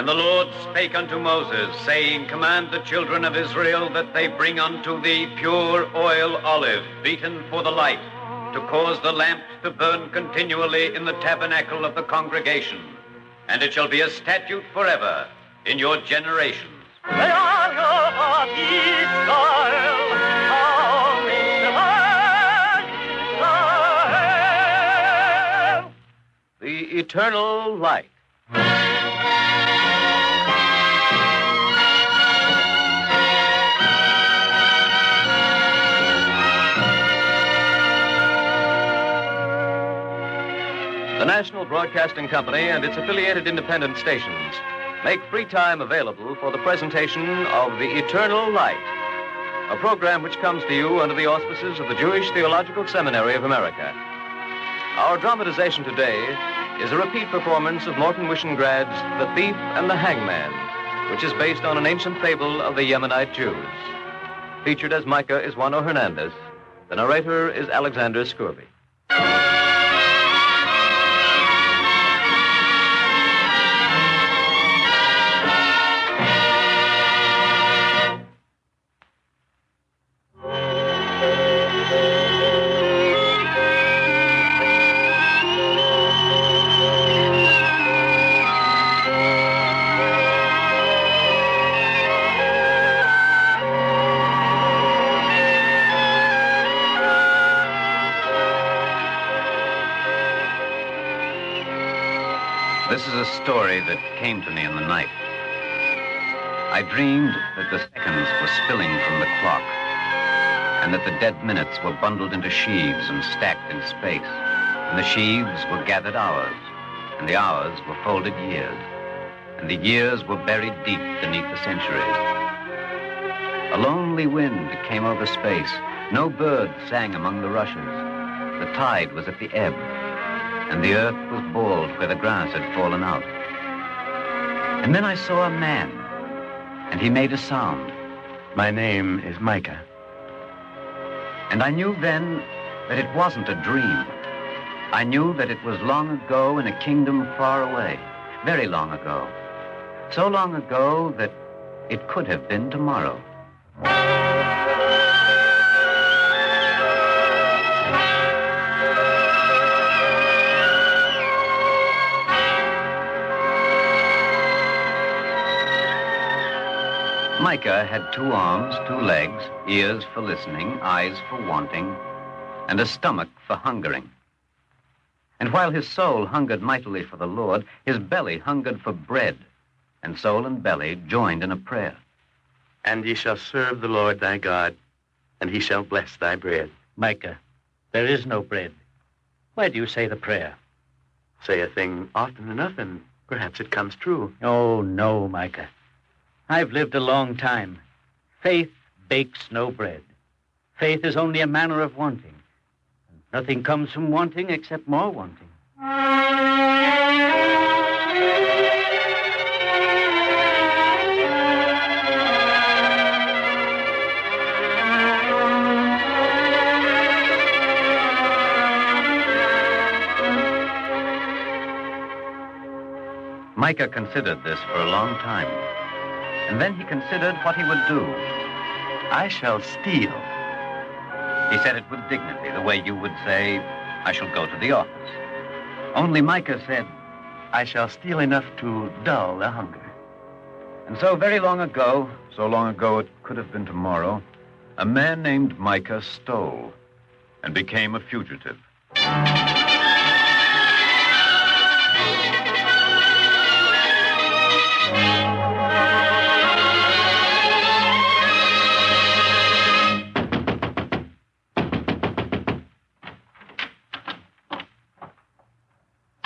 And the Lord spake unto Moses, saying, Command the children of Israel that they bring unto thee pure oil olive, beaten for the light, to cause the lamp to burn continually in the tabernacle of the congregation. And it shall be a statute forever in your generations. The eternal light. The National Broadcasting Company and its affiliated independent stations make free time available for the presentation of The Eternal Light, a program which comes to you under the auspices of the Jewish Theological Seminary of America. Our dramatization today is a repeat performance of Morton Wishengrads' The Thief and the Hangman, which is based on an ancient fable of the Yemenite Jews. Featured as Micah is Juano Hernandez. The narrator is Alexander Scurby. This is a story that came to me in the night. I dreamed that the seconds were spilling from the clock, and that the dead minutes were bundled into sheaves and stacked in space, and the sheaves were gathered hours, and the hours were folded years, and the years were buried deep beneath the centuries. A lonely wind came over space. No bird sang among the rushes. The tide was at the ebb, and the earth was bald where the grass had fallen out. And then I saw a man, and he made a sound. My name is Micah. And I knew then that it wasn't a dream. I knew that it was long ago in a kingdom far away, very long ago. So long ago that it could have been tomorrow. Micah had 2 arms, 2 legs, ears for listening, eyes for wanting, and a stomach for hungering. And while his soul hungered mightily for the Lord, his belly hungered for bread, and soul and belly joined in a prayer. And ye shall serve the Lord thy God, and he shall bless thy bread. Micah, there is no bread. Why do you say the prayer? Say a thing often enough, and perhaps it comes true. Oh, no, Micah. I've lived a long time. Faith bakes no bread. Faith is only a manner of wanting. Nothing comes from wanting except more wanting. Micah considered this for a long time. And then he considered what he would do. I shall steal. He said it with dignity, the way you would say, I shall go to the office. Only Micah said, I shall steal enough to dull the hunger. And so very long ago it could have been tomorrow, a man named Micah stole and became a fugitive.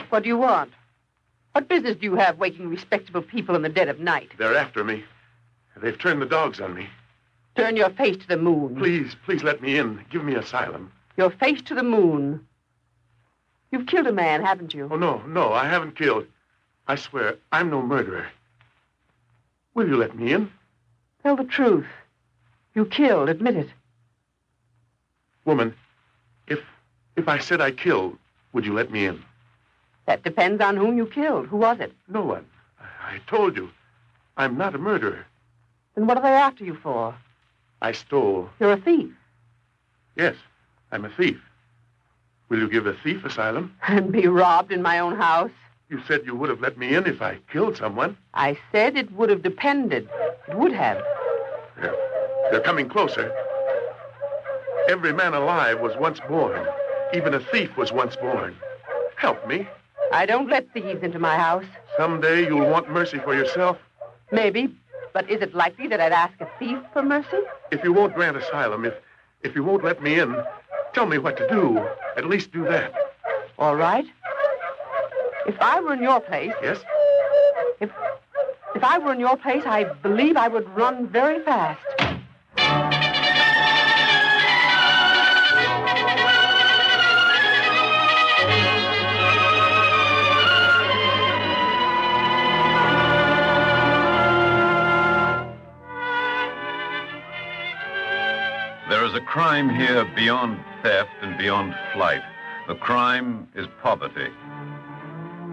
What do you want? What business do you have waking respectable people in the dead of night? They're after me. They've turned the dogs on me. Turn your face to the moon. Please let me in. Give me asylum. Your face to the moon. You've killed a man, haven't you? Oh, no, I haven't killed. I swear, I'm no murderer. Will you let me in? Tell the truth. You killed, admit it. Woman, if I said I killed, would you let me in? That depends on whom you killed. Who was it? No one. I told you, I'm not a murderer. Then what are they after you for? I stole. You're a thief. Yes, I'm a thief. Will you give a thief asylum? And be robbed in my own house? You said you would have let me in if I killed someone. I said it would have depended. It would have. They're coming closer. Every man alive was once born. Even a thief was once born. Help me. I don't let thieves into my house. Someday you'll want mercy for yourself. Maybe, but is it likely that I'd ask a thief for mercy? If you won't grant asylum, if you won't let me in, tell me what to do. At least do that. All right. If I were in your place... Yes? If I were in your place, I believe I would run very fast. There is a crime here beyond theft and beyond flight. The crime is poverty.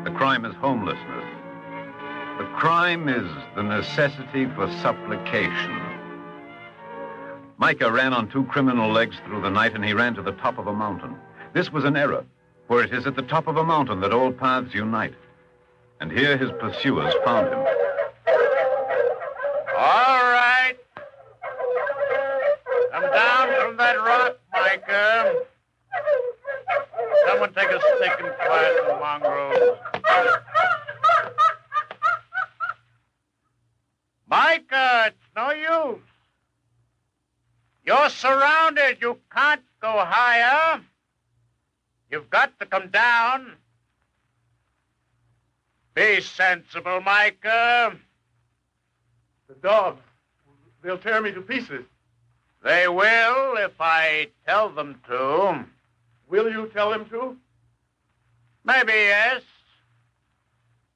The crime is homelessness. The crime is the necessity for supplication. Micah ran on 2 criminal legs through the night, and he ran to the top of a mountain. This was an error, for it is at the top of a mountain that all paths unite. And here his pursuers found him. All right. Come down from that rock, Micah. Someone take a stick and quiet the mongrels. Micah, it's no use. You're surrounded. You can't go higher. You've got to come down. Be sensible, Micah. The dogs. They'll tear me to pieces. They will if I tell them to. Will you tell them to? Maybe yes.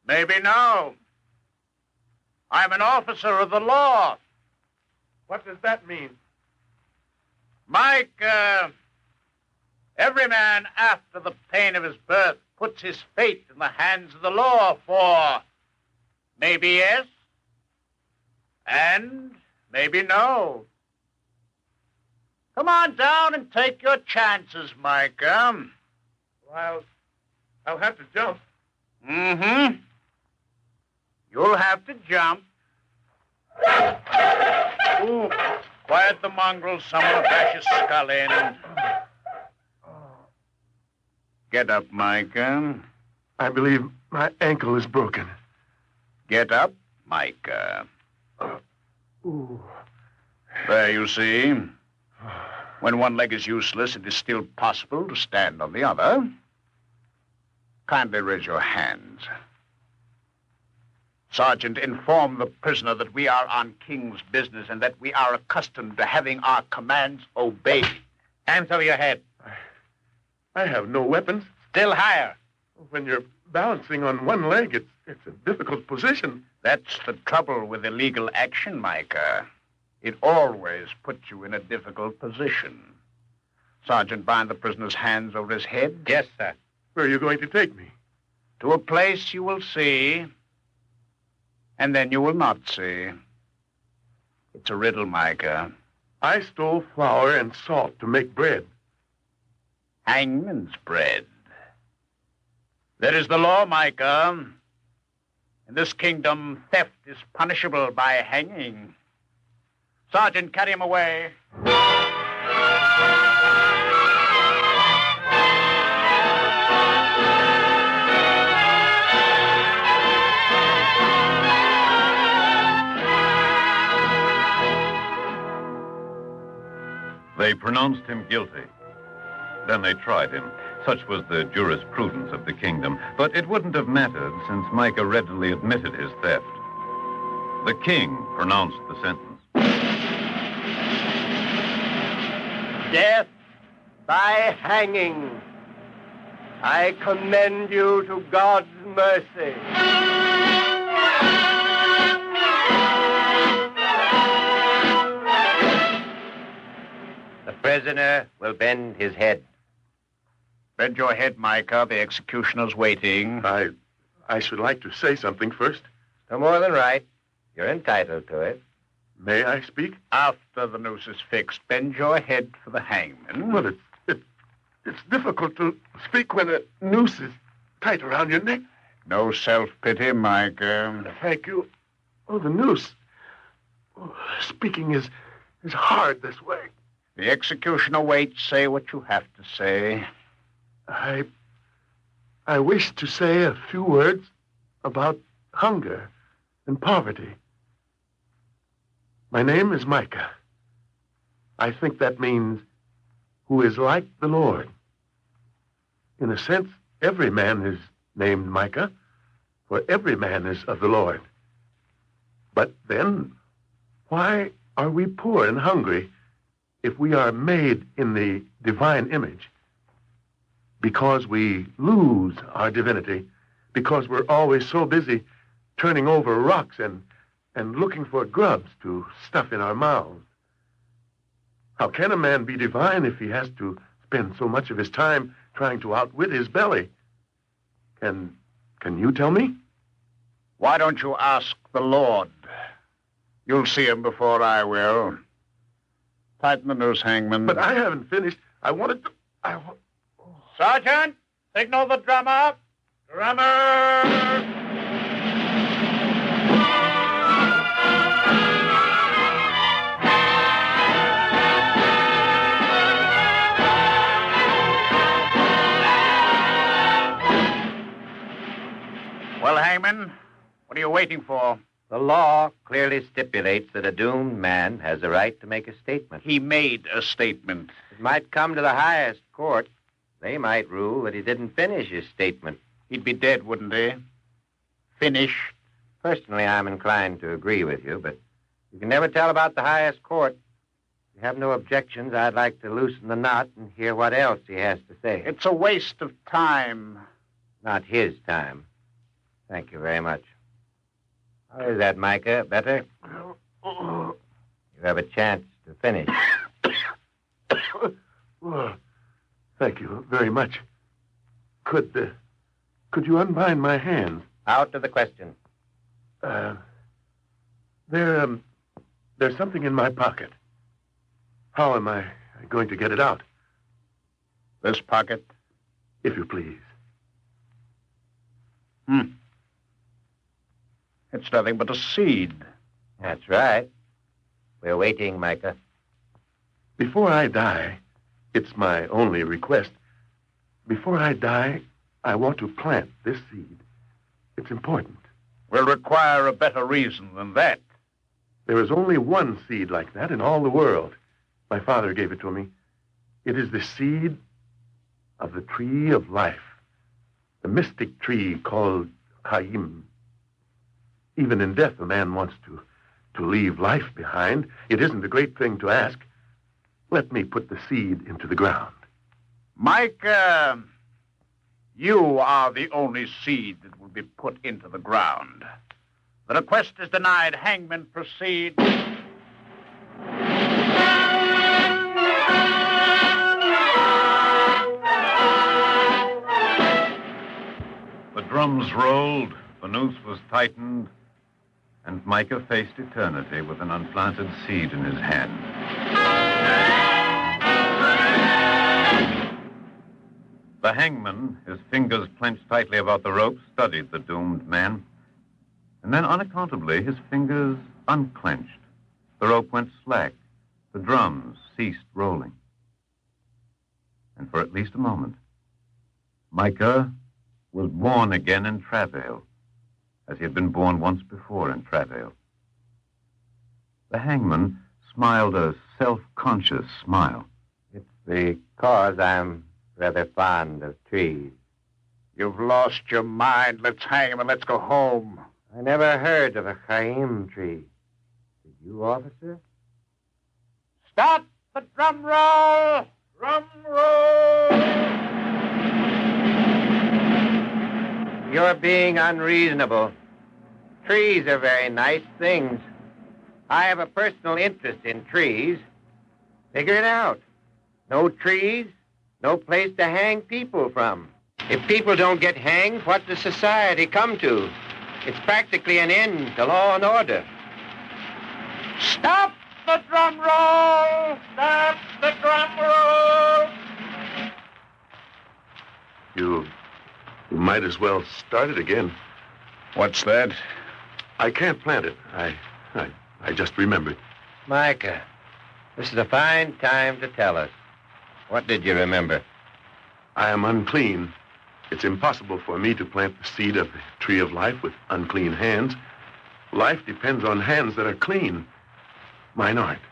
Maybe no. I'm an officer of the law. What does that mean? Mike, every man after the pain of his birth puts his fate in the hands of the law for maybe yes and maybe no. Come on down and take your chances, Mike. Well, I'll have to jump. Mm-hmm. You'll have to jump. Ooh, quiet the mongrels. Someone will bash your skull in. Get up, Mike. I believe my ankle is broken. Get up, Mike. Ooh. There, you see. When one leg is useless, it is still possible to stand on the other. Kindly raise your hands. Sergeant, inform the prisoner that we are on King's business and that we are accustomed to having our commands obeyed. Hands over your head. I have no weapons. Still higher. When you're balancing on one leg, it's a difficult position. That's the trouble with illegal action, Micah. It always puts you in a difficult position. Sergeant, bind the prisoner's hands over his head. Yes, sir. Where are you going to take me? To a place you will see, and then you will not see. It's a riddle, Micah. I stole flour and salt to make bread. Hangman's bread. There is the law, Micah. In this kingdom, theft is punishable by hanging. Sergeant, carry him away. They pronounced him guilty. Then they tried him. Such was the jurisprudence of the kingdom. But it wouldn't have mattered, since Micah readily admitted his theft. The king pronounced the sentence. Death by hanging. I commend you to God's mercy. The prisoner will bend his head. Bend your head, Micah. The executioner's waiting. I should like to say something first. No more than right. You're entitled to it. May I speak? After the noose is fixed, bend your head for the hangman. Well, it's difficult to speak when a noose is tight around your neck. No self-pity, Micah. Thank you. Oh, the noose. Oh, speaking is hard this way. The executioner waits. Say what you have to say. I wish to say a few words about hunger and poverty. My name is Micah. I think that means who is like the Lord. In a sense, every man is named Micah, for every man is of the Lord. But then, why are we poor and hungry if we are made in the divine image? Because we lose our divinity, because we're always so busy turning over rocks and looking for grubs to stuff in our mouths. How can a man be divine if he has to spend so much of his time trying to outwit his belly? Can you tell me? Why don't you ask the Lord? You'll see him before I will. Tighten the noose, Hangman. But I haven't finished. I wanted to... Sergeant, signal the drummer. Drummer! Well, Hangman, what are you waiting for? The law clearly stipulates that a doomed man has the right to make a statement. He made a statement. It might come to the highest court. They might rule that he didn't finish his statement. He'd be dead, wouldn't he? Finished. Personally, I'm inclined to agree with you, but you can never tell about the highest court. If you have no objections, I'd like to loosen the knot and hear what else he has to say. It's a waste of time. Not his time. Thank you very much. How is that, Micah? Better? You have a chance to finish. Well, thank you very much. Could you unbind my hands? Out of the question. There's something in my pocket. How am I going to get it out? This pocket? If you please. It's nothing but a seed. That's right. We're waiting, Micah. Before I die, it's my only request. Before I die, I want to plant this seed. It's important. Will require a better reason than that. There is only one seed like that in all the world. My father gave it to me. It is the seed of the tree of life, the mystic tree called Chaim. Even in death, a man wants to leave life behind. It isn't a great thing to ask. Let me put the seed into the ground. Micah, you are the only seed that will be put into the ground. The request is denied. Hangman, proceed. The drums rolled, the noose was tightened, and Micah faced eternity with an unplanted seed in his hand. The hangman, his fingers clenched tightly about the rope, studied the doomed man. And then, unaccountably, his fingers unclenched. The rope went slack. The drums ceased rolling. And for at least a moment, Micah was born again in travail, as he had been born once before in travail. The hangman smiled a self-conscious smile. It's because I'm rather fond of trees. You've lost your mind. Let's hang him and let's go home. I never heard of a Chaim tree. Did you, officer? Start the drum roll! Drum roll! You're being unreasonable. Trees are very nice things. I have a personal interest in trees. Figure it out. No trees, no place to hang people from. If people don't get hanged, what does society come to? It's practically an end to law and order. Stop the drum roll! Stop the drum roll! You might as well start it again. What's that? I can't plant it. I just remembered. Micah, this is a fine time to tell us. What did you remember? I am unclean. It's impossible for me to plant the seed of the tree of life with unclean hands. Life depends on hands that are clean. Mine aren't.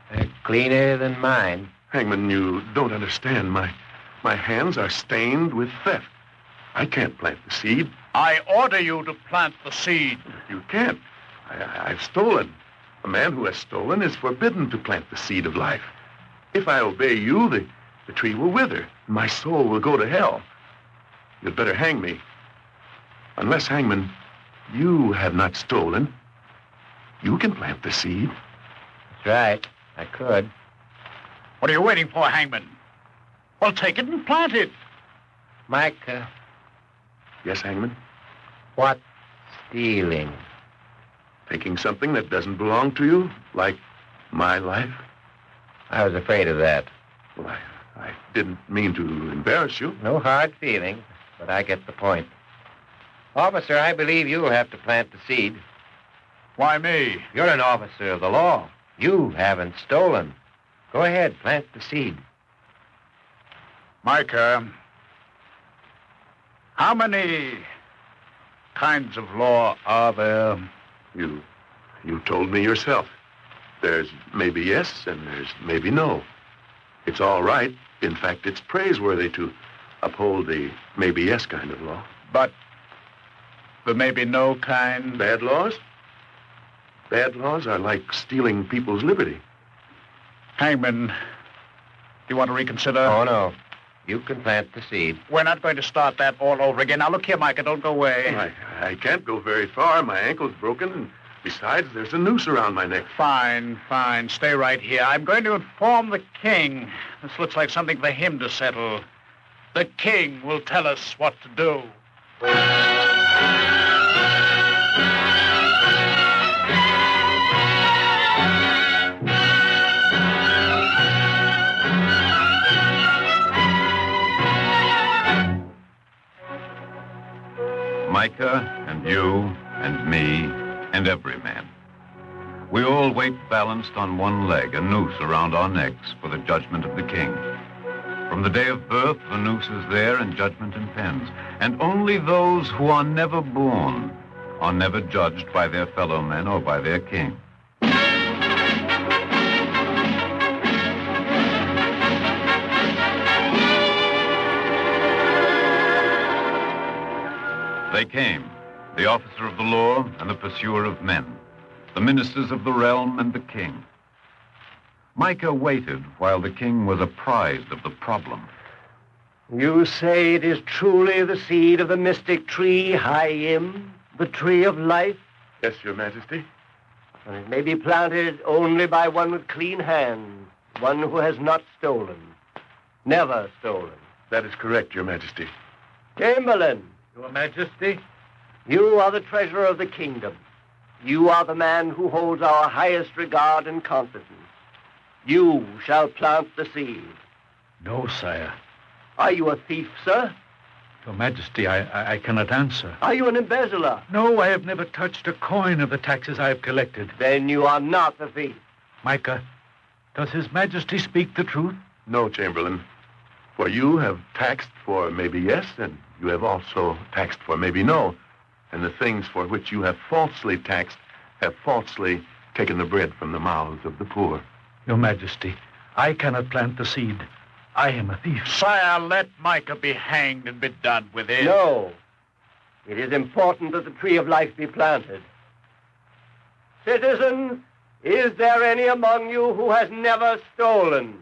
They're cleaner than mine. Hangman, you don't understand. My hands are stained with theft. I can't plant the seed. I order you to plant the seed. You can't. I've stolen. A man who has stolen is forbidden to plant the seed of life. If I obey you, the tree will wither. My soul will go to hell. You'd better hang me. Unless, Hangman, you have not stolen, you can plant the seed. That's right. I could. What are you waiting for, Hangman? Well, take it and plant it. Micah, Yes, Hangman? what's stealing? Taking something that doesn't belong to you, like my life? I was afraid of that. Well, I didn't mean to embarrass you. No hard feelings, but I get the point. Officer, I believe you'll have to plant the seed. Why me? You're an officer of the law. You haven't stolen. Go ahead, plant the seed. Micah, how many kinds of law are there? You told me yourself. There's maybe yes and there's maybe no. It's all right. In fact, it's praiseworthy to uphold the maybe yes kind of law. But the maybe no kind? Bad laws? Bad laws are like stealing people's liberty. Hangman, do you want to reconsider? Oh, no. You can plant the seed. We're not going to start that all over again. Now, look here, Micah, don't go away. I can't go very far. My ankle's broken, and besides, there's a noose around my neck. Fine. Stay right here. I'm going to inform the king. This looks like something for him to settle. The king will tell us what to do. Micah and you and me and every man. We all wait balanced on one leg, a noose around our necks for the judgment of the king. From the day of birth, the noose is there and judgment impends. And only those who are never born are never judged by their fellow men or by their king. They came, the officer of the law and the pursuer of men, the ministers of the realm and the king. Micah waited while the king was apprised of the problem. You say it is truly the seed of the mystic tree, Hayim, the tree of life? Yes, Your Majesty. And it may be planted only by one with clean hands, one who has not stolen, never stolen. That is correct, Your Majesty. Chamberlain, Your Majesty? you are the treasurer of the kingdom. You are the man who holds our highest regard and confidence. You shall plant the seed. No, sire. Are you a thief, sir? Your Majesty, I cannot answer. Are you an embezzler? No, I have never touched a coin of the taxes I have collected. Then you are not a thief. Micah, does His Majesty speak the truth? No, Chamberlain. For you have taxed for maybe yes, and you have also taxed for maybe no. And the things for which you have falsely taxed have falsely taken the bread from the mouths of the poor. Your Majesty, I cannot plant the seed. I am a thief. Sire, let Micah be hanged and be done with it. No. It is important that the tree of life be planted. Citizens, is there any among you who has never stolen?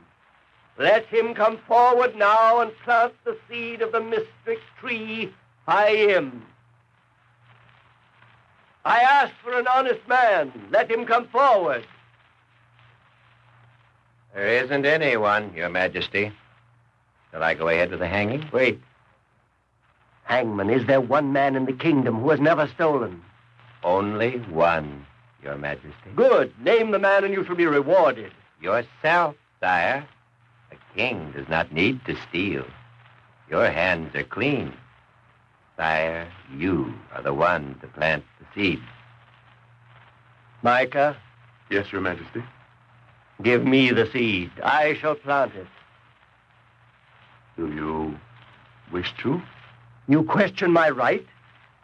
Let him come forward now and plant the seed of the mystic tree, Hayim. I ask for an honest man. Let him come forward. There isn't anyone, Your Majesty. Shall I go ahead with the hanging? Wait. Hangman, is there one man in the kingdom who has never stolen? Only one, Your Majesty. Good. Name the man and you shall be rewarded. Yourself, sire. A king does not need to steal. Your hands are clean. Sire, you are the one to plant the seed. Micah, Yes, Your Majesty. give me the seed. I shall plant it. Do you wish to? You question my right?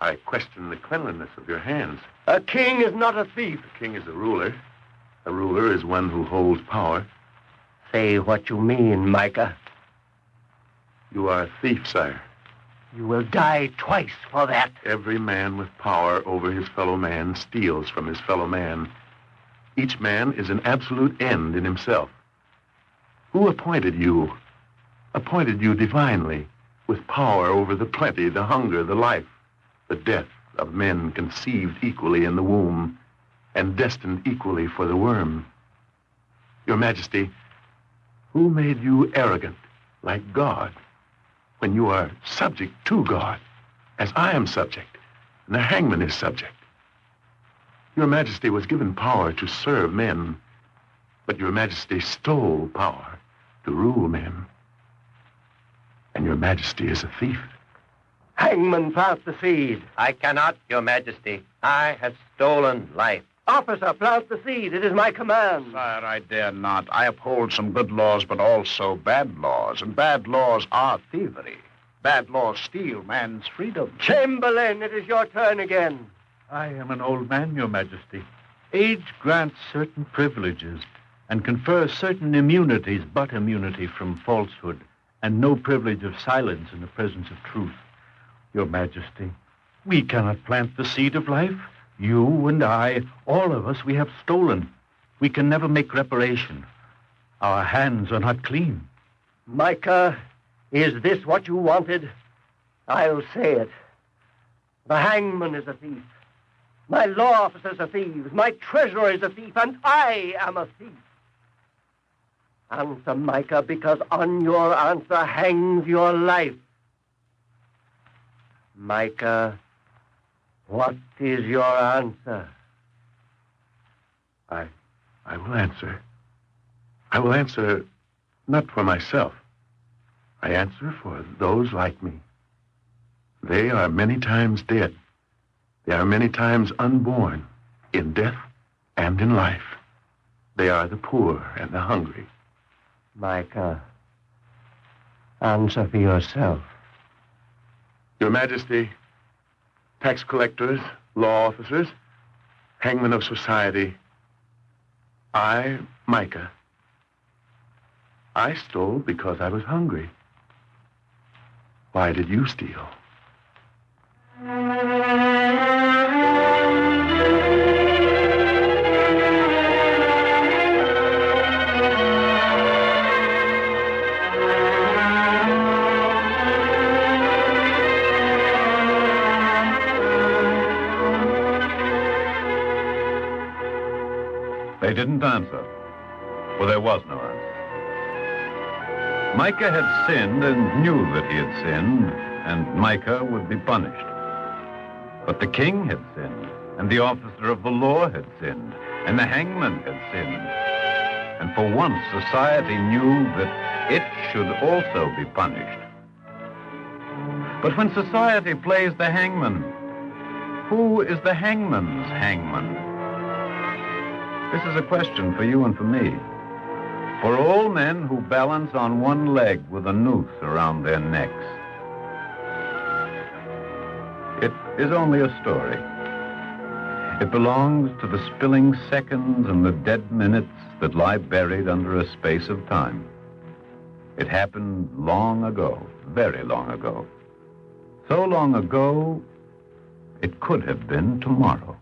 I question the cleanliness of your hands. A king is not a thief. The king is a ruler. A ruler is one who holds power. Say what you mean, Micah. You are a thief, sire. You will die twice for that. Every man with power over his fellow man steals from his fellow man. Each man is an absolute end in himself. Who appointed you? Appointed you divinely, with power over the plenty, the hunger, the life, the death of men conceived equally in the womb and destined equally for the worm. Your Majesty, who made you arrogant like God when you are subject to God, as I am subject and the hangman is subject? Your Majesty was given power to serve men, but Your Majesty stole power to rule men. And Your Majesty is a thief. Hangman, plant the seed. I cannot, Your Majesty. I have stolen life. Officer, plant the seed. It is my command. Sire, I dare not. I uphold some good laws, but also bad laws. And bad laws are thievery. Bad laws steal man's freedom. Chamberlain, it is your turn again. I am an old man, Your Majesty. Age grants certain privileges and confers certain immunities, but immunity from falsehood, and no privilege of silence in the presence of truth. Your Majesty, we cannot plant the seed of life. You and I, all of us, we have stolen. We can never make reparation. Our hands are not clean. Micah, is this what you wanted? I'll say it. The hangman is a thief. My law officers are thieves. My treasurer is a thief, and I am a thief. Answer, Micah, because on your answer hangs your life. Micah, what is your answer? I will answer. I will answer not for myself. I answer for those like me. They are many times dead. They are many times unborn, in death and in life. They are the poor and the hungry. Micah, answer for yourself. Your Majesty, tax collectors, law officers, hangmen of society, I, Micah, I stole because I was hungry. Why did you steal? They didn't answer, for there was no answer. Micah had sinned and knew that he had sinned, and Micah would be punished. But the king had sinned, and the officer of the law had sinned, and the hangman had sinned. And for once, society knew that it should also be punished. But when society plays the hangman, who is the hangman's hangman? This is a question for you and for me. For all men who balance on one leg with a noose around their necks. It is only a story. It belongs to the spilling seconds and the dead minutes that lie buried under a space of time. It happened long ago, very long ago. So long ago, it could have been tomorrow.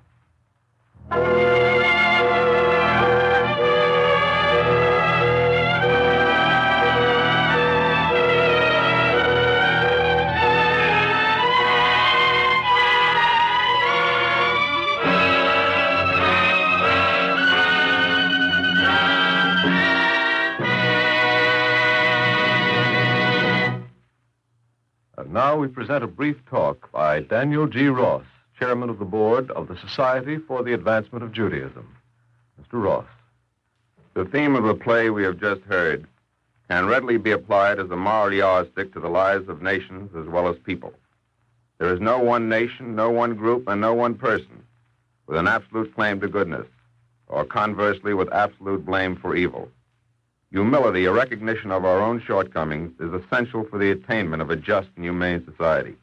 And now we present a brief talk by Daniel G. Ross, chairman of the board of the Society for the Advancement of Judaism. Mr. Ross. The theme of the play we have just heard can readily be applied as a moral yardstick to the lives of nations as well as people. There is no one nation, no one group, and no one person with an absolute claim to goodness, or conversely with absolute blame for evil. Humility, a recognition of our own shortcomings, is essential for the attainment of a just and humane society.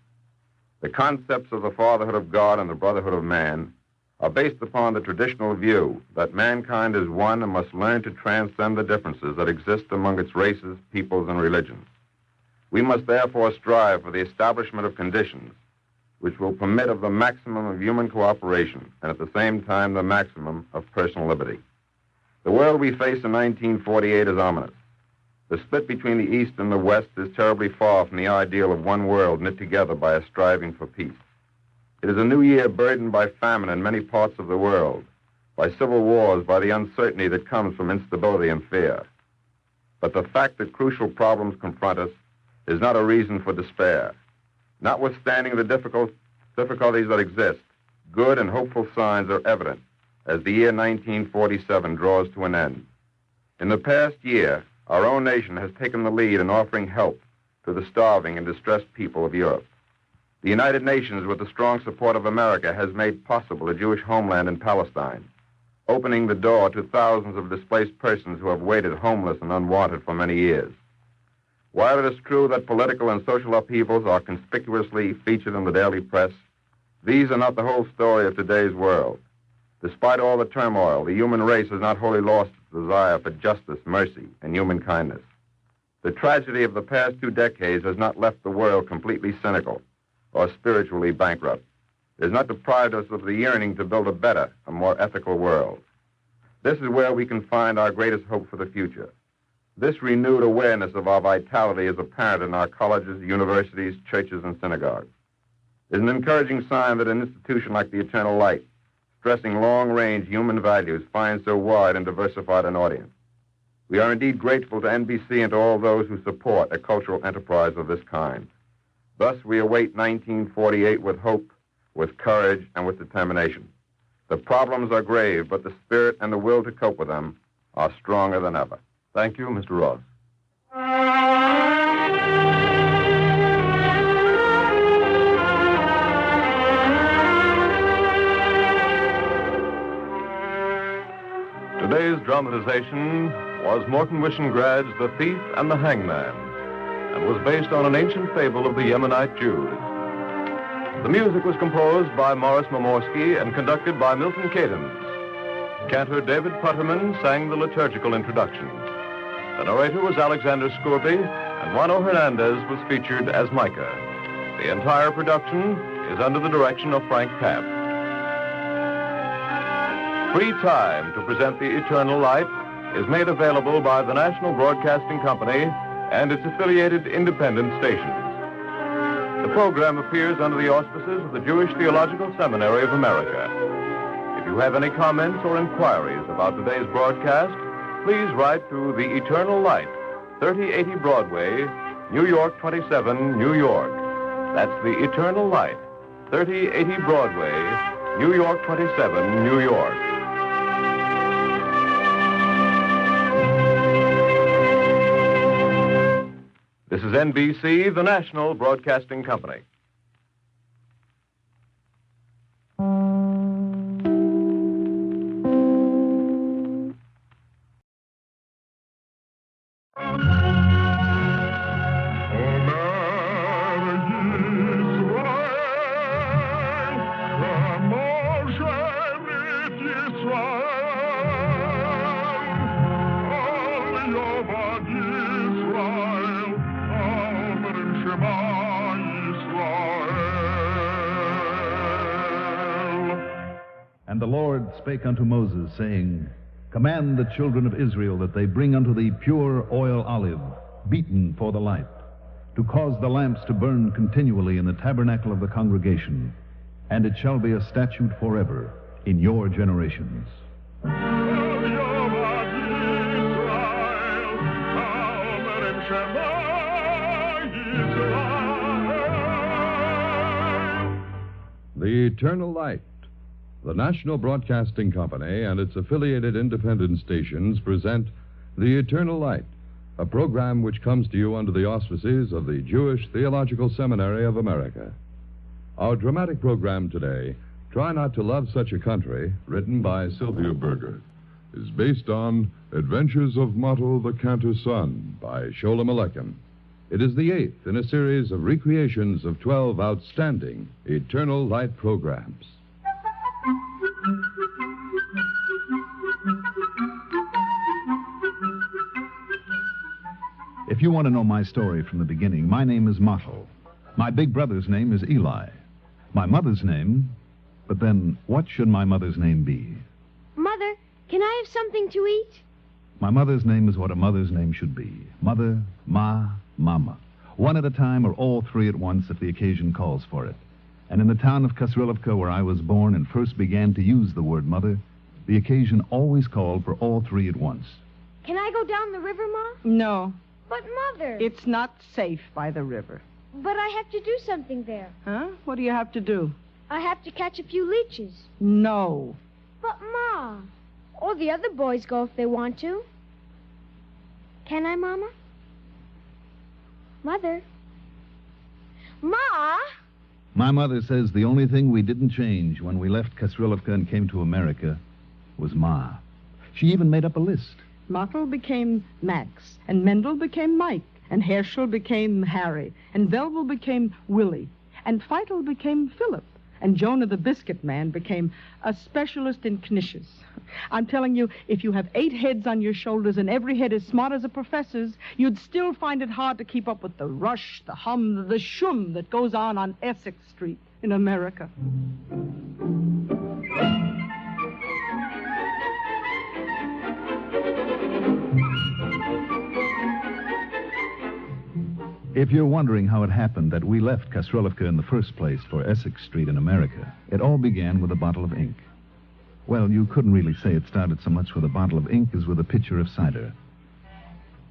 The concepts of the fatherhood of God and the brotherhood of man are based upon the traditional view that mankind is one and must learn to transcend the differences that exist among its races, peoples, and religions. We must therefore strive for the establishment of conditions which will permit of the maximum of human cooperation and at the same time the maximum of personal liberty. The world we face in 1948 is ominous. The split between the East and the West is terribly far from the ideal of one world knit together by a striving for peace. It is a new year burdened by famine in many parts of the world, by civil wars, by the uncertainty that comes from instability and fear. But the fact that crucial problems confront us is not a reason for despair. Notwithstanding the difficulties that exist, good and hopeful signs are evident as the year 1947 draws to an end. In the past year, our own nation has taken the lead in offering help to the starving and distressed people of Europe. The United Nations, with the strong support of America, has made possible a Jewish homeland in Palestine, opening the door to thousands of displaced persons who have waited homeless and unwanted for many years. While it is true that political and social upheavals are conspicuously featured in the daily press, these are not the whole story of today's world. Despite all the turmoil, the human race has not wholly lost its desire for justice, mercy, and human kindness. The tragedy of the past 2 decades has not left the world completely cynical or spiritually bankrupt. It has not deprived us of the yearning to build a better, a more ethical world. This is where we can find our greatest hope for the future. This renewed awareness of our vitality is apparent in our colleges, universities, churches, and synagogues. It is an encouraging sign that an institution like the Eternal Light, stressing long-range human values, finds so wide and diversified an audience. We are indeed grateful to NBC and to all those who support a cultural enterprise of this kind. Thus, we await 1948 with hope, with courage, and with determination. The problems are grave, but the spirit and the will to cope with them are stronger than ever. Thank you, Mr. Ross. Today's dramatization was Morton Wishengrad's The Thief and the Hangman, and was based on an ancient fable of the Yemenite Jews. The music was composed by Morris Momorsky and conducted by Milton Cadens. Cantor David Putterman sang the liturgical introduction. The narrator was Alexander Scourby, and Juano Hernandez was featured as Micah. The entire production is under the direction of Frank Papp. Free time to present the Eternal Light is made available by the National Broadcasting Company and its affiliated independent stations. The program appears under the auspices of the Jewish Theological Seminary of America. If you have any comments or inquiries about today's broadcast, please write to The Eternal Light, 3080 Broadway, New York 27, New York. That's The Eternal Light, 3080 Broadway, New York 27, New York. This is NBC, the National Broadcasting Company. And the Lord spake unto Moses, saying, Command the children of Israel that they bring unto thee pure oil olive, beaten for the light, to cause the lamps to burn continually in the tabernacle of the congregation, and it shall be a statute forever in your generations. The Eternal Light. The National Broadcasting Company and its affiliated independent stations present The Eternal Light, a program which comes to you under the auspices of the Jewish Theological Seminary of America. Our dramatic program today, Try Not to Love Such a Country, written by Sylvia Berger, is based on Adventures of Motto the Cantor's Son by Sholem Aleichem. It is the 8th in a series of recreations of 12 outstanding Eternal Light programs. If you want to know my story from the beginning, my name is Motto. My big brother's name is Eli. My mother's name... But then, what should my mother's name be? Mother, can I have something to eat? My mother's name is what a mother's name should be. Mother, Ma, Mama. One at a time or all three at once if the occasion calls for it. And in the town of Kasrilivka, where I was born and first began to use the word mother, the occasion always called for all three at once. Can I go down the river, Ma? No. But, Mother... It's not safe by the river. But I have to do something there. Huh? What do you have to do? I have to catch a few leeches. No. But, Ma... All the other boys go if they want to. Can I, Mama? Mother? Ma! My mother says the only thing we didn't change when we left Kasrilivka and came to America was Ma. She even made up a list. Mottel became Max, and Mendel became Mike, and Herschel became Harry, and Velvel became Willie, and Feitel became Philip, and Jonah the Biscuit Man became a specialist in knishes. I'm telling you, if you have 8 heads on your shoulders and every head as smart as a professor's, you'd still find it hard to keep up with the rush, the hum, the shum that goes on Essex Street in America. If you're wondering how it happened that we left Kasrilivka in the first place for Essex Street in America, it all began with a bottle of ink. Well, you couldn't really say it started so much with a bottle of ink as with a pitcher of cider.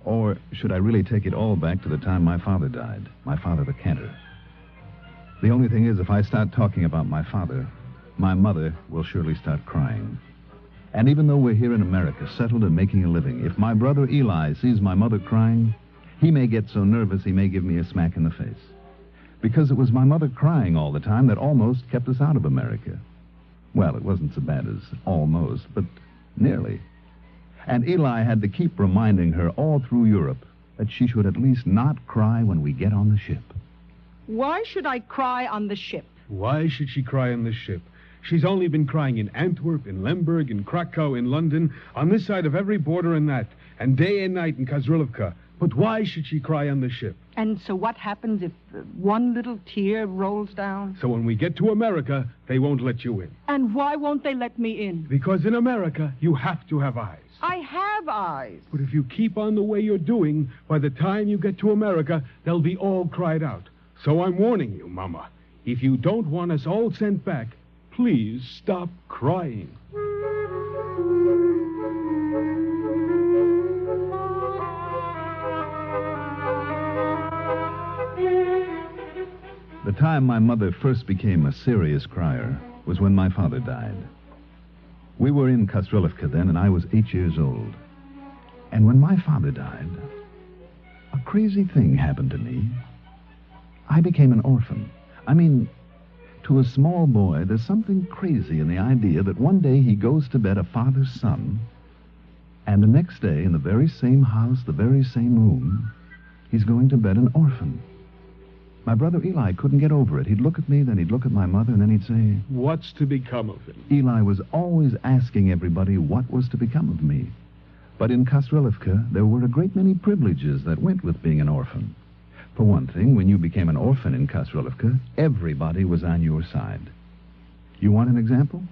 Or should I really take it all back to the time my father died, my father the cantor? The only thing is, if I start talking about my father, my mother will surely start crying. And even though we're here in America, settled and making a living, if my brother Eli sees my mother crying, he may get so nervous he may give me a smack in the face. Because it was my mother crying all the time that almost kept us out of America. Well, it wasn't so bad as almost, but nearly. And Eli had to keep reminding her all through Europe that she should at least not cry when we get on the ship. Why should I cry on the ship? Why should she cry on the ship? She's only been crying in Antwerp, in Lemberg, in Krakow, in London, on this side of every border and that, and day and night in Kasrilivka. But why should she cry on the ship? And so what happens if one little tear rolls down? So when we get to America, they won't let you in. And why won't they let me in? Because in America, you have to have eyes. I have eyes. But if you keep on the way you're doing, by the time you get to America, they'll be all cried out. So I'm warning you, Mama. If you don't want us all sent back, please stop crying. The time my mother first became a serious crier was when my father died. We were in Kasrilivka then, and I was 8 years old. And when my father died, a crazy thing happened to me. I became an orphan. I mean, to a small boy, there's something crazy in the idea that one day he goes to bed a father's son, and the next day, in the very same house, the very same room, he's going to bed an orphan. My brother Eli couldn't get over it. He'd look at me, then he'd look at my mother, and then he'd say... What's to become of him? Eli was always asking everybody what was to become of me. But in Kasrilivka, there were a great many privileges that went with being an orphan. For one thing, when you became an orphan in Kasrilivka, everybody was on your side. You want an example?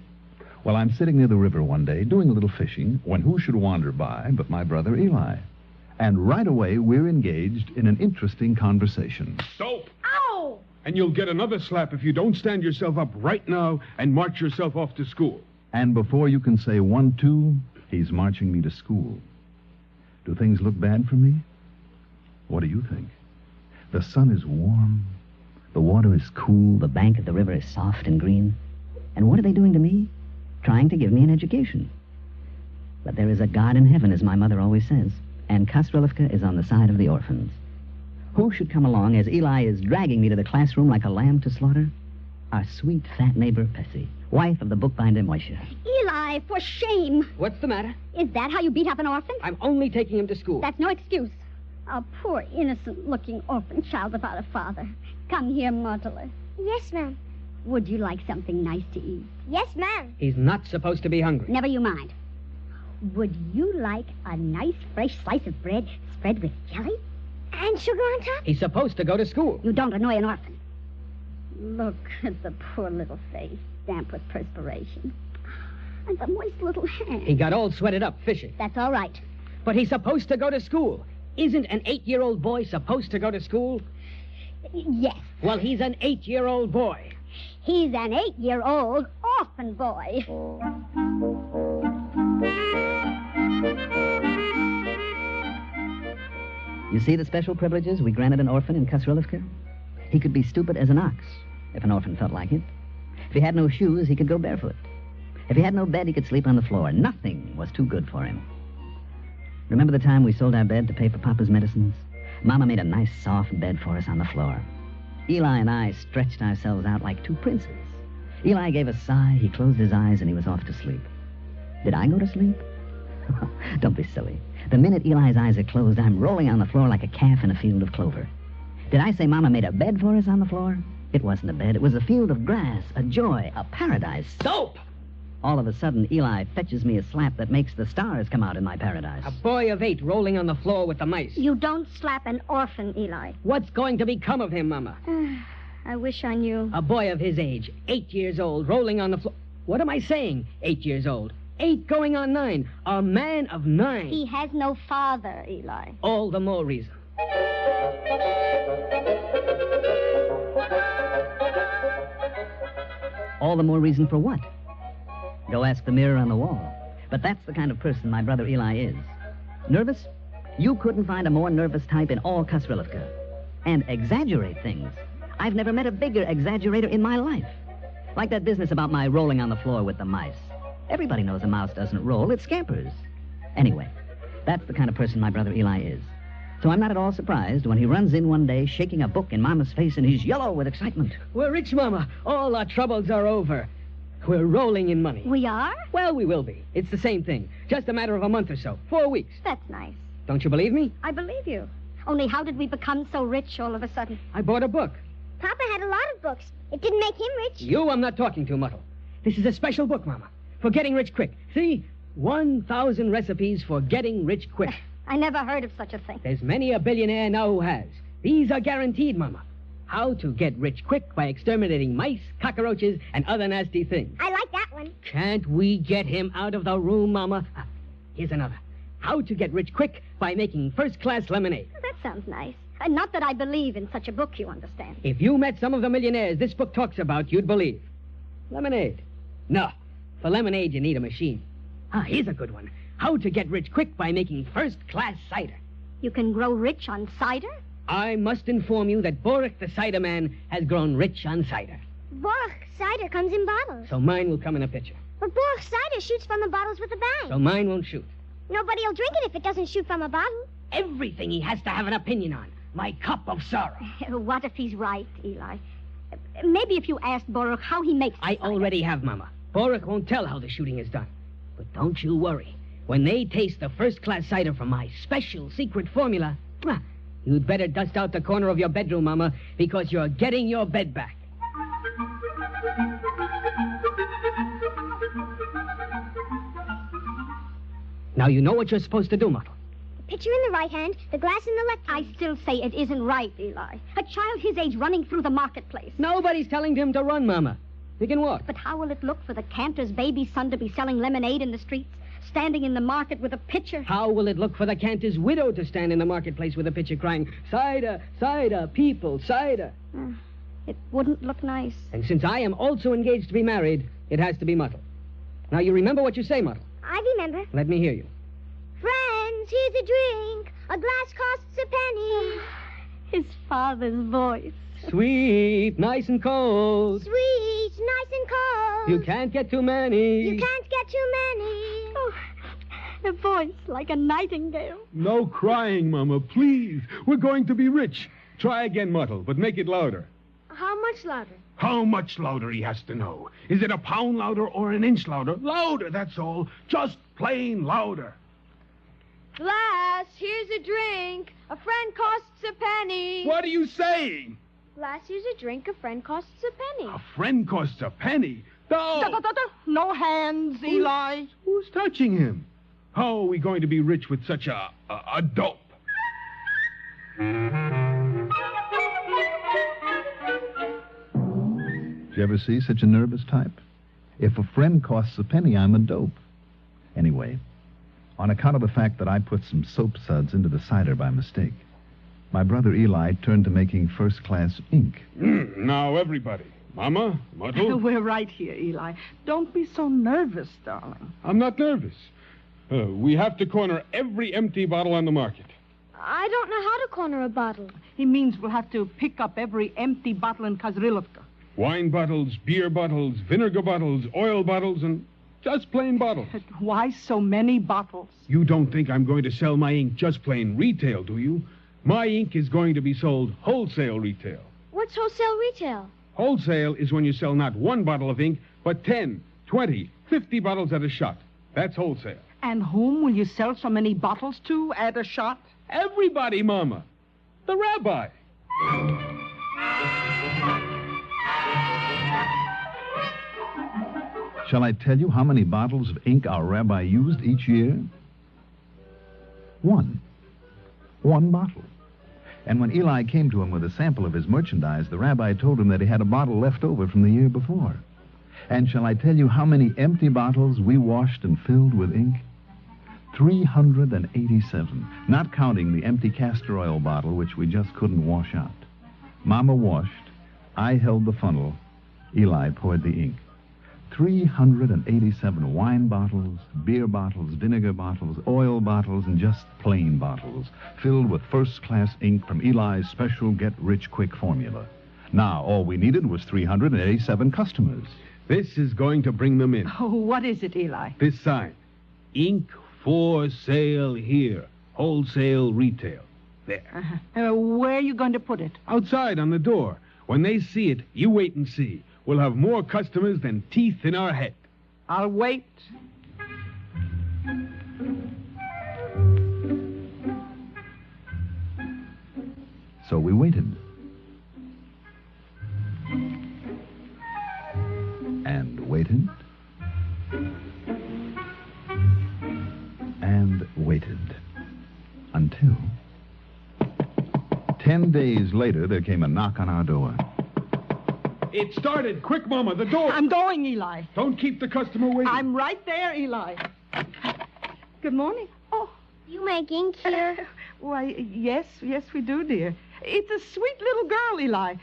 Well, I'm sitting near the river one day, doing a little fishing, when who should wander by but my brother Eli. And right away, we're engaged in an interesting conversation. Soap! Ow! And you'll get another slap if you don't stand yourself up right now and march yourself off to school. And before you can say 1, 2, he's marching me to school. Do things look bad for me? What do you think? The sun is warm. The water is cool, the bank of the river is soft and green. And what are they doing to me? Trying to give me an education. But there is a God in heaven, as my mother always says, and Kastrilivka is on the side of the orphans. Who should come along as Eli is dragging me to the classroom like a lamb to slaughter? Our sweet, fat neighbor, Pessy, wife of the bookbinder, Moishe. Eli, for shame. What's the matter? Is that how you beat up an orphan? I'm only taking him to school. That's no excuse. A poor, innocent-looking orphan child without a father. Come here, Myrtle. Yes, ma'am. Would you like something nice to eat? Yes, ma'am. He's not supposed to be hungry. Never you mind. Would you like a nice, fresh slice of bread spread with jelly? And sugar on top? He's supposed to go to school. You don't annoy an orphan. Look at the poor little face, damp with perspiration. And the moist little hand. He got all sweated up fishing. That's all right. But he's supposed to go to school. Isn't an 8-year-old boy supposed to go to school? Yes. Well, he's an 8-year-old boy. He's an 8-year-old orphan boy. You see the special privileges we granted an orphan in Kastrilivka? He could be stupid as an ox, if an orphan felt like it. If he had no shoes, he could go barefoot. If he had no bed, he could sleep on the floor. Nothing was too good for him. Remember the time we sold our bed to pay for Papa's medicines? Mama made a nice, soft bed for us on the floor. Eli and I stretched ourselves out like two princes. Eli gave a sigh, he closed his eyes, and he was off to sleep. Did I go to sleep? Don't be silly. The minute Eli's eyes are closed, I'm rolling on the floor like a calf in a field of clover. Did I say Mama made a bed for us on the floor? It wasn't a bed. It was a field of grass, a joy, a paradise. Soap! All of a sudden, Eli fetches me a slap that makes the stars come out in my paradise. A boy of 8 rolling on the floor with the mice. You don't slap an orphan, Eli. What's going to become of him, Mama? I wish I knew. A boy of his age, 8 years old, rolling on the floor. What am I saying? 8 years old. 8 going on 9. A man of 9. He has no father, Eli. All the more reason. All the more reason for what? Go ask the mirror on the wall. But that's the kind of person my brother Eli is. Nervous? You couldn't find a more nervous type in all Kastrilivka. And exaggerate things. I've never met a bigger exaggerator in my life. Like that business about my rolling on the floor with the mice. Everybody knows a mouse doesn't roll, it scampers. Anyway, that's the kind of person my brother Eli is. So I'm not at all surprised when he runs in one day shaking a book in Mama's face and he's yellow with excitement. We're rich, Mama. All our troubles are over. We're rolling in money. We are? Well, we will be. It's the same thing. Just a matter of a month or so. 4 weeks. That's nice. Don't you believe me? I believe you. Only how did we become so rich all of a sudden? I bought a book. Papa had a lot of books. It didn't make him rich. You, I'm not talking to, Muddle. This is a special book, Mama. For getting rich quick. See? 1,000 recipes for getting rich quick. I never heard of such a thing. There's many a billionaire now who has. These are guaranteed, Mama. How to get rich quick by exterminating mice, cockroaches, and other nasty things. I like that one. Can't we get him out of the room, Mama? Here's another. How to get rich quick by making first-class lemonade. That sounds nice. Not that I believe in such a book, you understand. If you met some of the millionaires this book talks about, you'd believe. Lemonade. No. For lemonade, you need a machine. Here's a good one. How to get rich quick by making first-class cider. You can grow rich on cider? I must inform you that Borik the cider man has grown rich on cider. Bork cider comes in bottles. So mine will come in a pitcher. But Bork cider shoots from the bottles with a bang. So mine won't shoot. Nobody will drink it if it doesn't shoot from a bottle. Everything he has to have an opinion on. My cup of sorrow. What if he's right, Eli? Maybe if you asked Borik how he makes I already have, Mama. Borik won't tell how the shooting is done. But don't you worry. When they taste the first-class cider from my special secret formula, you'd better dust out the corner of your bedroom, Mama, because you're getting your bed back. Now you know what you're supposed to do, Mottle. The pitcher in the right hand, the glass in the left hand. I still say it isn't right, Eli. A child his age running through the marketplace. Nobody's telling him to run, Mama. He can walk. But how will it look for the cantor's baby son to be selling lemonade in the streets, standing in the market with a pitcher? How will it look for the cantor's widow to stand in the marketplace with a pitcher crying, cider, cider, people, cider? It wouldn't look nice. And since I am also engaged to be married, it has to be Muttle. Now, you remember what you say, Muttle? I remember. Let me hear you. Friends, here's a drink. A glass costs a penny. His father's voice. Sweet, nice and cold. Sweet, nice and cold. You can't get too many. You can't get too many. Oh, a voice like a nightingale. No crying, Mama, please. We're going to be rich. Try again, Muttle, but make it louder. How much louder? How much louder, he has to know. Is it a pound louder or an inch louder? Louder, that's all. Just plain louder. Lass, here's a drink. A friend costs a penny. What are you saying? Lass, here's a drink. A friend costs a penny. A friend costs a penny? No! No hands, Eli. Who's touching him? How are we going to be rich with such a dope? Did you ever see such a nervous type? If a friend costs a penny, I'm a dope. Anyway, on account of the fact that I put some soap suds into the cider by mistake, my brother Eli turned to making first-class ink. Now, everybody. Mama, Muttle. We're right here, Eli. Don't be so nervous, darling. I'm not nervous. We have to corner every empty bottle on the market. I don't know how to corner a bottle. He means we'll have to pick up every empty bottle in Kazrilovka. Wine bottles, beer bottles, vinegar bottles, oil bottles, and just plain bottles. Why so many bottles? You don't think I'm going to sell my ink just plain retail, do you? My ink is going to be sold wholesale retail. What's wholesale retail? Wholesale is when you sell not one bottle of ink, but 10, 20, 50 bottles at a shot. That's wholesale. And whom will you sell so many bottles to at a shot? Everybody, Mama. The rabbi. Shall I tell you how many bottles of ink our rabbi used each year? One bottle. And when Eli came to him with a sample of his merchandise, the rabbi told him that he had a bottle left over from the year before. And shall I tell you how many empty bottles we washed and filled with ink? 387, not counting the empty castor oil bottle, which we just couldn't wash out. Mama washed, I held the funnel, Eli poured the ink. 387 wine bottles, beer bottles, vinegar bottles, oil bottles, and just plain bottles, filled with first-class ink from Eli's special get-rich-quick formula. Now, all we needed was 387 customers. This is going to bring them in. Oh, what is it, Eli? This sign. Ink for sale here. Wholesale retail. There. Where are you going to put it? Outside on the door. When they see it, you wait and see. We'll have more customers than teeth in our head. I'll wait. So we waited. And waited. And waited. Until 10 days later, there came a knock on our door. It started. Quick, Mama, the door. I'm going, Eli. Don't keep the customer waiting. I'm right there, Eli. Good morning. Oh. You make ink here? Why, yes, we do, dear. It's a sweet little girl, Eli.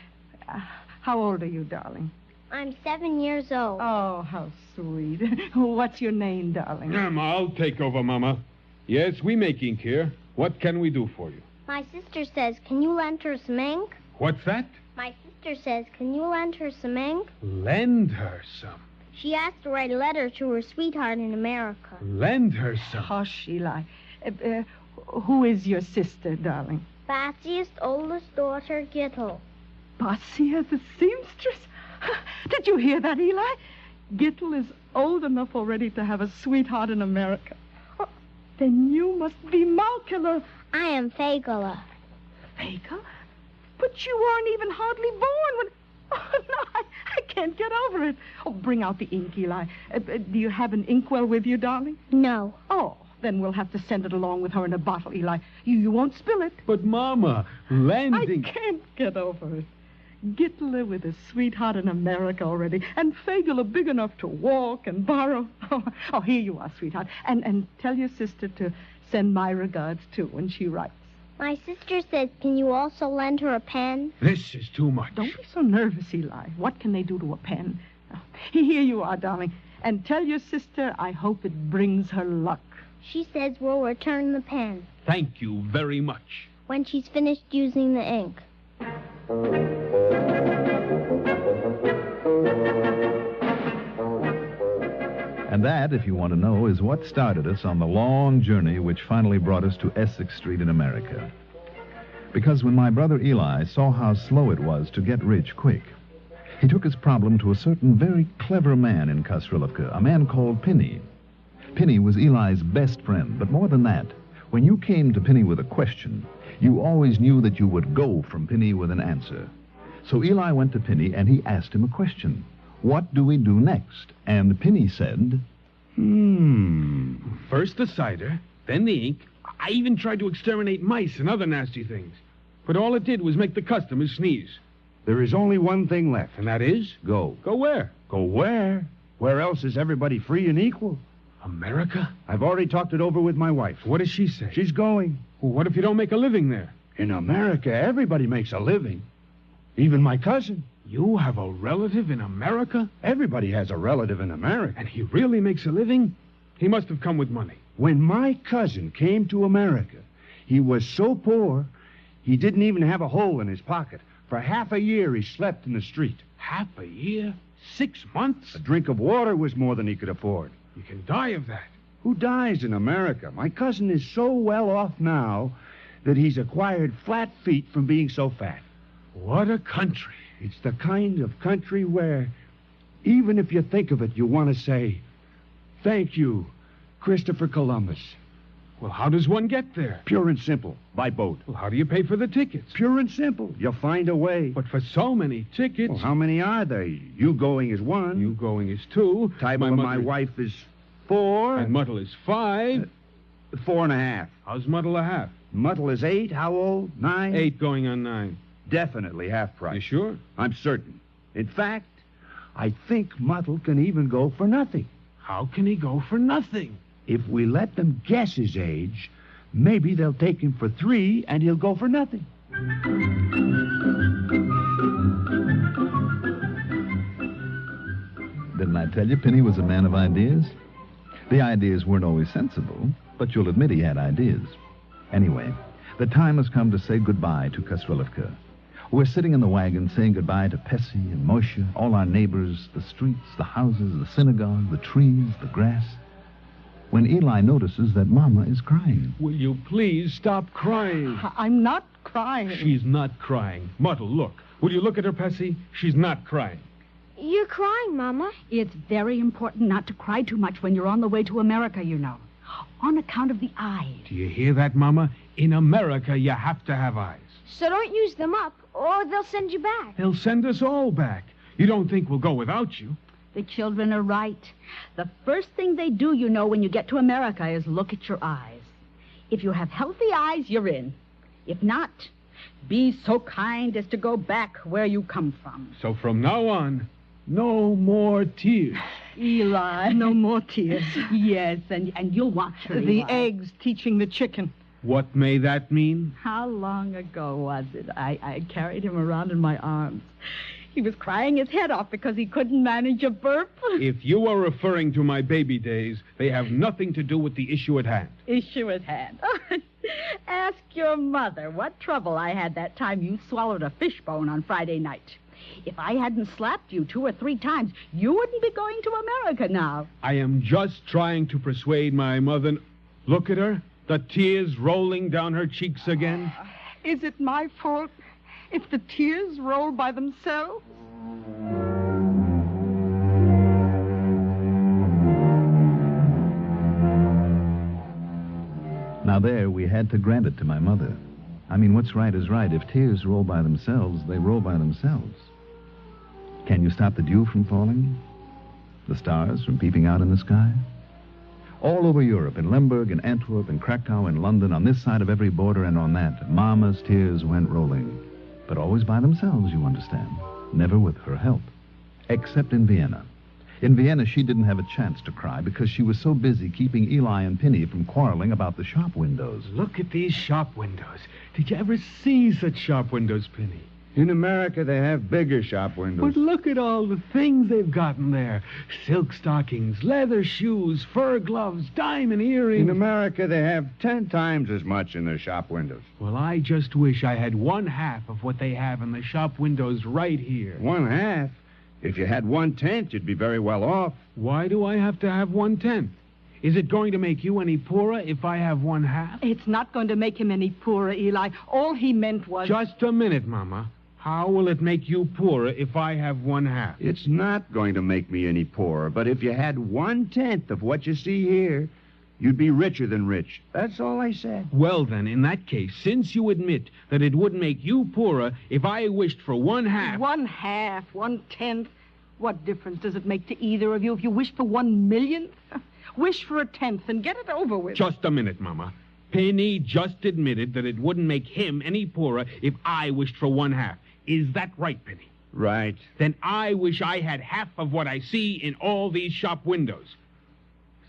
How old are you, darling? I'm 7 years old. Oh, how sweet. What's your name, darling? I'll take over, Mama. Yes, we make ink here. What can we do for you? My sister says, can you lend her some ink? What's that? My sister says, can you lend her some ink? Lend her some. She asked to write a letter to her sweetheart in America. Lend her some. Hush, Eli. Who is your sister, darling? Basia's oldest daughter, Ghetto. Basia, the seamstress? Did you hear that, Eli? Gittel is old enough already to have a sweetheart in America. Oh, then you must be Malkila. I am Fagala. Fagala? But you weren't even hardly born when... Oh, no, I can't get over it. Oh, bring out the ink, Eli. Do you have an inkwell with you, darling? No. Oh, then we'll have to send it along with her in a bottle, Eli. You won't spill it. But, Mama, lending... I can't get over it. Gittler with his sweetheart in America already, and Fagala big enough to walk and borrow. Oh, here you are, sweetheart. And tell your sister to send my regards, too, when she writes. My sister says, can you also lend her a pen? This is too much. Don't be so nervous, Eli. What can they do to a pen? Oh, here you are, darling. And tell your sister I hope it brings her luck. She says we'll return the pen. Thank you very much. When she's finished using the ink. And that, if you want to know, is what started us on the long journey which finally brought us to Essex Street in America. Because when my brother Eli saw how slow it was to get rich quick, he took his problem to a certain very clever man in Kasrilivka, a man called Penny. Penny was Eli's best friend, but more than that, when you came to Penny with a question, you always knew that you would go from Penny with an answer. So Eli went to Penny and he asked him a question. What do we do next? And Penny said, First the cider, then the ink. I even tried to exterminate mice and other nasty things. But all it did was make the customers sneeze. There is only one thing left. And that is? Go. Go where? Go where? Where else is everybody free and equal? America? I've already talked it over with my wife. What does she say? She's going. Well, what if you don't make a living there? In America, everybody makes a living. Even my cousin. You have a relative in America? Everybody has a relative in America. And he really makes a living? He must have come with money. When my cousin came to America, he was so poor, he didn't even have a hole in his pocket. For half a year, he slept in the street. Half a year? 6 months? A drink of water was more than he could afford. You can die of that. Who dies in America? My cousin is so well off now that he's acquired flat feet from being so fat. What a country. It's the kind of country where, even if you think of it, you want to say, thank you, Christopher Columbus. Well, how does one get there? Pure and simple, by boat. Well, how do you pay for the tickets? Pure and simple. You'll find a way. But for so many tickets... Well, how many are there? You going is 1. You going is 2. Tybalt and my wife is 4. And Muddle is 5. 4.5. How's Muddle a half? Muddle is 8. How old? 9? 8 going on 9. Definitely half price. You sure? I'm certain. In fact, I think Muddle can even go for nothing. How can he go for nothing? If we let them guess his age, maybe they'll take him for 3 and he'll go for nothing. Didn't I tell you Penny was a man of ideas? The ideas weren't always sensible, but you'll admit he had ideas. Anyway, the time has come to say goodbye to Kasrilivka. We're sitting in the wagon saying goodbye to Pessy and Moshe, all our neighbors, the streets, the houses, the synagogue, the trees, the grass, when Eli notices that Mama is crying. Will you please stop crying? I'm not crying. She's not crying. Muddle, look. Will you look at her, Pessy? She's not crying. You're crying, Mama. It's very important not to cry too much when you're on the way to America, you know. On account of the eyes. Do you hear that, Mama? In America, you have to have eyes. So don't use them up, or they'll send you back. They'll send us all back. You don't think we'll go without you? The children are right. The first thing they do, you know, when you get to America is look at your eyes. If you have healthy eyes, you're in. If not, be so kind as to go back where you come from. So from now on, no more tears. Eli. No more tears. Yes, and you'll watch her, The Eli. eggs teaching the chicken. What may that mean? How long ago was it? I carried him around in my arms. He was crying his head off because he couldn't manage a burp. If you are referring to my baby days, they have nothing to do with the issue at hand. Issue at hand. Ask your mother what trouble I had that time you swallowed a fishbone on Friday night. If I hadn't slapped you 2 or 3 times, you wouldn't be going to America now. I am just trying to persuade my mother. Look at her, the tears rolling down her cheeks again. Is it my fault if the tears roll by themselves? Now there, we had to grant it to my mother. I mean, what's right is right. If tears roll by themselves, they roll by themselves. Can you stop the dew from falling? The stars from peeping out in the sky? All over Europe, in Lemberg, in Antwerp, in Krakow, in London, on this side of every border and on that, Mama's tears went rolling. But always by themselves, you understand. Never with her help. Except in Vienna. In Vienna, she didn't have a chance to cry because she was so busy keeping Eli and Penny from quarreling about the shop windows. Look at these shop windows. Did you ever see such shop windows, Penny? In America, they have bigger shop windows. But look at all the things they've gotten there. Silk stockings, leather shoes, fur gloves, diamond earrings. In America, they have 10 times as much in their shop windows. Well, I just wish I had 1/2 of what they have in the shop windows right here. 1/2? If you had 1/10, you'd be very well off. Why do I have to have 1/10? Is it going to make you any poorer if I have 1/2? It's not going to make him any poorer, Eli. All he meant was... Just a minute, Mama. How will it make you poorer if I have 1/2? It's not going to make me any poorer, but if you had 1/10 of what you see here, you'd be richer than rich. That's all I said. Well, then, in that case, since you admit that it would make you poorer if I wished for 1/2... 1/2, 1/10. What difference does it make to either of you if you wish for 1/1,000,000th? Wish for 1/10 and get it over with. Just a minute, Mama. Penny just admitted that it wouldn't make him any poorer if I wished for 1/2. Is that right, Penny? Right. Then I wish I had half of what I see in all these shop windows.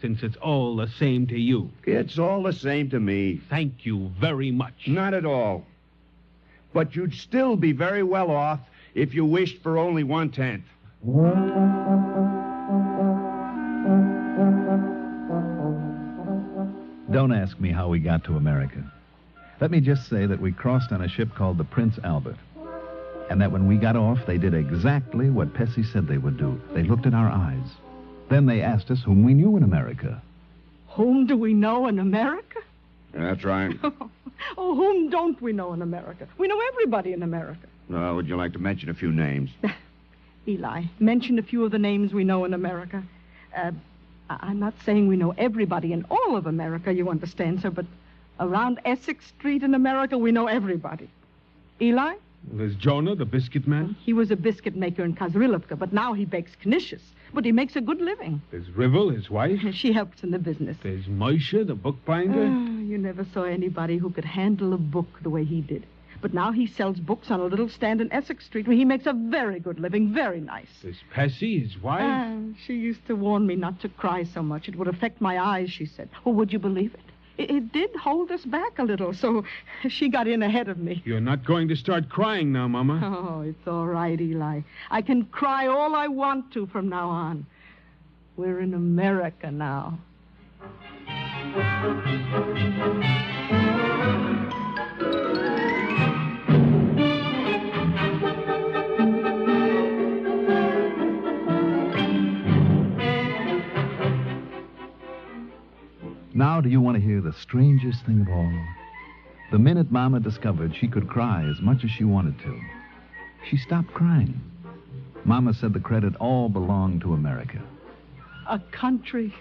Since it's all the same to you. It's all the same to me. Thank you very much. Not at all. But you'd still be very well off if you wished for only 1/10. Don't ask me how we got to America. Let me just say that we crossed on a ship called the Prince Albert. And that when we got off, they did exactly what Pessy said they would do. They looked in our eyes. Then they asked us whom we knew in America. Whom do we know in America? That's right. Oh, whom don't we know in America? We know everybody in America. Would you like to mention a few names? Eli, mention a few of the names we know in America. I'm not saying we know everybody in all of America, you understand, sir, but around Essex Street in America, we know everybody. Eli? There's Jonah, the biscuit man. He was a biscuit maker in Kazrilivka, but now he bakes knishes. But he makes a good living. There's Rivel, his wife. She helps in the business. There's Moshe, the bookbinder. Oh, you never saw anybody who could handle a book the way he did. But now he sells books on a little stand in Essex Street where he makes a very good living, very nice. There's Pessy, his wife. She used to warn me not to cry so much. It would affect my eyes, she said. Well, would you believe it? It did hold us back a little, so she got in ahead of me. You're not going to start crying now, Mama. Oh, it's all right, Eli. I can cry all I want to from now on. We're in America now. Now, do you want to hear the strangest thing of all? The minute Mama discovered she could cry as much as she wanted to, she stopped crying. Mama said the credit all belonged to America. A country.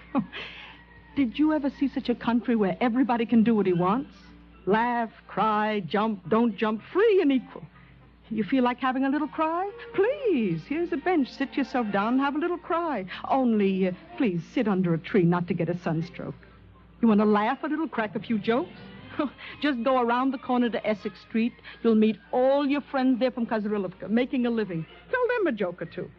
Did you ever see such a country where everybody can do what he wants? Laugh, cry, jump, don't jump, free and equal. You feel like having a little cry? Please, here's a bench. Sit yourself down and have a little cry. Only, please, sit under a tree not to get a sunstroke. You want to laugh a little, crack a few jokes? Just go around the corner to Essex Street. You'll meet all your friends there from Kazrilivka, making a living. Tell them a joke or two.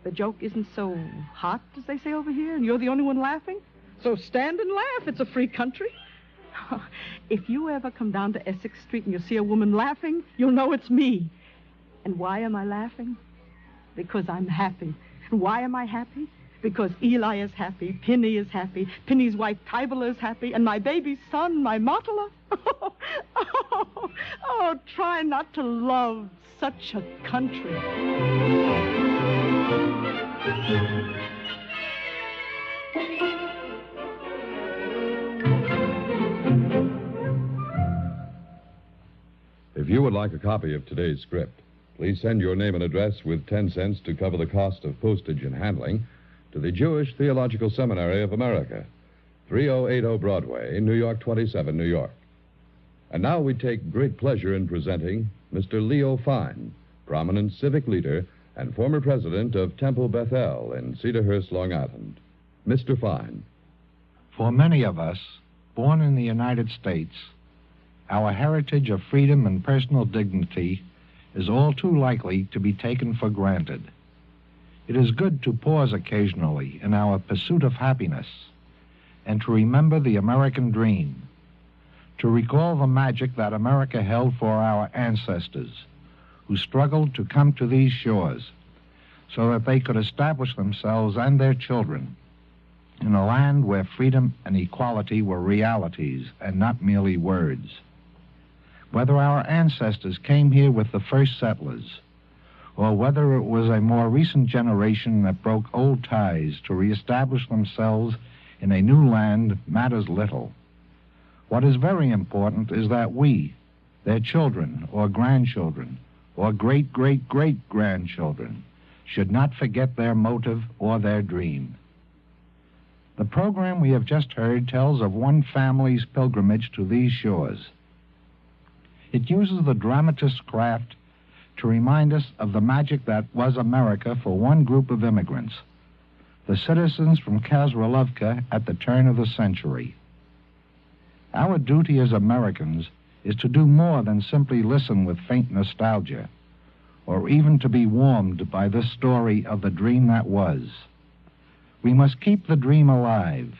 The joke isn't so hot, as they say over here, and you're the only one laughing. So stand and laugh. It's a free country. If you ever come down to Essex Street and you see a woman laughing, you'll know it's me. And why am I laughing? Because I'm happy. And why am I happy? Because Eli is happy, Penny is happy, Penny's wife Tybala is happy, and my baby's son, my Matala. Oh, try not to love such a country. If you would like a copy of today's script, please send your name and address with 10 cents to cover the cost of postage and handling to the Jewish Theological Seminary of America, 3080 Broadway, New York 27, New York. And now we take great pleasure in presenting Mr. Leo Fine, prominent civic leader and former president of Temple Bethel in Cedarhurst, Long Island. Mr. Fine. For many of us, born in the United States, our heritage of freedom and personal dignity is all too likely to be taken for granted. It is good to pause occasionally in our pursuit of happiness and to remember the American dream, to recall the magic that America held for our ancestors who struggled to come to these shores so that they could establish themselves and their children in a land where freedom and equality were realities and not merely words. Whether our ancestors came here with the first settlers, or whether it was a more recent generation that broke old ties to reestablish themselves in a new land matters little. What is very important is that we, their children or grandchildren or great-great-great-grandchildren, should not forget their motive or their dream. The program we have just heard tells of one family's pilgrimage to these shores. It uses the dramatist's craft to remind us of the magic that was America for one group of immigrants, the citizens from Kazralovka at the turn of the century. Our duty as Americans is to do more than simply listen with faint nostalgia, or even to be warmed by this story of the dream that was. We must keep the dream alive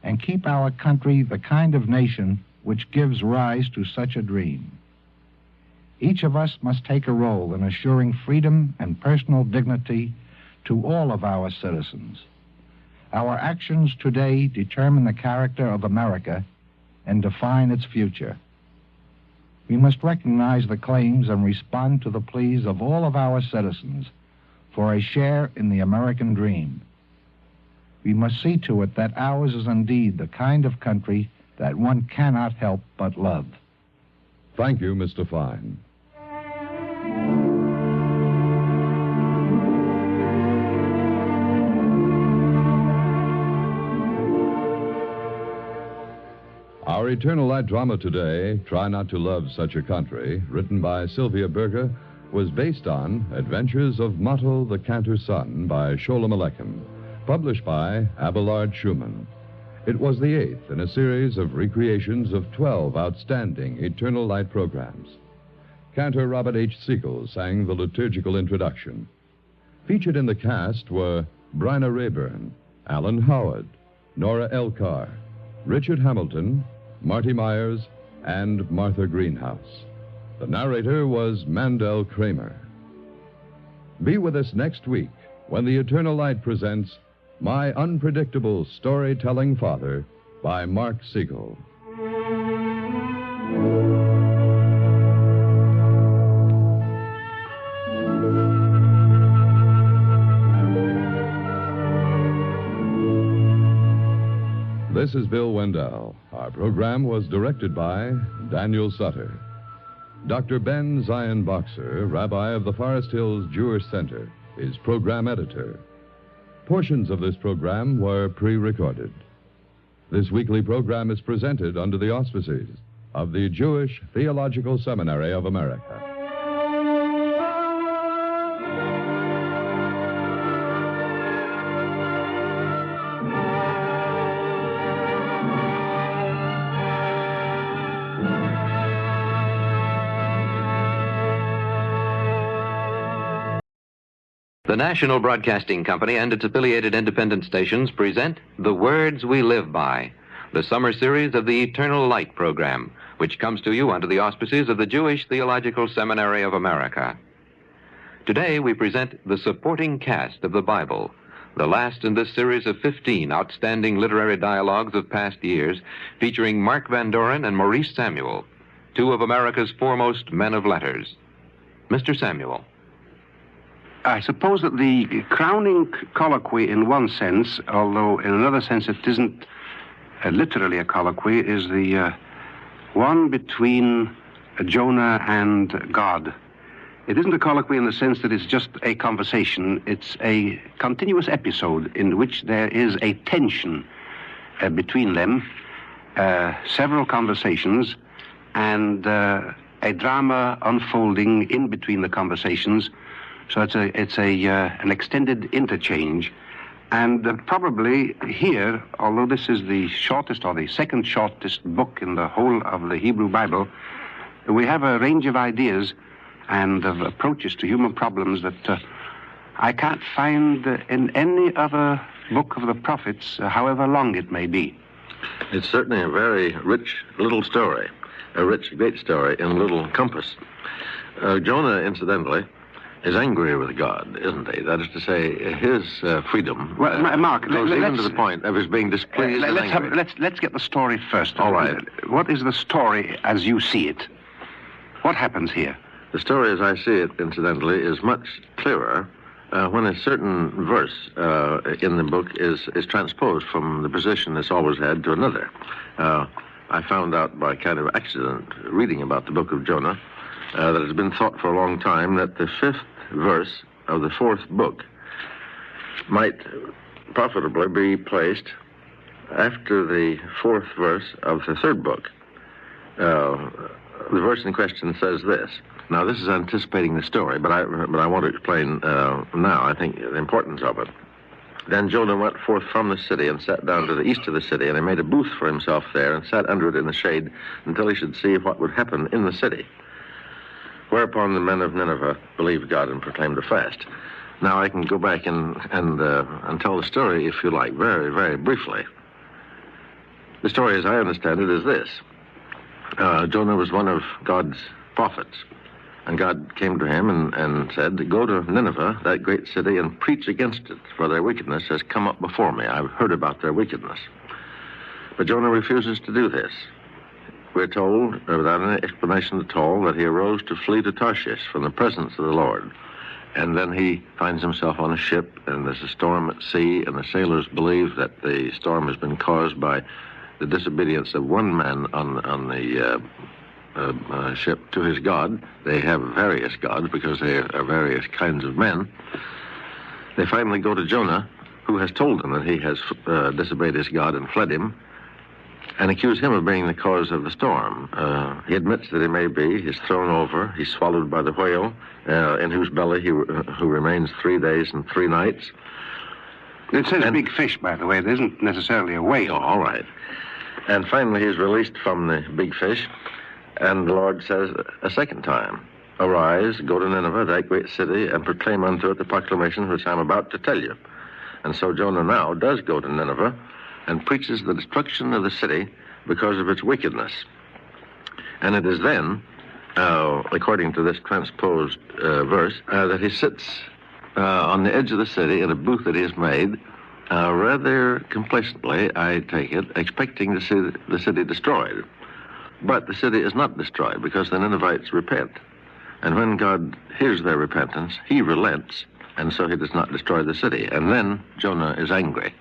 and keep our country the kind of nation which gives rise to such a dream. Each of us must take a role in assuring freedom and personal dignity to all of our citizens. Our actions today determine the character of America and define its future. We must recognize the claims and respond to the pleas of all of our citizens for a share in the American dream. We must see to it that ours is indeed the kind of country that one cannot help but love. Thank you, Mr. Fine. Our Eternal Light drama today, Try Not to Love Such a Country, written by Sylvia Berger, was based on Adventures of Motto the Cantor's Son by Sholem Aleichem, published by Abelard Schumann. It was the 8th in a series of recreations of 12 outstanding Eternal Light programs. Cantor Robert H. Siegel sang the liturgical introduction. Featured in the cast were Bryna Rayburn, Alan Howard, Nora Elcar, Richard Hamilton, Marty Myers, and Martha Greenhouse. The narrator was Mandel Kramer. Be with us next week when the Eternal Light presents My Unpredictable Storytelling Father by Mark Siegel. This is Bill Wendell. Our program was directed by Daniel Sutter. Dr. Ben Zion Boxer, rabbi of the Forest Hills Jewish Center, is program editor. Portions of this program were pre-recorded. This weekly program is presented under the auspices of the Jewish Theological Seminary of America. The National Broadcasting Company and its affiliated independent stations present The Words We Live By, the summer series of the Eternal Light program, which comes to you under the auspices of the Jewish Theological Seminary of America. Today we present the supporting cast of the Bible, the last in this series of 15 outstanding literary dialogues of past years, featuring Mark Van Doren and Maurice Samuel, two of America's foremost men of letters. Mr. Samuel. I suppose that the crowning colloquy in one sense, although in another sense it isn't literally a colloquy, is the one between Jonah and God. It isn't a colloquy in the sense that it's just a conversation. It's a continuous episode in which there is a tension between them, several conversations, and a drama unfolding in between the conversations. So it's an extended interchange. And probably here, although this is the shortest or the second shortest book in the whole of the Hebrew Bible, we have a range of ideas and of approaches to human problems that I can't find in any other book of the prophets, however long it may be. It's certainly a very rich little story, a rich, great story in a little compass. Jonah, incidentally, is angry with God, isn't he? That is to say, his freedom Mark, goes even to the point of his being displeased and angry. Let's get the story first. All right. What is the story as you see it? What happens here? The story, as I see it, incidentally, is much clearer when a certain verse in the book is transposed from the position it's always had to another. I found out by kind of accident, reading about the book of Jonah, that it's been thought for a long time that the 5th verse of the 4th book might profitably be placed after the 4th verse of the 3rd book. The verse in question says this. Now, this is anticipating the story, but I want to explain now, I think, the importance of it. Then Jonah went forth from the city and sat down to the east of the city, and he made a booth for himself there and sat under it in the shade until he should see what would happen in the city. Whereupon the men of Nineveh believed God and proclaimed a fast. Now, I can go back and tell the story, if you like, very, very briefly. The story, as I understand it, is this. Jonah was one of God's prophets. And God came to him and said, "Go to Nineveh, that great city, and preach against it, for their wickedness has come up before me. I've heard about their wickedness." But Jonah refuses to do this. We're told, without any explanation at all, that he arose to flee to Tarshish from the presence of the Lord. And then he finds himself on a ship, and there's a storm at sea, and the sailors believe that the storm has been caused by the disobedience of one man on the ship to his god. They have various gods because they are various kinds of men. They finally go to Jonah, who has told them that he has disobeyed his god and fled him, and accuse him of being the cause of the storm. He admits that he may be. He's thrown over. He's swallowed by the whale, in whose belly who remains 3 days and 3 nights. It says big fish, by the way. It isn't necessarily a whale. Oh, all right. And finally, he's released from the big fish. And the Lord says a second time, "Arise, go to Nineveh, that great city, and proclaim unto it the proclamation which I'm about to tell you." And so Jonah now does go to Nineveh and preaches the destruction of the city because of its wickedness. And it is then, according to this transposed verse, that he sits on the edge of the city in a booth that he has made, rather complacently, I take it, expecting to see the city destroyed. But the city is not destroyed because the Ninevites repent. And when God hears their repentance, he relents, and so he does not destroy the city. And then Jonah is angry.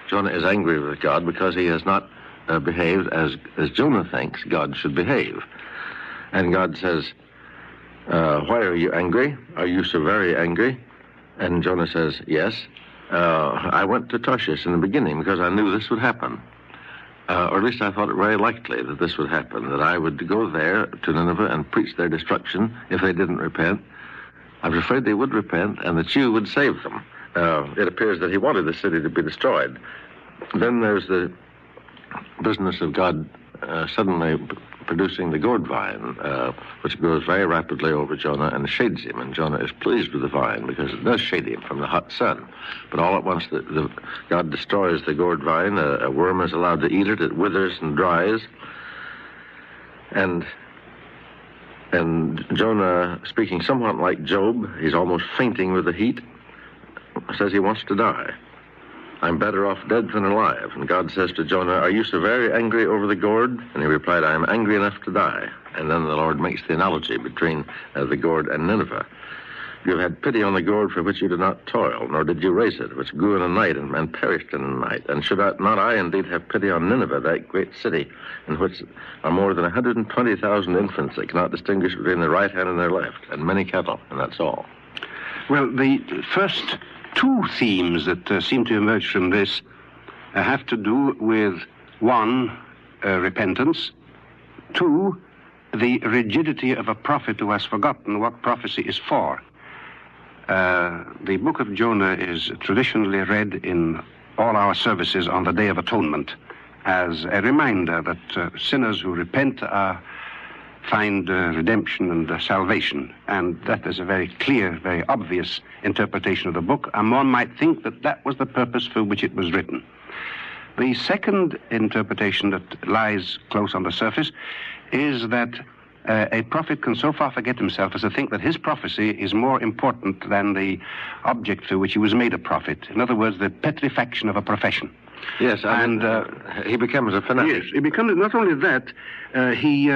Jonah is angry with God because he has not behaved as Jonah thinks God should behave. And God says, "Why are you angry? Are you so very angry?" And Jonah says, "Yes. I went to Tarshish in the beginning because I knew this would happen. Or at least I thought it very likely that this would happen, that I would go there to Nineveh and preach their destruction if they didn't repent. I was afraid they would repent and that you would save them." It appears that he wanted the city to be destroyed. Then there's the business of God suddenly producing the gourd vine, which grows very rapidly over Jonah and shades him. And Jonah is pleased with the vine because it does shade him from the hot sun. But all at once, God destroys the gourd vine. A worm is allowed to eat it. It withers and dries. And Jonah, speaking somewhat like Job, he's almost fainting with the heat, says he wants to die. "I'm better off dead than alive." And God says to Jonah, "Are you so very angry over the gourd?" And he replied, "I am angry enough to die." And then the Lord makes the analogy between the gourd and Nineveh. "You have had pity on the gourd for which you did not toil, nor did you raise it, which grew in a night and perished in a night. And should not I indeed have pity on Nineveh, that great city, in which are more than 120,000 infants that cannot distinguish between their right hand and their left, and many cattle," and that's all. Well, the first 2 themes that seem to emerge from this have to do with, 1, repentance, 2, the rigidity of a prophet who has forgotten what prophecy is for. The book of Jonah is traditionally read in all our services on the Day of Atonement as a reminder that sinners who repent find redemption and salvation. And that is a very clear, very obvious interpretation of the book, and one might think that that was the purpose for which it was written. The second interpretation that lies close on the surface is that a prophet can so far forget himself as to think that his prophecy is more important than the object for which he was made a prophet. In other words, the petrifaction of a profession. Yes, he becomes a fanatic. Yes, he becomes, not only that, he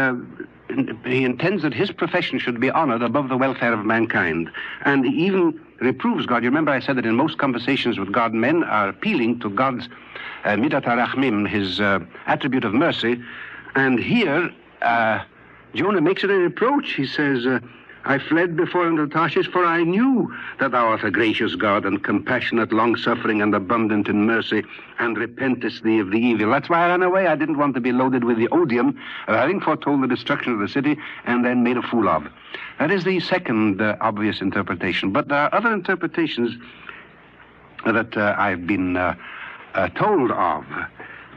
he intends that his profession should be honored above the welfare of mankind. And he even reproves God. You remember I said that in most conversations with God, men are appealing to God's midat harachmim, his attribute of mercy. And here, Jonah makes it a reproach. He says, I fled before unto Tarshish, for I knew that thou art a gracious God and compassionate, long-suffering, and abundant in mercy, and repentest thee of the evil. That's why I ran away. I didn't want to be loaded with the odium of having foretold the destruction of the city and then made a fool of. That is the second obvious interpretation. But there are other interpretations that I've been told of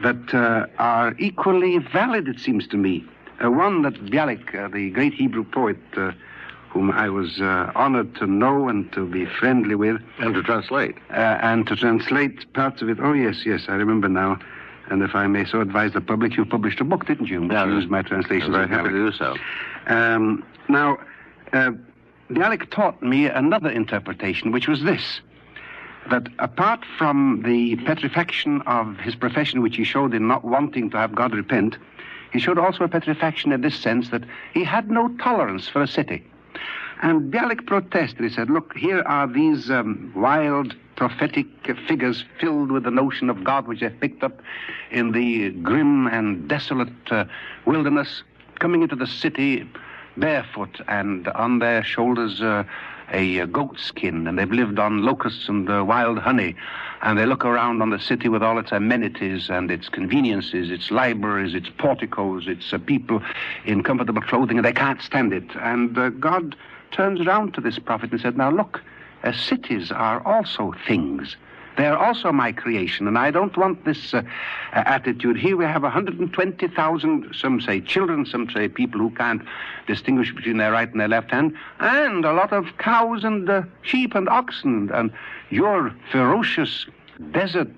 that are equally valid, it seems to me. One that Bialik, the great Hebrew poet, whom I was honored to know and to be friendly with. And to translate. And to translate parts of it. Oh, yes, I remember now. And if I may so advise the public, you published a book, didn't you? Yeah. Used my translations. I'm very happy to do so. Now, Bialik taught me another interpretation, which was this. That apart from the petrifaction of his profession, which he showed in not wanting to have God repent, he showed also a petrifaction in this sense that he had no tolerance for a city. And Bialik protested. He said, look, here are these wild prophetic figures filled with the notion of God, which they've picked up in the grim and desolate wilderness, coming into the city barefoot and on their shoulders a goat skin, and they've lived on locusts and wild honey, and they look around on the city with all its amenities and its conveniences, its libraries, its porticos, its people in comfortable clothing, and they can't stand it. And God turns around to this prophet and said, now look, cities are also things. They are also my creation, and I don't want this attitude. Here we have 120,000, some say children, some say people who can't distinguish between their right and their left hand, and a lot of cows and sheep and oxen, and your ferocious desert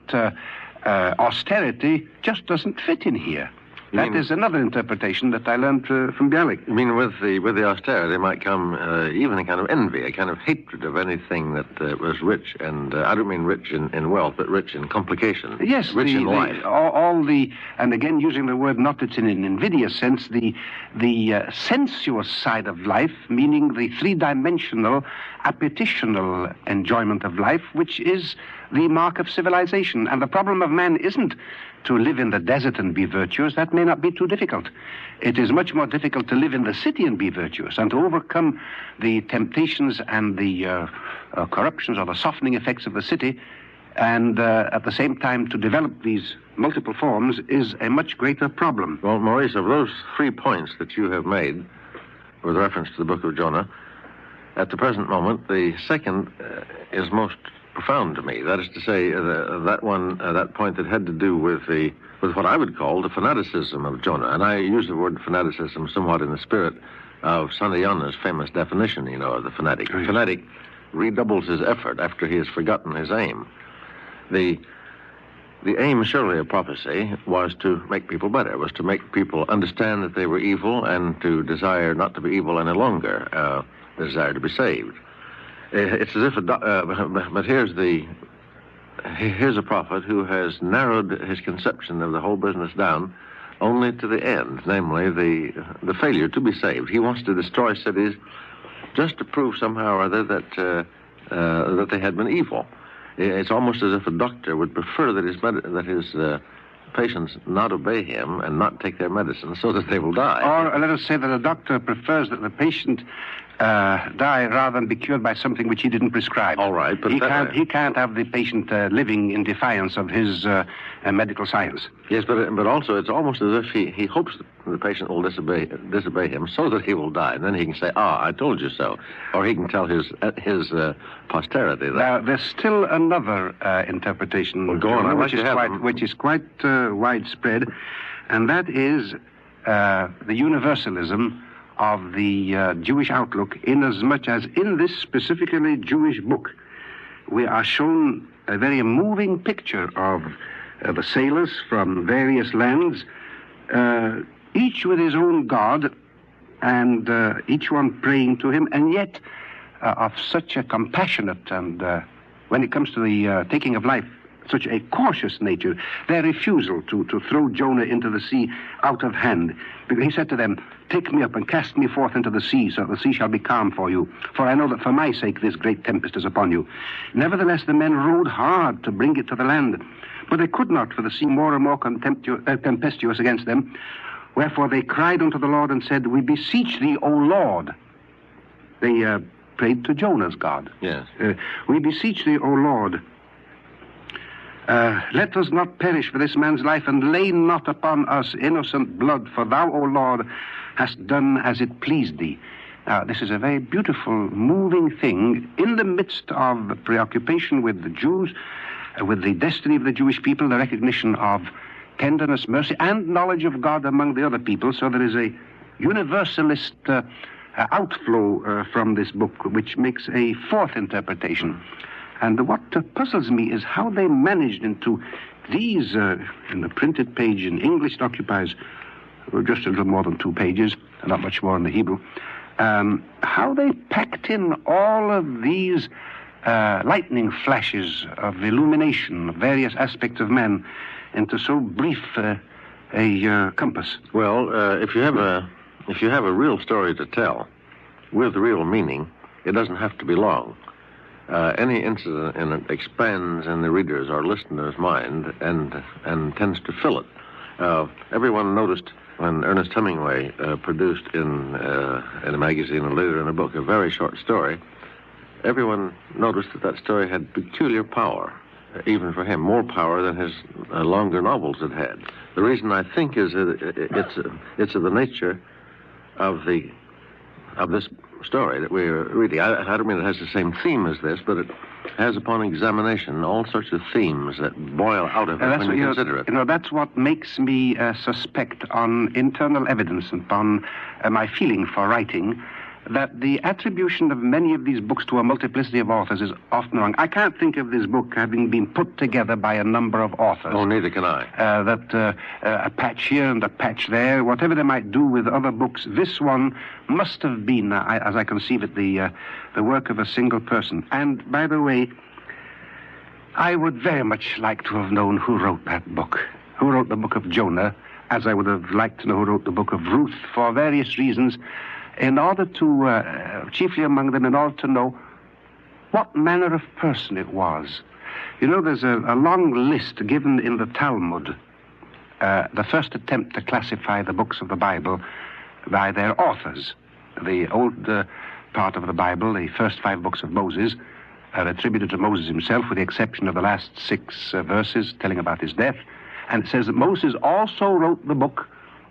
austerity just doesn't fit in here. That is another interpretation that I learned from Bialik. I mean, with the austerity might come even a kind of envy, a kind of hatred of anything that was rich, and I don't mean rich in wealth, but rich in complication. Yes, rich in life. All the, and again using the word not it's in an invidious sense, the sensuous side of life, meaning the three-dimensional, appetitional enjoyment of life, which is the mark of civilization. And the problem of man isn't to live in the desert and be virtuous. That may not be too difficult. It is much more difficult to live in the city and be virtuous, and to overcome the temptations and the corruptions or the softening effects of the city, and at the same time to develop these multiple forms is a much greater problem. Well, Maurice, of those 3 points that you have made with reference to the book of Jonah, at the present moment, the second is most profound to me. That is to say, that point that had to do with what I would call the fanaticism of Jonah. And I use the word fanaticism somewhat in the spirit of Sanayona's famous definition, you know, of the fanatic. The fanatic redoubles his effort after he has forgotten his aim. The aim, surely, of prophecy was to make people better, was to make people understand that they were evil and to desire not to be evil any longer, desire to be saved. It's as if but here's a prophet who has narrowed his conception of the whole business down only to the end, namely the failure to be saved. He wants to destroy cities just to prove somehow or other that they had been evil. It's almost as if a doctor would prefer that his patients not obey him and not take their medicine so that they will die. Or let us say that a doctor prefers that the patient die rather than be cured by something which he didn't prescribe. All right, but he can't have the patient living in defiance of his medical science. Yes, but also it's almost as if he hopes the patient will disobey him so that he will die, and then he can say, I told you so, or he can tell his posterity that. Now, there's still another interpretation, well, go on, which is quite widespread, and that is the universalism of the Jewish outlook, inasmuch as in this specifically Jewish book, we are shown a very moving picture of the sailors from various lands, each with his own God, and each one praying to him, and yet of such a compassionate and, when it comes to the taking of life, such a cautious nature, their refusal to throw Jonah into the sea out of hand. Because he said to them, "Take me up and cast me forth into the sea, so that the sea shall be calm for you. For I know that for my sake this great tempest is upon you." Nevertheless, the men rowed hard to bring it to the land. But they could not, for the sea more and more tempestuous against them. Wherefore they cried unto the Lord and said, "We beseech thee, O Lord." They prayed to Jonah's God. Yes. "We beseech thee, O Lord, let us not perish for this man's life, and lay not upon us innocent blood, for thou, O Lord, hast done as it pleased thee." Now, this is a very beautiful, moving thing in the midst of the preoccupation with the Jews, with the destiny of the Jewish people, the recognition of tenderness, mercy, and knowledge of God among the other people. So there is a universalist outflow from this book, which makes a fourth interpretation. And what puzzles me is how they managed into these, in the printed page in English, it occupies just a little more than 2 pages, and not much more in the Hebrew, how they packed in all of these lightning flashes of illumination of various aspects of man into so brief a compass. Well, if you have a real story to tell with real meaning, it doesn't have to be long. Any incident in it expands in the reader's or listener's mind and tends to fill it. Everyone noticed when Ernest Hemingway produced in a magazine and later in a book a very short story. Everyone noticed that story had peculiar power, even for him, more power than his longer novels had had. The reason I think is that it's of the nature of this story that we're reading. I don't mean it has the same theme as this, but it has upon examination all sorts of themes that boil out of it when you consider it. You know, that's what makes me suspect on internal evidence and upon my feeling for writing that the attribution of many of these books to a multiplicity of authors is often wrong. I can't think of this book having been put together by a number of authors. Oh, neither can I. A patch here and a patch there, whatever they might do with other books, this one must have been, as I conceive it, the work of a single person. And, by the way, I would very much like to have known who wrote that book. Who wrote the book of Jonah, as I would have liked to know who wrote the book of Ruth, for various reasons, in order to, chiefly among them, in order to know what manner of person it was. You know, there's a long list given in the Talmud, the first attempt to classify the books of the Bible by their authors. The old part of the Bible, the first 5 books of Moses, are attributed to Moses himself, with the exception of the last 6 verses telling about his death. And it says that Moses also wrote the book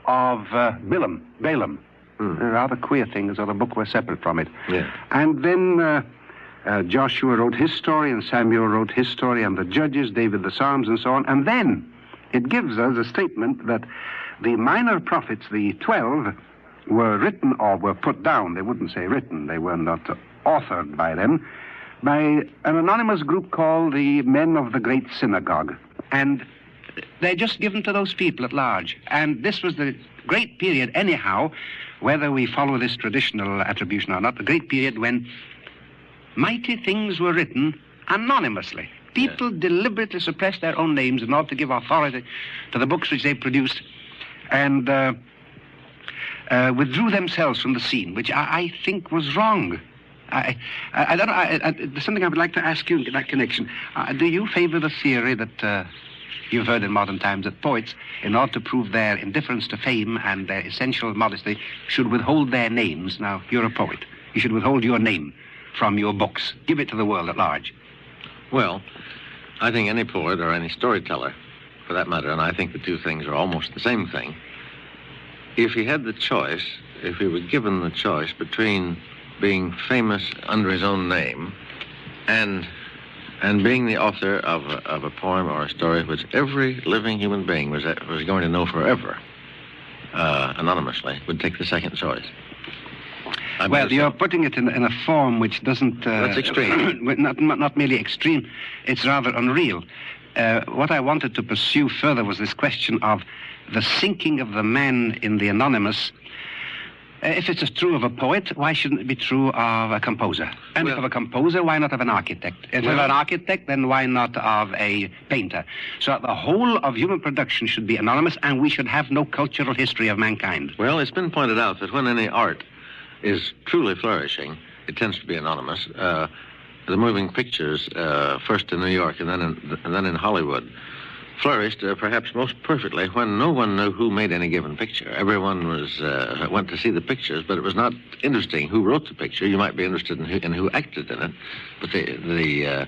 of Balaam. A rather queer thing, as though the book were separate from it. Yeah. And then Joshua wrote his story, and Samuel wrote his story, and the Judges, David the Psalms, and so on. And then it gives us a statement that the minor prophets, the 12, were written or were put down. They wouldn't say written. They were not authored by them, by an anonymous group called the Men of the Great Synagogue. And they're just given to those people at large. And this was the great period, anyhow, whether we follow this traditional attribution or not, the great period when mighty things were written anonymously. People deliberately suppressed their own names in order to give authority to the books which they produced, and withdrew themselves from the scene, which I think was wrong. I don't know. There's something I would like to ask you in that connection. Do you favor the theory that you've heard in modern times that poets, in order to prove their indifference to fame and their essential modesty, should withhold their names? Now, you're a poet. You should withhold your name from your books. Give it to the world at large. Well, I think any poet or any storyteller, for that matter, and I think the two things are almost the same thing, if he had the choice, if he were given the choice between being famous under his own name and being the author of a poem or a story which every living human being was going to know forever, anonymously, would take the second choice. Well, you're putting it in a form which doesn't... That's extreme. Not merely extreme, it's rather unreal. What I wanted to pursue further was this question of the sinking of the man in the anonymous If it's true of a poet, why shouldn't it be true of a composer? And if of a composer, why not of an architect? If of an architect, then why not of a painter? So the whole of human production should be anonymous, and we should have no cultural history of mankind. Well, it's been pointed out that when any art is truly flourishing, it tends to be anonymous. The moving pictures, first in New York and then in Hollywood, flourished perhaps most perfectly when no one knew who made any given picture. Everyone went to see the pictures, but it was not interesting who wrote the picture. You might be interested in who acted in it, but the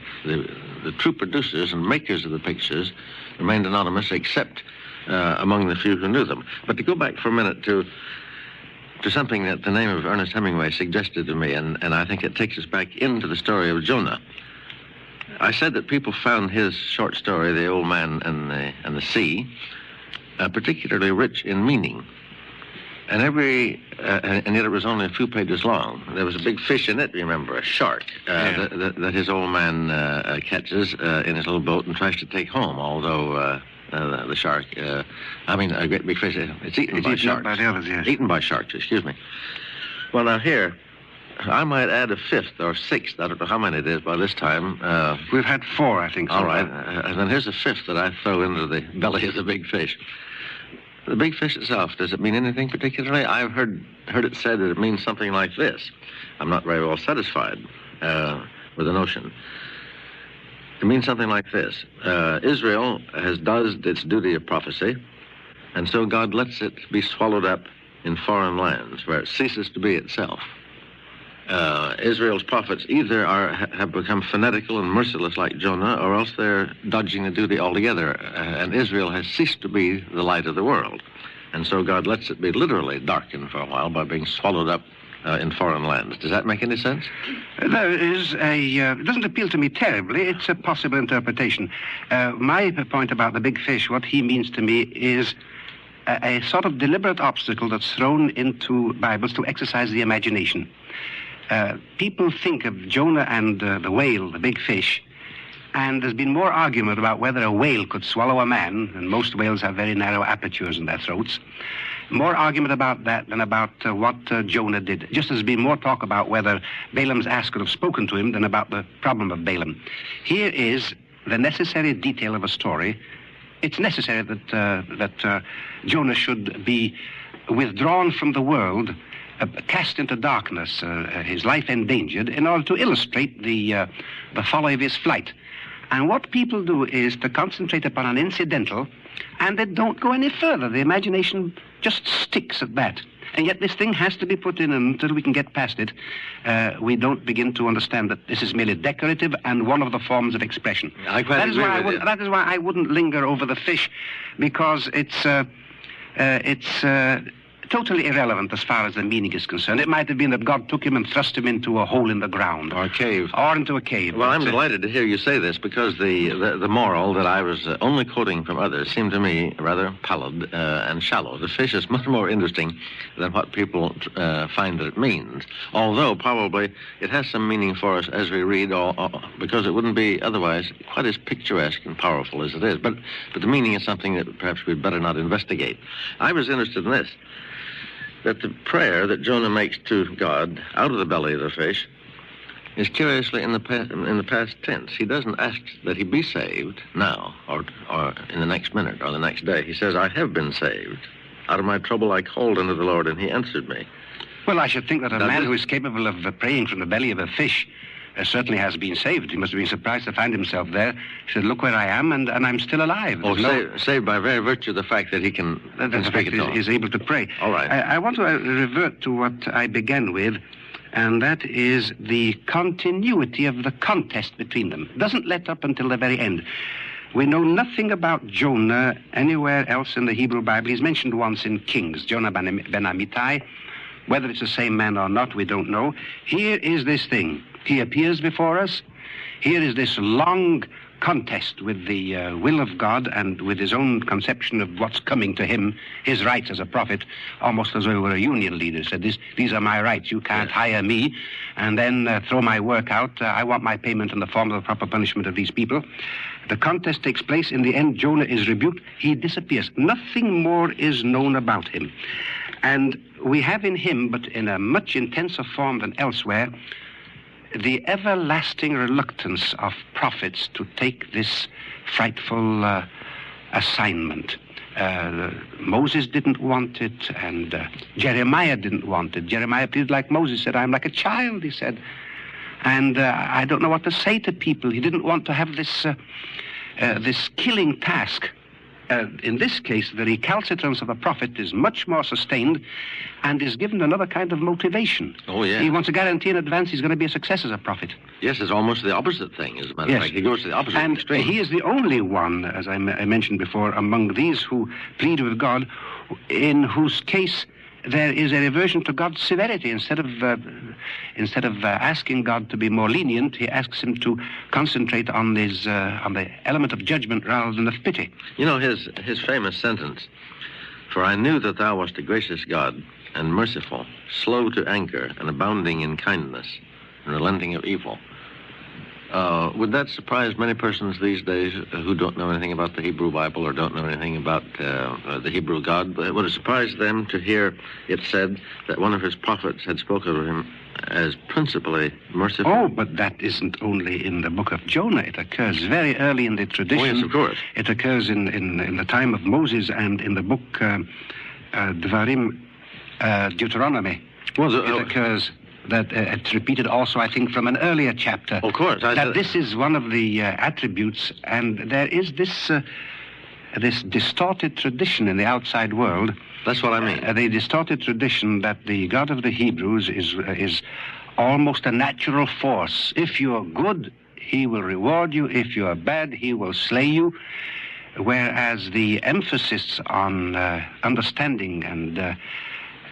true producers and makers of the pictures remained anonymous, except among the few who knew them. But to go back for a minute to something that the name of Ernest Hemingway suggested to me, and I think it takes us back into the story of Jonah. I said that people found his short story, The Old Man and the Sea, particularly rich in meaning. And yet it was only a few pages long. There was a big fish in it, remember, a shark, that his old man catches in his little boat and tries to take home, although the shark, a great big fish, it's eaten by sharks. By the others, yes. Eaten by sharks, excuse me. Well, now here, I might add a fifth or sixth. I don't know how many it is by this time. We've had 4, I think. All right. And then here's a fifth that I throw into the belly of the big fish. The big fish itself, does it mean anything particularly? I've heard it said that it means something like this. I'm not very well satisfied with the notion. It means something like this. Israel does its duty of prophecy, and so God lets it be swallowed up in foreign lands where it ceases to be itself. Israel's prophets either have become fanatical and merciless like Jonah, or else they're dodging the duty altogether. And Israel has ceased to be the light of the world. And so God lets it be literally darkened for a while by being swallowed up in foreign lands. Does that make any sense? There is it doesn't appeal to me terribly. It's a possible interpretation. My point about the big fish, what he means to me is a sort of deliberate obstacle that's thrown into Bibles to exercise the imagination. People think of Jonah and the whale, the big fish, and there's been more argument about whether a whale could swallow a man, and most whales have very narrow apertures in their throats. More argument about that than about what Jonah did. Just as there's been more talk about whether Balaam's ass could have spoken to him than about the problem of Balaam. Here is the necessary detail of a story. It's necessary that Jonah should be withdrawn from the world, cast into darkness, his life endangered, in order to illustrate the folly of his flight. And what people do is to concentrate upon an incidental, and they don't go any further. The imagination just sticks at that. And yet this thing has to be put in, and until we can get past it, we don't begin to understand that this is merely decorative and one of the forms of expression. That is why I wouldn't linger over the fish, because it's totally irrelevant as far as the meaning is concerned. It might have been that God took him and thrust him into a hole in the ground. Or a cave. Or into a cave. Well, I'm delighted to hear you say this, because the moral that I was only quoting from others seemed to me rather pallid and shallow. The fish is much more interesting than what people find that it means. Although probably it has some meaning for us as we read, because it wouldn't be otherwise quite as picturesque and powerful as it is. But the meaning is something that perhaps we'd better not investigate. I was interested in this, that the prayer that Jonah makes to God out of the belly of the fish is curiously in the past tense. He doesn't ask that he be saved now or in the next minute or the next day. He says, I have been saved. Out of my trouble I called unto the Lord, and he answered me. Well, I should think that a man who is capable of praying from the belly of a fish certainly has been saved. He must have been surprised to find himself there. He said, look where I am, and I'm still alive. Saved by very virtue of the fact that he can speak it all. He's able to pray. All right. I want to revert to what I began with, and that is the continuity of the contest between them. It doesn't let up until the very end. We know nothing about Jonah anywhere else in the Hebrew Bible. He's mentioned once in Kings, Jonah ben Amittai. Whether it's the same man or not, we don't know. Here is this thing. He appears before us. Here is this long contest with the will of God and with his own conception of what's coming to him, his rights as a prophet, almost as though he were a union leader. Said, these are my rights. You can't hire me and then throw my work out. I want my payment in the form of the proper punishment of these people. The contest takes place. In the end, Jonah is rebuked. He disappears. Nothing more is known about him. And we have in him, but in a much intenser form than elsewhere, the everlasting reluctance of prophets to take this frightful assignment. Moses didn't want it, and Jeremiah didn't want it. Jeremiah pleaded like Moses, said, I'm like a child, he said. And I don't know what to say to people. He didn't want to have this killing task. In this case, the recalcitrance of a prophet is much more sustained and is given another kind of motivation. Oh, yeah. He wants to guarantee in advance he's going to be a success as a prophet. Yes, it's almost the opposite thing, as a matter of fact. He goes to the opposite extreme. And he is the only one, as I mentioned before, among these who plead with God, in whose case there is a reversion to God's severity. Instead of asking God to be more lenient, he asks him to concentrate on the element of judgment rather than of pity. You know, his famous sentence, "For I knew that thou wast a gracious God and merciful, slow to anger and abounding in kindness and relenting of evil." Would that surprise many persons these days who don't know anything about the Hebrew Bible or don't know anything about the Hebrew God? Would it surprise them to hear it said that one of his prophets had spoken of him as principally merciful? Oh, but that isn't only in the book of Jonah. It occurs very early in the tradition. Oh, yes, of course. It occurs in the time of Moses and in the book Devarim, Deuteronomy. It occurs that it's repeated also, I think, from an earlier chapter. Of course. That this is one of the attributes, and there is this distorted tradition in the outside world. That's what I mean. The distorted tradition that the God of the Hebrews is almost a natural force. If you are good, he will reward you. If you are bad, he will slay you. Whereas the emphasis on understanding and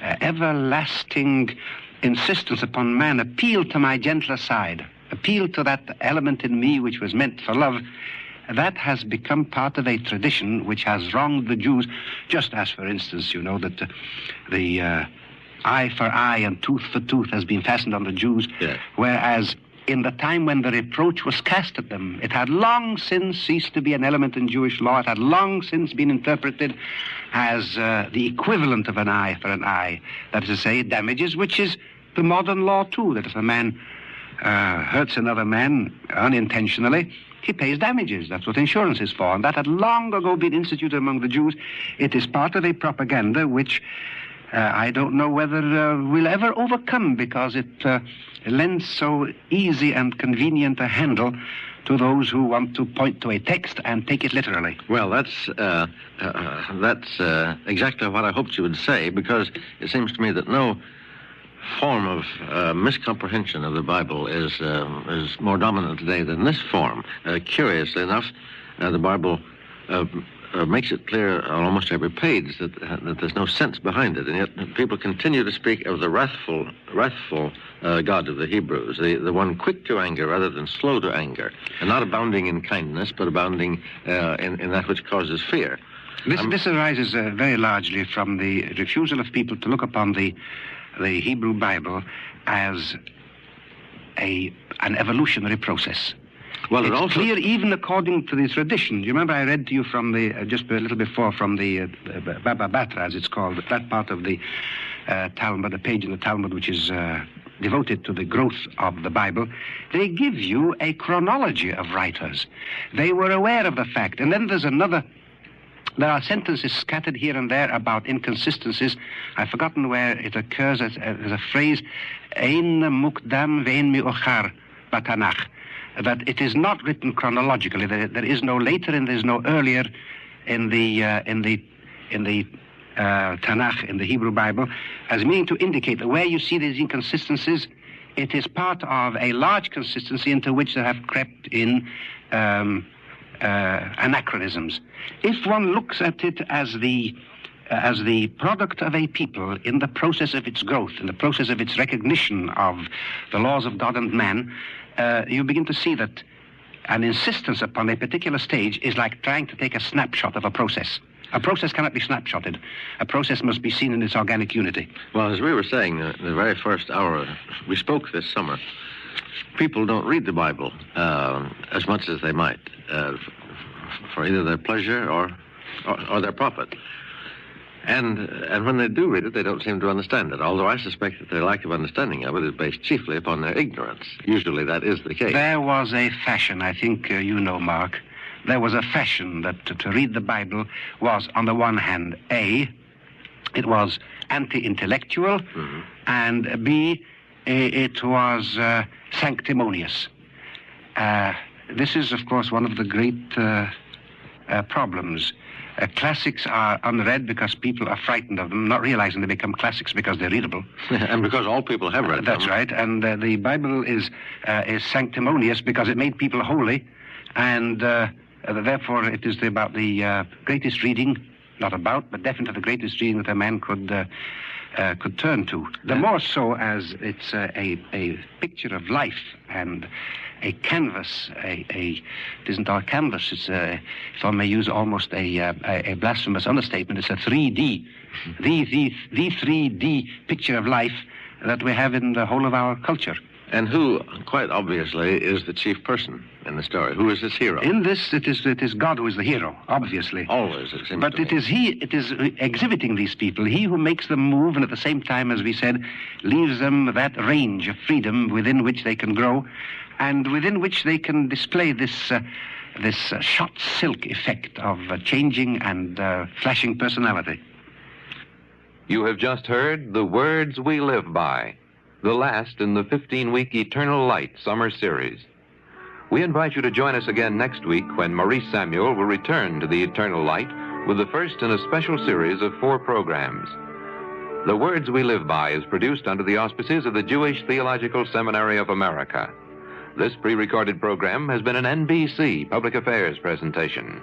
everlasting insistence upon man appeal to my gentler side, appeal to that element in me which was meant for love, that has become part of a tradition which has wronged the Jews, just as, for instance, you know, that the eye for eye and tooth for tooth has been fastened on the Jews, yes. Whereas in the time when the reproach was cast at them, it had long since ceased to be an element in Jewish law. It had long since been interpreted as the equivalent of an eye for an eye. That is to say, damages, which is the modern law too, that if a man hurts another man unintentionally, he pays damages. That's what insurance is for. And that had long ago been instituted among the Jews. It is part of a propaganda which I don't know whether we'll ever overcome, because it lends so easy and convenient a handle to those who want to point to a text and take it literally. Well, that's exactly what I hoped you would say, because it seems to me that no form of miscomprehension of the Bible is more dominant today than this form. Curiously enough, the Bible makes it clear on almost every page that there's no sense behind it, and yet people continue to speak of the wrathful God of the Hebrews, the one quick to anger rather than slow to anger, and not abounding in kindness, but abounding in that which causes fear. This arises very largely from the refusal of people to look upon the Hebrew Bible as an evolutionary process. Well, it's also clear even according to the tradition. You remember I read to you from the, just a little before, from the Baba Batra, as it's called, that part of the Talmud, the page in the Talmud which is devoted to the growth of the Bible. They give you a chronology of writers. They were aware of the fact. And then there are sentences scattered here and there about inconsistencies. I've forgotten where it occurs as a phrase, Ein mukdam ve'en mi'ochar batanach, that it is not written chronologically. There is no later and there is no earlier in the Tanakh, in the Hebrew Bible, as meaning to indicate that where you see these inconsistencies, it is part of a large consistency into which there have crept in anachronisms. If one looks at it as the product of a people in the process of its growth, in the process of its recognition of the laws of God and man, you begin to see that an insistence upon a particular stage is like trying to take a snapshot of a process. A process cannot be snapshotted. A process must be seen in its organic unity. Well, as we were saying, the very first hour we spoke this summer, people don't read the Bible as much as they might, for either their pleasure or their profit. And when they do read it, they don't seem to understand it, although I suspect that their lack of understanding of it is based chiefly upon their ignorance. Usually that is the case. There was a fashion, I think you know, Mark. There was a fashion that to read the Bible was, on the one hand, A, it was anti-intellectual, and B, it was sanctimonious. This is, of course, one of the great problems. Classics are unread because people are frightened of them, not realizing they become classics because they're readable. And because all people have read them. That's right. And the Bible is sanctimonious because it made people holy, and therefore it is about the greatest reading, not about, but definitely the greatest reading that a man could turn to. The more so as it's a picture of life and a canvas. It isn't our canvas. It's if I may use almost a blasphemous understatement. It's a 3D, the 3D picture of life that we have in the whole of our culture. And who, quite obviously, is the chief person in the story? Who is this hero? In this, it is God who is the hero, obviously. Always, it seems But to me. it is exhibiting these people, he who makes them move, and at the same time, as we said, leaves them that range of freedom within which they can grow, and within which they can display this shot silk effect of changing and flashing personality. You have just heard The Words We Live By, the last in the 15-week Eternal Light summer series. We invite you to join us again next week when Maurice Samuel will return to the Eternal Light with the first in a special series of 4 programs. The Words We Live By is produced under the auspices of the Jewish Theological Seminary of America. This pre-recorded program has been an NBC Public Affairs presentation.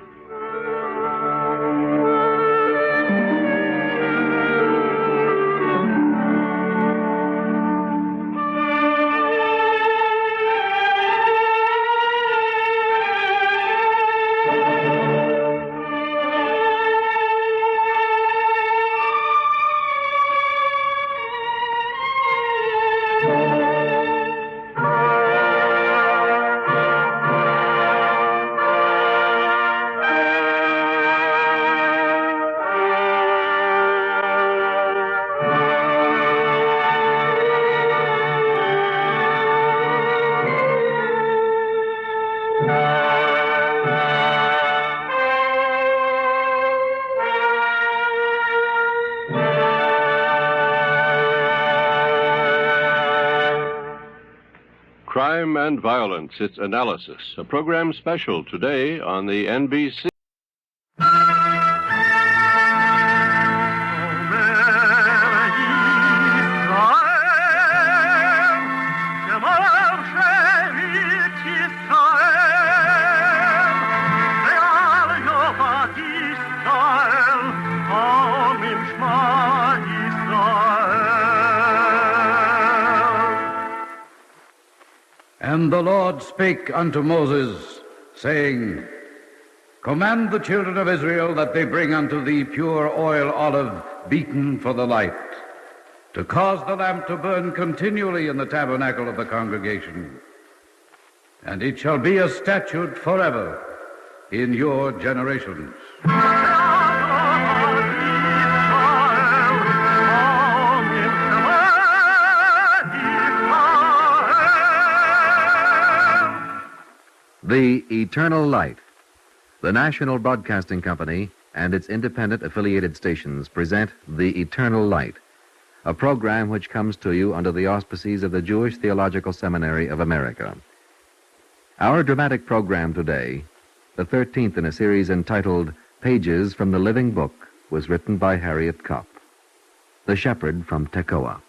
Crime and Violence, its analysis, a program special today on the NBC. And the Lord spake unto Moses, saying, Command the children of Israel that they bring unto thee pure oil olive beaten for the light, to cause the lamp to burn continually in the tabernacle of the congregation. And it shall be a statute forever in your generations. The Eternal Light. The National Broadcasting Company and its independent affiliated stations present The Eternal Light, a program which comes to you under the auspices of the Jewish Theological Seminary of America. Our dramatic program today, the 13th in a series entitled Pages from the Living Book, was written by Harriet Kopp. The Shepherd from Tekoah.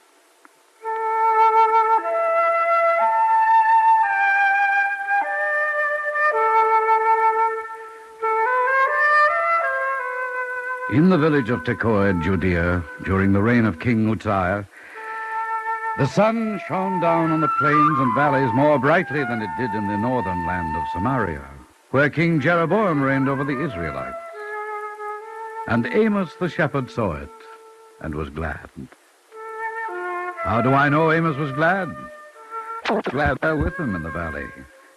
In the village of Tekoah in Judea, during the reign of King Uzziah, the sun shone down on the plains and valleys more brightly than it did in the northern land of Samaria, where King Jeroboam reigned over the Israelites. And Amos the shepherd saw it and was glad. How do I know Amos was glad? Glad there with him in the valley.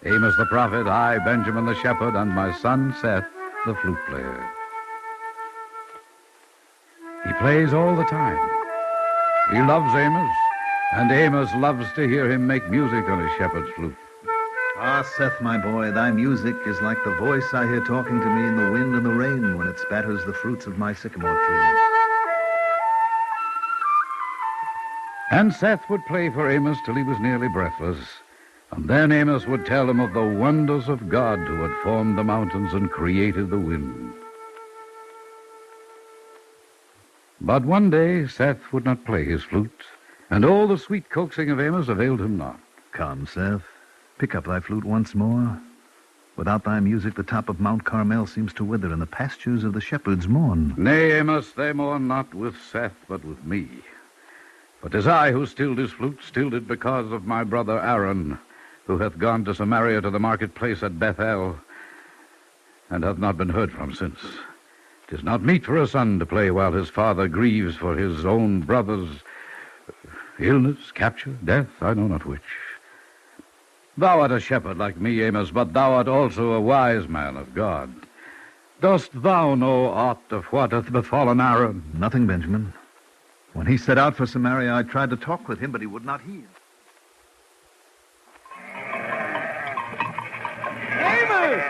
Amos the prophet, I, Benjamin the shepherd, and my son Seth the flute player. He plays all the time. He loves Amos, and Amos loves to hear him make music on his shepherd's flute. Ah, Seth, my boy, thy music is like the voice I hear talking to me in the wind and the rain when it spatters the fruits of my sycamore tree. And Seth would play for Amos till he was nearly breathless. And then Amos would tell him of the wonders of God who had formed the mountains and created the wind. But one day Seth would not play his flute, and all the sweet coaxing of Amos availed him not. Come, Seth, pick up thy flute once more. Without thy music, the top of Mount Carmel seems to wither, and the pastures of the shepherds mourn. Nay, Amos, they mourn not with Seth, but with me. But 'tis I who stilled his flute, stilled it because of my brother Aaron, who hath gone to Samaria to the marketplace at Bethel, and hath not been heard from since. 'Tis not meet for a son to play while his father grieves for his own brother's illness, capture, death, I know not which. Thou art a shepherd like me, Amos, but thou art also a wise man of God. Dost thou know aught of what hath befallen Aaron? Nothing, Benjamin. When he set out for Samaria, I tried to talk with him, but he would not heed. Amos!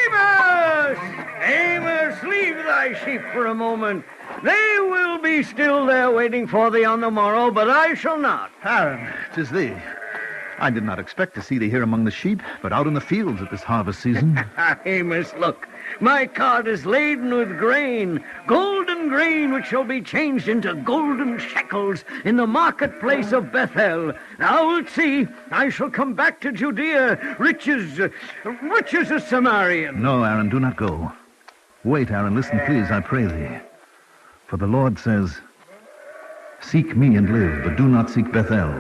Amos! Amos, leave thy sheep for a moment. They will be still there waiting for thee on the morrow, but I shall not. Aaron, 'tis thee. I did not expect to see thee here among the sheep, but out in the fields at this harvest season. Amos, look. My cart is laden with grain, golden grain which shall be changed into golden shekels in the marketplace of Bethel. Thou wilt see, I shall come back to Judea, riches as Samarian. No, Aaron, do not go. Wait, Aaron, listen, please, I pray thee. For the Lord says, seek me and live, but do not seek Bethel.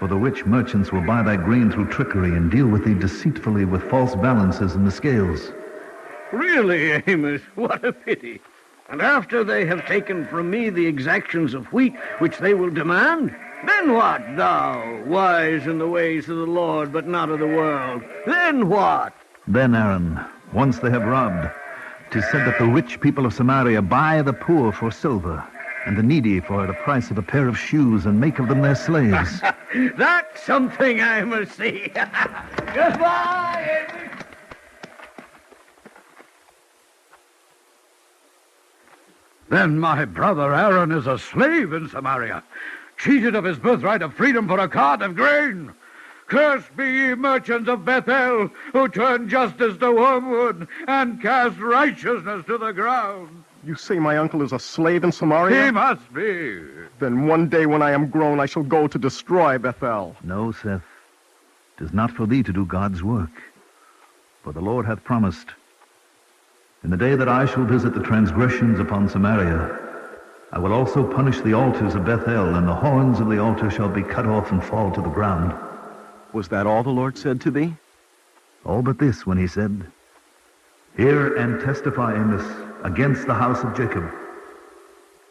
For the which merchants will buy thy grain through trickery and deal with thee deceitfully with false balances in the scales. Really, Amos, what a pity. And after they have taken from me the exactions of wheat which they will demand, then what, thou, wise in the ways of the Lord, but not of the world? Then what? Then, Aaron, once they have robbed, 'tis said that the rich people of Samaria buy the poor for silver, and the needy for the price of a pair of shoes, and make of them their slaves. That's something I must see. Goodbye, Amos. Then my brother Aaron is a slave in Samaria, cheated of his birthright of freedom for a cart of grain. Cursed be ye merchants of Bethel, who turn justice to wormwood and cast righteousness to the ground. You say my uncle is a slave in Samaria? He must be. Then one day when I am grown, I shall go to destroy Bethel. No, Seth. 'Tis not for thee to do God's work. For the Lord hath promised, in the day that I shall visit the transgressions upon Samaria, I will also punish the altars of Bethel, and the horns of the altar shall be cut off and fall to the ground. Was that all the Lord said to thee? All but this, when he said, hear and testify, Amos, against the house of Jacob.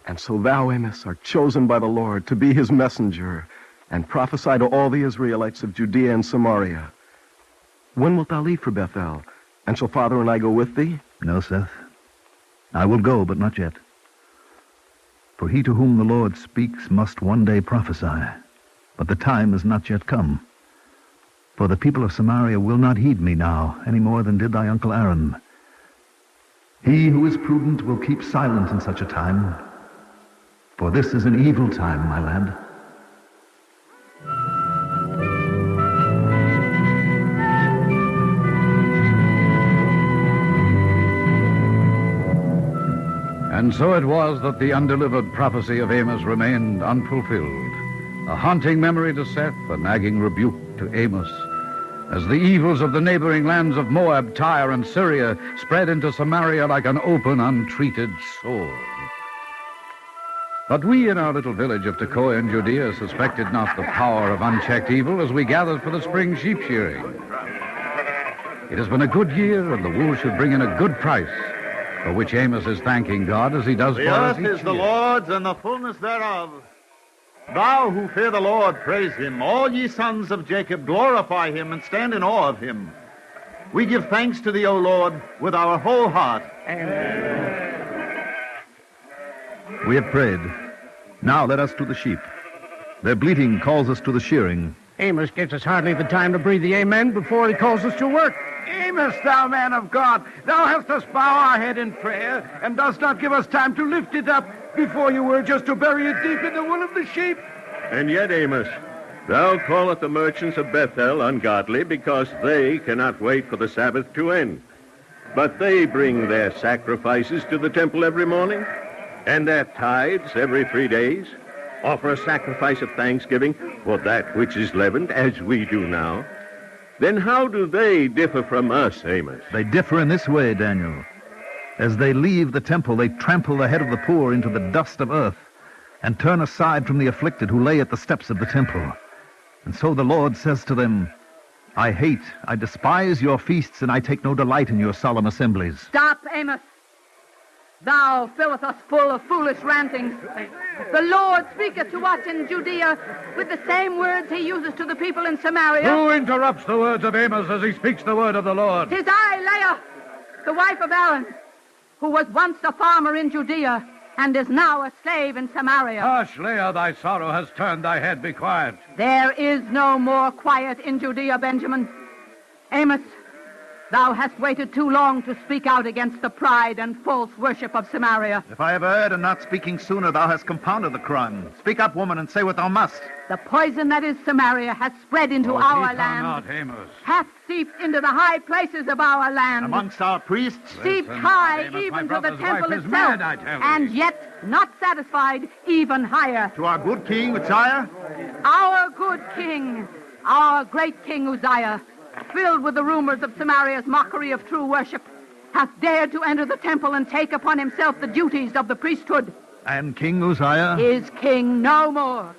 And so thou, Amos, art chosen by the Lord to be his messenger, and prophesy to all the Israelites of Judea and Samaria. When wilt thou leave for Bethel? And shall father and I go with thee? No, Seth. I will go, but not yet. For he to whom the Lord speaks must one day prophesy, but the time is not yet come. For the people of Samaria will not heed me now, any more than did thy uncle Aaron. He who is prudent will keep silent in such a time, for this is an evil time, my lad. And so it was that the undelivered prophecy of Amos remained unfulfilled, a haunting memory to Seth, a nagging rebuke to Amos, as the evils of the neighboring lands of Moab, Tyre, and Syria spread into Samaria like an open, untreated sore. But we in our little village of Tekoah in Judea suspected not the power of unchecked evil as we gathered for the spring sheep shearing. It has been a good year, and the wool should bring in a good price, for which Amos is thanking God as he does The for us earth each is the year. Lord's and the fullness thereof. Thou who fear the Lord, praise him. All ye sons of Jacob, glorify him and stand in awe of him. We give thanks to thee, O Lord, with our whole heart. The We have prayed. Now let us to the sheep. Their bleating calls us to the shearing. Amos gives us hardly the time to breathe the amen before he calls us to work. Amos, thou man of God, thou hast us bow our head in prayer, and dost not give us time to lift it up before you urge us to bury it deep in the wool of the sheep. And yet, Amos, thou callest the merchants of Bethel ungodly because they cannot wait for the Sabbath to end. But they bring their sacrifices to the temple every morning, and their tithes every 3 days, offer a sacrifice of thanksgiving for that which is leavened, as we do now. Then how do they differ from us, Amos? They differ in this way, Daniel. As they leave the temple, they trample the head of the poor into the dust of earth and turn aside from the afflicted who lay at the steps of the temple. And so the Lord says to them, I despise your feasts, and I take no delight in your solemn assemblies. Stop, Amos. Thou filleth us full of foolish rantings. The Lord speaketh to us in Judea with the same words he uses to the people in Samaria. Who interrupts the words of Amos as he speaks the word of the Lord? 'Tis I, Leah, the wife of Aaron, who was once a farmer in Judea and is now a slave in Samaria. Hush, Leah, thy sorrow has turned thy head. Be quiet. There is no more quiet in Judea, Benjamin. Amos, thou hast waited too long to speak out against the pride and false worship of Samaria. If I have erred in not speaking sooner, thou hast compounded the crime. Speak up, woman, and say what thou must. The poison that is Samaria hath spread into our land, not, Amos. hath seeped into the high places of our land. Amongst our priests? Seeped Listen, high Amos, even my to the brother's temple wife is itself, mad, I tell thee. and yet not satisfied, even higher. To our good king, Uzziah? Our good king, our great king Uzziah, filled with the rumors of Samaria's mockery of true worship, hath dared to enter the temple and take upon himself the duties of the priesthood. And King Uzziah? Is king no more.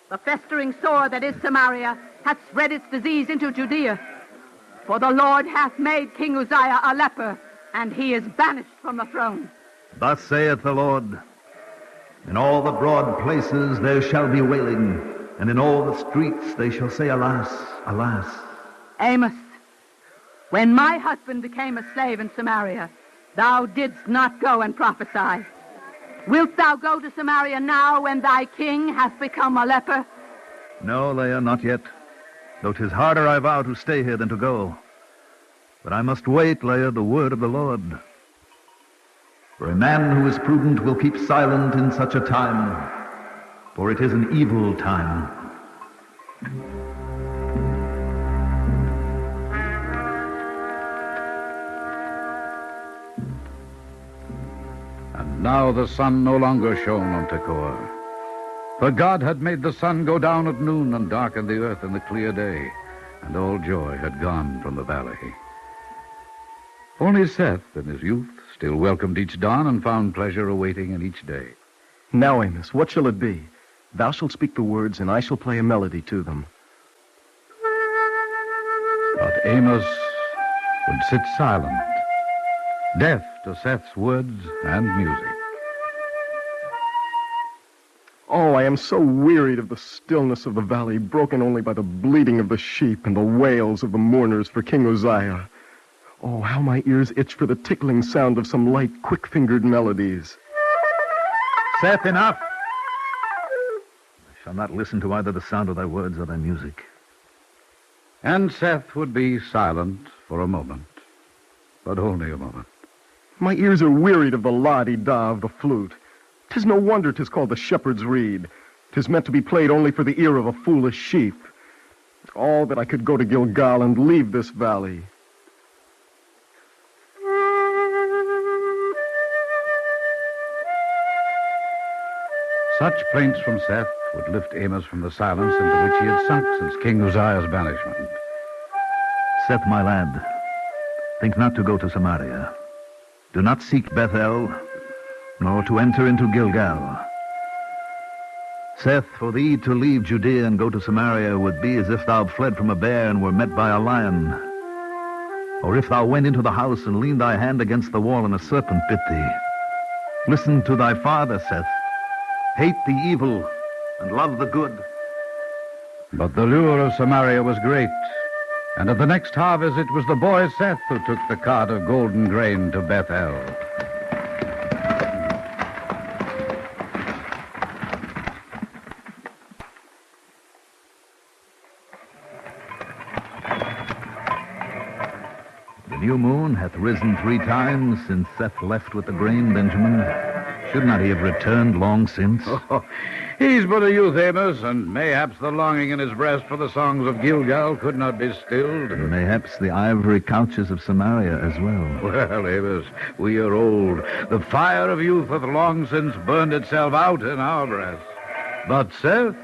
The festering sore that is Samaria hath spread its disease into Judea. For the Lord hath made King Uzziah a leper, and he is banished from the throne. Thus saith the Lord, in all the broad places there shall be wailing, and in all the streets they shall say, Alas, alas. Amos, when my husband became a slave in Samaria, thou didst not go and prophesy. Wilt thou go to Samaria now when thy king hath become a leper? No, Leah, not yet. Though 'tis harder, I vow, to stay here than to go. But I must wait, Leah, the word of the Lord. For a man who is prudent will keep silent in such a time, for it is an evil time. And now the sun no longer shone on Tekoah. For God had made the sun go down at noon and darkened the earth in the clear day, and all joy had gone from the valley. Only Seth, in his youth, still welcomed each dawn and found pleasure awaiting in each day. Now, Amos, what shall it be? Thou shalt speak the words, and I shall play a melody to them. But Amos would sit silent, deaf to Seth's words and music. Oh, I am so wearied of the stillness of the valley, broken only by the bleating of the sheep and the wails of the mourners for King Uzziah. Oh, how my ears itch for the tickling sound of some light, quick-fingered melodies. Seth, enough! I shall not listen to either the sound of thy words or thy music. And Seth would be silent for a moment, but only a moment. My ears are wearied of the la-di-da of the flute. 'Tis no wonder 'tis called the shepherd's reed. 'Tis meant to be played only for the ear of a foolish sheep. All that I could go to Gilgal and leave this valley. Such plaints from Seth would lift Amos from the silence into which he had sunk since King Uzziah's banishment. Seth, my lad, think not to go to Samaria. Do not seek Bethel, nor to enter into Gilgal. Seth, for thee to leave Judea and go to Samaria would be as if thou fled from a bear and were met by a lion. Or if thou went into the house and leaned thy hand against the wall and a serpent bit thee. Listen to thy father, Seth. Hate the evil and love the good. But the lure of Samaria was great, and at the next harvest it was the boy Seth who took the cart of golden grain to Bethel. The new moon hath risen 3 times since Seth left with the grain, Benjamin. Should not he have returned long since? Oh, he's but a youth, Amos, and mayhaps the longing in his breast for the songs of Gilgal could not be stilled. And mayhaps the ivory couches of Samaria as well. Well, Amos, we are old. The fire of youth hath long since burned itself out in our breasts. But Seth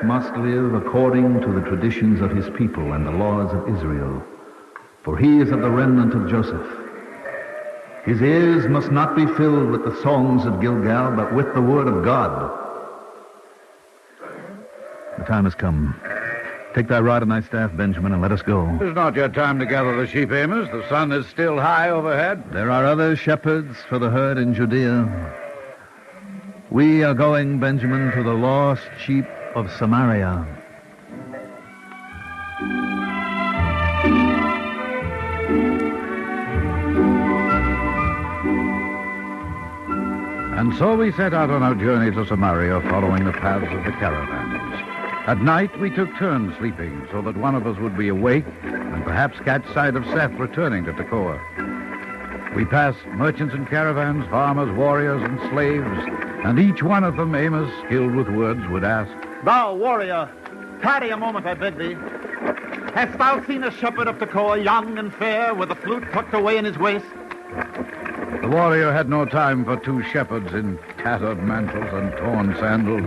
must live according to the traditions of his people and the laws of Israel, for he is of the remnant of Joseph. His ears must not be filled with the songs of Gilgal, but with the word of God. The time has come. Take thy rod and thy staff, Benjamin, and let us go. It's not yet time to gather the sheep, Amos. The sun is still high overhead. There are other shepherds for the herd in Judea. We are going, Benjamin, to the lost sheep of Samaria. And so we set out on our journey to Samaria, following the paths of the caravans. At night, we took turns sleeping, so that one of us would be awake and perhaps catch sight of Seth returning to Tekoah. We passed merchants and caravans, farmers, warriors, and slaves, and each one of them, Amos, skilled with words, would ask, Thou, warrior, tarry a moment, I beg thee. Hast thou seen a shepherd of Tekoah, young and fair, with a flute tucked away in his waist? The warrior had no time for 2 shepherds in tattered mantles and torn sandals,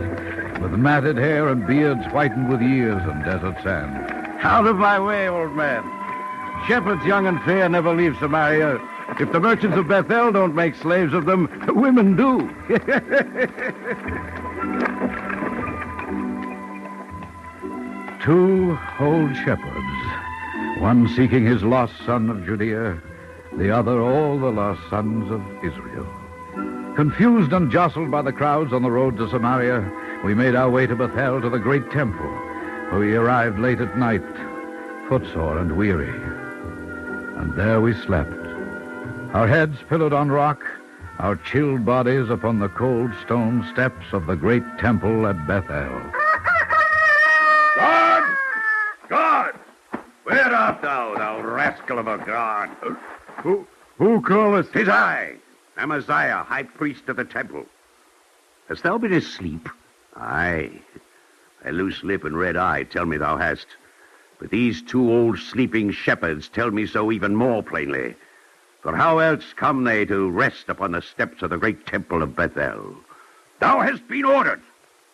with matted hair and beards whitened with years and desert sand. Out of my way, old man. Shepherds young and fair never leave Samaria. If the merchants of Bethel don't make slaves of them, women do. 2 old shepherds, one seeking his lost son of Judea, the other all the lost sons of Israel. Confused and jostled by the crowds on the road to Samaria, we made our way to Bethel, to the great temple, where we arrived late at night, footsore and weary. And there we slept, our heads pillowed on rock, our chilled bodies upon the cold stone steps of the great temple at Bethel. Guard! Where art thou, thou rascal of a guard? Who calleth? 'Tis I, Amaziah, high priest of the temple. Hast thou been asleep? Aye. Thy loose lip and red eye tell me thou hast. But these 2 old sleeping shepherds tell me so even more plainly. For how else come they to rest upon the steps of the great temple of Bethel? Thou hast been ordered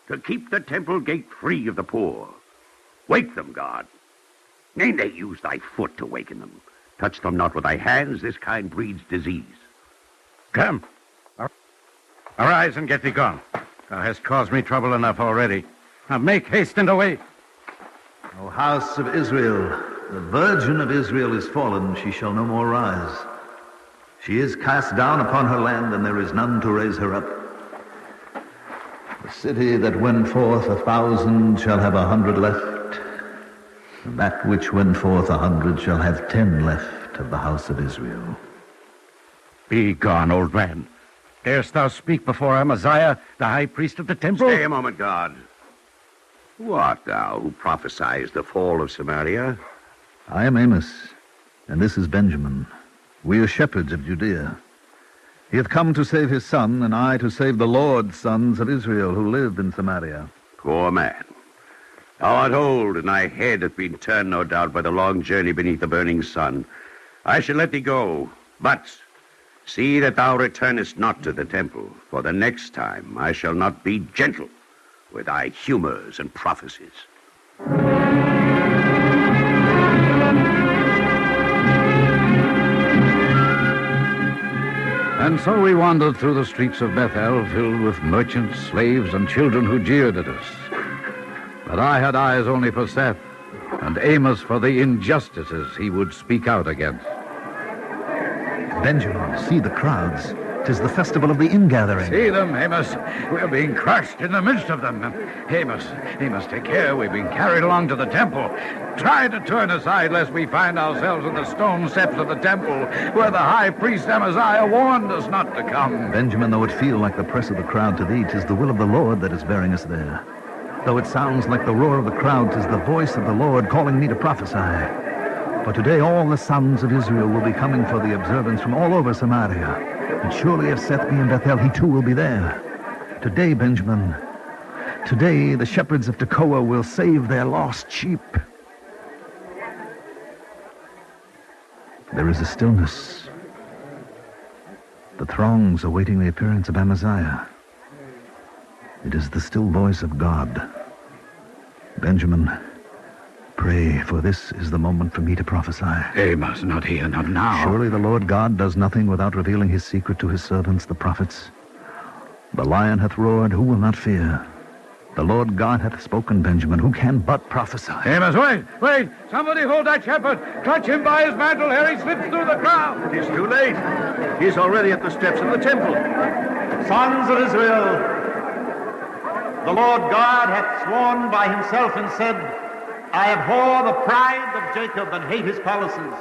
to keep the temple gate free of the poor. Wake them, God. Nay, use thy foot to waken them. Touch them not with thy hands, this kind breeds disease. Come. Arise and get thee gone. Thou hast caused me trouble enough already. Now make haste and away. O house of Israel, the virgin of Israel is fallen, she shall no more rise. She is cast down upon her land, and there is none to raise her up. The city that went forth 1,000 shall have 100 left, and that which went forth 100 shall have 10 left of the house of Israel. Be gone, old man. Darest thou speak before Amaziah, the high priest of the temple? Stay a moment, God. Who art thou who prophesies the fall of Samaria? I am Amos, and this is Benjamin. We are shepherds of Judea. He hath come to save his son, and I to save the Lord's sons of Israel who live in Samaria. Poor man. Thou art old, and thy head hath been turned, no doubt, by the long journey beneath the burning sun. I shall let thee go, but see that thou returnest not to the temple, for the next time I shall not be gentle with thy humors and prophecies. And so we wandered through the streets of Bethel, filled with merchants, slaves, and children who jeered at us. But I had eyes only for Seth, and Amos for the injustices he would speak out against. Benjamin, see the crowds. 'Tis the festival of the ingathering. See them, Amos. We're being crushed in the midst of them. Amos, take care. We've been carried along to the temple. Try to turn aside lest we find ourselves at the stone steps of the temple, where the high priest Amaziah warned us not to come. Benjamin, though it feel like the press of the crowd to thee, 'tis the will of the Lord that is bearing us there. Though it sounds like the roar of the crowd, 'tis the voice of the Lord calling me to prophesy. For today all the sons of Israel will be coming for the observance from all over Samaria. And surely if Seth be in Bethel, he too will be there. Today, Benjamin, today the shepherds of Tekoah will save their lost sheep. There is a stillness. The throngs awaiting the appearance of Amaziah. It is the still voice of God. Benjamin, pray, for this is the moment for me to prophesy. Amos, not here, not now. Surely the Lord God does nothing without revealing his secret to his servants, the prophets. The lion hath roared, who will not fear? The Lord God hath spoken, Benjamin, who can but prophesy? Amos, wait! Somebody hold that shepherd! Clutch him by his mantle ere he slips through the crowd! It is too late. He's already at the steps of the temple. Sons of Israel, the Lord God hath sworn by himself and said, I abhor the pride of Jacob and hate his palaces.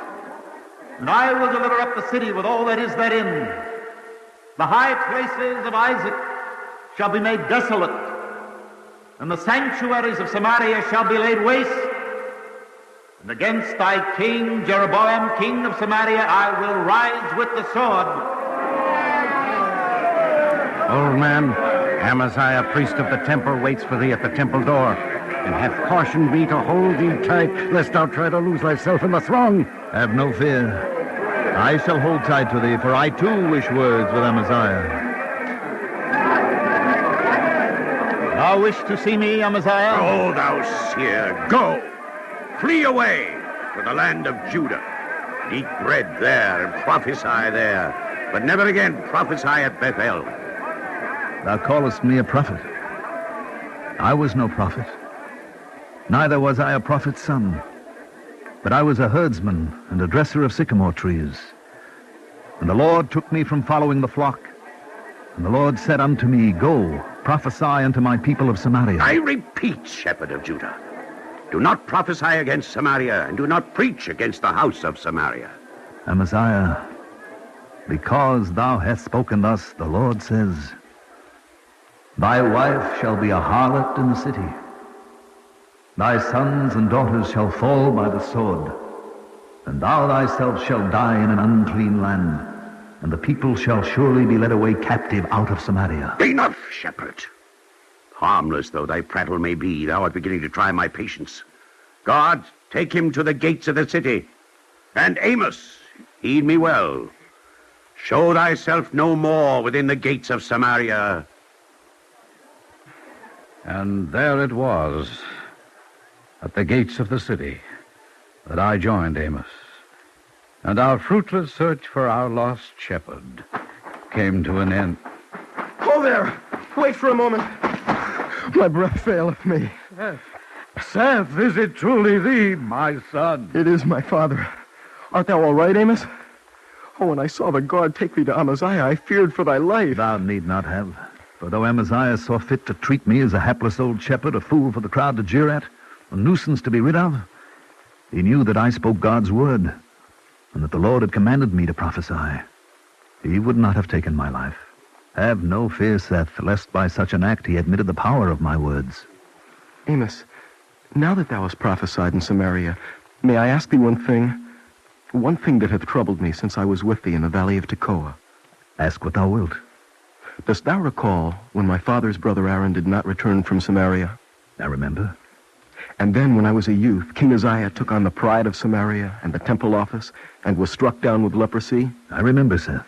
And I will deliver up the city with all that is therein. The high places of Isaac shall be made desolate, and the sanctuaries of Samaria shall be laid waste. And against thy king, Jeroboam, king of Samaria, I will rise with the sword. Old man, Amaziah, priest of the temple, waits for thee at the temple door, and hath cautioned me to hold thee tight, lest thou try to lose thyself in the throng. Have no fear. I shall hold tight to thee, for I too wish words with Amaziah. Thou wish to see me, Amaziah? Go, thou seer, go! Flee away to the land of Judah. Eat bread there and prophesy there, but never again prophesy at Bethel. Thou callest me a prophet. I was no prophet. Neither was I a prophet's son. But I was a herdsman and a dresser of sycamore trees. And the Lord took me from following the flock. And the Lord said unto me, Go, prophesy unto my people of Samaria. I repeat, shepherd of Judah, do not prophesy against Samaria, and do not preach against the house of Samaria. Amaziah, because thou hast spoken thus, the Lord says, Thy wife shall be a harlot in the city. Thy sons and daughters shall fall by the sword, and thou thyself shalt die in an unclean land, and the people shall surely be led away captive out of Samaria. Enough, shepherd. Harmless though thy prattle may be, thou art beginning to try my patience. God, take him to the gates of the city. And Amos, heed me well. Show thyself no more within the gates of Samaria. And there it was, at the gates of the city, that I joined Amos. And our fruitless search for our lost shepherd came to an end. Oh, there! Wait for a moment. My breath faileth me. Seth, is it truly thee, my son? It is, my father. Art thou all right, Amos? Oh, when I saw the guard take thee to Amaziah, I feared for thy life. Thou need not have. For though Amaziah saw fit to treat me as a hapless old shepherd, a fool for the crowd to jeer at, a nuisance to be rid of, he knew that I spoke God's word, and that the Lord had commanded me to prophesy. He would not have taken my life. Have no fear, Seth, lest by such an act he admitted the power of my words. Amos, now that thou hast prophesied in Samaria, may I ask thee one thing? One thing that hath troubled me since I was with thee in the valley of Tekoah. Ask what thou wilt. Dost thou recall when my father's brother Aaron did not return from Samaria? I remember. And then when I was a youth, King Uzziah took on the pride of Samaria and the temple office and was struck down with leprosy? I remember, Seth.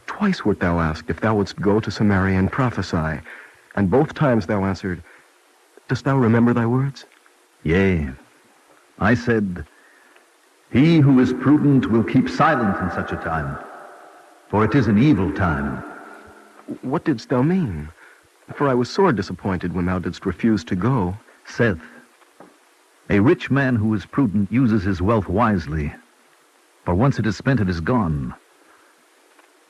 Twice wert thou asked if thou wouldst go to Samaria and prophesy, and both times thou answered, Dost thou remember thy words? Yea. I said, He who is prudent will keep silent in such a time, for it is an evil time. What didst thou mean? For I was sore disappointed when thou didst refuse to go. Seth, a rich man who is prudent uses his wealth wisely, for once it is spent, it is gone.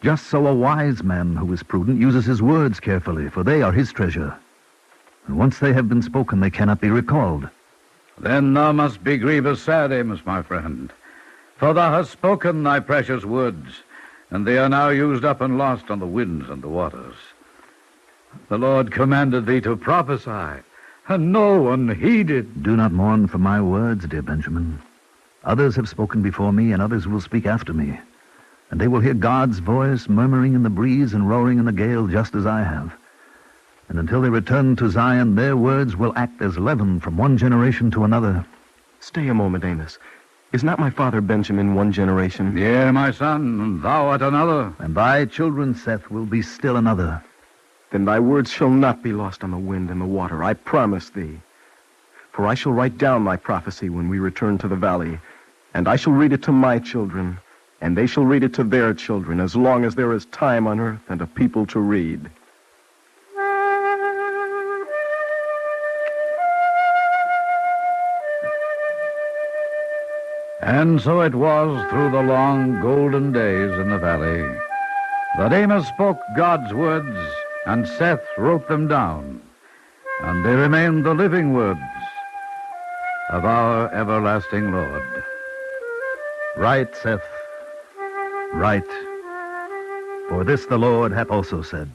Just so a wise man who is prudent uses his words carefully, for they are his treasure. And once they have been spoken, they cannot be recalled. Then thou must be grievous sad, Amos, my friend, for thou hast spoken thy precious words, and they are now used up and lost on the winds and the waters. The Lord commanded thee to prophesy, and no one heeded. Do not mourn for my words, dear Benjamin. Others have spoken before me, and others will speak after me. And they will hear God's voice murmuring in the breeze and roaring in the gale, just as I have. And until they return to Zion, their words will act as leaven from one generation to another. Stay a moment, Amos. Is not my father Benjamin one generation? Yea, my son, and thou art another. And thy children, Seth, will be still another. Then thy words shall not be lost on the wind and the water, I promise thee. For I shall write down thy prophecy when we return to the valley, and I shall read it to my children, and they shall read it to their children, as long as there is time on earth and a people to read. And so it was through the long golden days in the valley that Amos spoke God's words, and Seth wrote them down, and they remained the living words of our everlasting Lord. Write, Seth, write, for this the Lord hath also said.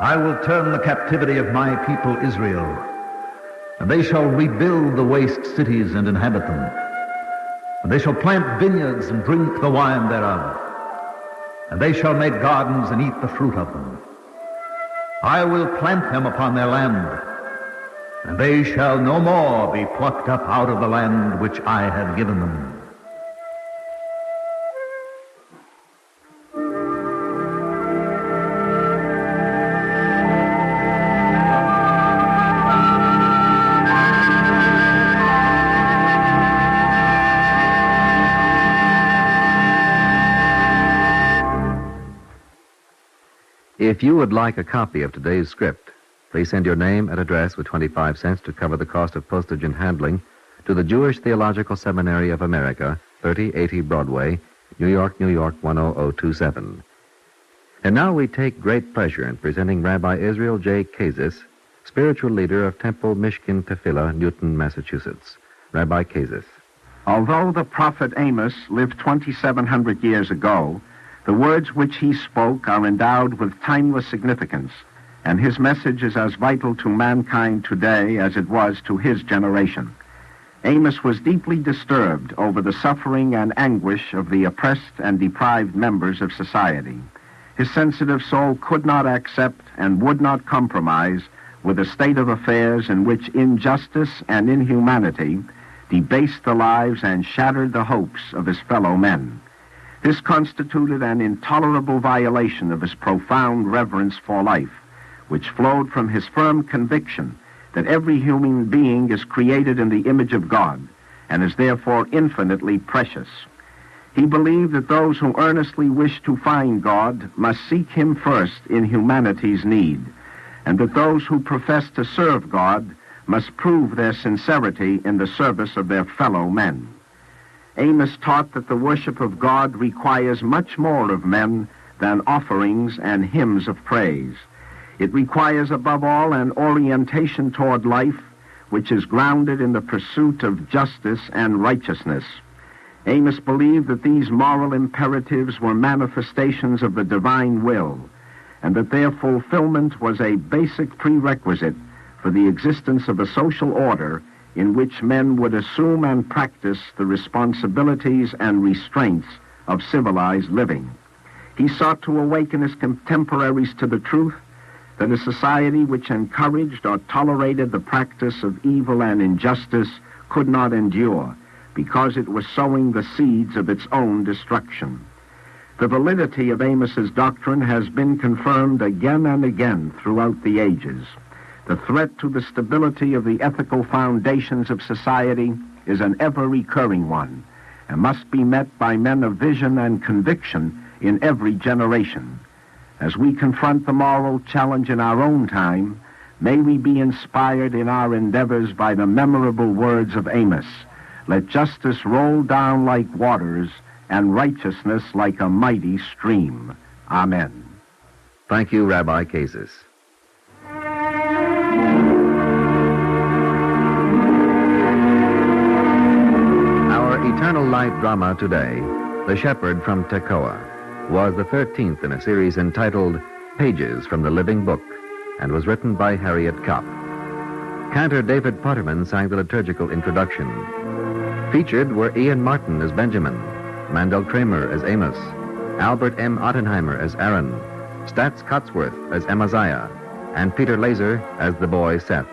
I will turn the captivity of my people Israel, and they shall rebuild the waste cities and inhabit them. And they shall plant vineyards and drink the wine thereof. And they shall make gardens and eat the fruit of them. I will plant them upon their land, and they shall no more be plucked up out of the land which I have given them. If you would like a copy of today's script, please send your name and address with 25 cents to cover the cost of postage and handling to the Jewish Theological Seminary of America, 3080 Broadway, New York, 10027. And now we take great pleasure in presenting Rabbi Israel J. Kazis, spiritual leader of Temple Mishkin Tefillah, Newton, Massachusetts. Rabbi Kazis. Although the prophet Amos lived 2,700 years ago, the words which he spoke are endowed with timeless significance, and his message is as vital to mankind today as it was to his generation. Amos was deeply disturbed over the suffering and anguish of the oppressed and deprived members of society. His sensitive soul could not accept and would not compromise with a state of affairs in which injustice and inhumanity debased the lives and shattered the hopes of his fellow men. This constituted an intolerable violation of his profound reverence for life, which flowed from his firm conviction that every human being is created in the image of God and is therefore infinitely precious. He believed that those who earnestly wish to find God must seek him first in humanity's need, and that those who profess to serve God must prove their sincerity in the service of their fellow men. Amos taught that the worship of God requires much more of men than offerings and hymns of praise. It requires above all an orientation toward life which is grounded in the pursuit of justice and righteousness. Amos believed that these moral imperatives were manifestations of the divine will, and that their fulfillment was a basic prerequisite for the existence of a social order in which men would assume and practice the responsibilities and restraints of civilized living. He sought to awaken his contemporaries to the truth that a society which encouraged or tolerated the practice of evil and injustice could not endure, because it was sowing the seeds of its own destruction. The validity of Amos's doctrine has been confirmed again and again throughout the ages. The threat to the stability of the ethical foundations of society is an ever-recurring one, and must be met by men of vision and conviction in every generation. As we confront the moral challenge in our own time, may we be inspired in our endeavors by the memorable words of Amos, "Let justice roll down like waters, and righteousness like a mighty stream." Amen. Thank you, Rabbi Kazis. Eternal Light drama today, The Shepherd from Tekoah, was the 13th in a series entitled Pages from the Living Book, and was written by Harriet Kopp. Cantor David Potterman sang the liturgical introduction. Featured were Ian Martin as Benjamin, Mandel Kramer as Amos, Albert M. Ottenheimer as Aaron, Stats Cotsworth as Amaziah, and Peter Laser as the boy Seth.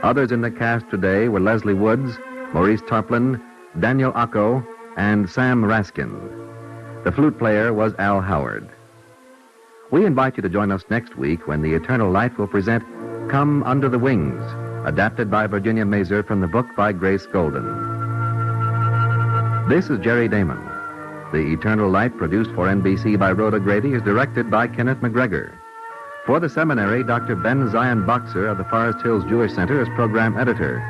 Others in the cast today were Leslie Woods, Maurice Tarplin, Daniel Acco, and Sam Raskin. The flute player was Al Howard. We invite you to join us next week when the Eternal Light will present Come Under the Wings, adapted by Virginia Mazer from the book by Grace Golden. This is Jerry Damon. The Eternal Light, produced for NBC by Rhode, is directed by Kenneth McGregor. For the seminary, Dr. Ben Zion Boxer of the Forest Hills Jewish Center is program editor,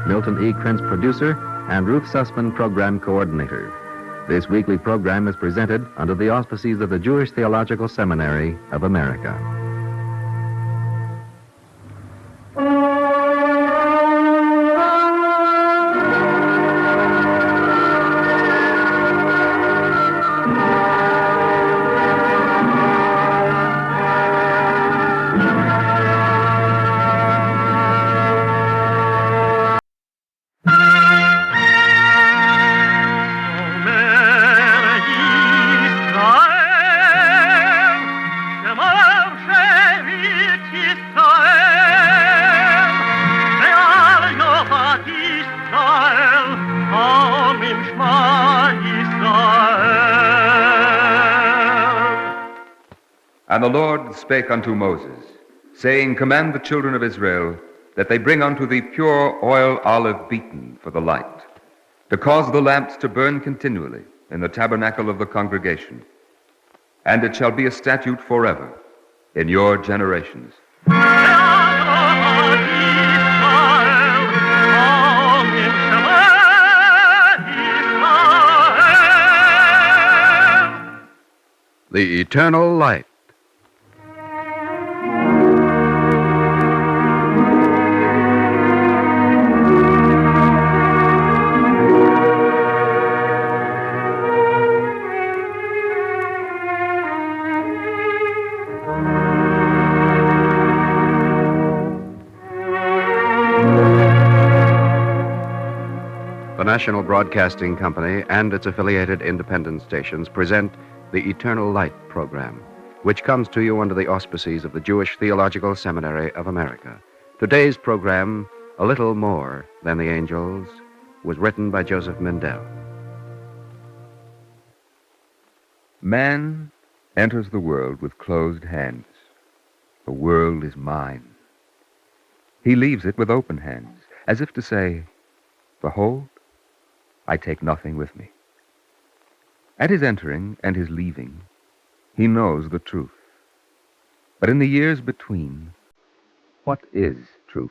Milton E. Krentz producer, and Ruth Sussman program coordinator. This weekly program is presented under the auspices of the Jewish Theological Seminary of America. And the Lord spake unto Moses, saying, Command the children of Israel that they bring unto thee pure oil olive beaten for the light, to cause the lamps to burn continually in the tabernacle of the congregation. And it shall be a statute forever in your generations. The Eternal Light. The National Broadcasting Company and its affiliated independent stations present the Eternal Light program, which comes to you under the auspices of the Jewish Theological Seminary of America. Today's program, A Little More Than the Angels, was written by Joseph Mendel. Man enters the world with closed hands. The world is mine. He leaves it with open hands, as if to say, Behold, I take nothing with me. At his entering and his leaving, he knows the truth. But in the years between, what is truth?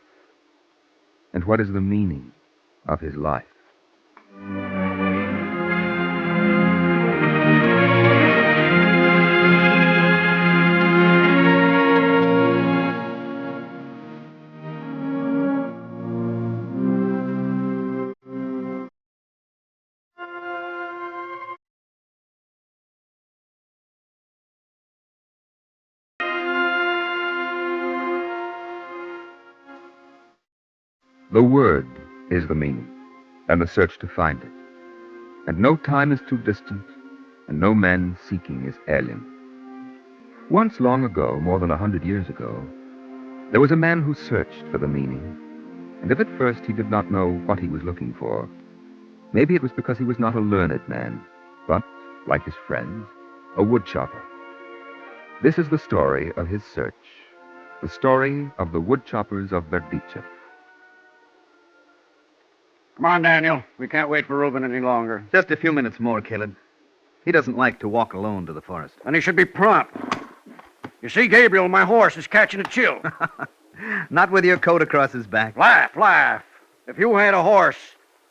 And what is the meaning of his life? The Word is the meaning, and the search to find it. And no time is too distant, and no man seeking is alien. Once long ago, more than 100 years ago, there was a man who searched for the meaning. And if at first he did not know what he was looking for, maybe it was because he was not a learned man, but, like his friends, a woodchopper. This is the story of his search, the story of the woodchoppers of Berditchev. Come on, Daniel. We can't wait for Reuben any longer. Just a few minutes more, Caleb. He doesn't like to walk alone to the forest. And he should be prompt. You see, Gabriel, my horse is catching a chill. Not with your coat across his back. Laugh. If you had a horse,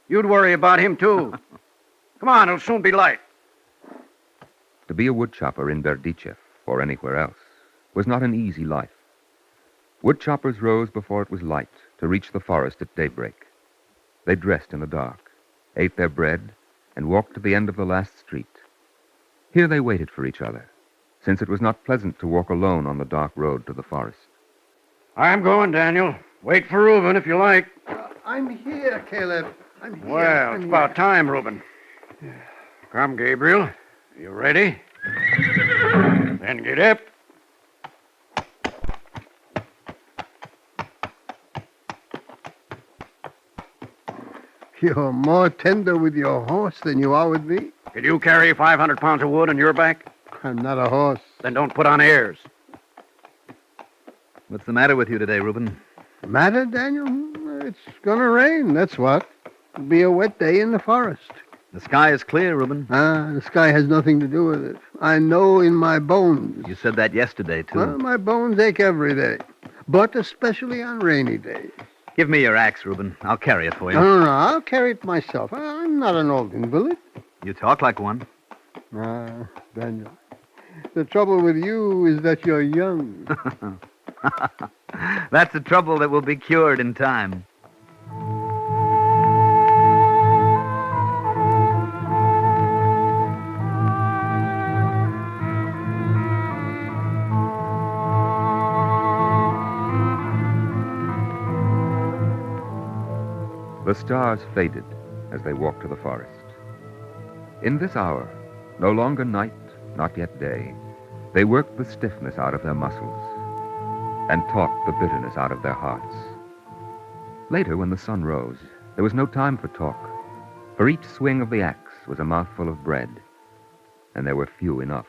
you'd worry about him, too. Come on, it'll soon be light. To be a woodchopper in Berditchev, or anywhere else, was not an easy life. Woodchoppers rose before it was light to reach the forest at daybreak. They dressed in the dark, ate their bread, and walked to the end of the last street. Here they waited for each other, since it was not pleasant to walk alone on the dark road to the forest. I'm going, Daniel. Wait for Reuben if you like. I'm here, Caleb. Well, it's about time, Reuben. Come, Gabriel. You ready? Then get up. You're more tender with your horse than you are with me. Can you carry 500 pounds of wood on your back? I'm not a horse. Then don't put on airs. What's the matter with you today, Reuben? Matter, Daniel? It's gonna rain, that's what. It'll be a wet day in the forest. The sky is clear, Reuben. The sky has nothing to do with it. I know in my bones. You said that yesterday, too. Well, my bones ache every day, but especially on rainy days. Give me your axe, Reuben. I'll carry it for you. No, I'll carry it myself. I'm not an old invalid. You talk like one. Daniel, the trouble with you is that you're young. That's the trouble that will be cured in time. The stars faded as they walked to the forest. In this hour, no longer night, not yet day, they worked the stiffness out of their muscles and talked the bitterness out of their hearts. Later, when the sun rose, there was no time for talk, for each swing of the axe was a mouthful of bread, and there were few enough.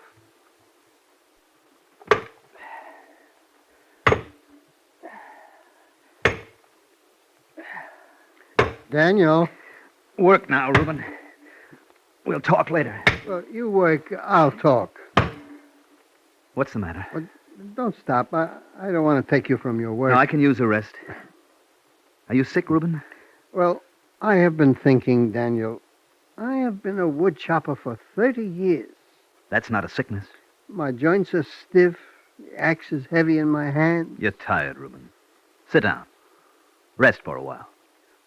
Daniel. Work now, Reuben. We'll talk later. Well, you work, I'll talk. What's the matter? Well, don't stop. I don't want to take you from your work. No, I can use a rest. Are you sick, Reuben? Well, I have been thinking, Daniel. I have been a wood chopper for 30 years. That's not a sickness. My joints are stiff. The axe is heavy in my hand. You're tired, Reuben. Sit down. Rest for a while.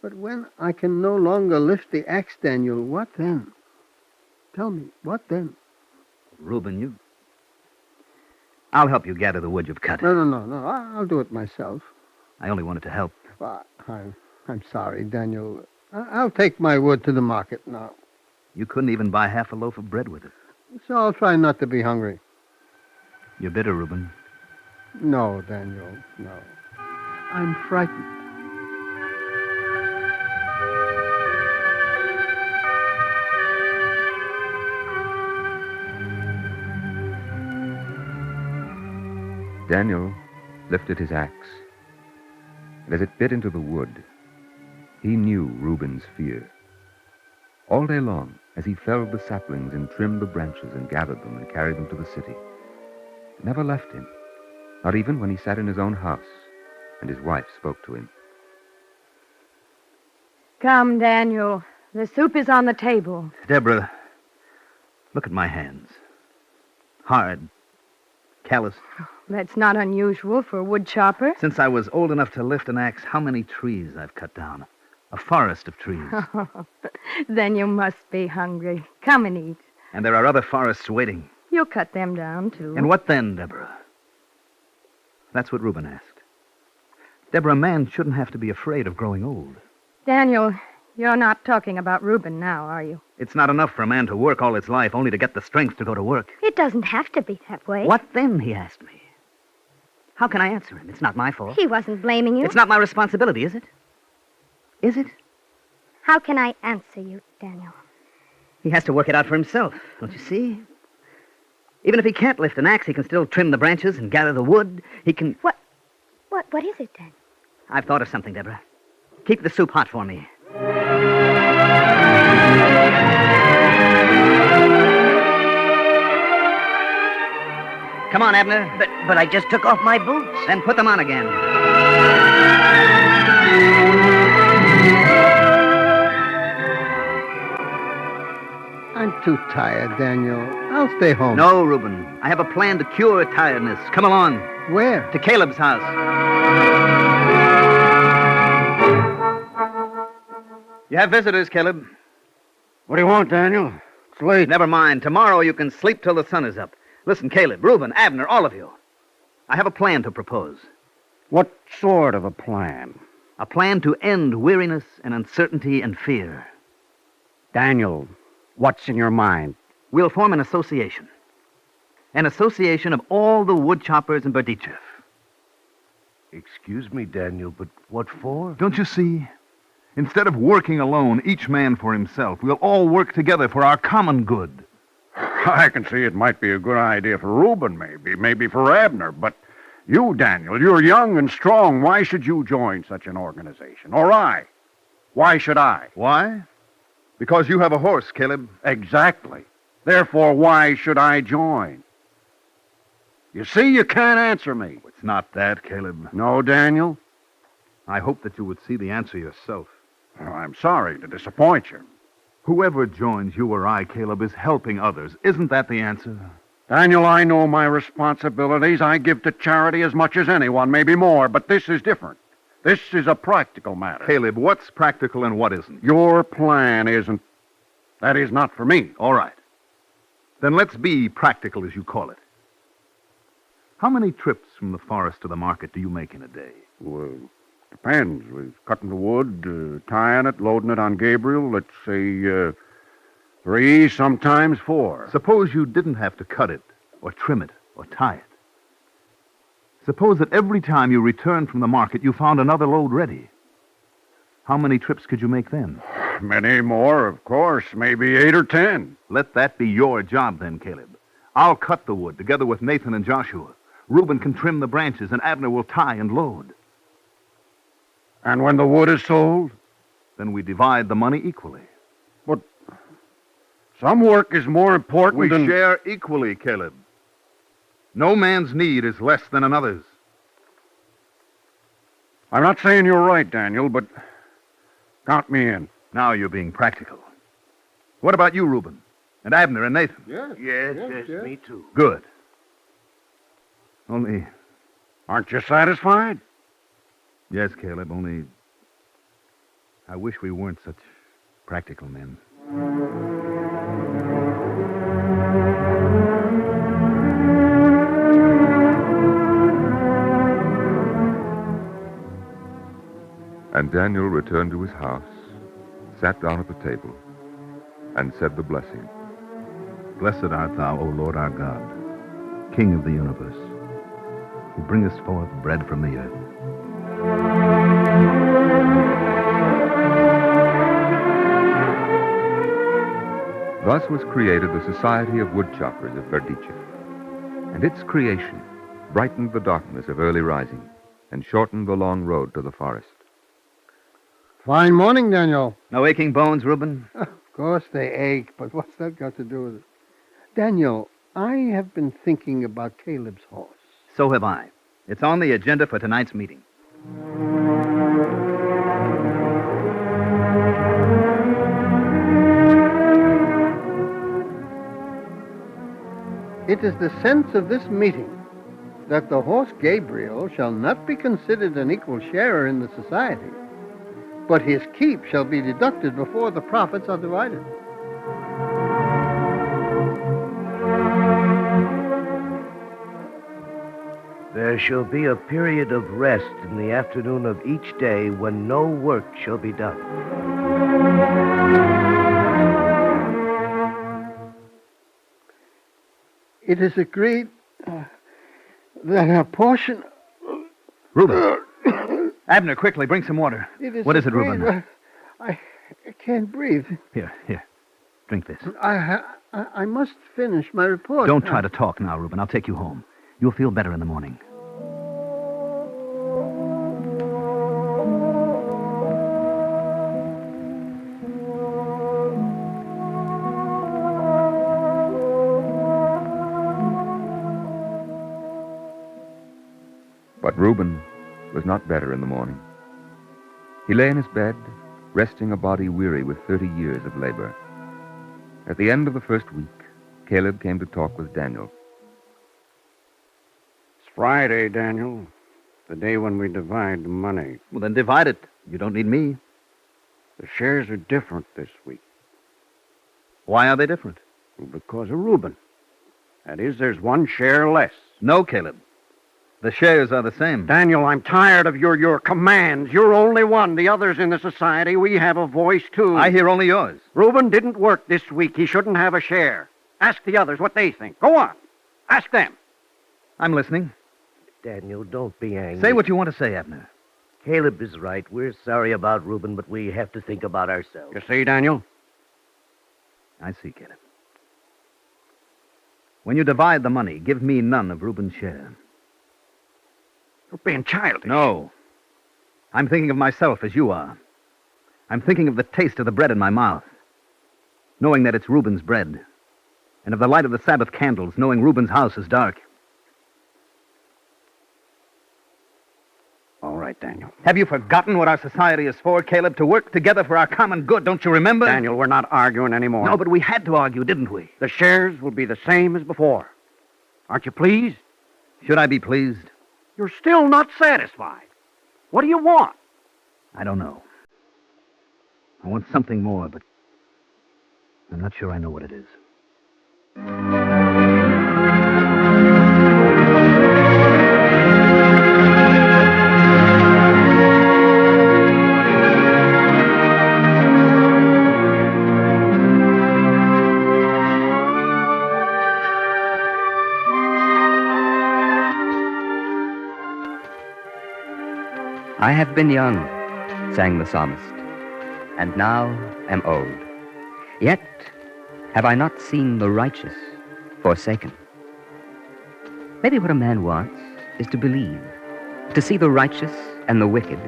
But when I can no longer lift the axe, Daniel, what then? Tell me, what then? Reuben, I'll help you gather the wood you've cut. No. I'll do it myself. I only wanted to help. Well, I'm sorry, Daniel. I'll take my wood to the market now. You couldn't even buy half a loaf of bread with it. So I'll try not to be hungry. You're bitter, Reuben. No, Daniel, no. I'm frightened. Daniel lifted his axe, and as it bit into the wood, he knew Reuben's fear. All day long, as he felled the saplings and trimmed the branches and gathered them and carried them to the city, it never left him, not even when he sat in his own house and his wife spoke to him. Come, Daniel. The soup is on the table. Deborah, look at my hands. Hard, callous. That's not unusual for a wood chopper. Since I was old enough to lift an axe, how many trees I've cut down. A forest of trees. Then you must be hungry. Come and eat. And there are other forests waiting. You'll cut them down, too. And what then, Deborah? That's what Reuben asked. Deborah, a man shouldn't have to be afraid of growing old. Daniel, you're not talking about Reuben now, are you? It's not enough for a man to work all his life only to get the strength to go to work. It doesn't have to be that way. What then, he asked me. How can I answer him? It's not my fault. He wasn't blaming you. It's not my responsibility, is it? Is it? How can I answer you, Daniel? He has to work it out for himself, don't you see? Even if he can't lift an axe, he can still trim the branches and gather the wood. He can... What is it, then? I've thought of something, Deborah. Keep the soup hot for me. Come on, Abner. But I just took off my boots. Then put them on again. I'm too tired, Daniel. I'll stay home. No, Reuben. I have a plan to cure tiredness. Come along. Where? To Caleb's house. You have visitors, Caleb. What do you want, Daniel? It's late. Never mind. Tomorrow you can sleep till the sun is up. Listen, Caleb, Reuben, Abner, all of you. I have a plan to propose. What sort of a plan? A plan to end weariness and uncertainty and fear. Daniel, what's in your mind? We'll form an association. An association of all the wood choppers in Berditchev. Excuse me, Daniel, but what for? Don't you see? Instead of working alone, each man for himself, we'll all work together for our common good. I can see it might be a good idea for Reuben, maybe for Abner, but you, Daniel, you're young and strong. Why should you join such an organization? Or I? Why should I? Why? Because you have a horse, Caleb. Exactly. Therefore, why should I join? You see, you can't answer me. It's not that, Caleb. No, Daniel? I hope that you would see the answer yourself. Oh, I'm sorry to disappoint you. Whoever joins you or I, Caleb, is helping others. Isn't that the answer? Daniel, I know my responsibilities. I give to charity as much as anyone, maybe more, but this is different. This is a practical matter. Caleb, what's practical and what isn't? Your plan isn't. That is not for me. All right. Then let's be practical, as you call it. How many trips from the forest to the market do you make in a day? Well, depends. With cutting the wood, tying it, loading it on Gabriel, let's say 3, sometimes 4. Suppose you didn't have to cut it, or trim it, or tie it. Suppose that every time you returned from the market, you found another load ready. How many trips could you make then? Many more, of course. Maybe 8 or 10. Let that be your job then, Caleb. I'll cut the wood together with Nathan and Joshua. Reuben can trim the branches, and Abner will tie and load. And when the wood is sold? Then we divide the money equally. But some work is more important than... We share equally, Caleb. No man's need is less than another's. I'm not saying you're right, Daniel, but count me in. Now you're being practical. What about you, Reuben? And Abner and Nathan? Yes, me too. Good. Only... Aren't you satisfied? Yes, Caleb, only... I wish we weren't such practical men. And Daniel returned to his house, sat down at the table, and said the blessing. Blessed art thou, O Lord our God, King of the universe, who bringest forth bread from the earth. Thus was created the Society of Woodchoppers of Berditchev, and its creation brightened the darkness of early rising and shortened the long road to the forest. Fine morning, Daniel. No aching bones, Reuben? Of course they ache, but what's that got to do with it? Daniel, I have been thinking about Caleb's horse. So have I. It's on the agenda for tonight's meeting. It is the sense of this meeting that the horse Gabriel shall not be considered an equal sharer in the society, but his keep shall be deducted before the profits are divided. There shall be a period of rest in the afternoon of each day when no work shall be done. It is agreed that a portion... Reuben! Abner, quickly, bring some water. What is it, Reuben? I can't breathe. Here. Drink this. I must finish my report. Don't try to talk now, Reuben. I'll take you home. You'll feel better in the morning. But Reuben was not better in the morning. He lay in his bed, resting a body weary with 30 years of labor. At the end of the first week, Caleb came to talk with Daniel. It's Friday, Daniel. The day when we divide the money. Well, then divide it. You don't need me. The shares are different this week. Why are they different? Because of Reuben. That is, there's 1 share less. No, Caleb. The shares are the same. Daniel, I'm tired of your commands. You're only one. The others in the society, we have a voice, too. I hear only yours. Reuben didn't work this week. He shouldn't have a share. Ask the others what they think. Go on. Ask them. I'm listening. Daniel, don't be angry. Say what you want to say, Abner. Caleb is right. We're sorry about Reuben, but we have to think about ourselves. You see, Daniel? I see, Caleb. When you divide the money, give me none of Reuben's share. You're being childish. No. I'm thinking of myself as you are. I'm thinking of the taste of the bread in my mouth, knowing that it's Reuben's bread, and of the light of the Sabbath candles, knowing Reuben's house is dark. All right, Daniel. Have you forgotten what our society is for, Caleb? To work together for our common good, don't you remember? Daniel, we're not arguing anymore. No, but we had to argue, didn't we? The shares will be the same as before. Aren't you pleased? Should I be pleased? You're still not satisfied. What do you want? I don't know. I want something more, but I'm not sure I know what it is. I have been young, sang the psalmist, and now am old. Yet have I not seen the righteous forsaken. Maybe what a man wants is to believe, to see the righteous and the wicked,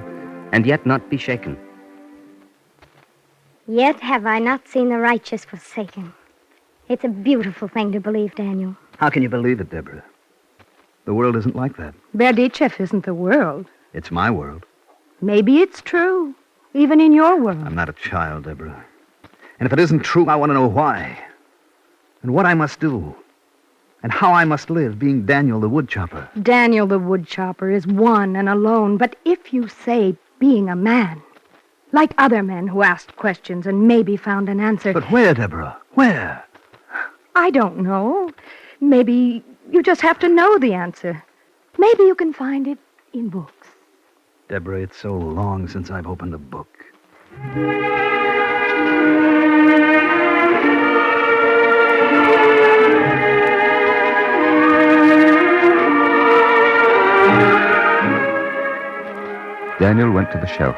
and yet not be shaken. Yet have I not seen the righteous forsaken. It's a beautiful thing to believe, Daniel. How can you believe it, Deborah? The world isn't like that. Berditchev isn't the world. It's my world. Maybe it's true, even in your world. I'm not a child, Deborah. And if it isn't true, I want to know why. And what I must do. And how I must live, being Daniel the woodchopper. Daniel the woodchopper is one and alone. But if you say being a man, like other men who asked questions and maybe found an answer... But where, Deborah? Where? I don't know. Maybe you just have to know the answer. Maybe you can find it in books. Deborah, it's so long since I've opened a book. Daniel went to the shelf,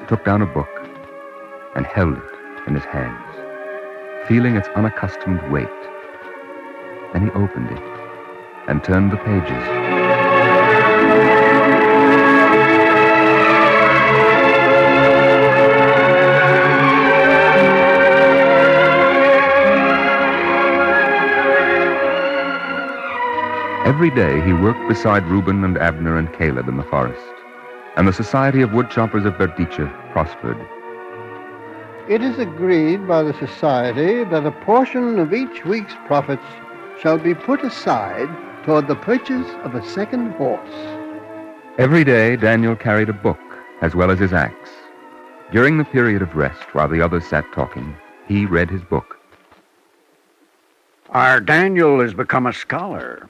took down a book, and held it in his hands, feeling its unaccustomed weight. Then he opened it and turned the pages. Every day he worked beside Reuben and Abner and Caleb in the forest, and the Society of Woodchoppers of Berditchev prospered. It is agreed by the society that a portion of each week's profits shall be put aside toward the purchase of a second horse. Every day Daniel carried a book as well as his axe. During the period of rest, while the others sat talking, he read his book. Our Daniel has become a scholar.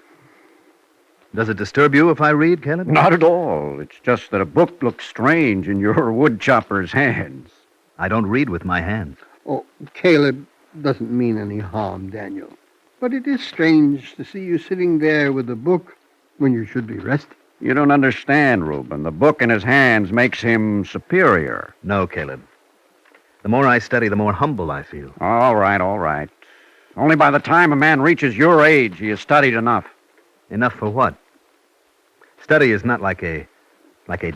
Does it disturb you if I read, Caleb? Not at all. It's just that a book looks strange in your woodchopper's hands. I don't read with my hands. Oh, Caleb doesn't mean any harm, Daniel. But it is strange to see you sitting there with a book when you should be resting. You don't understand, Reuben. The book in his hands makes him superior. No, Caleb. The more I study, the more humble I feel. All right, all right. Only by the time a man reaches your age, he has studied enough. Enough for what? Study is not like a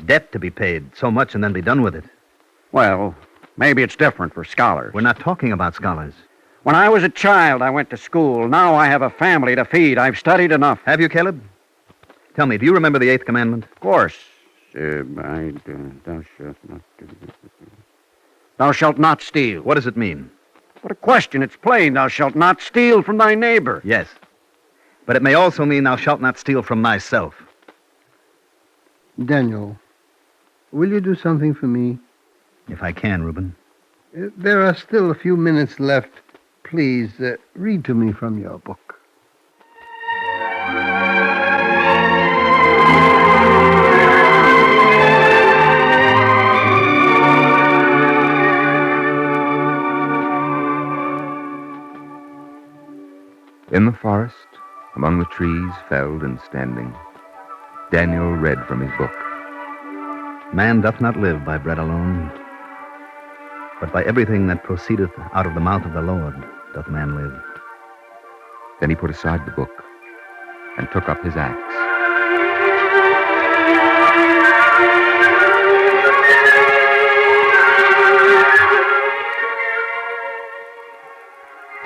debt to be paid so much and then be done with it. Well, maybe it's different for scholars. We're not talking about scholars. When I was a child, I went to school. Now I have a family to feed. I've studied enough. Have you, Caleb? Tell me, do you remember the 8th commandment? Of course. Thou shalt not steal. What does it mean? What a question. It's plain. Thou shalt not steal from thy neighbor. Yes. But it may also mean thou shalt not steal from thyself. Daniel, will you do something for me? If I can, Reuben. There are still a few minutes left. Please, read to me from your book. In the forest, among the trees felled and standing, Daniel read from his book. Man doth not live by bread alone, but by everything that proceedeth out of the mouth of the Lord doth man live. Then he put aside the book and took up his axe.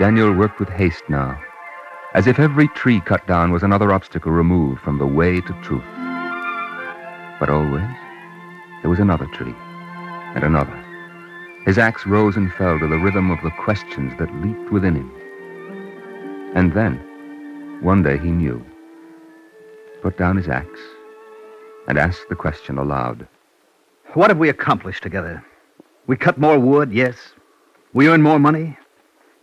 Daniel worked with haste now, as if every tree cut down was another obstacle removed from the way to truth. But always, there was another tree, and another. His axe rose and fell to the rhythm of the questions that leaped within him. And then, one day he knew. Put down his axe and asked the question aloud. What have we accomplished together? We cut more wood, yes. We earn more money.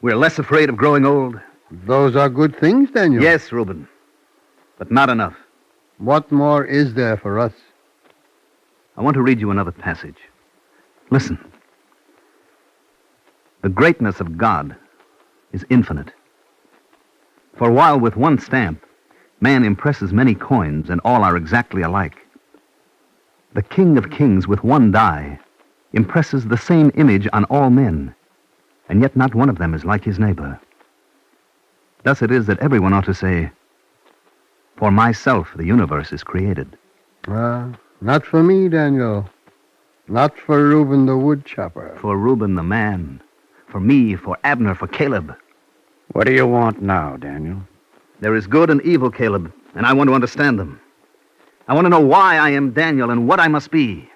We're less afraid of growing old. Those are good things, Daniel. Yes, Reuben, but not enough. What more is there for us? I want to read you another passage. Listen. The greatness of God is infinite. For while with one stamp, man impresses many coins and all are exactly alike, the King of Kings with one die impresses the same image on all men, and yet not one of them is like his neighbor. Thus it is that everyone ought to say, for myself the universe is created. Not for me, Daniel. Not for Reuben the woodchopper. For Reuben the man. For me, for Abner, for Caleb. What do you want now, Daniel? There is good and evil, Caleb, and I want to understand them. I want to know why I am Daniel and what I must be.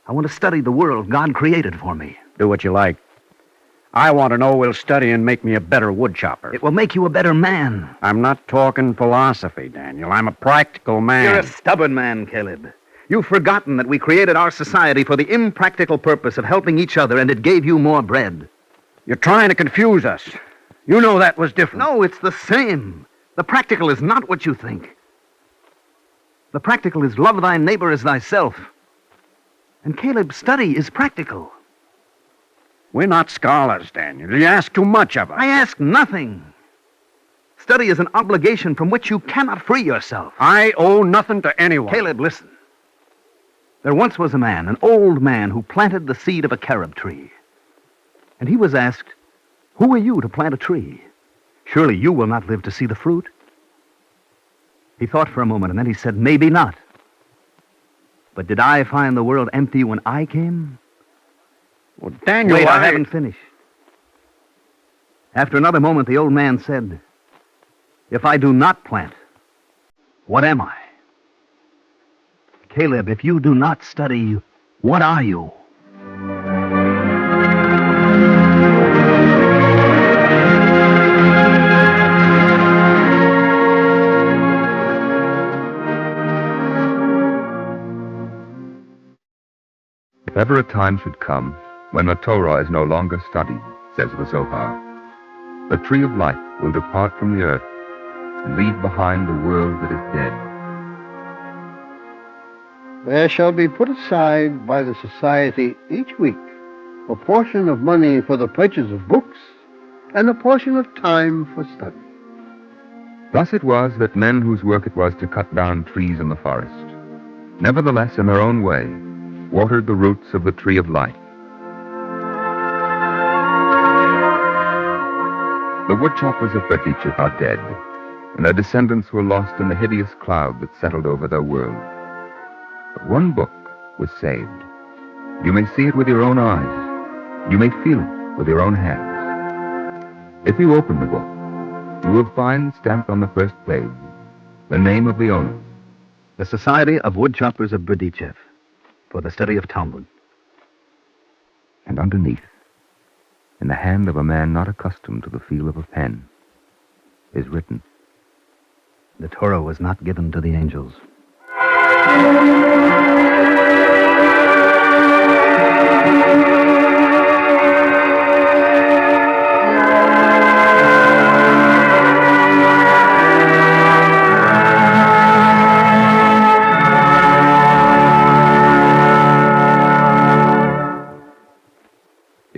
I want to study the world God created for me. Do what you like. I want to know will study and make me a better woodchopper. It will make you a better man. I'm not talking philosophy, Daniel. I'm a practical man. You're a stubborn man, Caleb. You've forgotten that we created our society for the impractical purpose of helping each other, and it gave you more bread. You're trying to confuse us. You know that was different. No, it's the same. The practical is not what you think. The practical is love thy neighbor as thyself. And Caleb, study is practical. We're not scholars, Daniel. You ask too much of us. I ask nothing. Study is an obligation from which you cannot free yourself. I owe nothing to anyone. Caleb, listen. There once was a man, an old man, who planted the seed of a carob tree. And he was asked, who are you to plant a tree? Surely you will not live to see the fruit. He thought for a moment, and then he said, maybe not. But did I find the world empty when I came? Well, Daniel, Wait, I haven't finished. After another moment, the old man said, if I do not plant, what am I? Caleb, if you do not study, what are you? If ever a time should come when the Torah is no longer studied, says the Zohar, the tree of life will depart from the earth and leave behind the world that is dead. There shall be put aside by the society each week a portion of money for the purchase of books and a portion of time for study. Thus it was that men whose work it was to cut down trees in the forest, nevertheless in their own way, watered the roots of the tree of life. The woodchoppers of Berditchev are dead, and their descendants were lost in the hideous cloud that settled over their world. But one book was saved. You may see it with your own eyes. You may feel it with your own hands. If you open the book, you will find stamped on the first page the name of the owner. The Society of Woodchoppers of Berditchev, for the study of Talmud. And underneath, in the hand of a man not accustomed to the feel of a pen, is written, the Torah was not given to the angels.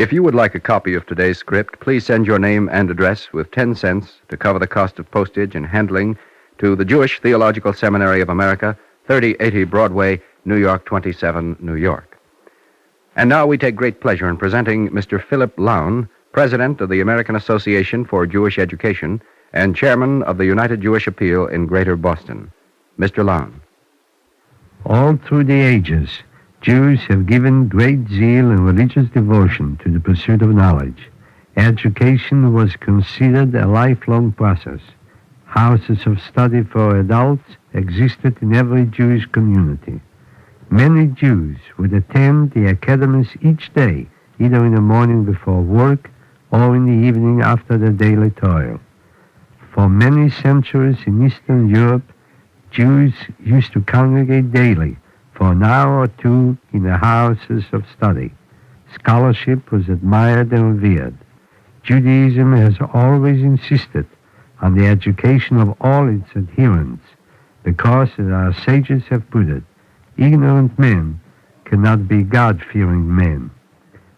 If you would like a copy of today's script, please send your name and address with 10 cents to cover the cost of postage and handling to the Jewish Theological Seminary of America, 3080 Broadway, New York 27, New York. And now we take great pleasure in presenting Mr. Philip Lown, President of the American Association for Jewish Education and Chairman of the United Jewish Appeal in Greater Boston. Mr. Lown. All through the ages, Jews have given great zeal and religious devotion to the pursuit of knowledge. Education was considered a lifelong process. Houses of study for adults existed in every Jewish community. Many Jews would attend the academies each day, either in the morning before work or in the evening after their daily toil. For many centuries in Eastern Europe, Jews used to congregate daily for an hour or two in the houses of study. Scholarship was admired and revered. Judaism has always insisted on the education of all its adherents because, as our sages have put it, ignorant men cannot be God-fearing men.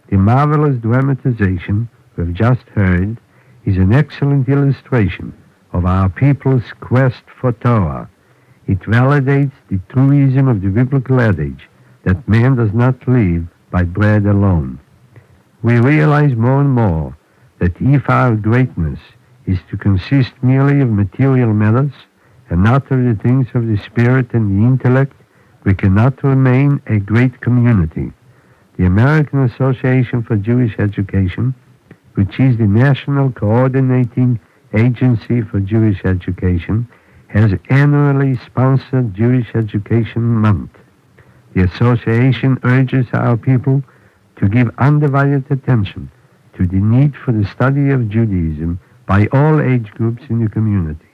The marvelous dramatization we've just heard is an excellent illustration of our people's quest for Torah. It validates the truism of the biblical adage that man does not live by bread alone. We realize more and more that if our greatness is to consist merely of material matters and not of the things of the spirit and the intellect, we cannot remain a great community. The American Association for Jewish Education, which is the national coordinating agency for Jewish education, has annually sponsored Jewish Education Month. The association urges our people to give undivided attention to the need for the study of Judaism by all age groups in the community,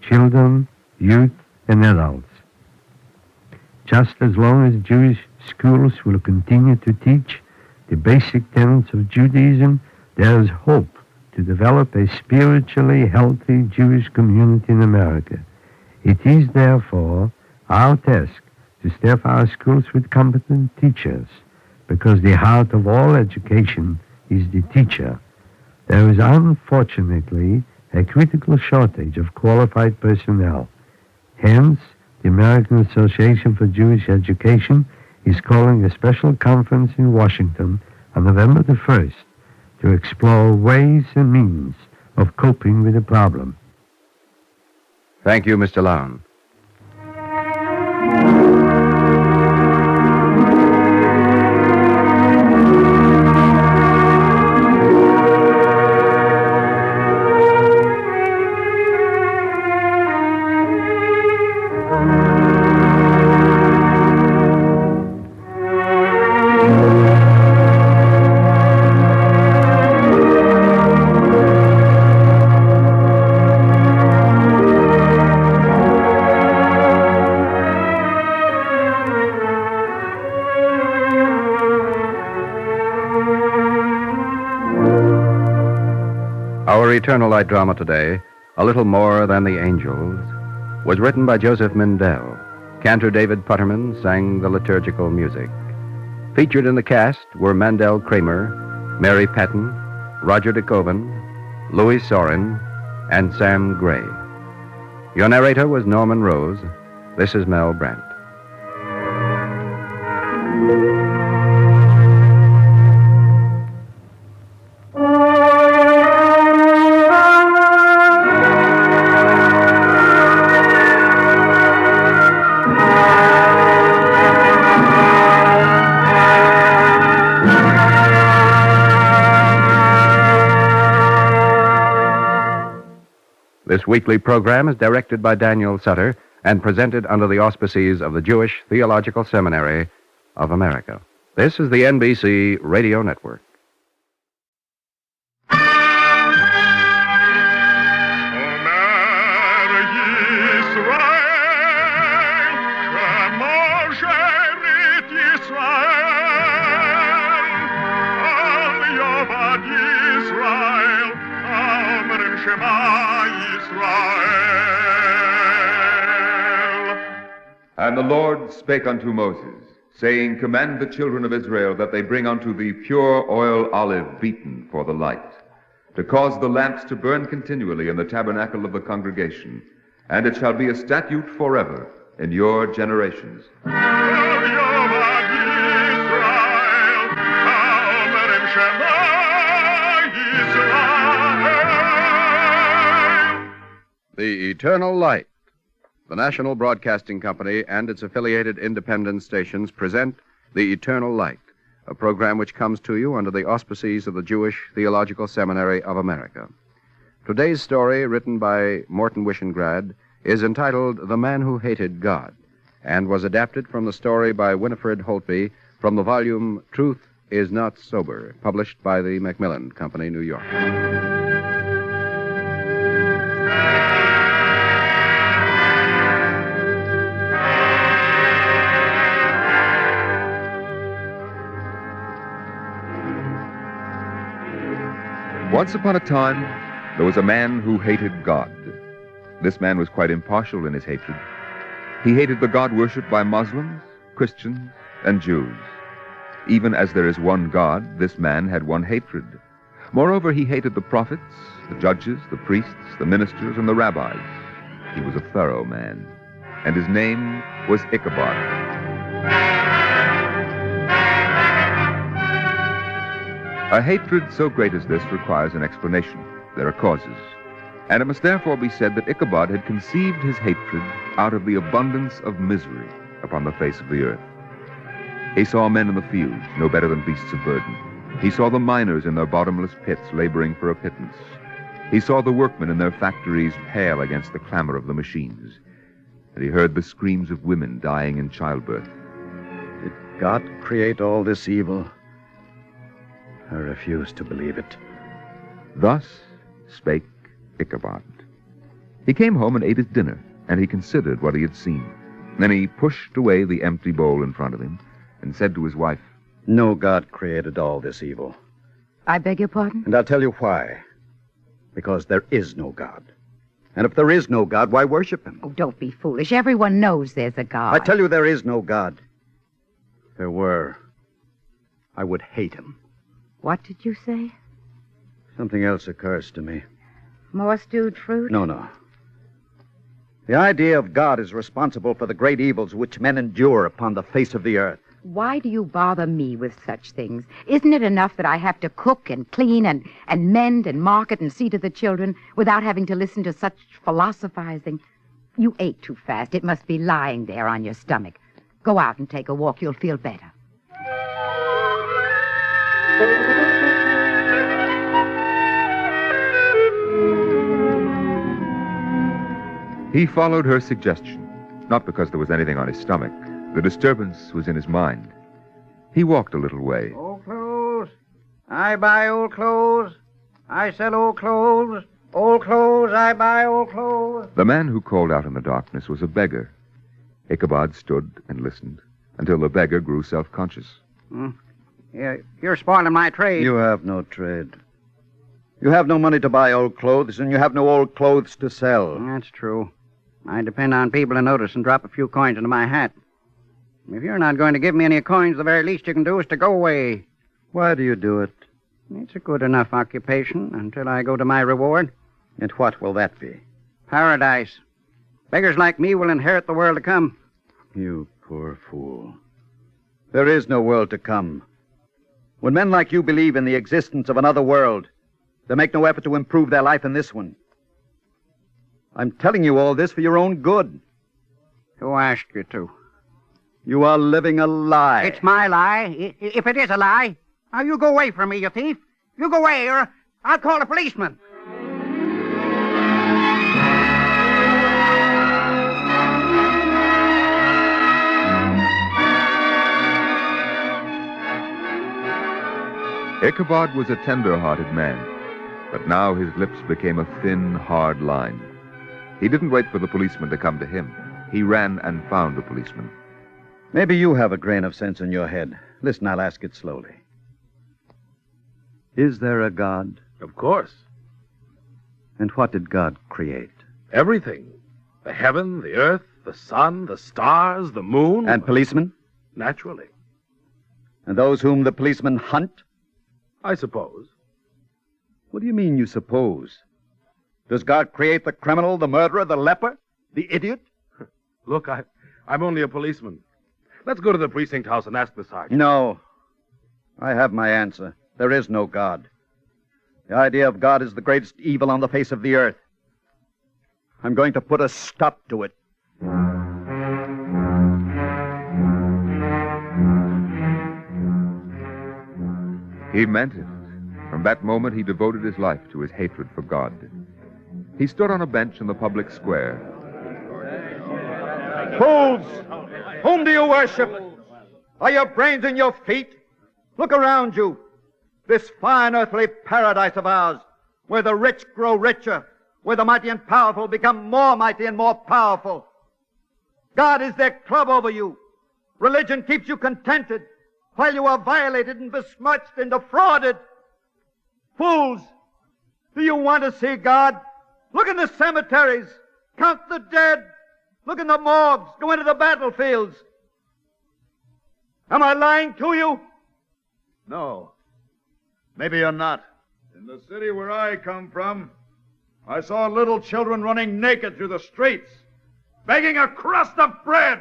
children, youth, and adults. Just as long as Jewish schools will continue to teach the basic tenets of Judaism, there is hope to develop a spiritually healthy Jewish community in America. It is, therefore, our task to staff our schools with competent teachers, because the heart of all education is the teacher. There is unfortunately a critical shortage of qualified personnel. Hence, the American Association for Jewish Education is calling a special conference in Washington on November the 1st to explore ways and means of coping with the problem. Thank you, Mr. Lown. Our Eternal Light drama today, A Little More Than the Angels, was written by Joseph Mindell. Cantor David Putterman sang the liturgical music. Featured in the cast were Mandel Kramer, Mary Patton, Roger DeKoven, Louis Sorin, and Sam Gray. Your narrator was Norman Rose. This is Mel Brandt. This weekly program is directed by Daniel Sutter and presented under the auspices of the Jewish Theological Seminary of America. This is the NBC Radio Network. And the Lord spake unto Moses, saying, Command the children of Israel that they bring unto thee pure oil olive beaten for the light, to cause the lamps to burn continually in the tabernacle of the congregation, and it shall be a statute forever in your generations. The Eternal Light. The National Broadcasting Company and its affiliated independent stations present The Eternal Light, a program which comes to you under the auspices of the Jewish Theological Seminary of America. Today's story, written by Morton Wishengrad, is entitled The Man Who Hated God, and was adapted from the story by Winifred Holtby from the volume Truth is Not Sober, published by the Macmillan Company, New York. Once upon a time, there was a man who hated God. This man was quite impartial in his hatred. He hated the God worshipped by Muslims, Christians, and Jews. Even as there is one God, this man had one hatred. Moreover, he hated the prophets, the judges, the priests, the ministers, and the rabbis. He was a thorough man, and his name was Ichabod. A hatred so great as this requires an explanation. There are causes. And it must therefore be said that Ichabod had conceived his hatred out of the abundance of misery upon the face of the earth. He saw men in the fields, no better than beasts of burden. He saw the miners in their bottomless pits laboring for a pittance. He saw the workmen in their factories pale against the clamor of the machines. And he heard the screams of women dying in childbirth. Did God create all this evil? I refuse to believe it. Thus spake Ichabod. He came home and ate his dinner, and he considered what he had seen. Then he pushed away the empty bowl in front of him and said to his wife, No God created all this evil. I beg your pardon? And I'll tell you why. Because there is no God. And if there is no God, why worship him? Oh, don't be foolish. Everyone knows there's a God. I tell you there is no God. If there were, I would hate him. What did you say? Something else occurs to me. More stewed fruit? No. The idea of God is responsible for the great evils which men endure upon the face of the earth. Why do you bother me with such things? Isn't it enough that I have to cook and clean and mend and market and see to the children without having to listen to such philosophizing? You ate too fast. It must be lying there on your stomach. Go out and take a walk. You'll feel better. He followed her suggestion, not because there was anything on his stomach. The disturbance was in his mind. He walked a little way. Old clothes. I buy old clothes. I sell old clothes. Old clothes, I buy old clothes. The man who called out in the darkness was a beggar. Ichabod stood and listened until the beggar grew self-conscious. Yeah, you're spoiling my trade. You have no trade. You have no money to buy old clothes, and you have no old clothes to sell. That's true. I depend on people to notice and drop a few coins into my hat. If you're not going to give me any coins, the very least you can do is to go away. Why do you do it? It's a good enough occupation until I go to my reward. And what will that be? Paradise. Beggars like me will inherit the world to come. You poor fool. There is no world to come. When men like you believe in the existence of another world, they make no effort to improve their life in this one. I'm telling you all this for your own good. Who asked you to? You are living a lie. It's my lie. If it is a lie, now you go away from me, you thief. You go away, or I'll call a policeman. Ichabod was a tender-hearted man, but now his lips became a thin, hard line. He didn't wait for the policeman to come to him. He ran and found the policeman. Maybe you have a grain of sense in your head. Listen, I'll ask it slowly. Is there a God? Of course. And what did God create? Everything. The heaven, the earth, the sun, the stars, the moon. And policemen? Naturally. And those whom the policemen hunt? I suppose. What do you mean, you suppose? Does God create the criminal, the murderer, the leper, the idiot? Look, I'm only a policeman. Let's go to the precinct house and ask the sergeant. No. I have my answer. There is no God. The idea of God is the greatest evil on the face of the earth. I'm going to put a stop to it. He meant it. From that moment, he devoted his life to his hatred for God. He stood on a bench in the public square. Fools! Whom do you worship? Are your brains in your feet? Look around you. This fine earthly paradise of ours, where the rich grow richer, where the mighty and powerful become more mighty and more powerful. God is their club over you. Religion keeps you contented, while you are violated and besmirched and defrauded. Fools! Do you want to see God? Look in the cemeteries. Count the dead. Look in the morgues. Go into the battlefields. Am I lying to you? No. Maybe you're not. In the city where I come from, I saw little children running naked through the streets, begging a crust of bread.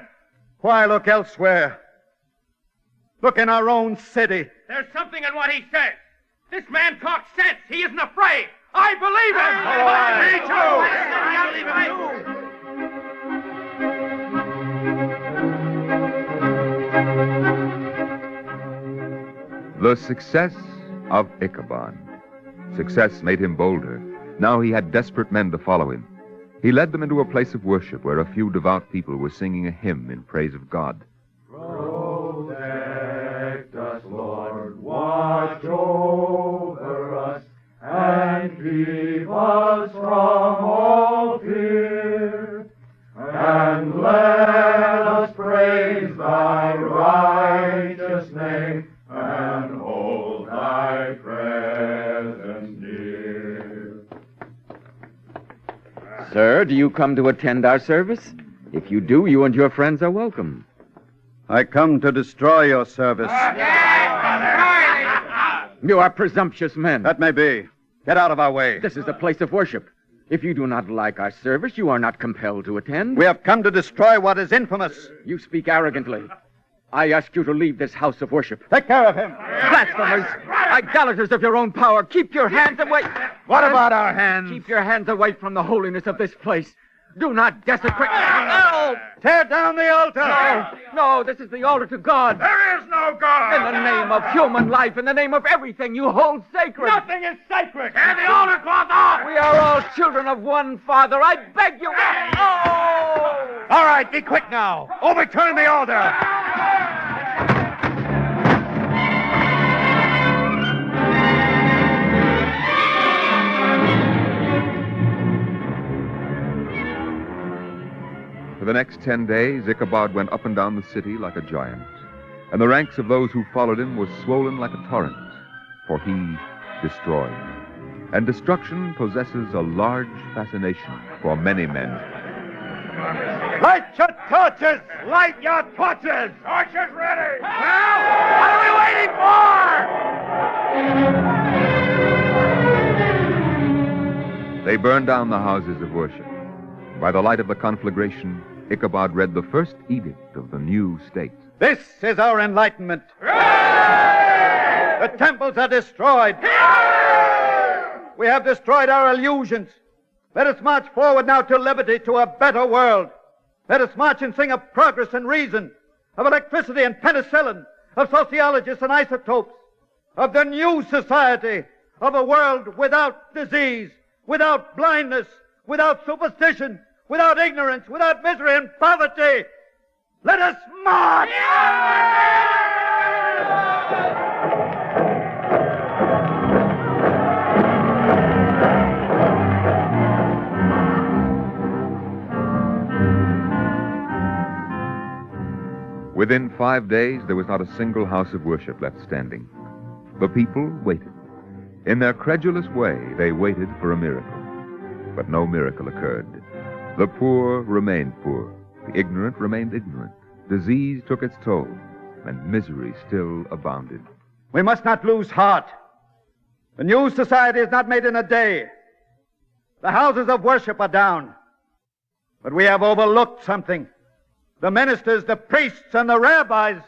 Why look elsewhere? Look in our own city. There's something in what he says. This man talks sense. He isn't afraid. I believe him. Me too. The success of Ichabod. Success made him bolder. Now he had desperate men to follow him. He led them into a place of worship where a few devout people were singing a hymn in praise of God. Protect us, Lord, watch over us, and keep us from all fear, and let us praise thy righteous name, and hold thy presence near. Sir, do you come to attend our service? If you do, you and your friends are welcome. I come to destroy your service. You are presumptuous men. That may be. Get out of our way. This is a place of worship. If you do not like our service, you are not compelled to attend. We have come to destroy what is infamous. You speak arrogantly. I ask you to leave this house of worship. Take care of him. Blasphemers! Idolaters of your own power, keep your hands away. What about our hands? Keep your hands away from the holiness of this place. Do not desecrate. No! Tear down the altar! No, this is the altar to God. There is no God! In the name of human life, in the name of everything you hold sacred. Nothing is sacred! Tear the altar cloth off! We are all children of one Father. I beg you. Oh! All right, be quick now. Overturn the altar. For the next 10 days, Ichabod went up and down the city like a giant, and the ranks of those who followed him were swollen like a torrent, for he destroyed. And destruction possesses a large fascination for many men. Light your torches! Light your torches! Torches ready! Well, what are we waiting for? They burned down the houses of worship. By the light of the conflagration, Ichabod read the first edict of the new state. This is our enlightenment. The temples are destroyed. We have destroyed our illusions. Let us march forward now to liberty, to a better world. Let us march and sing of progress and reason, of electricity and penicillin, of sociologists and isotopes, of the new society, of a world without disease, without blindness, without superstition, without ignorance, without misery and poverty. Let us march! Within 5 days, there was not a single house of worship left standing. The people waited. In their credulous way, they waited for a miracle. But no miracle occurred. The poor remained poor. The ignorant remained ignorant. Disease took its toll. and misery still abounded. We must not lose heart. The new society is not made in a day. The houses of worship are down. But we have overlooked something. The ministers, the priests, and the rabbis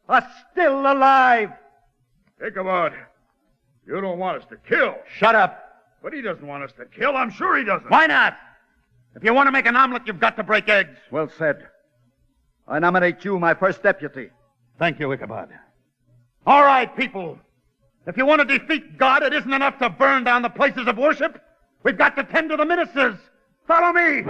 are still alive. Ichabod, you don't want us to kill. Shut up. But he doesn't want us to kill. I'm sure he doesn't. Why not? If you want to make an omelet, you've got to break eggs. Well said. I nominate you my first deputy. Thank you, Ichabod. All right, people. If you want to defeat God, it isn't enough to burn down the places of worship. We've got to tend to the ministers. Follow me.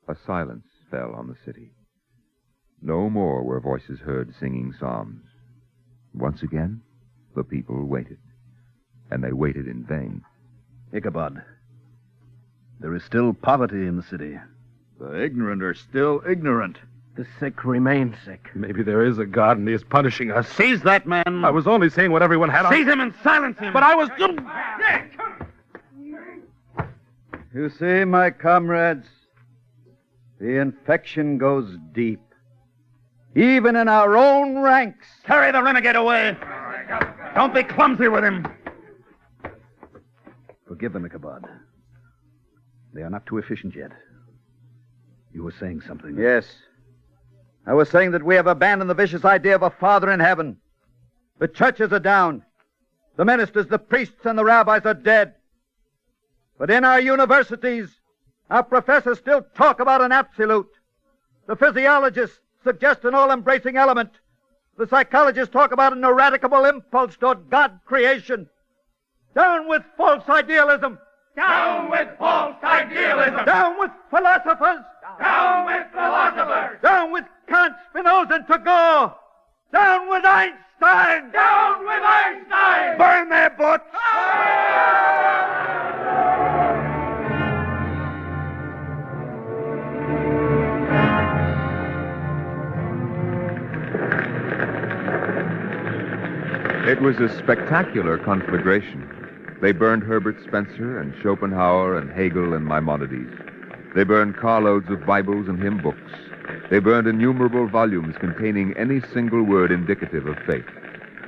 A silence fell on the city. No more were voices heard singing psalms. Once again, the people waited. And they waited in vain. Ichabod, there is still poverty in the city. The ignorant are still ignorant. The sick remain sick. Maybe there is a God and he is punishing us. Seize that man. I was only saying what everyone had on. Seize him and silence him. But I was... You see, my comrades, the infection goes deep. Even in our own ranks. Carry the renegade away. Don't be clumsy with him. Forgive them, Ichabod. They are not too efficient yet. You were saying something. Yes. I was saying that we have abandoned the vicious idea of a Father in heaven. The churches are down. The ministers, the priests, and the rabbis are dead. But in our universities, our professors still talk about an absolute. The physiologists suggest an all-embracing element. The psychologists talk about an eradicable impulse toward God creation. Down with false idealism. Down with false idealism. Down with philosophers. Down with philosophers. Down with Kant, Spinoza, and Tekoah. Down with Einstein. Down with Einstein. Burn their books. It was a spectacular conflagration. They burned Herbert Spencer and Schopenhauer and Hegel and Maimonides. They burned carloads of Bibles and hymn books. They burned innumerable volumes containing any single word indicative of faith.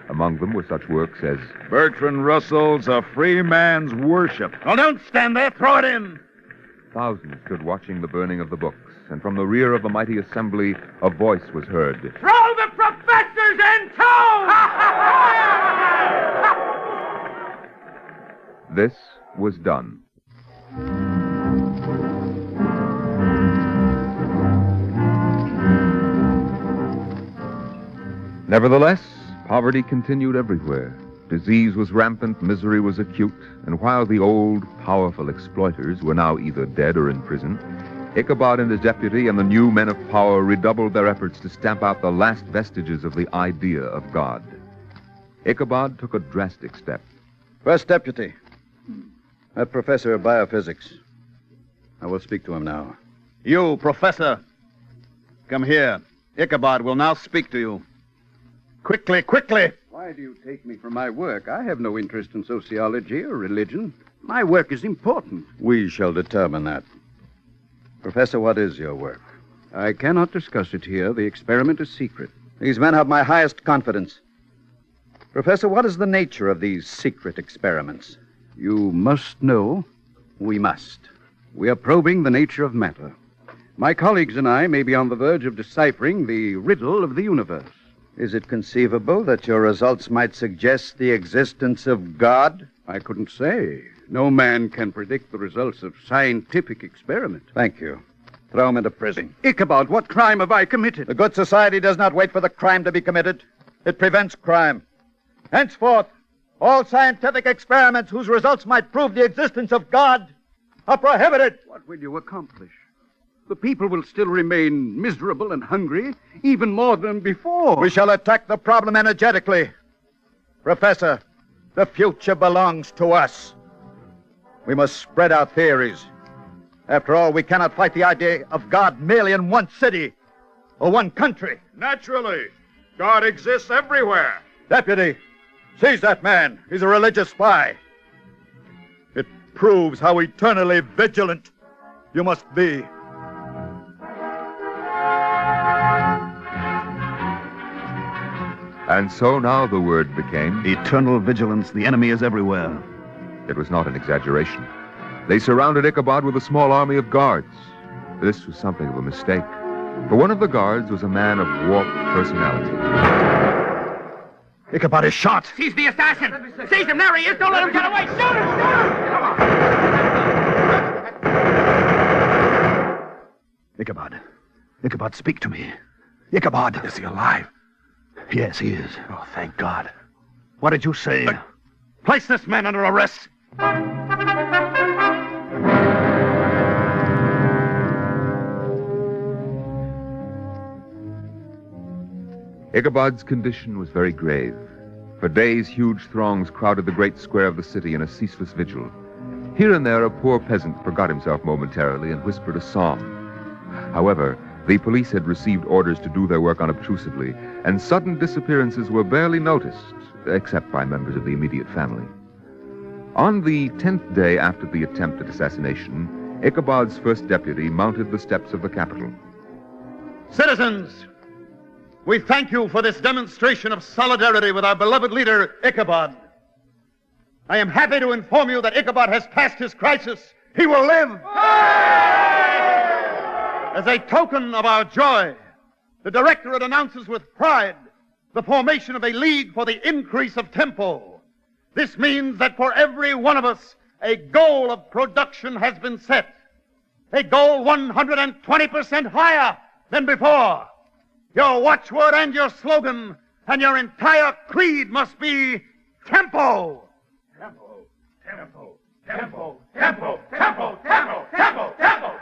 Among them were such works as Bertrand Russell's A Free Man's Worship. Well, don't stand there. Throw it in. Thousands stood watching the burning of the books, and from the rear of the mighty assembly, a voice was heard. Throw the professors in too! This was done. Nevertheless, poverty continued everywhere. Disease was rampant, misery was acute, and while the old, powerful exploiters were now either dead or in prison, Ichabod and his deputy and the new men of power redoubled their efforts to stamp out the last vestiges of the idea of God. Ichabod took a drastic step. First deputy, that professor of biophysics. I will speak to him now. You, professor, come here. Ichabod will now speak to you. Quickly, quickly! Why do you take me from my work? I have no interest in sociology or religion. My work is important. We shall determine that. Professor, what is your work? I cannot discuss it here. The experiment is secret. These men have my highest confidence. Professor, what is the nature of these secret experiments? You must know. We must. We are probing the nature of matter. My colleagues and I may be on the verge of deciphering the riddle of the universe. Is it conceivable that your results might suggest the existence of God? I couldn't say. No man can predict the results of scientific experiment. Thank you. Throw him into prison. Ichabod, what crime have I committed? The good society does not wait for the crime to be committed. It prevents crime. Henceforth, all scientific experiments whose results might prove the existence of God are prohibited. What will you accomplish? The people will still remain miserable and hungry, even more than before. We shall attack the problem energetically. Professor, the future belongs to us. We must spread our theories. After all, we cannot fight the idea of God merely in one city. or one country? Naturally. God exists everywhere. Deputy, seize that man. He's a religious spy. It proves how eternally vigilant you must be. And so now the word became... Eternal vigilance. The enemy is everywhere. It was not an exaggeration. They surrounded Ichabod with a small army of guards. This was something of a mistake, for one of the guards was a man of warped personality. Ichabod is shot. Seize the assassin! Seize him! There he is! Don't let him get away! Shoot him! Shoot him! Ichabod, speak to me. Ichabod. Is he alive? Yes, he is. Oh, thank God. What did you say? Place this man under arrest. Ichabod's condition was very grave. For days, huge throngs crowded the great square of the city in a ceaseless vigil. Here and there, a poor peasant forgot himself momentarily and whispered a psalm. However, the police had received orders to do their work unobtrusively, and sudden disappearances were barely noticed, except by members of the immediate family. On the 10th day after the attempt at assassination, Ichabod's first deputy mounted the steps of the Capitol. Citizens, we thank you for this demonstration of solidarity with our beloved leader, Ichabod. I am happy to inform you that Ichabod has passed his crisis. He will live. As a token of our joy, the Directorate announces with pride the formation of a league for the increase of tempo. This means that for every one of us, a goal of production has been set. A goal 120% higher than before. Your watchword and your slogan and your entire creed must be tempo. Tempo, tempo, tempo, tempo, tempo, tempo, tempo, tempo, tempo,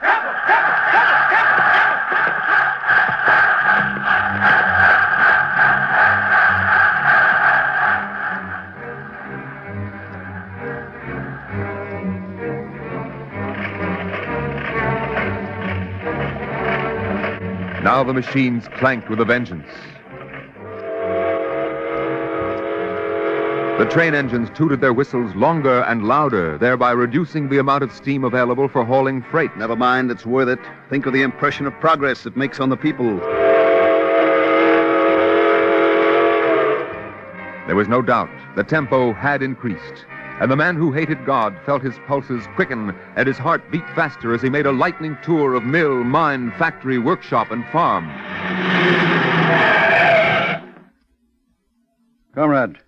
Now the machines clanked with a vengeance. The train engines tooted their whistles longer and louder, thereby reducing the amount of steam available for hauling freight. Never mind, it's worth it. Think of the impression of progress it makes on the people. There was no doubt the tempo had increased, and the man who hated God felt his pulses quicken and his heart beat faster as he made a lightning tour of mill, mine, factory, workshop, and farm. Comrade,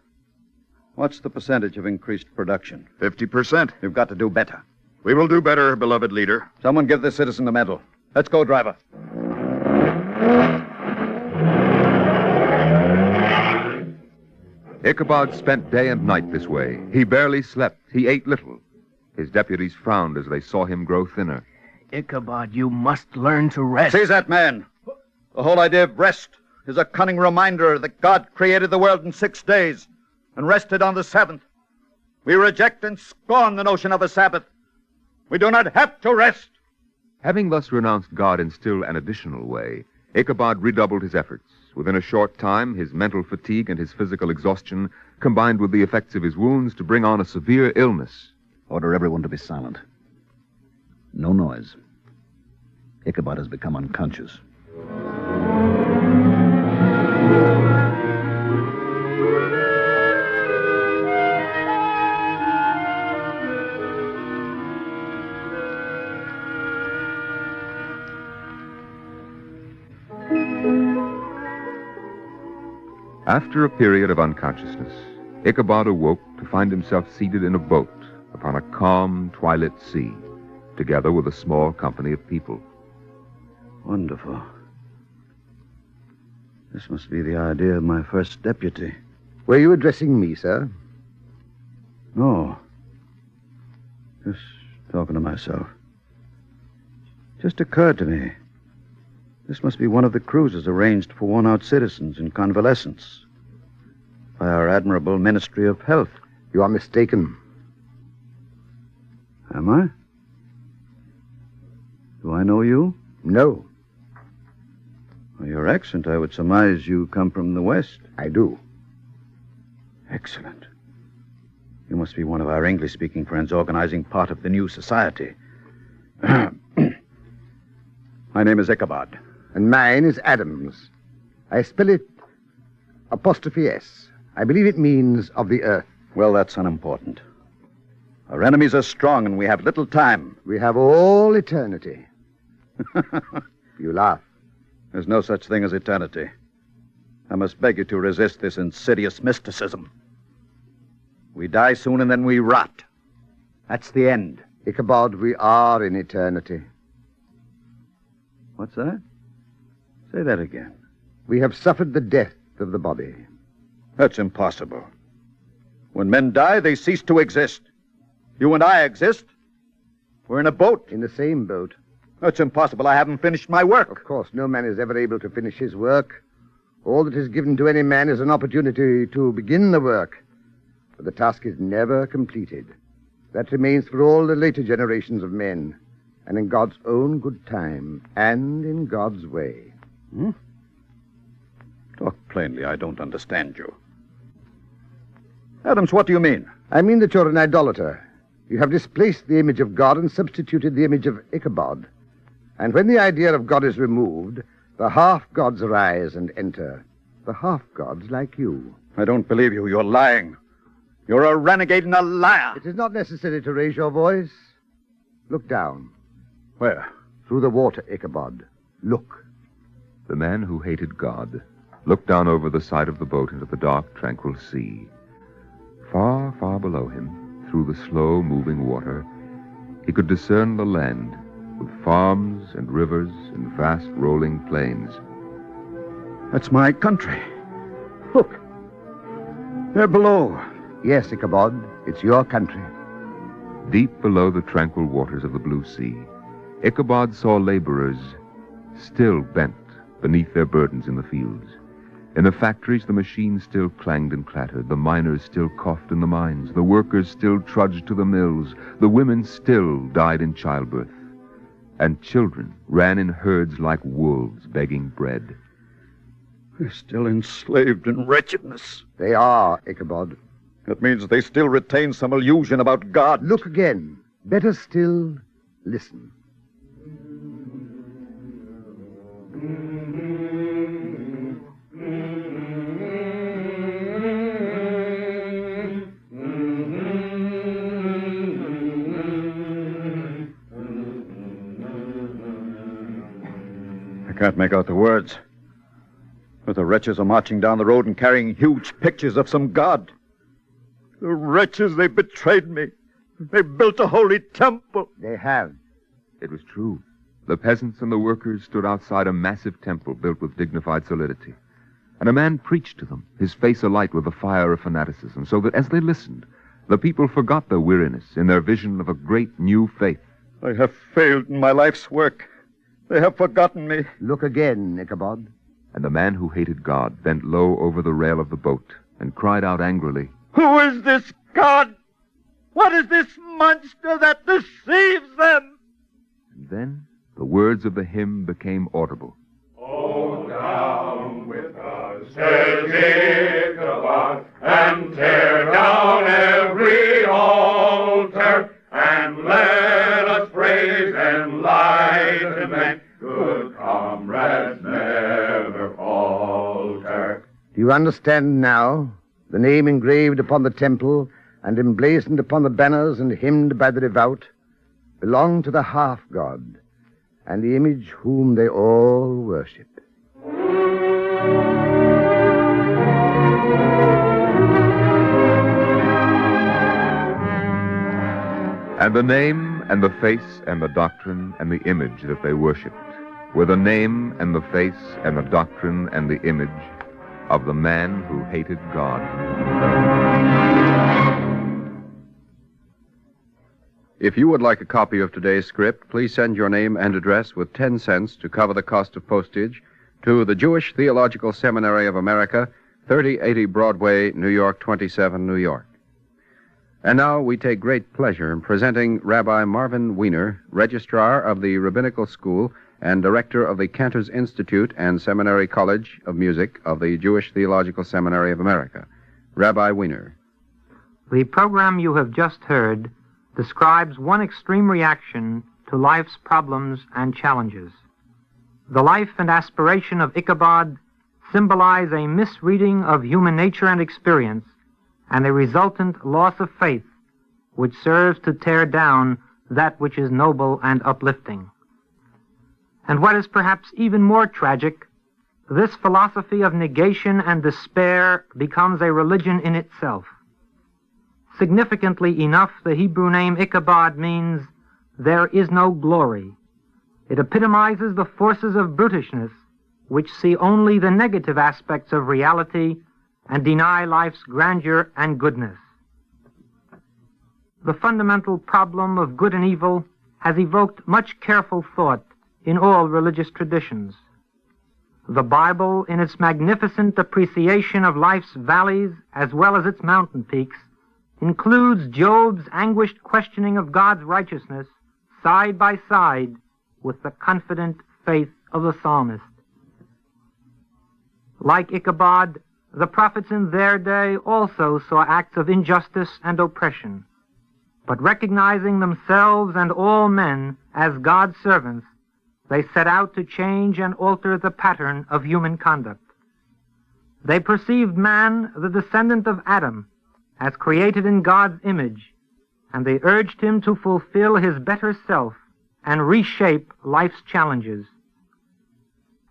what's the percentage of increased production? 50%. You've got to do better. We will do better, beloved leader. Someone give this citizen the medal. Let's go, driver. Ichabod spent day and night this way. He barely slept. He ate little. His deputies frowned as they saw him grow thinner. Ichabod, you must learn to rest. Seize that man. The whole idea of rest is a cunning reminder that God created the world in 6 days and rested on the 7th. We reject and scorn the notion of a Sabbath. We do not have to rest. Having thus renounced God in still an additional way, Ichabod redoubled his efforts. Within a short time, his mental fatigue and his physical exhaustion combined with the effects of his wounds to bring on a severe illness. Order everyone to be silent. No noise. Ichabod has become unconscious. After a period of unconsciousness, Ichabod awoke to find himself seated in a boat upon a calm, twilit sea, together with a small company of people. Wonderful. This must be the idea of my first deputy. Were you addressing me, sir? No. Just talking to myself. Just occurred to me. This must be one of the cruises arranged for worn-out citizens in convalescence by our admirable Ministry of Health. You are mistaken. Am I? Do I know you? No. Are Your accent, I would surmise you come from the West. I do. Excellent. You must be one of our English-speaking friends organizing part of the new society. My name is Ichabod. And mine is Adams. I spell it apostrophe S. I believe it means of the earth. Well, that's unimportant. Our enemies are strong, and we have little time. We have all eternity. You laugh. There's no such thing as eternity. I must beg you to resist this insidious mysticism. We die soon, and then we rot. That's the end. Ichabod, we are in eternity. What's that? Say that again. We have suffered the death of the body. That's impossible. When men die, they cease to exist. You and I exist. We're in a boat. In the same boat. That's impossible. I haven't finished my work. Of course, no man is ever able to finish his work. All that is given to any man is an opportunity to begin the work. But the task is never completed. That remains for all the later generations of men, and in God's own good time, and in God's way. Talk plainly. I don't understand you. Adams, what do you mean? I mean that you're an idolater. You have displaced the image of God and substituted the image of Ichabod. And when the idea of God is removed, the half-gods arise and enter. The half-gods like you. I don't believe you. You're lying. You're a renegade and a liar. It is not necessary to raise your voice. Look down. Where? Through the water, Ichabod. Look. The man who hated God looked down over the side of the boat into the dark, tranquil sea. Far, far below him, through the slow-moving water, he could discern the land with farms and rivers and vast rolling plains. That's my country. Look. There below. Yes, Ichabod, it's your country. Deep below the tranquil waters of the blue sea, Ichabod saw laborers still bent beneath their burdens in the fields. In the factories, the machines still clanged and clattered. The miners still coughed in the mines. The workers still trudged to the mills. The women still died in childbirth. And children ran in herds like wolves begging bread. They're still enslaved in wretchedness. They are, Ichabod. That means they still retain some illusion about God. Look again. Better still, listen. I can't make out the words. But the wretches are marching down the road and carrying huge pictures of some god. The wretches, they betrayed me. They built a holy temple. They have. It was true. The peasants and the workers stood outside a massive temple built with dignified solidity. And a man preached to them, his face alight with the fire of fanaticism, so that as they listened, the people forgot their weariness in their vision of a great new faith. I have failed in my life's work. They have forgotten me. Look again, Ichabod. And the man who hated God bent low over the rail of the boat and cried out angrily, Who is this God? What is this monster that deceives them? And then the words of the hymn became audible. Oh, down with us, says Ichabod, and tear down every altar, and let us praise enlightenment. Good comrades never falter. Do you understand now? The name engraved upon the temple and emblazoned upon the banners and hymned by the devout belonged to the half-god and the image whom they all worship. And the name and the face and the doctrine and the image that they worshipped were the name and the face and the doctrine and the image of the man who hated God. If you would like a copy of today's script, please send your name and address with 10 cents to cover the cost of postage to the Jewish Theological Seminary of America, 3080 Broadway, New York 27, New York. And now we take great pleasure in presenting Rabbi Marvin Weiner, Registrar of the Rabbinical School and director of the Cantor's Institute and Seminary College of Music of the Jewish Theological Seminary of America. Rabbi Weiner. The program you have just heard describes one extreme reaction to life's problems and challenges. The life and aspiration of Ichabod symbolize a misreading of human nature and experience and a resultant loss of faith which serves to tear down that which is noble and uplifting. And what is perhaps even more tragic, this philosophy of negation and despair becomes a religion in itself. Significantly enough, the Hebrew name Ichabod means there is no glory. It epitomizes the forces of brutishness which see only the negative aspects of reality and deny life's grandeur and goodness. The fundamental problem of good and evil has evoked much careful thought in all religious traditions. The Bible, in its magnificent appreciation of life's valleys as well as its mountain peaks, includes Job's anguished questioning of God's righteousness side by side with the confident faith of the psalmist. Like Ichabod, the prophets in their day also saw acts of injustice and oppression, but recognizing themselves and all men as God's servants, they set out to change and alter the pattern of human conduct. They perceived man, the descendant of Adam, as created in God's image, and they urged him to fulfill his better self and reshape life's challenges.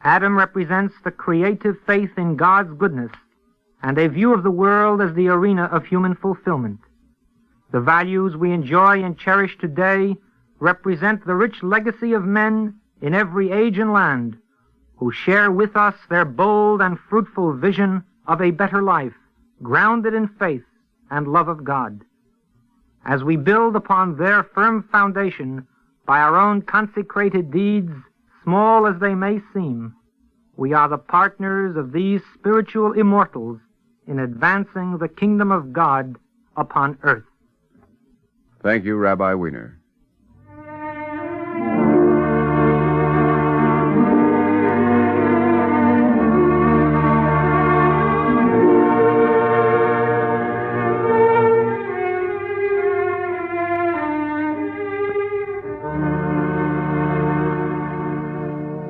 Adam represents the creative faith in God's goodness and a view of the world as the arena of human fulfillment. The values we enjoy and cherish today represent the rich legacy of men in every age and land who share with us their bold and fruitful vision of a better life, grounded in faith and love of God. As we build upon their firm foundation by our own consecrated deeds, small as they may seem, we are the partners of these spiritual immortals in advancing the kingdom of God upon earth. Thank you, Rabbi Weiner.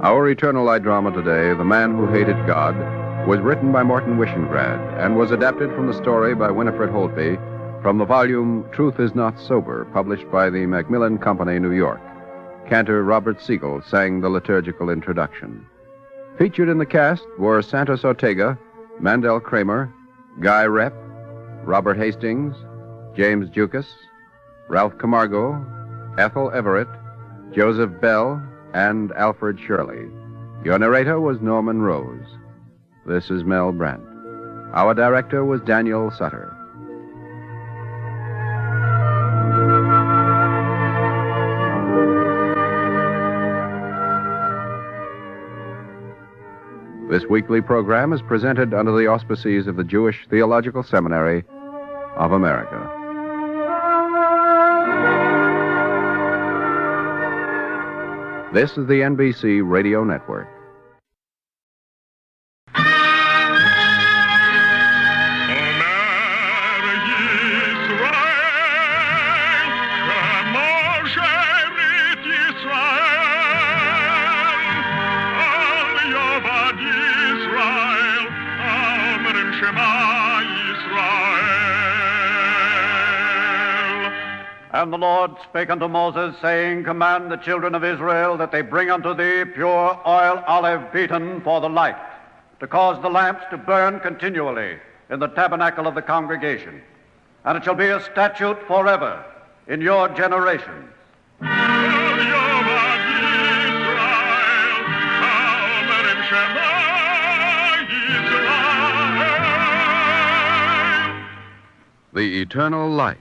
Our Eternal Light drama today, The Man Who Hated God, was written by Morton Wishengrad and was adapted from the story by Winifred Holtby from the volume Truth Is Not Sober, published by the Macmillan Company, New York. Cantor Robert Siegel sang the liturgical introduction. Featured in the cast were Santos Ortega, Mandel Kramer, Guy Rep, Robert Hastings, James Dukas, Ralph Camargo, Ethel Everett, Joseph Bell, and Alfred Shirley. Your narrator was Norman Rose. This is Mel Brandt. Our director was Daniel Sutter. This weekly program is presented under the auspices of the Jewish Theological Seminary of America. This is the NBC Radio Network. And the Lord spake unto Moses, saying, Command the children of Israel that they bring unto thee pure oil olive beaten for the light, to cause the lamps to burn continually in the tabernacle of the congregation. And it shall be a statute forever in your generations. The Eternal Light.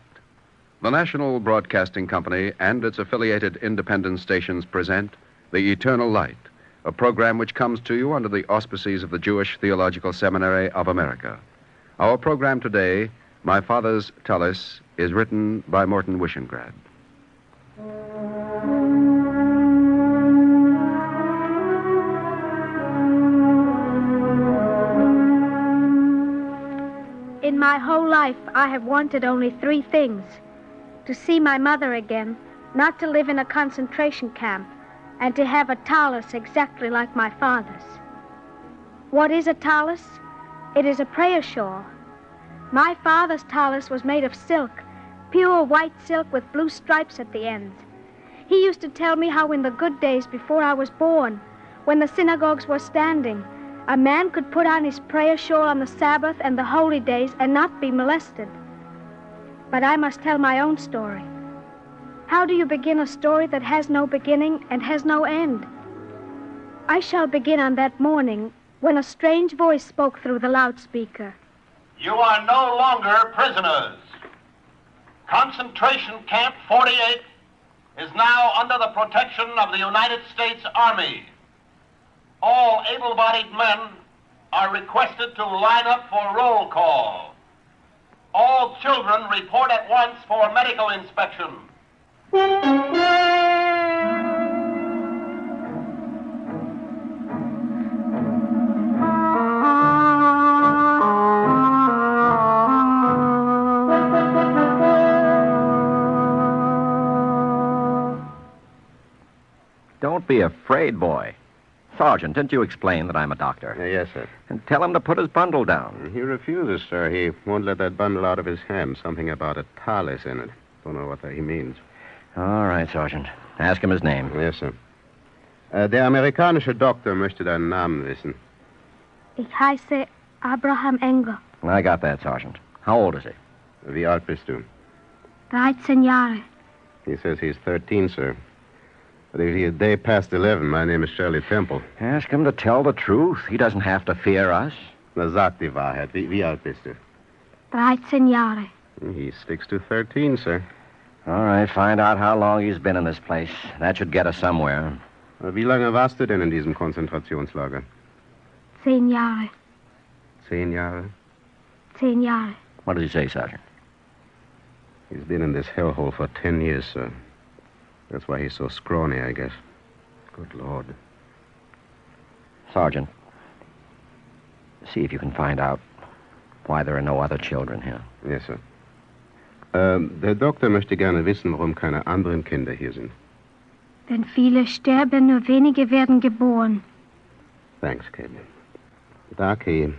The National Broadcasting Company and its affiliated independent stations present The Eternal Light, a program which comes to you under the auspices of the Jewish Theological Seminary of America. Our program today, My Father's Talis, is written by Morton Wishengrad. my whole life, I have wanted only 3 things. To see my mother again, not to live in a concentration camp, and to have a tallis exactly like my father's. What is a tallis? It is a prayer shawl. My father's tallis was made of silk, pure white silk with blue stripes at the ends. He used to tell me how in the good days before I was born, when the synagogues were standing, a man could put on his prayer shawl on the Sabbath and the holy days and not be molested. But I must tell my own story. How do you begin a story that has no beginning and has no end? I shall begin on that morning when a strange voice spoke through the loudspeaker. You are no longer prisoners. Concentration Camp 48 is now under the protection of the United States Army. All able-bodied men are requested to line up for roll call. All children report at once for medical inspection. Don't be afraid, boy. Sergeant, didn't you explain that I'm a doctor? Yes, sir. And tell him to put his bundle down. He refuses, sir. He won't let that bundle out of his hand. Something about a Talis in it. Don't know what he means. All right, Sergeant. Ask him his name. Yes, sir. Der amerikanische Doktor möchte deinen Namen wissen. Ich heiße Abraham Engel, I got that, Sergeant. How old is he? Wie alt bist du? 13 Jahre. He says he's 13, sir. But if he's a day past 11, my name is Shirley Temple. Ask him to tell the truth. He doesn't have to fear us. Na, sag die Wahrheit. Wie alt bist du? 13 Jahre. He sticks to 13, sir. All right, find out how long he's been in this place. That should get us somewhere. Wie lange warst du denn in diesem Konzentrationslager? 10 Jahre. 10 Jahre? 10 Jahre. What did he say, Sergeant? He's been in this hellhole for 10 years, sir. That's why he's so scrawny, I guess. Good Lord. Sergeant, see if you can find out why there are no other children here. Yes, sir. Der Doktor möchte gerne wissen, warum keine anderen Kinder hier sind. Wenn viele sterben, nur wenige werden geboren. Thanks, kid. Doc, he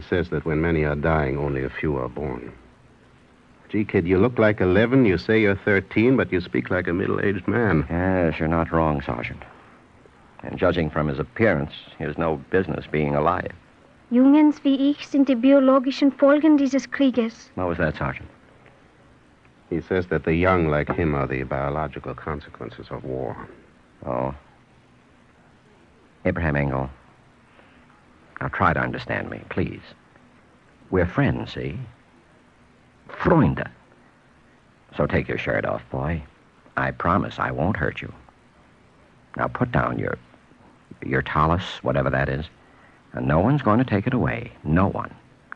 says that when many are dying, only a few are born. Gee, kid, you look like 11, you say you're 13, but you speak like a middle-aged man. Yes, you're not wrong, Sergeant. And judging from his appearance, he has no business being alive. Jungens wie ich sind die biologischen Folgen dieses Krieges. What was that, Sergeant? He says that the young, like him, are the biological consequences of war. Oh. Abraham Engel, now try to understand me, please. We're friends, see? Freunde. So take your shirt off, boy. I promise I won't hurt you. Now put down your tallis, whatever that is, and no one's going to take it away. No one.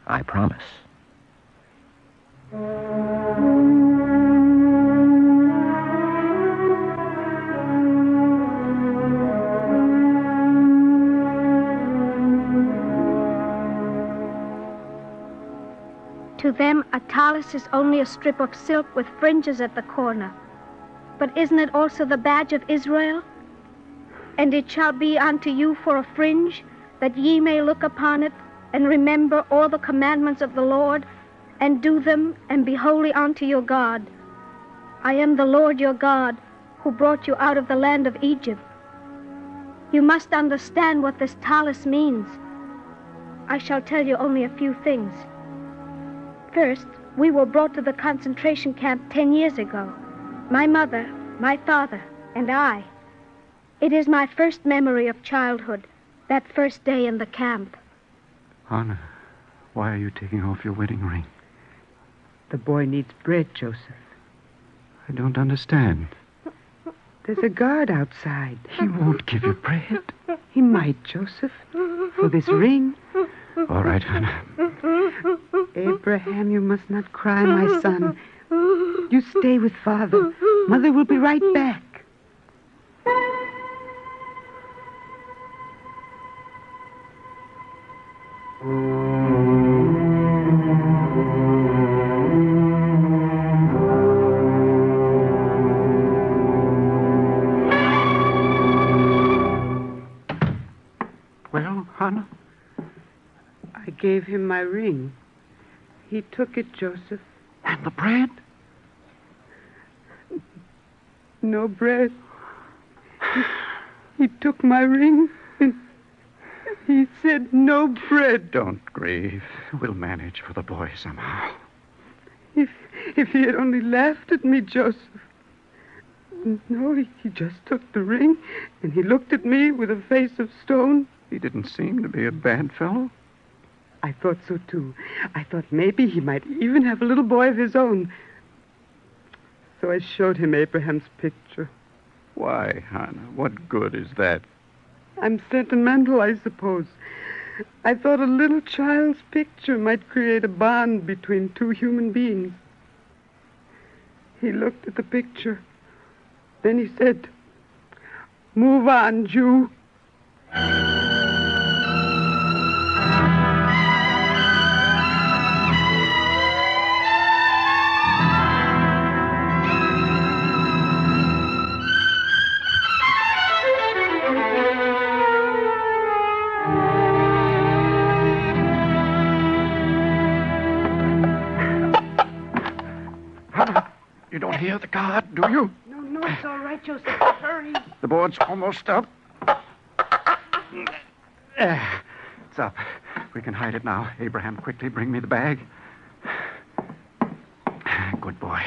I promise. To them, a tallis is only a strip of silk with fringes at the corner. But isn't it also the badge of Israel? And it shall be unto you for a fringe, that ye may look upon it, and remember all the commandments of the Lord, and do them, and be holy unto your God. I am the Lord your God, who brought you out of the land of Egypt. You must understand what this tallis means. I shall tell you only a few things. First, we were brought to the concentration camp 10 years ago. My mother, my father, and I. It is my first memory of childhood, that first day in the camp. Anna, why are you taking off your wedding ring? The boy needs bread, Joseph. I don't understand. There's a guard outside. He won't give you bread. He might, Joseph, for this ring. All right, Hannah. Abraham, you must not cry, my son. You stay with Father. Mother will be right back. gave him my ring. He took it, Joseph. And the bread? No bread. He took my ring and he said no bread. Don't grieve. We'll manage for the boy somehow. If he had only laughed at me, Joseph. No, he just took the ring and he looked at me with a face of stone. He didn't seem to be a bad fellow. I thought so, too. I thought maybe he might even have a little boy of his own. So I showed him Abraham's picture. Why, Hannah, what good is that? I'm sentimental, I suppose. I thought a little child's picture might create a bond between two human beings. He looked at the picture. Then he said, "Move on, Jew." You don't hear the guard, do you? No, it's all right, Joseph. Hurry. The board's almost up. It's up. We can hide it now. Abraham, quickly bring me the bag. Good boy.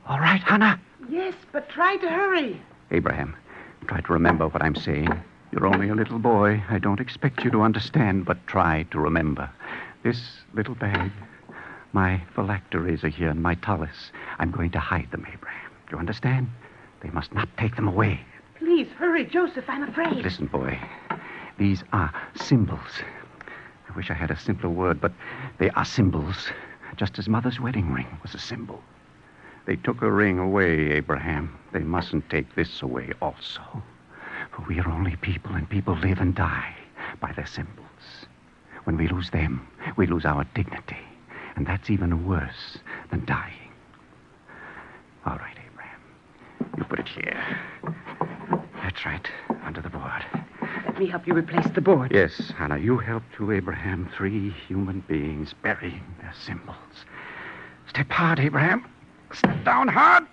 All right, Hannah. Yes, but try to hurry. Abraham, try to remember what I'm saying. You're only a little boy. I don't expect you to understand, but try to remember. This little bag, my phylacteries are here and my Talis. I'm going to hide them, Abraham. Do you understand? They must not take them away. Please, hurry, Joseph. I'm afraid. Listen, boy. These are symbols. I wish I had a simpler word, but they are symbols, just as Mother's wedding ring was a symbol. They took a ring away, Abraham. They mustn't take this away also. For we are only people, and people live and die by their symbols. When we lose them, we lose our dignity. And that's even worse than dying. All right, Abraham. You put it here. That's right, under the board. Let me help you replace the board. Yes, Hannah, you help to Abraham. 3 human beings burying their symbols. Step hard, Abraham. Step down hard.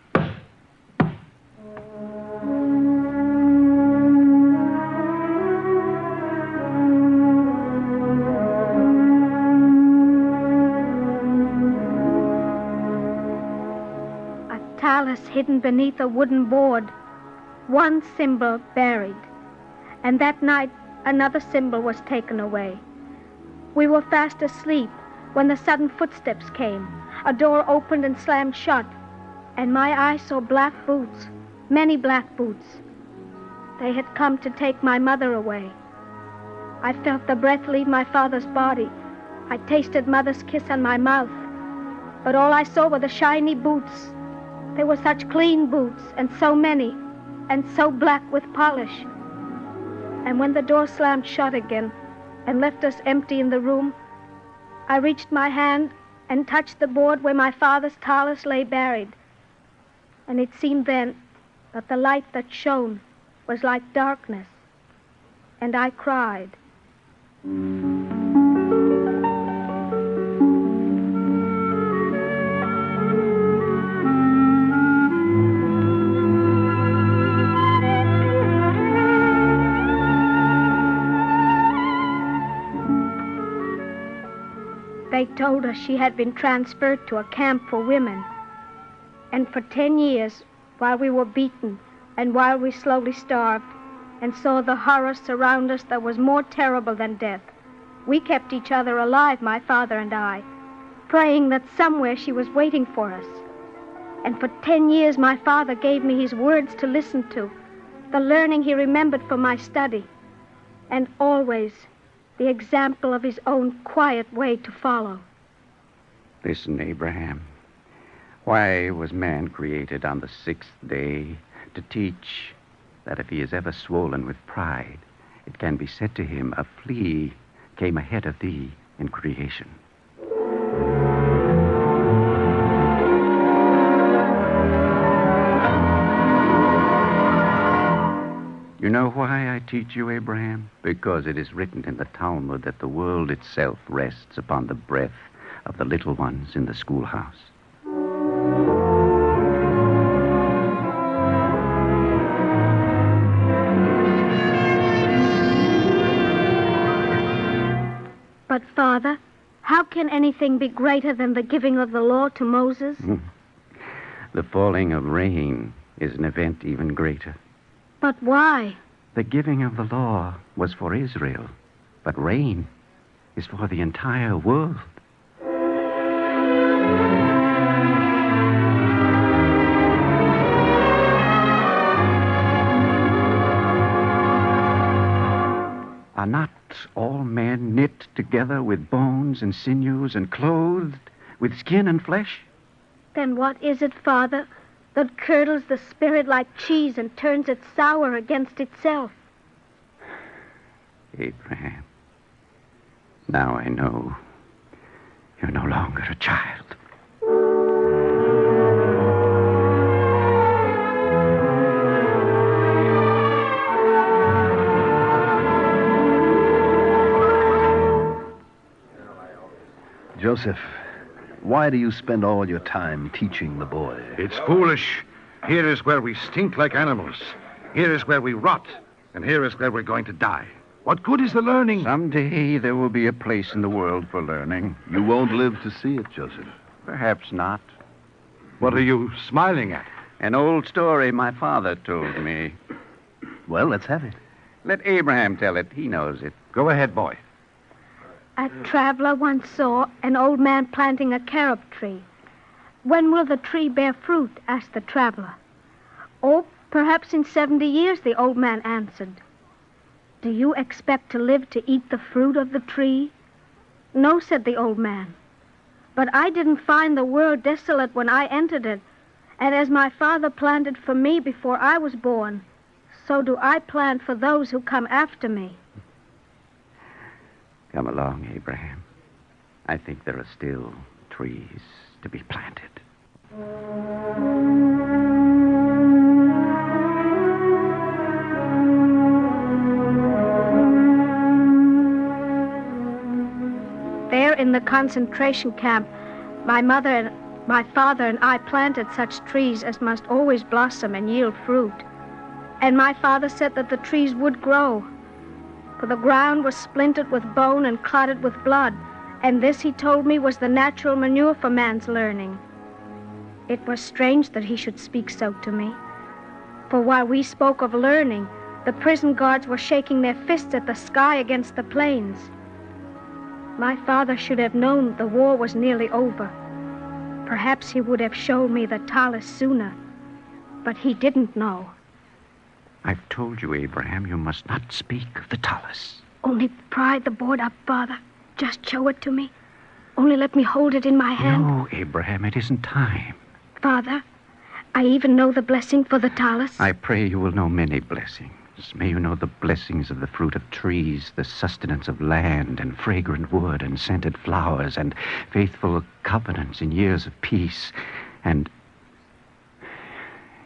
Talis hidden beneath a wooden board, one symbol buried. And that night, another symbol was taken away. We were fast asleep when the sudden footsteps came. A door opened and slammed shut, and my eyes saw black boots, many black boots. They had come to take my mother away. I felt the breath leave my father's body. I tasted Mother's kiss on my mouth. But all I saw were the shiny boots. They were such clean boots, and so many, and so black with polish. And when the door slammed shut again and left us empty in the room, I reached my hand and touched the board where my father's Talis lay buried. And it seemed then that the light that shone was like darkness. And I cried. They told us she had been transferred to a camp for women. And for 10 years, while we were beaten and while we slowly starved and saw the horror surround us that was more terrible than death, we kept each other alive, my father and I, praying that somewhere she was waiting for us. And for 10 years, my father gave me his words to listen to, the learning he remembered from my study, and always the example of his own quiet way to follow. Listen, Abraham. Why was man created on the 6th day? To teach that if he is ever swollen with pride, it can be said to him, a flea came ahead of thee in creation. You know why I teach you, Abraham? Because it is written in the Talmud that the world itself rests upon the breath of the little ones in the schoolhouse. But, Father, how can anything be greater than the giving of the law to Moses? The falling of rain is an event even greater. But why? The giving of the law was for Israel, but rain is for the entire world. Are not all men knit together with bones and sinews and clothed with skin and flesh? Then what is it, Father, that curdles the spirit like cheese and turns it sour against itself? Abraham, now I know you're no longer a child. Joseph, why do you spend all your time teaching the boy? It's foolish. Here is where we stink like animals. Here is where we rot. And here is where we're going to die. What good is the learning? Someday there will be a place in the world for learning. You won't live to see it, Joseph. Perhaps not. What are you smiling at? An old story my father told me. Well, let's have it. Let Abraham tell it. He knows it. Go ahead, boy. A traveler once saw an old man planting a carob tree. When will the tree bear fruit? Asked the traveler. Oh, perhaps in 70 years, the old man answered. Do you expect to live to eat the fruit of the tree? No, said the old man. But I didn't find the world desolate when I entered it. And as my father planted for me before I was born, so do I plant for those who come after me. Come along, Abraham. I think there are still trees to be planted. There in the concentration camp, my father and I planted such trees as must always blossom and yield fruit. And my father said that the trees would grow. For the ground was splintered with bone and clotted with blood, and this, he told me, was the natural manure for man's learning. It was strange that he should speak so to me. For while we spoke of learning, the prison guards were shaking their fists at the sky against the plains. My father should have known the war was nearly over. Perhaps he would have shown me the Talis sooner, but he didn't know. I've told you, Abraham, you must not speak of the Talis. Only pry the board up, Father. Just show it to me. Only let me hold it in my hand. No, Abraham, it isn't time. Father, I even know the blessing for the Talis. I pray you will know many blessings. May you know the blessings of the fruit of trees, the sustenance of land, and fragrant wood, and scented flowers, and faithful covenants in years of peace, and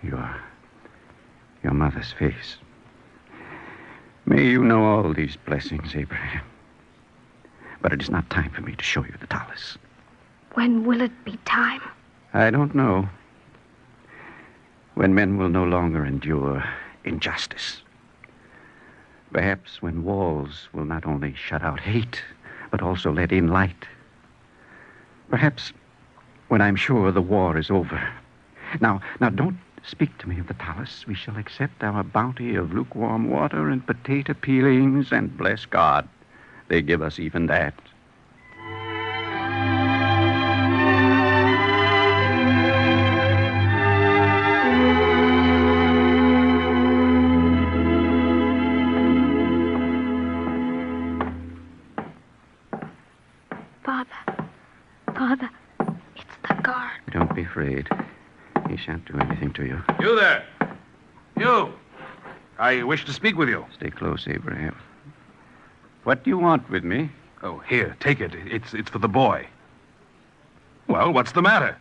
your mother's face. May you know all these blessings, Abraham. But it is not time for me to show you the Talis. When will it be time? I don't know. When men will no longer endure injustice. Perhaps when walls will not only shut out hate, but also let in light. Perhaps when I'm sure the war is over. Now, don't speak to me of the Talis. We shall accept our bounty of lukewarm water and potato peelings, and bless God, they give us even that. Father, it's the guard. Don't be afraid. He shan't do anything to you. You there! You! I wish to speak with you. Stay close, Abraham. What do you want with me? Oh, here, take it. It's for the boy. Well, what's the matter?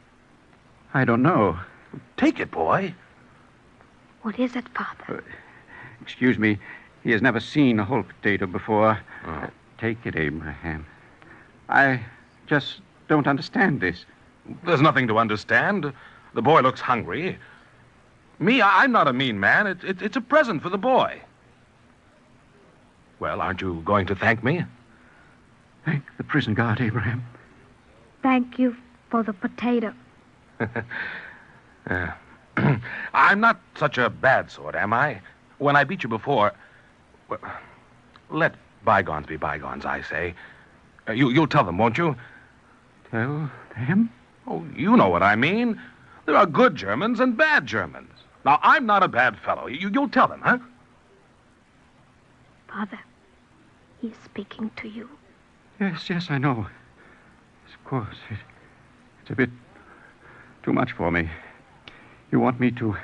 I don't know. Take it, boy. What is it, Father? Excuse me. He has never seen a whole potato before. Oh. Take it, Abraham. I just don't understand this. There's nothing to understand. The boy looks hungry. Me, I'm not a mean man. It's a present for the boy. Well, aren't you going to thank me? Thank the prison guard, Abraham. Thank you for the potato. I'm not such a bad sort, am I? When I beat you before... Well, let bygones be bygones, I say. You'll tell them, won't you? Tell them? Oh, you know what I mean. There are good Germans and bad Germans. Now, I'm not a bad fellow. You'll tell them, huh? Father, he's speaking to you. Yes, I know. Of course. It's a bit too much for me. You want me to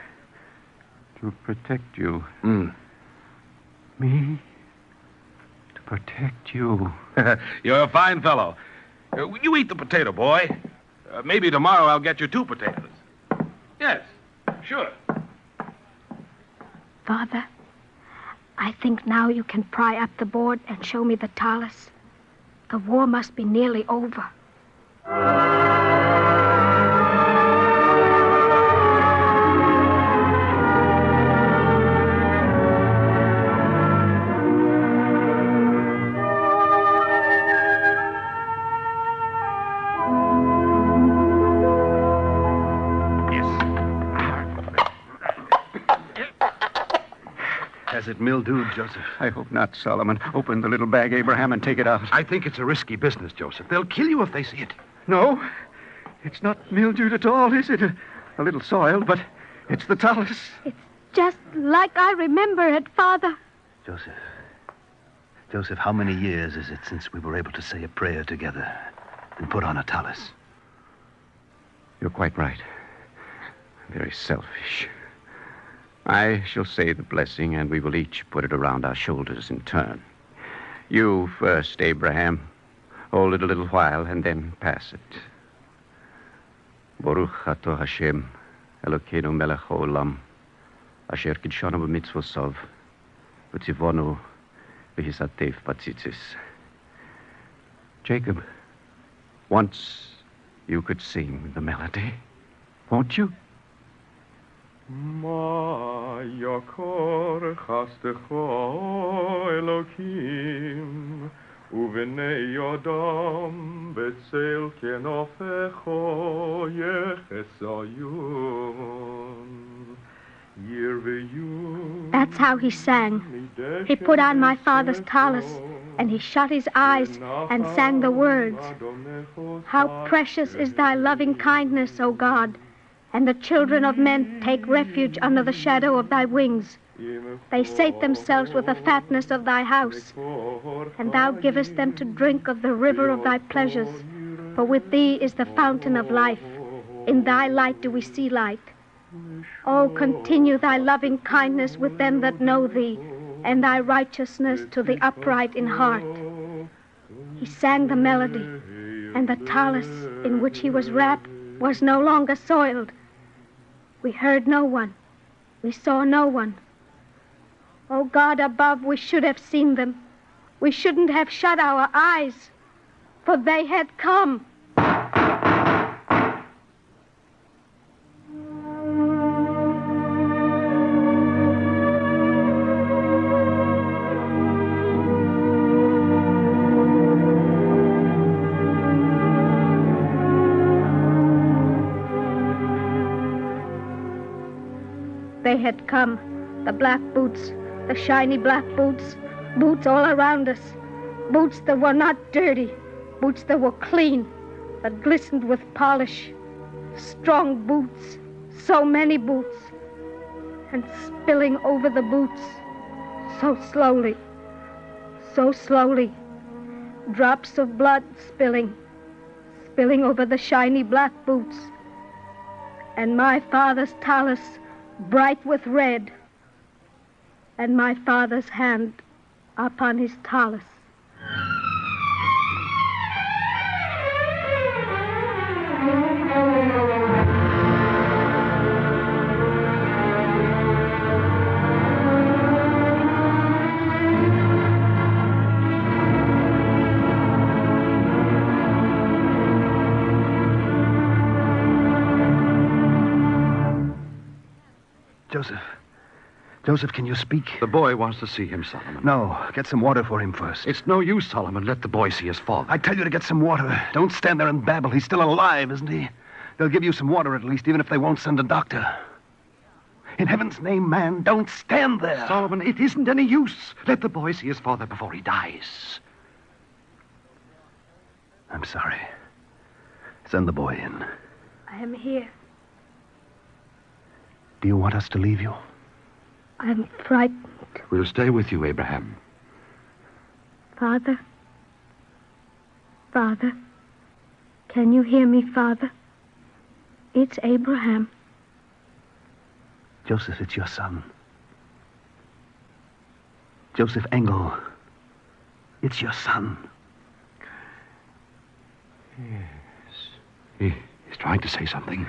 protect you. Me? To protect you. You're a fine fellow. You eat the potato, boy. Maybe tomorrow I'll get you 2 potatoes. Yes, sure. Father, I think now you can pry up the board and show me the Talis. The war must be nearly over. Has it mildewed, Joseph? I hope not, Solomon. Open the little bag, Abraham, and take it out. I think it's a risky business, Joseph. They'll kill you if they see it. No, it's not mildewed at all, is it? A little soiled, but it's the Talis. It's just like I remember it, Father. Joseph, how many years is it since we were able to say a prayer together and put on a Talis? You're quite right. Very selfish. I shall say the blessing, and we will each put it around our shoulders in turn. You first, Abraham. Hold it a little while, and then pass it. Baruch atah Hashem, Elokeinu melech haolam, asher kidshanu b'mitzvosav, v'tzivonu v'hisatef batzitzis. Jacob, once you could sing the melody, won't you? Ma yakor chastecho Elokim Uvnei yodam betzel kenofecho yechesayun Yirveyun. That's how he sang. He put on my father's Talis, and he shut his eyes and sang the words. How precious is thy loving kindness, O God, and the children of men take refuge under the shadow of thy wings. They sate themselves with the fatness of thy house, and thou givest them to drink of the river of thy pleasures. For with thee is the fountain of life. In thy light do we see light. Oh, continue thy loving kindness with them that know thee, and thy righteousness to the upright in heart. He sang the melody, and the Talis in which he was wrapped was no longer soiled. We heard no one. We saw no one. Oh, God above, we should have seen them. We shouldn't have shut our eyes, for they had come. They had come, the black boots, the shiny black boots, boots all around us, boots that were not dirty, boots that were clean, that glistened with polish, strong boots, so many boots, and spilling over the boots, so slowly, drops of blood spilling over the shiny black boots, and my father's Talis bright with red, and my father's hand upon his Talis. Joseph, can you speak? The boy wants to see him, Solomon. No, get some water for him first. It's no use, Solomon. Let the boy see his father. I tell you to get some water. Don't stand there and babble. He's still alive, isn't he? They'll give you some water at least, even if they won't send a doctor. In heaven's name, man, don't stand there. Solomon, it isn't any use. Let the boy see his father before he dies. I'm sorry. Send the boy in. I am here. Do you want us to leave you? I'm frightened. We'll stay with you, Abraham. Father? Father? Can you hear me, Father? It's Abraham. Joseph, it's your son. Joseph Engel. It's your son. Yes. He's trying to say something.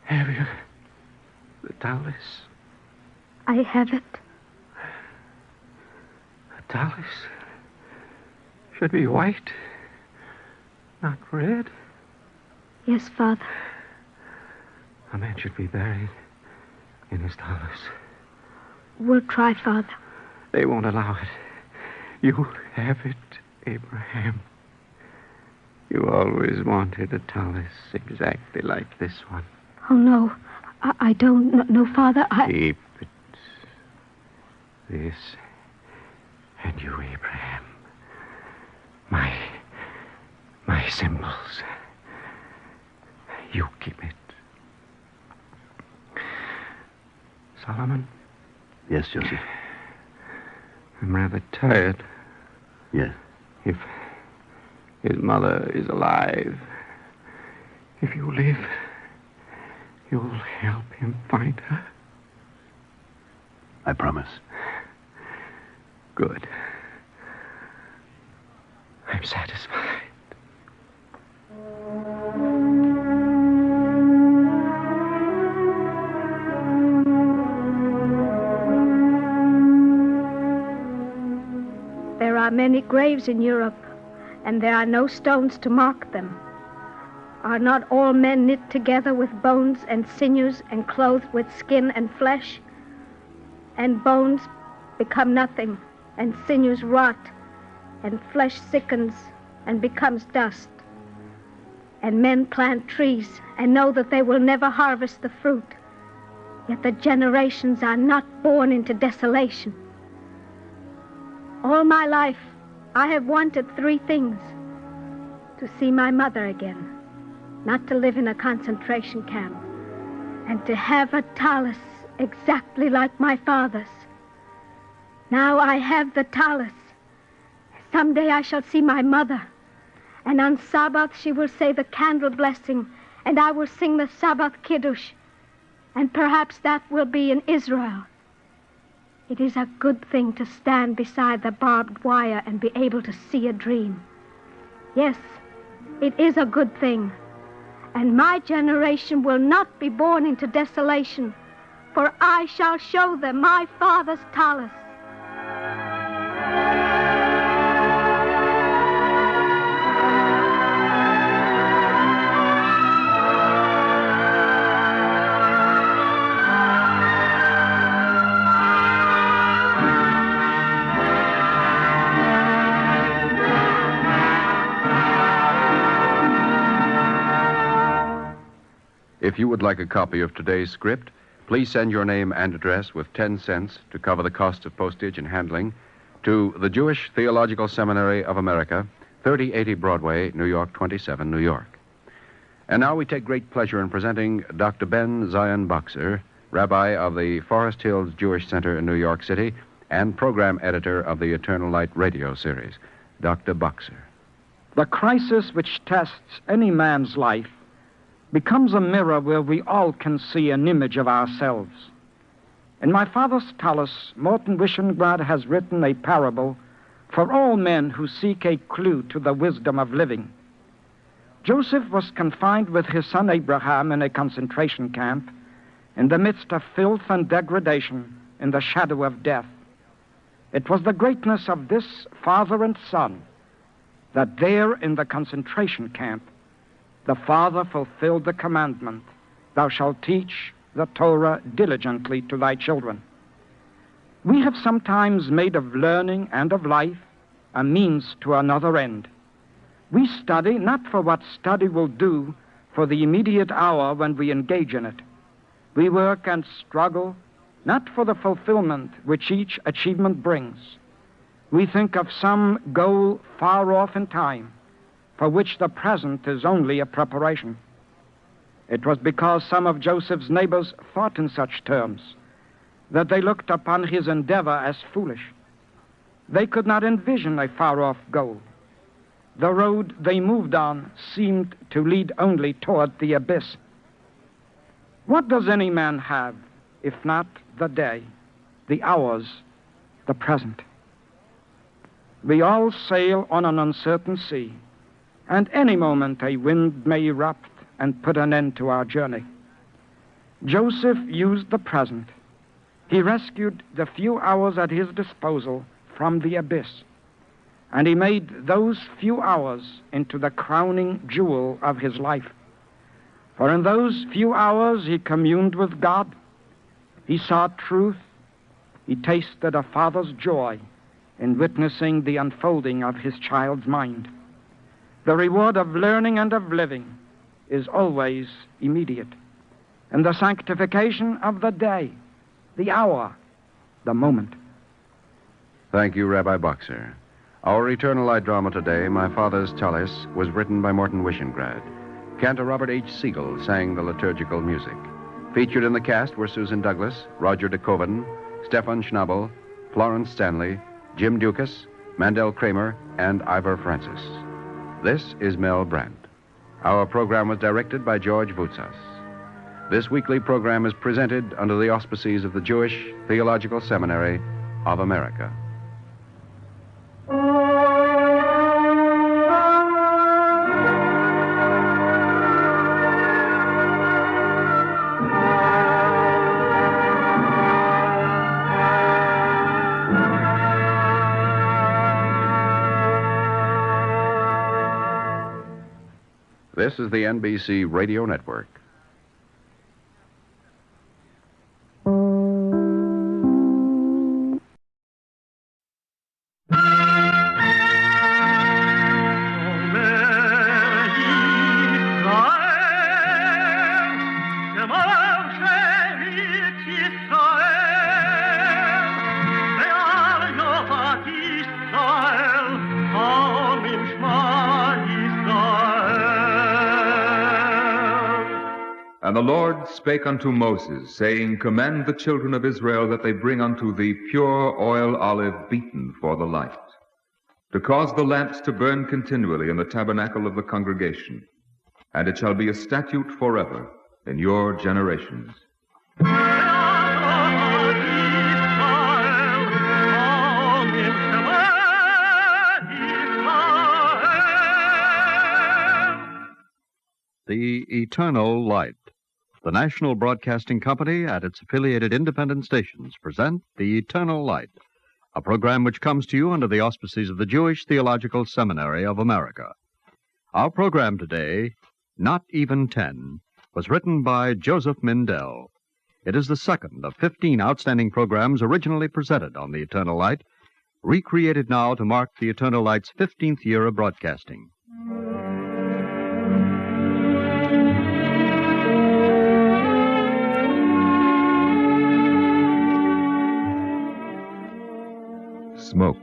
Have you the Talis? I have it. The Talis should be white, not red. Yes, Father. A man should be buried in his Talis. We'll try, Father. They won't allow it. You have it, Abraham. You always wanted a Talis exactly like this one. Oh, no. I don't. No, Father, Keep it. This. And you, Abraham. My symbols. You keep it. Solomon? Yes, Joseph. I'm rather tired. Yes. If his mother is alive, if you live, you'll help him find her. I promise. Good. I'm satisfied. There are many graves in Europe, and there are no stones to mark them. Are not all men knit together with bones and sinews and clothed with skin and flesh? And bones become nothing, and sinews rot, and flesh sickens and becomes dust. And men plant trees and know that they will never harvest the fruit, yet the generations are not born into desolation. All my life, I have wanted three things: to see my mother again, not to live in a concentration camp, and to have a Talis exactly like my father's. Now I have the Talis. Someday I shall see my mother, and on Sabbath she will say the candle blessing, and I will sing the Sabbath Kiddush, and perhaps that will be in Israel. It is a good thing to stand beside the barbed wire and be able to see a dream. Yes, it is a good thing. And my generation will not be born into desolation, for I shall show them my father's Talis. If you would like a copy of today's script, please send your name and address with 10 cents to cover the cost of postage and handling to the Jewish Theological Seminary of America, 3080 Broadway, New York 27, New York. And now we take great pleasure in presenting Dr. Ben Zion Boxer, Rabbi of the Forest Hills Jewish Center in New York City and program editor of the Eternal Light radio series. Dr. Boxer. The crisis which tests any man's life becomes a mirror where we all can see an image of ourselves. In my father's Talis, Morton Wishengrad has written a parable for all men who seek a clue to the wisdom of living. Joseph was confined with his son Abraham in a concentration camp in the midst of filth and degradation in the shadow of death. It was the greatness of this father and son that there in the concentration camp the father fulfilled the commandment, "Thou shalt teach the Torah diligently to thy children. We have sometimes made of learning and of life a means to another end. We study not for what study will do for the immediate hour when we engage in it. We work and struggle not for the fulfillment which each achievement brings. We think of some goal far off in time, for which the present is only a preparation. It was because some of Joseph's neighbors thought in such terms that they looked upon his endeavor as foolish. They could not envision a far-off goal. The road they moved on seemed to lead only toward the abyss. What does any man have, if not the day, the hours, the present? We all sail on an uncertain sea, and any moment a wind may erupt and put an end to our journey. Joseph used the present. He rescued the few hours at his disposal from the abyss, and he made those few hours into the crowning jewel of his life. For in those few hours he communed with God, he saw truth, he tasted a father's joy in witnessing the unfolding of his child's mind. The reward of learning and of living is always immediate, and the sanctification of the day, the hour, the moment. Thank you, Rabbi Boxer. Our Eternal Light drama today, My Father's Talis, was written by Morton Wishengrad. Cantor Robert H. Siegel sang the liturgical music. Featured in the cast were Susan Douglas, Roger de Koven, Stefan Schnabel, Florence Stanley, Jim Dukas, Mandel Kramer, and Ivor Francis. This is Mel Brandt. Our program was directed by George Voutsas. This weekly program is presented under the auspices of the Jewish Theological Seminary of America. This is the NBC Radio Network. And the Lord spake unto Moses, saying, Command the children of Israel that they bring unto thee pure oil olive beaten for the light, to cause the lamps to burn continually in the tabernacle of the congregation. And it shall be a statute forever in your generations. The Eternal Light. The National Broadcasting Company and its affiliated independent stations present The Eternal Light, a program which comes to you under the auspices of the Jewish Theological Seminary of America. Our program today, Not Even 10, was written by Joseph Mindell. It is the second of 15 outstanding programs originally presented on The Eternal Light, recreated now to mark The Eternal Light's 15th year of broadcasting. Smoke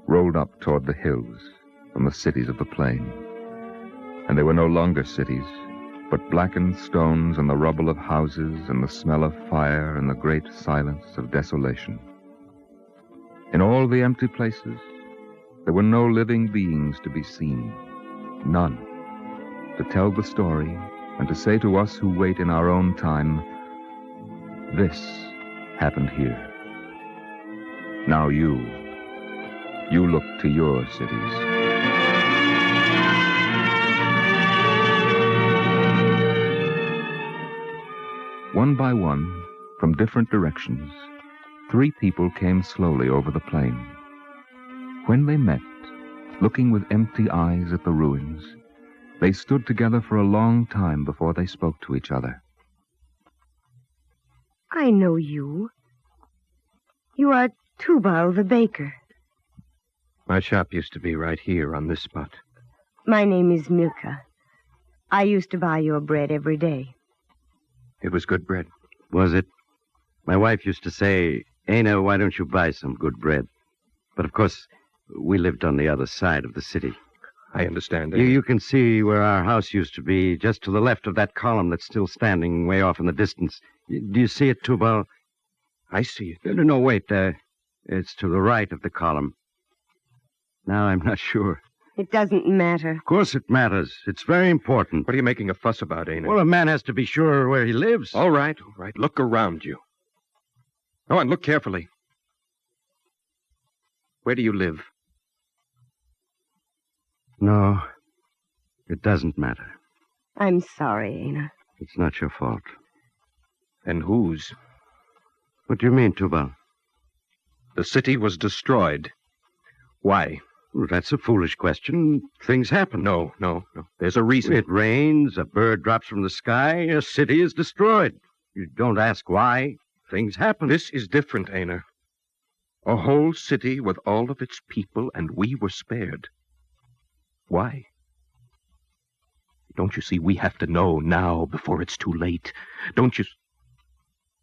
rolled up toward the hills from the cities of the plain. And they were no longer cities, but blackened stones and the rubble of houses and the smell of fire and the great silence of desolation. In all the empty places, there were no living beings to be seen, none, to tell the story and to say to us who wait in our own time, this happened here. Now you look to your cities. One by one, from different directions, 3 people came slowly over the plain. When they met, looking with empty eyes at the ruins, they stood together for a long time before they spoke to each other. I know you. You are Tubal the baker. My shop used to be right here on this spot. My name is Milka. I used to buy your bread every day. It was good bread. Was it? My wife used to say, Ana, why don't you buy some good bread? But of course, we lived on the other side of the city. I understand. You can see where our house used to be, just to the left of that column that's still standing way off in the distance. Do you see it, Tubal? I see it. No, wait. It's to the right of the column. Now I'm not sure. It doesn't matter. Of course it matters. It's very important. What are you making a fuss about, Ana? Well, a man has to be sure where he lives. All right. Look around you. Oh, and look carefully. Where do you live? No, it doesn't matter. I'm sorry, Ana. It's not your fault. And whose? What do you mean, Tubal? The city was destroyed. Why? Well, that's a foolish question. Things happen. No. There's a reason. It rains, a bird drops from the sky, a city is destroyed. You don't ask why. Things happen. This is different, Ana. A whole city with all of its people, and we were spared. Why? Don't you see we have to know now before it's too late? Don't you...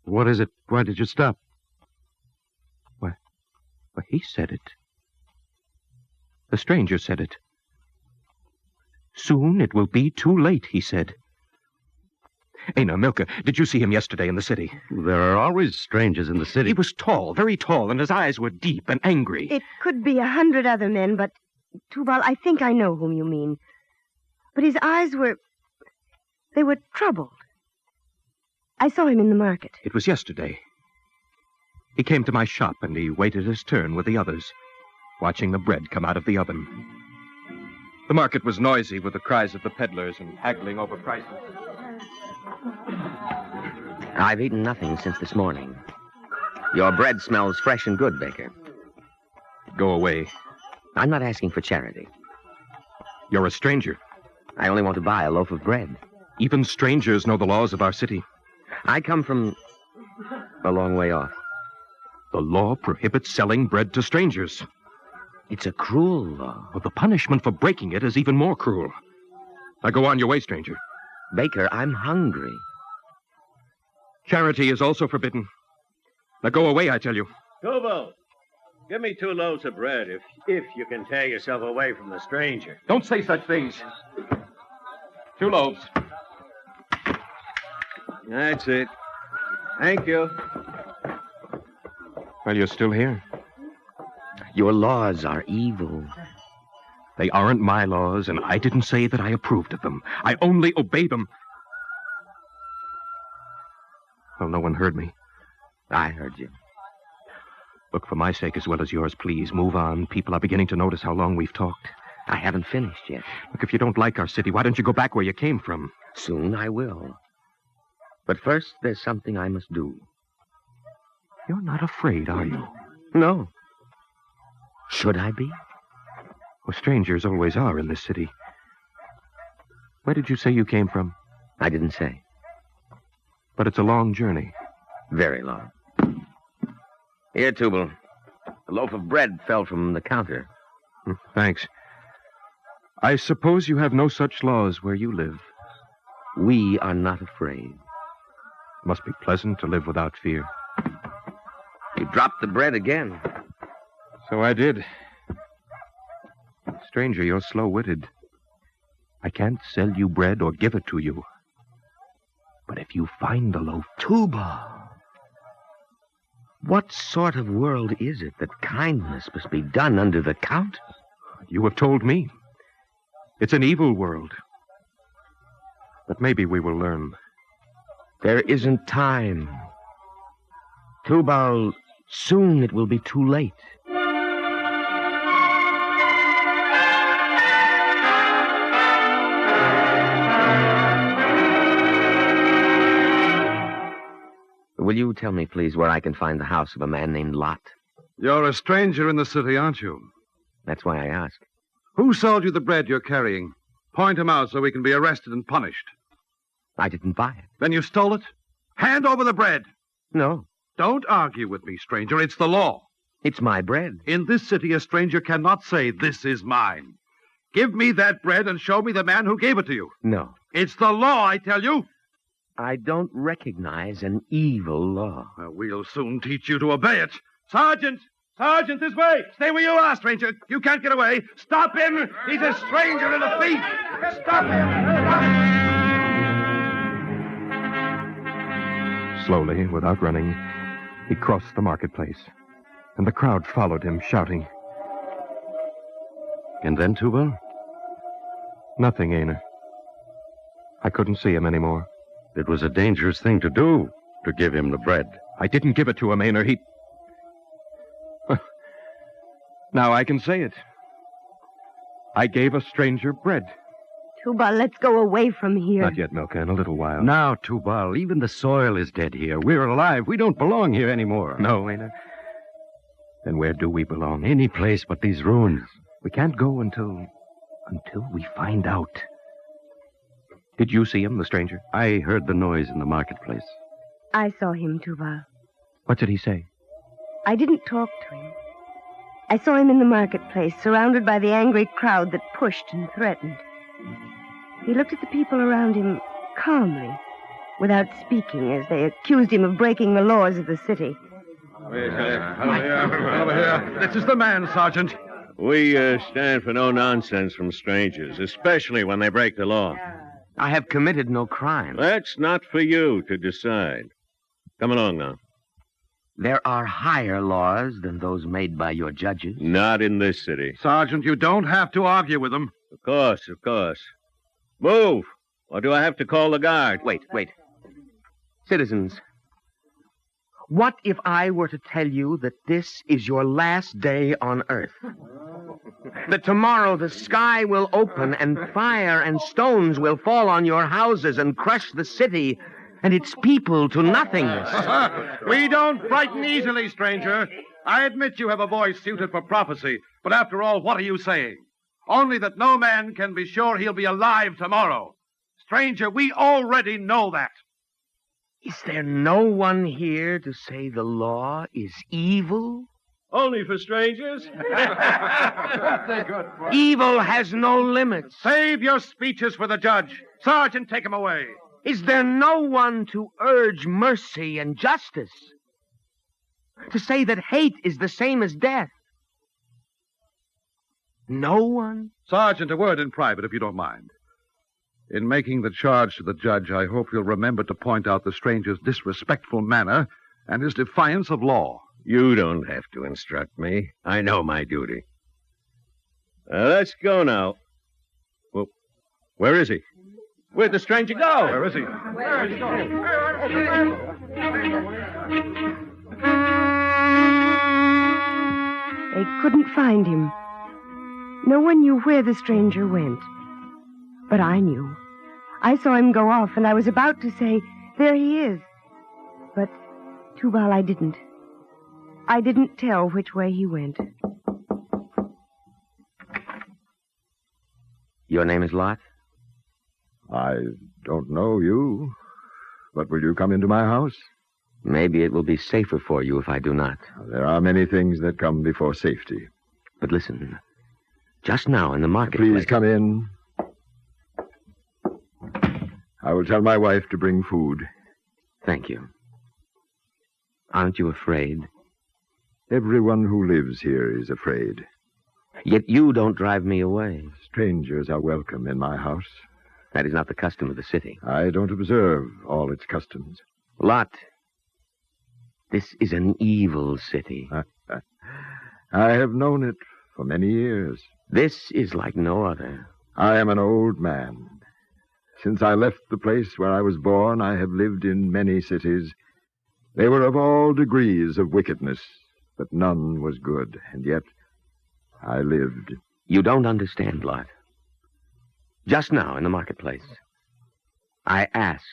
What is it? Why did you stop? Why, he said it. The stranger said it. Soon it will be too late, he said. Ana, Milka, did you see him yesterday in the city? There are always strangers in the city. He was tall, very tall, and his eyes were deep and angry. It could be 100 other men, but, Tubal, I think I know whom you mean. But his eyes were... they were troubled. I saw him in the market. It was yesterday. He came to my shop, and he waited his turn with the others, watching the bread come out of the oven. The market was noisy with the cries of the peddlers and haggling over prices. I've eaten nothing since this morning. Your bread smells fresh and good, baker. Go away. I'm not asking for charity. You're a stranger. I only want to buy a loaf of bread. Even strangers know the laws of our city. I come from a long way off. The law prohibits selling bread to strangers. It's a cruel law. Well, the punishment for breaking it is even more cruel. Now go on your way, stranger. Baker, I'm hungry. Charity is also forbidden. Now go away, I tell you. Tubal, give me 2 loaves of bread if you can tear yourself away from the stranger. Don't say such things. 2 loaves. That's it. Thank you. Well, you're still here. Your laws are evil. They aren't my laws, and I didn't say that I approved of them. I only obey them. Well, no one heard me. I heard you. Look, for my sake as well as yours, please, move on. People are beginning to notice how long we've talked. I haven't finished yet. Look, if you don't like our city, why don't you go back where you came from? Soon I will. But first, there's something I must do. You're not afraid, are you? No. Should I be? Well, strangers always are in this city. Where did you say you came from? I didn't say. But it's a long journey. Very long. Here, Tubal. A loaf of bread fell from the counter. Thanks. I suppose you have no such laws where you live. We are not afraid. Must be pleasant to live without fear. You dropped the bread again. So I did. Stranger, you're slow-witted. I can't sell you bread or give it to you. But if you find the loaf... Tubal! What sort of world is it that kindness must be done under the counter? You have told me. It's an evil world. But maybe we will learn. There isn't time. Tubal, soon it will be too late. Will you tell me, please, where I can find the house of a man named Lot? You're a stranger in the city, aren't you? That's why I ask. Who sold you the bread you're carrying? Point him out so we can be arrested and punished. I didn't buy it. Then you stole it? Hand over the bread. No. Don't argue with me, stranger. It's the law. It's my bread. In this city, a stranger cannot say, "This is mine." Give me that bread and show me the man who gave it to you. No. It's the law, I tell you. I don't recognize an evil law. We'll soon teach you to obey it. Sergeant! Sergeant, this way! Stay where you are, stranger. You can't get away. Stop him! He's a stranger and a thief! Stop him! Slowly, without running, he crossed the marketplace, and the crowd followed him, shouting. And then, Tubal? Nothing, Aner. I couldn't see him anymore. It was a dangerous thing to do, to give him the bread. I didn't give it to him, Aner. He... Now I can say it. I gave a stranger bread. Tubal, let's go away from here. Not yet, Milka. In a little while. Now, Tubal, even the soil is dead here. We're alive. We don't belong here anymore. No, Aner. Then where do we belong? Any place but these ruins. We can't go until we find out. Did you see him, the stranger? I heard the noise in the marketplace. I saw him, Tubal. What did he say? I didn't talk to him. I saw him in the marketplace, surrounded by the angry crowd that pushed and threatened. He looked at the people around him calmly, without speaking, as they accused him of breaking the laws of the city. Over here. This is the man, Sergeant. We stand for no nonsense from strangers, especially when they break the law. I have committed no crime. That's not for you to decide. Come along now. There are higher laws than those made by your judges. Not in this city. Sergeant, you don't have to argue with them. Of course, of course. Move! Or do I have to call the guard? Wait. Citizens, what if I were to tell you that this is your last day on Earth? That tomorrow the sky will open and fire and stones will fall on your houses and crush the city and its people to nothingness. We don't frighten easily, stranger. I admit you have a voice suited for prophecy, but after all, what are you saying? Only that no man can be sure he'll be alive tomorrow. Stranger, we already know that. Is there no one here to say the law is evil? Only for strangers? Evil has no limits. Save your speeches for the judge. Sergeant, take him away. Is there no one to urge mercy and justice? To say that hate is the same as death? No one? Sergeant, a word in private, if you don't mind. In making the charge to the judge, I hope you'll remember to point out the stranger's disrespectful manner and his defiance of law. You don't have to instruct me. I know my duty. Let's go now. Well, where is he? Where'd the stranger go? Where is he? Where is he going? They couldn't find him. No one knew where the stranger went. But I knew. I saw him go off, and I was about to say, "There he is." But, Tubal, I didn't. I didn't tell which way he went. Your name is Lot? I don't know you, but will you come into my house? Maybe it will be safer for you if I do not. There are many things that come before safety. But listen, just now in the marketplace... Please come in. I will tell my wife to bring food. Thank you. Aren't you afraid? Everyone who lives here is afraid. Yet you don't drive me away. Strangers are welcome in my house. That is not the custom of the city. I don't observe all its customs. Lot, this is an evil city. I have known it for many years. This is like no other. I am an old man. Since I left the place where I was born, I have lived in many cities. They were of all degrees of wickedness, but none was good, and yet I lived. You don't understand, Lot. Just now in the marketplace, I asked,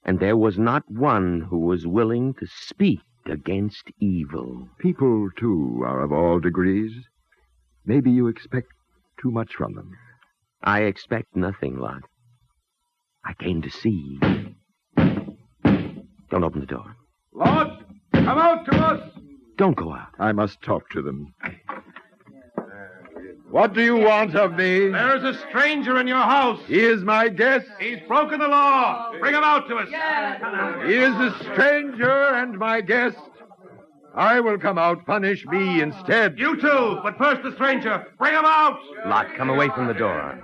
and there was not one who was willing to speak against evil. People, too, are of all degrees. Maybe you expect too much from them. I expect nothing, Lot. I came to see. Don't open the door. Lot, come out to us. Don't go out. I must talk to them. What do you want of me? There is a stranger in your house. He is my guest. He's broken the law. Bring him out to us. He is a stranger and my guest. I will come out. Punish me instead. You too, but first the stranger. Bring him out. Lot, come away from the door.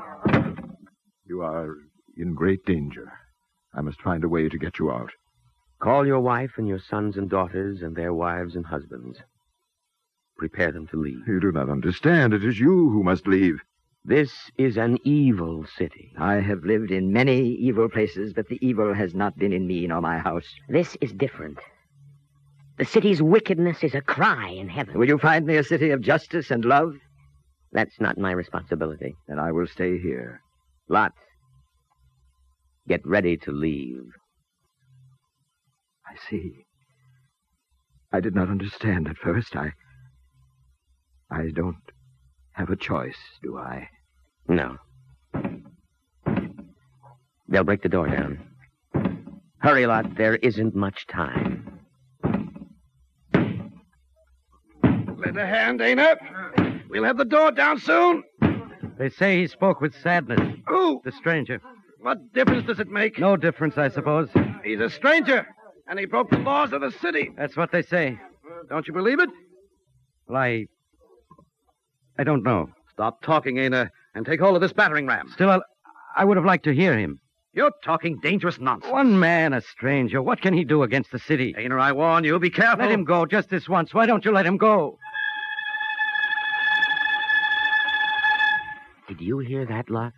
You are in great danger. I must find a way to get you out. Call your wife and your sons and daughters and their wives and husbands. Prepare them to leave. You do not understand. It is you who must leave. This is an evil city. I have lived in many evil places, but the evil has not been in me nor my house. This is different. The city's wickedness is a cry in heaven. Will you find me a city of justice and love? That's not my responsibility. Then I will stay here. Lot, get ready to leave. I see. I did not understand at first. I don't have a choice, do I? No. They'll break the door down. Hurry, Lot. There isn't much time. Lend a hand, Dana. We'll have the door down soon. They say he spoke with sadness. Who? The stranger. What difference does it make? No difference, I suppose. He's a stranger, and he broke the laws of the city. That's what they say. Don't you believe it? Well, I don't know. Stop talking, Aina, and take hold of this battering ram. Still, I would have liked to hear him. You're talking dangerous nonsense. One man, a stranger. What can he do against the city? Aina, I warn you, be careful. Let him go just this once. Why don't you let him go? Did you hear that, Lot?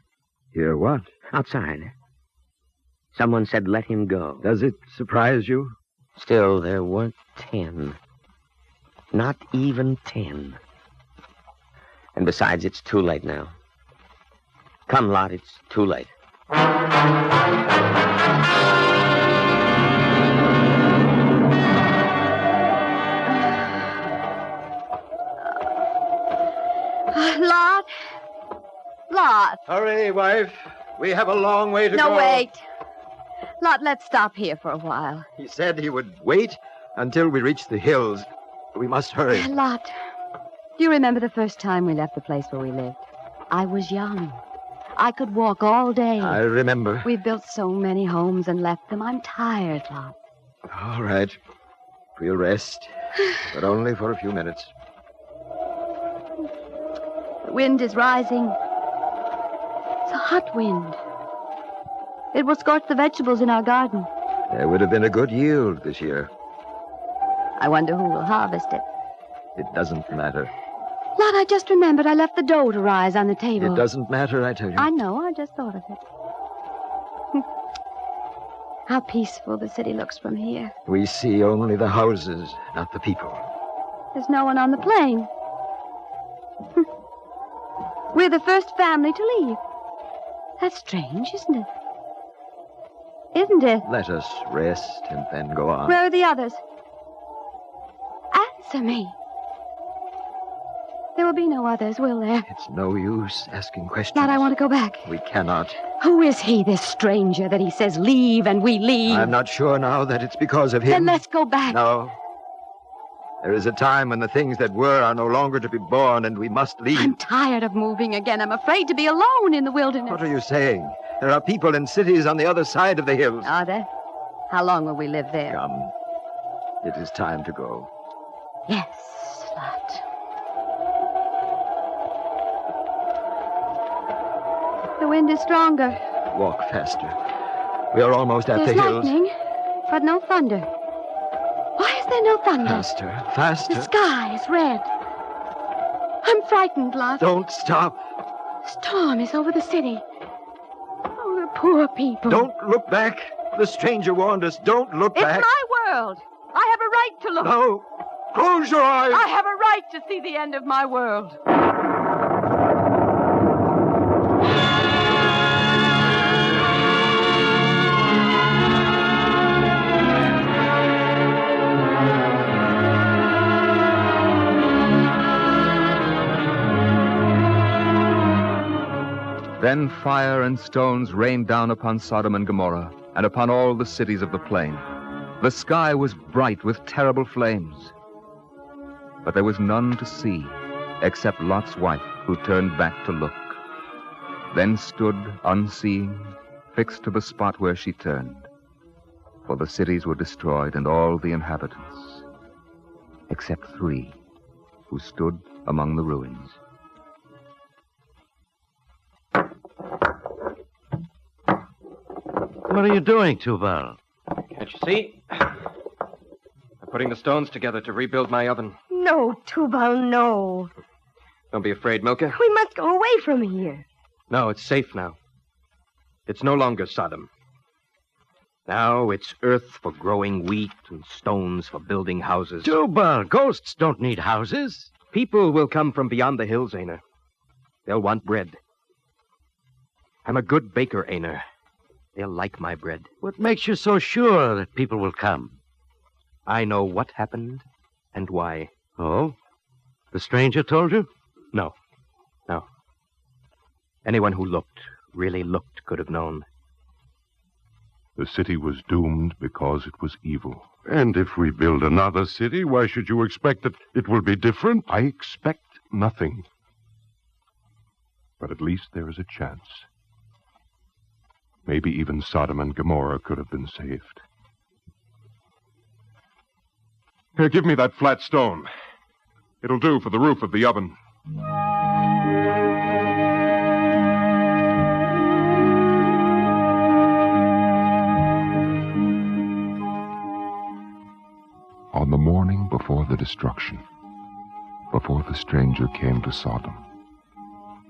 Hear what? Outside. Someone said let him go. Does it surprise you? Still, there weren't 10. Not even 10. And besides, it's too late now. Come, Lot, it's too late. Lot? Lot. Hurry, wife. We have a long way to go. No, wait. Lot, let's stop here for a while. He said he would wait until we reach the hills. We must hurry. Lot, do you remember the first time we left the place where we lived? I was young. I could walk all day. I remember. We've built so many homes and left them. I'm tired, Lot. All right. We'll rest, but only for a few minutes. The wind is rising. It's a hot wind. It will scorch the vegetables in our garden. There would have been a good yield this year. I wonder who will harvest it. It doesn't matter. Lot, I just remembered I left the dough to rise on the table. It doesn't matter, I tell you. I know. I just thought of it. How peaceful the city looks from here. We see only the houses, not the people. There's no one on the plain. We're the first family to leave. That's strange, isn't it? Isn't it? Let us rest and then go on. Where are the others? Answer me. There will be no others, will there? It's no use asking questions. Lot, I want to go back. We cannot. Who is he, this stranger, that he says leave and we leave? I'm not sure now that it's because of him. Then let's go back. No. There is a time when the things that were are no longer to be born, and we must leave. I'm tired of moving again. I'm afraid to be alone in the wilderness. What are you saying? There are people in cities on the other side of the hills. Are there? How long will we live there? Come. It is time to go. Yes, Lot. The wind is stronger. Walk faster. We are almost at There's the hills. lightning, but no thunder. Why is there no thunder? Faster, faster. The sky is red. I'm frightened, Lot. Don't stop. Storm is over the city. Oh, the poor people. Don't look back. The stranger warned us. Don't look It's back. my world. I have a right to look. No. Close your eyes. I have a right to see the end of my world. Then fire and stones rained down upon Sodom and Gomorrah, and upon all the cities of the plain. The sky was bright with terrible flames. But there was none to see except Lot's wife, who turned back to look, then stood unseeing, fixed to the spot where she turned. For the cities were destroyed and all the inhabitants, except 3, who stood among the ruins. What are you doing, Tubal? Can't you see? I'm putting the stones together to rebuild my oven. No, Tubal, no. Don't be afraid, Milka. We must go away from here. No, it's safe now. It's no longer Sodom. Now it's earth for growing wheat and stones for building houses. Tubal, ghosts don't need houses. People will come from beyond the hills, Aner. They'll want bread. I'm a good baker, Aner. They'll like my bread. What makes you so sure that people will come? I know what happened and why. Oh? The stranger told you? No. Anyone who looked, really looked, could have known. The city was doomed because it was evil. And if we build another city, why should you expect that it will be different? I expect nothing. But at least there is a chance. Maybe even Sodom and Gomorrah could have been saved. Here, give me that flat stone. It'll do for the roof of the oven. On the morning before the destruction, before the stranger came to Sodom,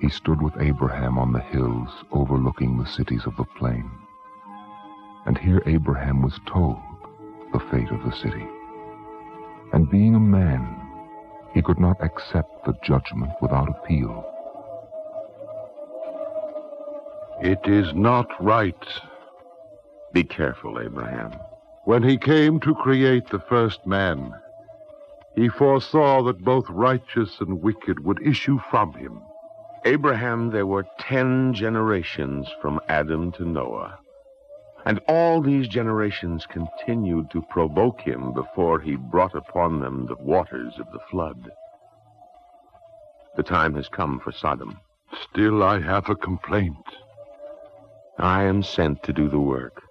he stood with Abraham on the hills overlooking the cities of the plain. And here Abraham was told the fate of the city. And being a man, he could not accept the judgment without appeal. It is not right. Be careful, Abraham. When he came to create the first man, he foresaw that both righteous and wicked would issue from him. Abraham, there were 10 generations from Adam to Noah. And all these generations continued to provoke him before he brought upon them the waters of the flood. The time has come for Sodom. Still, I have a complaint. I am sent to do the work.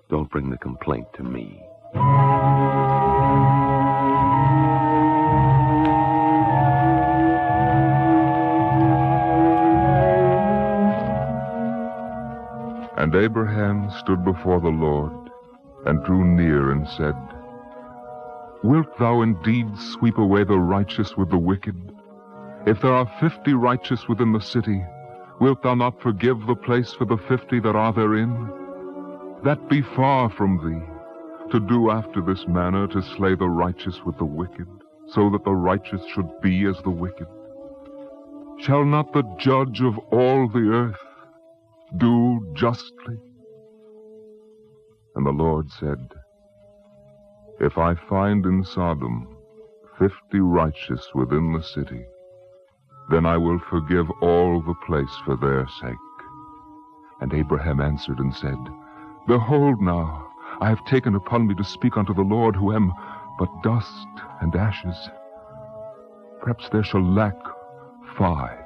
Don't bring the complaint to me. And Abraham stood before the Lord, and drew near and said, Wilt thou indeed sweep away the righteous with the wicked? If there are 50 righteous within the city, wilt thou not forgive the place for the 50 that are therein? That be far from thee, to do after this manner, to slay the righteous with the wicked, so that the righteous should be as the wicked. Shall not the judge of all the earth do justly? And the Lord said, If I find in Sodom 50 righteous within the city, then I will forgive all the place for their sake. And Abraham answered and said, Behold now, I have taken upon me to speak unto the Lord, who am but dust and ashes. Perhaps there shall lack 5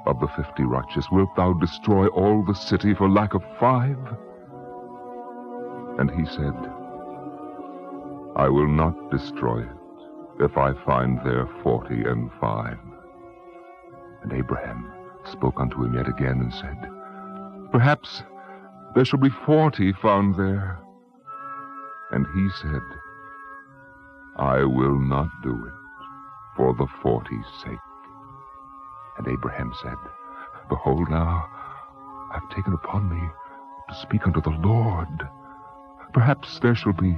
of the 50 righteous. Wilt thou destroy all the city for lack of 5? And he said, I will not destroy it, if I find there 40 and 5. And Abraham spoke unto him yet again and said, Perhaps there shall be 40 found there. And he said, I will not do it for the 40's sake. And Abraham said, Behold now, I have taken upon me to speak unto the Lord. Perhaps there shall be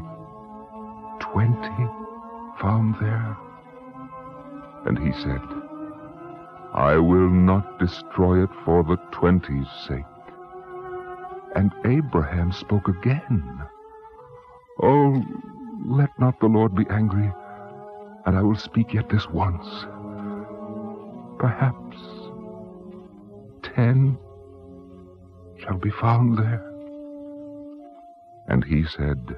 20 found there. And he said, I will not destroy it for the 20's sake. And Abraham spoke again, Oh, let not the Lord be angry, and I will speak yet this once. Perhaps 10 shall be found there. And he said,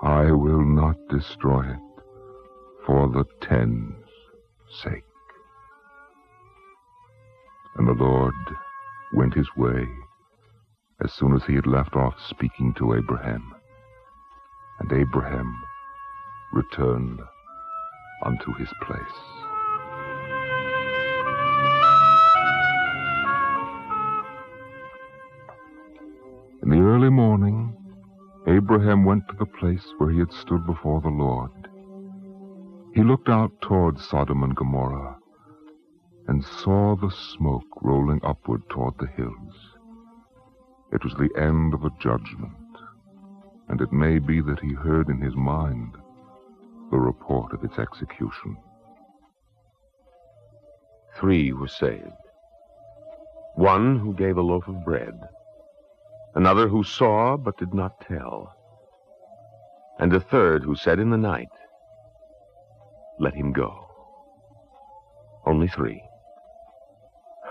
I will not destroy it for the 10's sake. And the Lord went his way as soon as he had left off speaking to Abraham. And Abraham returned unto his place. In the early morning, Abraham went to the place where he had stood before the Lord. He looked out toward Sodom and Gomorrah and saw the smoke rolling upward toward the hills. It was the end of a judgment, and it may be that he heard in his mind the report of its execution. 3 were saved. 1 who gave a loaf of bread, another who saw but did not tell, and a third who said in the night, "Let him go." Only 3.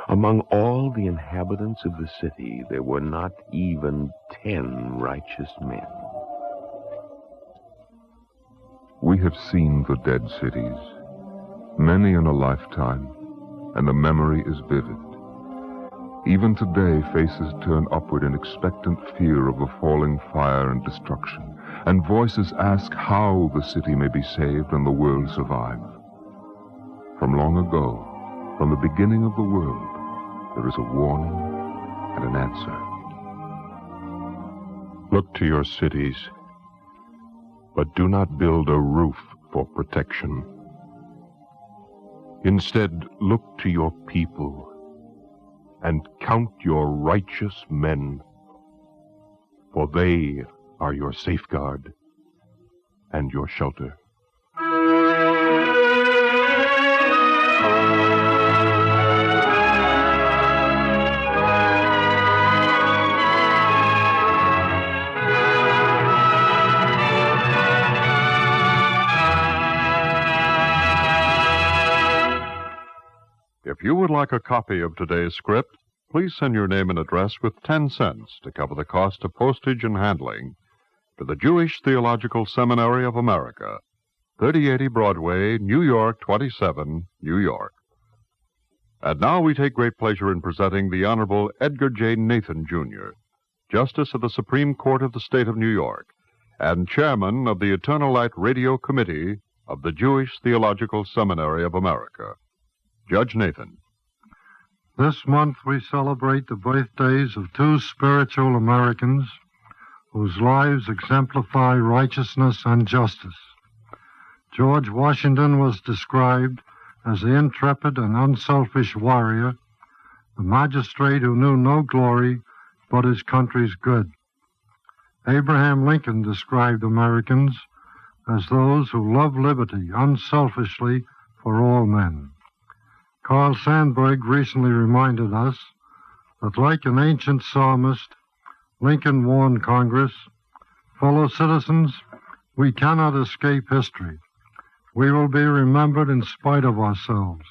Among all the inhabitants of the city, there were not even 10 righteous men. We have seen the dead cities, many in a lifetime, and the memory is vivid. Even today, faces turn upward in expectant fear of the falling fire and destruction, and voices ask how the city may be saved and the world survive. From long ago, from the beginning of the world, there is a warning and an answer. Look to your cities, but do not build a roof for protection. Instead, look to your people and count your righteous men, for they are your safeguard and your shelter. If you would like a copy of today's script, please send your name and address with 10 cents to cover the cost of postage and handling to the Jewish Theological Seminary of America, 3080 Broadway, New York 27, New York. And now we take great pleasure in presenting the Honorable Edgar J. Nathan, Jr., Justice of the Supreme Court of the State of New York and Chairman of the Eternal Light Radio Committee of the Jewish Theological Seminary of America. Judge Nathan. This month we celebrate the birthdays of 2 spiritual Americans whose lives exemplify righteousness and justice. George Washington was described as the intrepid and unselfish warrior, the magistrate who knew no glory but his country's good. Abraham Lincoln described Americans as those who love liberty unselfishly for all men. Carl Sandburg recently reminded us that, like an ancient psalmist, Lincoln warned Congress, "Fellow citizens, we cannot escape history. We will be remembered in spite of ourselves.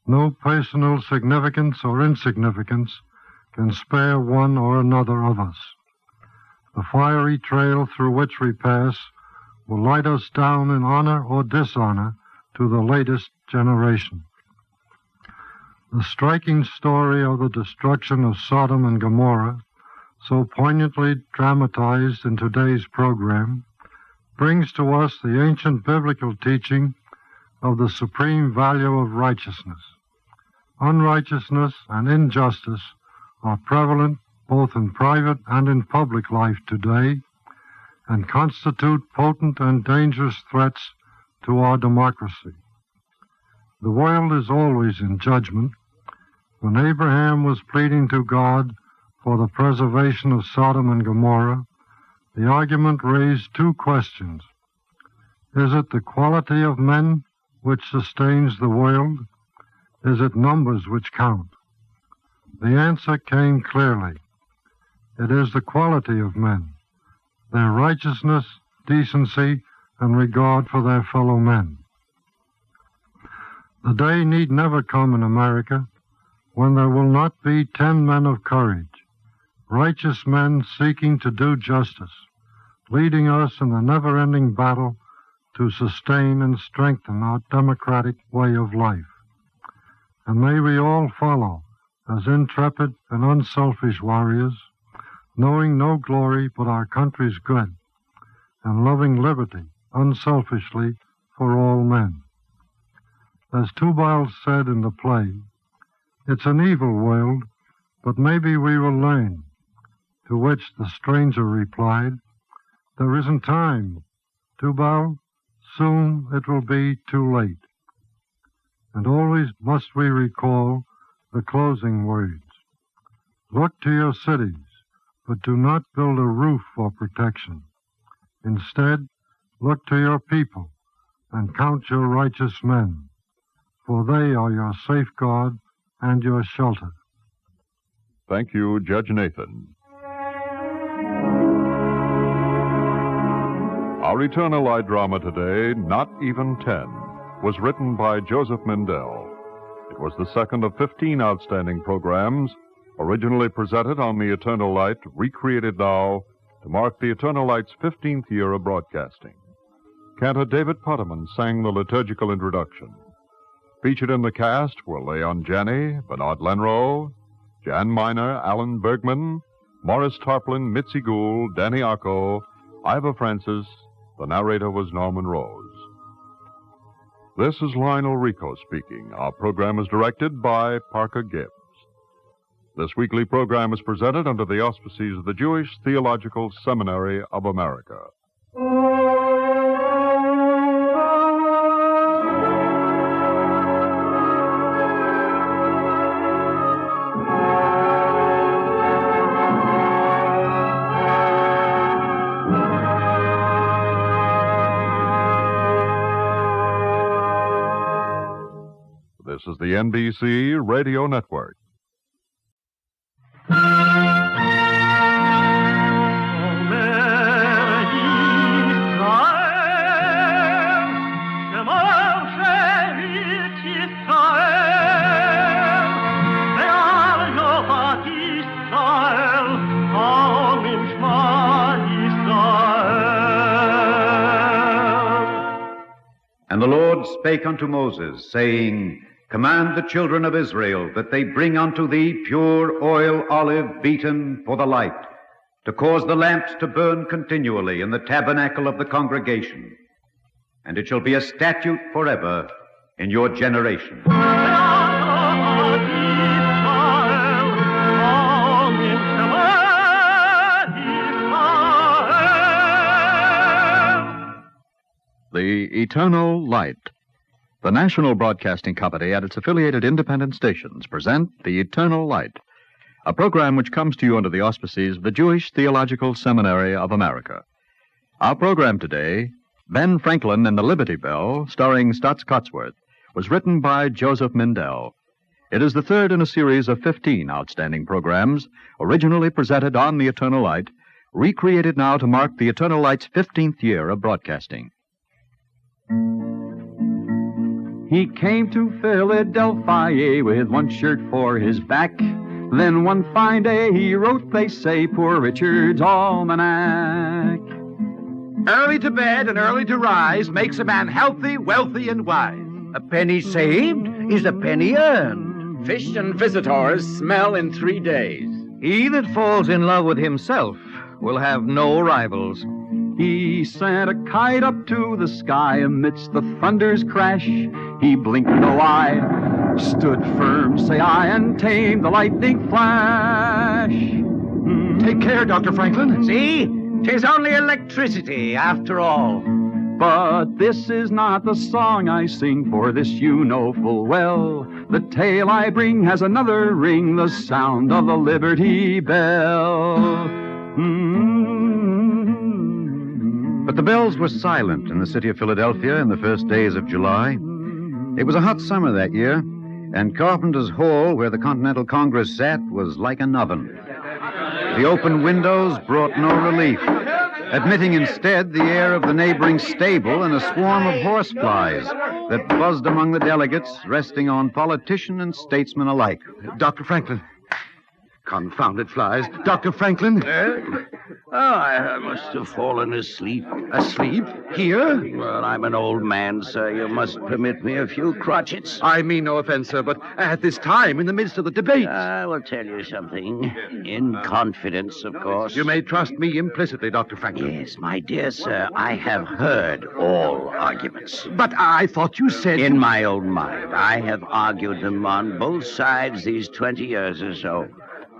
No personal significance or insignificance can spare one or another of us. The fiery trail through which we pass will light us down in honor or dishonor to the latest generation." The striking story of the destruction of Sodom and Gomorrah, so poignantly dramatized in today's program, brings to us the ancient biblical teaching of the supreme value of righteousness. Unrighteousness and injustice are prevalent both in private and in public life today and constitute potent and dangerous threats to our democracy. The world is always in judgment. When Abraham was pleading to God for the preservation of Sodom and Gomorrah, the argument raised 2 questions. Is it the quality of men which sustains the world? Is it numbers which count? The answer came clearly. It is the quality of men, their righteousness, decency, and regard for their fellow men. The day need never come in America when there will not be 10 men of courage, righteous men seeking to do justice, leading us in the never-ending battle to sustain and strengthen our democratic way of life. And may we all follow as intrepid and unselfish warriors, knowing no glory but our country's good, and loving liberty unselfishly for all men. As Tubal said in the play, it's an evil world, but maybe we will learn. To which the stranger replied, there isn't time, Tubal, soon it will be too late. And always must we recall the closing words. Look to your cities, but do not build a roof for protection. Instead, look to your people and count your righteous men, for they are your safeguard and your shelter. Thank you, Judge Nathan. Our Eternal Light drama today, Not Even 10, was written by Joseph Mindell. It was the second of 15 outstanding programs, originally presented on the Eternal Light, recreated now to mark the Eternal Light's 15th year of broadcasting. Cantor David Putterman sang the liturgical introduction. Featured in the cast were Leon Janney, Bernard Lenrow, Jan Miner, Alan Bergman, Morris Tarplin, Mitzi Gould, Danny Acco, Ivor Francis. The narrator was Norman Rose. This is Lionel Rico speaking. Our program is directed by Parker Gibbs. This weekly program is presented under the auspices of the Jewish Theological Seminary of America. This is the NBC Radio Network. And the Lord spake unto Moses, saying, Command the children of Israel that they bring unto thee pure oil olive beaten for the light, to cause the lamps to burn continually in the tabernacle of the congregation. And it shall be a statute forever in your generation. The Eternal Light. The National Broadcasting Company and its affiliated independent stations present The Eternal Light, a program which comes to you under the auspices of the Jewish Theological Seminary of America. Our program today, Ben Franklin and the Liberty Bell, starring Stutz Cotsworth, was written by Joseph Mindell. It is the third in a series of 15 outstanding programs, originally presented on The Eternal Light, recreated now to mark The Eternal Light's 15th year of broadcasting. He came to Philadelphia with one shirt for his back. Then one fine day he wrote, they say, Poor Richard's Almanac. Early to bed and early to rise makes a man healthy, wealthy, and wise. A penny saved is a penny earned. Fish and visitors smell in 3 days. He that falls in love with himself will have no rivals. He sent a kite up to the sky amidst the thunder's crash. He blinked no eye, stood firm, say I, and tamed the lightning flash. Take care, Dr. Franklin. See? 'Tis only electricity, after all. But this is not the song I sing, for this you know full well. The tale I bring has another ring, the sound of the Liberty Bell. But the bells were silent in the city of Philadelphia in the first days of July. It was a hot summer that year, and Carpenter's Hall, where the Continental Congress sat, was like an oven. The open windows brought no relief, admitting instead the air of the neighboring stable and a swarm of horseflies that buzzed among the delegates, resting on politician and statesman alike. Dr. Franklin. Confounded flies. Dr. Franklin. Oh, I must have fallen asleep. Asleep? Here? Well, I'm an old man, sir. You must permit me a few crotchets. I mean no offense, sir, but at this time, in the midst of the debate. I will tell you something. In confidence, of course. You may trust me implicitly, Dr. Franklin. Yes, my dear sir, I have heard all arguments. But I thought you said... In my own mind, I have argued them on both sides these 20 years or so.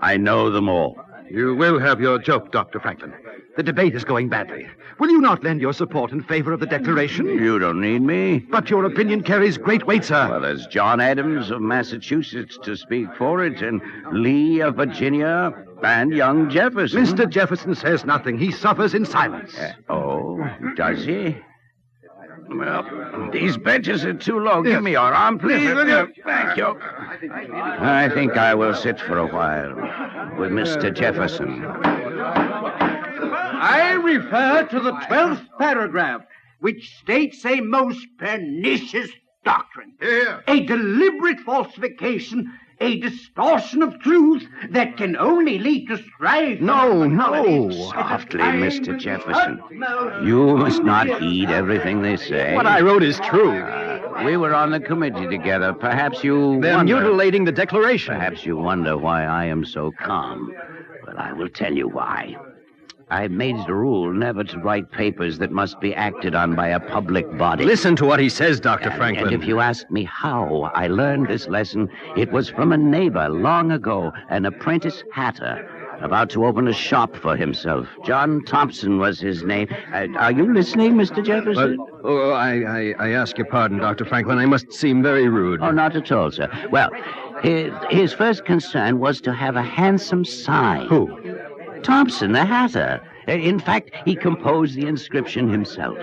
I know them all. You will have your joke, Dr. Franklin. The debate is going badly. Will you not lend your support in favor of the declaration? You don't need me. But your opinion carries great weight, sir. Well, there's John Adams of Massachusetts to speak for it, and Lee of Virginia, and young Jefferson. Mr. Jefferson says nothing. He suffers in silence. Oh, does he? Well, these benches are too low. Give me your arm, please. Thank you. I think I will sit for a while with Mr. Jefferson. I refer to the 12th paragraph, which states a most pernicious doctrine. Here. A deliberate falsification, a distortion of truth that can only lead to strife. No. Softly, Mr. Jefferson. You must not heed everything they say. What I wrote is true. We were on the committee together. Perhaps you They're wonder... mutilating the declaration. Perhaps you wonder why I am so calm. Well, I will tell you why. I've made it a rule never to write papers that must be acted on by a public body. Listen to what he says, Dr. Franklin. And if you ask me how I learned this lesson, it was from a neighbor long ago, an apprentice hatter, about to open a shop for himself. John Thompson was his name. Are you listening, Mr. Jefferson? I ask your pardon, Dr. Franklin. I must seem very rude. Oh, not at all, sir. Well, his first concern was to have a handsome sign. Who? Thompson, the hatter. In fact, he composed the inscription himself.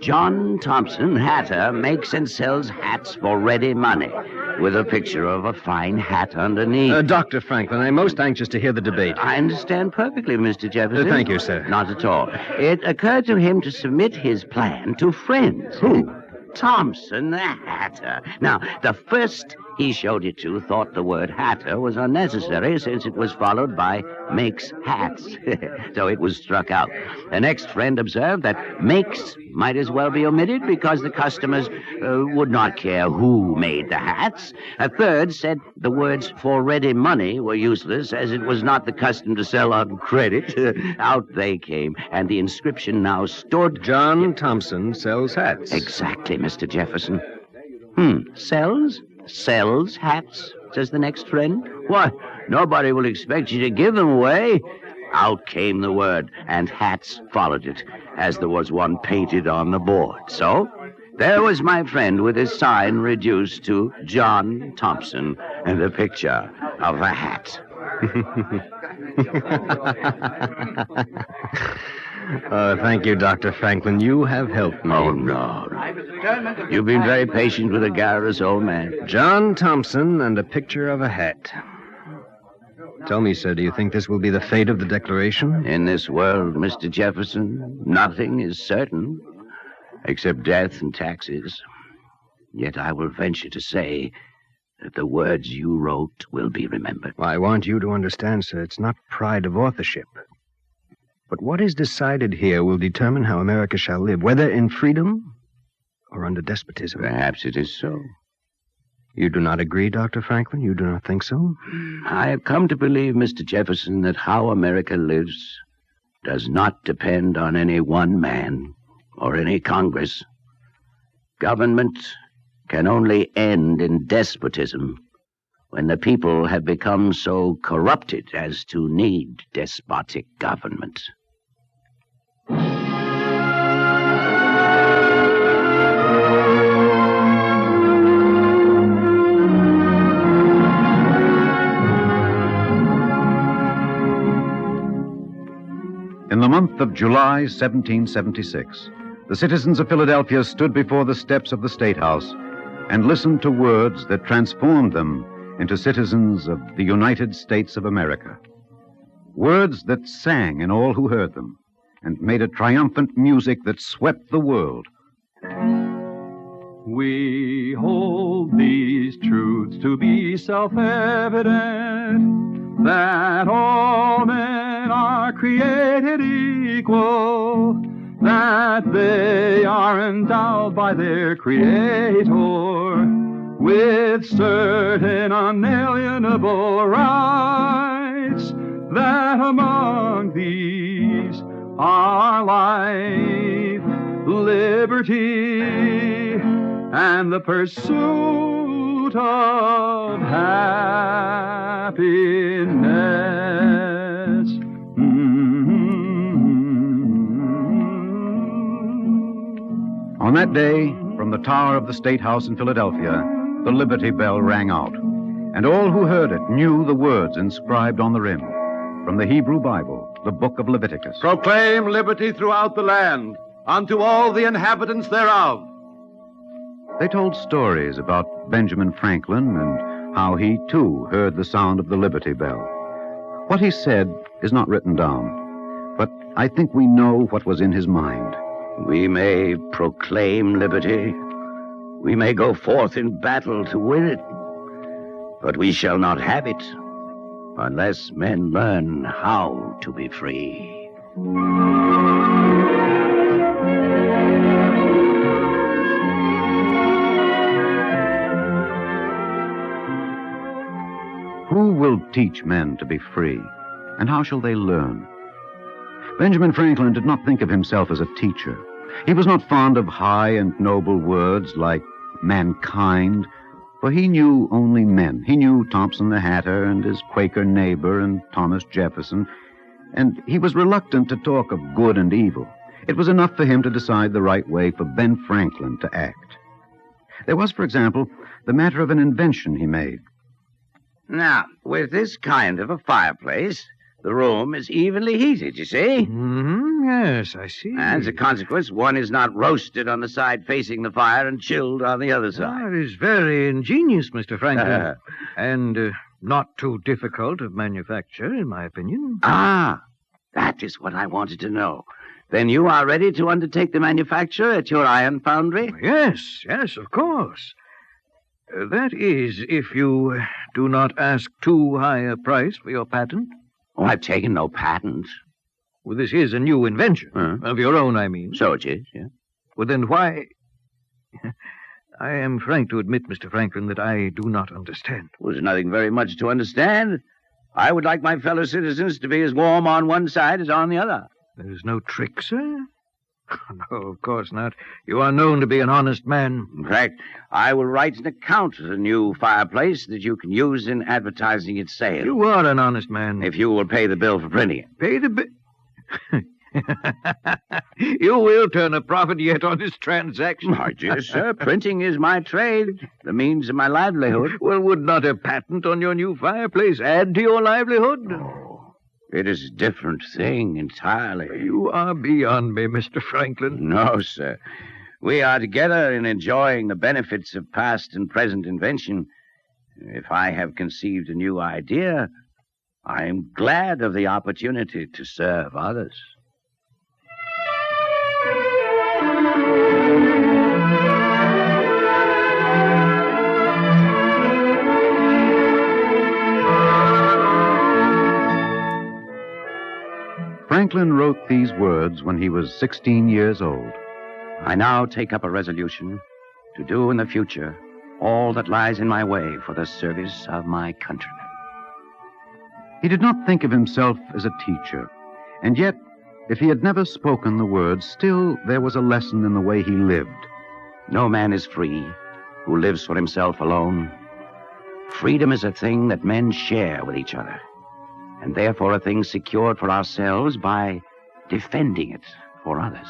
John Thompson, hatter, makes and sells hats for ready money, with a picture of a fine hat underneath. Dr. Franklin, I'm most anxious to hear the debate. I understand perfectly, Mr. Jefferson. Thank you, sir. Not at all. It occurred to him to submit his plan to friends. Who? Thompson, the hatter. Now, the first he showed it to thought the word hatter was unnecessary since it was followed by makes hats. So it was struck out. The next friend observed that makes might as well be omitted because the customers would not care who made the hats. A third said the words for ready money were useless as it was not the custom to sell on credit. Out they came, and the inscription now stood... John Thompson sells hats. Exactly, Mr. Jefferson. Sells? Sells hats, says the next friend. Why, nobody will expect you to give them away. Out came the word, and hats followed it, as there was one painted on the board. So, there was my friend with his sign reduced to John Thompson and a picture of a hat. Thank you, Dr. Franklin. You have helped me. Oh, no. You've been very patient with a garrulous old man. John Thompson and a picture of a hat. Tell me, sir, do you think this will be the fate of the Declaration? In this world, Mr. Jefferson, nothing is certain, except death and taxes. Yet I will venture to say that the words you wrote will be remembered. Well, I want you to understand, sir, it's not pride of authorship. But what is decided here will determine how America shall live, whether in freedom or under despotism. Perhaps it is so. You do not agree, Dr. Franklin? You do not think so? I have come to believe, Mr. Jefferson, that how America lives does not depend on any one man or any Congress. Government can only end in despotism when the people have become so corrupted as to need despotic government. In the month of July, 1776, the citizens of Philadelphia stood before the steps of the State House and listened to words that transformed them into citizens of the United States of America. Words that sang in all who heard them and made a triumphant music that swept the world. We hold these truths to be self-evident, that all men men are created equal, that they are endowed by their Creator with certain unalienable rights, that among these are life, liberty, and the pursuit of happiness. On that day, from the tower of the State House in Philadelphia, the Liberty Bell rang out, and all who heard it knew the words inscribed on the rim from the Hebrew Bible, the book of Leviticus. Proclaim liberty throughout the land, unto all the inhabitants thereof. They told stories about Benjamin Franklin and how he, too, heard the sound of the Liberty Bell. What he said is not written down, but I think we know what was in his mind. We may proclaim liberty. We may go forth in battle to win it. But we shall not have it unless men learn how to be free. Who will teach men to be free, and how shall they learn? Benjamin Franklin did not think of himself as a teacher. He was not fond of high and noble words like mankind, for he knew only men. He knew Thompson the Hatter and his Quaker neighbor and Thomas Jefferson, and he was reluctant to talk of good and evil. It was enough for him to decide the right way for Ben Franklin to act. There was, for example, the matter of an invention he made. Now, with this kind of a fireplace, the room is evenly heated, you see? Yes, I see. As a consequence, one is not roasted on the side facing the fire and chilled on the other side. That is very ingenious, Mr. Franklin. And not too difficult of manufacture, in my opinion. Ah, that is what I wanted to know. Then you are ready to undertake the manufacture at your iron foundry? Yes, of course. That is, if you do not ask too high a price for your patent. Oh, I've taken no patent. Well, this is a new invention. Of your own, I mean. So it is, yeah. Well, then why... I am frank to admit, Mr. Franklin, that I do not understand. Well, there's nothing very much to understand. I would like my fellow citizens to be as warm on one side as on the other. There's no trick, sir? No, of course not. You are known to be an honest man. In fact, I will write an account of the new fireplace that you can use in advertising its sale. You are an honest man. If you will pay the bill for printing it. Pay the bill? You will turn a profit yet on this transaction. My dear sir, printing is my trade, the means of my livelihood. Well, would not a patent on your new fireplace add to your livelihood? No. It is a different thing entirely. You are beyond me, Mr. Franklin. No, sir. We are together in enjoying the benefits of past and present invention. If I have conceived a new idea, I am glad of the opportunity to serve others. Franklin wrote these words when he was 16 years old. I now take up a resolution to do in the future all that lies in my way for the service of my countrymen. He did not think of himself as a teacher, and yet, if he had never spoken the words, still there was a lesson in the way he lived. No man is free who lives for himself alone. Freedom is a thing that men share with each other, and therefore a thing secured for ourselves by defending it for others.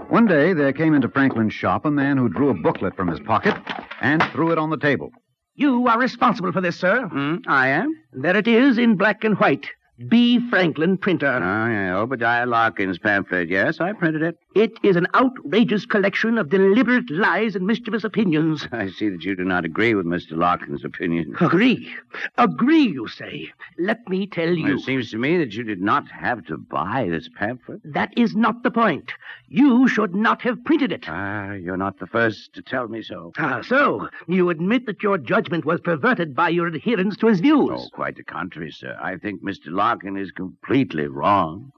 One day there came into Franklin's shop a man who drew a booklet from his pocket and threw it on the table. You are responsible for this, sir. I am? There it is in black and white. B. Franklin, printer. Oh, yeah, Obadiah Larkin's pamphlet. Yes, I printed it. It is an outrageous collection of deliberate lies and mischievous opinions. I see that you do not agree with Mr. Larkin's opinion. Agree? Agree, you say? Let me tell you. It seems to me that you did not have to buy this pamphlet. That is not the point. You should not have printed it. You're not the first to tell me so. So you admit that your judgment was perverted by your adherence to his views? Oh, quite the contrary, sir. I think Mr. Larkin is completely wrong.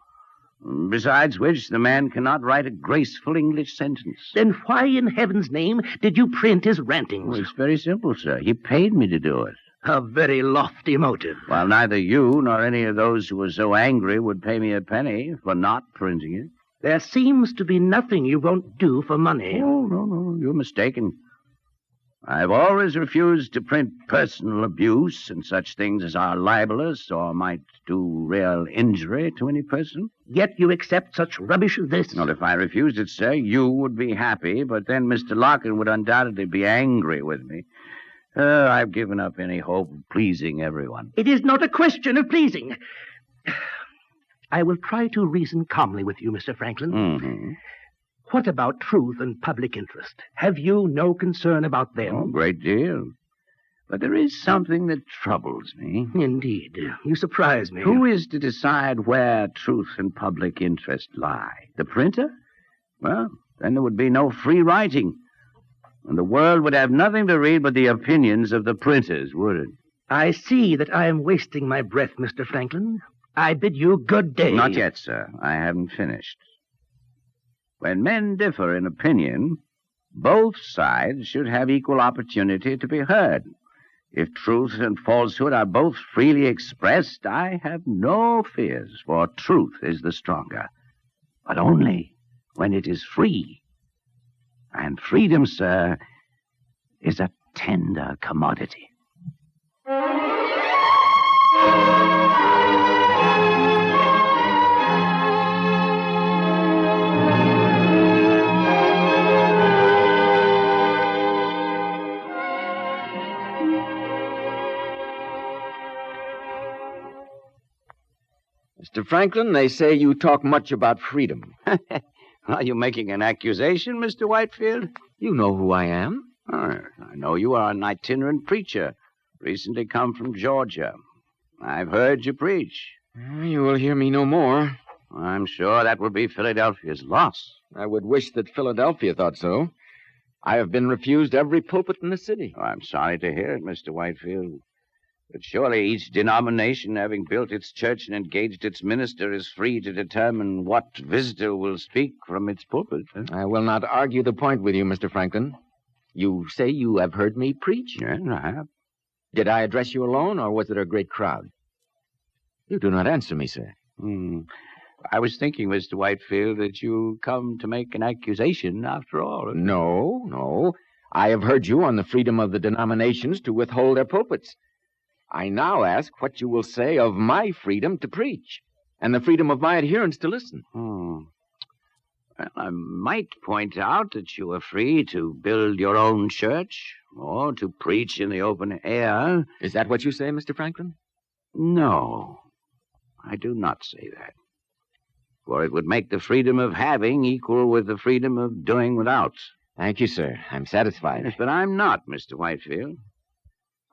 Besides which, the man cannot write a graceful English sentence. Then why in heaven's name did you print his rantings? Well, it's very simple, sir. He paid me to do it. A very lofty motive. While neither you nor any of those who were so angry would pay me a penny for not printing it. There seems to be nothing you won't do for money. Oh, no, you're mistaken. I've always refused to print personal abuse and such things as are libelous or might do real injury to any person. Yet you accept such rubbish as this? Well, if I refused it, sir, you would be happy, but then Mr. Larkin would undoubtedly be angry with me. I've given up any hope of pleasing everyone. It is not a question of pleasing. I will try to reason calmly with you, Mr. Franklin. Mm-hmm. What about truth and public interest? Have you no concern about them? Oh, a great deal. But there is something that troubles me. Indeed. You surprise me. Who is to decide where truth and public interest lie? The printer? Well, then there would be no free writing. And the world would have nothing to read but the opinions of the printers, would it? I see that I am wasting my breath, Mr. Franklin. I bid you good day. Not yet, sir. I haven't finished. When men differ in opinion, both sides should have equal opportunity to be heard. If truth and falsehood are both freely expressed, I have no fears, for truth is the stronger. But only when it is free. And freedom, sir, is a tender commodity. Mr. Franklin, they say you talk much about freedom. Are you making an accusation, Mr. Whitefield? You know who I am. I know you are an itinerant preacher, recently come from Georgia. I've heard you preach. You will hear me no more. I'm sure that will be Philadelphia's loss. I would wish that Philadelphia thought so. I have been refused every pulpit in the city. Oh, I'm sorry to hear it, Mr. Whitefield. But surely each denomination, having built its church and engaged its minister, is free to determine what visitor will speak from its pulpit. Huh? I will not argue the point with you, Mr. Franklin. You say you have heard me preach? Yes, I have. Did I address you alone, or was it a great crowd? You do not answer me, sir. I was thinking, Mr. Whitefield, that you come to make an accusation after all. No. I have heard you on the freedom of the denominations to withhold their pulpits. I now ask what you will say of my freedom to preach and the freedom of my adherents to listen. Well, I might point out that you are free to build your own church or to preach in the open air. Is that what you say, Mr. Franklin? No, I do not say that. For it would make the freedom of having equal with the freedom of doing without. Thank you, sir. I'm satisfied. Yes, but I'm not, Mr. Whitefield.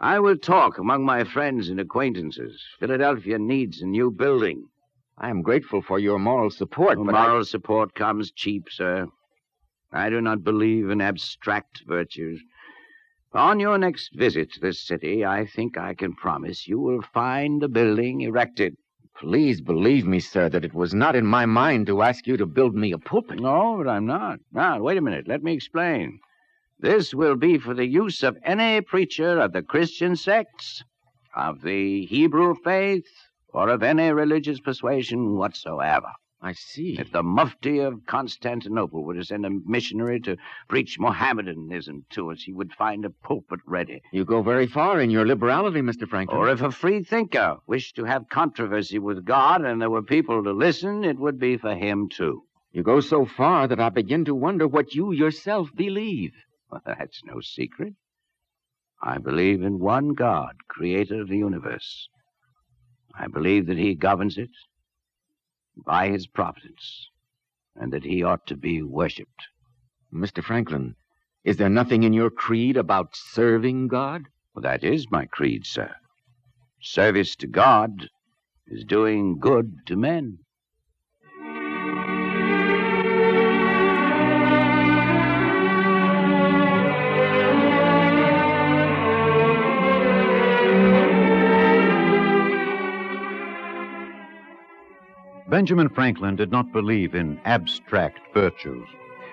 I will talk among my friends and acquaintances. Philadelphia needs a new building. I am grateful for your moral support, but moral support comes cheap, sir. I do not believe in abstract virtues. On your next visit to this city, I think I can promise you will find the building erected. Please believe me, sir, that it was not in my mind to ask you to build me a pulpit. No, but I'm not. Now, wait a minute. Let me explain. This will be for the use of any preacher of the Christian sects, of the Hebrew faith, or of any religious persuasion whatsoever. I see. If the Mufti of Constantinople were to send a missionary to preach Mohammedanism to us, he would find a pulpit ready. You go very far in your liberality, Mr. Franklin. Or if a free thinker wished to have controversy with God and there were people to listen, it would be for him too. You go so far that I begin to wonder what you yourself believe. Well, that's no secret. I believe in one God, creator of the universe. I believe that he governs it by his providence, and that he ought to be worshipped. Mr. Franklin, is there nothing in your creed about serving God? Well, that is my creed, sir. Service to God is doing good to men. Benjamin Franklin did not believe in abstract virtues,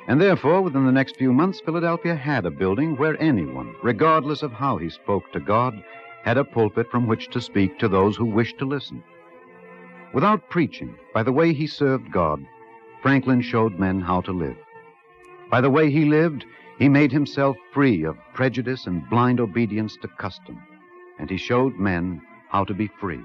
and therefore, within the next few months, Philadelphia had a building where anyone, regardless of how he spoke to God, had a pulpit from which to speak to those who wished to listen. Without preaching, by the way he served God, Franklin showed men how to live. By the way he lived, he made himself free of prejudice and blind obedience to custom, and he showed men how to be free.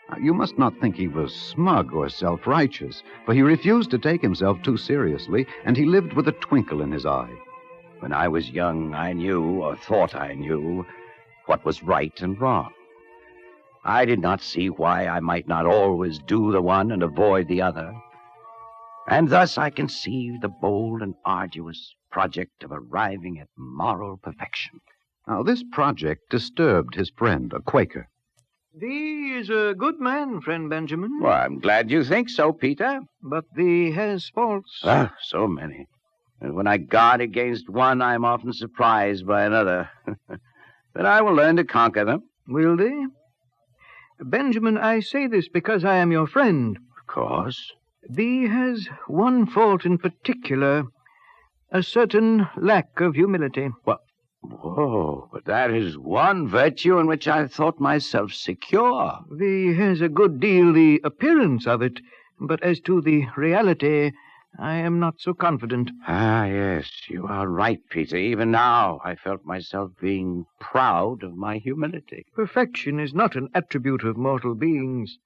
Now, you must not think he was smug or self-righteous, for he refused to take himself too seriously, and he lived with a twinkle in his eye. When I was young, I knew, or thought I knew, what was right and wrong. I did not see why I might not always do the one and avoid the other. And thus I conceived the bold and arduous project of arriving at moral perfection. Now, this project disturbed his friend, a Quaker. Thee is a good man, friend Benjamin. Well, I'm glad you think so, Peter. But thee has faults. Ah, so many. And when I guard against one, I'm often surprised by another. But I will learn to conquer them. Will thee? Benjamin, I say this because I am your friend. Of course. Thee has one fault in particular, a certain lack of humility. What? Whoa, but that is one virtue in which I thought myself secure. Thee has a good deal the appearance of it, but as to the reality, I am not so confident. Ah, yes, you are right, Peter. Even now, I felt myself being proud of my humility. Perfection is not an attribute of mortal beings.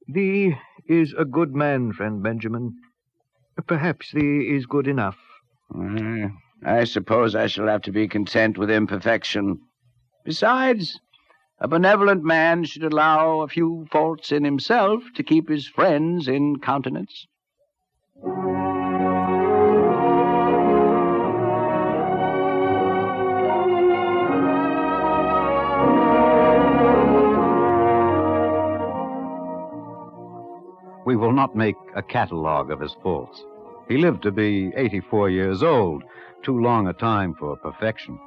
Thee is a good man, friend Benjamin. Perhaps thee is good enough. I suppose I shall have to be content with imperfection. Besides, a benevolent man should allow a few faults in himself to keep his friends in countenance. We will not make a catalogue of his faults. He lived to be 84 years old, too long a time for perfection.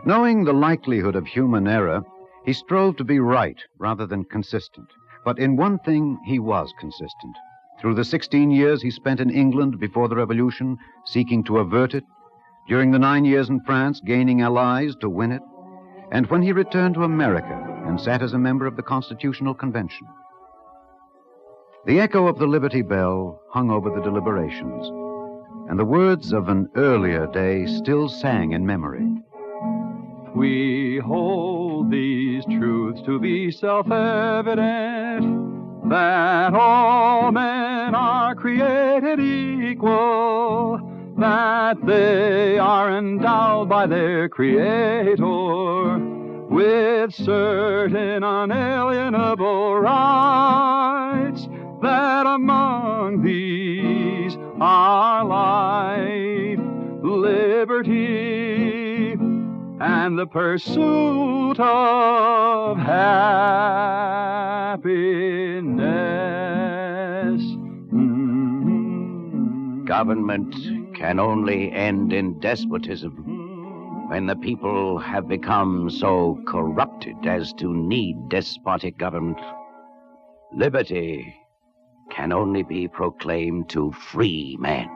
Knowing the likelihood of human error, he strove to be right rather than consistent. But in one thing he was consistent. Through the 16 years he spent in England before the Revolution, seeking to avert it, during the 9 years in France, gaining allies to win it, and when he returned to America and sat as a member of the Constitutional Convention. The echo of the Liberty Bell hung over the deliberations, and the words of an earlier day still sang in memory. We hold these truths to be self-evident, that all men are created equal, that they are endowed by their Creator with certain unalienable rights, that among these are life, liberty, and the pursuit of happiness. Government can only end in despotism when the people have become so corrupted as to need despotic government. Liberty can only be proclaimed to free men.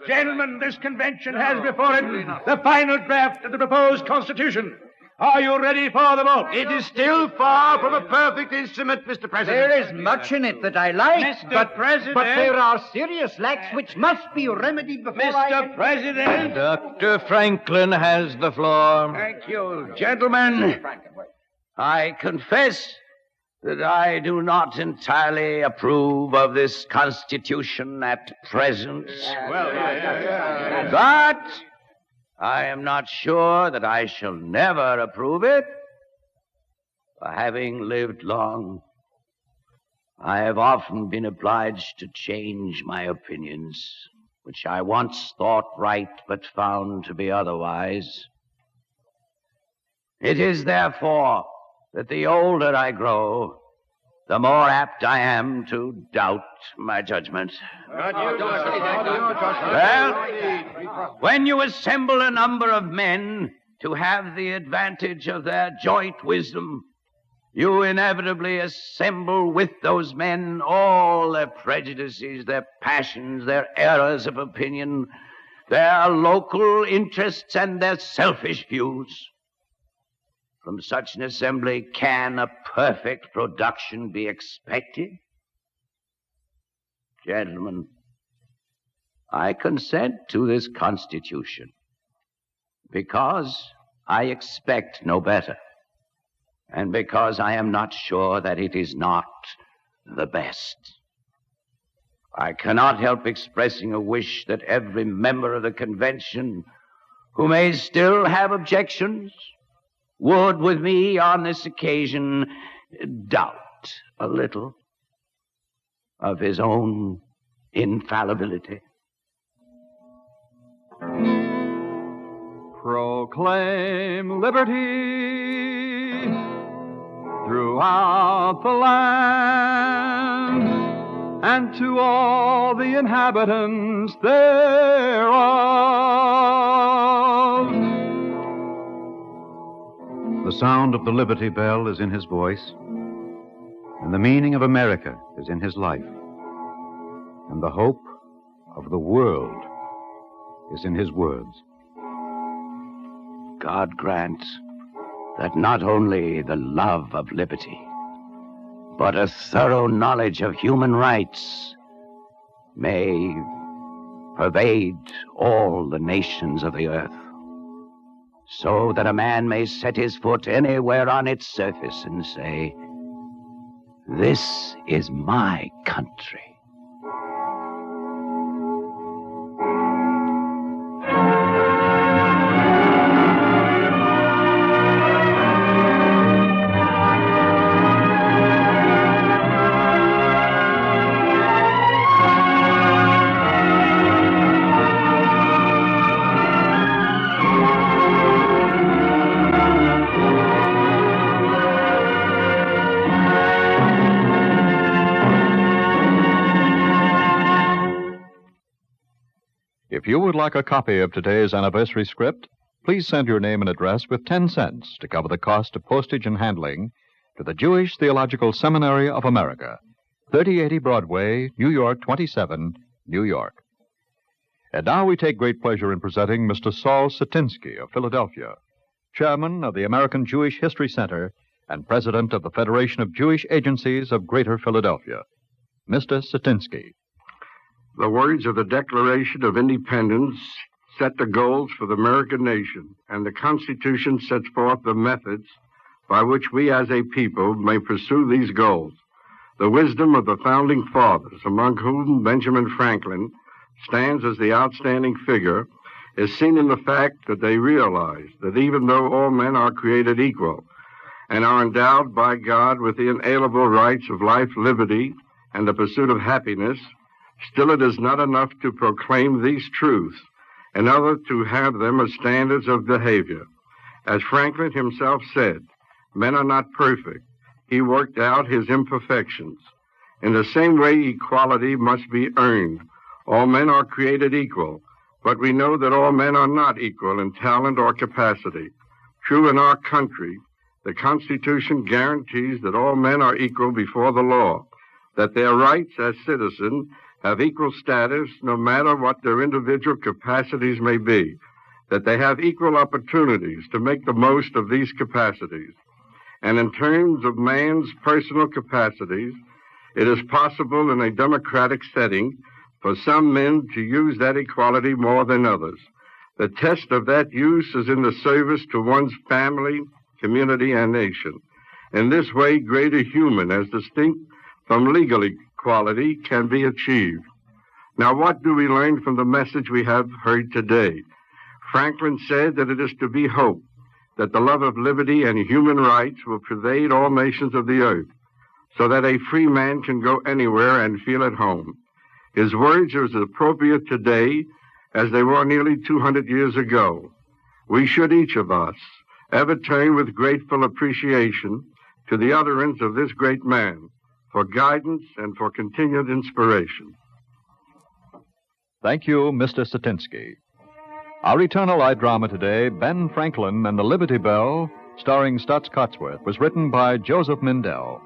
Gentlemen, this convention has before it the final draft of the proposed Constitution. Are you ready for the vote? It is still far from a perfect instrument, Mr. President. There is much in it that I like, Mr. President. but there are serious lacks which must be remedied before Mr. President. Dr. Franklin has the floor. Thank you, gentlemen. I confess that I do not entirely approve of this Constitution at present. But I am not sure that I shall never approve it. For having lived long, I have often been obliged to change my opinions, which I once thought right but found to be otherwise. It is therefore that the older I grow, the more apt I am to doubt my judgment. Well, when you assemble a number of men to have the advantage of their joint wisdom, you inevitably assemble with those men all their prejudices, their passions, their errors of opinion, their local interests, and their selfish views. From such an assembly, can a perfect production be expected? Gentlemen, I consent to this Constitution because I expect no better, and because I am not sure that it is not the best. I cannot help expressing a wish that every member of the convention who may still have objections would, with me on this occasion, doubt a little of his own infallibility. Proclaim liberty throughout the land, and to all the inhabitants thereof. The sound of the Liberty Bell is in his voice, and the meaning of America is in his life, and the hope of the world is in his words. God grant that not only the love of liberty, but a thorough knowledge of human rights may pervade all the nations of the earth, so that a man may set his foot anywhere on its surface and say, "This is my country." If you would like a copy of today's anniversary script, please send your name and address with 10 cents to cover the cost of postage and handling to the Jewish Theological Seminary of America, 3080 Broadway, New York 27, New York. And now we take great pleasure in presenting Mr. Saul Satinsky of Philadelphia, chairman of the American Jewish History Center and president of the Federation of Jewish Agencies of Greater Philadelphia. Mr. Satinsky. The words of the Declaration of Independence set the goals for the American nation, and the Constitution sets forth the methods by which we as a people may pursue these goals. The wisdom of the founding fathers, among whom Benjamin Franklin stands as the outstanding figure, is seen in the fact that they realized that even though all men are created equal and are endowed by God with the inalienable rights of life, liberty, and the pursuit of happiness, still it is not enough to proclaim these truths in order to have them as standards of behavior. As Franklin himself said, men are not perfect. He worked out his imperfections. In the same way, equality must be earned. All men are created equal, but we know that all men are not equal in talent or capacity. True in our country, the Constitution guarantees that all men are equal before the law, that their rights as citizens have equal status no matter what their individual capacities may be, that they have equal opportunities to make the most of these capacities. And in terms of man's personal capacities, it is possible in a democratic setting for some men to use that equality more than others. The test of that use is in the service to one's family, community, and nation. In this way, greater human, as distinct from legal equality, can be achieved. Now, what do we learn from the message we have heard today? Franklin said that it is to be hoped that the love of liberty and human rights will pervade all nations of the earth, so that a free man can go anywhere and feel at home. His words are as appropriate today as they were nearly 200 years ago. We should, each of us, ever turn with grateful appreciation to the utterance of this great man for guidance and for continued inspiration. Thank you, Mr. Satinsky. Our Eternal Light drama today, Ben Franklin and the Liberty Bell, starring Stutz Cotsworth, was written by Joseph Mindell.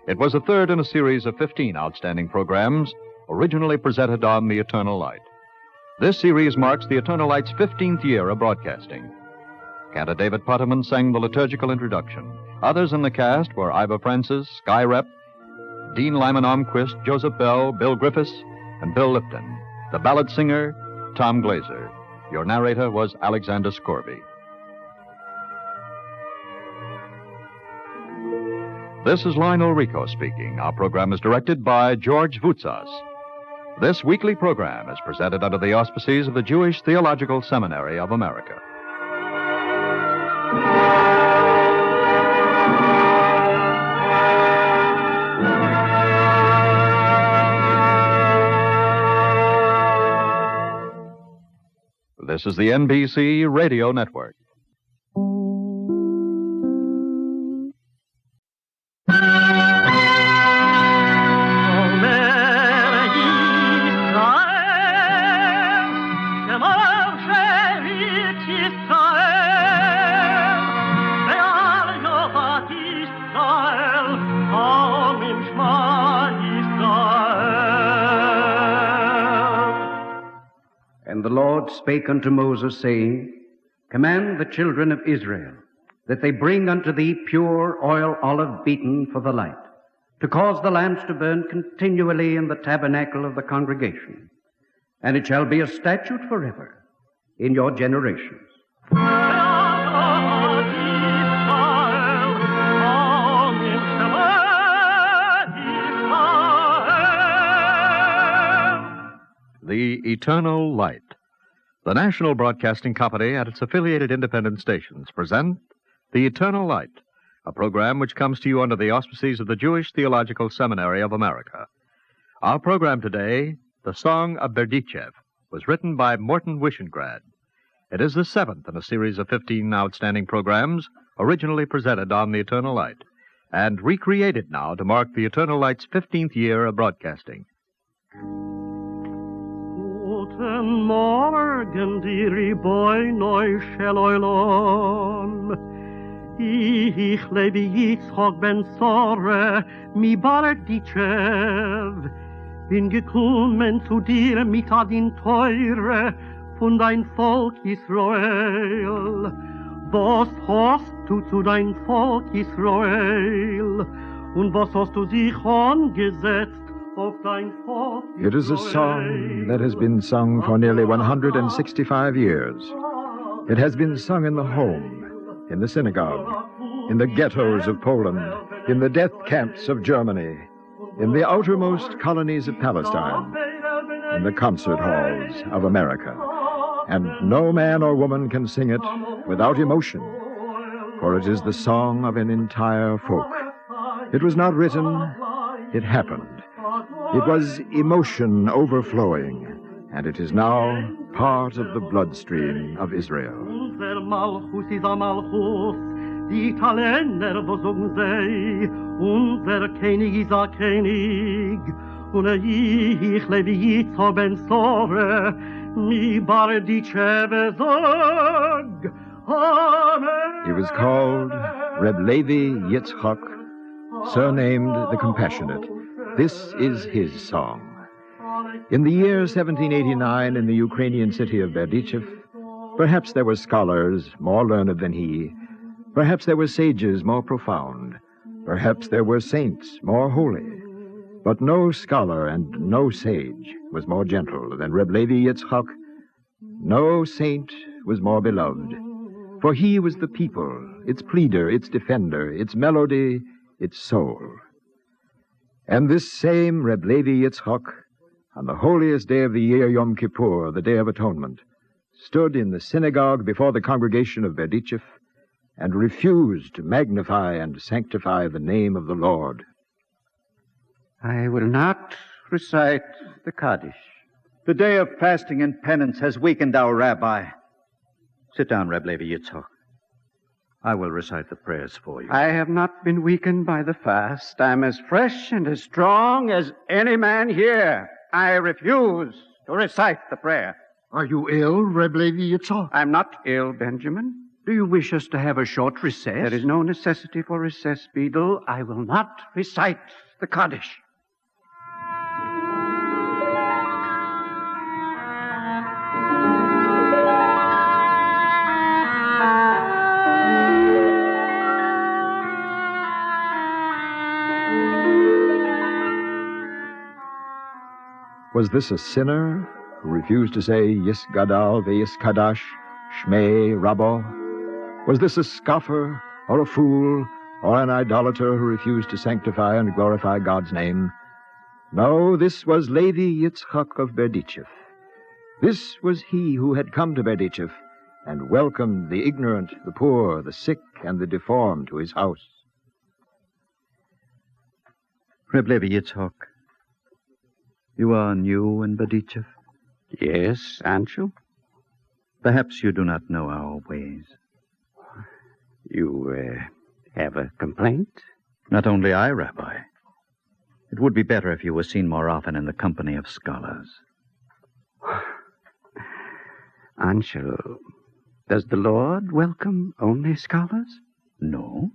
It was the third in a series of 15 outstanding programs originally presented on the Eternal Light. This series marks the Eternal Light's 15th year of broadcasting. Cantor David Putterman sang the liturgical introduction. Others in the cast were Ivor Francis, Guy Rep, Dean Lyman Almquist, Joseph Bell, Bill Griffiths, and Bill Lipton. The ballad singer, Tom Glazer. Your narrator was Alexander Scorby. This is Lionel Rico speaking. Our program is directed by George Voutsas. This weekly program is presented under the auspices of the Jewish Theological Seminary of America. This is the NBC Radio Network. And the Lord spake unto Moses, saying, Command the children of Israel, that they bring unto thee pure oil olive beaten for the light, to cause the lamps to burn continually in the tabernacle of the congregation. And it shall be a statute forever in your generations. The Eternal Light. The National Broadcasting Company and its affiliated independent stations present The Eternal Light, a program which comes to you under the auspices of the Jewish Theological Seminary of America. Our program today, The Song of Berditchev, was written by Morton Wishengrad. It is the seventh in a series of 15 outstanding programs originally presented on The Eternal Light and recreated now to mark The Eternal Light's 15th year of broadcasting. Guten Morgen, die Boynoi shel Oilom. Ich lebe Yitzchok ben Sore, mi Berditchev. Bin gekommen zu dir mit adin Teure von dein Volk Israel. Was hast du zu dein Volk Israel? Und was hast du sich angesetzt? It is a song that has been sung for nearly 165 years. It has been sung in the home, in the synagogue, in the ghettos of Poland, in the death camps of Germany, in the outermost colonies of Palestine, in the concert halls of America. And no man or woman can sing it without emotion, for it is the song of an entire folk. It was not written, it happened. It was emotion overflowing, and it is now part of the bloodstream of Israel. Unser Malchus is a Malchus, die Italiener besuchen sie. Unser König is a König, und ich lebe Yitzchok ben Sore, mi Berditchev zog. Amen. He was called Reb Levi Yitzchok, surnamed the Compassionate. This is his song. In the year 1789, in the Ukrainian city of Berditchev, perhaps there were scholars more learned than he. Perhaps there were sages more profound. Perhaps there were saints more holy. But no scholar and no sage was more gentle than Reb Levi Yitzchok. No saint was more beloved. For he was the people, its pleader, its defender, its melody, its soul. And this same Reb Levi Yitzchak, on the holiest day of the year, Yom Kippur, the Day of Atonement, stood in the synagogue before the congregation of Berditchev and refused to magnify and sanctify the name of the Lord. I will not recite the Kaddish. The day of fasting and penance has weakened our rabbi. Sit down, Reb Levi Yitzchak. I will recite the prayers for you. I have not been weakened by the fast. I'm as fresh and as strong as any man here. I refuse to recite the prayer. Are you ill, Reb Levi Yitzchak? I'm not ill, Benjamin. Do you wish us to have a short recess? There is no necessity for recess, Beadle. I will not recite the Kaddish. Was this a sinner who refused to say Yis Gadal ve'Yis Kadash, Shmei Rabbo? Was this a scoffer or a fool or an idolater who refused to sanctify and glorify God's name? No, this was Levi Yitzchak of Berditchev. This was he who had come to Berditchev and welcomed the ignorant, the poor, the sick, and the deformed to his house. Reb Levi Yitzchak, you are new in Berditchev? Yes, Anshel? Perhaps you do not know our ways. You have a complaint? Not only I, Rabbi. It would be better if you were seen more often in the company of scholars. Anshel, does the Lord welcome only scholars? No.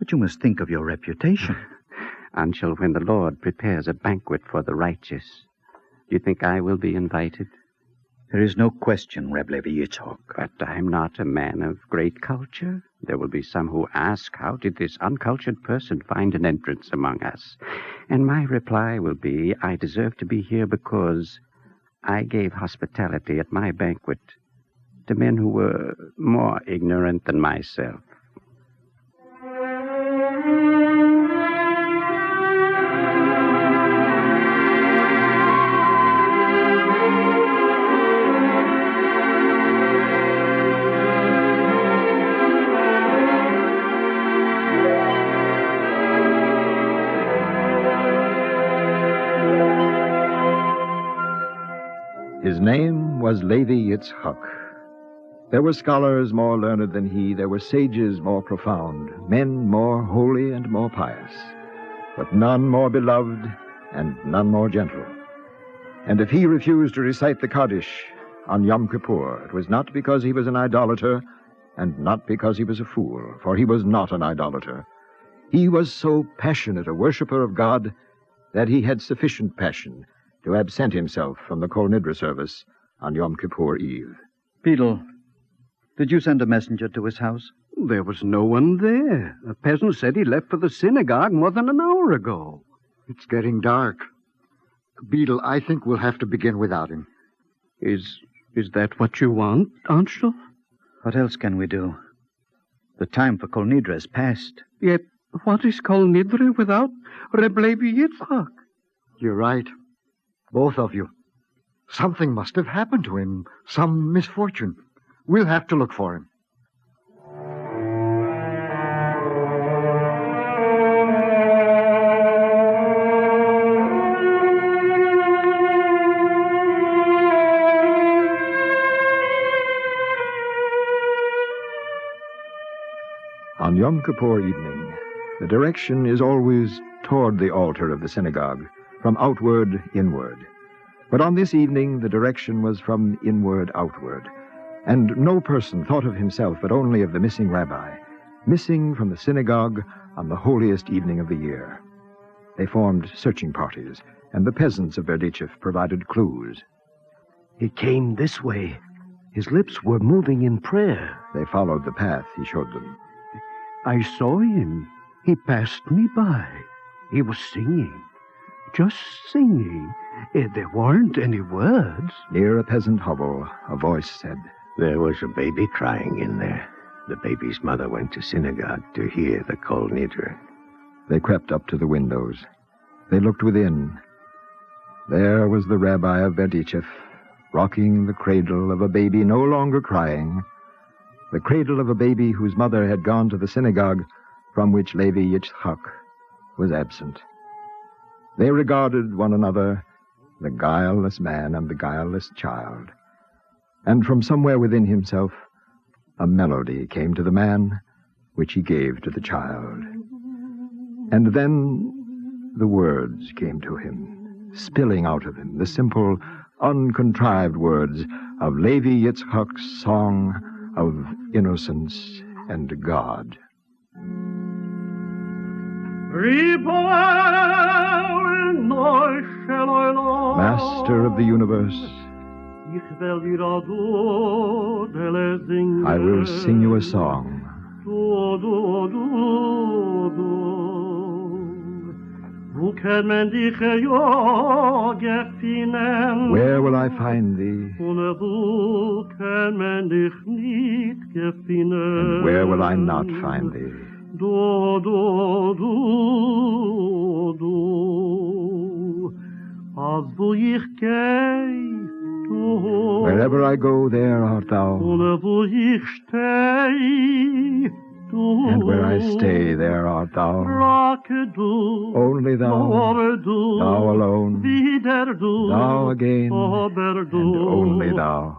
But you must think of your reputation. Anshel, when the Lord prepares a banquet for the righteous, do you think I will be invited? There is no question, Reb Levi Yitzchak. But I'm not a man of great culture. There will be some who ask, how did this uncultured person find an entrance among us? And my reply will be, I deserve to be here because I gave hospitality at my banquet to men who were more ignorant than myself. His name was Levi Yitzchak. There were scholars more learned than he. There were sages more profound, men more holy and more pious, but none more beloved and none more gentle. And if he refused to recite the Kaddish on Yom Kippur, it was not because he was an idolater and not because he was a fool, for he was not an idolater. He was so passionate a worshiper of God that he had sufficient passion to absent himself from the Kol Nidre service on Yom Kippur Eve. Beadle, did you send a messenger to his house? There was no one there. A peasant said he left for the synagogue more than an hour ago. It's getting dark. Beadle, I think we'll have to begin without him. Is that what you want, Anshel? What else can we do? The time for Kol Nidre is past. Yet, what is Kol Nidre without Reb Levi Yitzchak? You're right. Both of you. Something must have happened to him. Some misfortune. We'll have to look for him. On Yom Kippur evening, the direction is always toward the altar of the synagogue, from outward inward. But on this evening, the direction was from inward outward, and no person thought of himself but only of the missing rabbi, missing from the synagogue on the holiest evening of the year. They formed searching parties, and the peasants of Berditchev provided clues. He came this way. His lips were moving in prayer. They followed the path he showed them. I saw him. He passed me by. He was singing. Just singing. There weren't any words. Near a peasant hovel, a voice said, There was a baby crying in there. The baby's mother went to synagogue to hear the Kol Nidre. They crept up to the windows. They looked within. There was the rabbi of Berditchev, rocking the cradle of a baby no longer crying, the cradle of a baby whose mother had gone to the synagogue from which Levi Yitzchak was absent. They regarded one another, the guileless man and the guileless child. And from somewhere within himself, a melody came to the man, which he gave to the child. And then the words came to him, spilling out of him, the simple, uncontrived words of Levi Yitzchak's song of innocence and God. Master of the universe, I will sing you a song. Where will I find thee? And where will I not find thee? Wherever I go, there art thou. And where I stay, there art thou. Only thou, thou alone, thou again, and only thou.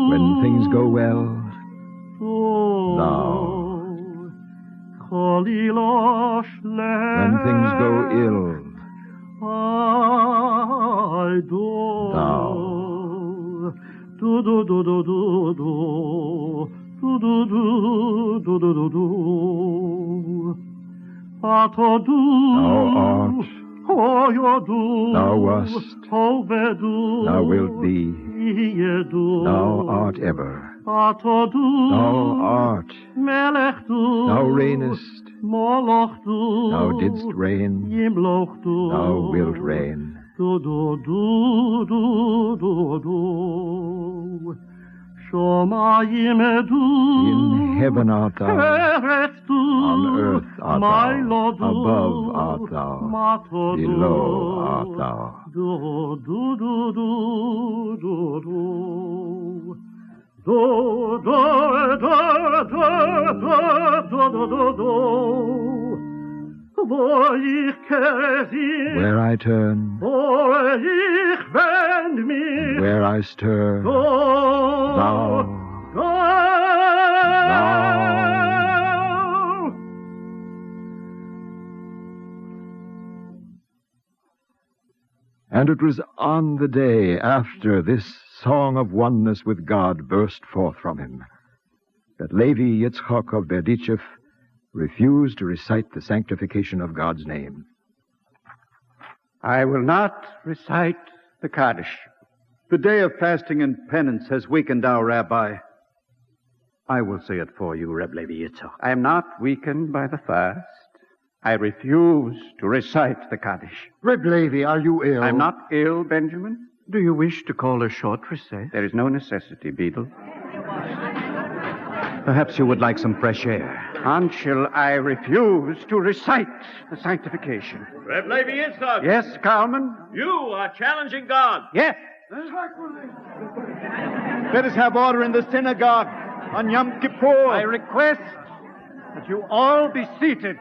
When things go well, thou. When things go ill, thou. Thou wast, thou wilt be, thou art ever. Thou art, thou reignest, thou didst reign, thou wilt reign. In heaven art thou, on earth art thou, above art thou, below art thou. Where I turn, and where I stir, thou, And it was on the day after this song of oneness with God burst forth from him that Levi Yitzchak of Berditchev refused to recite the sanctification of God's name. I will not recite the Kaddish. The day of fasting and penance has weakened our rabbi. I will say it for you, Reb Levi Yitzchak. I am not weakened by the fast. I refuse to recite the Kaddish. Reb Levi, are you ill? I'm not ill, Benjamin. Do you wish to call a short recess? There is no necessity, Beadle. Perhaps you would like some fresh air. Until I refuse to recite the sanctification. Reb Levi Yitzchak. Yes, Kalman? You are challenging God. Yes. Let us have order in the synagogue on Yom Kippur. I request that you all be seated.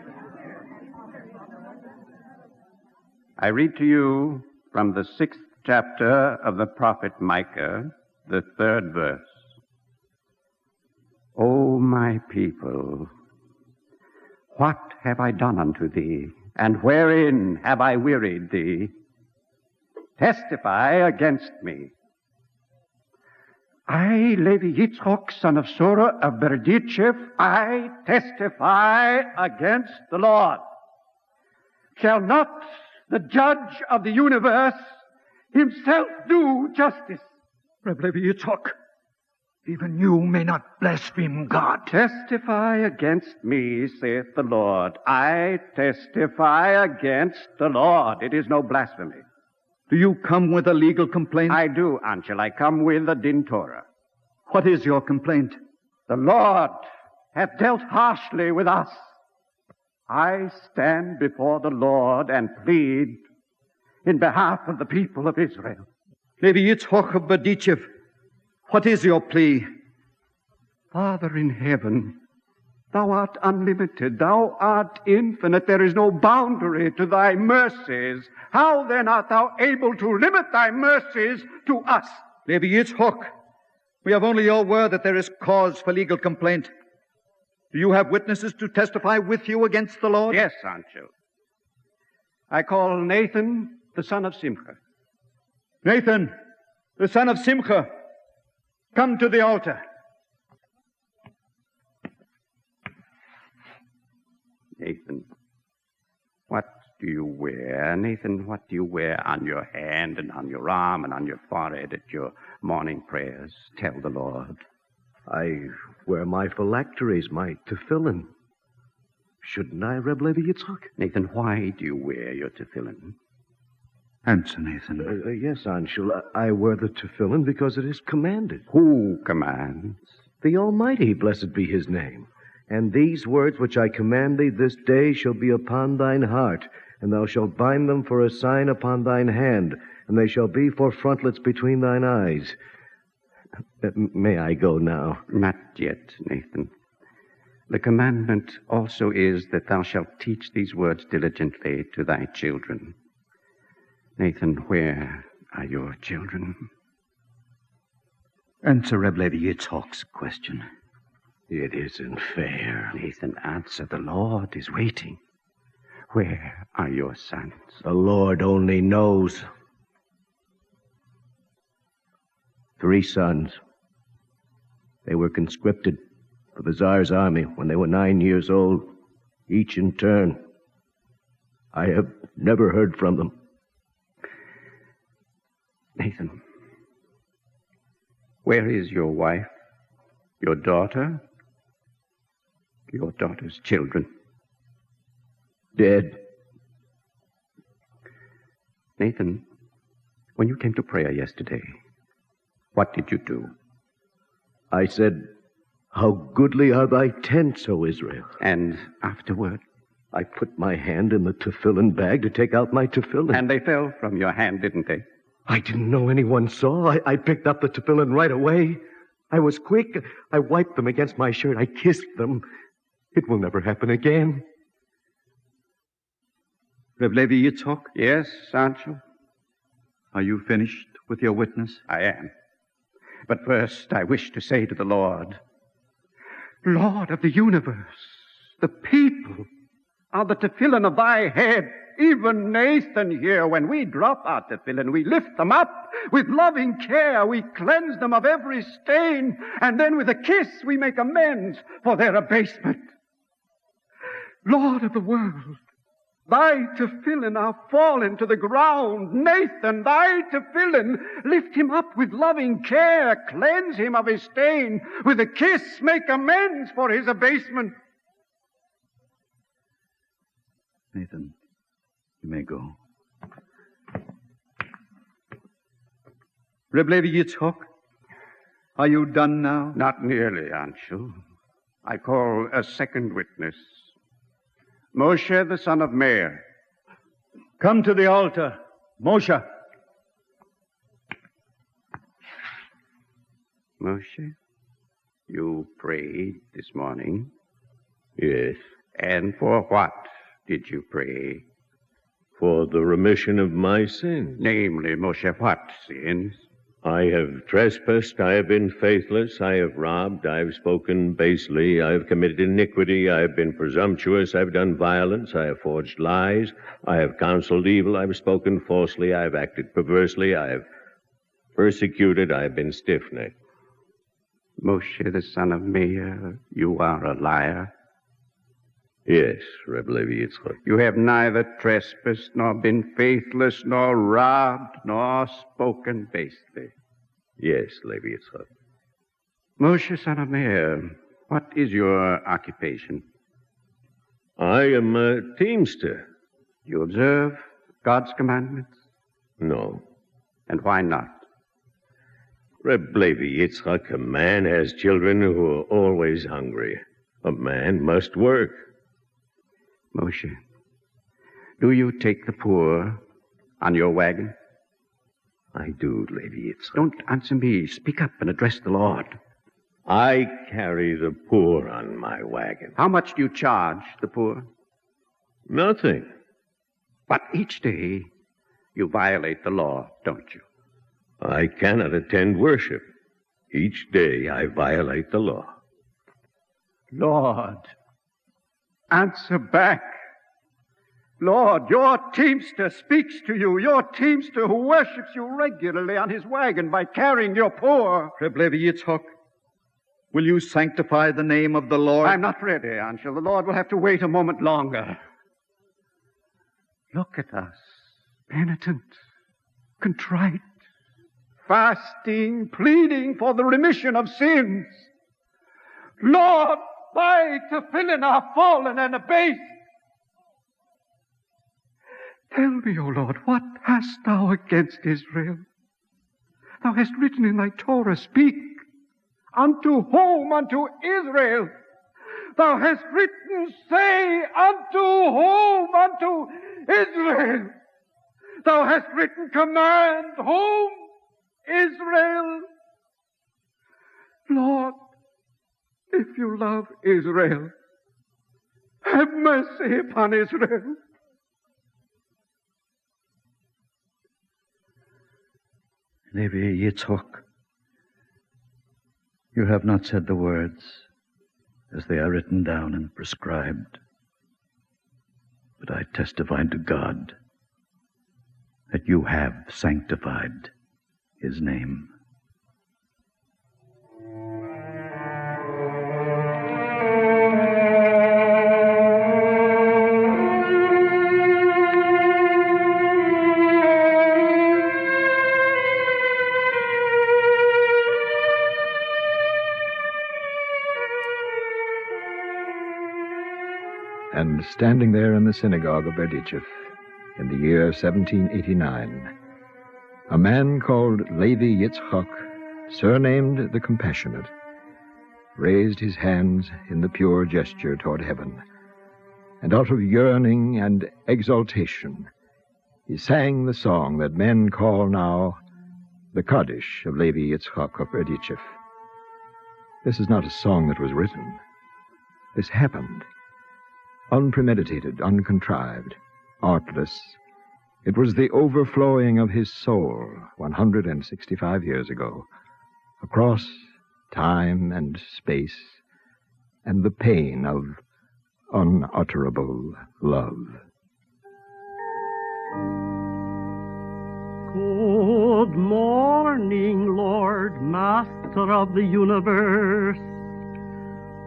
I read to you from the 6th chapter of the prophet Micah, the 3rd verse. O my people, what have I done unto thee, and wherein have I wearied thee? Testify against me. I, Levi Yitzchak, son of Sora of Berditchev, I testify against the Lord. Shall not the judge of the universe himself do justice? Reb Levi Yitzchak, Even you may not blaspheme God. Testify against me, saith the Lord. I testify against the Lord. It is no blasphemy. Do you come with a legal complaint? I do, Anshel. I come with a din Torah. What is your complaint? The Lord hath dealt harshly with us. I stand before the Lord and plead in behalf of the people of Israel. Levi Yitzchok of Berditchev, what is your plea? Father in heaven, thou art unlimited, thou art infinite, there is no boundary to thy mercies. How then art thou able to limit thy mercies to us? Levi Yitzchok, we have only your word that there is cause for legal complaint. Do you have witnesses to testify with you against the Lord? Yes, Anshel. I call Nathan, the son of Simcha. Nathan, the son of Simcha, come to the altar. Nathan, what do you wear? Nathan, what do you wear on your hand and on your arm and on your forehead at your morning prayers? Tell the Lord. I wear my phylacteries, my tefillin. Shouldn't I, Reb Levi Yitzchak? Nathan, why do you wear your tefillin? Answer, Nathan. Yes, Anshul. I wear the tefillin because it is commanded. Who commands? The Almighty, blessed be his name. And these words which I command thee this day shall be upon thine heart, and thou shalt bind them for a sign upon thine hand, and they shall be for frontlets between thine eyes. May I go now? Not yet, Nathan. The commandment also is that thou shalt teach these words diligently to thy children. Nathan, where are your children? Answer Reb Levi Yitzchok's question. It isn't fair. Nathan, answer. The Lord is waiting. Where are your sons? The Lord only knows. 3 sons. They were conscripted for the Tsar's army when they were 9 years old, each in turn. I have never heard from them. Nathan, where is your wife, your daughter, your daughter's children? Dead. Nathan, when you came to prayer yesterday, what did you do? I said, how goodly are thy tents, O Israel. And afterward? I put my hand in the tefillin bag to take out my tefillin. And they fell from your hand, didn't they? I didn't know anyone saw. I picked up the tefillin right away. I was quick. I wiped them against my shirt. I kissed them. It will never happen again. Reb Levi Yitzchok? Yes, Sancho? Are you finished with your witness? I am. But first I wish to say to the Lord, Lord of the universe, the people are the tefillin of thy head. Even Nathan here, when we drop our tefillin, we lift them up with loving care. We cleanse them of every stain, and then with a kiss we make amends for their abasement. Lord of the world, thy tefillin are fallen to the ground. Nathan, thy tefillin, lift him up with loving care, cleanse him of his stain, with a kiss make amends for his abasement. Nathan, you may go. Reb Levi Yitzchok, are you done now? Not nearly, Anshu. I call a second witness. Moshe, the son of Meir. Come to the altar. Moshe. Moshe, you prayed this morning? Yes. And for what did you pray? For the remission of my sins. Namely, Moshe, what sins? I have trespassed, I have been faithless, I have robbed, I have spoken basely, I have committed iniquity, I have been presumptuous, I have done violence, I have forged lies, I have counseled evil, I have spoken falsely, I have acted perversely, I have persecuted, I have been stiff-necked. Moshe, the son of Meir, you are a liar. Yes, Reb Levi Yitzchak. You have neither trespassed, nor been faithless, nor robbed, nor spoken basely. Yes, Levi Yitzchak. Moshe, son of Meir, what is your occupation? I am a teamster. You observe God's commandments? No. And why not? Reb Levi Yitzchak, a man has children who are always hungry. A man must work. Moshe, do you take the poor on your wagon? I do, Levi Yitzchak. Don't answer me. Speak up and address the Lord. I carry the poor on my wagon. How much do you charge the poor? Nothing. But each day you violate the law, don't you? I cannot attend worship. Each day I violate the law. Lord, answer back. Lord, your teamster speaks to you, your teamster who worships you regularly on his wagon by carrying your poor. Reb Levi Yitzchak, will you sanctify the name of the Lord? I'm not ready, Anshel. The Lord will have to wait a moment longer. Look at us, penitent, contrite, fasting, pleading for the remission of sins. Lord, by tefillin are fallen and abased. Tell me, O Lord, what hast thou against Israel? Thou hast written in thy Torah, speak. Unto whom? Unto Israel. Thou hast written, say, unto whom? Unto Israel. Thou hast written, command, whom? Israel. Lord, if you love Israel, have mercy upon Israel. Levi Yitzchak, you have not said the words as they are written down and prescribed, but I testify to God that you have sanctified his name. And standing there in the synagogue of Berditchev in the year 1789, a man called Levi Yitzchak, surnamed the Compassionate, raised his hands in the pure gesture toward heaven, and out of yearning and exaltation, he sang the song that men call now the Kaddish of Levi Yitzchak of Berditchev. This is not a song that was written. This happened. Unpremeditated, uncontrived, artless. It was the overflowing of his soul 165 years ago, across time and space, and the pain of unutterable love. Good morning, Lord, Master of the universe.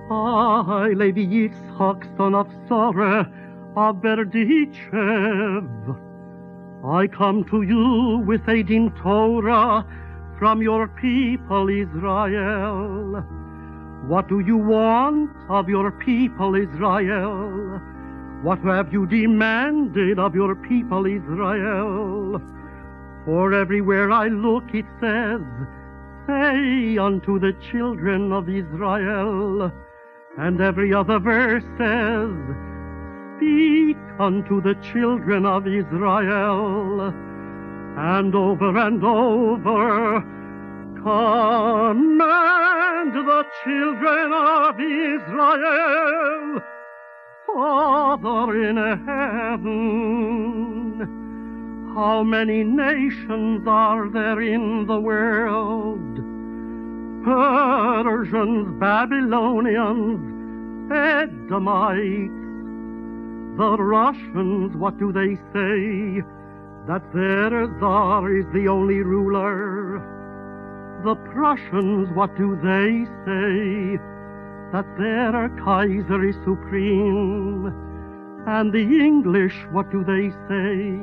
I, Levi Yitzchak, son of Sarah, of Berditchev. I come to you with a din Torah from your people Israel. What do you want of your people Israel? What have you demanded of your people Israel? For everywhere I look it says, say unto the children of Israel. And every other verse says, speak unto the children of Israel. And over, command the children of Israel. Father in heaven, how many nations are there in the world? Persians, Babylonians, Edomites, the Russians, what do they say? That their Tsar is the only ruler. The Prussians, what do they say? That their Kaiser is supreme. And the English, what do they say?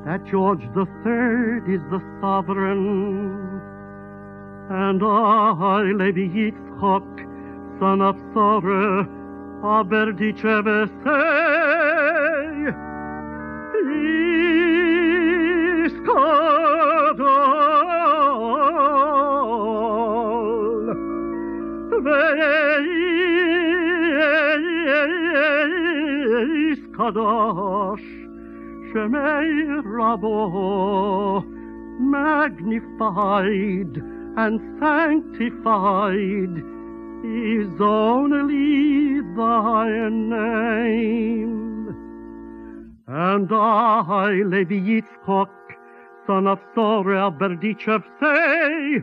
That George III is the sovereign. And I, Levi Yitzchok, son of Sorah, of Berditchev, say, Iskadol, Iskadosh, Shemei Rabo, magnified and sanctified is only thy name. And I, Levi Yitzchok, son of Sorah Berditchev, say,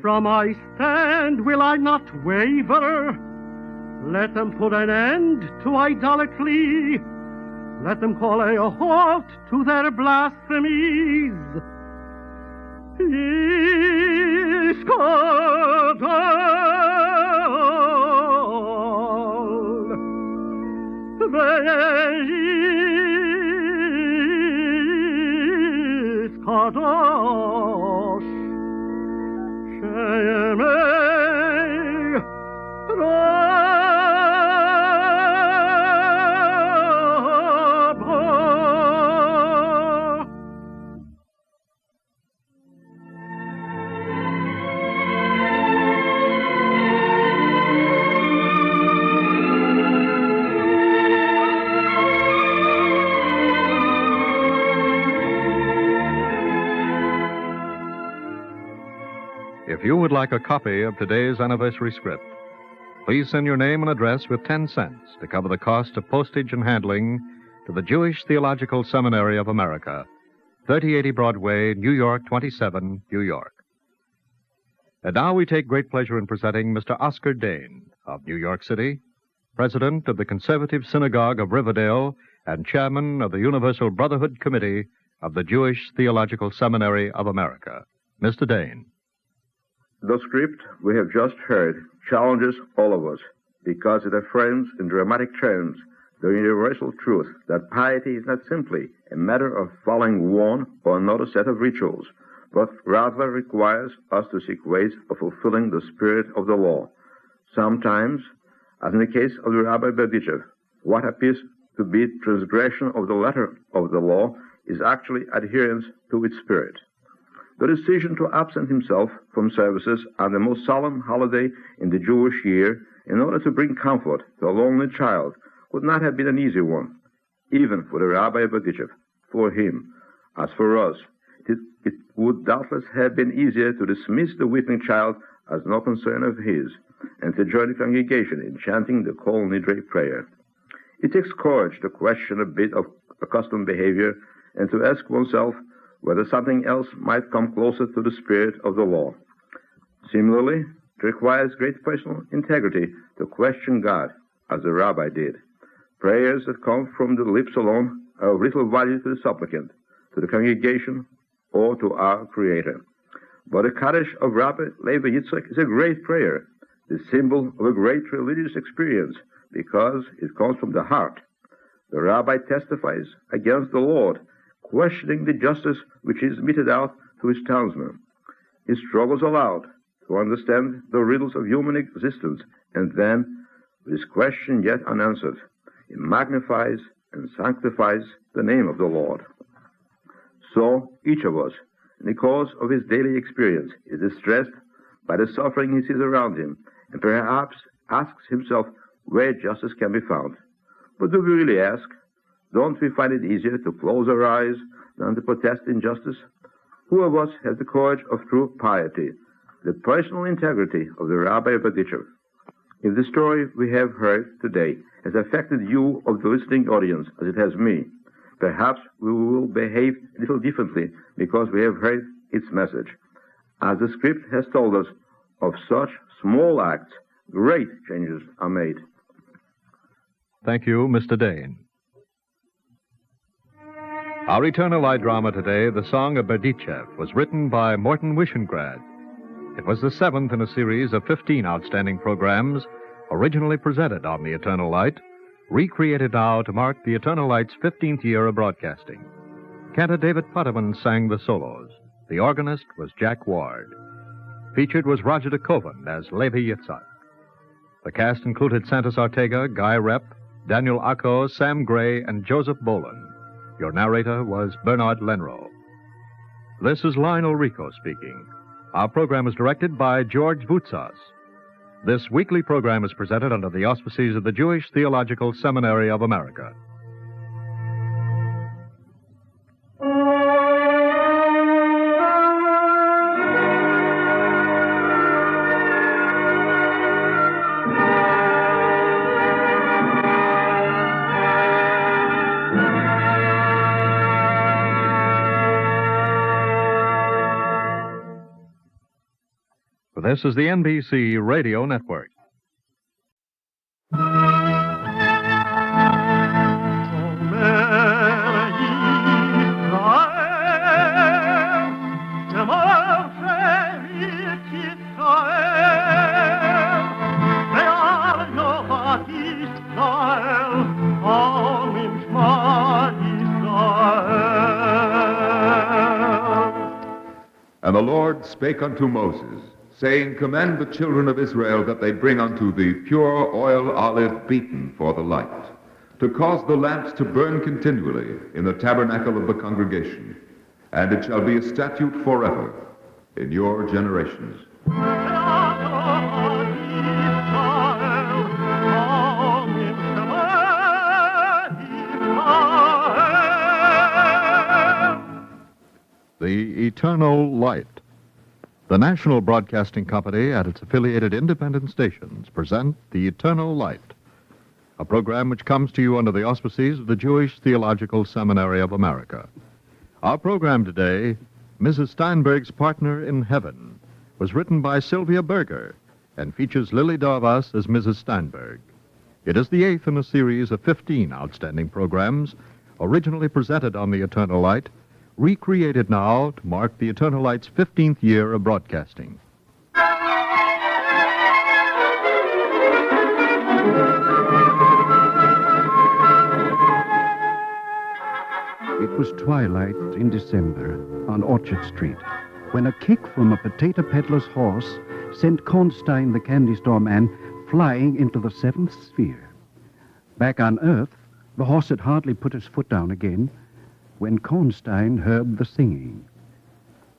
from I stand will I not waver. Let them put an end to idolatry. Let them call a halt to their blasphemies. Kadosh Shemei If you would like a copy of today's anniversary script, please send your name and address with 10 cents to cover the cost of postage and handling to the Jewish Theological Seminary of America, 3080 Broadway, New York 27, New York. And now we take great pleasure in presenting Mr. Oscar Dane of New York City, President of the Conservative Synagogue of Riverdale and Chairman of the Universal Brotherhood Committee of the Jewish Theological Seminary of America. Mr. Dane. The script we have just heard challenges all of us because it affirms in dramatic terms the universal truth that piety is not simply a matter of following one or another set of rituals, but rather requires us to seek ways of fulfilling the spirit of the law. Sometimes, as in the case of the Rabbi Berditchev, what appears to be transgression of the letter of the law is actually adherence to its spirit. The decision to absent himself from services on the most solemn holiday in the Jewish year in order to bring comfort to a lonely child would not have been an easy one, even for the Rabbi Berditchev. For him, as for us, it would doubtless have been easier to dismiss the weeping child as no concern of his and to join the congregation in chanting the Kol Nidre prayer. It takes courage to question a bit of accustomed behavior and to ask oneself whether something else might come closer to the spirit of the law. Similarly, it requires great personal integrity to question God, as the rabbi did. Prayers that come from the lips alone are of little value to the supplicant, to the congregation, or to our Creator. But the Kaddish of Rabbi Levi Yitzchak is a great prayer, the symbol of a great religious experience, because it comes from the heart. The rabbi testifies against the Lord, questioning the justice which is meted out to his townsmen. He struggles aloud to understand the riddles of human existence, and then, with his question yet unanswered, he magnifies and sanctifies the name of the Lord. So, each of us, in the course of his daily experience, is distressed by the suffering he sees around him, and perhaps asks himself where justice can be found. But do we really ask? Don't we find it easier to close our eyes than to protest injustice? Who of us has the courage of true piety, the personal integrity of the Rabbi Berditchev? If the story we have heard today has affected you of the listening audience as it has me, perhaps we will behave a little differently because we have heard its message. As the script has told us, of such small acts, great changes are made. Thank you, Mr. Dane. Our Eternal Light drama today, The Song of Berditchev, was written by Morton Wishengrad. It was the 7th in a series of 15 outstanding programs originally presented on the Eternal Light, recreated now to mark the Eternal Light's 15th year of broadcasting. Cantor David Putterman sang the solos. The organist was Jack Ward. Featured was Roger de Koven as Levi Yitzhak. The cast included Santos Ortega, Guy Rep, Daniel Acco, Sam Gray, and Joseph Boland. Your narrator was Bernard Lenrow. This is Lionel Rico speaking. Our program is directed by George Voutsas. This weekly program is presented under the auspices of the Jewish Theological Seminary of America. This is the NBC Radio Network. And the Lord spake unto Moses, saying, Command the children of Israel that they bring unto thee pure oil olive beaten for the light, to cause the lamps to burn continually in the tabernacle of the congregation. And it shall be a statute forever in your generations. The Eternal Light. The National Broadcasting Company and its affiliated independent stations present The Eternal Light, a program which comes to you under the auspices of the Jewish Theological Seminary of America. Our program today, Mrs. Steinberg's Partner in Heaven, was written by Sylvia Berger and features Lily Darvas as Mrs. Steinberg. It is the 8th in a series of 15 outstanding programs, originally presented on The Eternal Light, recreated now to mark the Eternal Light's 15th year of broadcasting. It was twilight in December on Orchard Street when a kick from a potato peddler's horse sent Kornstein, the candy store man, flying into the seventh sphere. Back on Earth, the horse had hardly put his foot down again when Kornstein heard the singing.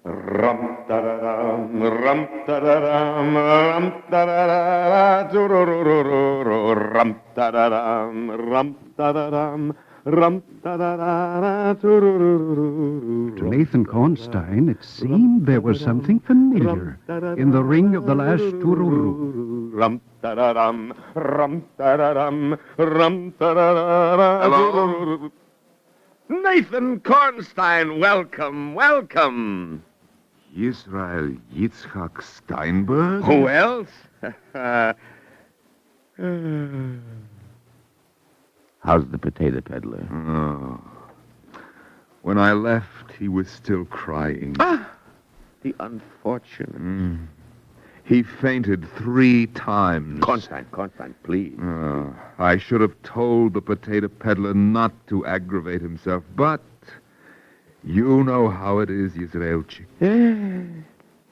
Rum-da-da-dum, rum-da-da-dum, rum-da-da-da, do-do-do-do-do, rum-da-da-dum, rum-da-da-dum, rum-da-da-da, do-do-do-do-do. To Nathan Kornstein, it seemed there was something familiar in the ring of the last tururu. Rum-da-da-dum, rum-da-da-dum, rum-da-da-da. Hello? Nathan Kornstein, welcome, welcome. Israel Yitzhak Steinberg? Who else? How's the potato peddler? Oh. When I left, he was still crying. Ah, the unfortunate. He fainted 3 times. Kornstein, please. I should have told the potato peddler not to aggravate himself, but you know how it is, Yisraelchik.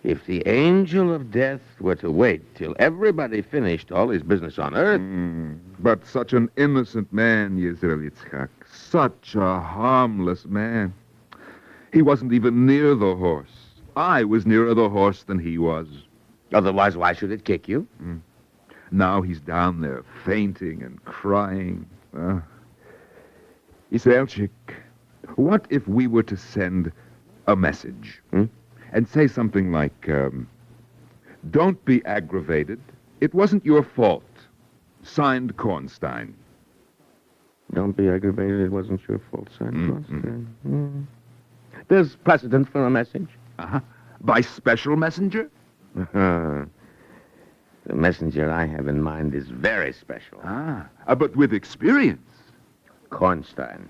If the angel of death were to wait till everybody finished all his business on earth... But such an innocent man, Yisrael Yitzchak. Such a harmless man. He wasn't even near the horse. I was nearer the horse than he was. Otherwise, why should it kick you? Now he's down there fainting and crying. Yisraelchik, what if we were to send a message and say something like, don't be aggravated. It wasn't your fault. Signed, Kornstein. Don't be aggravated. It wasn't your fault, signed, Kornstein. There's precedent for a message. By special messenger? The messenger I have in mind is very special. But with experience. Kornstein,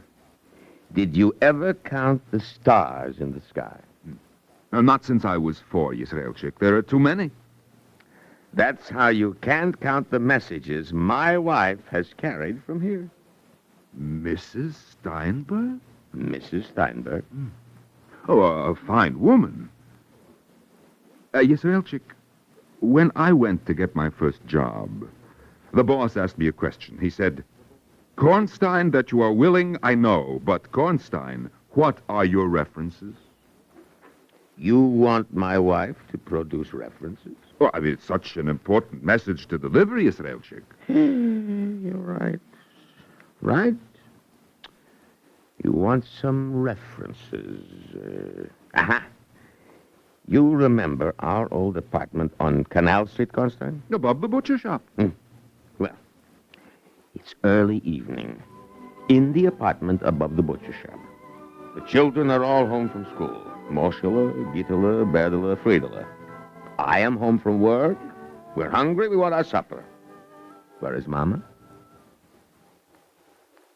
did you ever count the stars in the sky? Not since I was 4, Yisraelchik. There are too many. That's how you can't count the messages my wife has carried from here. Mrs. Steinberg? Mrs. Steinberg. Oh, a fine woman. Yisraelchik, When I went to get my first job, the boss asked me a question. He said, Kornstein, that you are willing, I know, but Kornstein, what are your references? You want my wife to produce references? Well, I mean, it's such an important message to deliver, Israelchik. You're right. Right? You want some references. Aha. You remember our old apartment on Canal Street, Kornstein? Above the butcher shop. Well, it's early evening. In the apartment above the butcher shop. The children are all home from school. Moshele, Gittele, Berdele, Friedele. I am home from work. We're hungry. We want our supper. Where is Mama?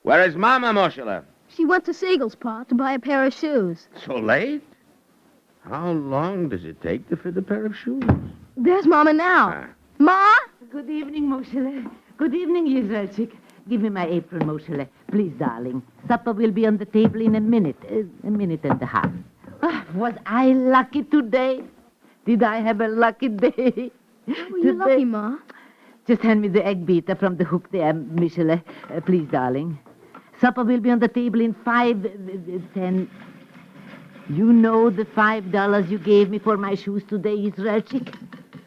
Where is Mama, Moshele? She went to Siegel's, Pa, to buy a pair of shoes. So late? How long does it take to fit a pair of shoes? There's Mama now. Ma? Good evening, Moshele. Good evening, Yisraelchik. Give me my apron, Moshele. Please, darling. Supper will be on the table in a minute and a half. Was I lucky today? Did I have a lucky day? Were you lucky, Ma? Just hand me the egg beater from the hook there, Michele. Please, darling. Supper will be on the table in 10. You know the $5 you gave me for my shoes today, Israelchik?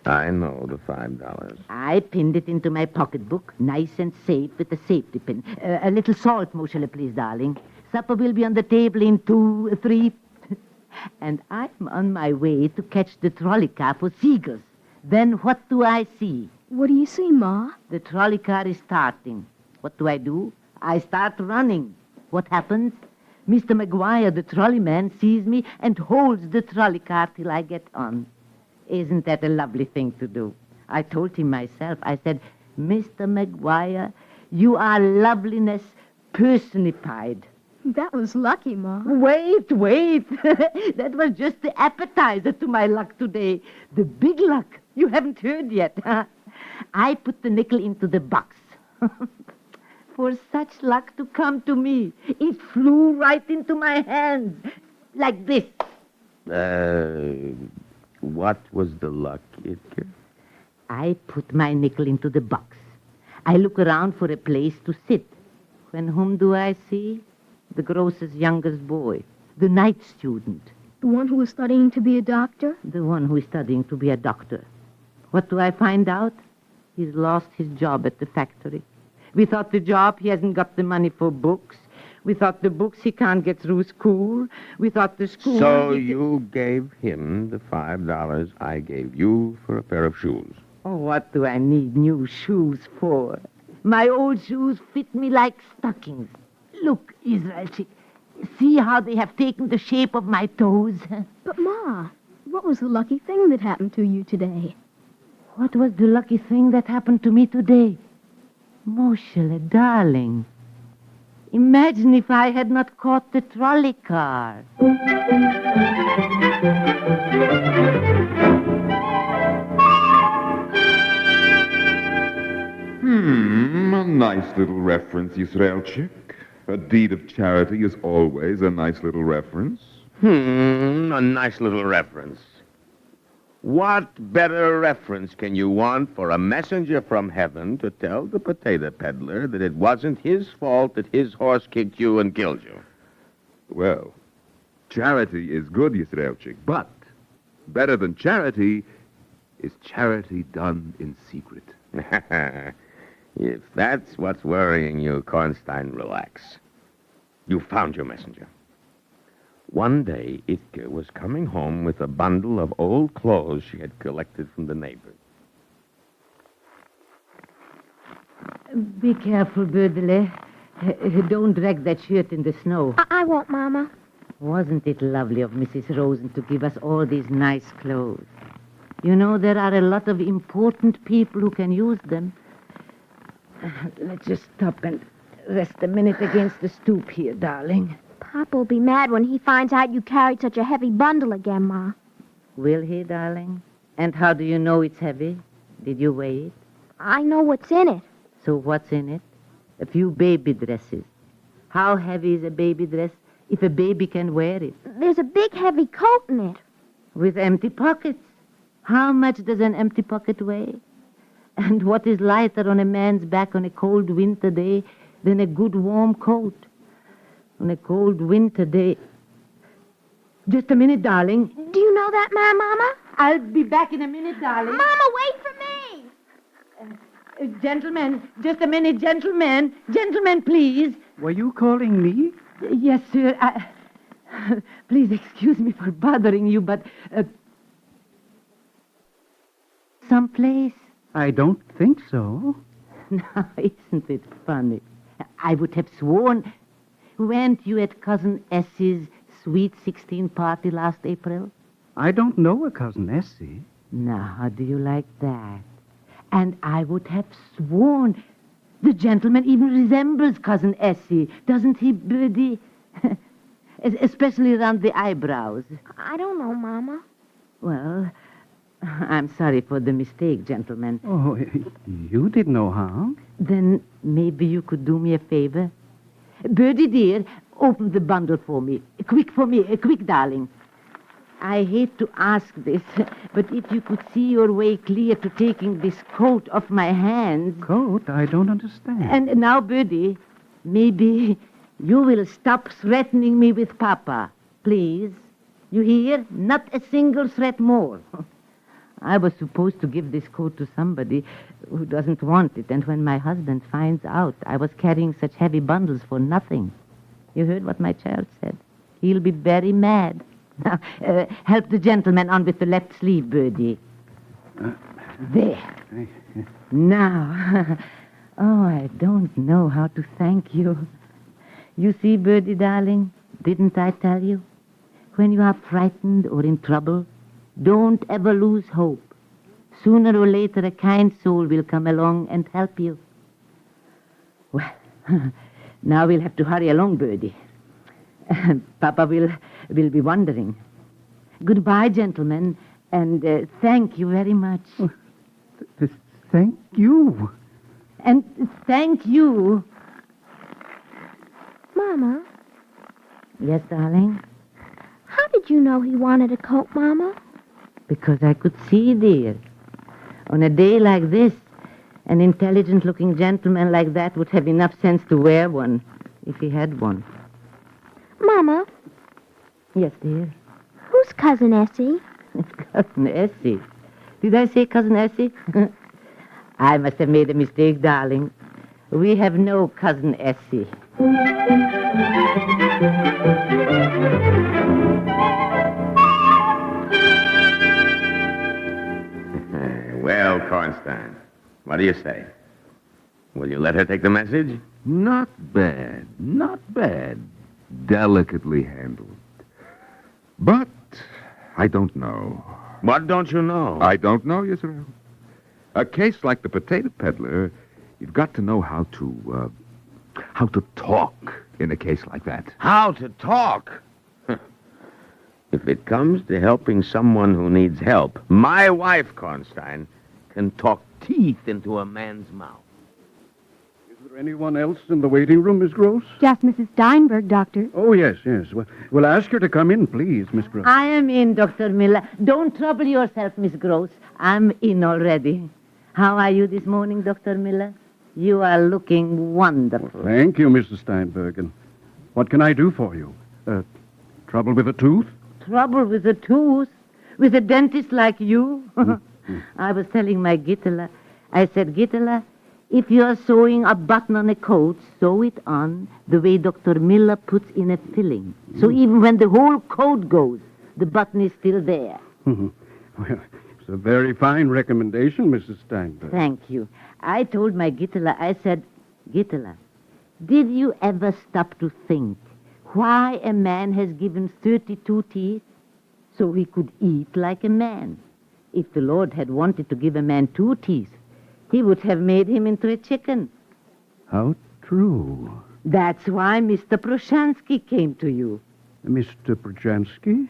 I know the $5. I pinned it into my pocketbook, nice and safe with a safety pin. A little salt, Moshele, please, darling. Supper will be on the table in 2, 3... And I'm on my way to catch the trolley car for Siegel's. Then what do I see? What do you see, Ma? The trolley car is starting. What do? I start running. What happens? Mr. Maguire, the trolley man, sees me and holds the trolley car till I get on. Isn't that a lovely thing to do? I told him myself. I said, Mr. Maguire, you are loveliness personified. That was lucky, Ma. Wait. That was just the appetizer to my luck today. The big luck. You haven't heard yet. I put the nickel into the box. For such luck to come to me, it flew right into my hands. Like this. What was the luck, Itke? I put my nickel into the box. I look around for a place to sit. When whom do I see? The grocer's youngest boy, the night student. The one who was studying to be a doctor? The one who is studying to be a doctor. What do I find out? He's lost his job at the factory. We thought the job, he hasn't got the money for books. We thought the books, he can't get through school. We thought the school... So you gave him the $5 I gave you for a pair of shoes. Oh, what do I need new shoes for? My old shoes fit me like stockings. Look, Israelchik, see how they have taken the shape of my toes? But, Ma, what was the lucky thing that happened to you today? What was the lucky thing that happened to me today? Moshele, darling, imagine if I had not caught the trolley car. A nice little reference, Israelchik. A deed of charity is always a nice little reference. A nice little reference. What better reference can you want for a messenger from heaven to tell the potato peddler that it wasn't his fault that his horse kicked you and killed you? Well, charity is good, Israelchik, but better than charity is charity done in secret. If that's what's worrying you, Kornstein, relax. You found your messenger. One day, Itke was coming home with a bundle of old clothes she had collected from the neighbors. Be careful, Berdele. Don't drag that shirt in the snow. I won't, Mama. Wasn't it lovely of Mrs. Rosen to give us all these nice clothes? You know, there are a lot of important people who can use them. Let's just stop and rest a minute against the stoop here, darling. Papa will be mad when he finds out you carried such a heavy bundle again, Ma. Will he, darling? And how do you know it's heavy? Did you weigh it? I know what's in it. So what's in it? A few baby dresses. How heavy is a baby dress if a baby can wear it? There's a big heavy coat in it. With empty pockets. How much does an empty pocket weigh? And what is lighter on a man's back on a cold winter day than a good warm coat? On a cold winter day... Just a minute, darling. Do you know that man, Mama? I'll be back in a minute, darling. Mama, wait for me! Gentlemen, just a minute, gentlemen. Gentlemen, please. Were you calling me? Yes, sir. Please excuse me for bothering you, but... someplace? I don't think so. Now, isn't it funny? I would have sworn... Weren't you at Cousin Essie's Sweet 16 party last April? I don't know a Cousin Essie. Now, how do you like that? And I would have sworn the gentleman even resembles Cousin Essie, doesn't he, Birdie? Especially around the eyebrows. I don't know, Mama. Well, I'm sorry for the mistake, gentlemen. Oh, you did no harm. Then maybe you could do me a favor? Birdie, dear, open the bundle for me. Quick, darling. I hate to ask this, but if you could see your way clear to taking this coat off my hands... Coat? I don't understand. And now, Birdie, maybe you will stop threatening me with Papa, please. You hear? Not a single threat more. I was supposed to give this coat to somebody who doesn't want it, and when my husband finds out I was carrying such heavy bundles for nothing... You heard what my child said. He'll be very mad. Now, help the gentleman on with the left sleeve, Birdie. There. Now. Oh, I don't know how to thank you. You see, Birdie, darling, didn't I tell you? When you are frightened or in trouble, don't ever lose hope. Sooner or later, a kind soul will come along and help you. Well... Now we'll have to hurry along, Birdie. Papa will be wondering. Goodbye, gentlemen, and thank you very much. Thank you. And thank you. Mama? Yes, darling? How did you know he wanted a coat, Mama? Because I could see, dear. On a day like this, an intelligent-looking gentleman like that would have enough sense to wear one, if he had one. Mama? Yes, dear? Who's Cousin Essie? Cousin Essie? Did I say Cousin Essie? I must have made a mistake, darling. We have no Cousin Essie. Well, Kornstein, what do you say? Will you let her take the message? Not bad. Delicately handled. But I don't know. What don't you know? I don't know, Israel. A case like the potato peddler, you've got to know how to talk in a case like that. How to talk? If it comes to helping someone who needs help, my wife, Kornstein, can talk teeth into a man's mouth. Is there anyone else in the waiting room, Miss Gross? Just Mrs. Steinberg, Doctor. Oh, yes. Well, ask her to come in, please, Miss Gross. I am in, Dr. Miller. Don't trouble yourself, Miss Gross. I'm in already. How are you this morning, Dr. Miller? You are looking wonderful. Well, thank you, Mrs. Steinberg. And what can I do for you? Trouble with a tooth? Trouble with a tooth? With a dentist like you? I was telling my Gittela. I said, Gittela, if you are sewing a button on a coat, sew it on the way Dr. Miller puts in a filling. So even when the whole coat goes, the button is still there. Well, it's a very fine recommendation, Mrs. Steinberg. Thank you. I told my Gittela, I said, Gittela, did you ever stop to think why a man has given 32 teeth? So he could eat like a man. If the Lord had wanted to give a man 2 teeth, he would have made him into a chicken. How true. That's why Mr. Proshansky came to you. Mr. Prochansky?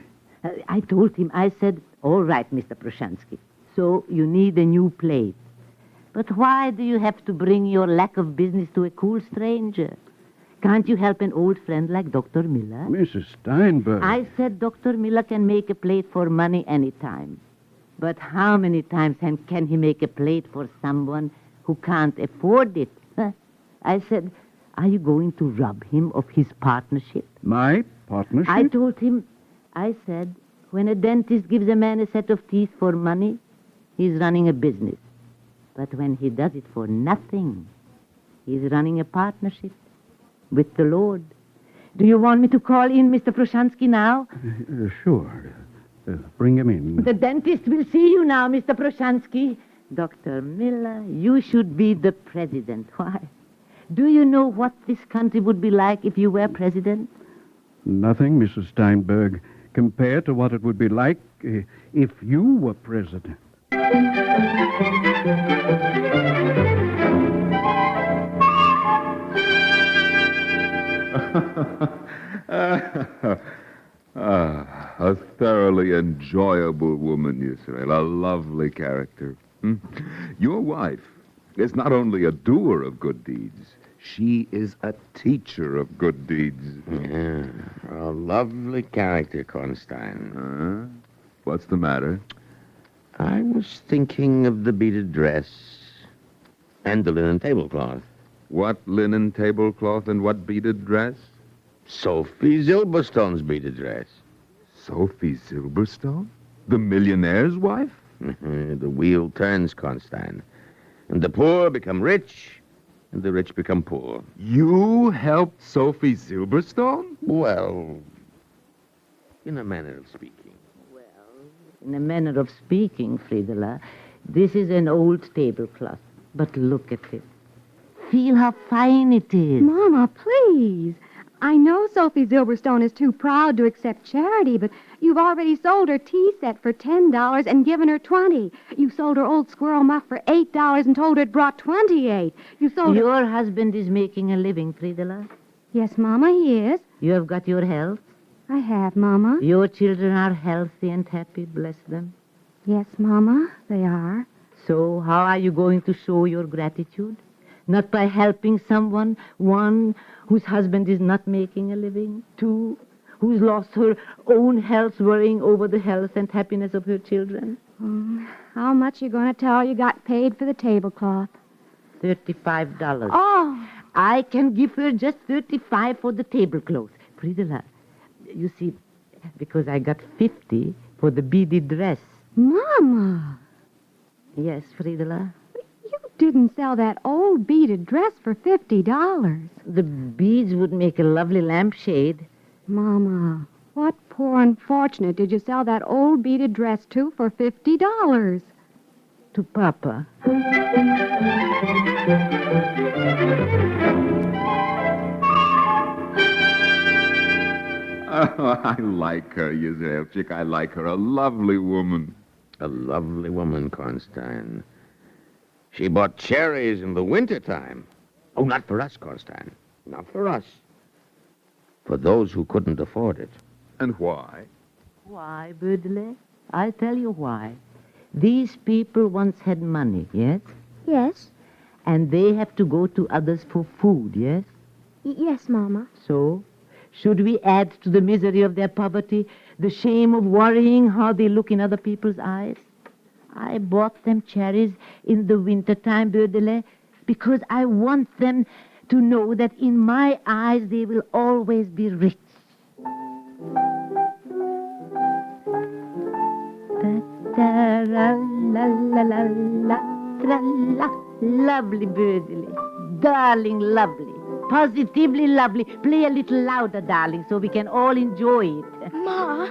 I told him, I said, all right, Mr. Proshansky, so you need a new plate. But why do you have to bring your lack of business to a cool stranger? Can't you help an old friend like Dr. Miller? Mrs. Steinberg. I said Dr. Miller can make a plate for money any time. But how many times can he make a plate for someone who can't afford it? Huh? I said, are you going to rob him of his partnership? My partnership? I told him, I said, when a dentist gives a man a set of teeth for money, he's running a business. But when he does it for nothing, he's running a partnership with the Lord. Do you want me to call in Mr. Proshansky now? Sure. Bring him in. The dentist will see you now, Mr. Proshansky. Dr. Miller, you should be the president. Why? Do you know what this country would be like if you were president? Nothing, Mrs. Steinberg, compared to what it would be like if you were president. A thoroughly enjoyable woman, Israel. A lovely character. Your wife is not only a doer of good deeds, she is a teacher of good deeds. Yeah, a lovely character, Kornstein. What's the matter? I was thinking of the beaded dress and the linen tablecloth. What linen tablecloth and what beaded dress? Sophie Silberstone's beaded dress. Sophie Silberstone? The millionaire's wife? The wheel turns, Kornstein. And the poor become rich, and the rich become poor. You helped Sophie Silberstone? Well, in a manner of speaking. In a manner of speaking, Friedela, this is an old tablecloth. But look at it. Feel how fine it is. Mama, please. I know Sophie Silberstone is too proud to accept charity, but you've already sold her tea set for $10 and given her $20. You sold her old squirrel muff for $8 and told her it brought $28. You sold Your husband is making a living, Friedela. Yes, Mama, he is. You have got your health. I have, Mama. Your children are healthy and happy, bless them. Yes, Mama, they are. So how are you going to show your gratitude? Not by helping someone, one, whose husband is not making a living, two, who's lost her own health worrying over the health and happiness of her children. How much you going to tell her you got paid for the tablecloth? $35. Oh! I can give her just $35 for the tablecloth. Friedela, you see, because I got $50 for the beaded dress. Mama! Yes, Friedela? Didn't sell that old beaded dress for $50. The beads would make a lovely lampshade. Mama, what poor unfortunate did you sell that old beaded dress to for $50? To Papa. Oh, I like her, Yisraelchik. I like her. A lovely woman. A lovely woman, Kornstein. She bought cherries in the wintertime. Oh, not for us, Kornstein. Not for us. For those who couldn't afford it. And why? Why, Berditchev? I'll tell you why. These people once had money, yes? Yes. And they have to go to others for food, yes? Yes, Mama. So, should we add to the misery of their poverty the shame of worrying how they look in other people's eyes? I bought them cherries in the wintertime, Berditchev, because I want them to know that in my eyes they will always be rich. Lovely, Berditchev. Darling, lovely. Positively lovely. Play a little louder, darling, so we can all enjoy it. Ma.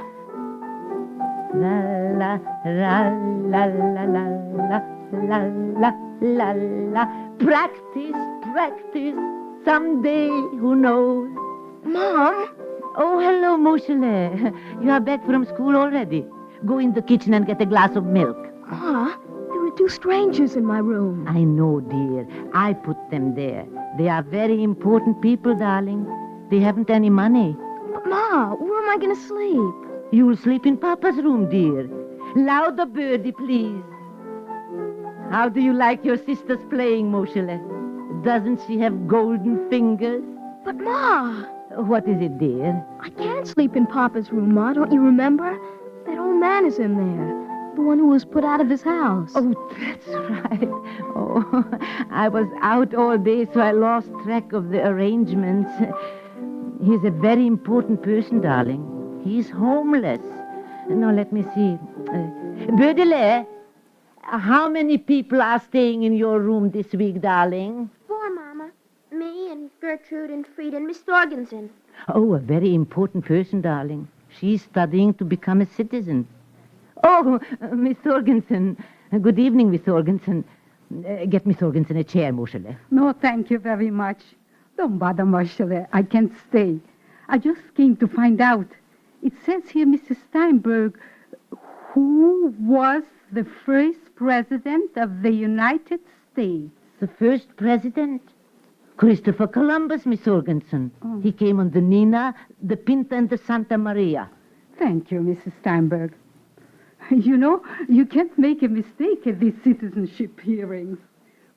La la la la la la la la la la. Practice, practice. Someday, who knows? Mom. Oh, hello, Moshele. You are back from school already. Go in the kitchen and get a glass of milk. Ma, there were two strangers in my room. I know, dear. I put them there. They are very important people, darling. They haven't any money. But, Ma, where am I going to sleep? You'll sleep in Papa's room, dear. Louder, Birdie, please. How do you like your sister's playing, Moshele? Doesn't she have golden fingers? But, Ma... What is it, dear? I can't sleep in Papa's room, Ma. Don't you remember? That old man is in there. The one who was put out of his house. Oh, that's right. Oh, I was out all day, so I lost track of the arrangements. He's a very important person, darling. He's homeless. Now, let me see. Berditchev, how many people are staying in your room this week, darling? 4, Mama. Me and Gertrude and Frieda and Miss Thorgensen. Oh, a very important person, darling. She's studying to become a citizen. Oh, Miss Thorgensen. Good evening, Miss Thorgensen. Get Miss Thorgensen a chair, Moshele. No, thank you very much. Don't bother, Moshele. I can't stay. I just came to find out. It says here, Mrs. Steinberg, who was the first president of the United States. The first president? Christopher Columbus, Miss Thorgensen. Oh. He came on the Nina, the Pinta, and the Santa Maria. Thank you, Mrs. Steinberg. You know, you can't make a mistake at these citizenship hearings.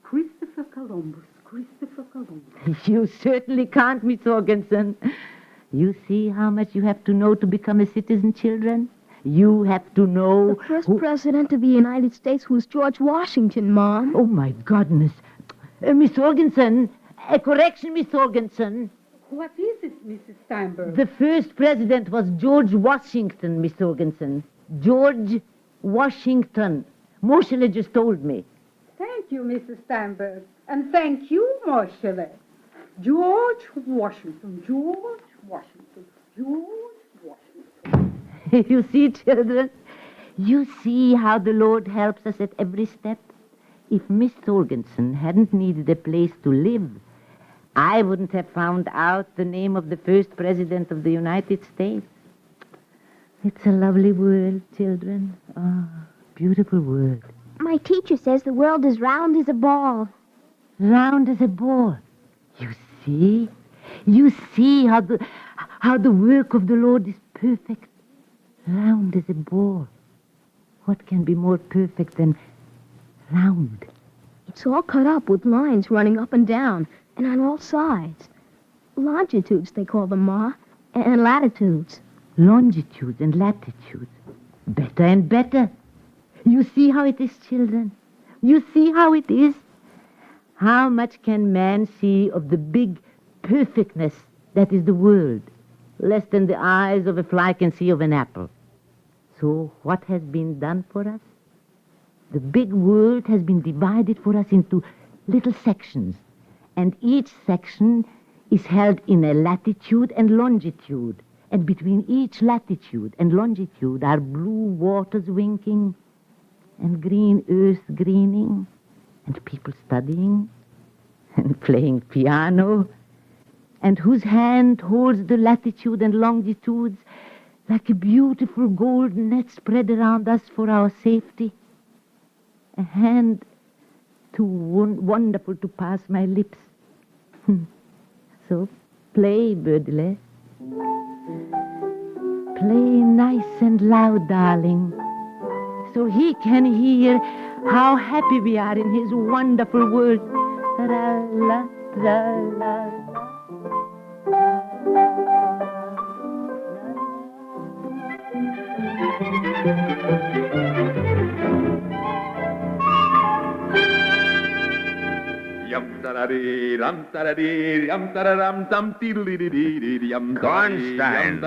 Christopher Columbus, Christopher Columbus. You certainly can't, Miss Thorgensen. You see how much you have to know to become a citizen, children? You have to know... The first president of the United States was George Washington, Mom. Oh, my goodness. Miss Thorgensen, a correction, Miss Thorgensen. What is it, Mrs. Steinberg? The first president was George Washington, Miss Thorgensen. George Washington. Moshele just told me. Thank you, Mrs. Steinberg. And thank you, Moshele. George Washington, George Washington, George Washington. You see, children, you see how the Lord helps us at every step. If Miss Thorgensen hadn't needed a place to live, I wouldn't have found out the name of the first president of the United States. It's a lovely world, children. Oh, beautiful world. My teacher says the world is round as a ball. Round as a ball. You see? You see how the work of the Lord is perfect. Round as a ball. What can be more perfect than round? It's all cut up with lines running up and down, and on all sides. Longitudes, they call them, Ma, and latitudes. Longitudes and latitudes. Better and better. You see how it is, children? You see how it is? How much can man see of the big perfectness that is the world? Less than the eyes of a fly can see of an apple. So what has been done for us? The big world has been divided for us into little sections, and each section is held in a latitude and longitude, and between each latitude and longitude are blue waters winking, and green earth greening, and people studying, and playing piano, and whose hand holds the latitude and longitudes like a beautiful golden net spread around us for our safety. A hand too wonderful to pass my lips. So play, Berditchev. Play nice and loud, darling, so he can hear how happy we are in his wonderful world. Tra-la, tra-la. Kornstein.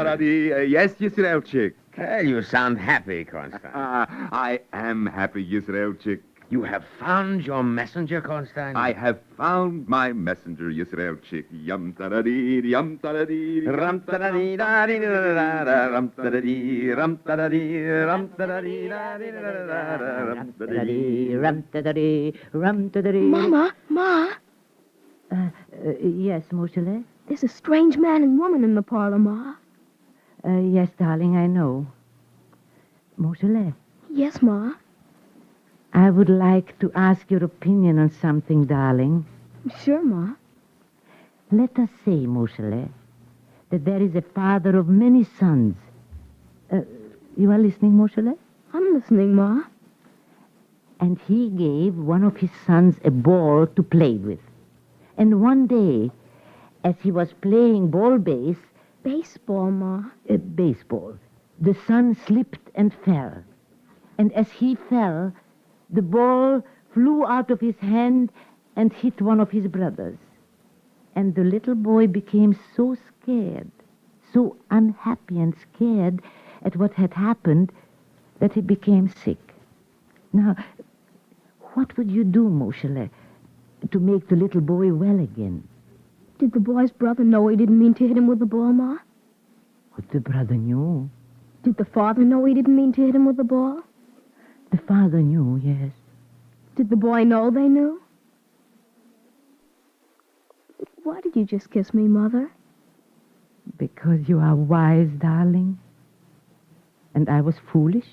Yes, Yisraelchik. You sound happy, Kornstein. I am happy, Yisraelchik. You have found your messenger, Kornstein? I have found my messenger, Yisraelchik. Yum taradi, yum taradi, ram taradi, da di da da, ram taradi, ram taradi, ram taradi, da di da da, ram taradi, ram taradi, ram taradi. Mama, Ma. Yes, Moshele? There's a strange man and woman in the parlor, Ma. Yes, darling, I know. Moshele? Yes, Ma. I would like to ask your opinion on something, darling. Sure, Ma. Let us say, Moshele, that there is a father of many sons. You are listening, Moshele? I'm listening, Ma. And he gave one of his sons a ball to play with. And one day, as he was playing Baseball, Ma. Baseball, the son slipped and fell. And as he fell, the ball flew out of his hand and hit one of his brothers. And the little boy became so scared, so unhappy and scared at what had happened, that he became sick. Now, what would you do, Moshele, to make the little boy well again? Did the boy's brother know he didn't mean to hit him with the ball, Ma? What the brother knew. Did the father know he didn't mean to hit him with the ball? The father knew, yes. Did the boy know they knew? Why did you just kiss me, Mother? Because you are wise, darling. And I was foolish.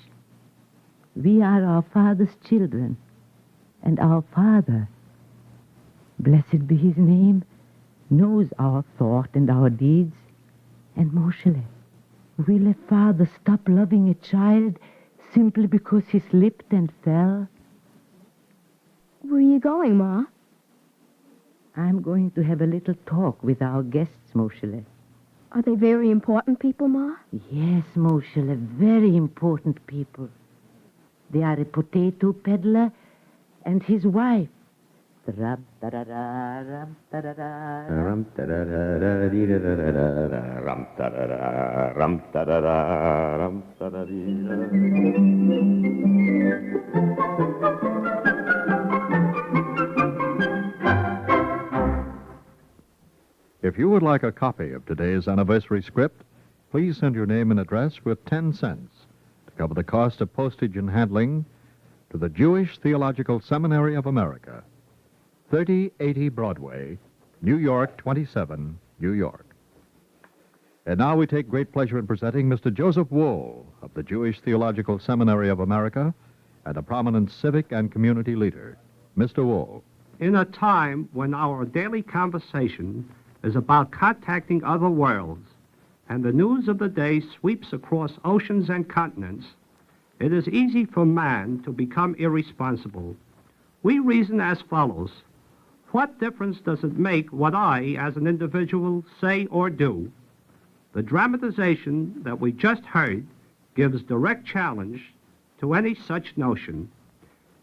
We are our Father's children. And our Father, blessed be his name, knows our thought and our deeds. And Moshele, will a father stop loving a child simply because he slipped and fell? Where are you going, Ma? I'm going to have a little talk with our guests, Moshele. Are they very important people, Ma? Yes, Moshele, very important people. They are a potato peddler and his wife. Ram tarara, ram tarara, Ram tarara, dee da da da da da, ram tarara, ram tarara, ram If you would like a copy of today's anniversary script, please send your name and address with 10 cents to cover the cost of postage and handling to the Jewish Theological Seminary of America, 3080 Broadway, New York 27, New York. And now we take great pleasure in presenting Mr. Joseph Wool of the Jewish Theological Seminary of America and a prominent civic and community leader. Mr. Wool. In a time when our daily conversation is about contacting other worlds and the news of the day sweeps across oceans and continents, it is easy for man to become irresponsible. We reason as follows. What difference does it make what I, as an individual, say or do? The dramatization that we just heard gives direct challenge to any such notion.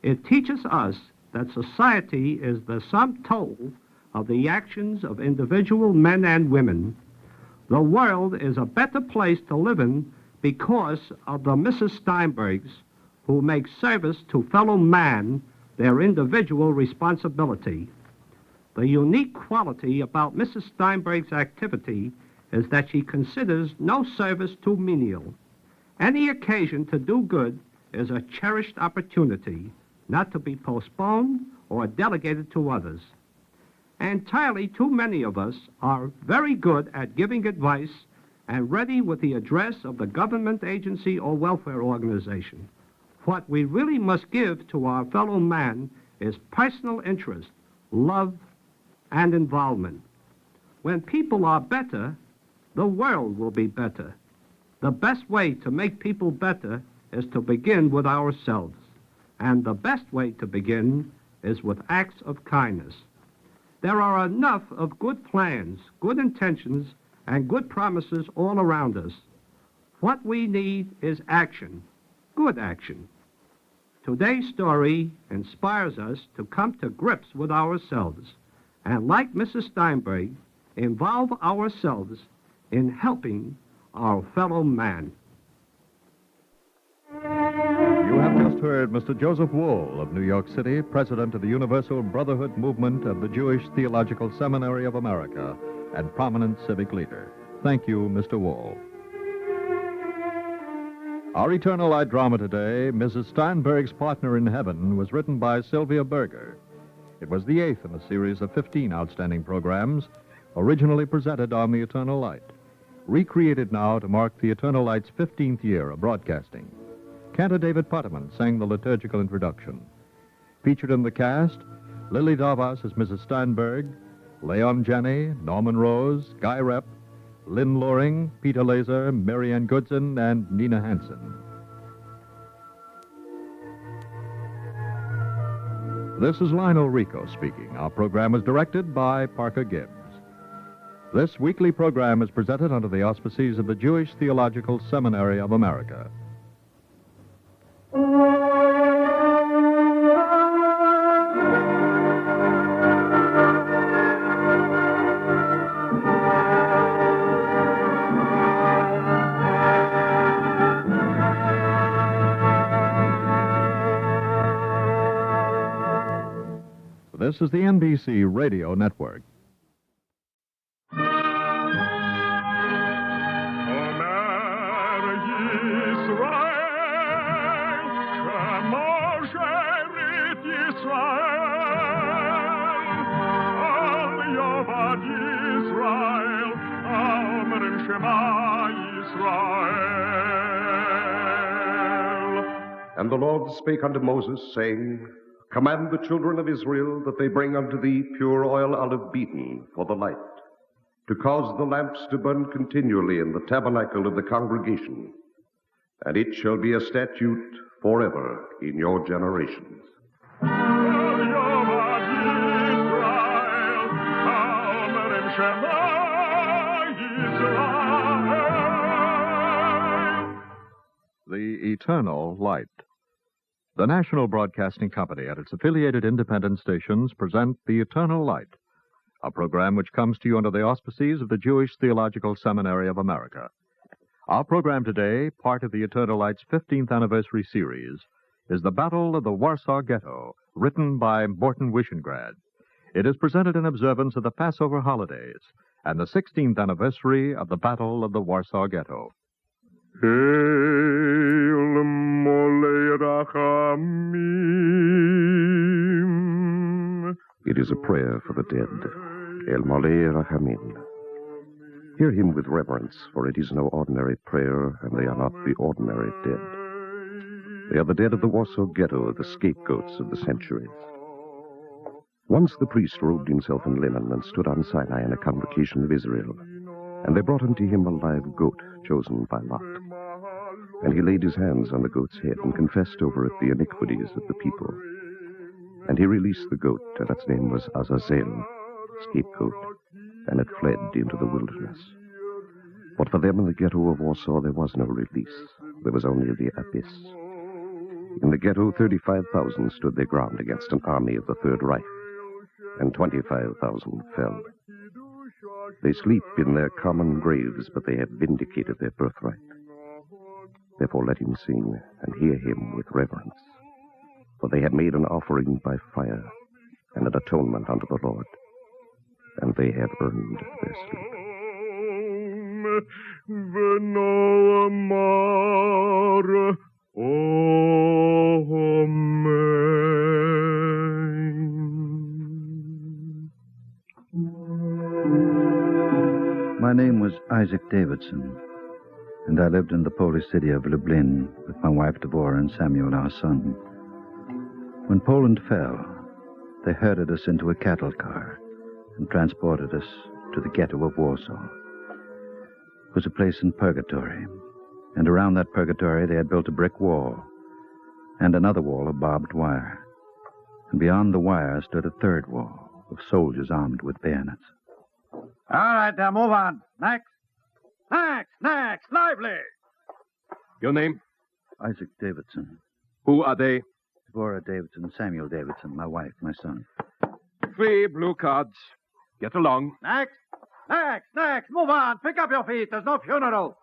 It teaches us that society is the sum total of the actions of individual men and women. The world is a better place to live in because of the Mrs. Steinbergs who make service to fellow man their individual responsibility. The unique quality about Mrs. Steinberg's activity is that she considers no service too menial. Any occasion to do good is a cherished opportunity, not to be postponed or delegated to others. Entirely too many of us are very good at giving advice and ready with the address of the government agency or welfare organization. What we really must give to our fellow man is personal interest, love, and involvement. When people are better, the world will be better. The best way to make people better is to begin with ourselves. And the best way to begin is with acts of kindness. There are enough of good plans, good intentions, and good promises all around us. What we need is action, good action. Today's story inspires us to come to grips with ourselves and, like Mrs. Steinberg, involve ourselves in helping our fellow man. You have just heard Mr. Joseph Wool of New York City, president of the Universal Brotherhood Movement of the Jewish Theological Seminary of America and prominent civic leader. Thank you, Mr. Wool. Our Eternal Light drama today, Mrs. Steinberg's Partner in Heaven, was written by Sylvia Berger. It was the 8th in a series of 15 outstanding programs originally presented on the Eternal Light, recreated now to mark the Eternal Light's 15th year of broadcasting. Cantor David Putterman sang the liturgical introduction. Featured in the cast, Lily Davas as Mrs. Steinberg, Leon Janney, Norman Rose, Guy Rep, Lynn Loring, Peter Laser, Marianne Goodson, and Nina Hansen. This is Lionel Rico speaking. Our program was directed by Parker Gibbs. This weekly program is presented under the auspices of the Jewish Theological Seminary of America. This is the NBC Radio Network. And the Lord spake unto Moses, saying, Command the children of Israel that they bring unto thee pure oil olive beaten for the light, to cause the lamps to burn continually in the tabernacle of the congregation. And it shall be a statute forever in your generations. The Eternal Light. The National Broadcasting Company and its affiliated independent stations present The Eternal Light, a program which comes to you under the auspices of the Jewish Theological Seminary of America. Our program today, part of the Eternal Light's 15th anniversary series, is The Battle of the Warsaw Ghetto, written by Morton Wishengrad. It is presented in observance of the Passover holidays and the 16th anniversary of the Battle of the Warsaw Ghetto. It is a prayer for the dead. El Mole Rachamim. Hear him with reverence, for it is no ordinary prayer, and they are not the ordinary dead. They are the dead of the Warsaw Ghetto, the scapegoats of the centuries. Once the priest robed himself in linen and stood on Sinai in a convocation of Israel, and they brought unto him a live goat chosen by lot. And he laid his hands on the goat's head and confessed over it the iniquities of the people. And he released the goat, and its name was Azazel, scapegoat, and it fled into the wilderness. But for them in the ghetto of Warsaw there was no release. There was only the abyss. In the ghetto, 35,000 stood their ground against an army of the Third Reich, and 25,000 fell. They sleep in their common graves, but they have vindicated their birthright. Therefore let him sing, and hear him with reverence. For they have made an offering by fire, and an atonement unto the Lord, and they have earned their sleep. My name was Isaac Davidson, and I lived in the Polish city of Lublin with my wife Deborah and Samuel, our son. When Poland fell, they herded us into a cattle car and transported us to the ghetto of Warsaw. It was a place in purgatory, and around that purgatory they had built a brick wall and another wall of barbed wire. And beyond the wire stood a third wall of soldiers armed with bayonets. All right, now move on. Next. Next. Lively. Your name? Isaac Davidson. Who are they? Deborah Davidson, Samuel Davidson, my wife, my son. 3 blue cards. Get along. Next. Move on. Pick up your feet. There's no funeral.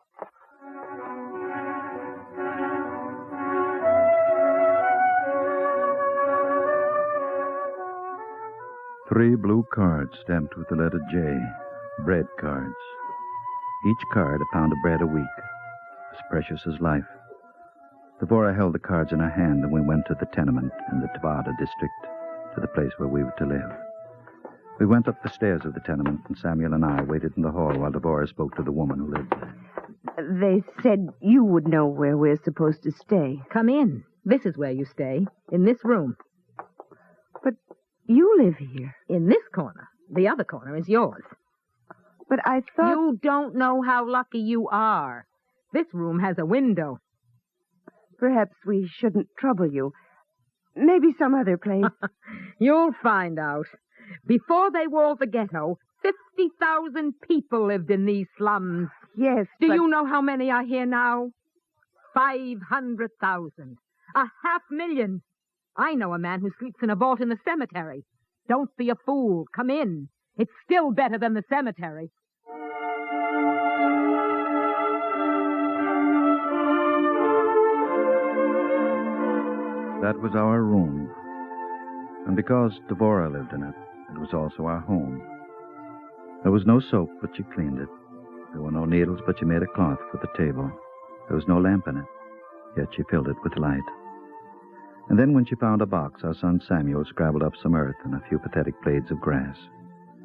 Three blue cards stamped with the letter J. Bread cards. Each card a pound of bread a week. As precious as life. Deborah held the cards in her hand, and we went to the tenement in the Tabada district, to the place where we were to live. We went up the stairs of the tenement, and Samuel and I waited in the hall while Deborah spoke to the woman who lived there. They said you would know where we're supposed to stay. Come in. This is where you stay, in this room. But you live here. In this corner. The other corner is yours. But I thought... You don't know how lucky you are. This room has a window. Perhaps we shouldn't trouble you. Maybe some other place. You'll find out. Before they walled the ghetto, 50,000 people lived in these slums. Yes, Do you know how many are here now? 500,000. 500,000. I know a man who sleeps in a vault in the cemetery. Don't be a fool. Come in. It's still better than the cemetery. That was our room. And because Devora lived in it, it was also our home. There was no soap, but she cleaned it. There were no needles, but she made a cloth for the table. There was no lamp in it, yet she filled it with light. And then when she found a box, our son Samuel scrabbled up some earth and a few pathetic blades of grass.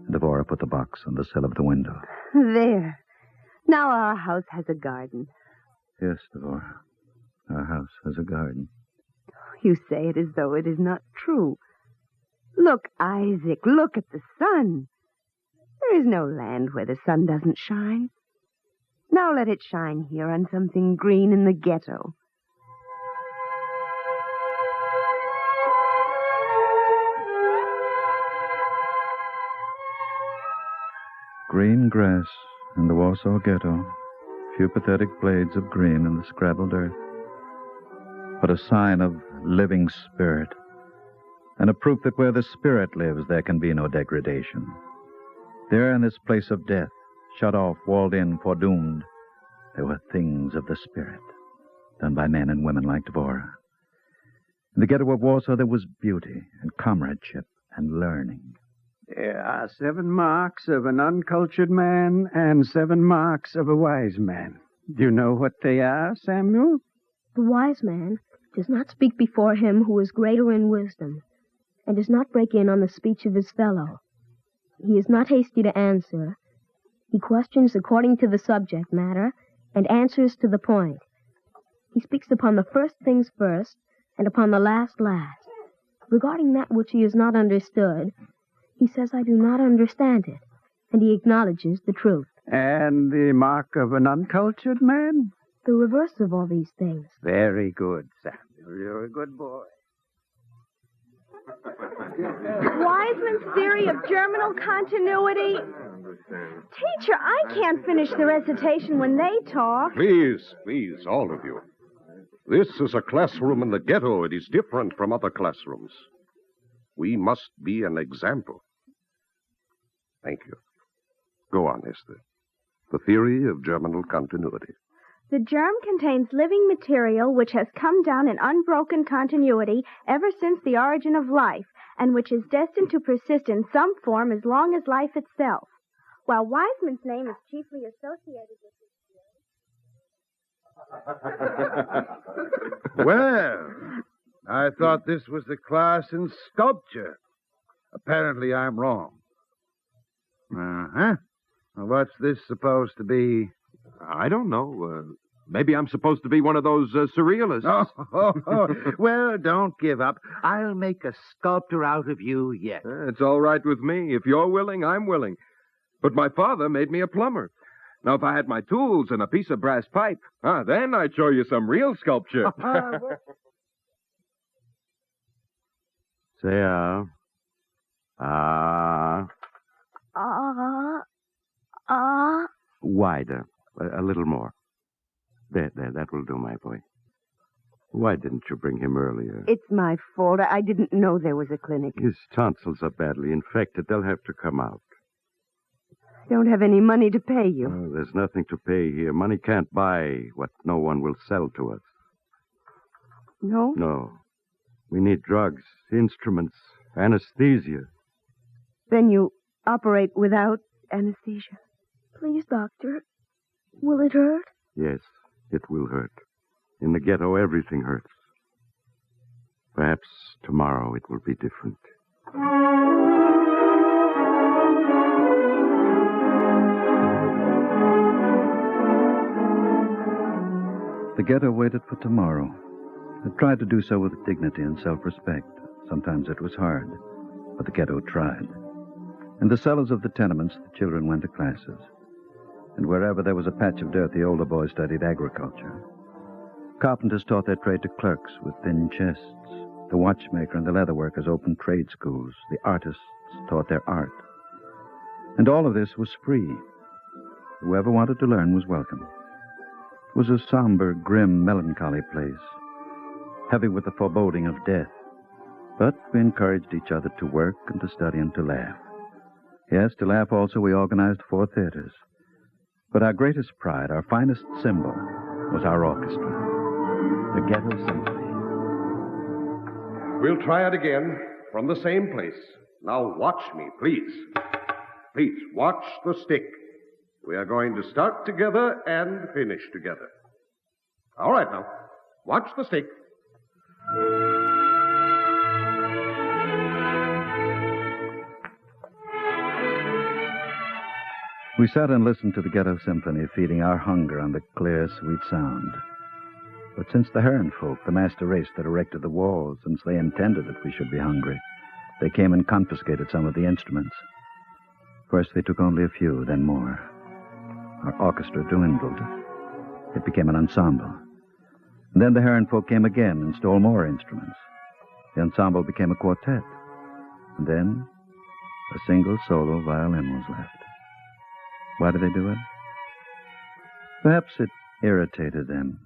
And Devora put the box on the sill of the window. There. Now our house has a garden. Yes, Devora. Our house has a garden. You say it as though it is not true. Look, Isaac, look at the sun. There is no land where the sun doesn't shine. Now let it shine here on something green in the ghetto. Green grass in the Warsaw ghetto. Few pathetic blades of green in the scrabbled earth. But a sign of living spirit. And a proof that where the spirit lives, there can be no degradation. There in this place of death, shut off, walled in, foredoomed, there were things of the spirit, done by men and women like Devora. In the ghetto of Warsaw, there was beauty and comradeship and learning. There are 7 marks of an uncultured man and 7 marks of a wise man. Do you know what they are, Samuel? The wise man does not speak before him who is greater in wisdom, and does not break in on the speech of his fellow. He is not hasty to answer. He questions according to the subject matter, and answers to the point. He speaks upon the first things first, and upon the last last. Regarding that which he has not understood, he says, I do not understand it, and he acknowledges the truth. And the mark of an uncultured man? The reverse of all these things. Very good, Samuel. You're a good boy. Wiseman's theory of germinal continuity. Teacher, I can't finish the recitation when they talk. Please, all of you. This is a classroom in the ghetto. It is different from other classrooms. We must be an example. Thank you. Go on, Esther. The theory of germinal continuity. The germ contains living material which has come down in unbroken continuity ever since the origin of life, and which is destined to persist in some form as long as life itself. While Wiseman's name is chiefly associated with Well, I thought this was the class in sculpture. Apparently I'm wrong. Uh-huh. Well, what's this supposed to be? I don't know. Maybe I'm supposed to be one of those surrealists. Well, don't give up. I'll make a sculptor out of you yet. It's all right with me. If you're willing, I'm willing. But my father made me a plumber. Now, if I had my tools and a piece of brass pipe, then I'd show you some real sculpture. Say, wider. A little more. There, that will do, my boy. Why didn't you bring him earlier? It's my fault. I didn't know there was a clinic. His tonsils are badly infected. They'll have to come out. I don't have any money to pay you. Oh, there's nothing to pay here. Money can't buy what no one will sell to us. No? No. We need drugs, instruments, anesthesia. Then you operate without anesthesia? Please, doctor. Will it hurt? Yes, it will hurt. In the ghetto, everything hurts. Perhaps tomorrow it will be different. The ghetto waited for tomorrow. It tried to do so with dignity and self-respect. Sometimes it was hard, but the ghetto tried. In the cellars of the tenements, the children went to classes. And wherever there was a patch of dirt, the older boys studied agriculture. Carpenters taught their trade to clerks with thin chests. The watchmaker and the leather workers opened trade schools. The artists taught their art. And all of this was free. Whoever wanted to learn was welcome. It was a somber, grim, melancholy place, heavy with the foreboding of death. But we encouraged each other to work and to study and to laugh. Yes, to laugh also, we organized 4 theaters. But our greatest pride, our finest symbol, was our orchestra, the Ghetto Symphony. We'll try it again. from the same place. Now watch me, please. Please, watch the stick. We are going to start together and finish together. All right, now. Watch the stick. We sat and listened to the Ghetto Symphony, feeding our hunger on the clear, sweet sound. But since the Heron folk, the master race that erected the walls, since they intended that we should be hungry, they came and confiscated some of the instruments. First they took only a few, then more. Our orchestra dwindled. It became an ensemble. And then the Heron folk came again and stole more instruments. The ensemble became a quartet. And then a single solo violin was left. Why did they do it? Perhaps it irritated them.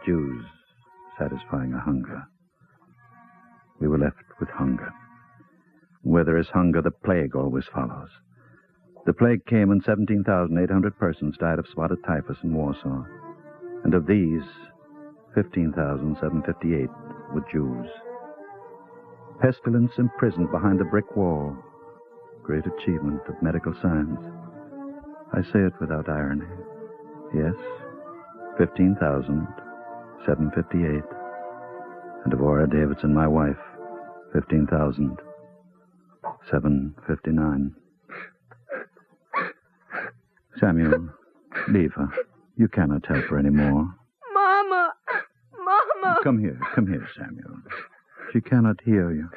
Jews satisfying a hunger. We were left with hunger. Where there is hunger, the plague always follows. The plague came and 17,800 persons died of spotted typhus in Warsaw. And of these, 15,758 were Jews. Pestilence imprisoned behind the brick wall. Great achievement of medical science. I say it without irony. Yes, 15,758. And Devorah Davidson, my wife, 15,759. Samuel, leave her. You cannot help her anymore. Mama! Mama! Come here, Samuel. She cannot hear you.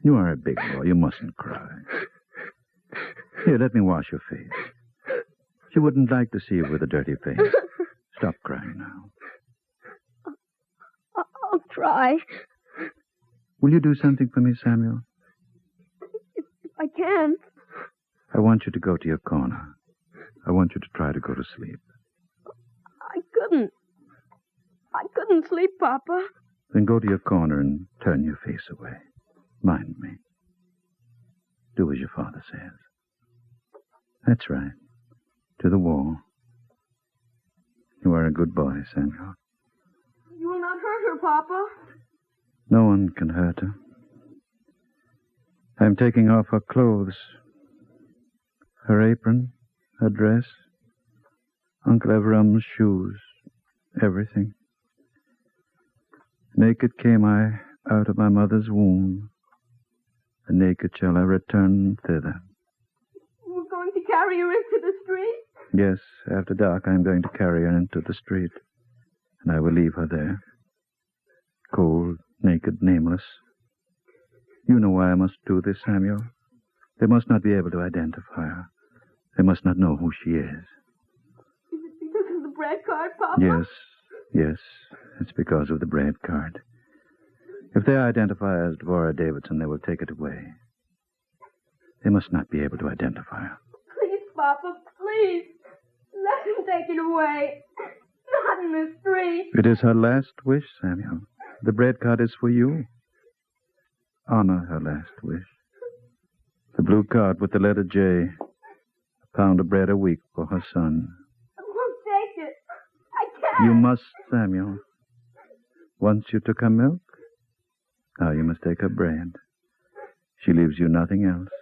You are a big boy. You mustn't cry. Here, let me wash your face. She wouldn't like to see you with a dirty face. Stop crying now. I'll try. Will you do something for me, Samuel? If I can. I want you to go to your corner. I want you to try to go to sleep. I couldn't sleep, Papa. Then go to your corner and turn your face away. Mind me. Do as your father says. That's right. To the wall. You are a good boy, Samuel. You will not hurt her, Papa. No one can hurt her. I'm taking off her clothes. Her apron, her dress, Uncle Avram's shoes, everything. Naked came I out of my mother's womb, and naked shall I return thither. We're going to carry her into the street? Yes, after dark I'm going to carry her into the street, and I will leave her there. Cold, naked, nameless. You know why I must do this, Samuel. They must not be able to identify her. They must not know who she is. Is it because of the bread card, Papa? Yes, it's because of the bread card. If they identify her as Devorah Davidson, they will take it away. They must not be able to identify her. Please, Papa, please. Let him take it away. Not in the street. It is her last wish, Samuel. The bread card is for you. Honor her last wish. The blue card with the letter J. A pound of bread a week for her son. I won't take it. I can't. You must, Samuel. Once you took her milk, now you must take her bread. She leaves you nothing else.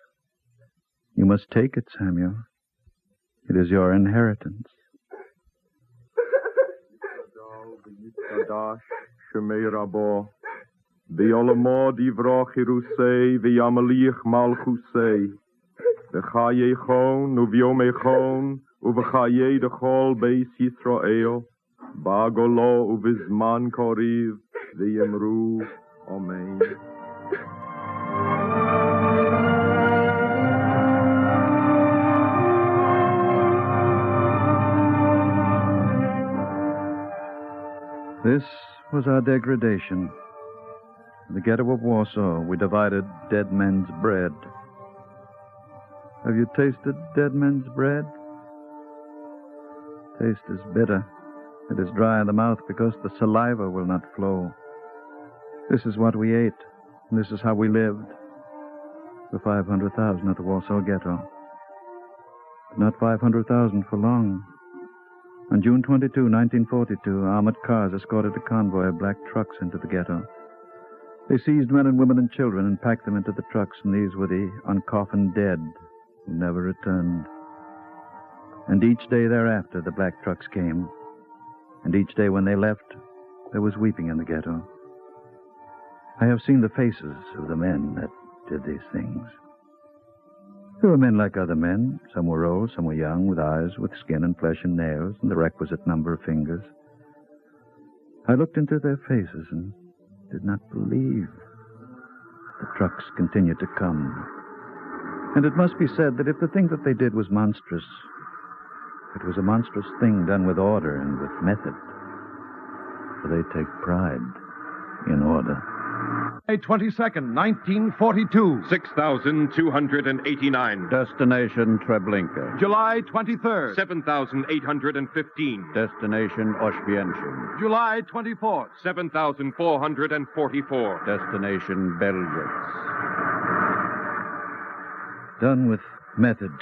You must take it, Samuel. It is your inheritance. Shemei Rabo, V'olamo divrach Hirusei, V'yamalich Malchusei, V'chaye Chon, U'vyome Chon, U'v'chaye Dechol Beis Yisrael, Ba'golo U'vizman Koriv, V'yemru, Amen. This was our degradation. In the ghetto of Warsaw, we divided dead men's bread. Have you tasted dead men's bread? Taste is bitter. It is dry in the mouth because the saliva will not flow. This is what we ate. And this is how we lived. The 500,000 at the Warsaw Ghetto. But not 500,000 for long. On June 22, 1942, armored cars escorted a convoy of black trucks into the ghetto. They seized men and women and children and packed them into the trucks, and these were the uncoffined dead who never returned. And each day thereafter, the black trucks came. And each day when they left, there was weeping in the ghetto. I have seen the faces of the men that did these things. They were men like other men. Some were old, some were young, with eyes, with skin and flesh and nails, and the requisite number of fingers. I looked into their faces and did not believe. The trucks continued to come. And it must be said that if the thing that they did was monstrous, it was a monstrous thing done with order and with method. For they take pride in order. May 22nd, 1942. 6,289. Destination Treblinka. July 23rd. 7,815. Destination Oświęcim. July 24th. 7,444. Destination Berditchev. Done with method,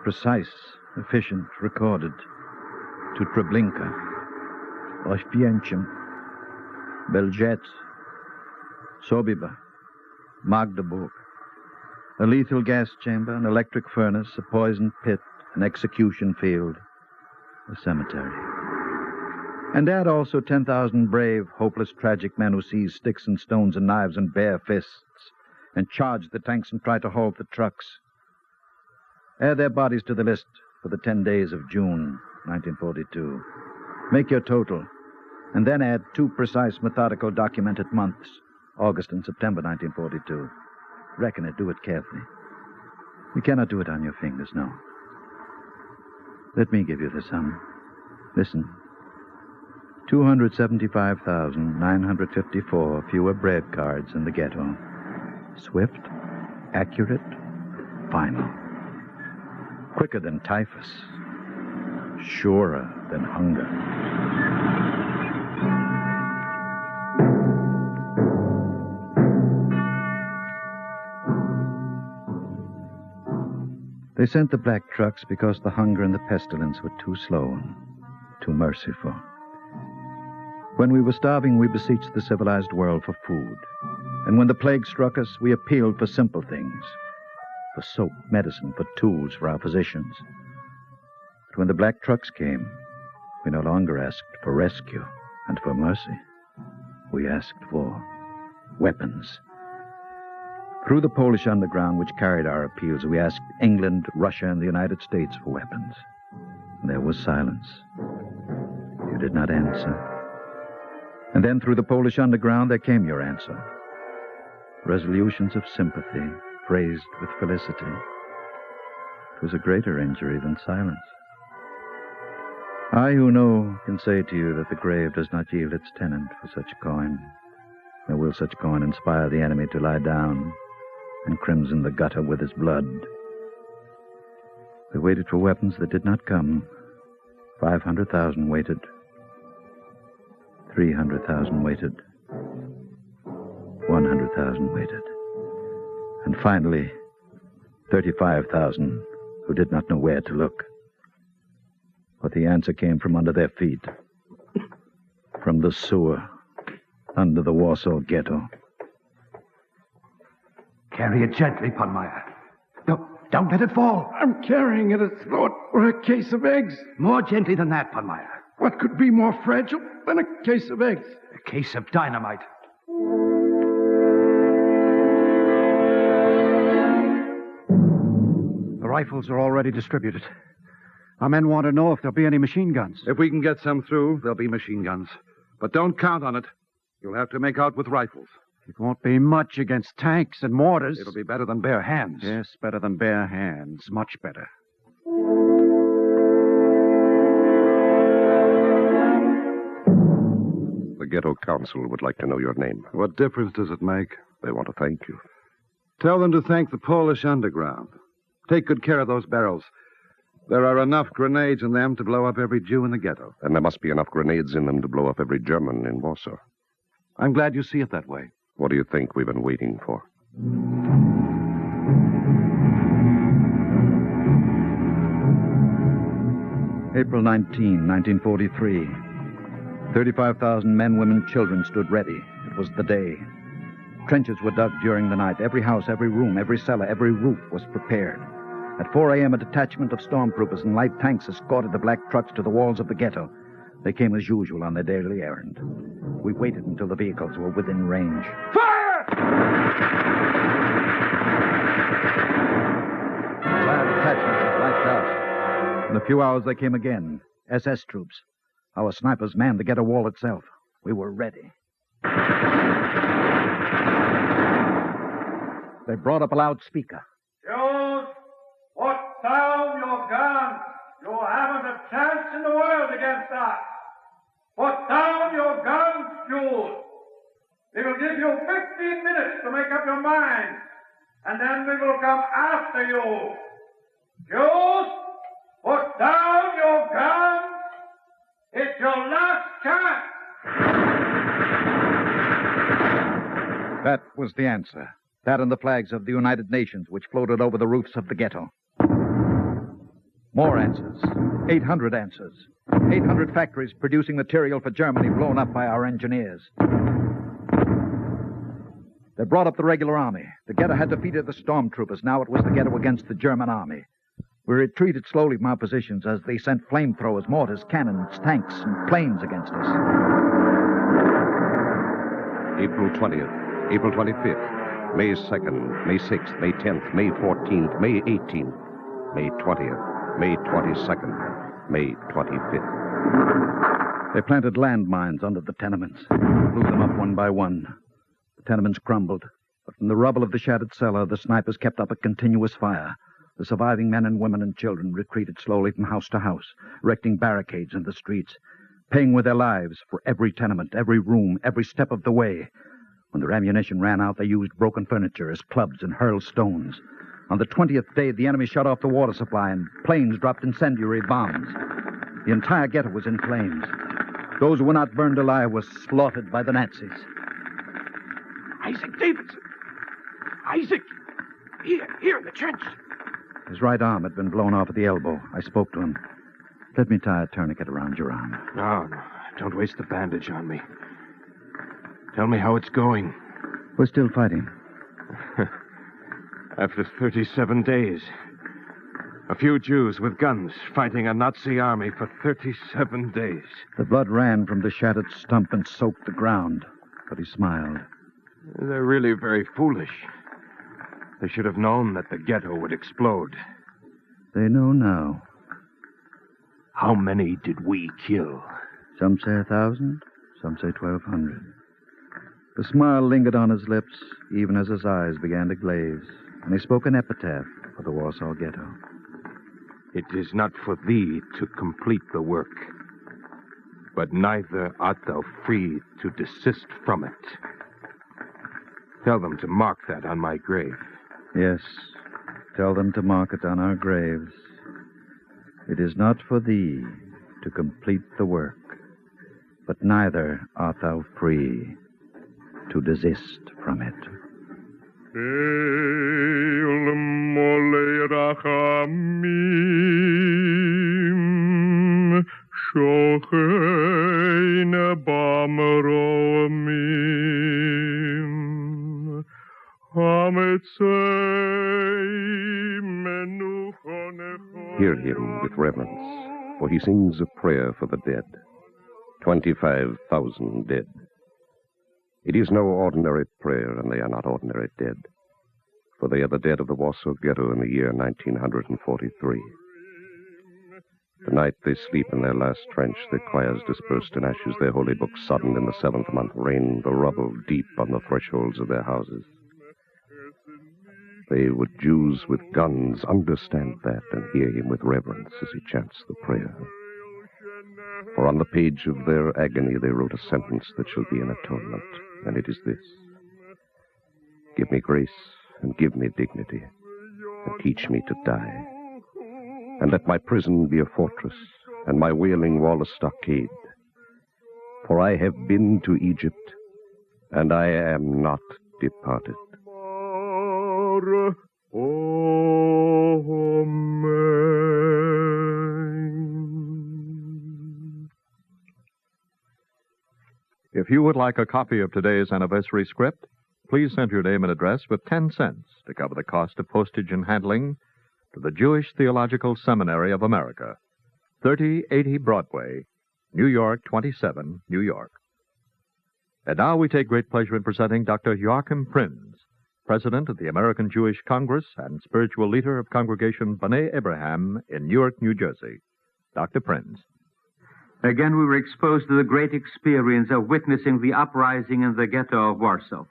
precise, efficient, recorded. To Treblinka. Oświęcim. Berditchev. Sobibor, Magdeburg, a lethal gas chamber, an electric furnace, a poison pit, an execution field, a cemetery. And add also 10,000 brave, hopeless, tragic men who seized sticks and stones and knives and bare fists and charged the tanks and tried to halt the trucks. Add their bodies to the list for the 10 days of June 1942. Make your total, and then add 2 precise, methodical, documented months. August and September 1942. Reckon it, do it carefully. You cannot do it on your fingers, no. Let me give you the sum. Listen. 275,954 fewer bread cards in the ghetto. Swift, accurate, final. Quicker than typhus. Surer than hunger. They sent the black trucks because the hunger and the pestilence were too slow and too merciful. When we were starving, we beseeched the civilized world for food. And when the plague struck us, we appealed for simple things. For soap, medicine, for tools for our physicians. But when the black trucks came, we no longer asked for rescue and for mercy. We asked for weapons. Through the Polish underground, which carried our appeals, we asked England, Russia, and the United States for weapons. And there was silence. You did not answer. And then through the Polish underground, there came your answer. Resolutions of sympathy, phrased with felicity. It was a greater injury than silence. I who know can say to you that the grave does not yield its tenant for such coin. Nor will such coin inspire the enemy to lie down and crimson the gutter with his blood. They waited for weapons that did not come. 500,000 waited. 300,000 waited. 100,000 waited. And finally, 35,000 who did not know where to look. But the answer came from under their feet. From the sewer, under the Warsaw Ghetto. Carry it gently, Punmeyer. Don't let it fall. I'm carrying it as though it were a case of eggs. More gently than that, Punmeyer. What could be more fragile than a case of eggs? A case of dynamite. The rifles are already distributed. Our men want to know if there'll be any machine guns. If we can get some through, there'll be machine guns. But don't count on it. You'll have to make out with rifles. It won't be much against tanks and mortars. It'll be better than bare hands. Yes, better than bare hands. Much better. The Ghetto Council would like to know your name. What difference does it make? They want to thank you. Tell them to thank the Polish underground. Take good care of those barrels. There are enough grenades in them to blow up every Jew in the ghetto. And there must be enough grenades in them to blow up every German in Warsaw. I'm glad you see it that way. What do you think we've been waiting for? April 19, 1943. 35,000 men, women, children stood ready. It was the day. Trenches were dug during the night. Every house, every room, every cellar, every roof was prepared. At 4 a.m., a detachment of stormtroopers and light tanks escorted the black trucks to the walls of the ghetto. They came as usual on their daily errand. We waited until the vehicles were within range. Fire! The entire detachment was wiped out. In a few hours, they came again. SS troops. Our snipers manned the ghetto wall itself. We were ready. They brought up a loudspeaker. Jews, put down your guns. You haven't a chance in the world against us. Put down your guns, Jews. We will give you 15 minutes to make up your minds, and then we will come after you. Jews, put down your guns. It's your last chance. That was the answer. That and the flags of the United Nations, which floated over the roofs of the ghetto. More answers. 800 answers. 800 factories producing material for Germany blown up by our engineers. They brought up the regular army. The ghetto had defeated the stormtroopers. Now it was the ghetto against the German army. We retreated slowly from our positions as they sent flamethrowers, mortars, cannons, tanks, and planes against us. April 20th, April 25th, May 2nd, May 6th, May 10th, May 14th, May 18th, May 20th, May 22nd, May 25th. They planted landmines under the tenements, blew them up one by one. The tenements crumbled, but from the rubble of the shattered cellar, the snipers kept up a continuous fire. The surviving men and women and children retreated slowly from house to house, erecting barricades in the streets, paying with their lives for every tenement, every room, every step of the way. When their ammunition ran out, they used broken furniture as clubs and hurled stones. On the 20th day, the enemy shut off the water supply and planes dropped incendiary bombs. The entire ghetto was in flames. Those who were not burned alive were slaughtered by the Nazis. Isaac Davidson! Isaac! Here in the trench. His right arm had been blown off at the elbow. I spoke to him. Let me tie a tourniquet around your arm. No. Don't waste the bandage on me. Tell me how it's going. We're still fighting. After 37 days. A few Jews with guns fighting a Nazi army for 37 days. The blood ran from the shattered stump and soaked the ground, but he smiled. They're really very foolish. They should have known that the ghetto would explode. They know now. How many did we kill? Some say 1,000, some say 1,200. The smile lingered on his lips, even as his eyes began to glaze, and he spoke an epitaph for the Warsaw Ghetto. It is not for thee to complete the work, but neither art thou free to desist from it. Tell them to mark that on my grave. Yes, tell them to mark it on our graves. It is not for thee to complete the work, but neither art thou free to desist from it. Hear him with reverence, for he sings a prayer for the dead. 25,000 dead. It is no ordinary prayer, and they are not ordinary dead, for they are the dead of the Warsaw Ghetto in the year 1943. Tonight they sleep in their last trench, their choirs dispersed in ashes, their holy books sodden in the 7th month rain, the rubble deep on the thresholds of their houses. They with Jews with guns understand that and hear him with reverence as he chants the prayer. For on the page of their agony they wrote a sentence that shall be an atonement, and it is this: give me grace and give me dignity, and teach me to die. And let my prison be a fortress, and my wailing wall a stockade. For I have been to Egypt, and I am not departed. If you would like a copy of today's anniversary script, please send your name and address with 10 cents to cover the cost of postage and handling to the Jewish Theological Seminary of America, 3080 Broadway, New York 27, New York. And now we take great pleasure in presenting Dr. Joachim Prinz, President of the American Jewish Congress and spiritual leader of Congregation B'nai Abraham in Newark, New Jersey. Dr. Prinz. Again, we were exposed to the great experience of witnessing the uprising in the Ghetto of Warsaw.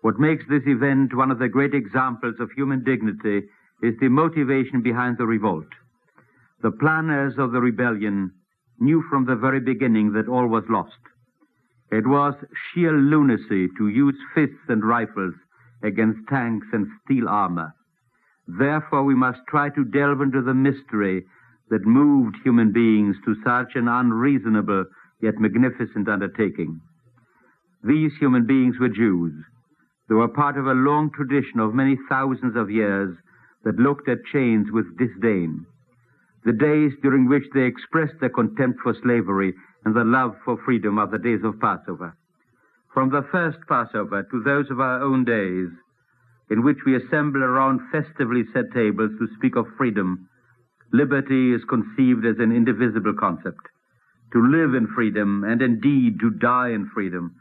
What makes this event one of the great examples of human dignity is the motivation behind the revolt. The planners of the rebellion knew from the very beginning that all was lost. It was sheer lunacy to use fists and rifles against tanks and steel armor. Therefore, we must try to delve into the mystery that moved human beings to such an unreasonable yet magnificent undertaking. These human beings were Jews. They were part of a long tradition of many thousands of years that looked at chains with disdain. The days during which they expressed their contempt for slavery and the love for freedom are the days of Passover. From the first Passover to those of our own days, in which we assemble around festively set tables to speak of freedom, liberty is conceived as an indivisible concept. To live in freedom, and indeed to die in freedom,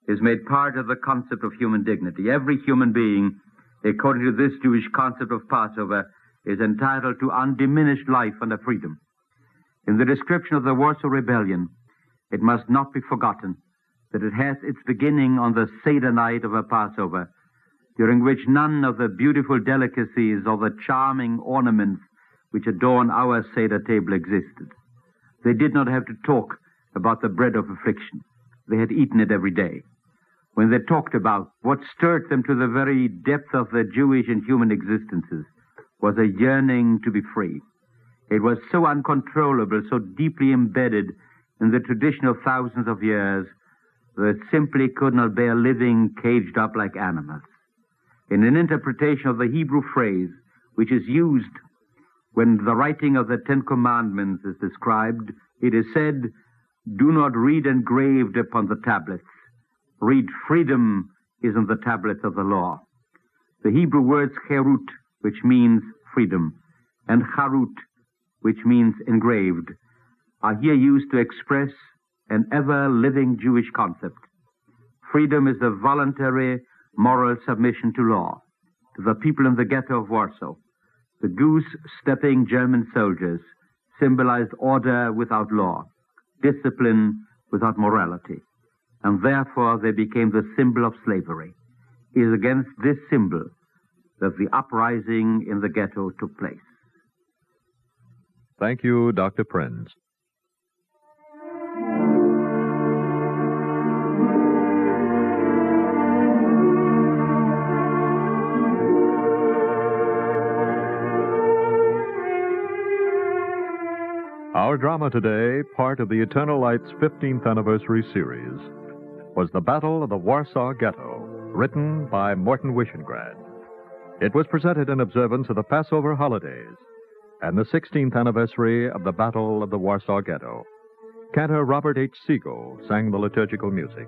is made part of the concept of human dignity. Every human being, according to this Jewish concept of Passover, is entitled to undiminished life and freedom. In the description of the Warsaw Rebellion, it must not be forgotten that it has its beginning on the Seder night of a Passover, during which none of the beautiful delicacies or the charming ornaments which adorn our Seder table existed. They did not have to talk about the bread of affliction. They had eaten it every day. When they talked about what stirred them to the very depth of their Jewish and human existences was a yearning to be free. It was so uncontrollable, so deeply embedded in the tradition of thousands of years, that it simply could not bear living caged up like animals. In an interpretation of the Hebrew phrase, which is used when the writing of the Ten Commandments is described, it is said, "Do not read engraved upon the tablets. Read freedom is on the tablets of the law." The Hebrew words cherut, which means freedom, and charut, which means engraved, are here used to express an ever-living Jewish concept. Freedom is the voluntary moral submission to law. To the people in the Ghetto of Warsaw, the goose-stepping German soldiers symbolized order without law, discipline without morality, and therefore they became the symbol of slavery. It is against this symbol that the uprising in the Ghetto took place. Thank you, Dr. Prinz. Our drama today, part of the Eternal Light's 15th anniversary series, was The Battle of the Warsaw Ghetto, written by Morton Wishengrad. It was presented in observance of the Passover holidays and the 16th anniversary of the Battle of the Warsaw Ghetto. Cantor Robert H. Siegel sang the liturgical music.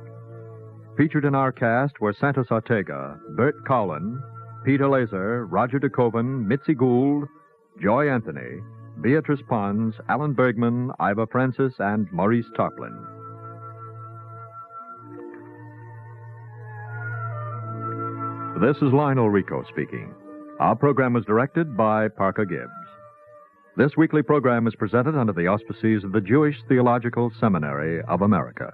Featured in our cast were Santos Ortega, Bert Cowlin, Peter Laser, Roger DeKoven, Mitzi Gould, Joy Anthony, Beatrice Pons, Alan Bergman, Iva Francis, and Maurice Tarplin. This is Lionel Rico speaking. Our program was directed by Parker Gibbs. This weekly program is presented under the auspices of the Jewish Theological Seminary of America.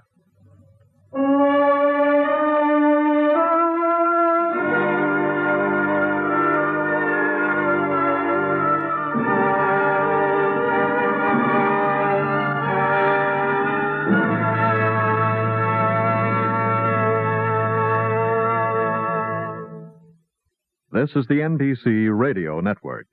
This is the NBC Radio Network.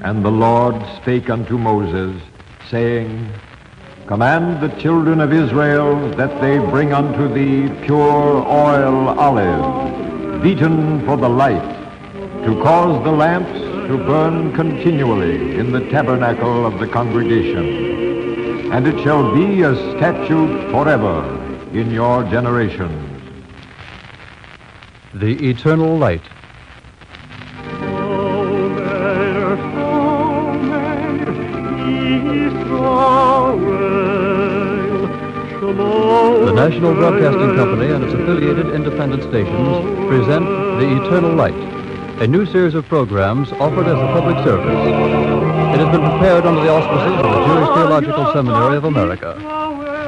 And the Lord spake unto Moses, saying, Command the children of Israel that they bring unto thee pure oil olive, beaten for the light, to cause the lamps to burn continually in the tabernacle of the congregation. And it shall be a statute forever in your generations. The Eternal Light. The National Broadcasting Company and its affiliated independent stations present The Eternal Light, a new series of programs offered as a public service. It has been prepared under the auspices of the Jewish Theological Seminary of America.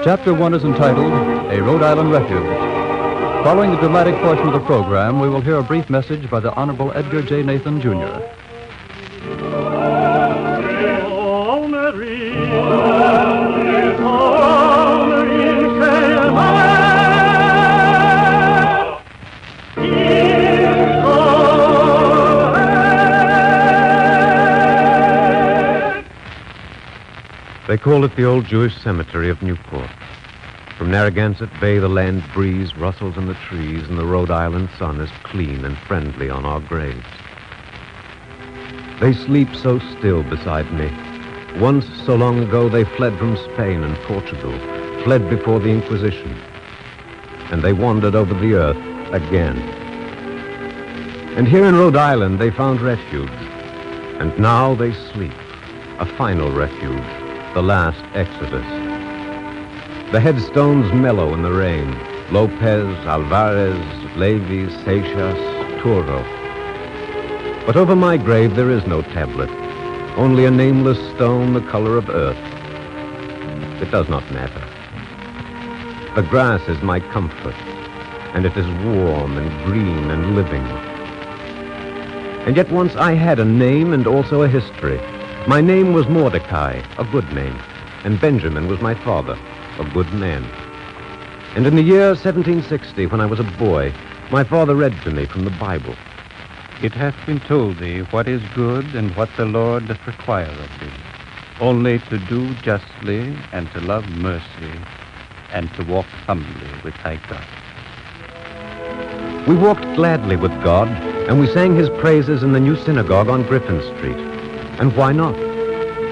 Chapter 1 is entitled, A Rhode Island Refuge. Following the dramatic portion of the program, we will hear a brief message by the Honorable Edgar J. Nathan, Jr. They call it the old Jewish cemetery of Newport. From Narragansett Bay, the land breeze rustles in the trees, and the Rhode Island sun is clean and friendly on our graves. They sleep so still beside me. Once, so long ago, they fled from Spain and Portugal, fled before the Inquisition. And they wandered over the earth again. And here in Rhode Island, they found refuge. And now they sleep, a final refuge, the last exodus. The headstones mellow in the rain. Lopez, Alvarez, Levi, Seixas, Turo. But over my grave there is no tablet, only a nameless stone the color of earth. It does not matter. The grass is my comfort, and it is warm and green and living. And yet once I had a name and also a history. My name was Mordecai, a good name, and Benjamin was my father, a good man. And in the year 1760, when I was a boy, my father read to me from the Bible. It hath been told thee what is good and what the Lord doth require of thee, only to do justly and to love mercy and to walk humbly with thy God. We walked gladly with God, and we sang his praises in the new synagogue on Griffin Street. And why not?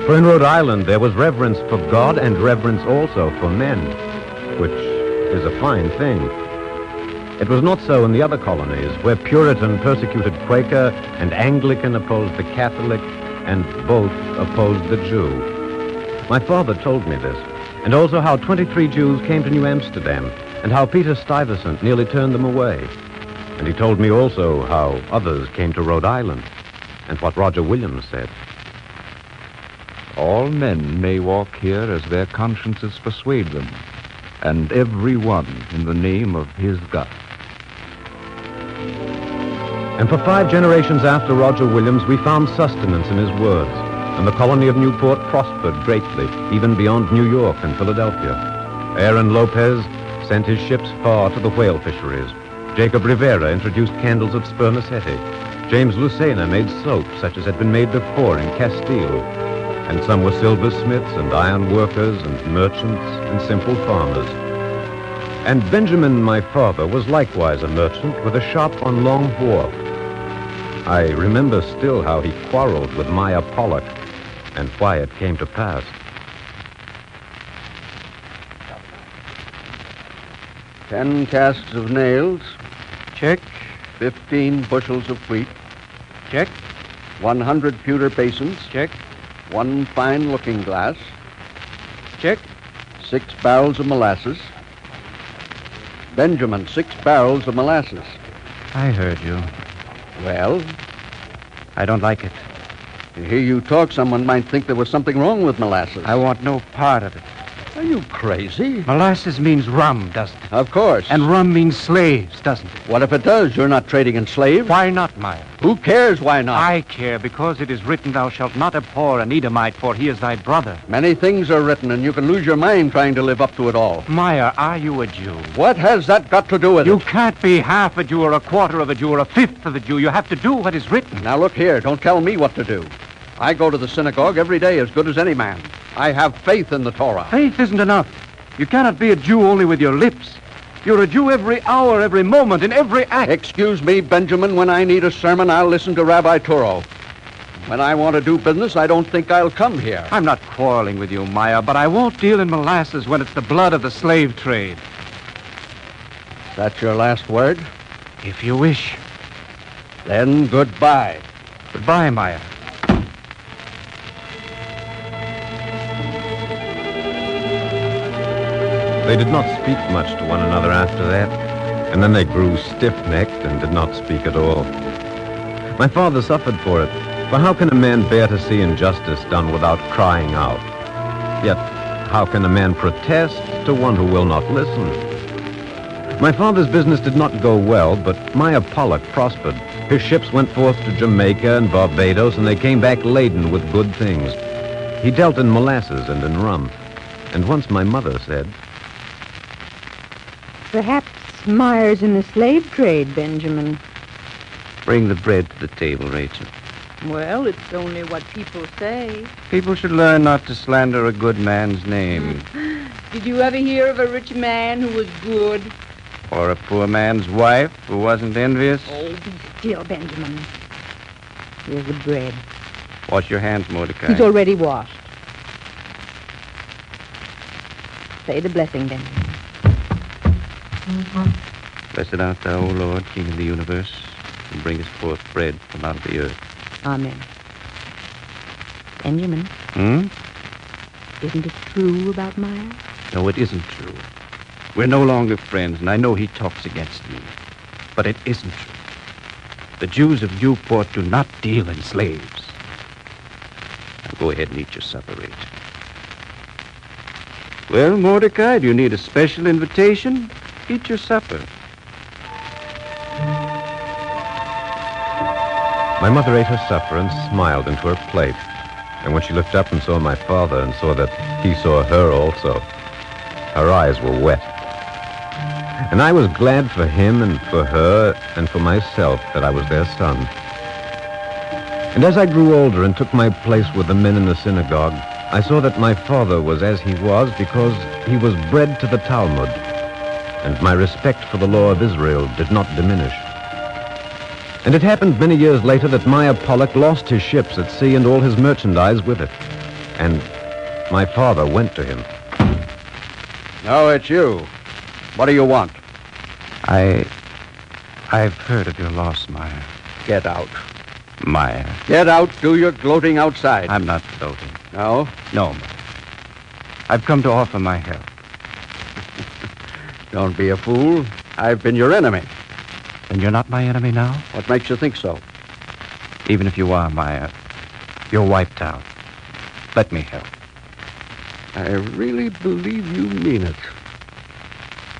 For in Rhode Island there was reverence for God and reverence also for men, which is a fine thing. It was not so in the other colonies, where Puritan persecuted Quaker and Anglican opposed the Catholic, and both opposed the Jew. My father told me this, and also how 23 Jews came to New Amsterdam, and how Peter Stuyvesant nearly turned them away. And he told me also how others came to Rhode Island, and what Roger Williams said. All men may walk here as their consciences persuade them, and every one in the name of his God. And for 5 generations after Roger Williams, we found sustenance in his words, and the colony of Newport prospered greatly, even beyond New York and Philadelphia. Aaron Lopez sent his ships far to the whale fisheries. Jacob Rivera introduced candles at Spermaceti. James Lucena made soap such as had been made before in Castile. And some were silversmiths and iron workers and merchants and simple farmers. And Benjamin, my father, was likewise a merchant with a shop on Long Wharf. I remember still how he quarreled with Maya Pollock and why it came to pass. "10 casks of nails. Check. 15 bushels of wheat. Check. 100 pewter basins. Check. 1 fine looking glass. Check. 6 barrels of molasses. Benjamin, 6 barrels of molasses. I heard you. Well? I don't like it. To hear you talk, someone might think there was something wrong with molasses. I want no part of it. Are you crazy? Molasses means rum, doesn't it? Of course. And rum means slaves, doesn't it? What if it does? You're not trading in slaves. Why not, Maya? Who cares why not? I care, because it is written, thou shalt not abhor an Edomite, for he is thy brother. Many things are written, and you can lose your mind trying to live up to it all. Maya, are you a Jew? What has that got to do with it? You can't be half a Jew or a quarter of a Jew or a fifth of a Jew. You have to do what is written. Now look here, don't tell me what to do. I go to the synagogue every day as good as any man. I have faith in the Torah. Faith isn't enough. You cannot be a Jew only with your lips. You're a Jew every hour, every moment, in every act. Excuse me, Benjamin. When I need a sermon, I'll listen to Rabbi Turo. When I want to do business, I don't think I'll come here. I'm not quarreling with you, Maya, but I won't deal in molasses when it's the blood of the slave trade. That's your last word? If you wish. Then goodbye. Goodbye, Maya. They did not speak much to one another after that, and then they grew stiff-necked and did not speak at all. My father suffered for it, for how can a man bear to see injustice done without crying out? Yet, how can a man protest to one who will not listen? My father's business did not go well, but Maya Pollock prospered. His ships went forth to Jamaica and Barbados, and they came back laden with good things. He dealt in molasses and in rum. And once my mother said, Perhaps Myers in the slave trade, Benjamin. Bring the bread to the table, Rachel. Well, it's only what people say. People should learn not to slander a good man's name. Did you ever hear of a rich man who was good? Or a poor man's wife who wasn't envious? Oh, be still, Benjamin. Here's the bread. Wash your hands, Mordecai. He's already washed. Say the blessing, Benjamin. Blessed art thou, O Lord, King of the universe, and bringest forth bread from out of the earth. Amen. Benjamin. Isn't it true about Myers? No, it isn't true. We're no longer friends, and I know he talks against me. But it isn't true. The Jews of Newport do not deal in slaves. Now go ahead and eat your supper, Rachel. Well, Mordecai, do you need a special invitation? Eat your supper. My mother ate her supper and smiled into her plate. And when she looked up and saw my father and saw that he saw her also, her eyes were wet. And I was glad for him and for her and for myself that I was their son. And as I grew older and took my place with the men in the synagogue, I saw that my father was as he was because he was bred to the Talmud, and my respect for the law of Israel did not diminish. And it happened many years later that Maya Pollock lost his ships at sea and all his merchandise with it. And my father went to him. No, it's you. What do you want? I've heard of your loss, Maya. Get out. Maya. Get out. Do your gloating outside. I'm not gloating. No? No, Maya. I've come to offer my help. Don't be a fool. I've been your enemy. Then you're not my enemy now? What makes you think so? Even if you are, Maya, you're wiped out. Let me help. I really believe you mean it.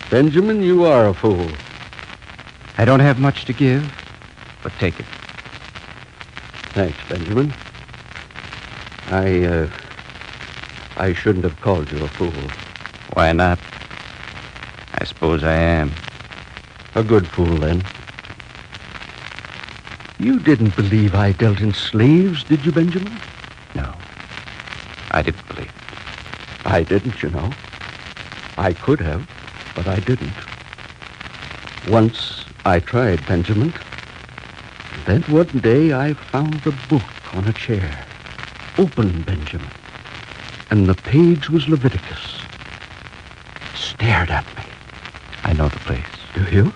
Benjamin, you are a fool. I don't have much to give, but take it. Thanks, Benjamin. I shouldn't have called you a fool. Why not? I suppose I am. A good fool, then. You didn't believe I dealt in slaves, did you, Benjamin? No. I didn't believe it. I didn't, you know. I could have, but I didn't. Once I tried, Benjamin. Then one day I found a book on a chair. Open, Benjamin. And the page was Leviticus. It stared at me. I know the place. Do you?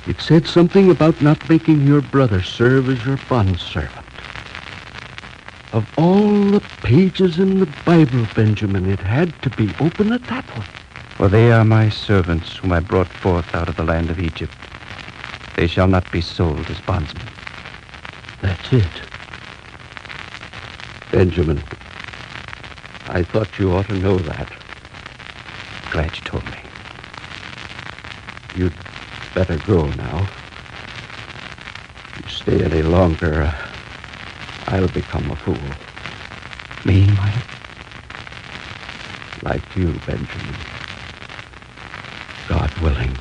It said something about not making your brother serve as your bondservant. Of all the pages in the Bible, Benjamin, it had to be open at that one. For they are my servants whom I brought forth out of the land of Egypt. They shall not be sold as bondsmen. That's it. Benjamin, I thought you ought to know that. Glad you told me. You'd better go now. If you stay any longer, I'll become a fool. Me, Mike? Like you, Benjamin. God willing.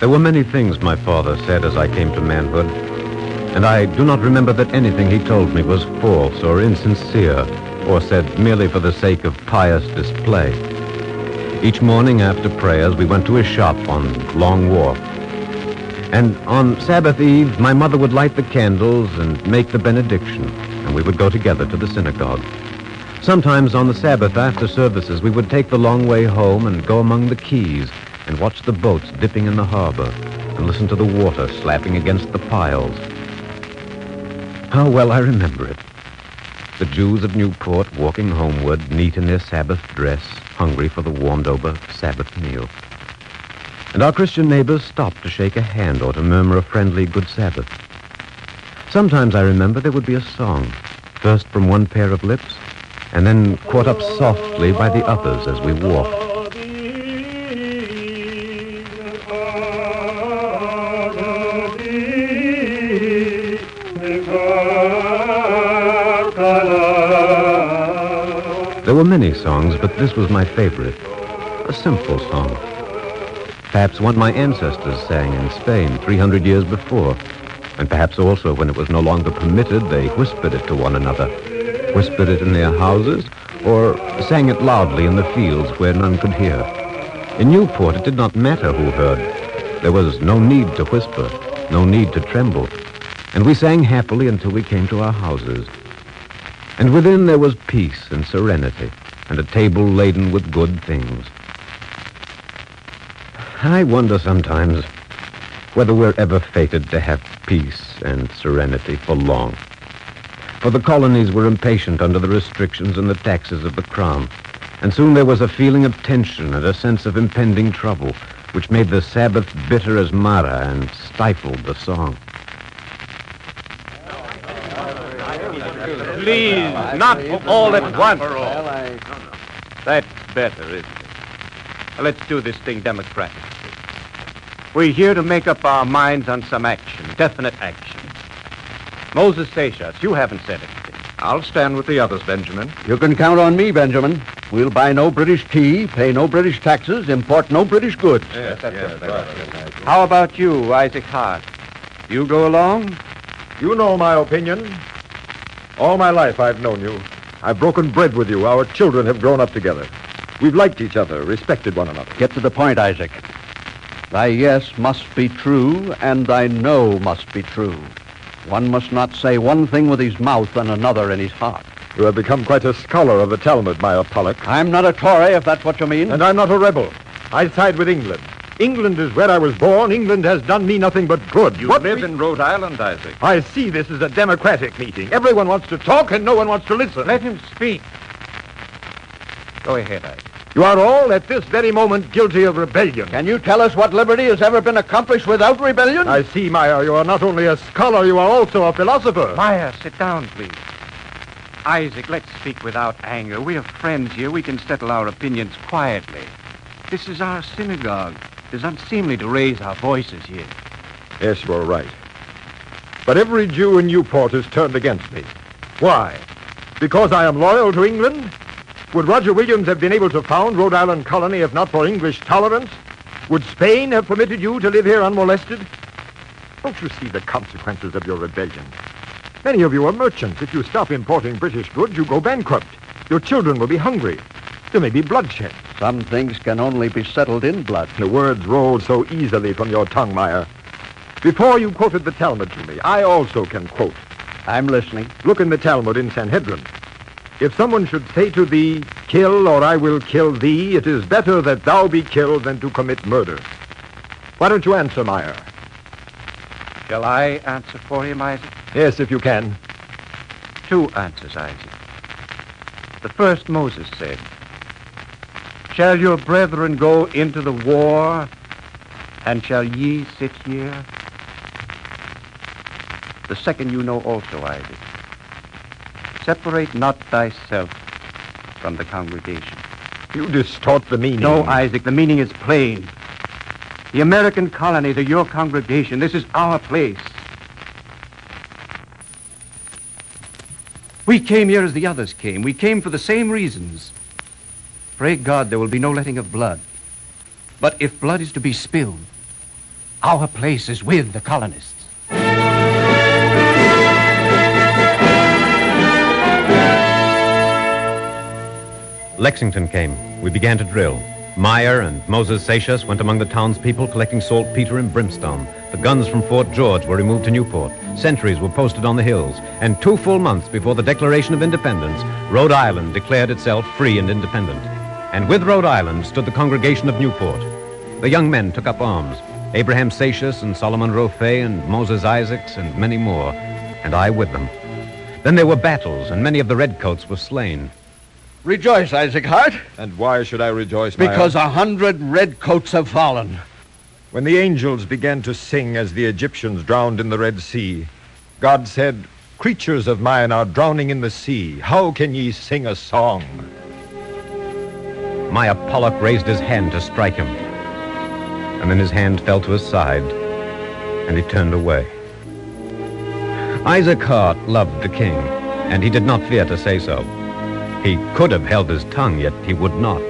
There were many things my father said as I came to manhood, and I do not remember that anything he told me was false or insincere, or said merely for the sake of pious display. Each morning after prayers, we went to his shop on Long Wharf. And on Sabbath Eve, my mother would light the candles and make the benediction, and we would go together to the synagogue. Sometimes on the Sabbath after services, we would take the long way home and go among the quays and watch the boats dipping in the harbor and listen to the water slapping against the piles. How well I remember it. The Jews of Newport walking homeward, neat in their Sabbath dress, hungry for the warmed-over Sabbath meal. And our Christian neighbors stopped to shake a hand or to murmur a friendly good Sabbath. Sometimes I remember there would be a song, first from one pair of lips, and then caught up softly by the others as we walked. There were many songs, but this was my favorite. A simple song. Perhaps one my ancestors sang in Spain 300 years before. And perhaps also when it was no longer permitted, they whispered it to one another. Whispered it in their houses, or sang it loudly in the fields where none could hear. In Newport, it did not matter who heard. There was no need to whisper, no need to tremble. And we sang happily until we came to our houses. And within there was peace and serenity, and a table laden with good things. I wonder sometimes whether we're ever fated to have peace and serenity for long. For the colonies were impatient under the restrictions and the taxes of the Crown, and soon there was a feeling of tension and a sense of impending trouble, which made the Sabbath bitter as Mara and stifled the song. Please, not all at once. That's better, isn't it? Let's do this thing democratically. We're here to make up our minds on some action, definite action. Moses Seixas, you haven't said anything. I'll stand with the others, Benjamin. You can count on me, Benjamin. We'll buy no British tea, pay no British taxes, import no British goods. Yes. How about you, Isaac Hart? You go along? You know my opinion. All my life I've known you. I've broken bread with you. Our children have grown up together. We've liked each other, respected one another. Get to the point, Isaac. Thy yes must be true, and thy no must be true. One must not say one thing with his mouth and another in his heart. You have become quite a scholar of the Talmud, Meyer Pollock. I'm not a Tory, if that's what you mean. And I'm not a rebel. I side with England. England is where I was born. England has done me nothing but good. You live in Rhode Island, Isaac. I see this as a democratic meeting. Everyone wants to talk and no one wants to listen. Let him speak. Go ahead, Isaac. You are all, at this very moment, guilty of rebellion. Can you tell us what liberty has ever been accomplished without rebellion? I see, Meyer, you are not only a scholar, you are also a philosopher. Meyer, sit down, please. Isaac, let's speak without anger. We are friends here. We can settle our opinions quietly. This is our synagogue. It is unseemly to raise our voices here. Yes, you are right. But every Jew in Newport is turned against me. Why? Because I am loyal to England? Would Roger Williams have been able to found Rhode Island colony if not for English tolerance? Would Spain have permitted you to live here unmolested? Don't you see the consequences of your rebellion? Many of you are merchants. If you stop importing British goods, you go bankrupt. Your children will be hungry. There may be bloodshed. Some things can only be settled in blood. The words roll so easily from your tongue, Meyer. Before you quoted the Talmud to me, I also can quote. I'm listening. Look in the Talmud in Sanhedrin. If someone should say to thee, kill or I will kill thee, it is better that thou be killed than to commit murder. Why don't you answer, Meyer? Shall I answer for him, Isaac? Yes, if you can. 2 answers, Isaac. The first Moses said, shall your brethren go into the war, and shall ye sit here? The second you know also, Isaac. Separate not thyself from the congregation. You distort the meaning. No, Isaac, the meaning is plain. The American colonies are your congregation. This is our place. We came here as the others came. We came for the same reasons. Pray God there will be no letting of blood. But if blood is to be spilled, Our place is with the colonists. Lexington came. We began to drill. Meyer and Moses Seixas went among the townspeople collecting saltpeter and brimstone. The guns from Fort George were removed to Newport. Sentries were posted on the hills. And 2 full months before the Declaration of Independence, Rhode Island declared itself free and independent. And with Rhode Island stood the congregation of Newport. The young men took up arms. Abraham Seixas and Solomon Rothé and Moses Isaacs and many more. And I with them. Then there were battles, and many of the redcoats were slain. Rejoice, Isaac Hart. And why should I rejoice, Meyer? Because 100 redcoats have fallen. When the angels began to sing as the Egyptians drowned in the Red Sea, God said, "Creatures of mine are drowning in the sea. How can ye sing a song?" Meyer Pollock raised his hand to strike him. And then his hand fell to his side, and he turned away. Isaac Hart loved the king, and he did not fear to say so. He could have held his tongue, yet he would not.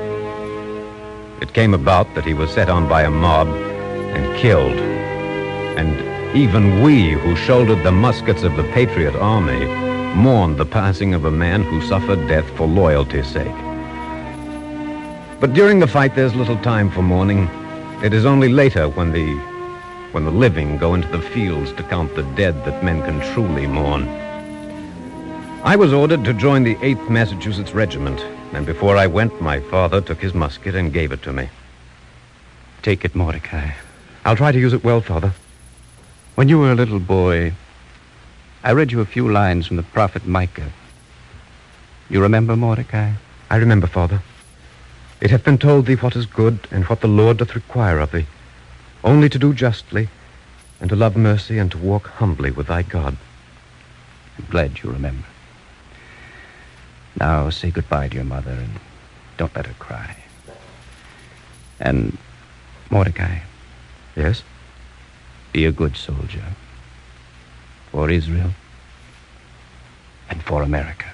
It came about that he was set on by a mob and killed. And even we, who shouldered the muskets of the Patriot Army, mourned the passing of a man who suffered death for loyalty's sake. But during the fight, there's little time for mourning. It is only later, when the living go into the fields to count the dead, that men can truly mourn. I was ordered to join the 8th Massachusetts Regiment, and before I went, my father took his musket and gave it to me. Take it, Mordecai. I'll try to use it well, Father. When you were a little boy, I read you a few lines from the prophet Micah. You remember, Mordecai? I remember, Father. It hath been told thee what is good, and what the Lord doth require of thee, only to do justly, and to love mercy, and to walk humbly with thy God. I'm glad you remember. Now say goodbye to your mother, and don't let her cry. And, Mordecai. Yes? Be a good soldier. For Israel. And for America.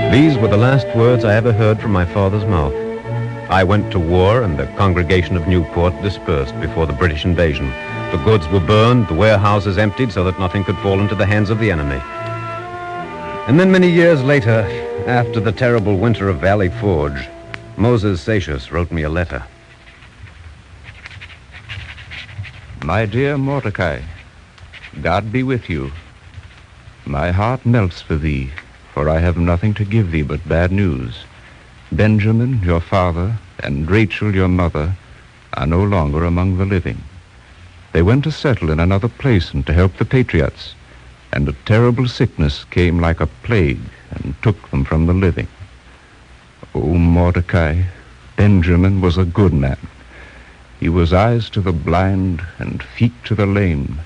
These were the last words I ever heard from my father's mouth. I went to war, and the congregation of Newport dispersed before the British invasion. The goods were burned, the warehouses emptied, so that nothing could fall into the hands of the enemy. And then many years later, after the terrible winter of Valley Forge, Moses Seixas wrote me a letter. My dear Mordecai, God be with you. My heart melts for thee, for I have nothing to give thee but bad news. Benjamin, your father, and Rachel, your mother, are no longer among the living. They went to settle in another place and to help the patriots, and a terrible sickness came like a plague and took them from the living. O Mordecai, Benjamin was a good man. He was eyes to the blind and feet to the lame,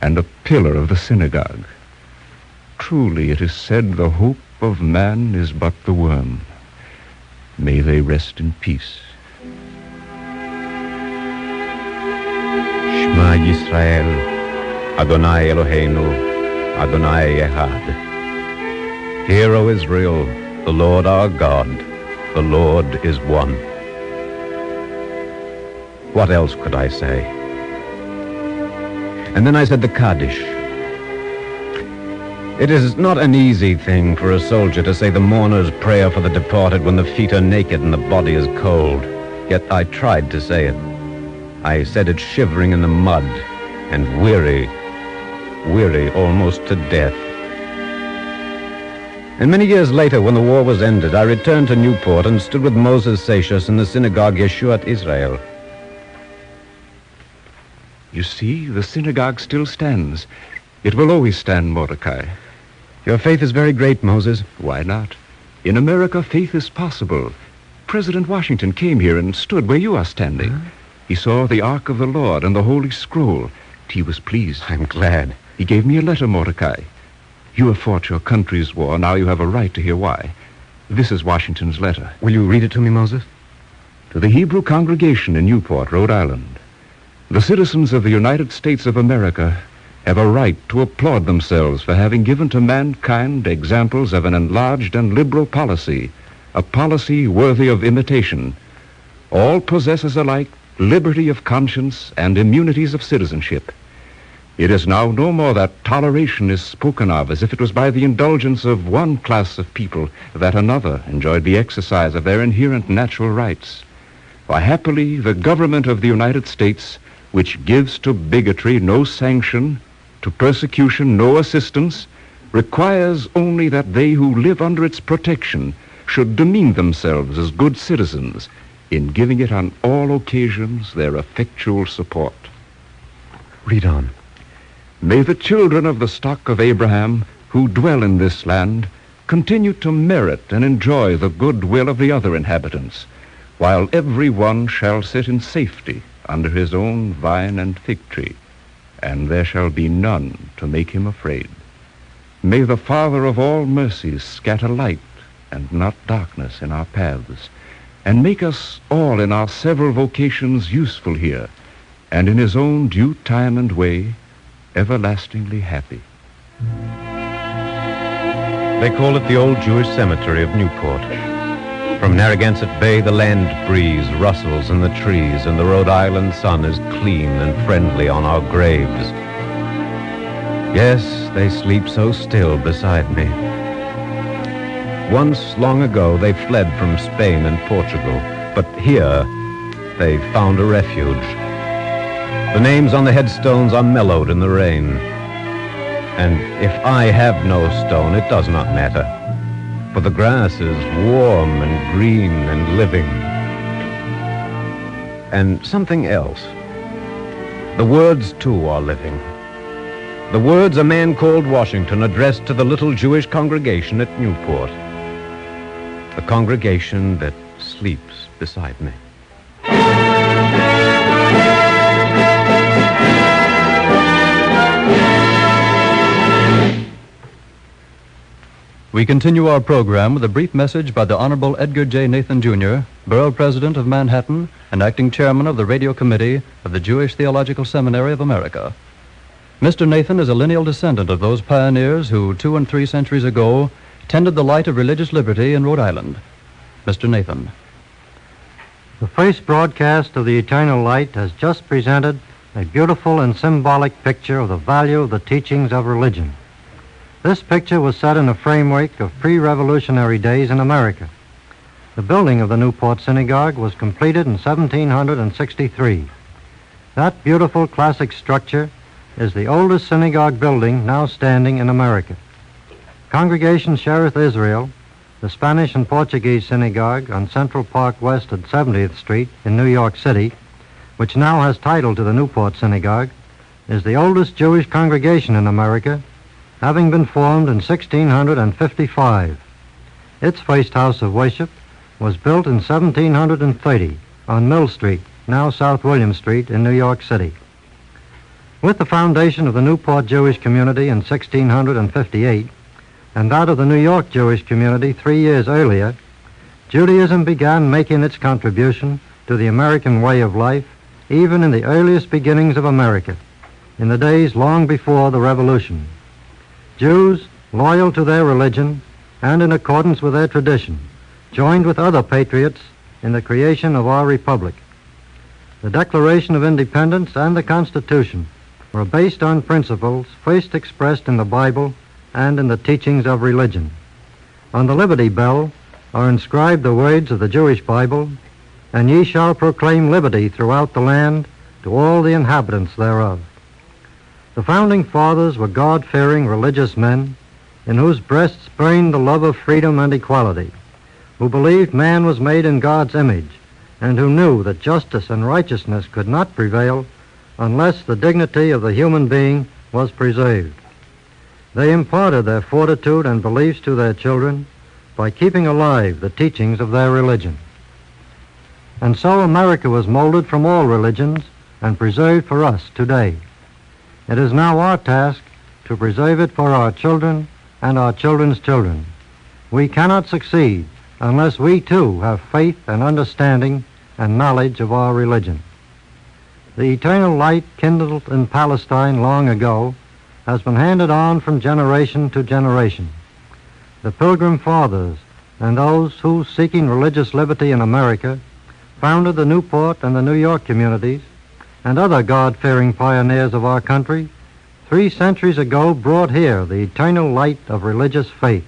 and a pillar of the synagogue. Truly it is said, the hope of man is but the worm. May they rest in peace. Shema Yisrael, Adonai Eloheinu, Adonai Echad. Hear, O Israel, the Lord our God, the Lord is one. What else could I say? And then I said the Kaddish. It is not an easy thing for a soldier to say the mourner's prayer for the departed when the feet are naked and the body is cold. Yet I tried to say it. I said it shivering in the mud and weary almost to death. And many years later, when the war was ended, I returned to Newport and stood with Moses Seixas in the synagogue Yeshuat Israel. You see, the synagogue still stands. It will always stand, Mordecai. Your faith is very great, Moses. Why not? In America, faith is possible. President Washington came here and stood where you are standing. Huh? He saw the Ark of the Lord and the Holy Scroll. He was pleased. I'm glad. He gave me a letter, Mordecai. You have fought your country's war. Now you have a right to hear why. This is Washington's letter. Will you read it to me, Moses? To the Hebrew congregation in Newport, Rhode Island. The citizens of the United States of America have a right to applaud themselves for having given to mankind examples of an enlarged and liberal policy, a policy worthy of imitation. all possesses alike liberty of conscience and immunities of citizenship. It is now no more that toleration is spoken of as if it was by the indulgence of one class of people that another enjoyed the exercise of their inherent natural rights. For happily, the government of the United States, which gives to bigotry no sanction, to persecution no assistance, requires only that they who live under its protection should demean themselves as good citizens in giving it on all occasions their effectual support. Read on. May the children of the stock of Abraham who dwell in this land continue to merit and enjoy the good will of the other inhabitants, while every one shall sit in safety under his own vine and fig tree, and there shall be none to make him afraid. May the Father of all mercies scatter light and not darkness in our paths, and make us all in our several vocations useful here, and in his own due time and way everlastingly happy. They call it the old Jewish cemetery of Newport. From Narragansett Bay, the land breeze rustles in the trees, and the Rhode Island sun is clean and friendly on our graves. Yes, they sleep so still beside me. Once, long ago, they fled from Spain and Portugal, but here they found a refuge. The names on the headstones are mellowed in the rain. And if I have no stone, it does not matter, for the grass is warm and green and living. And something else. The words, too, are living. The words a man called Washington addressed to the little Jewish congregation at Newport. The congregation that sleeps beside me. We continue our program with a brief message by the Honorable Edgar J. Nathan, Jr., Borough President of Manhattan and acting chairman of the Radio Committee of the Jewish Theological Seminary of America. Mr. Nathan is a lineal descendant of those pioneers who 2 and 3 centuries ago tended the light of religious liberty in Rhode Island. Mr. Nathan. The first broadcast of the Eternal Light has just presented a beautiful and symbolic picture of the value of the teachings of religion. This picture was set in a framework of pre-revolutionary days in America. The building of the Newport Synagogue was completed in 1763. That beautiful classic structure is the oldest synagogue building now standing in America. Congregation Shereth Israel, the Spanish and Portuguese synagogue on Central Park West at 70th Street in New York City, which now has title to the Newport Synagogue, is the oldest Jewish congregation in America, having been formed in 1655. Its first house of worship was built in 1730 on Mill Street, now South William Street in New York City. With the foundation of the Newport Jewish community in 1658 and that of the New York Jewish community 3 years earlier, Judaism began making its contribution to the American way of life even in the earliest beginnings of America, in the days long before the Revolution. Jews, loyal to their religion and in accordance with their tradition, joined with other patriots in the creation of our republic. The Declaration of Independence and the Constitution were based on principles first expressed in the Bible and in the teachings of religion. On the Liberty Bell are inscribed the words of the Jewish Bible, "And ye shall proclaim liberty throughout the land to all the inhabitants thereof." The Founding Fathers were God-fearing religious men in whose breasts burned the love of freedom and equality, who believed man was made in God's image, and who knew that justice and righteousness could not prevail unless the dignity of the human being was preserved. They imparted their fortitude and beliefs to their children by keeping alive the teachings of their religion. And so America was molded from all religions and preserved for us today. It is now our task to preserve it for our children and our children's children. We cannot succeed unless we too have faith and understanding and knowledge of our religion. The eternal light kindled in Palestine long ago has been handed on from generation to generation. The Pilgrim Fathers and those who, seeking religious liberty in America, founded the Newport and the New York communities, and other God-fearing pioneers of our country, 3 centuries ago brought here the eternal light of religious faith.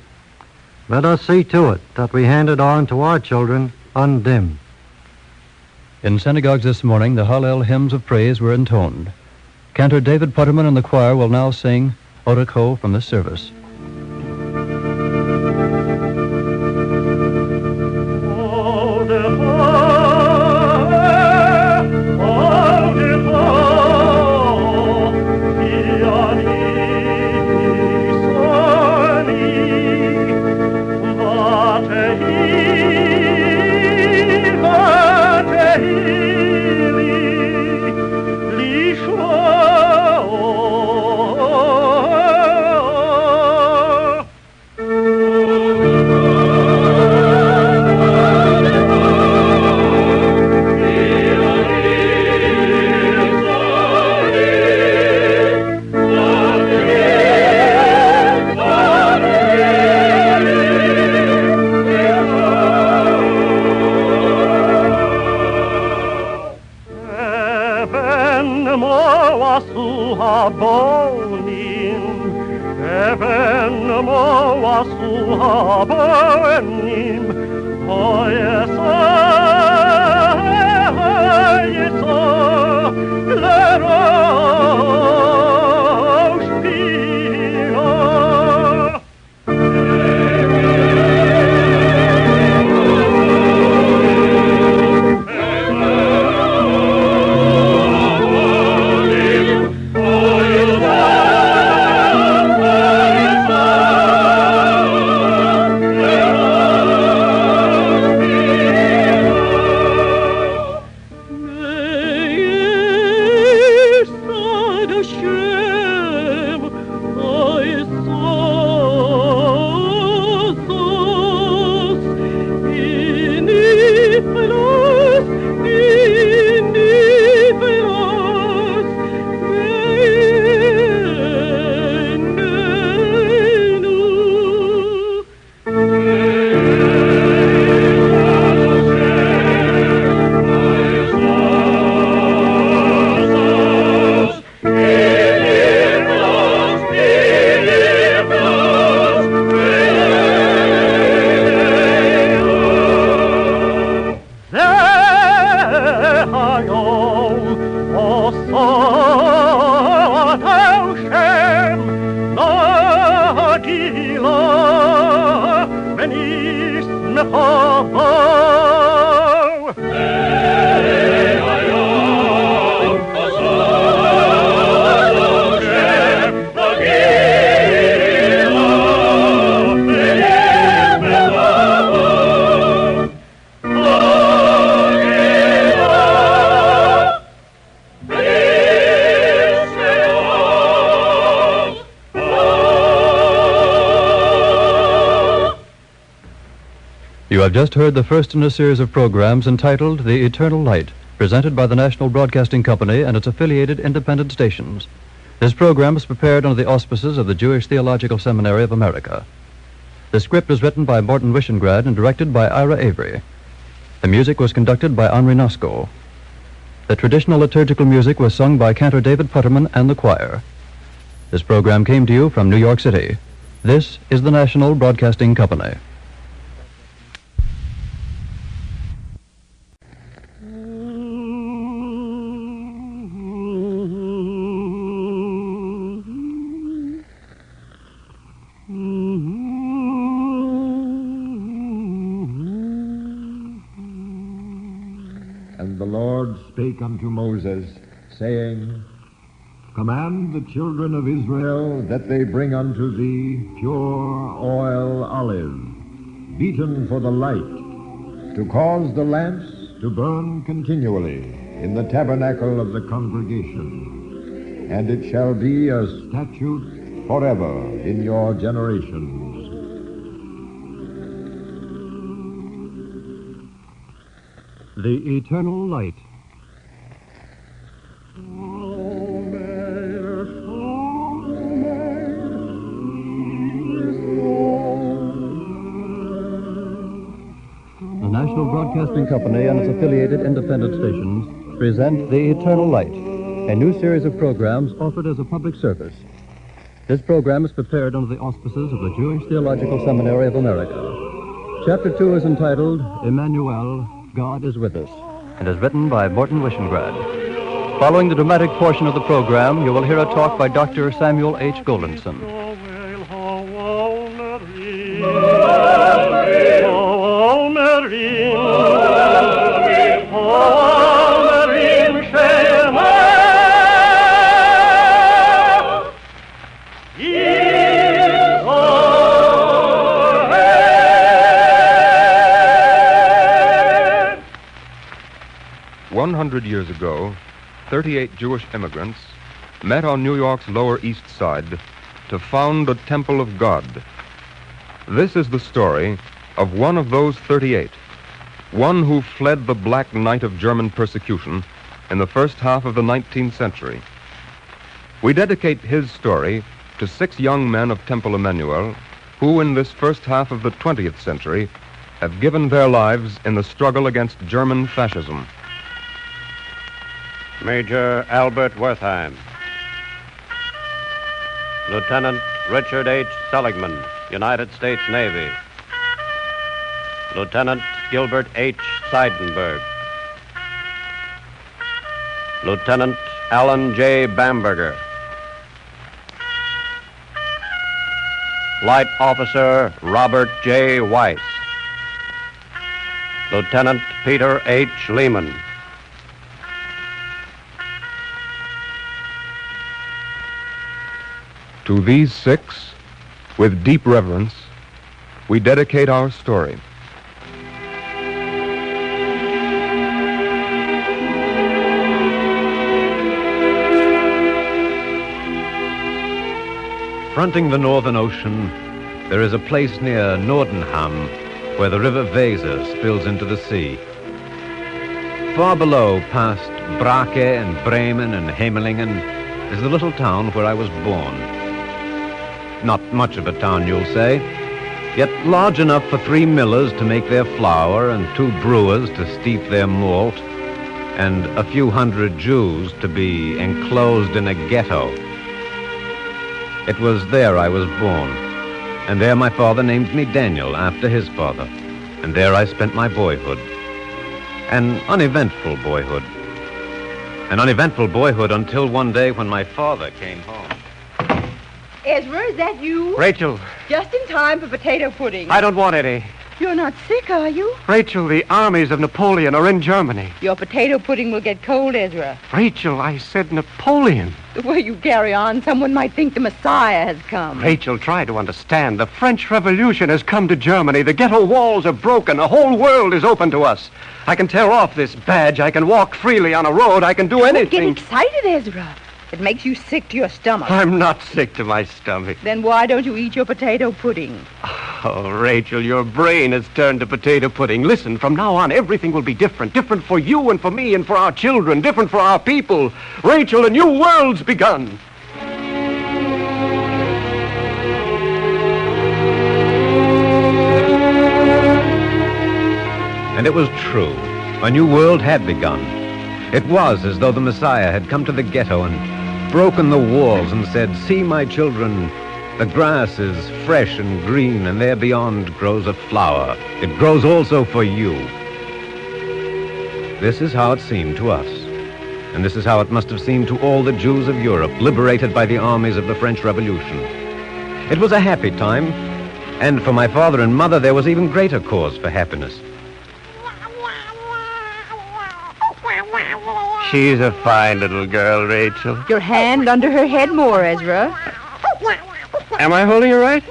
Let us see to it that we hand it on to our children undimmed. In synagogues this morning, the Hallel hymns of praise were intoned. Cantor David Putterman and the choir will now sing Oriko from this service. You have just heard the first in a series of programs entitled The Eternal Light, presented by the National Broadcasting Company and its affiliated independent stations. This program is prepared under the auspices of the Jewish Theological Seminary of America. The script was written by Morton Wishengrad and directed by Ira Avery. The music was conducted by Henri Nosco. The traditional liturgical music was sung by Cantor David Putterman and the choir. This program came to you from New York City. This is the National Broadcasting Company. And the Lord spake unto Moses, saying, Command the children of Israel that they bring unto thee pure oil olive, beaten for the light, to cause the lamps to burn continually in the tabernacle of the congregation. And it shall be a statute forever in your generations. The Eternal Light. The National Broadcasting Broadcasting Company and its affiliated independent stations present The Eternal Light, a new series of programs offered as a public service. This program is prepared under the auspices of the Jewish Theological Seminary of America. Chapter 2 is entitled Emmanuel, God is With Us, and is written by Morton Wishengrad. Following the dramatic portion of the program, you will hear a talk by Dr. Samuel H. Goldenson. Years ago, 38 Jewish immigrants met on New York's Lower East Side to found a temple of God. This is the story of one of those 38, one who fled the black night of German persecution in the first half of the 19th century. We dedicate his story to 6 young men of Temple Emmanuel who in this first half of the 20th century have given their lives in the struggle against German fascism. Major Albert Wertheim. Lieutenant Richard H. Seligman, United States Navy. Lieutenant Gilbert H. Seidenberg. Lieutenant Alan J. Bamberger. Flight Officer Robert J. Weiss. Lieutenant Peter H. Lehman. To these 6, with deep reverence, we dedicate our story. Fronting the Northern Ocean, there is a place near Nordenham where the river Weser spills into the sea. Far below, past Brake and Bremen and Hemelingen, is the little town where I was born. Not much of a town, you'll say, yet large enough for 3 millers to make their flour and 2 brewers to steep their malt, and a few hundred Jews to be enclosed in a ghetto. It was there I was born, and there my father named me Daniel after his father, and there I spent my boyhood. An uneventful boyhood. An uneventful boyhood until one day when my father came home. Ezra, is that you? Rachel. Just in time for potato pudding. I don't want any. You're not sick, are you? Rachel, the armies of Napoleon are in Germany. Your potato pudding will get cold, Ezra. Rachel, I said Napoleon. The way you carry on, someone might think the Messiah has come. Rachel, try to understand. The French Revolution has come to Germany. The ghetto walls are broken. The whole world is open to us. I can tear off this badge. I can walk freely on a road. I can do anything. Don't get excited, Ezra. It makes you sick to your stomach. I'm not sick to my stomach. Then why don't you eat your potato pudding? Oh, Rachel, your brain has turned to potato pudding. Listen, from now on, everything will be different. Different for you and for me and for our children. Different for our people. Rachel, a new world's begun. And it was true. A new world had begun. It was as though the Messiah had come to the ghetto and broken the walls and said, "See, my children, the grass is fresh and green, and there beyond grows a flower. It grows also for you." This is how it seemed to us. And this is how it must have seemed to all the Jews of Europe, liberated by the armies of the French Revolution. It was a happy time, and for my father and mother there was even greater cause for happiness. She's a fine little girl, Rachel. Your hand under her head more, Ezra. Am I holding her right?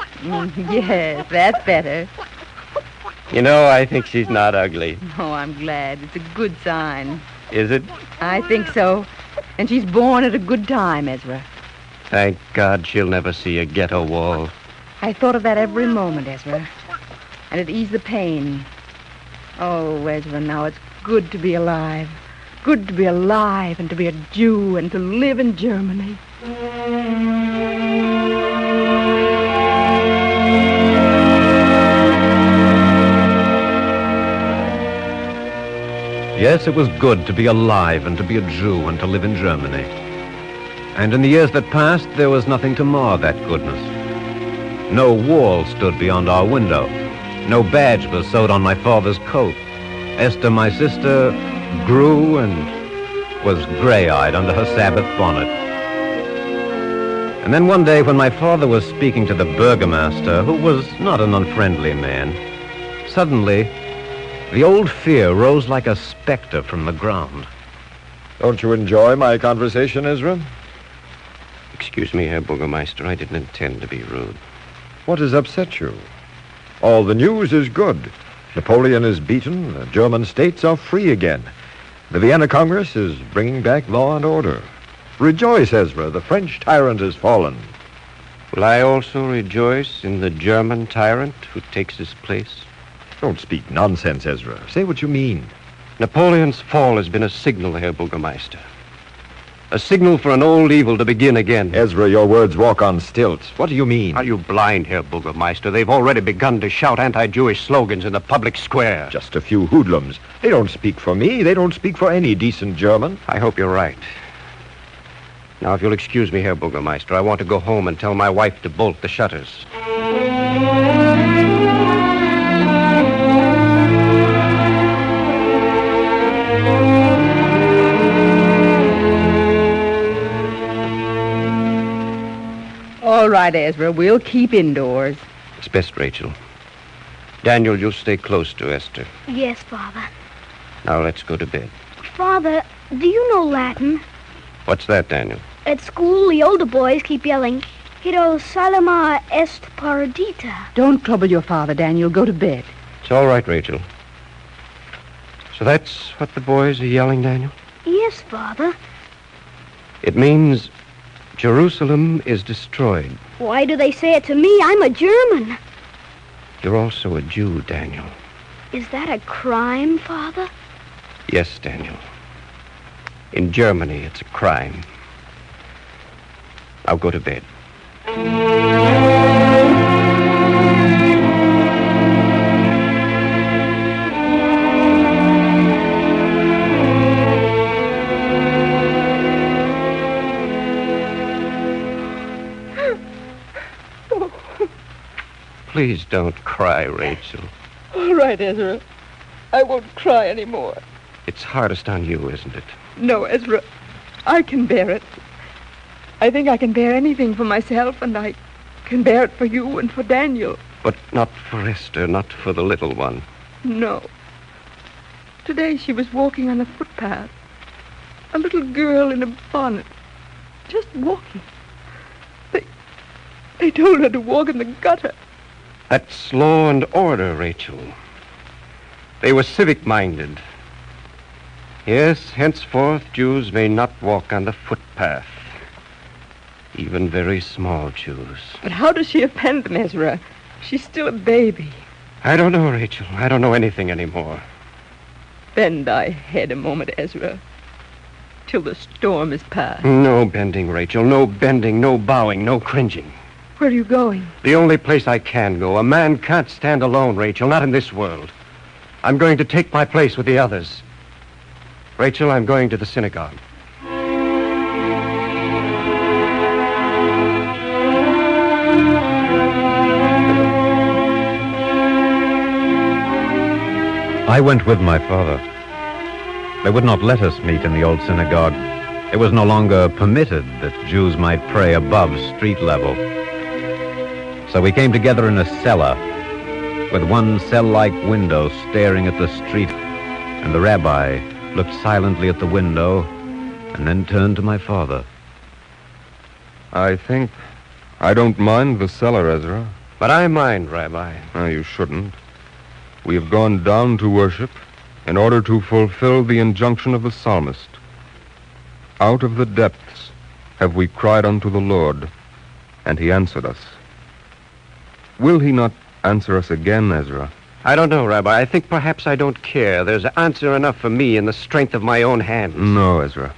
Yes, that's better. You know, I think she's not ugly. Oh, I'm glad. It's a good sign. Is it? I think so. And she's born at a good time, Ezra. Thank God she'll never see a ghetto wall. I thought of that every moment, Ezra. And it eased the pain. Oh, Ezra, now it's good to be alive. Good to be alive and to be a Jew and to live in Germany. Yes, it was good to be alive and to be a Jew and to live in Germany. And in the years that passed, there was nothing to mar that goodness. No wall stood beyond our window. No badge was sewed on my father's coat. Esther, my sister, grew and was gray-eyed under her Sabbath bonnet. And then one day when my father was speaking to the burgomaster, who was not an unfriendly man, suddenly the old fear rose like a specter from the ground. Don't you enjoy my conversation, Ezra? Excuse me, Herr Burgermeister. I didn't intend to be rude. What has upset you? All the news is good. Napoleon is beaten. The German states are free again. The Vienna Congress is bringing back law and order. Rejoice, Ezra. The French tyrant has fallen. Will I also rejoice in the German tyrant who takes his place? Don't speak nonsense, Ezra. Say what you mean. Napoleon's fall has been a signal, Herr Burgermeister. A signal for an old evil to begin again. Ezra, your words walk on stilts. What do you mean? Are you blind, Herr Burgermeister? They've already begun to shout anti-Jewish slogans in the public square. Just a few hoodlums. They don't speak for me. They don't speak for any decent German. I hope you're right. Now, if you'll excuse me, Herr Burgermeister, I want to go home and tell my wife to bolt the shutters. All right, Ezra, we'll keep indoors. It's best, Rachel. Daniel, you'll stay close to Esther. Yes, Father. Now let's go to bed. Father, do you know Latin? What's that, Daniel? At school, the older boys keep yelling, Hito salama est paradita. Don't trouble your father, Daniel. Go to bed. It's all right, Rachel. So that's what the boys are yelling, Daniel? Yes, Father. It means Jerusalem is destroyed. Why do they say it to me? I'm a German. You're also a Jew, Daniel. Is that a crime, Father? Yes, Daniel. In Germany, it's a crime. I'll go to bed. Please don't cry, Rachel. All right, Ezra. I won't cry anymore. It's hardest on you, isn't it? No, Ezra. I can bear it. I think I can bear anything for myself, and I can bear it for you and for Daniel. But not for Esther, not for the little one. No. Today she was walking on a footpath. A little girl in a bonnet. Just walking. They told her to walk in the gutter. That's law and order, Rachel. They were civic-minded. Yes, henceforth, Jews may not walk on the footpath. Even very small Jews. But how does she offend them, Ezra? She's still a baby. I don't know, Rachel. I don't know anything anymore. Bend thy head a moment, Ezra, till the storm is past. No bending, Rachel. No bending, no bowing, no cringing. Where are you going? The only place I can go. A man can't stand alone, Rachel, not in this world. I'm going to take my place with the others. Rachel, I'm going to the synagogue. I went with my father. They would not let us meet in the old synagogue. It was no longer permitted that Jews might pray above street level. So we came together in a cellar, with one cell-like window staring at the street, and the rabbi looked silently at the window and then turned to my father. I think I don't mind the cellar, Ezra. But I mind, Rabbi. No, you shouldn't. We have gone down to worship in order to fulfill the injunction of the psalmist. Out of the depths have we cried unto the Lord, and he answered us. Will he not answer us again, Ezra? I don't know, Rabbi. I think perhaps I don't care. There's answer enough for me in the strength of my own hands. No, Ezra.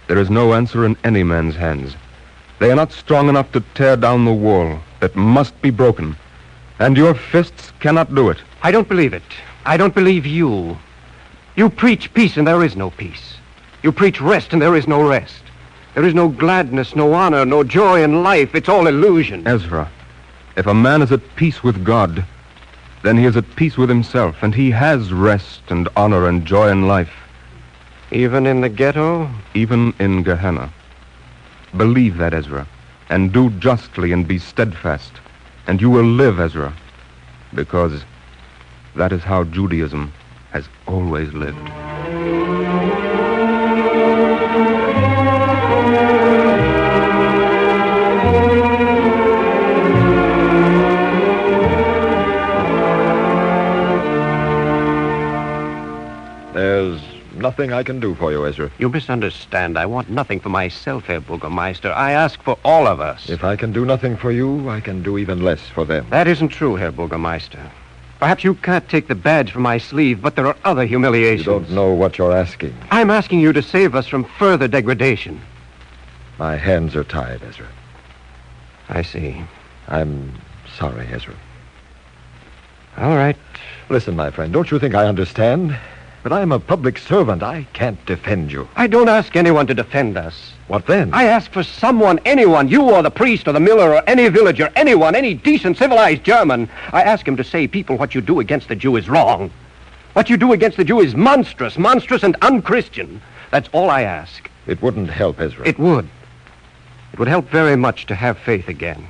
There is no answer in any man's hands. They are not strong enough to tear down the wall that must be broken. And your fists cannot do it. I don't believe it. I don't believe you. You preach peace, and there is no peace. You preach rest, and there is no rest. There is no gladness, no honor, no joy in life. It's all illusion. Ezra, if a man is at peace with God, then he is at peace with himself, and he has rest and honor and joy in life. Even in the ghetto? Even in Gehenna. Believe that, Ezra, and do justly and be steadfast, and you will live, Ezra, because that is how Judaism has always lived. There's nothing I can do for you, Ezra. You misunderstand. I want nothing for myself, Herr Burgermeister. I ask for all of us. If I can do nothing for you, I can do even less for them. That isn't true, Herr Burgermeister. Perhaps you can't take the badge from my sleeve, but there are other humiliations. You don't know what you're asking. I'm asking you to save us from further degradation. My hands are tied, Ezra. I see. I'm sorry, Ezra. All right. Listen, my friend, don't you think I understand? But I'm a public servant. I can't defend you. I don't ask anyone to defend us. What then? I ask for someone, anyone, you or the priest or the miller or any villager, anyone, any decent, civilized German. I ask him to say, people, what you do against the Jew is wrong. What you do against the Jew is monstrous and unchristian. That's all I ask. It wouldn't help, Ezra. It would. It would help very much to have faith again.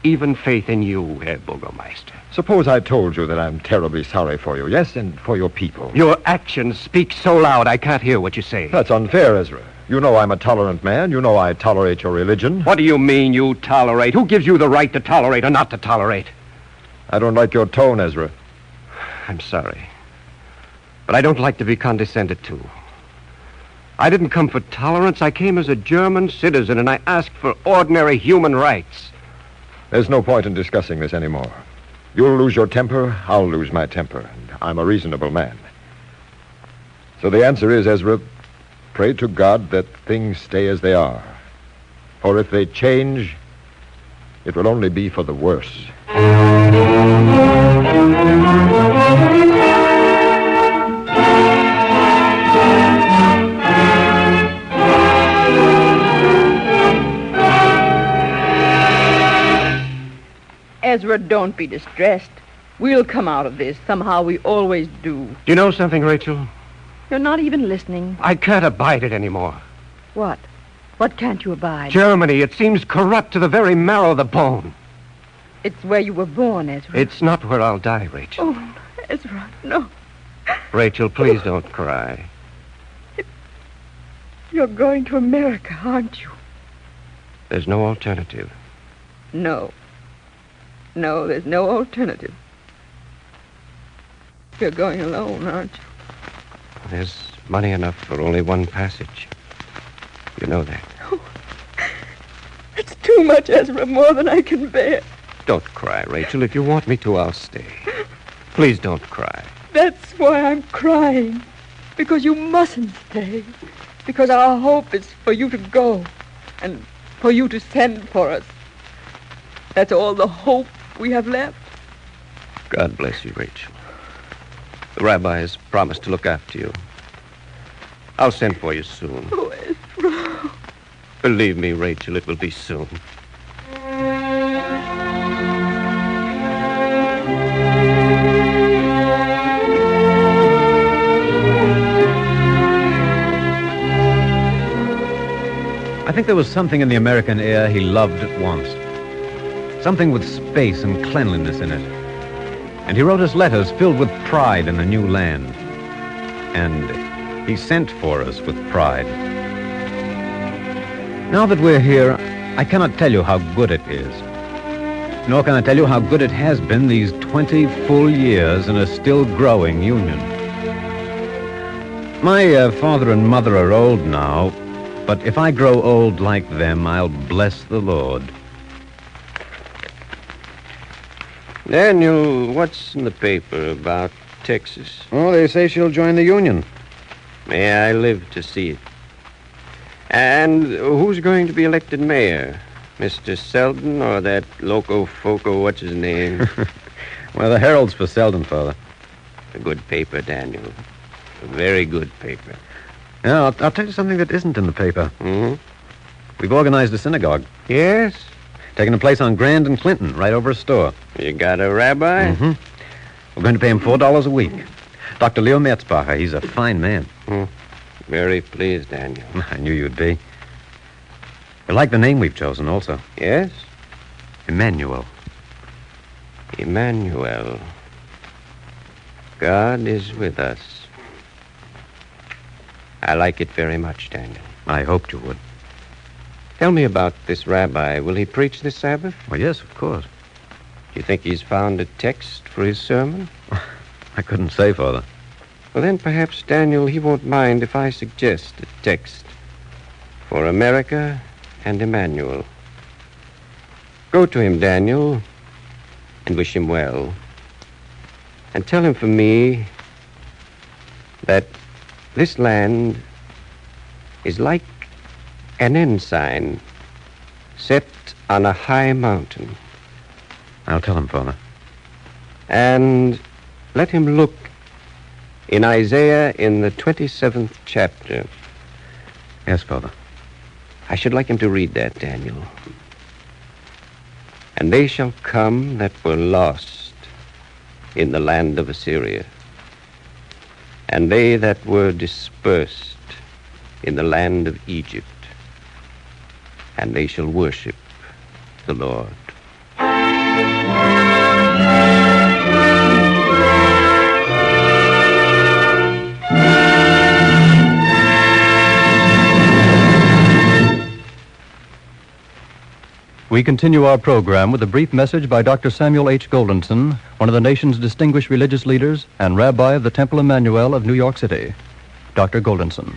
Even faith in you, Herr Burgermeister. Suppose I told you that I'm terribly sorry for you, yes, and for your people. Your actions speak so loud I can't hear what you say. That's unfair, Ezra. You know I'm a tolerant man. You know I tolerate your religion. What do you mean you tolerate? Who gives you the right to tolerate or not to tolerate? I don't like your tone, Ezra. I'm sorry. But I don't like to be condescended to. I didn't come for tolerance. I came as a German citizen, and I asked for ordinary human rights. There's no point in discussing this anymore. You'll lose your temper, I'll lose my temper, and I'm a reasonable man. So the answer is, Ezra, pray to God that things stay as they are. For if they change, it will only be for the worse. Ezra, don't be distressed. We'll come out of this. Somehow we always do. Do you know something, Rachel? You're not even listening. I can't abide it anymore. What? What can't you abide? Germany, it seems corrupt to the very marrow of the bone. It's where you were born, Ezra. It's not where I'll die, Rachel. Oh, Ezra, no. Rachel, please don't cry. You're going to America, aren't you? There's no alternative. No. No, there's no alternative. You're going alone, aren't you? There's money enough for only one passage. You know that. Oh, it's too much, Ezra, more than I can bear. Don't cry, Rachel. If you want me to, I'll stay. Please don't cry. That's why I'm crying. Because you mustn't stay. Because our hope is for you to go. And for you to send for us. That's all the hope we have left. God bless you, Rachel. The rabbi has promised to look after you. I'll send for you soon. Oh, Ezra. Believe me, Rachel, it will be soon. I think there was something in the American air he loved at once. Something with space and cleanliness in it. And he wrote us letters filled with pride in a new land. And he sent for us with pride. Now that we're here, I cannot tell you how good it is. Nor can I tell you how good it has been these 20 full years in a still growing union. My father and mother are old now, but if I grow old like them, I'll bless the Lord. Daniel, what's in the paper about Texas? Oh, they say she'll join the union. May I live to see it. And who's going to be elected mayor? Mr. Selden or that loco-foco, what's his name? Well, the Herald's for Selden, Father. A good paper, Daniel. Very good paper. Yeah, I'll tell you something that isn't in the paper. Mm-hmm. We've organized a synagogue. Yes? Taking a place on Grand and Clinton, right over a store. You got a rabbi? Mm-hmm. We're going to pay him $4 a week. Dr. Leo Metzbacher, he's a fine man. Very pleased, Daniel. I knew you'd be. You like the name we've chosen also. Yes? Emmanuel. Emmanuel. God is with us. I like it very much, Daniel. I hoped you would. Tell me about this rabbi. Will he preach this Sabbath? Well, yes, of course. Do you think he's found a text for his sermon? I couldn't say, Father. Well, then perhaps, Daniel, he won't mind if I suggest a text for America and Emmanuel. Go to him, Daniel, and wish him well. And tell him for me that this land is like an ensign set on a high mountain. I'll tell him, Father. And let him look in Isaiah in the 27th chapter. Yes, Father. I should like him to read that, Daniel. And they shall come that were lost in the land of Assyria, and they that were dispersed in the land of Egypt, and they shall worship the Lord. We continue our program with a brief message by Dr. Samuel H. Goldenson, one of the nation's distinguished religious leaders and rabbi of the Temple Emmanuel of New York City. Dr. Goldenson.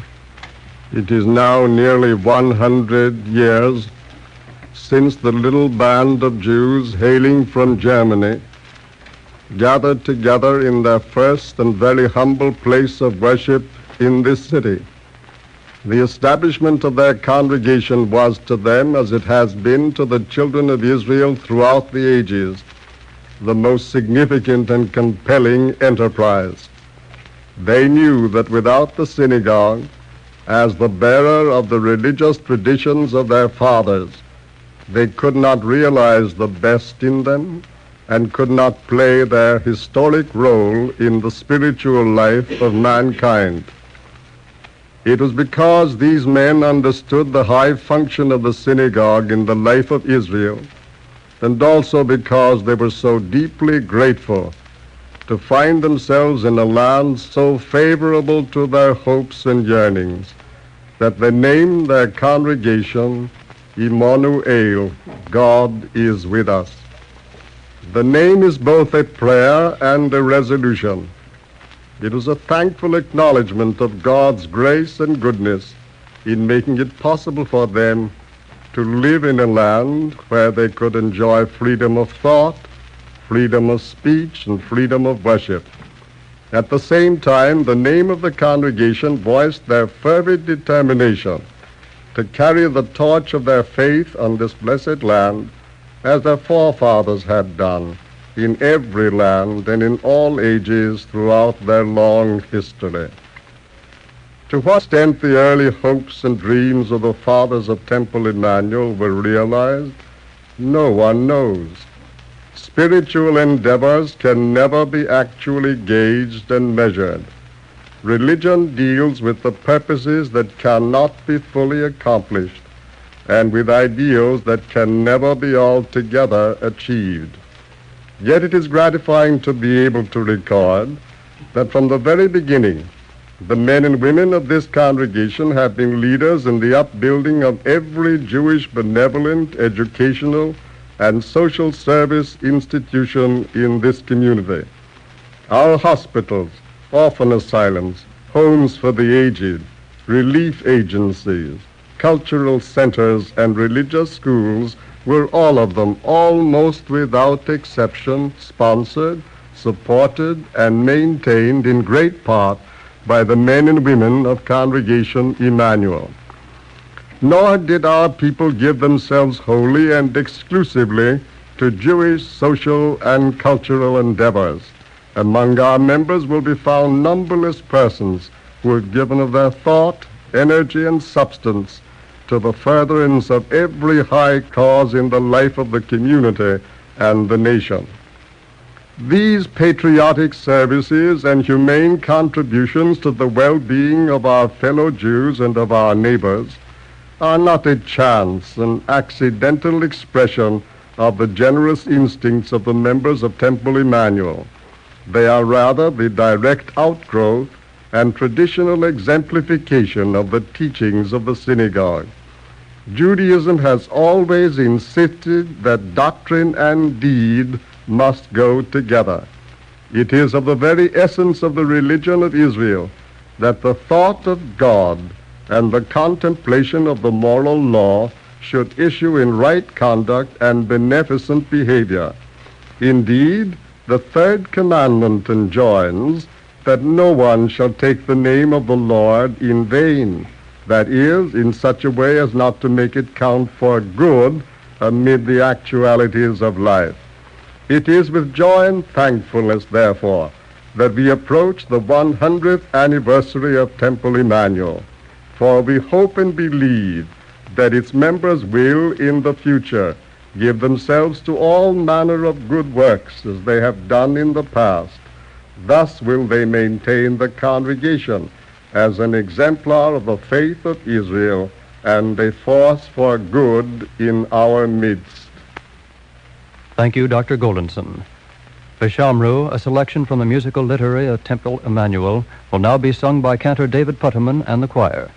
It is now nearly 100 years since the little band of Jews hailing from Germany gathered together in their first and very humble place of worship in this city. The establishment of their congregation was to them, as it has been to the children of Israel throughout the ages, the most significant and compelling enterprise. They knew that without the synagogue, as the bearer of the religious traditions of their fathers, they could not realize the best in them and could not play their historic role in the spiritual life of mankind. It was because these men understood the high function of the synagogue in the life of Israel, and also because they were so deeply grateful to find themselves in a land so favorable to their hopes and yearnings, that they named their congregation Emmanuel, God is with us. The name is both a prayer and a resolution. It was a thankful acknowledgement of God's grace and goodness in making it possible for them to live in a land where they could enjoy freedom of thought, freedom of speech, and freedom of worship. At the same time, the name of the congregation voiced their fervid determination to carry the torch of their faith on this blessed land as their forefathers had done in every land and in all ages throughout their long history. To what extent the early hopes and dreams of the fathers of Temple Emmanuel were realized, no one knows. Spiritual endeavors can never be actually gauged and measured. Religion deals with the purposes that cannot be fully accomplished and with ideals that can never be altogether achieved. Yet it is gratifying to be able to record that from the very beginning, the men and women of this congregation have been leaders in the upbuilding of every Jewish benevolent, educational, and social service institution in this community. Our hospitals, orphan asylums, homes for the aged, relief agencies, cultural centers, and religious schools were all of them, almost without exception, sponsored, supported, and maintained in great part by the men and women of Congregation Emmanuel. Nor did our people give themselves wholly and exclusively to Jewish social and cultural endeavors. Among our members will be found numberless persons who have given of their thought, energy, and substance to the furtherance of every high cause in the life of the community and the nation. These patriotic services and humane contributions to the well-being of our fellow Jews and of our neighbors are not a chance and accidental expression of the generous instincts of the members of Temple Emmanuel. They are rather the direct outgrowth and traditional exemplification of the teachings of the synagogue. Judaism has always insisted that doctrine and deed must go together. It is of the very essence of the religion of Israel that the thought of God and the contemplation of the moral law should issue in right conduct and beneficent behavior. Indeed, the third commandment enjoins that no one shall take the name of the Lord in vain, that is, in such a way as not to make it count for good amid the actualities of life. It is with joy and thankfulness, therefore, that we approach the 100th anniversary of Temple Emmanuel, for we hope and believe that its members will, in the future, give themselves to all manner of good works as they have done in the past. Thus will they maintain the congregation as an exemplar of the faith of Israel and a force for good in our midst. Thank you, Dr. Goldenson. For Shamru, a selection from the musical literary of Temple Emmanuel will now be sung by cantor David Putterman and the choir.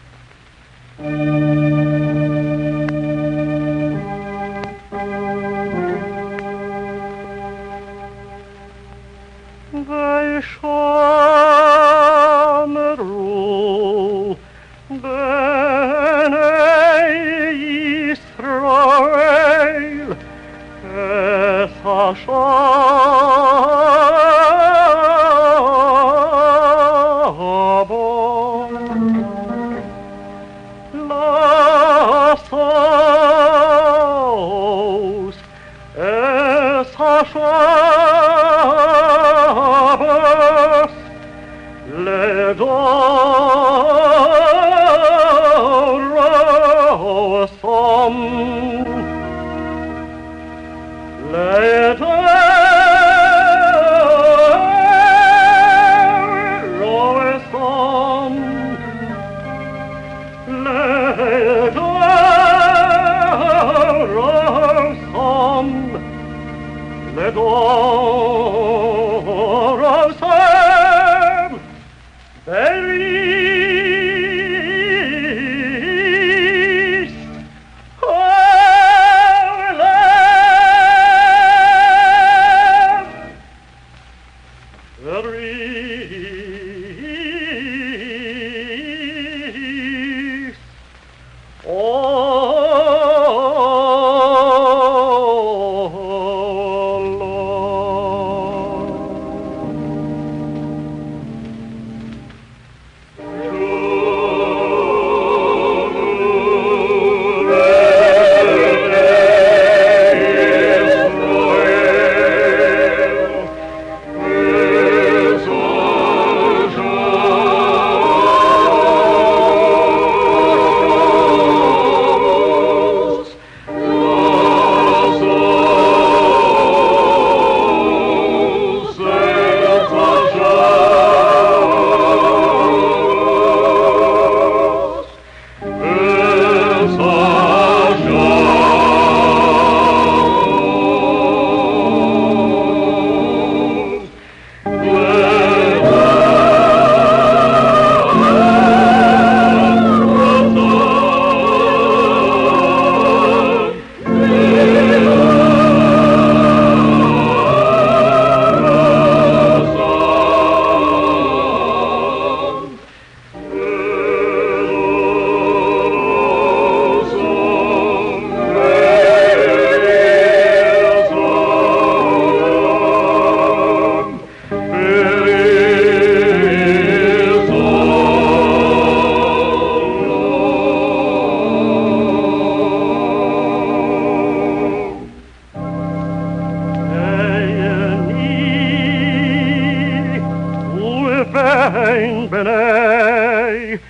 B'nai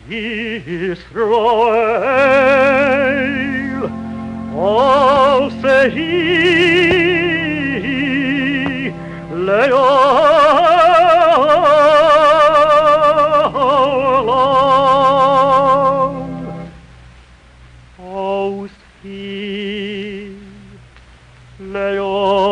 Yisrael, all sehi le'olam, all sehi le'olam.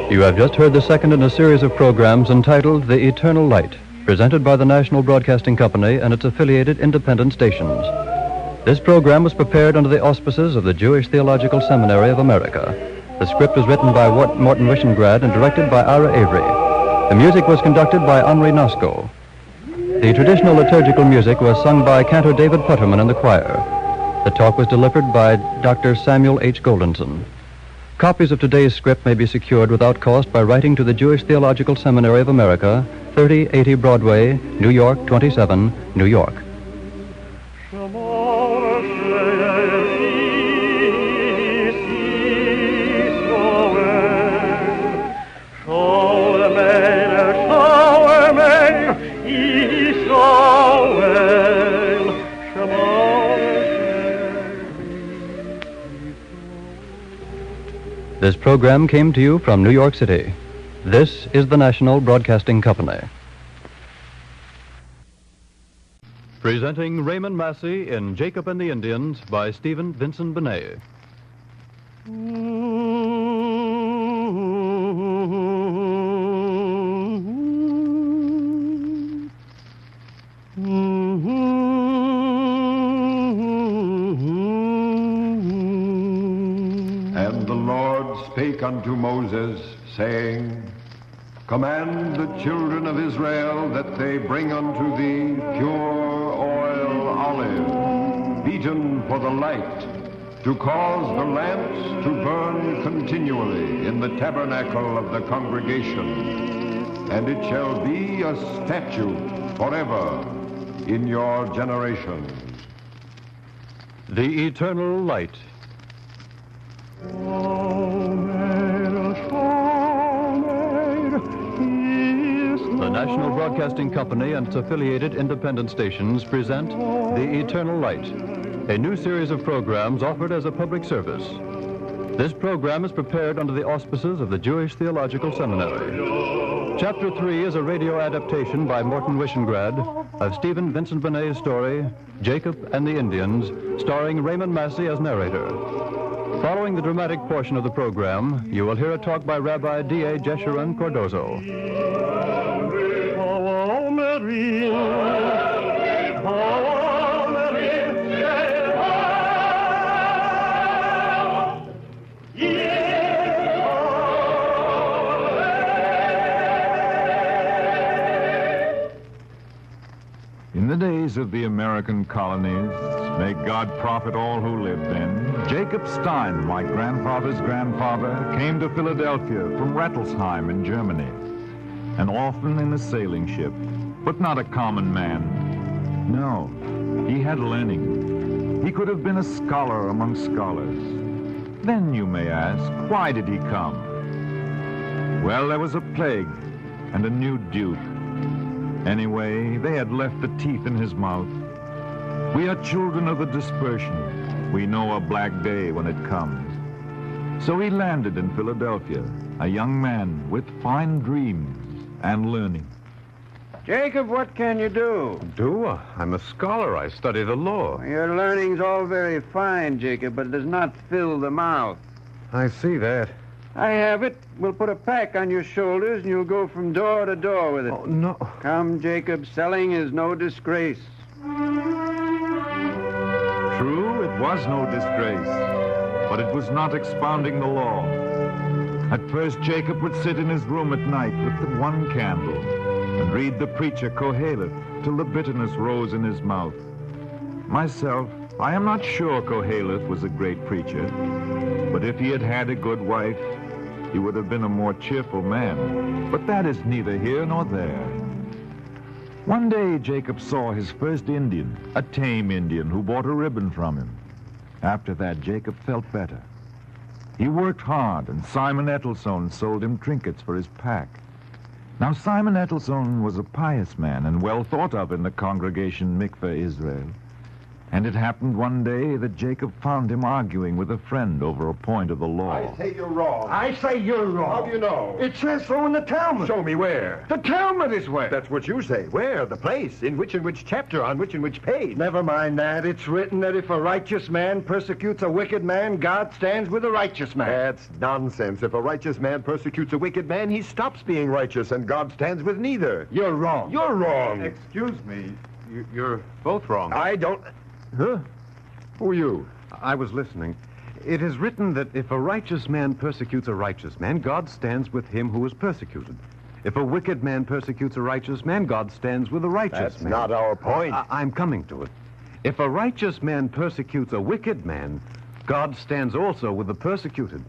You have just heard the second in a series of programs entitled The Eternal Light, presented by the National Broadcasting Company and its affiliated independent stations. This program was prepared under the auspices of the Jewish Theological Seminary of America. The script was written by Morton Wishengrad and directed by Ira Avery. The music was conducted by Henri Nosco. The traditional liturgical music was sung by Cantor David Putterman and the choir. The talk was delivered by Dr. Samuel H. Goldenson. Copies of today's script may be secured without cost by writing to the Jewish Theological Seminary of America, 3080 Broadway, New York 27, New York. This program came to you from New York City. This is the National Broadcasting Company. Presenting Raymond Massey in Jacob and the Indians by Stephen Vincent Benet. Spake unto Moses, saying, Command the children of Israel that they bring unto thee pure oil olive, beaten for the light, to cause the lamps to burn continually in the tabernacle of the congregation. And it shall be a statute forever in your generations. The Eternal Light. The National Broadcasting Company and its affiliated independent stations present The Eternal Light, a new series of programs offered as a public service. This program is prepared under the auspices of the Jewish Theological Seminary. Chapter 3 is a radio adaptation by Morton Wishengrad of Stephen Vincent Benet's story, Jacob and the Indians, starring Raymond Massey as narrator. Following the dramatic portion of the program, you will hear a talk by Rabbi D.A. Jeshurun Cardozo. In the days of the American colonies, may God profit all who lived then, Jacob Stein, my grandfather's grandfather, came to Philadelphia from Rattelsheim in Germany. An orphan in a sailing ship, but not a common man. No, he had learning. He could have been a scholar among scholars. Then you may ask, why did he come? Well, there was a plague and a new duke. Anyway, they had left the teeth in his mouth. We are children of the dispersion. We know a black day when it comes. So he landed in Philadelphia, a young man with fine dreams and learning. Jacob, what can you do? I'm a scholar. I study the law. Your learning's all very fine, Jacob, but it does not fill the mouth. I see that. I have it. We'll put a pack on your shoulders, and you'll go from door to door with it. Oh, no. Come, Jacob, selling is no disgrace. True, it was no disgrace, but it was not expounding the law. At first, Jacob would sit in his room at night with the one candle and read the preacher Koheleth till the bitterness rose in his mouth. Myself, I am not sure Koheleth was a great preacher, but if he had had a good wife, he would have been a more cheerful man. But that is neither here nor there. One day, Jacob saw his first Indian, a tame Indian who bought a ribbon from him. After that, Jacob felt better. He worked hard, and Simon Ettelsohn sold him trinkets for his pack. Now, Simon Ettelsohn was a pious man and well thought of in the congregation Mikveh Israel. And it happened one day that Jacob found him arguing with a friend over a point of the law. I say you're wrong. I say you're wrong. How do you know? It says so in the Talmud. Show me where. The Talmud is where. That's what you say. Where? The place? In which chapter? On which page? Never mind that. It's written that if a righteous man persecutes a wicked man, God stands with a righteous man. That's nonsense. If a righteous man persecutes a wicked man, he stops being righteous, and God stands with neither. You're wrong. You're wrong. Excuse me. You're both wrong. I don't... Huh? Who are you? I was listening. It is written that if a righteous man persecutes a righteous man, God stands with him who is persecuted. If a wicked man persecutes a righteous man, God stands with a righteous man. That's not our point. I'm coming to it. If a righteous man persecutes a wicked man, God stands also with the persecuted.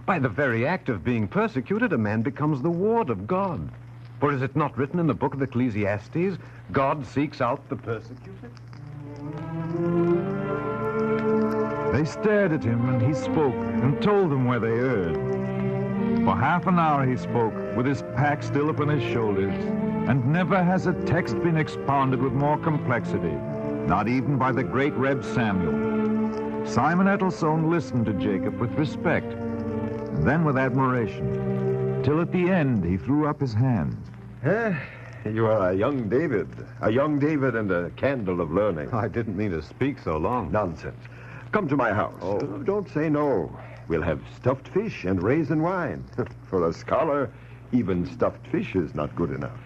By the very act of being persecuted, a man becomes the ward of God. For is it not written in the book of Ecclesiastes, God seeks out the persecuted? They stared at him, and he spoke and told them where they erred. For half an hour he spoke, with his pack still upon his shoulders, and never has a text been expounded with more complexity, not even by the great Reb Samuel. Simon Ettelsohn listened to Jacob with respect, and then with admiration, till at the end he threw up his hands. You are a young David and a candle of learning. I didn't mean to speak so long. Nonsense. Come to my house. Oh. Don't say no. We'll have stuffed fish and raisin wine. For a scholar, even stuffed fish is not good enough.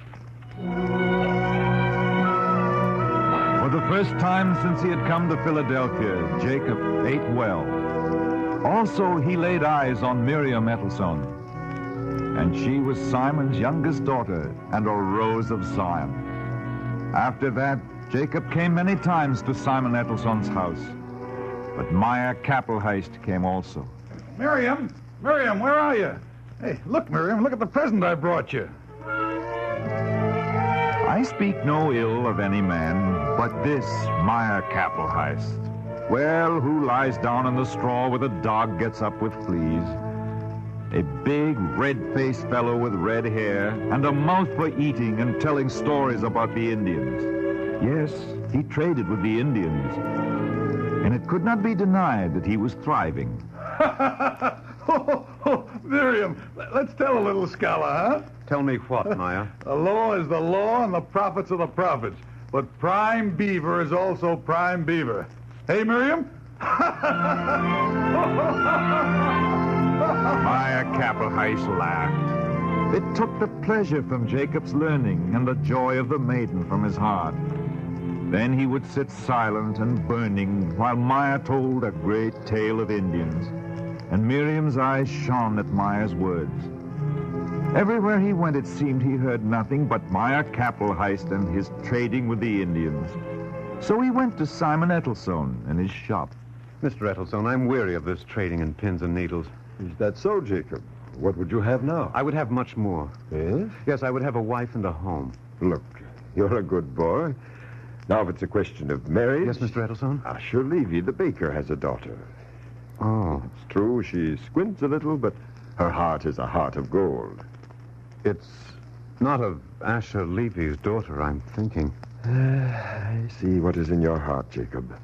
For the first time since he had come to Philadelphia, Jacob ate well. Also, he laid eyes on Miriam Ettelsohn. And she was Simon's youngest daughter and a rose of Zion. After that, Jacob came many times to Simon Ettelsohn's house. But Maya Kappelheist came also. Miriam, where are you? Hey, look, Miriam, look at the present I brought you. I speak no ill of any man, but this Maya Kappelheist. Well, who lies down in the straw where the dog gets up with fleas? A big, red-faced fellow with red hair and a mouth for eating and telling stories about the Indians. Yes, he traded with the Indians. And it could not be denied that he was thriving. Miriam, let's tell a little scholar, huh? Tell me what, Maya? The law is the law and the prophets are the prophets. But prime beaver is also prime beaver. Hey, Miriam? Maya Kappelheist laughed. It took the pleasure from Jacob's learning and the joy of the maiden from his heart. Then he would sit silent and burning while Maya told a great tale of Indians, and Miriam's eyes shone at Maya's words. Everywhere he went, it seemed he heard nothing but Maya Kappelheist and his trading with the Indians. So he went to Simon Ettelsohn in his shop. Mr. Ettelsohn, I'm weary of this trading in pins and needles. Is that so, Jacob? What would you have now? I would have much more. Yes? Yes, I would have a wife and a home. Look, you're a good boy. Now, if it's a question of marriage... Yes, Mr. Edelson? Asher Levy, the baker, has a daughter. Oh. It's true, she squints a little, but her heart is a heart of gold. It's not of Asher Levy's daughter I'm thinking. I see what is in your heart, Jacob.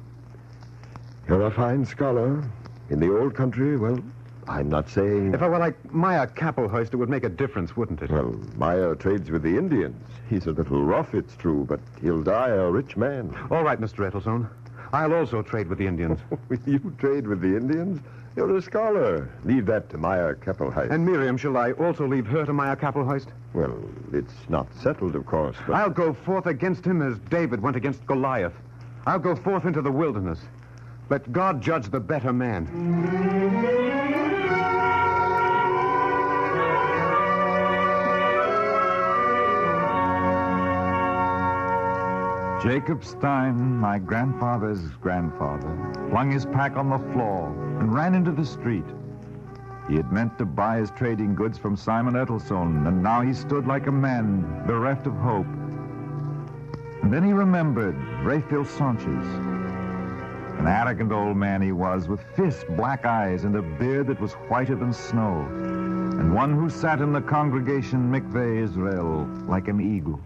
You're a fine scholar. In the old country, well, I'm not saying... If I were like Meyer Kappelhurst, it would make a difference, wouldn't it? Well, Meyer trades with the Indians. He's a little rough, it's true, but he'll die a rich man. All right, Mr. Edelson. I'll also trade with the Indians. You trade with the Indians? You're a scholar. Leave that to Meyer Kappelhurst. And Miriam, shall I also leave her to Meyer Kappelhurst? Well, it's not settled, of course, but... I'll go forth against him as David went against Goliath. I'll go forth into the wilderness. Let God judge the better man. Jacob Stein, my grandfather's grandfather, flung his pack on the floor and ran into the street. He had meant to buy his trading goods from Simon Edelson, and now he stood like a man bereft of hope. And then he remembered Raphael Sanchez. An arrogant old man he was, with fierce black eyes and a beard that was whiter than snow, and one who sat in the congregation Mikveh Israel like an eagle.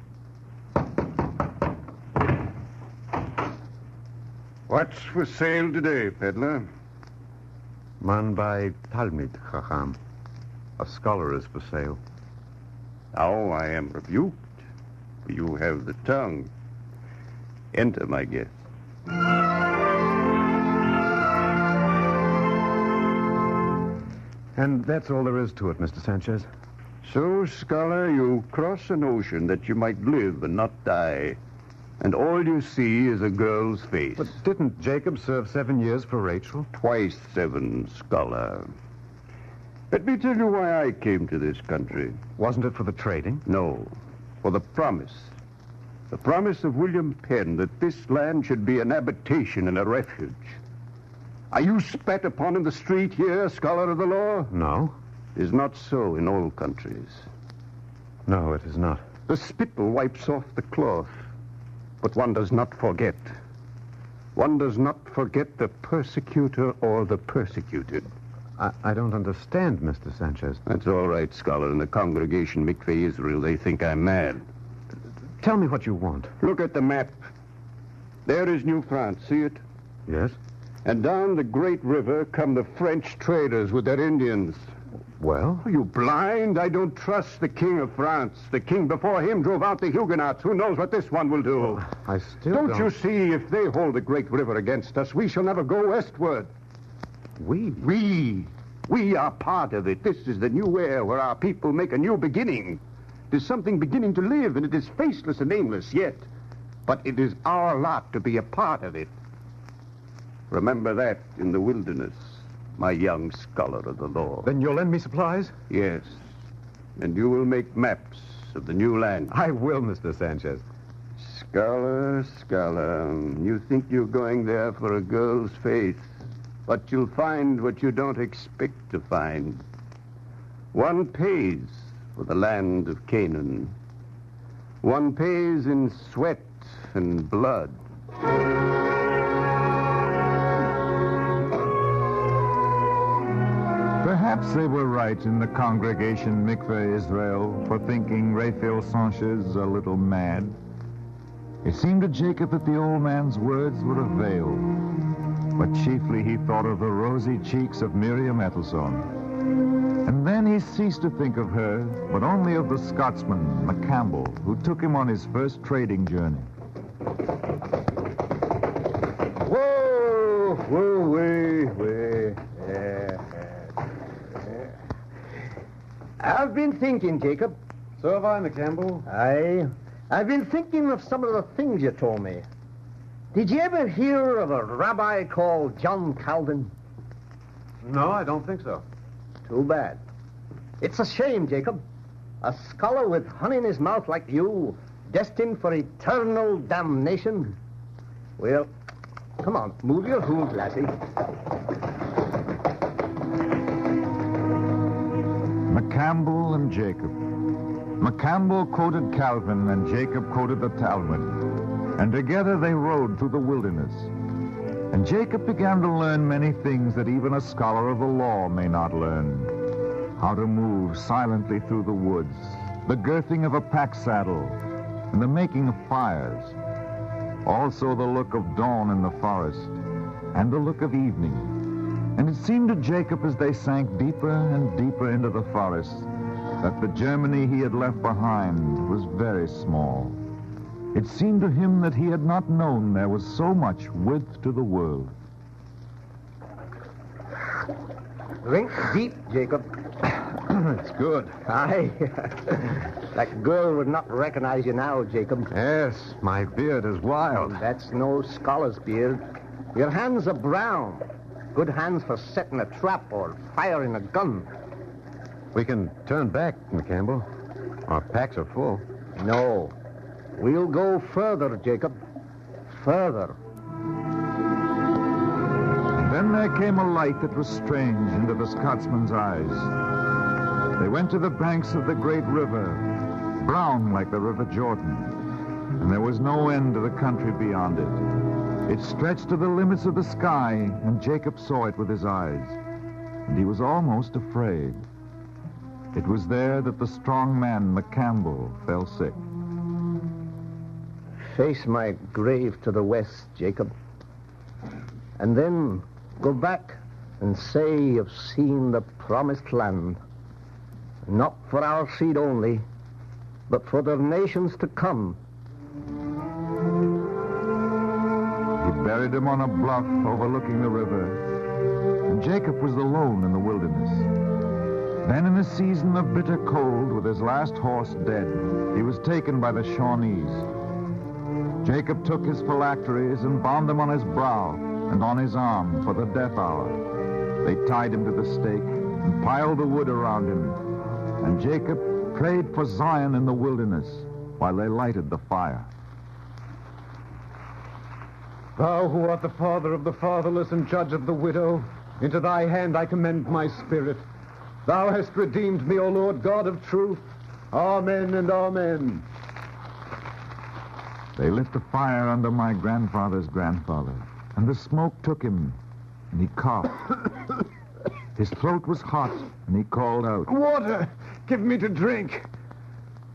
What's for sale today, peddler? Man by Talmud Chacham. A scholar is for sale. Now I am rebuked. You have the tongue. Enter, my guest. And that's all there is to it, Mr. Sanchez. So, scholar, you cross an ocean that you might live and not die. And all you see is a girl's face. But didn't Jacob serve 7 years for Rachel? Twice 7, scholar. Let me tell you why I came to this country. Wasn't it for the trading? No, for the promise. The promise of William Penn that this land should be an habitation and a refuge. Are you spat upon in the street here, scholar of the law? No. It is not so in all countries. No, it is not. The spittle wipes off the cloth. But one does not forget. One does not forget the persecutor or the persecuted. I don't understand, Mr. Sanchez. That's all right, scholar. In the congregation Mikveh Israel, they think I'm mad. Tell me what you want. Look at the map. There is New France. See it? Yes. And down the great river come the French traders with their Indians. Well? Are you blind? I don't trust the King of France. The king before him drove out the Huguenots. Who knows what this one will do? Well, I still don't... you see, if they hold the great river against us, we shall never go westward. We? We are part of it. This is the new era where our people make a new beginning. There's something beginning to live, and it is faceless and nameless yet. But it is our lot to be a part of it. Remember that in the wilderness, my young scholar of the law. Then you'll lend me supplies? Yes. And you will make maps of the new land. I will, Mr. Sanchez. Scholar, you think you're going there for a girl's face, but you'll find what you don't expect to find. One pays for the land of Canaan. One pays in sweat and blood. Perhaps they were right in the congregation Mikveh Israel for thinking Raphael Sanchez a little mad. It seemed to Jacob that the old man's words were a veil, but chiefly he thought of the rosy cheeks of Miriam Edelson. And then he ceased to think of her, but only of the Scotsman, McCampbell, who took him on his first trading journey. Whoa, way. I've been thinking, Jacob. So have I, McCampbell. I've been thinking of some of the things you told me. Did you ever hear of a rabbi called John Calvin? No, I don't think so. Too bad. It's a shame, Jacob. A scholar with honey in his mouth like you, destined for eternal damnation. Well, come on, move your hooves, lassie. McCampbell and Jacob. McCampbell quoted Calvin and Jacob quoted the Talmud. And together they rode through the wilderness. And Jacob began to learn many things that even a scholar of the law may not learn. How to move silently through the woods, the girthing of a pack saddle, and the making of fires. Also the look of dawn in the forest, and the look of evening. And it seemed to Jacob as they sank deeper and deeper into the forest that the Germany he had left behind was very small. It seemed to him that he had not known there was so much width to the world. Drink deep, Jacob. It's good. Aye. That girl would not recognize you now, Jacob. Yes, my beard is wild. That's no scholar's beard. Your hands are brown. Good hands for setting a trap or firing a gun. We can turn back, McCampbell. Our packs are full. No. We'll go further, Jacob. Further. And then there came a light that was strange into the Scotsman's eyes. They went to the banks of the great river, brown like the River Jordan, and there was no end to the country beyond it. It stretched to the limits of the sky, and Jacob saw it with his eyes, and he was almost afraid. It was there that the strong man, McCampbell, fell sick. Face my grave to the west, Jacob. And then go back and say you've seen the promised land. Not for our seed only, but for the nations to come. He buried him on a bluff overlooking the river, and Jacob was alone in the wilderness. Then in a season of bitter cold, with his last horse dead, he was taken by the Shawnees. Jacob took his phylacteries and bound them on his brow and on his arm for the death hour. They tied him to the stake and piled the wood around him. And Jacob prayed for Zion in the wilderness while they lighted the fire. Thou who art the father of the fatherless and judge of the widow, into thy hand I commend my spirit. Thou hast redeemed me, O Lord God of truth. Amen and amen. They lit the fire under my grandfather's grandfather, and the smoke took him, and he coughed. His throat was hot, and he called out, Water! Give me to drink!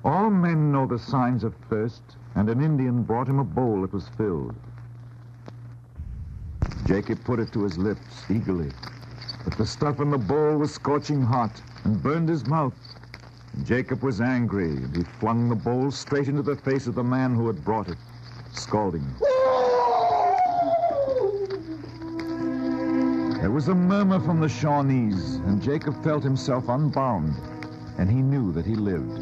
All men know the signs of thirst, and an Indian brought him a bowl that was filled. Jacob put it to his lips eagerly, but the stuff in the bowl was scorching hot and burned his mouth. And Jacob was angry, and he flung the bowl straight into the face of the man who had brought it, scalding him. There was a murmur from the Shawnees, and Jacob felt himself unbound, and he knew that he lived.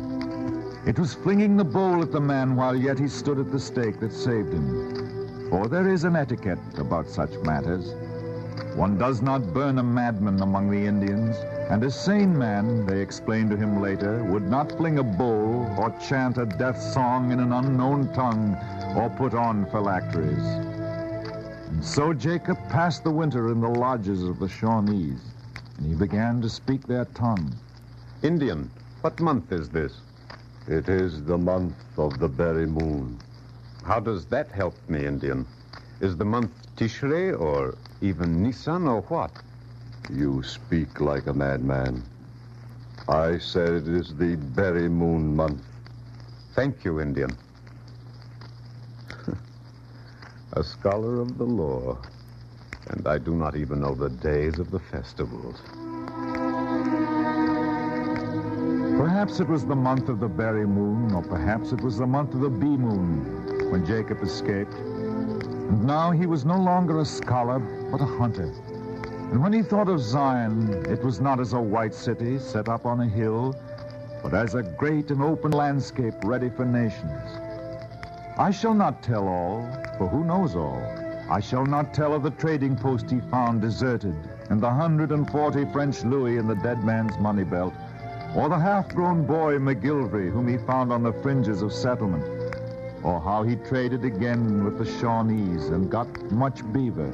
It was flinging the bowl at the man while yet he stood at the stake that saved him. For there is an etiquette about such matters. One does not burn a madman among the Indians, and a sane man, they explained to him later, would not fling a bowl or chant a death song in an unknown tongue or put on phylacteries. And so Jacob passed the winter in the lodges of the Shawnees, and he began to speak their tongue. Indian, what month is this? It is the month of the berry moon. How does that help me, Indian? Is the month Tishrei or even Nisan or what? You speak like a madman. I said it is the berry moon month. Thank you, Indian. A scholar of the law, and I do not even know the days of the festivals. Perhaps it was the month of the berry moon, or perhaps it was the month of the bee moon, when Jacob escaped. And now he was no longer a scholar, but a hunter. And when he thought of Zion, it was not as a white city set up on a hill, but as a great and open landscape ready for nations. I shall not tell all, for who knows all? I shall not tell of the trading post he found deserted, and the 140 French louis in the dead man's money belt, or the half-grown boy McGilvery whom he found on the fringes of settlement, or how he traded again with the Shawnees and got much beaver.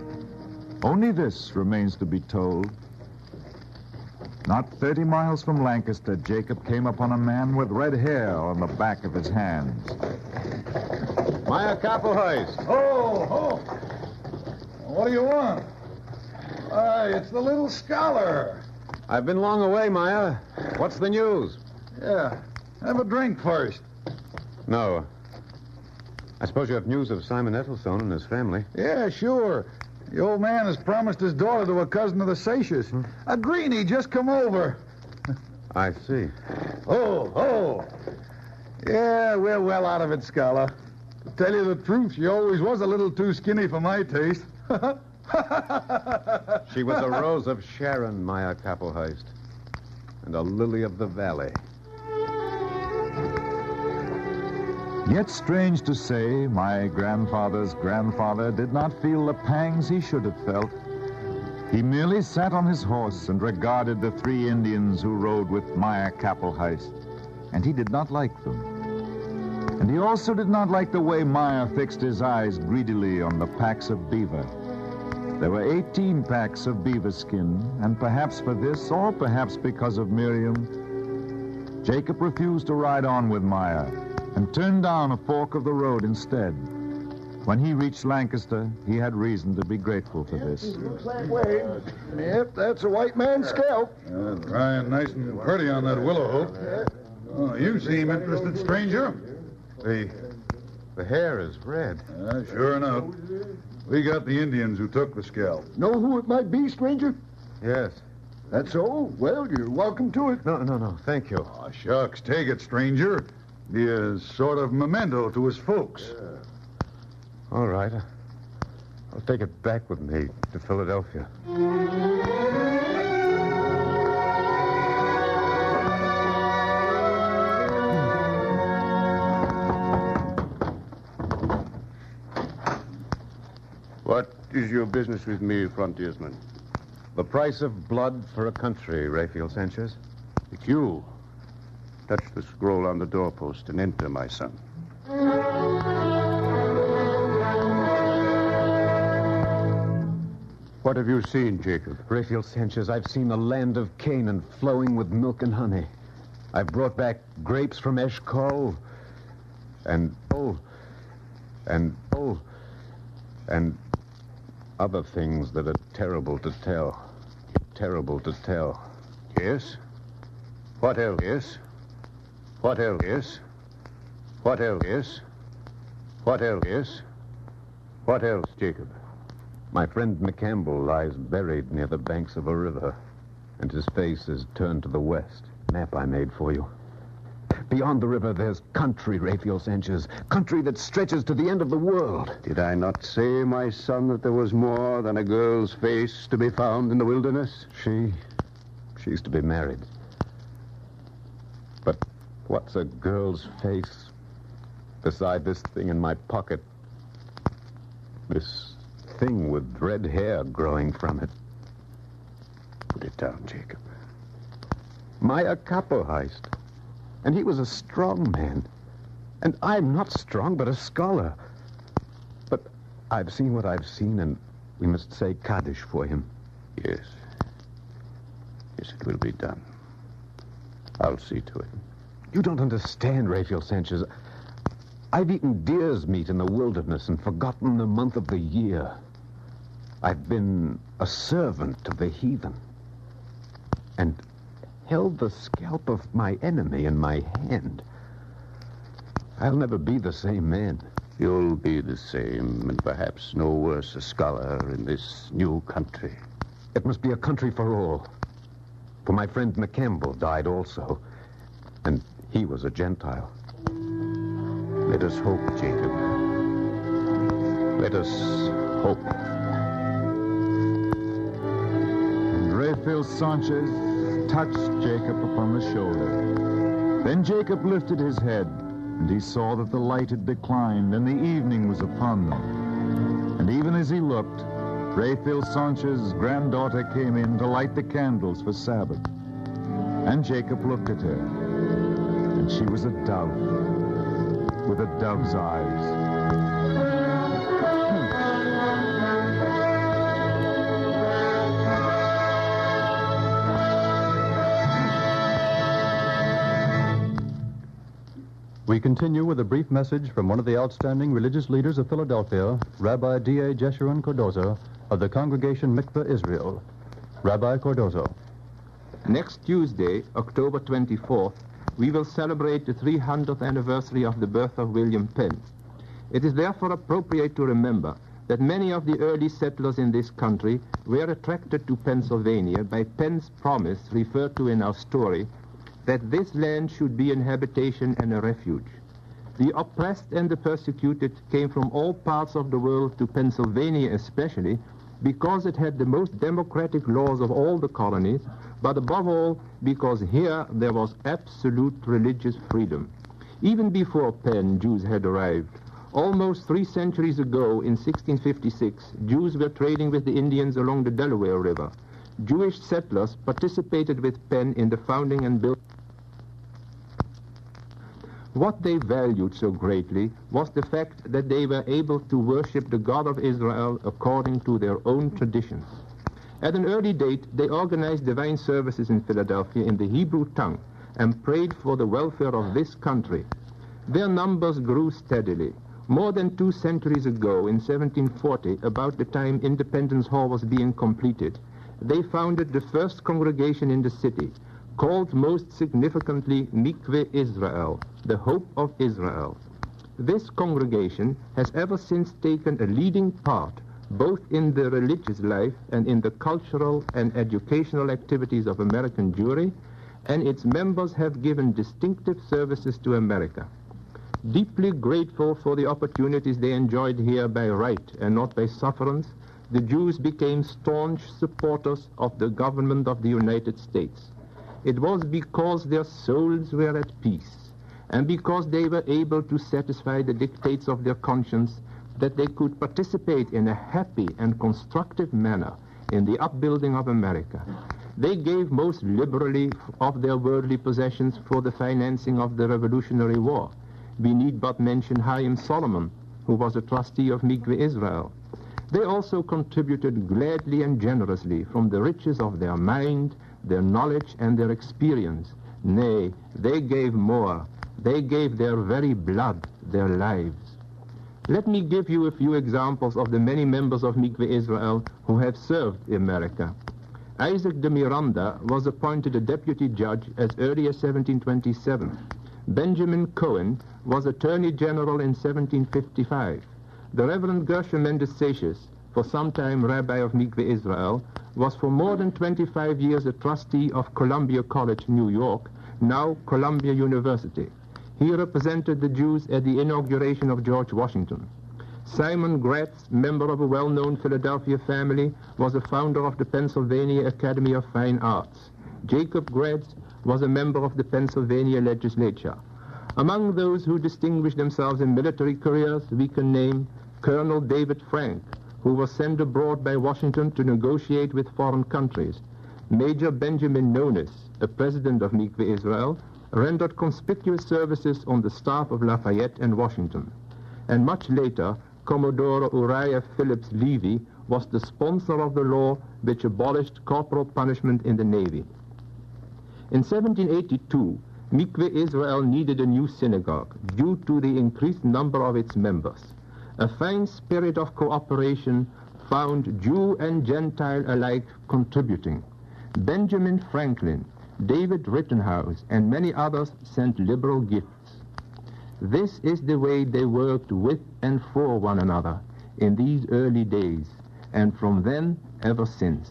Only this remains to be told. Not 30 miles from Lancaster, Jacob came upon a man with red hair on the back of his hands. Maya Kappelheist. Oh. What do you want? It's the little scholar. I've been long away, Maya. What's the news? Yeah. Have a drink first. No. I suppose you have news of Simon Ethelstone and his family. Yeah, sure. The old man has promised his daughter to a cousin of the Satius. A greenie just come over. I see. Oh. Yeah, we're well out of it, Scholar. To tell you the truth, she always was a little too skinny for my taste. She was a rose of Sharon, Maya Kappelheist, and a lily of the valley. Yet, strange to say, my grandfather's grandfather did not feel the pangs he should have felt. He merely sat on his horse and regarded the 3 Indians who rode with Maya Kappelheist, and he did not like them. And he also did not like the way Maya fixed his eyes greedily on the packs of beaver. There were 18 packs of beaver skin, and perhaps for this, or perhaps because of Miriam, Jacob refused to ride on with Maya and turned down a fork of the road instead. When he reached Lancaster, he had reason to be grateful for this. Yep, that's a white man's scalp. Drying nice and pretty on that willow hope. Oh, you seem interested, stranger. The hair is red. Sure enough. We got the Indians who took the scalp. Know who it might be, stranger? Yes. That's so? Well, you're welcome to it. No, thank you. Oh, shucks, take it, stranger. Be a sort of memento to his folks. All right. I'll take it back with me to Philadelphia. What is your business with me, frontiersman? The price of blood for a country, Raphael Sanchez. It's you. Touch the scroll on the doorpost and enter, my son. What have you seen, Jacob? Raphael Sanchez, I've seen the land of Canaan flowing with milk and honey. I've brought back grapes from Eshcol and other things that are terrible to tell. Terrible to tell. Yes? What else? Yes? What else? Yes? What else? Yes? What else? Yes? What else, Jacob? My friend McCampbell lies buried near the banks of a river, and his face is turned to the west. Map I made for you. Beyond the river, there's country, Raphael Sanchez. Country that stretches to the end of the world. Did I not say, my son, that there was more than a girl's face to be found in the wilderness? She's to be married. But what's a girl's face beside this thing in my pocket? This thing with red hair growing from it. Put it down, Jacob. Maya Kappelheist. And he was a strong man. And I'm not strong, but a scholar. But I've seen what I've seen, and we must say Kaddish for him. Yes. Yes, it will be done. I'll see to it. You don't understand, Raphael Sanchez. I've eaten deer's meat in the wilderness and forgotten the month of the year. I've been a servant of the heathen and held the scalp of my enemy in my hand. I'll never be the same man. You'll be the same, and perhaps no worse a scholar in this new country. It must be a country for all. For my friend McCampbell died also, and he was a Gentile. Let us hope, Jacob. Let us hope. And Raphael Sanchez touched Jacob upon the shoulder. Then Jacob lifted his head, and he saw that the light had declined and the evening was upon them. And even as he looked, Raphael Sanchez's granddaughter came in to light the candles for Sabbath. And Jacob looked at her, and she was a dove with a dove's eyes. We continue with a brief message from one of the outstanding religious leaders of Philadelphia, Rabbi D.A. Jeshurun Cardozo of the Congregation Mikveh Israel. Rabbi Cardozo. Next Tuesday, October 24th, we will celebrate the 300th anniversary of the birth of William Penn. It is therefore appropriate to remember that many of the early settlers in this country were attracted to Pennsylvania by Penn's promise, referred to in our story, that this land should be an habitation and a refuge. The oppressed and the persecuted came from all parts of the world to Pennsylvania especially, because it had the most democratic laws of all the colonies, but above all because here there was absolute religious freedom. Even before Penn, Jews had arrived. Almost 3 centuries ago, in 1656, Jews were trading with the Indians along the Delaware River. Jewish settlers participated with Penn in the founding and building. What they valued so greatly was the fact that they were able to worship the God of Israel according to their own traditions. At an early date, they organized divine services in Philadelphia in the Hebrew tongue and prayed for the welfare of this country. Their numbers grew steadily. More than 2 centuries ago, in 1740, about the time Independence Hall was being completed, they founded the first congregation in the city, called most significantly Mikveh Israel, the Hope of Israel. This congregation has ever since taken a leading part both in the religious life and in the cultural and educational activities of American Jewry, and its members have given distinctive services to America. Deeply grateful for the opportunities they enjoyed here by right and not by sufferance, the Jews became staunch supporters of the government of the United States. It was because their souls were at peace and because they were able to satisfy the dictates of their conscience that they could participate in a happy and constructive manner in the upbuilding of America. They gave most liberally of their worldly possessions for the financing of the Revolutionary War. We need but mention Chaim Solomon, who was a trustee of Mikveh Israel. They also contributed gladly and generously from the riches of their mind, their knowledge, and their experience. Nay, they gave more. They gave their very blood, their lives. Let me give you a few examples of the many members of Mikveh Israel who have served America. Isaac de Miranda was appointed a deputy judge as early as 1727. Benjamin Cohen was Attorney General in 1755. The Reverend Gershom Mendes Seixas, for some time Rabbi of Mikveh Israel, was for more than 25 years a trustee of Columbia College, New York, now Columbia University. He represented the Jews at the inauguration of George Washington. Simon Gratz, member of a well-known Philadelphia family, was a founder of the Pennsylvania Academy of Fine Arts. Jacob Gratz was a member of the Pennsylvania legislature. Among those who distinguished themselves in military careers, we can name Colonel David Frank, who was sent abroad by Washington to negotiate with foreign countries. Major Benjamin Nonis, a president of Mikveh Israel, rendered conspicuous services on the staff of Lafayette and Washington. And much later, Commodore Uriah Phillips Levy was the sponsor of the law which abolished corporal punishment in the Navy. In 1782, Mikveh Israel needed a new synagogue due to the increased number of its members. A fine spirit of cooperation found Jew and Gentile alike contributing. Benjamin Franklin, David Rittenhouse, and many others sent liberal gifts. This is the way they worked with and for one another in these early days, and from then ever since.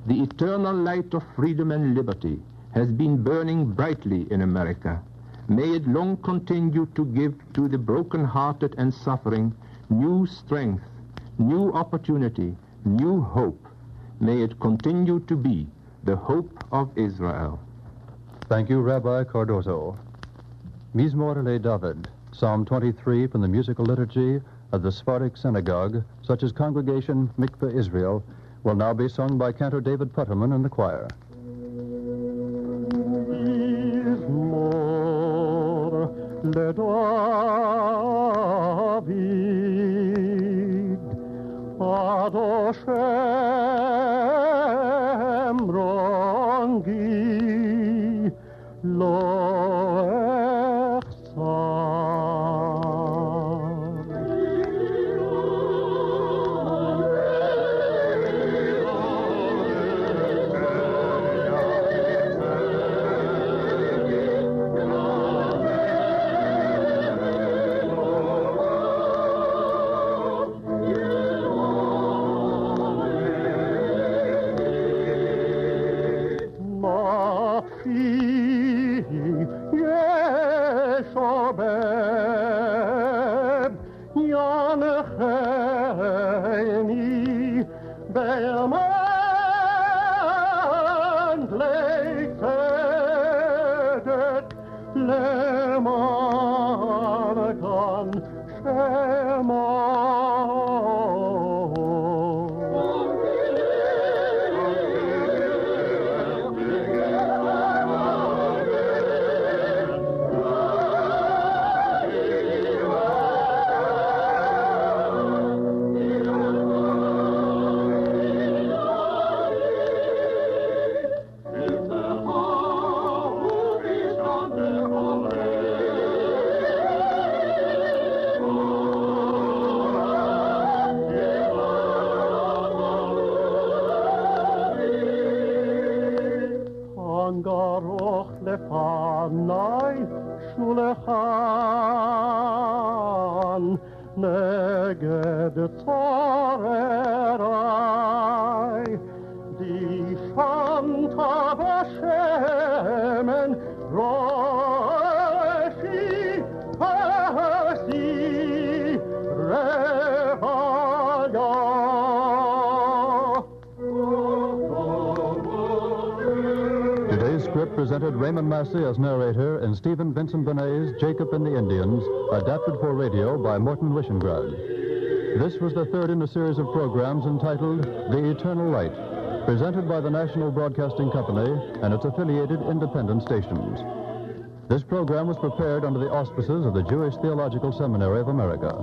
The eternal light of freedom and liberty has been burning brightly in America. May it long continue to give to the broken-hearted and suffering new strength, new opportunity, new hope. May it continue to be the hope of Israel. Thank you, Rabbi Cardozo. Mizmor le David, Psalm 23 from the musical liturgy of the Sephardic Synagogue, such as Congregation Mikveh Israel, will now be sung by Cantor David Putterman and the choir. Le David ad Hashem rongi lo echsa Cheni Be'elman Leitedet Lemanakan Shema. Lefanai shulechan neged tzarerai di shanta b'shemen roshi pasi revaya. Today's script presented Raymond Massey as narrator and Stephen Vincent Benet's Jacob and the Indians, adapted for radio by Morton Wishengrad. This was the third in a series of programs entitled The Eternal Light, presented by the National Broadcasting Company and its affiliated independent stations. This program was prepared under the auspices of the Jewish Theological Seminary of America.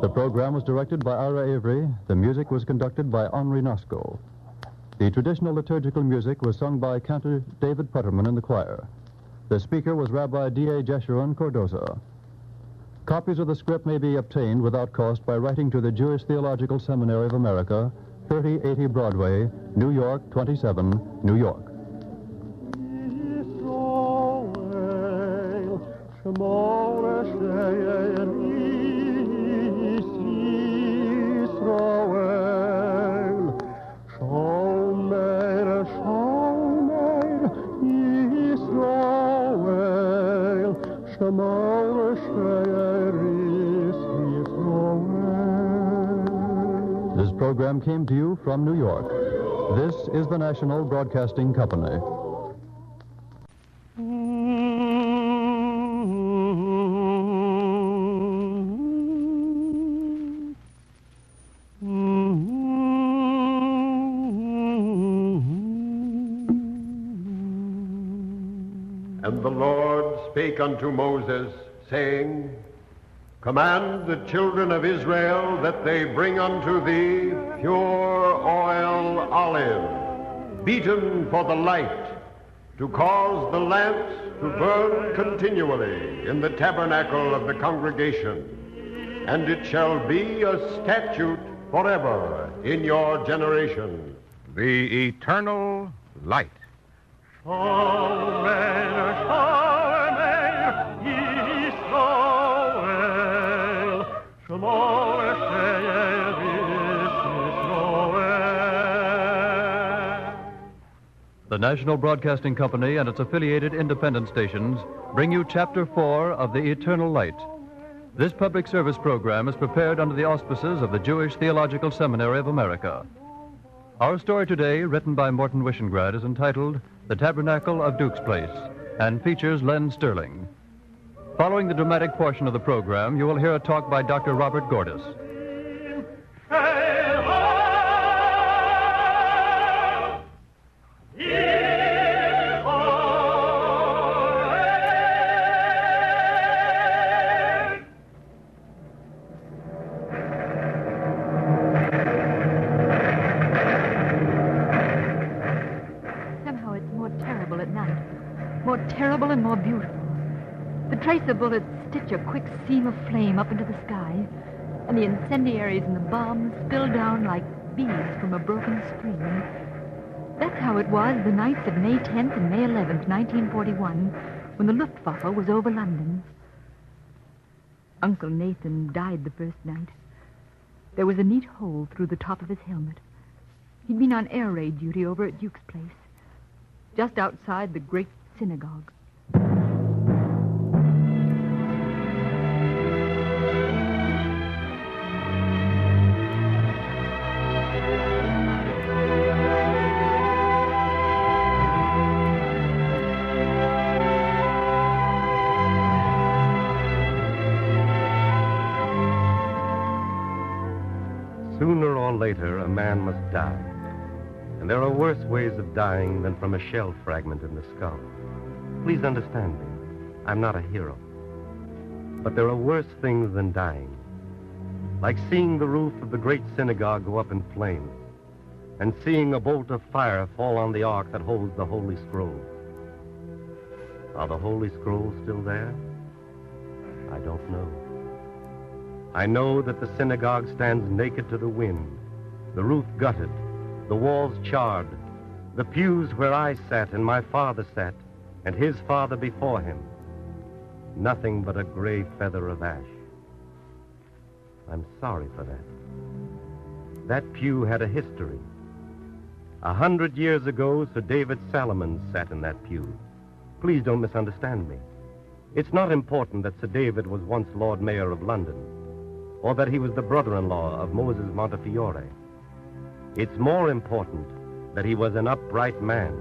The program was directed by Ira Avery. The music was conducted by Henri Nosco. The traditional liturgical music was sung by Cantor David Putterman in the choir. The speaker was Rabbi D.A. Jeshurun Cordoza. Copies of the script may be obtained without cost by writing to the Jewish Theological Seminary of America, 3080 Broadway, New York, 27, New York. This program came to you from New York. This is the National Broadcasting Company. And the Lord spake unto Moses, saying, Command the children of Israel that they bring unto thee pure oil olive, beaten for the light, to cause the lamps to burn continually in the tabernacle of the congregation. And it shall be a statute forever in your generation. The eternal light. The National Broadcasting Company and its affiliated independent stations bring you Chapter 4 of The Eternal Light. This public service program is prepared under the auspices of the Jewish Theological Seminary of America. Our story today, written by Morton Wishengrad, is entitled The Tabernacle of Duke's Place and features Len Sterling. Following the dramatic portion of the program, you will hear a talk by Dr. Robert Gordis. Somehow it's more terrible at night. More terrible and more beautiful. The tracer bullets stitch a quick seam of flame up into the sky, and the incendiaries and the bombs spill down like beads from a broken spring. That's how it was the nights of May 10th and May 11th, 1941, when the Luftwaffe was over London. Uncle Nathan died the first night. There was a neat hole through the top of his helmet. He'd been on air raid duty over at Duke's Place, just outside the great synagogue. Sooner or later, a man must die. And there are worse ways of dying than from a shell fragment in the skull. Please understand me. I'm not a hero. But there are worse things than dying. Like seeing the roof of the great synagogue go up in flames, and seeing a bolt of fire fall on the ark that holds the Holy Scrolls. Are the Holy Scrolls still there? I don't know. I know that the synagogue stands naked to the wind, the roof gutted, the walls charred, the pews where I sat and my father sat, and his father before him. Nothing but a gray feather of ash. I'm sorry for that. That pew had a history. 100 years ago, Sir David Salomon sat in that pew. Please don't misunderstand me. It's not important that Sir David was once Lord Mayor of London, or that he was the brother-in-law of Moses Montefiore. It's more important that he was an upright man,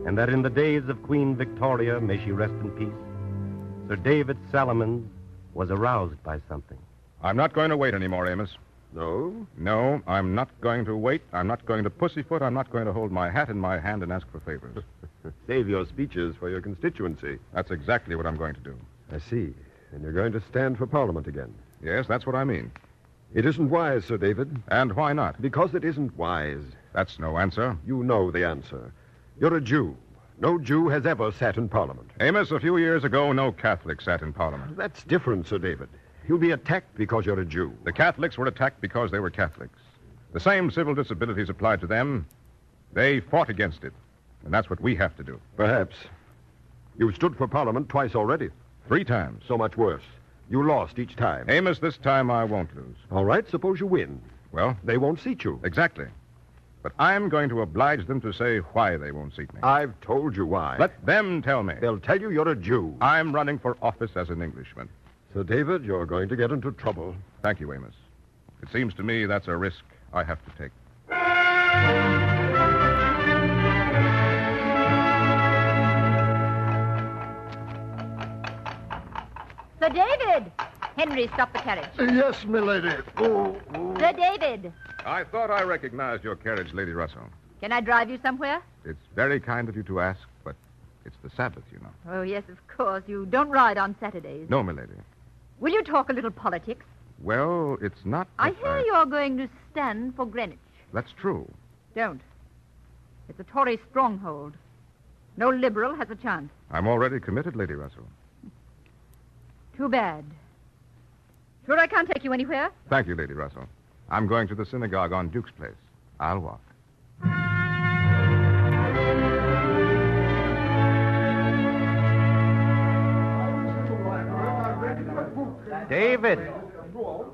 and that in the days of Queen Victoria, may she rest in peace, Sir David Salomon was aroused by something. I'm not going to wait anymore, Amos. No? No, I'm not going to wait. I'm not going to pussyfoot. I'm not going to hold my hat in my hand and ask for favors. Save your speeches for your constituency. That's exactly what I'm going to do. I see. And you're going to stand for Parliament again. Yes, that's what I mean. It isn't wise, Sir David. And why not? Because it isn't wise. That's no answer. You know the answer. You're a Jew. No Jew has ever sat in Parliament. Amos, a few years ago, no Catholic sat in Parliament. That's different, Sir David. You'll be attacked because you're a Jew. The Catholics were attacked because they were Catholics. The same civil disabilities applied to them. They fought against it. And that's what we have to do. Perhaps. You've stood for Parliament twice already. 3 times. So much worse. You lost each time. Amos, this time I won't lose. All right, suppose you win. Well? They won't seat you. Exactly. But I'm going to oblige them to say why they won't seat me. I've told you why. Let them tell me. They'll tell you you're a Jew. I'm running for office as an Englishman. Sir David, you're going to get into trouble. Thank you, Amos. It seems to me that's a risk I have to take. Sir David! Henry, stop the carriage. Yes, milady. Oh. Sir David! I thought I recognized your carriage, Lady Russell. Can I drive you somewhere? It's very kind of you to ask, but it's the Sabbath, you know. Oh, yes, of course. You don't ride on Saturdays. No, milady. Will you talk a little politics? Well, it's not... I hear you're going to stand for Greenwich. That's true. Don't. It's a Tory stronghold. No Liberal has a chance. I'm already committed, Lady Russell. Too bad. Sure I can't take you anywhere? Thank you, Lady Russell. I'm going to the synagogue on Duke's Place. I'll walk. David!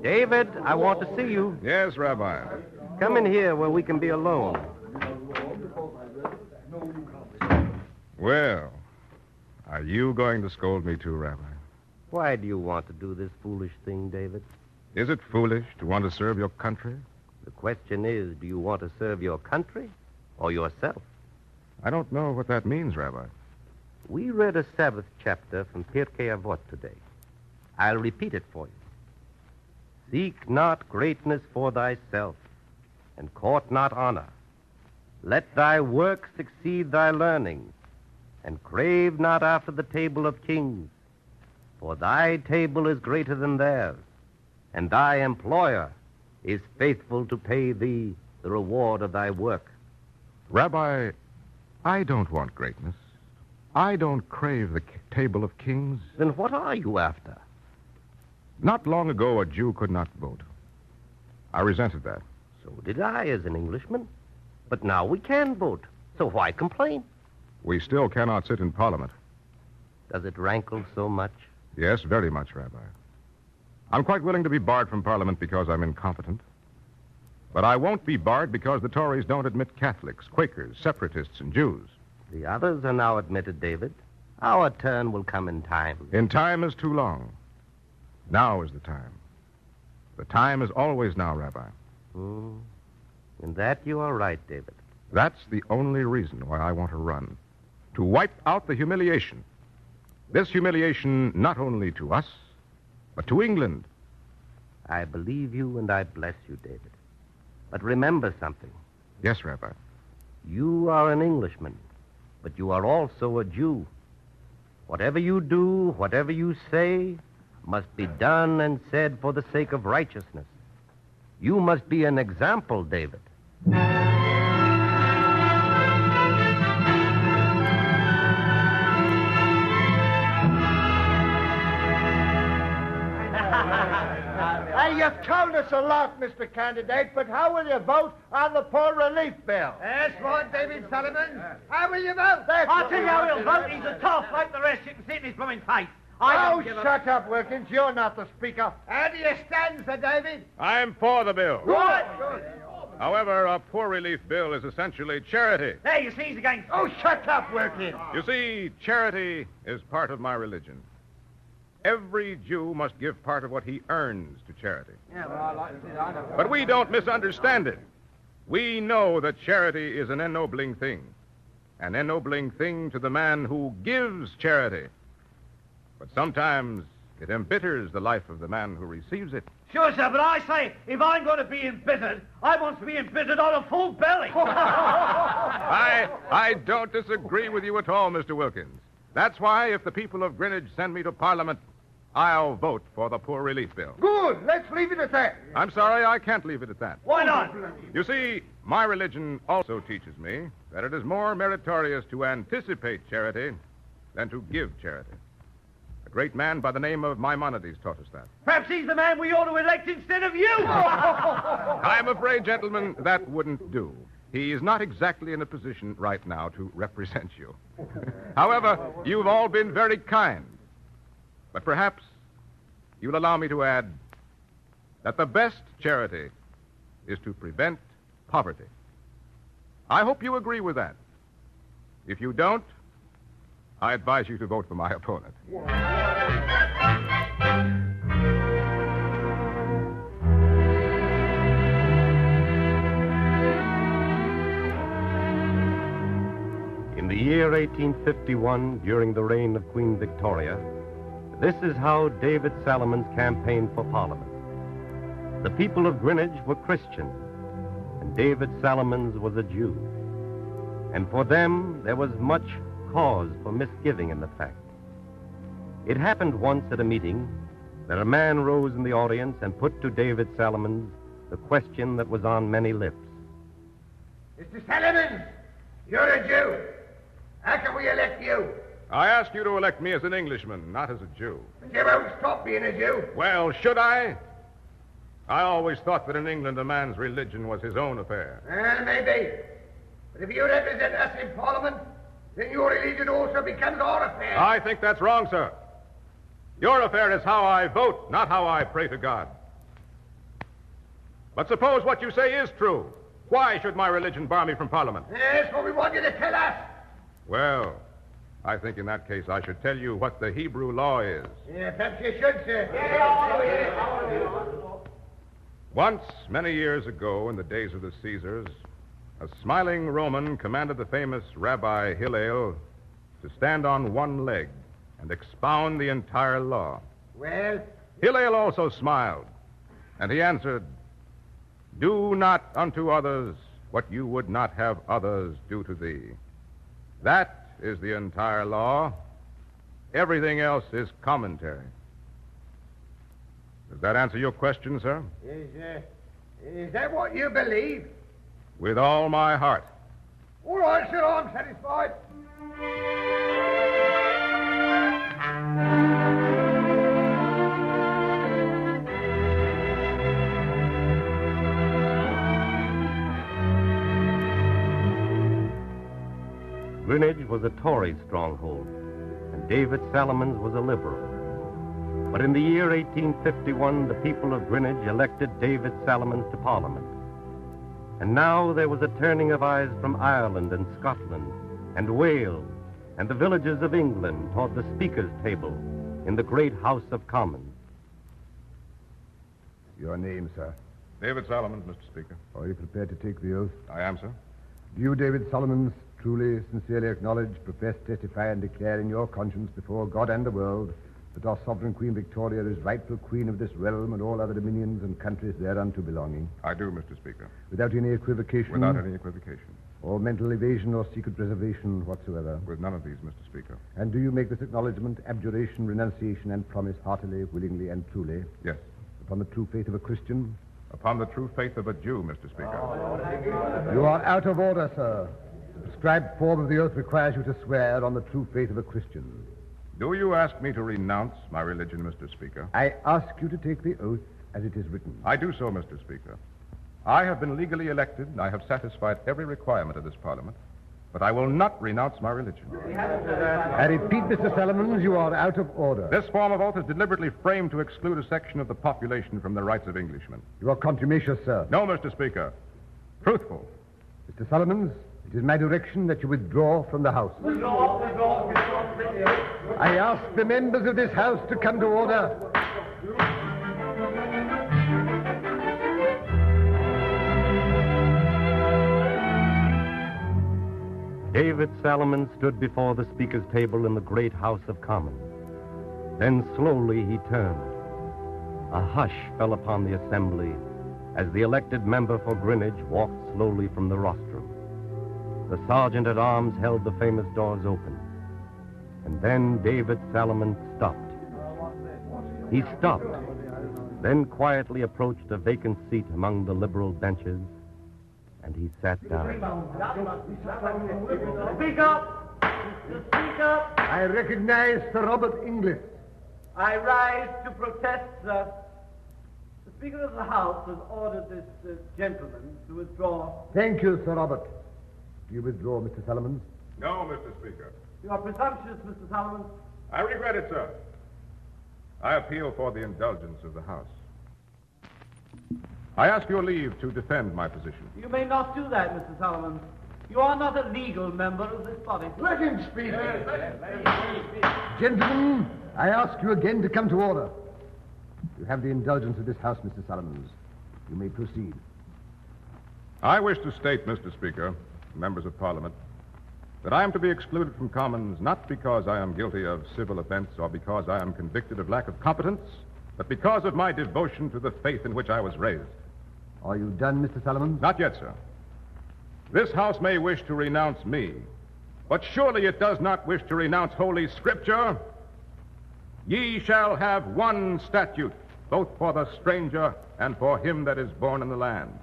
David, I want to see you. Yes, Rabbi. Come in here where we can be alone. Well, are you going to scold me too, Rabbi? Why do you want to do this foolish thing, David? Is it foolish to want to serve your country? The question is, do you want to serve your country or yourself? I don't know what that means, Rabbi. We read a Sabbath chapter from Pirkei Avot today. I'll repeat it for you. Seek not greatness for thyself, and court not honor. Let thy works exceed thy learning, and crave not after the table of kings. For thy table is greater than theirs, and thy employer is faithful to pay thee the reward of thy work. Rabbi, I don't want greatness. I don't crave the table of kings. Then what are you after? Not long ago, a Jew could not vote. I resented that. So did I as an Englishman. But now we can vote, so why complain? We still cannot sit in Parliament. Does it rankle so much? Yes, very much, Rabbi. I'm quite willing to be barred from Parliament because I'm incompetent. But I won't be barred because the Tories don't admit Catholics, Quakers, separatists, and Jews. The others are now admitted, David. Our turn will come in time. In time is too long. Now is the time. The time is always now, Rabbi. In that you are right, David. That's the only reason why I want to run. To wipe out the humiliation. This humiliation not only to us, but to England. I believe you and I bless you, David. But remember something. Yes, Rabbi. You are an Englishman, but you are also a Jew. Whatever you do, whatever you say, must be done and said for the sake of righteousness. You must be an example, David. You've told us a lot, Mr. Candidate, but how will you vote on the poor relief bill? That's right, David Solomon. How will you vote? I'll tell you how he'll vote. He's a tough like the rest. You can see it in his blooming face. Oh, shut up, Wilkins. You're not the speaker. How do you stand, Sir David? I'm for the bill. Good. However, a poor relief bill is essentially charity. There, you see, he's against. Oh, shut up, Wilkins. You see, charity is part of my religion. Every Jew must give part of what he earns to charity. Yeah, well, I like to see that. I know. But we don't misunderstand it. We know that charity is an ennobling thing. An ennobling thing to the man who gives charity. But sometimes it embitters the life of the man who receives it. Sure, sir, but I say, if I'm going to be embittered, I want to be embittered on a full belly. I don't disagree with you at all, Mr. Wilkins. That's why if the people of Greenwich send me to Parliament, I'll vote for the poor relief bill. Good. Let's leave it at that. I'm sorry, I can't leave it at that. Why not? You see, my religion also teaches me that it is more meritorious to anticipate charity than to give charity. A great man by the name of Maimonides taught us that. Perhaps he's the man we ought to elect instead of you. I'm afraid, gentlemen, that wouldn't do. He is not exactly in a position right now to represent you. However, you've all been very kind. But perhaps you'll allow me to add that the best charity is to prevent poverty. I hope you agree with that. If you don't, I advise you to vote for my opponent. In the year 1851, during the reign of Queen Victoria, this is how David Salomon's campaigned for Parliament. The people of Greenwich were Christian, and David Salomons was a Jew. And for them, there was much cause for misgiving in the fact. It happened once at a meeting that a man rose in the audience and put to David Salomons the question that was on many lips. Mr. Salomon, you're a Jew. How can we elect you? I ask you to elect me as an Englishman, not as a Jew. But you won't stop being a Jew. Well, should I? I always thought that in England a man's religion was his own affair. Well, maybe. But if you represent us in Parliament, then your religion also becomes our affair. I think that's wrong, sir. Your affair is how I vote, not how I pray to God. But suppose what you say is true. Why should my religion bar me from Parliament? That's what we want you to tell us. Well, I think in that case I should tell you what the Hebrew law is. Yeah, perhaps you should, sir. Once, many years ago, in the days of the Caesars, a smiling Roman commanded the famous Rabbi Hillel to stand on one leg and expound the entire law. Well? Hillel also smiled, and he answered, "Do not unto others what you would not have others do to thee. That is the entire law. Everything else is commentary." Does that answer your question, sir? Is that what you believe? With all my heart. All right, sir, I'm satisfied. Greenwich was a Tory stronghold, and David Salomons was a Liberal. But in the year 1851, the people of Greenwich elected David Salomons to Parliament. And now there was a turning of eyes from Ireland and Scotland and Wales and the villages of England toward the Speaker's table in the great House of Commons. Your name, sir? David Salomons, Mr. Speaker. Are you prepared to take the oath? I am, sir. Do you, David Salomons, truly, sincerely acknowledge, profess, testify, and declare in your conscience before God and the world that our sovereign Queen Victoria is rightful queen of this realm and all other dominions and countries thereunto belonging? I do, Mr. Speaker. Without any equivocation? Without any equivocation. Or mental evasion or secret reservation whatsoever? With none of these, Mr. Speaker. And do you make this acknowledgement, abjuration, renunciation, and promise heartily, willingly, and truly? Yes. Upon the true faith of a Christian? Upon the true faith of a Jew, Mr. Speaker. You are out of order, sir. The prescribed form of the oath requires you to swear on the true faith of a Christian. Do you ask me to renounce my religion, Mr. Speaker? I ask you to take the oath as it is written. I do so, Mr. Speaker. I have been legally elected, and I have satisfied every requirement of this Parliament, but I will not renounce my religion. I repeat, Mr. Solomons, you are out of order. This form of oath is deliberately framed to exclude a section of the population from the rights of Englishmen. You are contumacious, sir. No, Mr. Speaker. Truthful. Mr. Solomons, it is my direction that you withdraw from the House. I ask the members of this House to come to order. David Salomon stood before the Speaker's table in the great House of Commons. Then slowly he turned. A hush fell upon the assembly as the elected member for Greenwich walked slowly from the rostrum. The sergeant-at-arms held the famous doors open. And then David Salomon stopped. He stopped, then quietly approached a vacant seat among the liberal benches, and he sat down. Speak up! Speak up! I recognize Sir Robert Inglis. I rise to protest, sir. The Speaker of the House has ordered this gentleman to withdraw. Thank you, Sir Robert. Do you withdraw, Mr. Solomons? No, Mr. Speaker. You are presumptuous, Mr. Solomon. I regret it, sir. I appeal for the indulgence of the House. I ask your leave to defend my position. You may not do that, Mr. Solomon. You are not a legal member of this body. Let him speak. Gentlemen, I ask you again to come to order. You have the indulgence of this House, Mr. Solomons. You may proceed. I wish to state, Mr. Speaker, members of Parliament, that I am to be excluded from Commons not because I am guilty of civil offense or because I am convicted of lack of competence, but because of my devotion to the faith in which I was raised. Are you done, Mr. Solomon? Not yet, sir. This House may wish to renounce me, but surely it does not wish to renounce Holy Scripture. Ye shall have one statute, both for the stranger and for him that is born in the land.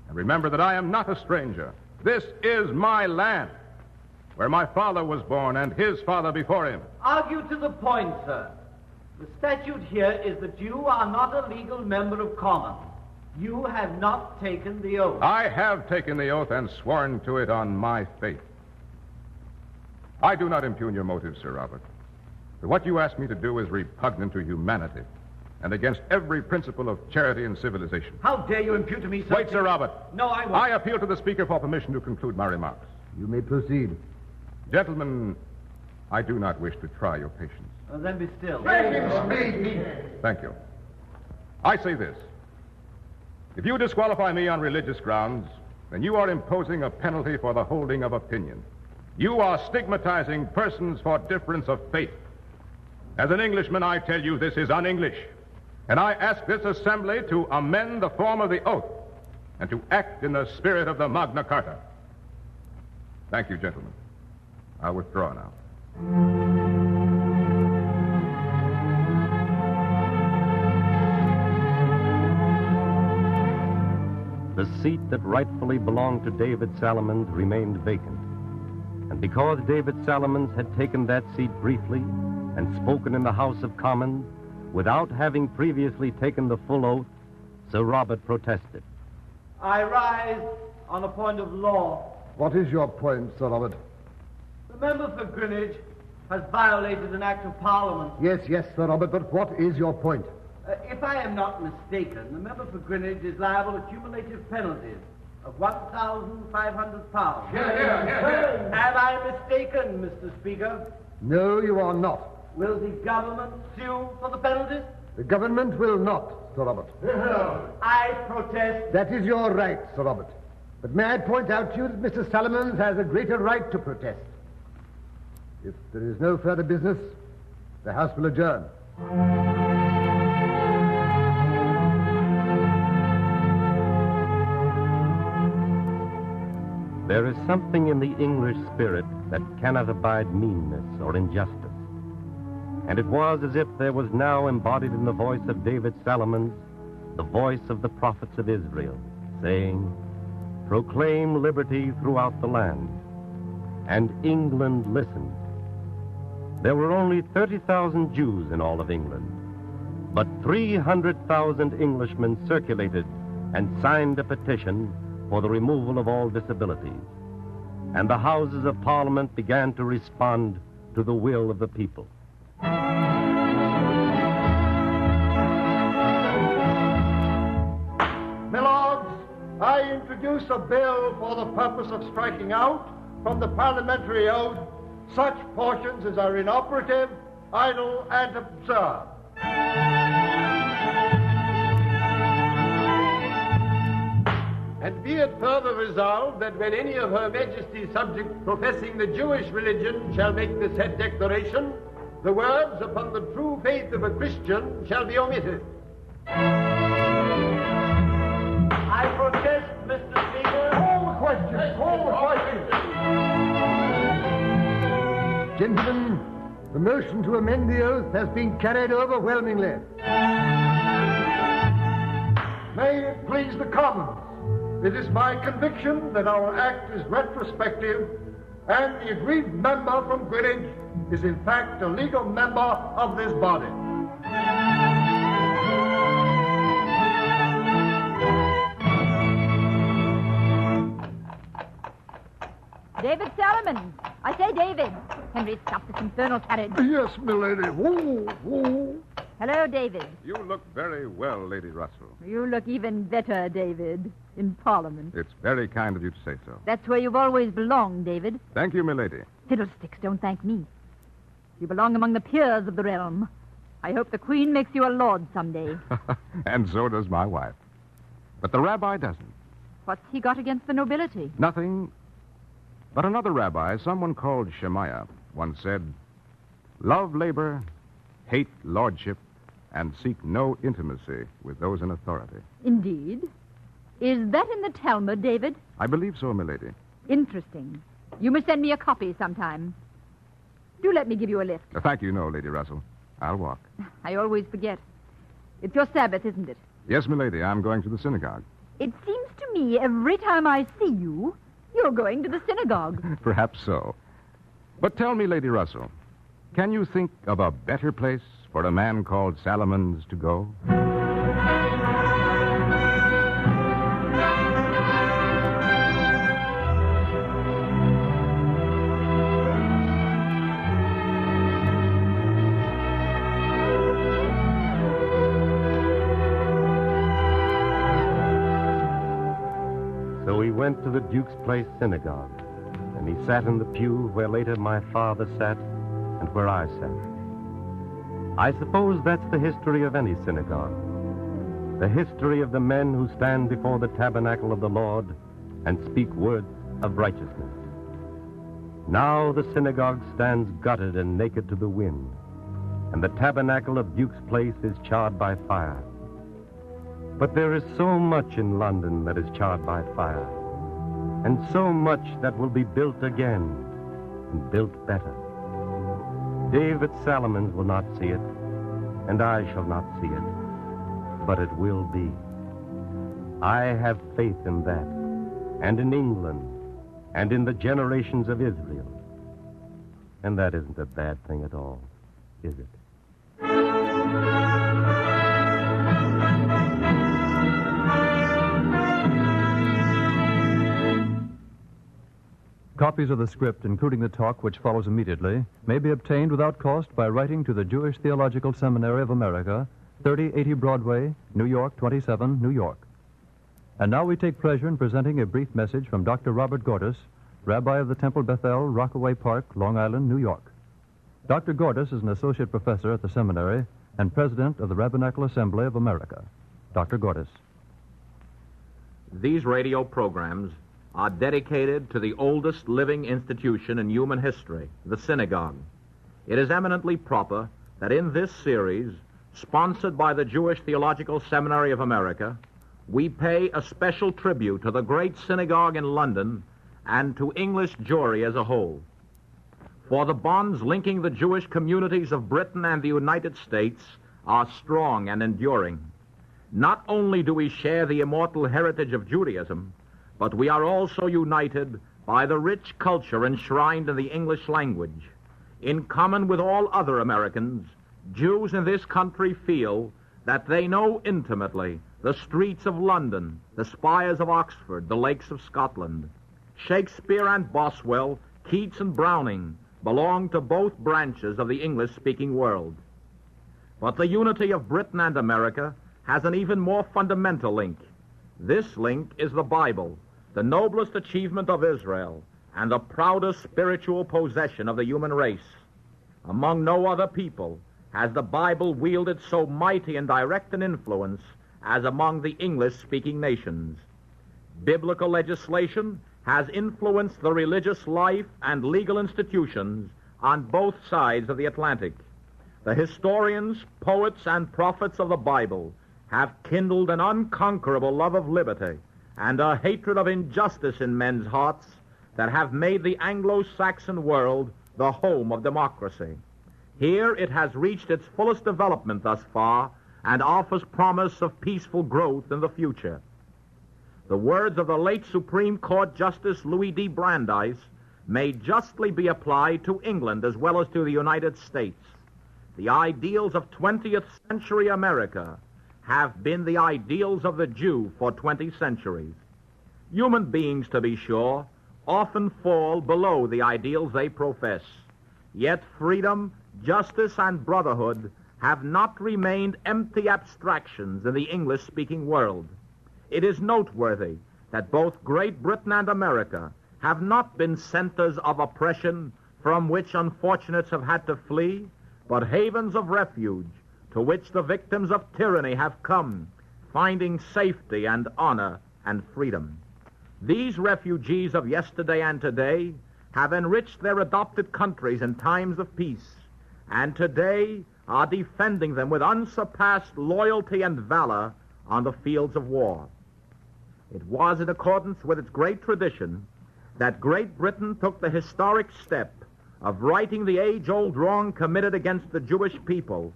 And remember that I am not a stranger. This is my land, where my father was born and his father before him. Argue to the point, sir. The statute here is that you are not a legal member of Commons. You have not taken the oath. I have taken the oath and sworn to it on my faith. I do not impugn your motives, Sir Robert. But what you ask me to do is repugnant to humanity and against every principle of charity and civilization. How dare you impute to me something? Wait, Sir Robert. No, I won't. I appeal to the Speaker for permission to conclude my remarks. You may proceed. Gentlemen, I do not wish to try your patience. Then be still. Let him speak. Thank you. I say this. If you disqualify me on religious grounds, then you are imposing a penalty for the holding of opinion. You are stigmatizing persons for difference of faith. As an Englishman, I tell you this is un-English. And I ask this assembly to amend the form of the oath and to act in the spirit of the Magna Carta. Thank you, gentlemen. I'll withdraw now. The seat that rightfully belonged to David Salomons remained vacant. And because David Salomons had taken that seat briefly and spoken in the House of Commons without having previously taken the full oath, Sir Robert protested. I rise on a point of law. What is your point, Sir Robert? The member for Greenwich has violated an act of Parliament. Yes, Sir Robert, but what is your point? If I am not mistaken, the member for Greenwich is liable to cumulative penalties of £1,500. Yeah. Am I mistaken, Mr. Speaker? No, you are not. Will the government sue for the penalties? The government will not, Sir Robert. I protest. That is your right, Sir Robert. But may I point out to you that Mr. Salomons has a greater right to protest. If there is no further business, The House will adjourn. There is something in the English spirit that cannot abide meanness or injustice. And it was as if there was now embodied in the voice of David Salomons the voice of the prophets of Israel, saying, "Proclaim liberty throughout the land." And England listened. There were only 30,000 Jews in all of England, but 300,000 Englishmen circulated and signed a petition for the removal of all disabilities. And the Houses of Parliament began to respond to the will of the people. My lords, I introduce a bill for the purpose of striking out from the parliamentary oath such portions as are inoperative, idle, and absurd. And be it further resolved that when any of Her Majesty's subjects professing the Jewish religion shall make the said declaration, the words "upon the true faith of a Christian" shall be omitted. I protest, Mr. Speaker. Call the question. Call the question. Gentlemen, the motion to amend the oath has been carried overwhelmingly. May it please the Commons, it is my conviction that our act is retrospective, and the aggrieved member from Greenwich is in fact a legal member of this body. David Salomon. I say, David. Henry, stop this infernal carriage. Yes, milady. Woo, woo. Hello, David. You look very well, Lady Russell. You look even better, David, in Parliament. It's very kind of you to say so. That's where you've always belonged, David. Thank you, milady. Fiddlesticks, don't thank me. You belong among the peers of the realm. I hope the Queen makes you a lord someday. And so does my wife. But the rabbi doesn't. What's he got against the nobility? Nothing. But another rabbi, someone called Shemaiah, once said, "Love labor, hate lordship, and seek no intimacy with those in authority." Indeed. Is that in the Talmud, David? I believe so, milady. Interesting. You must send me a copy sometime. Do let me give you a lift. Thank you, no, Lady Russell. I'll walk. I always forget. It's your Sabbath, isn't it? Yes, milady, I'm going to the synagogue. It seems to me every time I see you, you're going to the synagogue. Perhaps so. But tell me, Lady Russell, can you think of a better place for a man called Salomons to go? So he went to the Duke's Place Synagogue, and he sat in the pew where later my father sat and where I sat. I suppose that's the history of any synagogue, the history of the men who stand before the tabernacle of the Lord and speak words of righteousness. Now the synagogue stands gutted and naked to the wind, and the tabernacle of Duke's Place is charred by fire. But there is so much in London that is charred by fire, and so much that will be built again and built better. David Salomons will not see it, and I shall not see it, but it will be. I have faith in that, and in England, and in the generations of Israel. And that isn't a bad thing at all, is it? Copies of the script, including the talk which follows immediately, may be obtained without cost by writing to the Jewish Theological Seminary of America, 3080 Broadway, New York 27, New York. And now we take pleasure in presenting a brief message from Dr. Robert Gordis, Rabbi of the Temple Bethel, Rockaway Park, Long Island, New York. Dr. Gordis is an associate professor at the seminary and president of the Rabbinical Assembly of America. Dr. Gordis. These radio programs are dedicated to the oldest living institution in human history, the synagogue. It is eminently proper that in this series, sponsored by the Jewish Theological Seminary of America, we pay a special tribute to the great synagogue in London and to English Jewry as a whole. For the bonds linking the Jewish communities of Britain and the United States are strong and enduring. Not only do we share the immortal heritage of Judaism, but we are also united by the rich culture enshrined in the English language. In common with all other Americans, Jews in this country feel that they know intimately the streets of London, the spires of Oxford, the lakes of Scotland. Shakespeare and Boswell, Keats and Browning belong to both branches of the English-speaking world. But the unity of Britain and America has an even more fundamental link. This link is the Bible, the noblest achievement of Israel and the proudest spiritual possession of the human race. Among no other people has the Bible wielded so mighty and direct an influence as among the English-speaking nations. Biblical legislation has influenced the religious life and legal institutions on both sides of the Atlantic. The historians, poets, and prophets of the Bible have kindled an unconquerable love of liberty and a hatred of injustice in men's hearts that have made the Anglo-Saxon world the home of democracy. Here it has reached its fullest development thus far and offers promise of peaceful growth in the future. The words of the late Supreme Court Justice Louis D. Brandeis may justly be applied to England as well as to the United States. The ideals of 20th century America have been the ideals of the Jew for 20 centuries. Human beings, to be sure, often fall below the ideals they profess. Yet freedom, justice, and brotherhood have not remained empty abstractions in the English-speaking world. It is noteworthy that both Great Britain and America have not been centers of oppression from which unfortunates have had to flee, but havens of refuge to which the victims of tyranny have come, finding safety and honor and freedom. These refugees of yesterday and today have enriched their adopted countries in times of peace, and today are defending them with unsurpassed loyalty and valor on the fields of war. It was in accordance with its great tradition that Great Britain took the historic step of righting the age-old wrong committed against the Jewish people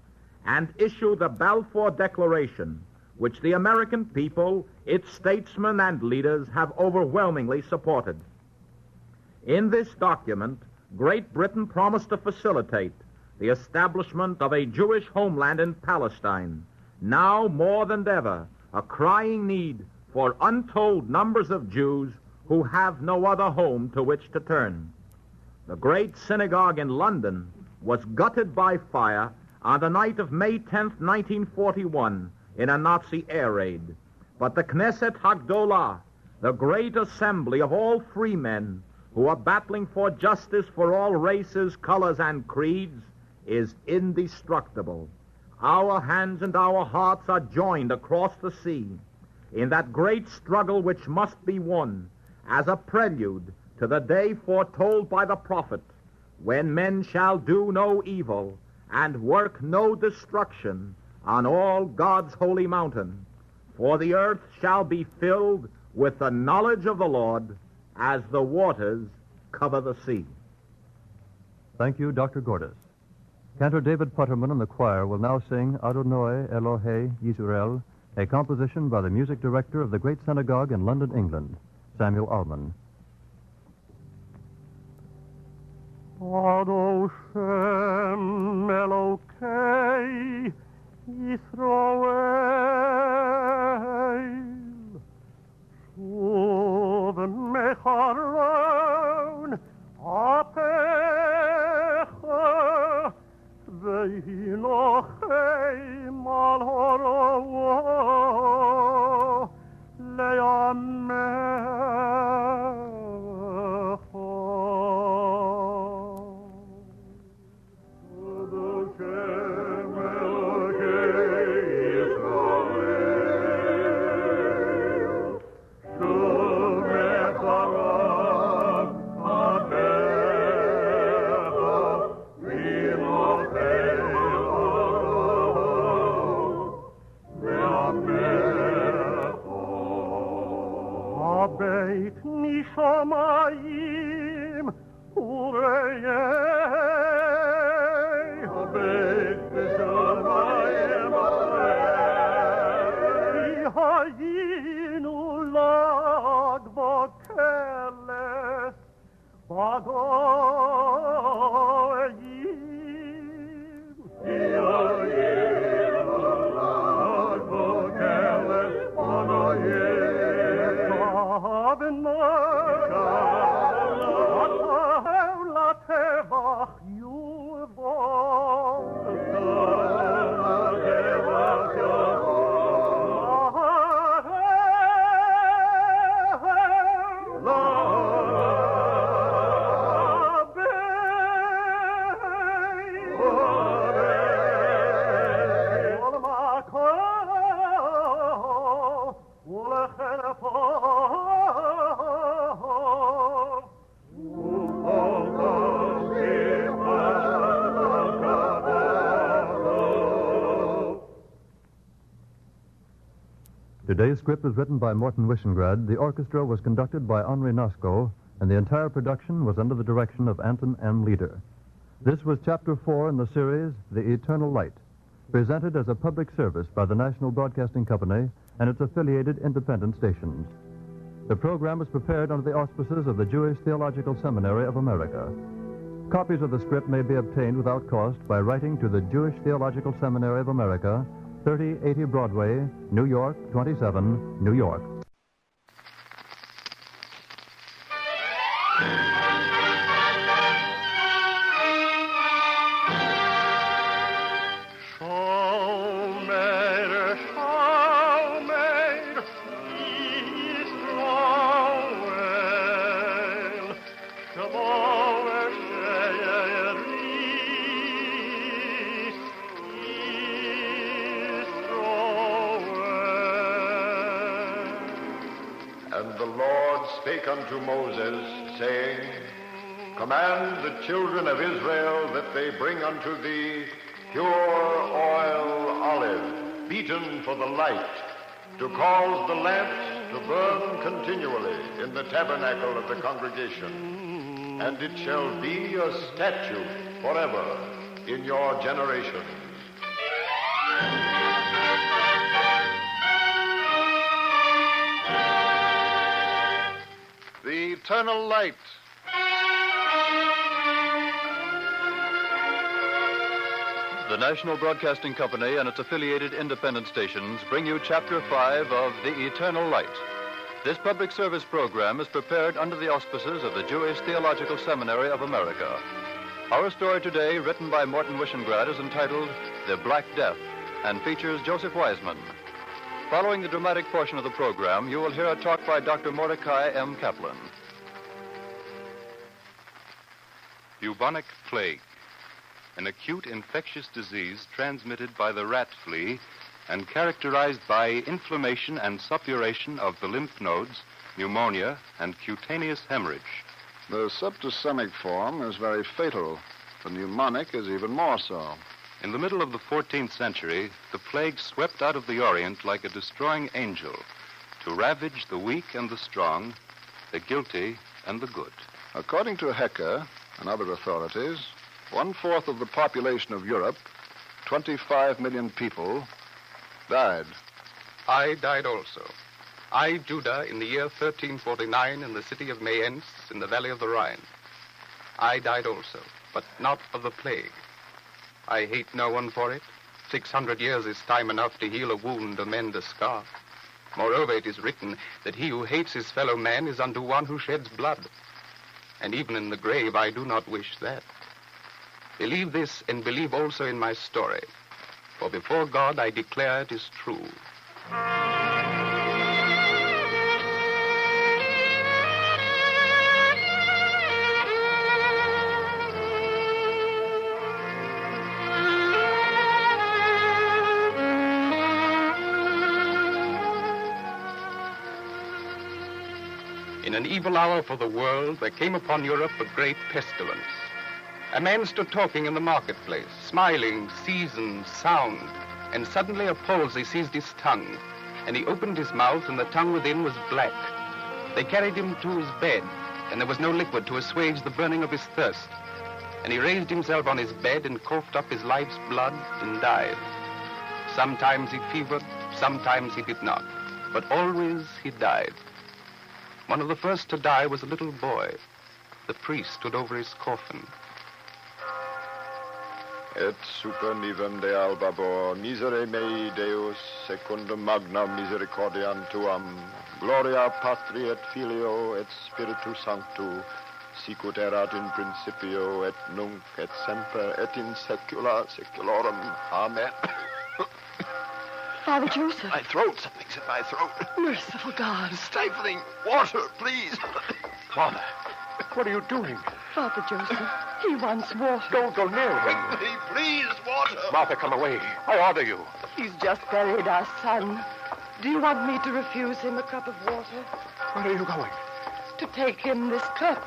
and issued the Balfour Declaration, which the American people, its statesmen and leaders have overwhelmingly supported. In this document, Great Britain promised to facilitate the establishment of a Jewish homeland in Palestine, now more than ever a crying need for untold numbers of Jews who have no other home to which to turn. The great synagogue in London was gutted by fire on the night of May 10th, 1941, in a Nazi air raid. But the Knesset Hagdolah, the great assembly of all free men who are battling for justice for all races, colors, and creeds, is indestructible. Our hands and our hearts are joined across the sea in that great struggle which must be won as a prelude to the day foretold by the prophet, when men shall do no evil and work no destruction on all God's holy mountain. For the earth shall be filled with the knowledge of the Lord as the waters cover the sea. Thank you, Dr. Gordis. Cantor David Putterman and the choir will now sing Adonai Elohe Yisrael, a composition by the music director of the Great Synagogue in London, England, Samuel Allman. Adoshem Elokei Yisrael Shuv Mecharon Apecha Ve'hinochem Al Horovo Le'amecha Adoshem Elokei Yisrael הבית משמיים וראי הבית משמיים וראי היינו לג בכלס בגויים היינו לג בכלס בגויים לטבח יובוא Today's script was written by Morton Wishengrad. The orchestra was conducted by Henri Nasco, and the entire production was under the direction of Anton M. Leader. This was Chapter 4 in the series, The Eternal Light, presented as a public service by the National Broadcasting Company and its affiliated independent stations. The program was prepared under the auspices of the Jewish Theological Seminary of America. Copies of the script may be obtained without cost by writing to the Jewish Theological Seminary of America, 3080 Broadway, New York, 27, New York. Unto Moses, saying, Command the children of Israel that they bring unto thee pure oil olive, beaten for the light, to cause the lamps to burn continually in the tabernacle of the congregation. And it shall be a statute forever in your generations. The eternal light. The National Broadcasting Company and its affiliated independent stations bring you Chapter 5 of The Eternal Light. This public service program is prepared under the auspices of the Jewish Theological Seminary of America. Our story today, written by Morton Wishengrad, is entitled The Black Death and features Joseph Wiseman. Following the dramatic portion of the program, you will hear a talk by Dr. Mordecai M. Kaplan. Bubonic plague, an acute infectious disease transmitted by the rat flea and characterized by inflammation and suppuration of the lymph nodes, pneumonia, and cutaneous hemorrhage. The septicemic form is very fatal. The pneumonic is even more so. In the middle of the 14th century, the plague swept out of the Orient like a destroying angel to ravage the weak and the strong, the guilty and the good. According to Hecker and other authorities, 1/4 of the population of Europe, 25 million people, died. I died also. I, Judah, in the year 1349 in the city of Mayence in the valley of the Rhine. I died also, but not of the plague. I hate no one for it. 600 years is time enough to heal a wound or mend a scar. Moreover, it is written that he who hates his fellow man is unto one who sheds blood. And even in the grave, I do not wish that. Believe this and believe also in my story. For before God, I declare it is true. In an evil hour for the world, there came upon Europe a great pestilence. A man stood talking in the marketplace, smiling, seasoned, sound, and suddenly a palsy seized his tongue, and he opened his mouth, and the tongue within was black. They carried him to his bed, and there was no liquid to assuage the burning of his thirst. And he raised himself on his bed and coughed up his life's blood and died. Sometimes he fevered, sometimes he did not, but always he died. One of the first to die was a little boy. The priest stood over his coffin. Et super nivem de albabor, misere mei Deus, secundum magna misericordiam tuam, gloria Patri et Filio et Spiritu Sanctu, sicut erat in principio et nunc et semper et in saecula saeculorum. Amen. Father Joseph. My throat, something's in my throat. Merciful God. Stifling. Water, please. Father, what are you doing? Father Joseph, he wants water. Don't go near him. Quickly, please, water. Martha, come away. I order you. He's just buried our son. Do you want me to refuse him a cup of water? Where are you going? To take him this cup.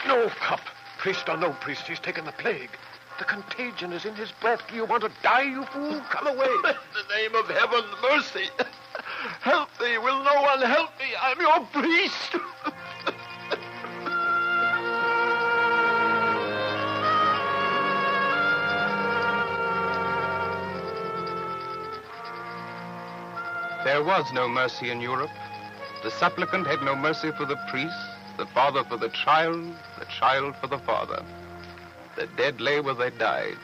No cup. Priest or no priest, he's taken the plague. The contagion is in his breath. Do you want to die, you fool? Come away. In the name of heaven, mercy. Help me. Will no one help me? I'm your priest. There was no mercy in Europe. The supplicant had no mercy for the priest, the father for the child for the father. The dead lay where they died,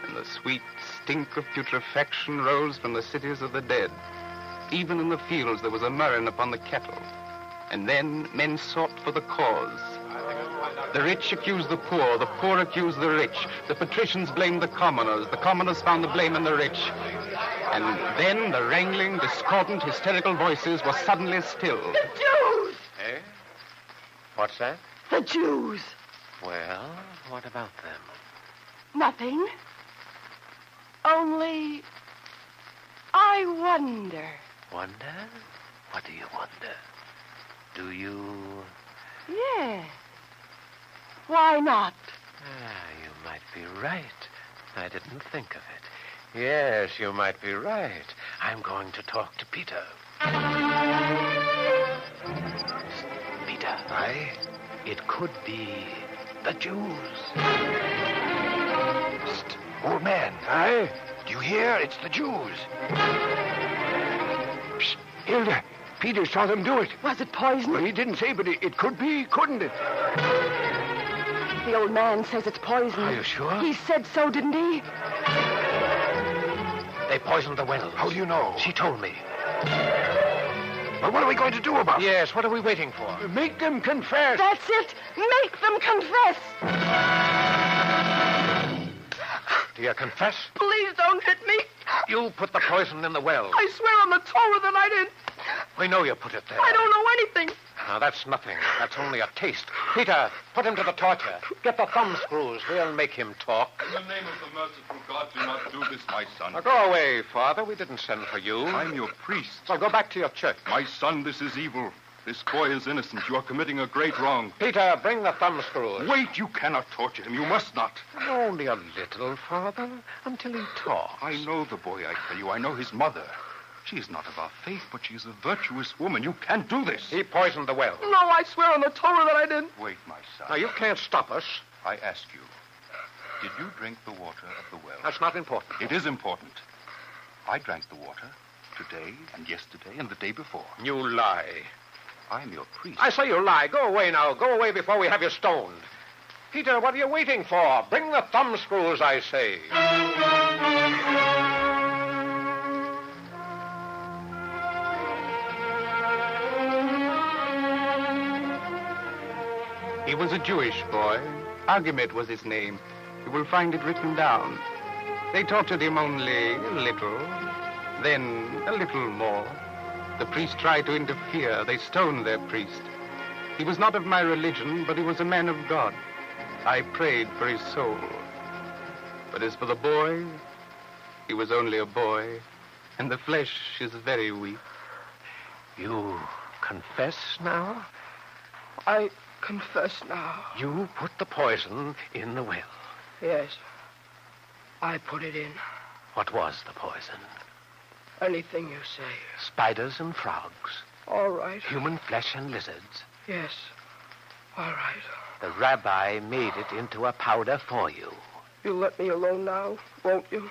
and the sweet stink of putrefaction rose from the cities of the dead. Even in the fields there was a murrain upon the cattle. And then men sought for the cause. The rich accused the poor accused the rich. The patricians blamed the commoners found the blame in the rich. And then the wrangling, discordant, hysterical voices were suddenly stilled. The Jews! Eh? What's that? The Jews! Well, what about them? Nothing. Only, I wonder. Wonder? What do you wonder? Do you... Yes. Why not? You might be right. I didn't think of it. Yes, you might be right. I'm going to talk to Peter. Peter. Aye? It could be the Jews. Psst, old man. Aye? Do you hear? It's the Jews. Psst, Hilda. Peter saw them do it. Was it poison? Well, he didn't say, but it could be, couldn't it? The old man says it's poison. Are you sure? He said so, didn't he? They poisoned the wells. How do you know? She told me. Well, what are we going to do about it? Yes, what are we waiting for? Make them confess. That's it. Make them confess. Do you confess? Please don't hit me. You put the poison in the well. I swear on the Torah that I didn't. We know you put it there. I don't know anything. Now, that's nothing. That's only a taste. Peter, put him to the torture. Get the thumb screws. We'll make him talk. In the name of the merciful God, do not do this, my son. Now, go away, Father. We didn't send for you. I'm your priest. So go back to your church. My son, this is evil. This boy is innocent. You are committing a great wrong. Peter, bring the thumb screws. Wait, you cannot torture him. You must not. Only a little, Father, until he talks. I know the boy, I tell you. I know his mother. She is not of our faith, but she is a virtuous woman. You can't do this. He poisoned the well. No, I swear on the Torah that I didn't. Wait, my son. Now, you can't stop us. I ask you, did you drink the water of the well? That's not important. It is important. I drank the water today and yesterday and the day before. You lie. I'm your priest. I say you lie. Go away now. Go away before we have you stoned. Peter, what are you waiting for? Bring the thumb screws, I say. He was a Jewish boy. Argument was his name. You will find it written down. They tortured him only a little, then a little more. The priest tried to interfere. They stoned their priest. He was not of my religion, but he was a man of God. I prayed for his soul. But as for the boy, he was only a boy, and the flesh is very weak. You confess now? I confess now. You put the poison in the well. Yes. I put it in. What was the poison? Anything you say. Spiders and frogs. All right. Human flesh and lizards. Yes. All right. The rabbi made it into a powder for you. You'll let me alone now, won't you?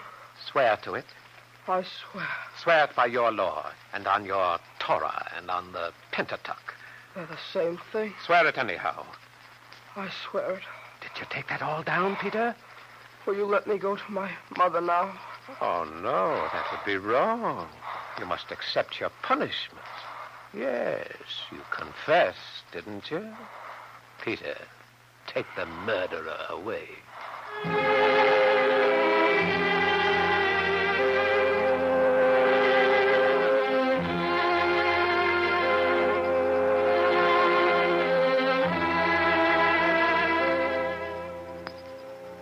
Swear to it. I swear. Swear it by your law, and on your Torah, and on the Pentateuch. They're the same thing. Swear it anyhow. I swear it. Did you take that all down, Peter? Will you let me go to my mother now? Oh, no, that would be wrong. You must accept your punishment. Yes, you confessed, didn't you? Peter, take the murderer away.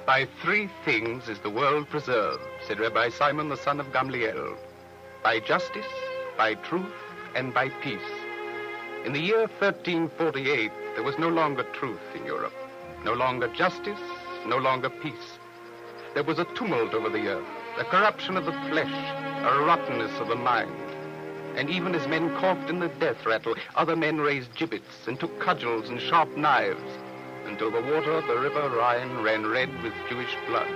By three things is the world preserved, said Rabbi Simon, the son of Gamliel. By justice, by truth, and by peace. In the year 1348, there was no longer truth in Europe, no longer justice, no longer peace. There was a tumult over the earth, a corruption of the flesh, a rottenness of the mind. And even as men corked in the death rattle, other men raised gibbets and took cudgels and sharp knives, until the water of the river Rhine ran red with Jewish blood.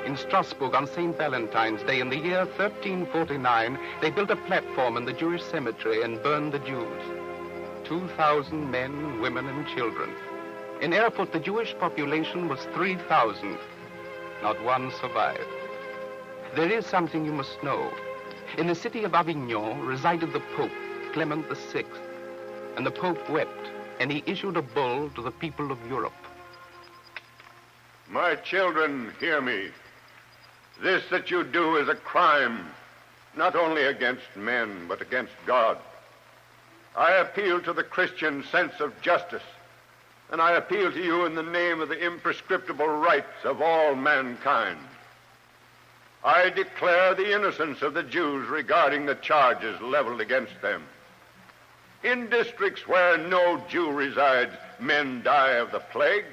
In Strasbourg on St. Valentine's Day in the year 1349, they built a platform in the Jewish cemetery and burned the Jews. 2,000 men, women, and children. In Erfurt, the Jewish population was 3,000. Not one survived. There is something you must know. In the city of Avignon resided the Pope, Clement VI, and the Pope wept, and he issued a bull to the people of Europe. My children, hear me. This that you do is a crime, not only against men, but against God. I appeal to the Christian sense of justice, and I appeal to you in the name of the imprescriptible rights of all mankind. I declare the innocence of the Jews regarding the charges leveled against them. In districts where no Jew resides, men die of the plague.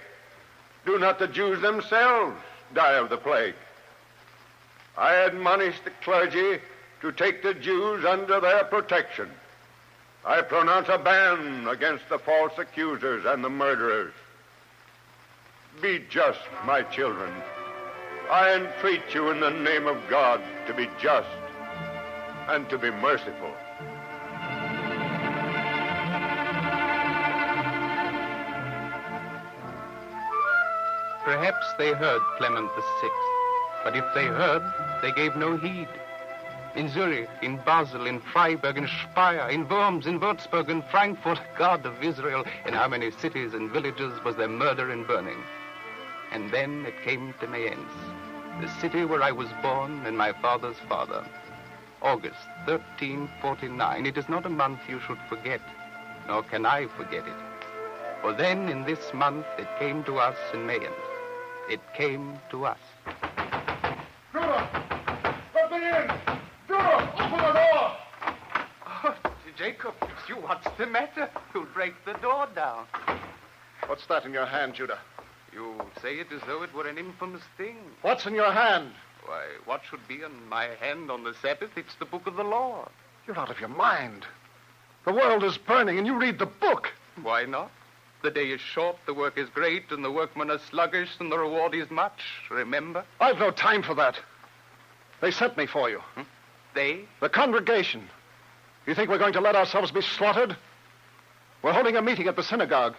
Do not the Jews themselves die of the plague? I admonish the clergy to take the Jews under their protection. I pronounce a ban against the false accusers and the murderers. Be just, my children. I entreat you in the name of God to be just and to be merciful. Perhaps they heard Clement VI, but if they heard, they gave no heed. In Zurich, in Basel, in Freiburg, in Speyer, in Worms, in Würzburg, in Frankfurt, God of Israel, in how many cities and villages was there murder and burning? And then it came to Mayence, the city where I was born and my father's father. August 1349. It is not a month you should forget, nor can I forget it. For then in this month it came to us in Mayence. It came to us. Judah! Let me in! Judah, open the door! Oh, Jacob, it's you. What's the matter? You'll break the door down. What's that in your hand, Judah? You say it as though it were an infamous thing. What's in your hand? Why, what should be in my hand on the Sabbath? It's the book of the law. You're out of your mind. The world is burning, and you read the book. Why not? The day is short, the work is great, and the workmen are sluggish, and the reward is much. Remember? I've no time for that. They sent me for you. They? The congregation. You think we're going to let ourselves be slaughtered? We're holding a meeting at the synagogue.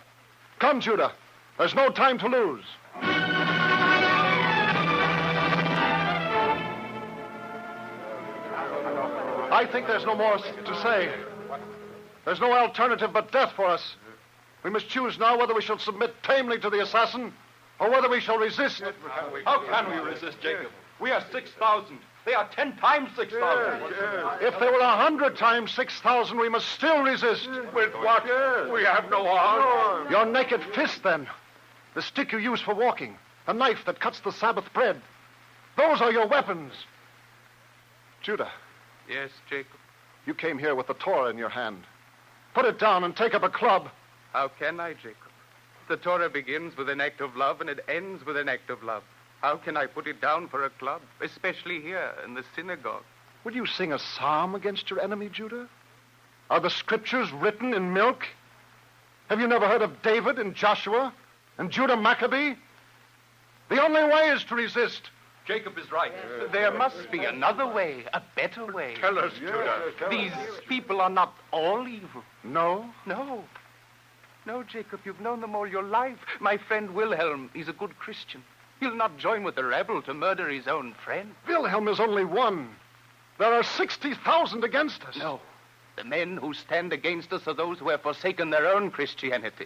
Come, Judah. There's no time to lose. I think there's no more to say. There's no alternative but death for us. We must choose now whether we shall submit tamely to the assassin or whether we shall resist. How can we resist, Jacob? We are 6,000. They are 10 times 6,000. If they were 100 times 6,000, we must still resist. With what? We have no arms. Your naked fist, then. The stick you use for walking. A knife that cuts the Sabbath bread. Those are your weapons. Judah. Yes, Jacob. You came here with the Torah in your hand. Put it down and take up a club. How can I, Jacob? The Torah begins with an act of love and it ends with an act of love. How can I put it down for a club, especially here in the synagogue? Will you sing a psalm against your enemy, Judah? Are the scriptures written in milk? Have you never heard of David and Joshua and Judah Maccabee? The only way is to resist. Jacob is right. There must be another way, a better way. Tell us, Judah. These people are not all evil. No? No. No, Jacob, you've known them all your life. My friend Wilhelm, he's a good Christian. He'll not join with the rebel to murder his own friend. Wilhelm is only one. There are 60,000 against us. No. The men who stand against us are those who have forsaken their own Christianity.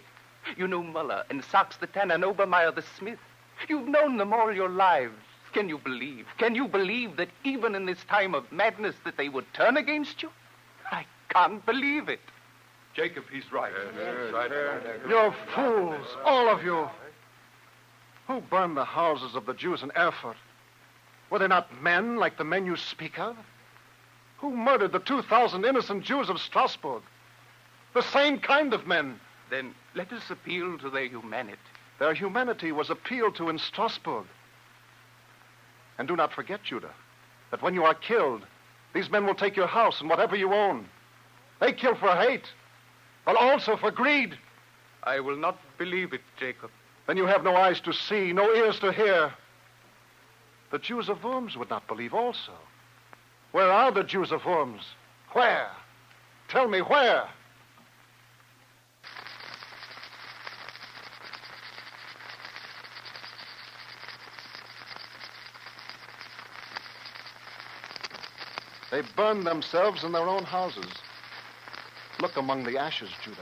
You know Muller and Sachs the Tanner and Obermeyer the Smith. You've known them all your lives. Can you believe? Can you believe that even in this time of madness that they would turn against you? I can't believe it. Jacob, he's right. You're fools, all of you. Who burned the houses of the Jews in Erfurt? Were they not men like the men you speak of? Who murdered the 2,000 innocent Jews of Strasbourg? The same kind of men. Then let us appeal to their humanity. Their humanity was appealed to in Strasbourg. And do not forget, Judah, that when you are killed, these men will take your house and whatever you own. They kill for hate, but also for greed. I will not believe it, Jacob. Then you have no eyes to see, no ears to hear. The Jews of Worms would not believe also. Where are the Jews of Worms? Where? Tell me where? They burn themselves in their own houses. Look among the ashes, Judah.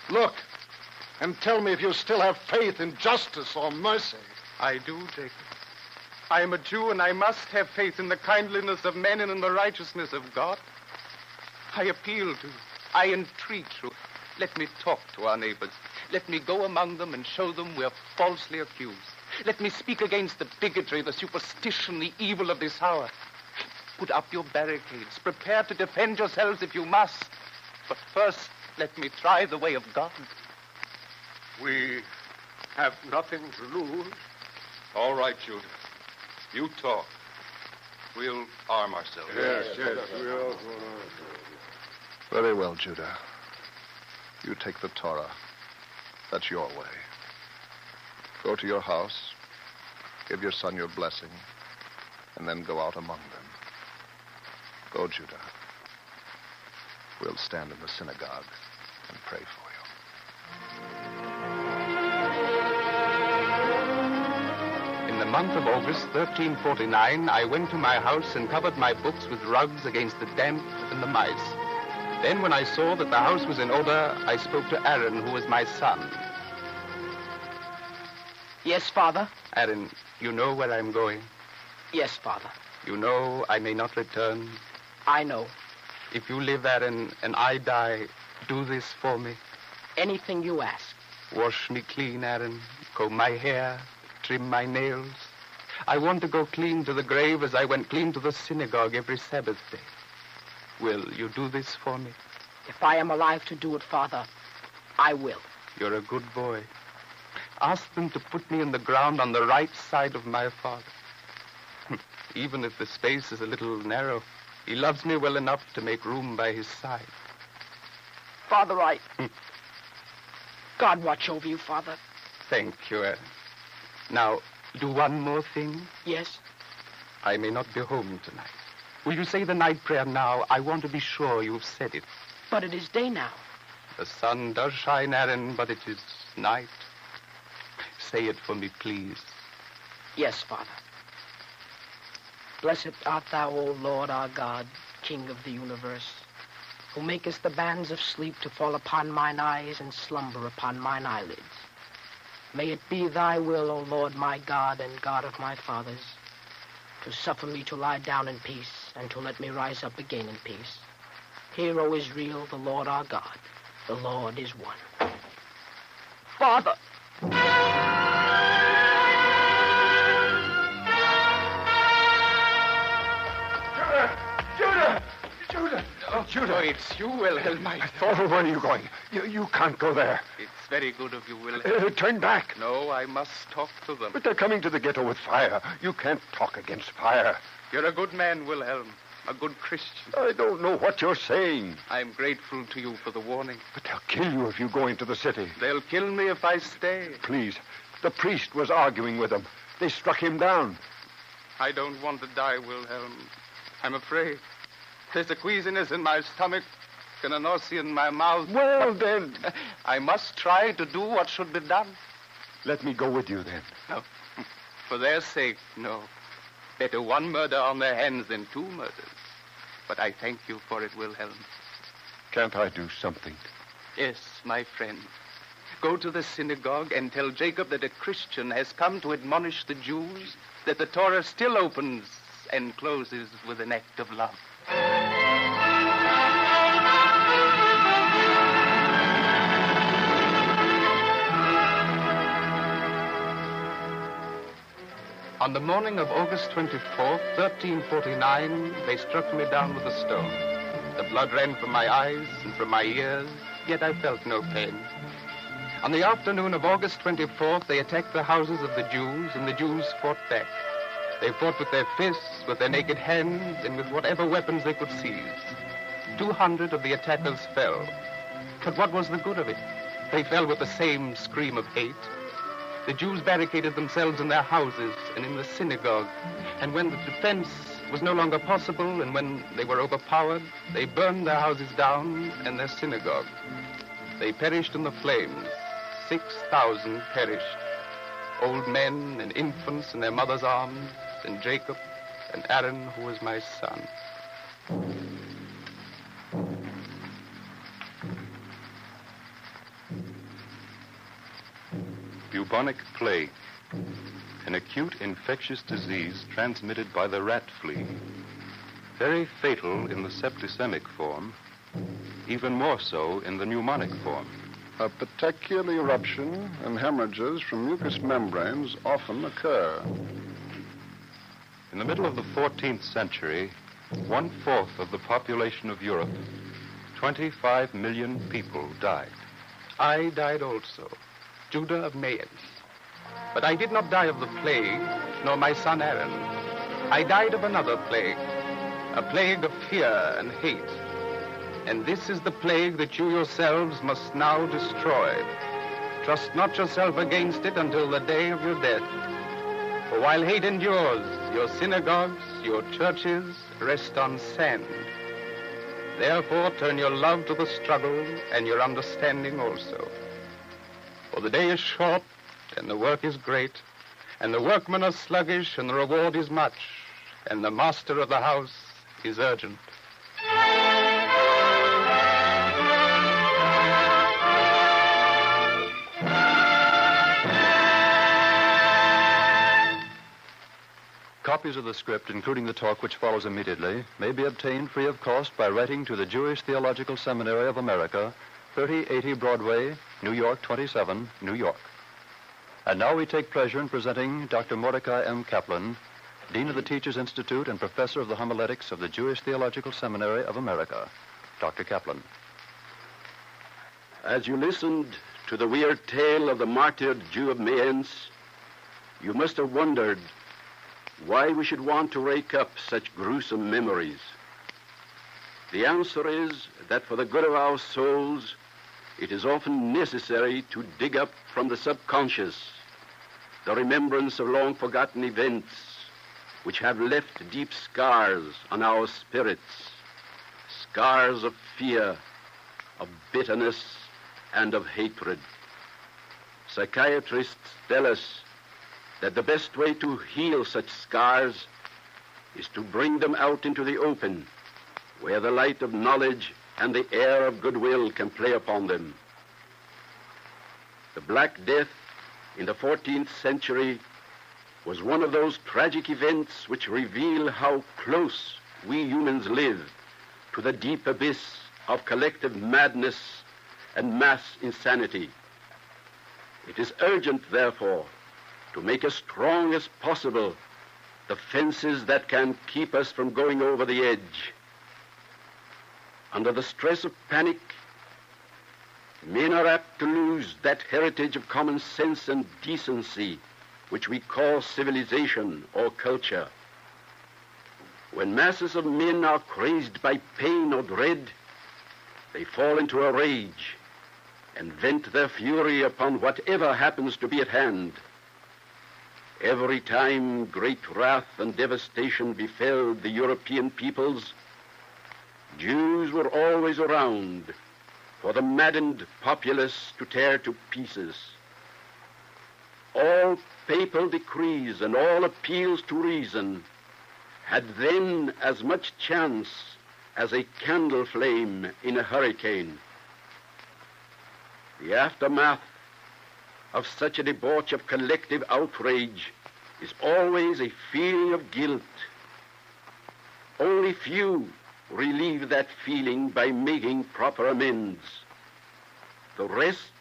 Look, and tell me if you still have faith in justice or mercy. I do, Jacob. I am a Jew, and I must have faith in the kindliness of men and in the righteousness of God. I appeal to you. I entreat you. Let me talk to our neighbors. Let me go among them and show them we're falsely accused. Let me speak against the bigotry, the superstition, the evil of this hour. Put up your barricades. Prepare to defend yourselves if you must. But first, let me try the way of God. We have nothing to lose. All right, Judah. You talk. We'll arm ourselves. Yes. Very well, Judah. You take the Torah. That's your way. Go to your house, give your son your blessing, and then go out among them. Go, Judah. We'll stand in the synagogue and pray for you. In the month of August, 1349, I went to my house and covered my books with rugs against the damp and the mice. Then, when I saw that the house was in order, I spoke to Aaron, who was my son. Yes, Father? Aaron, you know where I'm going? Yes, Father. You know I may not return? I know. If you live, Aaron, and I die, do this for me. Anything you ask. Wash me clean, Aaron. Comb my hair. Trim my nails. I want to go clean to the grave as I went clean to the synagogue every Sabbath day. Will you do this for me? If I am alive to do it, Father, I will. You're a good boy. Ask them to put me in the ground on the right side of my father. Even if the space is a little narrow, he loves me well enough to make room by his side. Father, God watch over you, Father. Thank you, Aaron. Now, do one more thing. Yes? I may not be home tonight. Will you say the night prayer now? I want to be sure you've said it. But it is day now. The sun does shine, Aaron, but it is night. Say it for me, please. Yes, Father. Blessed art thou, O Lord our God, King of the universe, who makest the bands of sleep to fall upon mine eyes and slumber upon mine eyelids. May it be thy will, O Lord my God and God of my fathers, to suffer me to lie down in peace and to let me rise up again in peace. Hear, O Israel, the Lord our God, the Lord is one. Father! Judah! Oh, it's you, Wilhelm. I thought, where are you going? You can't go there. It's very good of you, Wilhelm. Turn back. No, I must talk to them. But they're coming to the ghetto with fire. You can't talk against fire. You're a good man, Wilhelm. a good Christian. I don't know what you're saying. I'm grateful to you for the warning. But they'll kill you if you go into the city. They'll kill me if I stay. Please. The priest was arguing with them. They struck him down. I don't want to die, Wilhelm. I'm afraid. There's a queasiness in my stomach and a nausea in my mouth. Well, then. I must try to do what should be done. Let me go with you, then. No. For their sake, no. Better one murder on their hands than two murders. But I thank you for it, Wilhelm. Can't I do something? Yes, my friend. Go to the synagogue and tell Jacob that a Christian has come to admonish the Jews that the Torah still opens and closes with an act of love. On the morning of August 24th, 1349, they struck me down with a stone. The blood ran from my eyes and from my ears, yet I felt no pain. On the afternoon of August 24th, they attacked the houses of the Jews, and the Jews fought back. They fought with their fists, with their naked hands, and with whatever weapons they could seize. 200 of the attackers fell. But what was the good of it? They fell with the same scream of hate. The Jews barricaded themselves in their houses and in the synagogue. And when the defense was no longer possible and when they were overpowered, they burned their houses down and their synagogue. They perished in the flames. 6,000 perished. Old men and infants in their mother's arms, and Jacob and Aaron, who was my son. Bubonic plague, an acute infectious disease transmitted by the rat flea. Very fatal in the septicemic form, even more so in the pneumonic form. A petechial eruption and hemorrhages from mucous membranes often occur. In the middle of the 14th century, 1/4 of the population of Europe, 25 million people, died. I died also, Judah of Mayence. But I did not die of the plague, nor my son Aaron. I died of another plague, a plague of fear and hate. And this is the plague that you yourselves must now destroy. Trust not yourself against it until the day of your death. For while hate endures, your synagogues, your churches rest on sand. Therefore turn your love to the struggle and your understanding also. For the day is short and the work is great, and the workmen are sluggish and the reward is much, and the master of the house is urgent. Copies of the script, including the talk which follows immediately, may be obtained free of cost by writing to the Jewish Theological Seminary of America, 3080 Broadway, New York 27, New York. And now we take pleasure in presenting Dr. Mordecai M. Kaplan, Dean of the Teachers Institute and Professor of the Homiletics of the Jewish Theological Seminary of America. Dr. Kaplan. As you listened to the weird tale of the martyred Jew of Mayence, you must have wondered why we should want to rake up such gruesome memories. The answer is that for the good of our souls, it is often necessary to dig up from the subconscious the remembrance of long-forgotten events which have left deep scars on our spirits, scars of fear, of bitterness, and of hatred. Psychiatrists tell us that the best way to heal such scars is to bring them out into the open, where the light of knowledge and the air of goodwill can play upon them. The Black Death in the 14th century was one of those tragic events which reveal how close we humans live to the deep abyss of collective madness and mass insanity. It is urgent, therefore, to make as strong as possible the fences that can keep us from going over the edge. Under the stress of panic, men are apt to lose that heritage of common sense and decency which we call civilization or culture. When masses of men are crazed by pain or dread, they fall into a rage and vent their fury upon whatever happens to be at hand. Every time great wrath and devastation befell the European peoples, Jews were always around for the maddened populace to tear to pieces. All papal decrees and all appeals to reason had then as much chance as a candle flame in a hurricane. The aftermath of such a debauch of collective outrage is always a feeling of guilt. Only few relieve that feeling by making proper amends. The rest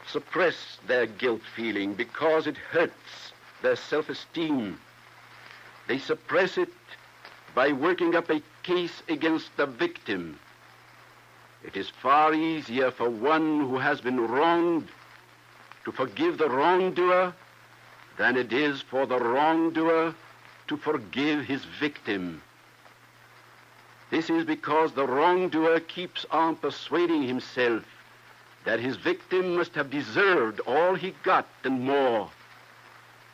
suppress their guilt feeling because it hurts their self-esteem. They suppress it by working up a case against the victim. It is far easier for one who has been wronged to forgive the wrongdoer than it is for the wrongdoer to forgive his victim. This is because the wrongdoer keeps on persuading himself that his victim must have deserved all he got and more.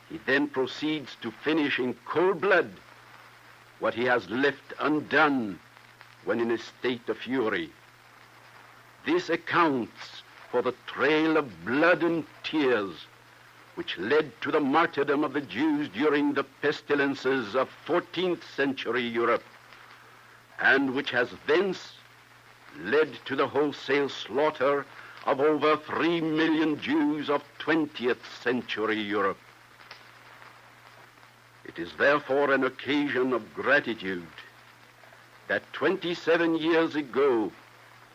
He then proceeds to finish in cold blood what he has left undone when in a state of fury. This accounts for the trail of blood and tears which led to the martyrdom of the Jews during the pestilences of 14th century Europe, and which has thence led to the wholesale slaughter of over 3 million Jews of 20th century Europe. It is therefore an occasion of gratitude that 27 years ago,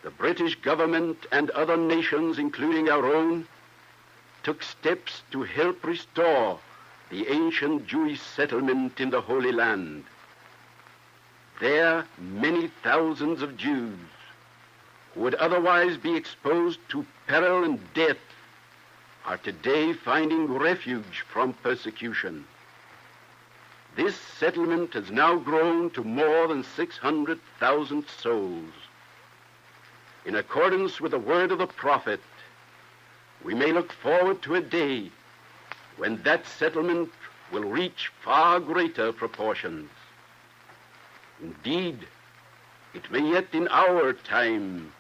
the British government and other nations, including our own, took steps to help restore the ancient Jewish settlement in the Holy Land. There, many thousands of Jews who would otherwise be exposed to peril and death are today finding refuge from persecution. This settlement has now grown to more than 600,000 souls. In accordance with the word of the prophet, we may look forward to a day when that settlement will reach far greater proportions. Indeed, it may yet in our time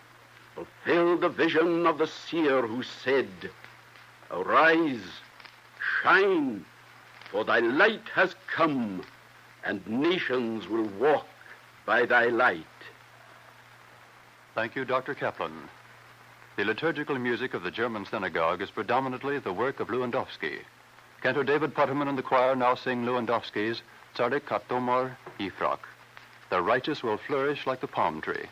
fulfill the vision of the seer who said, "Arise, shine, for thy light has come, and nations will walk by thy light." Thank you, Dr. Kaplan. The liturgical music of the German synagogue is predominantly the work of Lewandowski. Cantor David Putterman and the choir now sing Lewandowski's Tzaddik Katomar Yifrak. The righteous will flourish like the palm tree.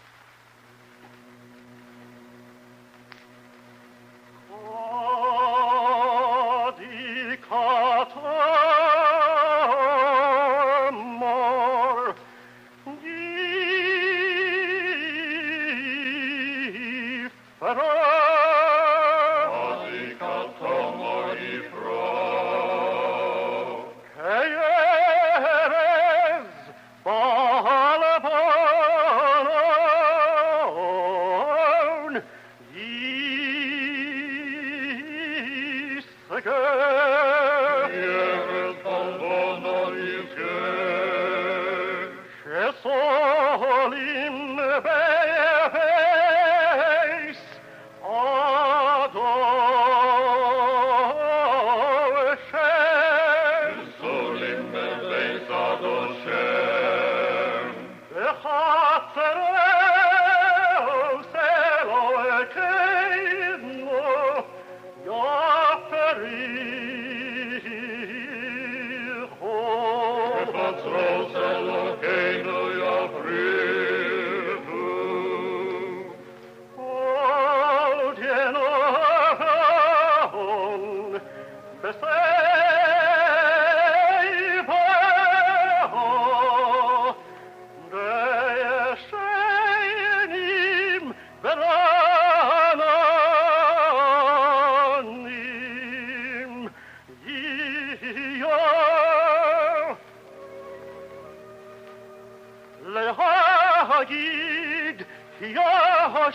Free.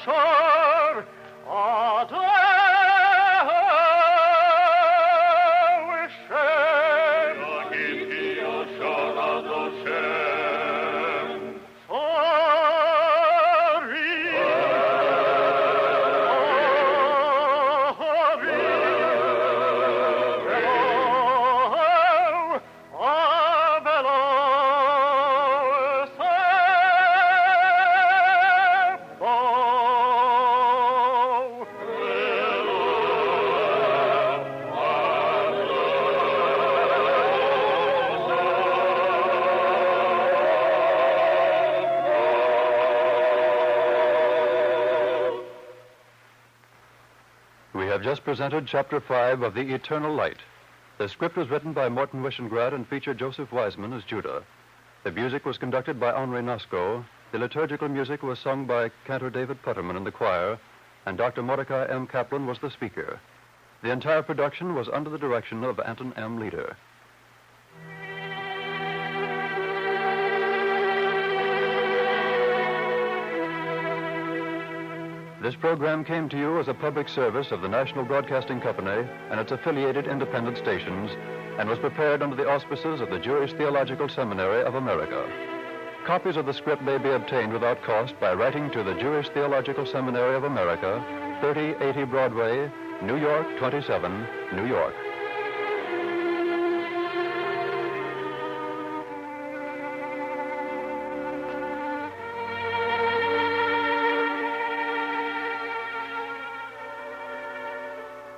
shore, Just presented Chapter 5 of The Eternal Light. The script was written by Morton Wishengrad and featured Joseph Wiseman as Judah. The music was conducted by Henri Nasco. The liturgical music was sung by Cantor David Putterman in the choir, and Dr. Mordecai M. Kaplan was the speaker. The entire production was under the direction of Anton M. Leader. This program came to you as a public service of the National Broadcasting Company and its affiliated independent stations, and was prepared under the auspices of the Jewish Theological Seminary of America. Copies of the script may be obtained without cost by writing to the Jewish Theological Seminary of America, 3080 Broadway, New York 27, New York.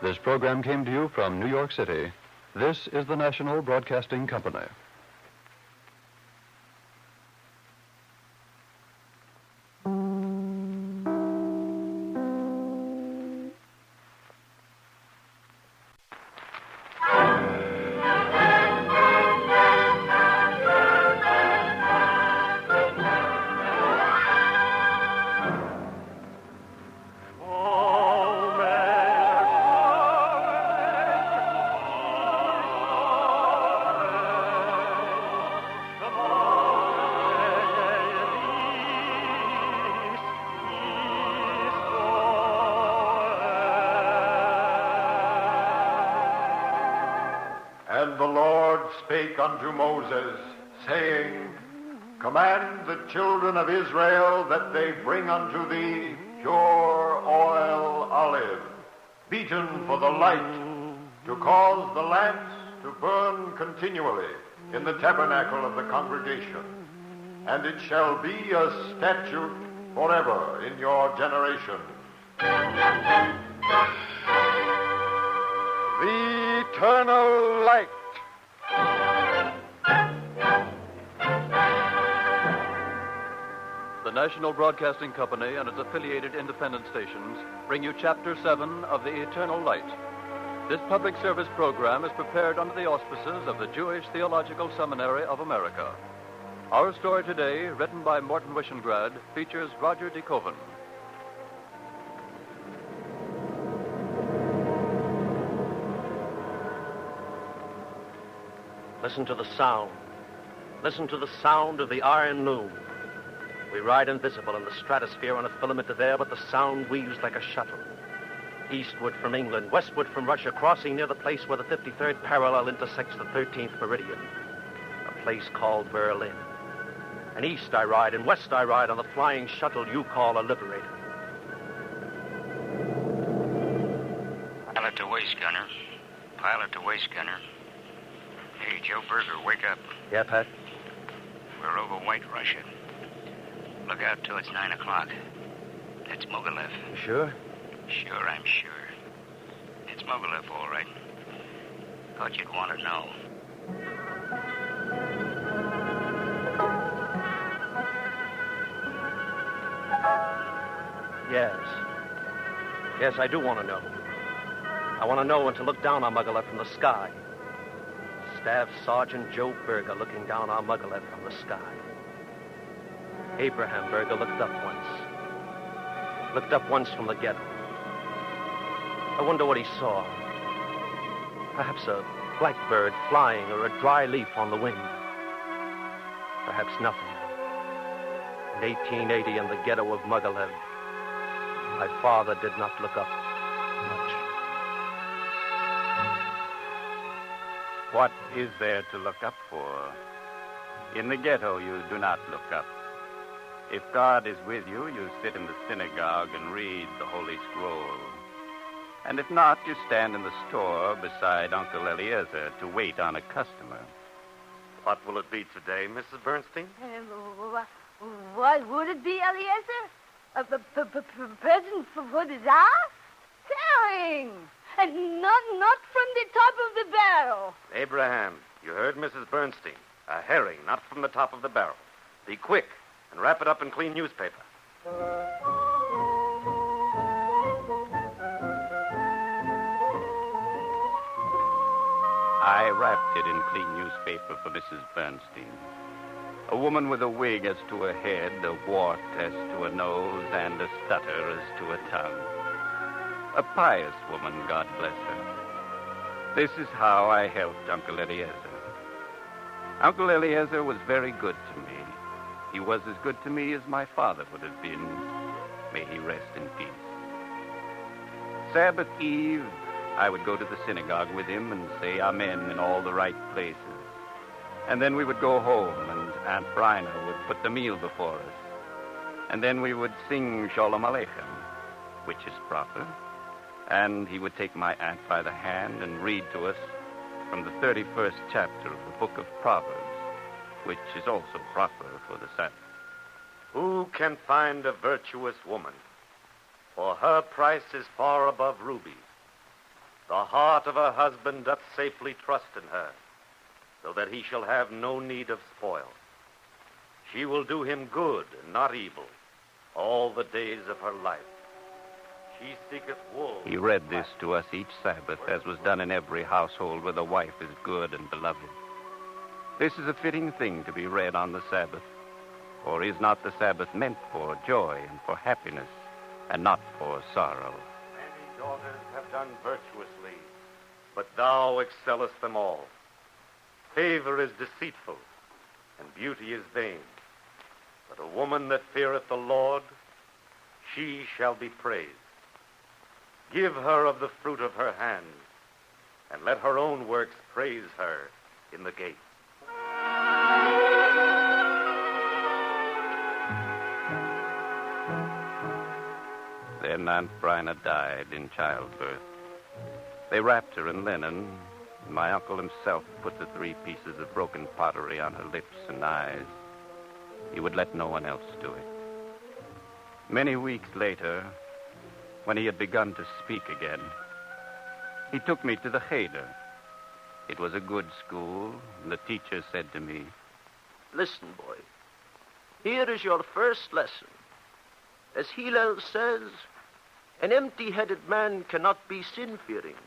This program came to you from New York City. This is the National Broadcasting Company. And the Lord spake unto Moses, saying, Command the children of Israel that they bring unto thee pure oil olive, beaten for the light, to cause the lamps to burn continually in the tabernacle of the congregation. And it shall be a statute forever in your generation. The eternal light. The National Broadcasting Company and its affiliated independent stations bring you Chapter 7 of The Eternal Light. This public service program is prepared under the auspices of the Jewish Theological Seminary of America. Our story today, written by Morton Wishengrad, features Roger De Koven. Listen to the sound. Listen to the sound of the iron loom. We ride invisible in the stratosphere on a filament of air, but the sound weaves like a shuttle. Eastward from England, westward from Russia, crossing near the place where the 53rd parallel intersects the 13th meridian, a place called Berlin. And east I ride, and west I ride on the flying shuttle you call a Liberator. Pilot to waist gunner. Pilot to waist gunner. Hey, Joe Berger, wake up. Yeah, Pat? We're over White Russia. Look out till it's 9 o'clock. That's Mogilev. You sure? Sure, I'm sure. It's Mogilev, all right. Thought you'd want to know. Yes. Yes, I do want to know. I want to know when to look down on Mogilev from the sky. Staff Sergeant Joe Berger looking down on Mogilev from the sky. Abraham Berger looked up once. Looked up once from the ghetto. I wonder what he saw. Perhaps a blackbird flying or a dry leaf on the wind. Perhaps nothing. In 1880, in the ghetto of Mogilev, My father did not look up much. What is there to look up for? In the ghetto, you do not look up. If God is with you, you sit in the synagogue and read the Holy Scroll. And if not, you stand in the store beside Uncle Eliezer to wait on a customer. What will it be today, Mrs. Bernstein? What would it be, Eliezer? A present for the Tsar? Herring! And not from the top of the barrel. Abraham, you heard Mrs. Bernstein. A herring, not from the top of the barrel. Be quick and wrap it up in clean newspaper. I wrapped it in clean newspaper for Mrs. Bernstein. A woman with a wig as to a head, a wart as to a nose, and a stutter as to a tongue. A pious woman, God bless her. This is how I helped Uncle Eliezer. Uncle Eliezer was very good to me. He was as good to me as my father would have been. May he rest in peace. Sabbath Eve, I would go to the synagogue with him and say amen in all the right places. And then we would go home, and Aunt Bryna would put the meal before us. And then we would sing Shalom Aleichem, which is proper. And he would take my aunt by the hand and read to us from the 31st chapter of the book of Proverbs, which is also proper for the Sabbath. Who can find a virtuous woman? For her price is far above rubies. The heart of her husband doth safely trust in her, so that he shall have no need of spoil. She will do him good and not evil all the days of her life. She seeketh wool. He read this to us each Sabbath, as was done in every household where the wife is good and beloved. This is a fitting thing to be read on the Sabbath, for is not the Sabbath meant for joy and for happiness, and not for sorrow? Many daughters have done virtuously, but thou excellest them all. Favor is deceitful, and beauty is vain. But a woman that feareth the Lord, she shall be praised. Give her of the fruit of her hands, and let her own works praise her in the gate. Then Aunt Bryna died in childbirth. They wrapped her in linen, and my uncle himself put the 3 pieces of broken pottery on her lips and eyes. He would let no one else do it. Many weeks later, when he had begun to speak again, he took me to the Cheder. It was a good school, and the teacher said to me, "Listen, boy. Here is your first lesson. As Hillel says, an empty-headed man cannot be sin-fearing,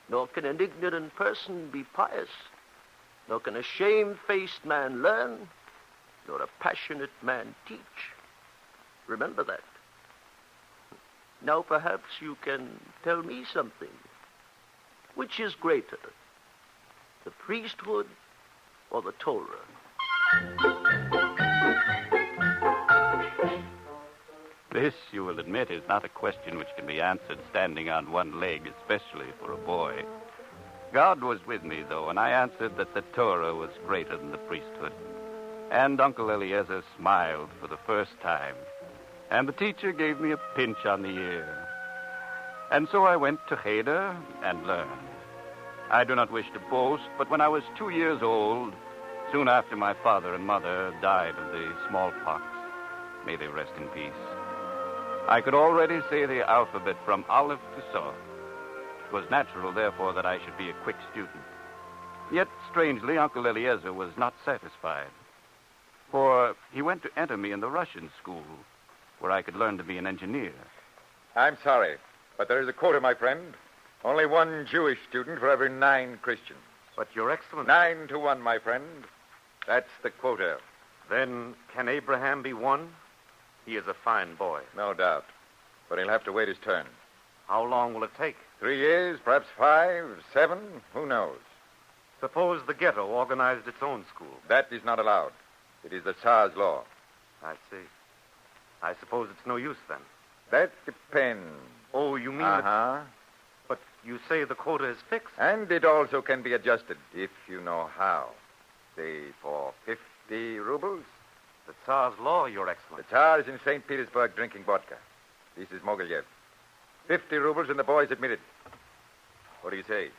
nor can an ignorant person be pious, nor can a shame-faced man learn, nor a passionate man teach. Remember that. Now perhaps you can tell me something. Which is greater, the priesthood or the Torah?" This, you will admit, is not a question which can be answered standing on one leg, especially for a boy. God was with me, though, and I answered that the Torah was greater than the priesthood. And Uncle Eliezer smiled for the first time, and the teacher gave me a pinch on the ear. And so I went to Cheder and learned. I do not wish to boast, but when I was 2 years old, soon after my father and mother died of the smallpox, may they rest in peace, I could already say the alphabet from Aleph to Sod. It was natural, therefore, that I should be a quick student. Yet, strangely, Uncle Eliezer was not satisfied, for he went to enter me in the Russian school, where I could learn to be an engineer. I'm sorry, but there is a quota, my friend. Only 1 Jewish student for every 9 Christians. But, Your Excellency... 9 to 1, my friend. That's the quota. Then can Abraham be one? He is a fine boy. No doubt. But he'll have to wait his turn. How long will it take? 3 years, perhaps 5, 7, who knows? Suppose the Ghetto organized its own school. That is not allowed. It is the Tsar's law. I see. I suppose it's no use, then. That depends. Oh, you mean Uh-huh. But you say the quota is fixed. And it also can be adjusted if you know how. Say, for 50 rubles. The Tsar's law, Your Excellency. The Tsar is in St. Petersburg drinking vodka. This is Mogilev. 50 rubles and the boy's admitted. What do you say?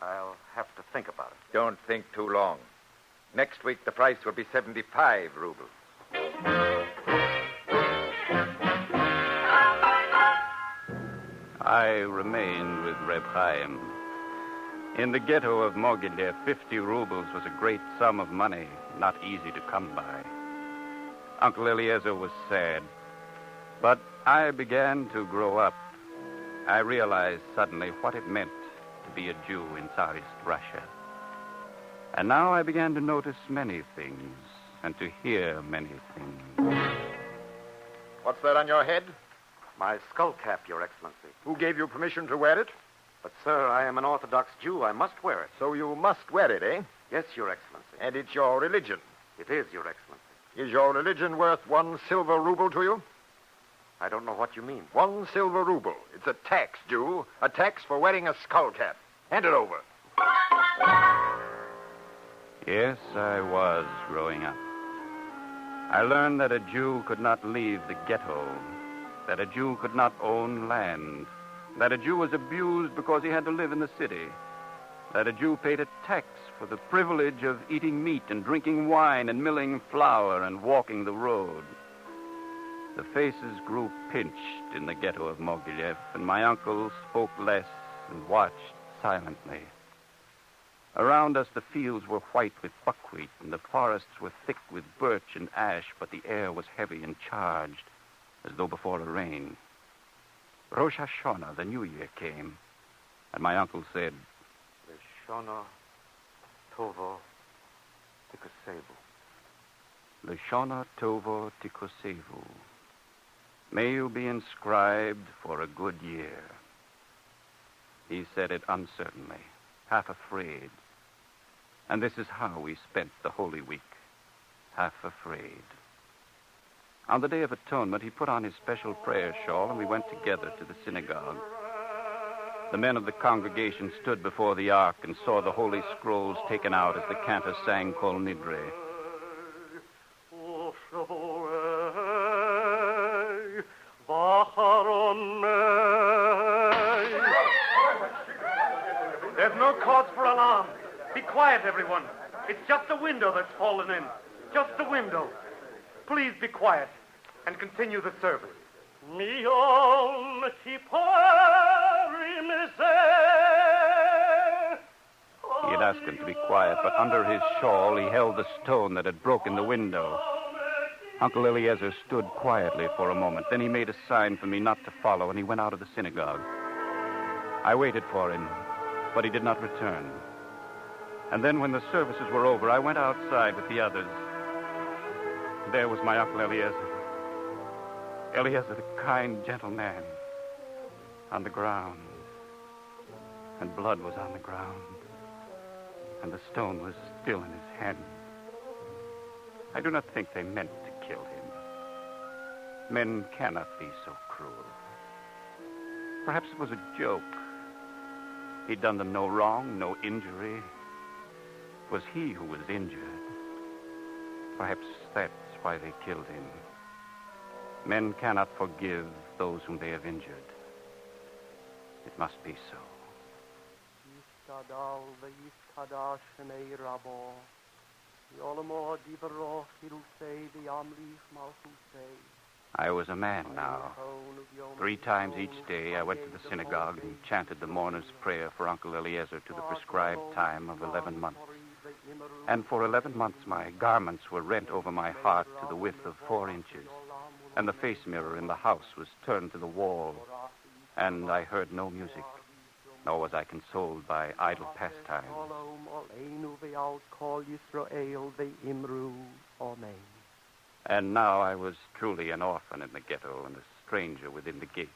I'll have to think about it. Don't think too long. Next week, the price will be 75 rubles. I remained with Reb Chaim. In the ghetto of Mogilev, 50 rubles was a great sum of money, not easy to come by. Uncle Eliezer was sad. But I began to grow up. I realized suddenly what it meant to be a Jew in Tsarist Russia. And now I began to notice many things and to hear many things. What's that on your head? My skull cap, Your Excellency. Who gave you permission to wear it? But, sir, I am an Orthodox Jew. I must wear it. So you must wear it, eh? Yes, Your Excellency. And it's your religion. It is, Your Excellency. Is your religion worth 1 silver ruble to you? I don't know what you mean. 1 silver ruble. It's a tax, Jew. A tax for wearing a skull cap. Hand it over. Yes, I was growing up. I learned that a Jew could not leave the ghetto, that a Jew could not own land, that a Jew was abused because he had to live in the city, that a Jew paid a tax for the privilege of eating meat and drinking wine and milling flour and walking the road. The faces grew pinched in the ghetto of Mogilev, and my uncle spoke less and watched silently. Around us, the fields were white with buckwheat, and the forests were thick with birch and ash, but the air was heavy and charged, as though before a rain. Rosh Hashanah, the New Year, came, and my uncle said, Leshona Tovo Tikosevu. Leshona Tovo Tikosevu. May you be inscribed for a good year. He said it uncertainly, half afraid. And this is how we spent the Holy Week, half afraid. On the Day of Atonement, he put on his special prayer shawl, and we went together to the synagogue. The men of the congregation stood before the ark and saw the Holy Scrolls taken out as the cantor sang Kol Nidre. There's no cause for alarm. Be quiet, everyone. It's just a window that's fallen in. Just a window. Please be quiet and continue the service. He had asked him to be quiet, but under his shawl he held the stone that had broken the window. Uncle Eliezer stood quietly for a moment. Then he made a sign for me not to follow, and he went out of the synagogue. I waited for him, but he did not return. And then when the services were over, I went outside with the others. There was my Uncle Eliezer. Eliezer, the kind, gentle man, on the ground. And blood was on the ground. And the stone was still in his hand. I do not think they meant to kill him. Men cannot be so cruel. Perhaps it was a joke. He'd done them no wrong, no injury. It was he who was injured. Perhaps that's why they killed him. Men cannot forgive those whom they have injured. It must be so. I was a man now. 3 times each day I went to the synagogue and chanted the mourner's prayer for Uncle Eliezer to the prescribed time of 11 months. And for 11 months my garments were rent over my heart to the width of 4 inches. And the face mirror in the house was turned to the wall. And I heard no music, nor was I consoled by idle pastimes. And now I was truly an orphan in the ghetto and a stranger within the gates.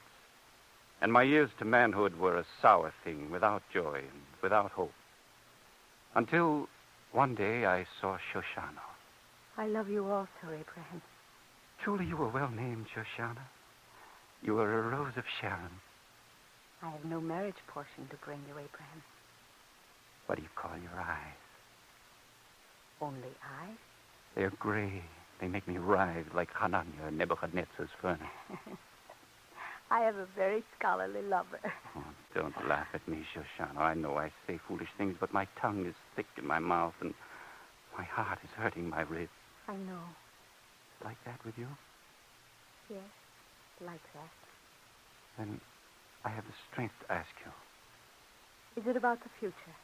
And my years to manhood were a sour thing, without joy and without hope. Until one day I saw Shoshana. I love you also, Abraham. Truly you were well named, Shoshana. You are a rose of Sharon. I have no marriage portion to bring you, Abraham. What do you call your eyes? Only eyes? They're gray. They make me writhe like Hananiah in Nebuchadnezzar's furnace. I have a very scholarly lover. Oh, don't laugh at me, Shoshana. I know I say foolish things, but my tongue is thick in my mouth, and my heart is hurting my ribs. I know. Like that with you? Yes, like that. Then I have the strength to ask you. Is it about the future?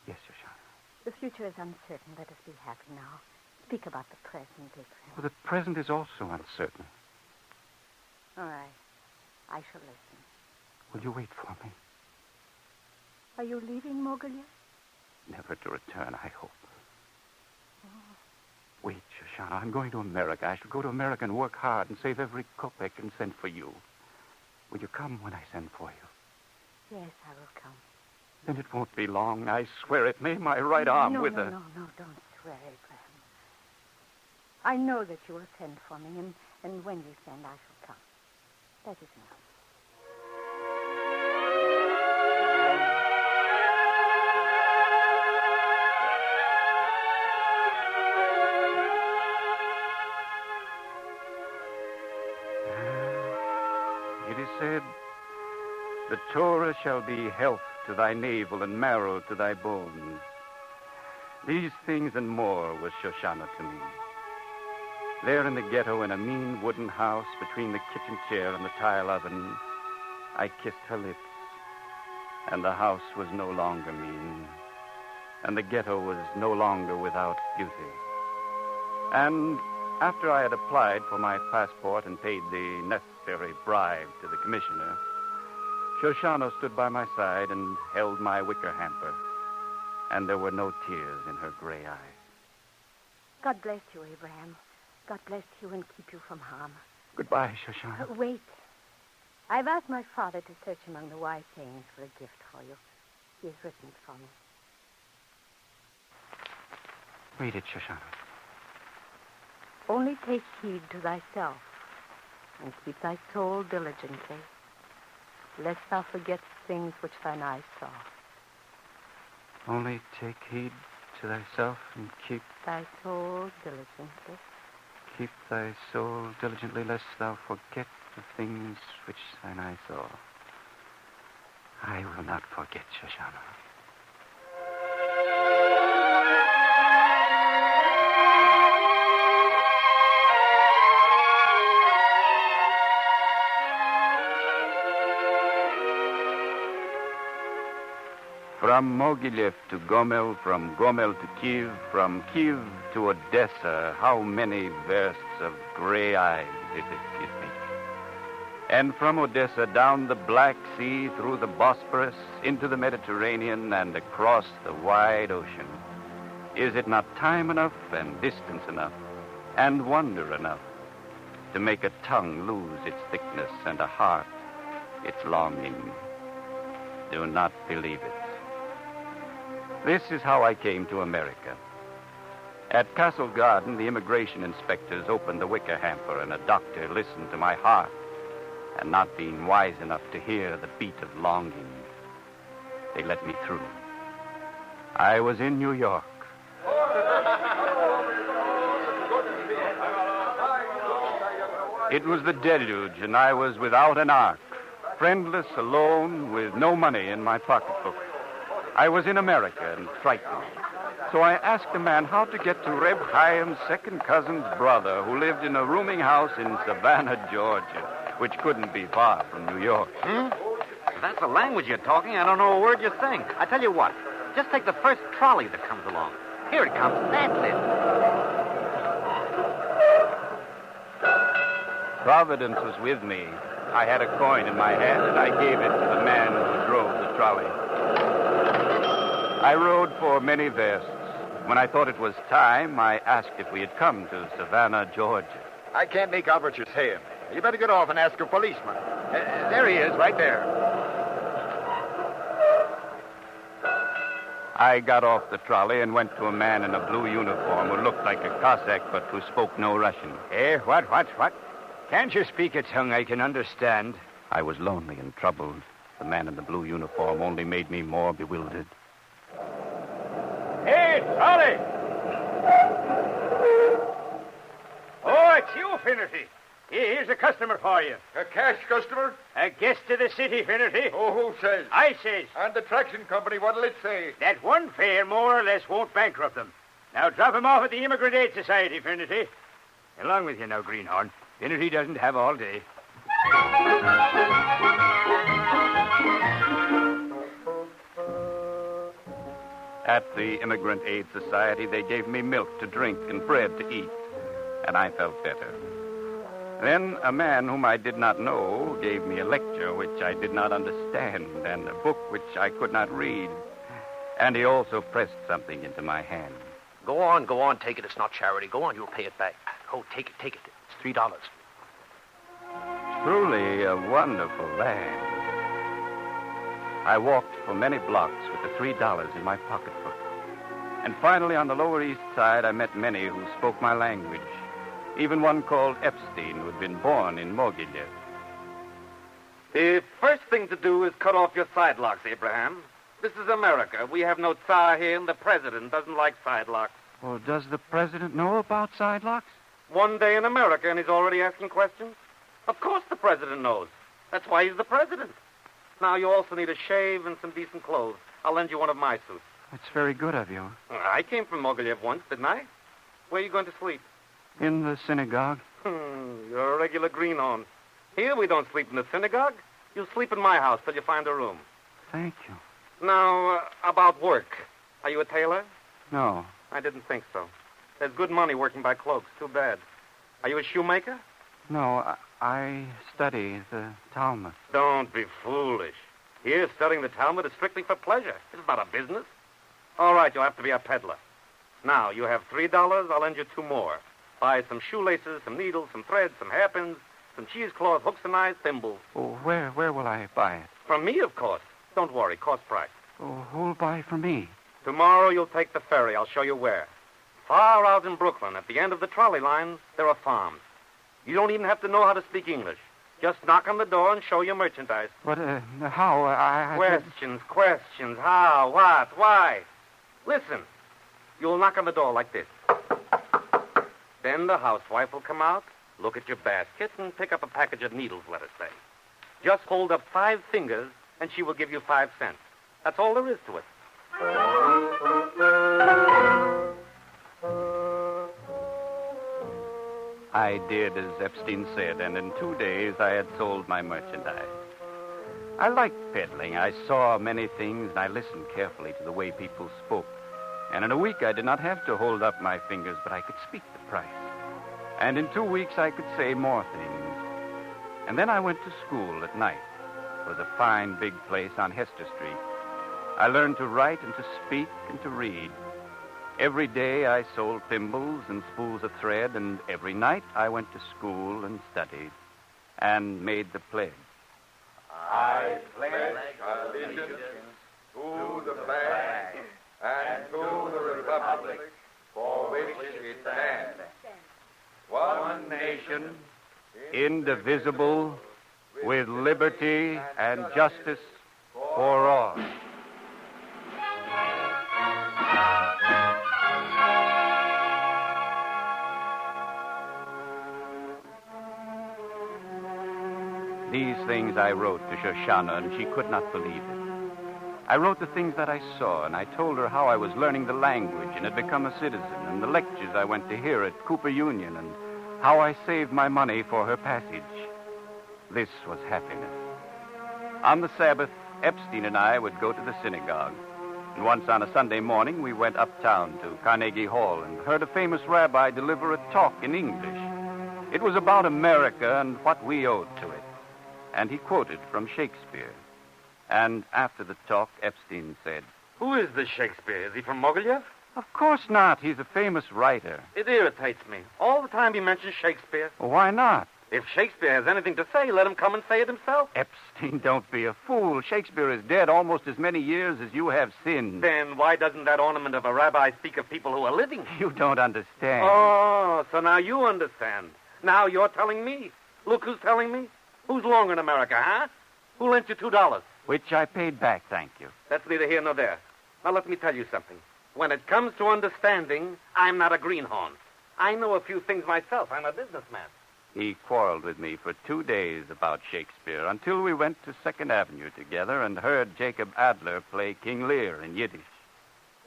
Yes, Shoshana. The future is uncertain. Let us be happy now. Speak about the present, Abraham. Well, the present is also uncertain. All right. I shall listen. Will you wait for me? Are you leaving Mogulia? Never to return, I hope. Oh. Wait, Shoshana. I'm going to America. I shall go to America and work hard and save every kopeck and send for you. Will you come when I send for you? Yes, I will come. Then it won't be long. I swear it. May my right arm No, wither. No, don't swear, Abraham. I know that you will send for me, and when you send, I shall come. That is enough. It is said, the Torah shall be health to thy navel and marrow to thy bones. These things and more was Shoshana to me. There in the ghetto, in a mean wooden house between the kitchen chair and the tile oven, I kissed her lips. And the house was no longer mean. And the ghetto was no longer without beauty. And after I had applied for my passport and paid the necessary bribe to the commissioner, Shoshana stood by my side and held my wicker hamper. And there were no tears in her gray eyes. God bless you, Abraham. God bless you and keep you from harm. Goodbye, Shoshana. Wait. I've asked my father to search among the wise sayings for a gift for you. He has written it for me. Read it, Shoshana. Only take heed to thyself and keep thy soul diligently, lest thou forget things which thine eyes saw. Only take heed to thyself and keep thy soul diligently. Keep thy soul diligently, lest thou forget the things which thine eye saw. I will not forget, Shoshana. From Mogilev to Gomel, from Gomel to Kiev, from Kiev to Odessa, how many versts of gray eyes is it, you think? And from Odessa down the Black Sea, through the Bosporus, into the Mediterranean, and across the wide ocean. Is it not time enough and distance enough and wonder enough to make a tongue lose its thickness and a heart its longing? Do not believe it. This is how I came to America. At Castle Garden, the immigration inspectors opened the wicker hamper, and a doctor listened to my heart, and not being wise enough to hear the beat of longing, they let me through. I was in New York. It was the deluge, and I was without an ark, friendless, alone, with no money in my pocketbook. I was in America and frightened. So I asked a man how to get to Reb Chaim's second cousin's brother, who lived in a rooming house in Savannah, Georgia, which couldn't be far from New York. If that's the language you're talking, I don't know a word you think. I tell you what, just take the first trolley that comes along. Here it comes. That's it. Providence was with me. I had a coin in my hand, and I gave it to the man who drove the trolley. I rode for many versts. When I thought it was time, I asked if we had come to Savannah, Georgia. I can't make out what you're saying. You better get off and ask a policeman. There he is, right there. I got off the trolley and went to a man in a blue uniform who looked like a Cossack but who spoke no Russian. What? Can't you speak a tongue I can understand? I was lonely and troubled. The man in the blue uniform only made me more bewildered. Hey, Charlie! Oh, it's you, Finnerty. Here's a customer for you. A cash customer? A guest of the city, Finnerty. Oh, who says? I says. And the traction company, what'll it say? That one fare more or less won't bankrupt them. Now drop him off at the Immigrant Aid Society, Finnerty. Along with you now, Greenhorn. Finnerty doesn't have all day. At the Immigrant Aid Society, they gave me milk to drink and bread to eat, and I felt better. Then a man whom I did not know gave me a lecture which I did not understand and a book which I could not read. And he also pressed something into my hand. Go on, take it. It's not charity. Go on, you'll pay it back. Oh, take it. It's $3. Truly a wonderful land. I walked for many blocks with the $3 in my pocketbook. And finally, on the Lower East Side, I met many who spoke my language. Even one called Epstein, who had been born in Mogilev. The first thing to do is cut off your side locks, Abraham. This is America. We have no Tsar here, and the president doesn't like side locks. Well, does the president know about side locks? One day in America, and he's already asking questions? Of course the president knows. That's why he's the president. Now, you also need a shave and some decent clothes. I'll lend you one of my suits. It's very good of you. I came from Mogilev once, didn't I? Where are you going to sleep? In the synagogue. You're a regular greenhorn. Here, we don't sleep in the synagogue. You sleep in my house till you find a room. Thank you. Now, about work. Are you a tailor? No. I didn't think so. There's good money working by cloaks. Too bad. Are you a shoemaker? No, I study the Talmud. Don't be foolish. Here, studying the Talmud is strictly for pleasure. It's not a business. All right, you'll have to be a peddler. Now, you have $3. I'll lend you 2 more. Buy some shoelaces, some needles, some threads, some hairpins, some cheesecloth, hooks and eyes, thimbles. Oh, where will I buy it? From me, of course. Don't worry, cost price. Oh, who'll buy from me? Tomorrow you'll take the ferry. I'll show you where. Far out in Brooklyn, at the end of the trolley line, there are farms. You don't even have to know how to speak English. Just knock on the door and show your merchandise. But, how? Questions. How? What? Why? Listen. You'll knock on the door like this. Then the housewife will come out, look at your basket, and pick up a package of needles, let us say. Just hold up 5 fingers, and she will give you 5 cents. That's all there is to it. I did as Epstein said, and in 2 days I had sold my merchandise. I liked peddling. I saw many things, and I listened carefully to the way people spoke. And in a week I did not have to hold up my fingers, but I could speak the price. And in 2 weeks I could say more things. And then I went to school at night. It was a fine, big place on Hester Street. I learned to write and to speak and to read. Every day I sold thimbles and spools of thread, and every night I went to school and studied and made the pledge. I pledge allegiance to the flag and to the republic for which it stands, one nation, indivisible, with liberty and justice for all. These things I wrote to Shoshana, and she could not believe it. I wrote the things that I saw, and I told her how I was learning the language and had become a citizen, and the lectures I went to hear at Cooper Union, and how I saved my money for her passage. This was happiness. On the Sabbath, Epstein and I would go to the synagogue. And once on a Sunday morning, we went uptown to Carnegie Hall and heard a famous rabbi deliver a talk in English. It was about America and what we owed to it. And he quoted from Shakespeare. And after the talk, Epstein said, Who is this Shakespeare? Is he from Mogilev? Of course not. He's a famous writer. It irritates me. All the time he mentions Shakespeare. Well, why not? If Shakespeare has anything to say, let him come and say it himself. Epstein, don't be a fool. Shakespeare is dead almost as many years as you have sinned. Then why doesn't that ornament of a rabbi speak of people who are living? You don't understand. Oh, so now you understand. Now you're telling me. Look who's telling me. Who's long in America, huh? Who lent you $2? Which I paid back, thank you. That's neither here nor there. Now, let me tell you something. When it comes to understanding, I'm not a greenhorn. I know a few things myself. I'm a businessman. He quarreled with me for 2 days about Shakespeare until we went to 2nd Avenue together and heard Jacob Adler play King Lear in Yiddish.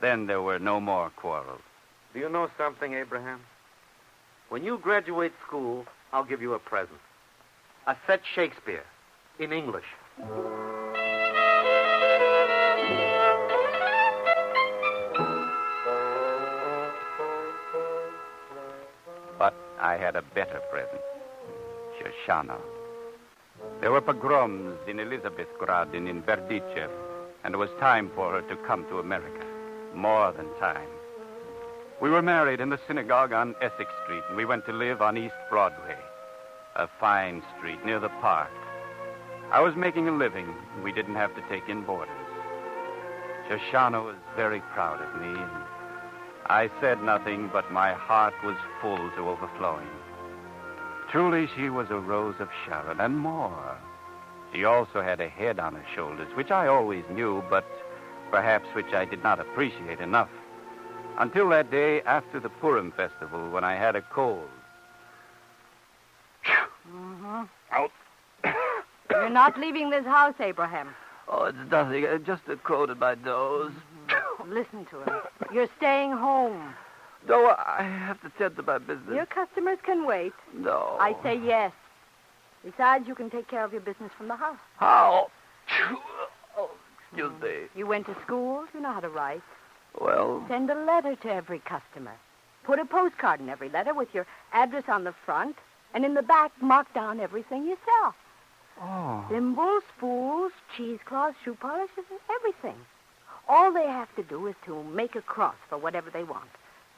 Then there were no more quarrels. Do you know something, Abraham? When you graduate school, I'll give you a present. A set Shakespeare in English. But I had a better present. Shoshana. There were pogroms in Elizabethgrad and in Berditchev, and it was time for her to come to America. More than time. We were married in the synagogue on Essex Street, and we went to live on East Broadway, a fine street near the park. I was making a living, and we didn't have to take in boarders. Shoshana was very proud of me, and I said nothing, but my heart was full to overflowing. Truly, she was a rose of Sharon, and more. She also had a head on her shoulders, which I always knew, but perhaps which I did not appreciate enough. Until that day after the Purim festival, when I had a cold. Mm-hmm. Out. You're not leaving this house, Abraham. Oh, it's nothing. Just a cold in my nose. Listen to him. You're staying home. No, I have to tend to my business. Your customers can wait. No. I say yes. Besides, you can take care of your business from the house. How? Oh, excuse me. You went to school. You know how to write. Well... Send a letter to every customer. Put a postcard in every letter with your address on the front, and in the back, mark down everything you sell. Oh. Thimbles, spools, cheesecloths, shoe polishes, and everything. All they have to do is to make a cross for whatever they want.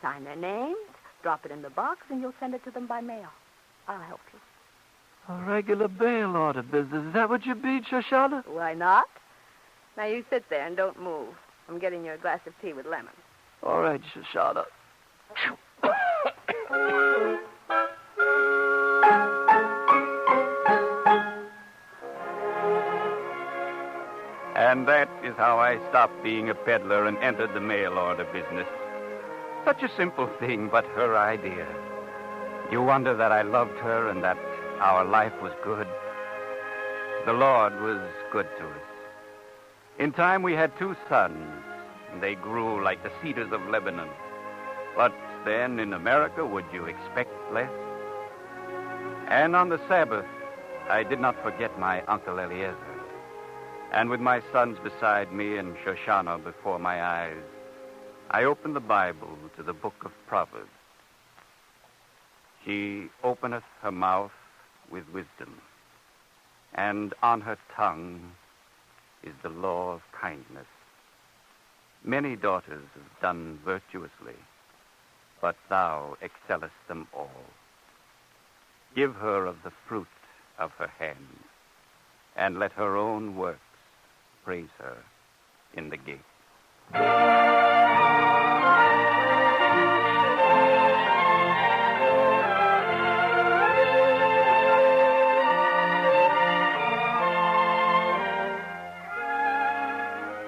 Sign their names, drop it in the box, and you'll send it to them by mail. I'll help you. A regular bail order business. Is that what you mean, Shoshana? Why not? Now you sit there and don't move. I'm getting you a glass of tea with lemon. All right, Shoshana. And that is how I stopped being a peddler and entered the mail order business. Such a simple thing, but her idea. You wonder that I loved her and that our life was good. The Lord was good to us. In time, we had 2 sons, and they grew like the cedars of Lebanon. But then, in America, would you expect less? And on the Sabbath, I did not forget my Uncle Eliezer. And with my sons beside me and Shoshana before my eyes, I opened the Bible to the book of Proverbs. She openeth her mouth with wisdom, and on her tongue is the law of kindness. Many daughters have done virtuously, but thou excellest them all. Give her of the fruit of her hands, and let her own works praise her in the gate.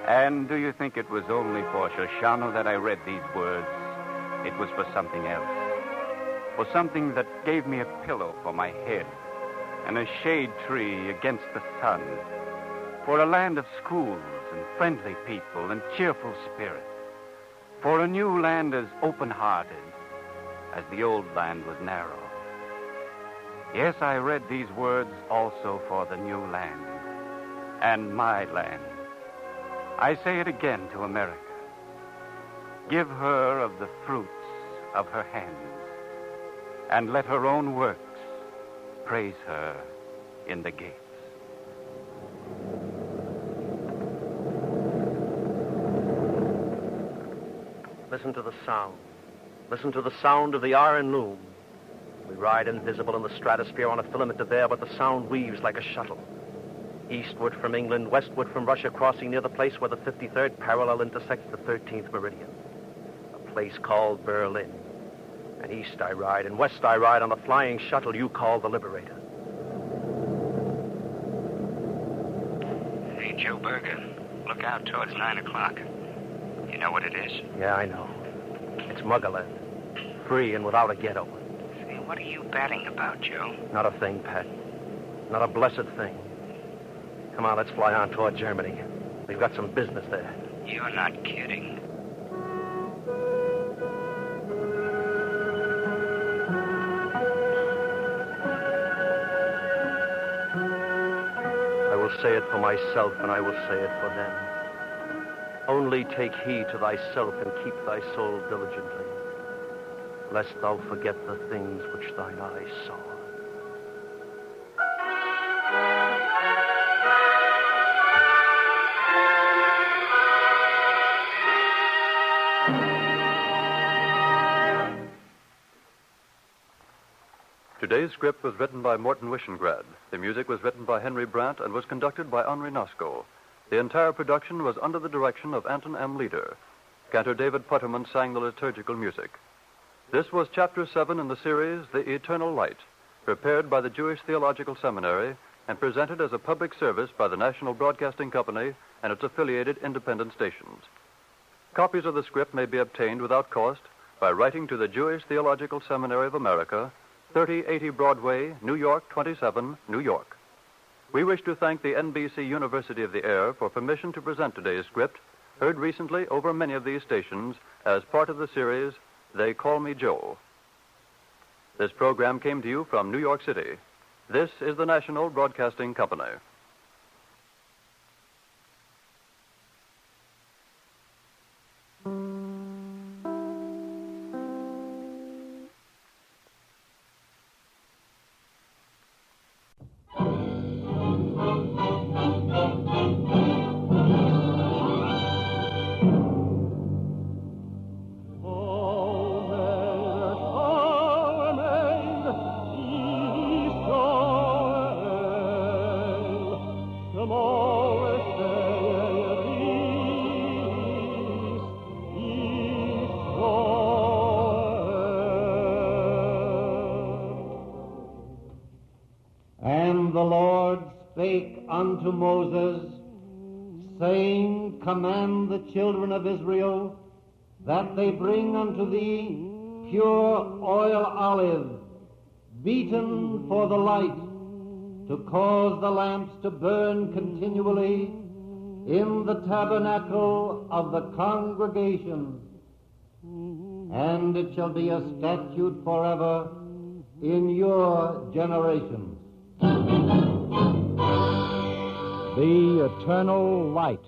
And do you think it was only for Shoshana that I read these words? It was for something else. For something that gave me a pillow for my head and a shade tree against the sun. For a land of schools and friendly people and cheerful spirits. For a new land as open-hearted as the old land was narrow. Yes, I read these words also for the new land and my land. I say it again to America. Give her of the fruits of her hands, and let her own works praise her in the gates. Listen to the sound. Listen to the sound of the iron loom. We ride invisible in the stratosphere on a filament of air, but the sound weaves like a shuttle. Eastward from England, westward from Russia, crossing near the place where the 53rd parallel intersects the 13th meridian. A place called Berlin. And east I ride, and west I ride on the flying shuttle you call the Liberator. Joe Berger. Look out towards 9 o'clock. You know what it is? Yeah, I know. It's Muggerland. Free and without a ghetto. Say, what are you batting about, Joe? Not a thing, Pat. Not a blessed thing. Come on, let's fly on toward Germany. We've got some business there. You're not kidding. I will say it for myself, and I will say it for them. Only take heed to thyself and keep thy soul diligently, lest thou forget the things which thine eyes saw. Today's script was written by Morton Wishengrad. The music was written by Henry Brandt and was conducted by Henri Nosco. The entire production was under the direction of Anton M. Leader. Cantor David Putterman sang the liturgical music. This was Chapter 7 in the series, The Eternal Light, prepared by the Jewish Theological Seminary and presented as a public service by the National Broadcasting Company and its affiliated independent stations. Copies of the script may be obtained without cost by writing to the Jewish Theological Seminary of America, 3080 Broadway, New York 27, New York. We wish to thank the NBC University of the Air for permission to present today's script, heard recently over many of these stations as part of the series, They Call Me Joe. This program came to you from New York City. This is the National Broadcasting Company. Unto Moses, saying, Command the children of Israel that they bring unto thee pure oil olive, beaten for the light, to cause the lamps to burn continually in the tabernacle of the congregation. And it shall be a statute forever in your generations. The Eternal Light.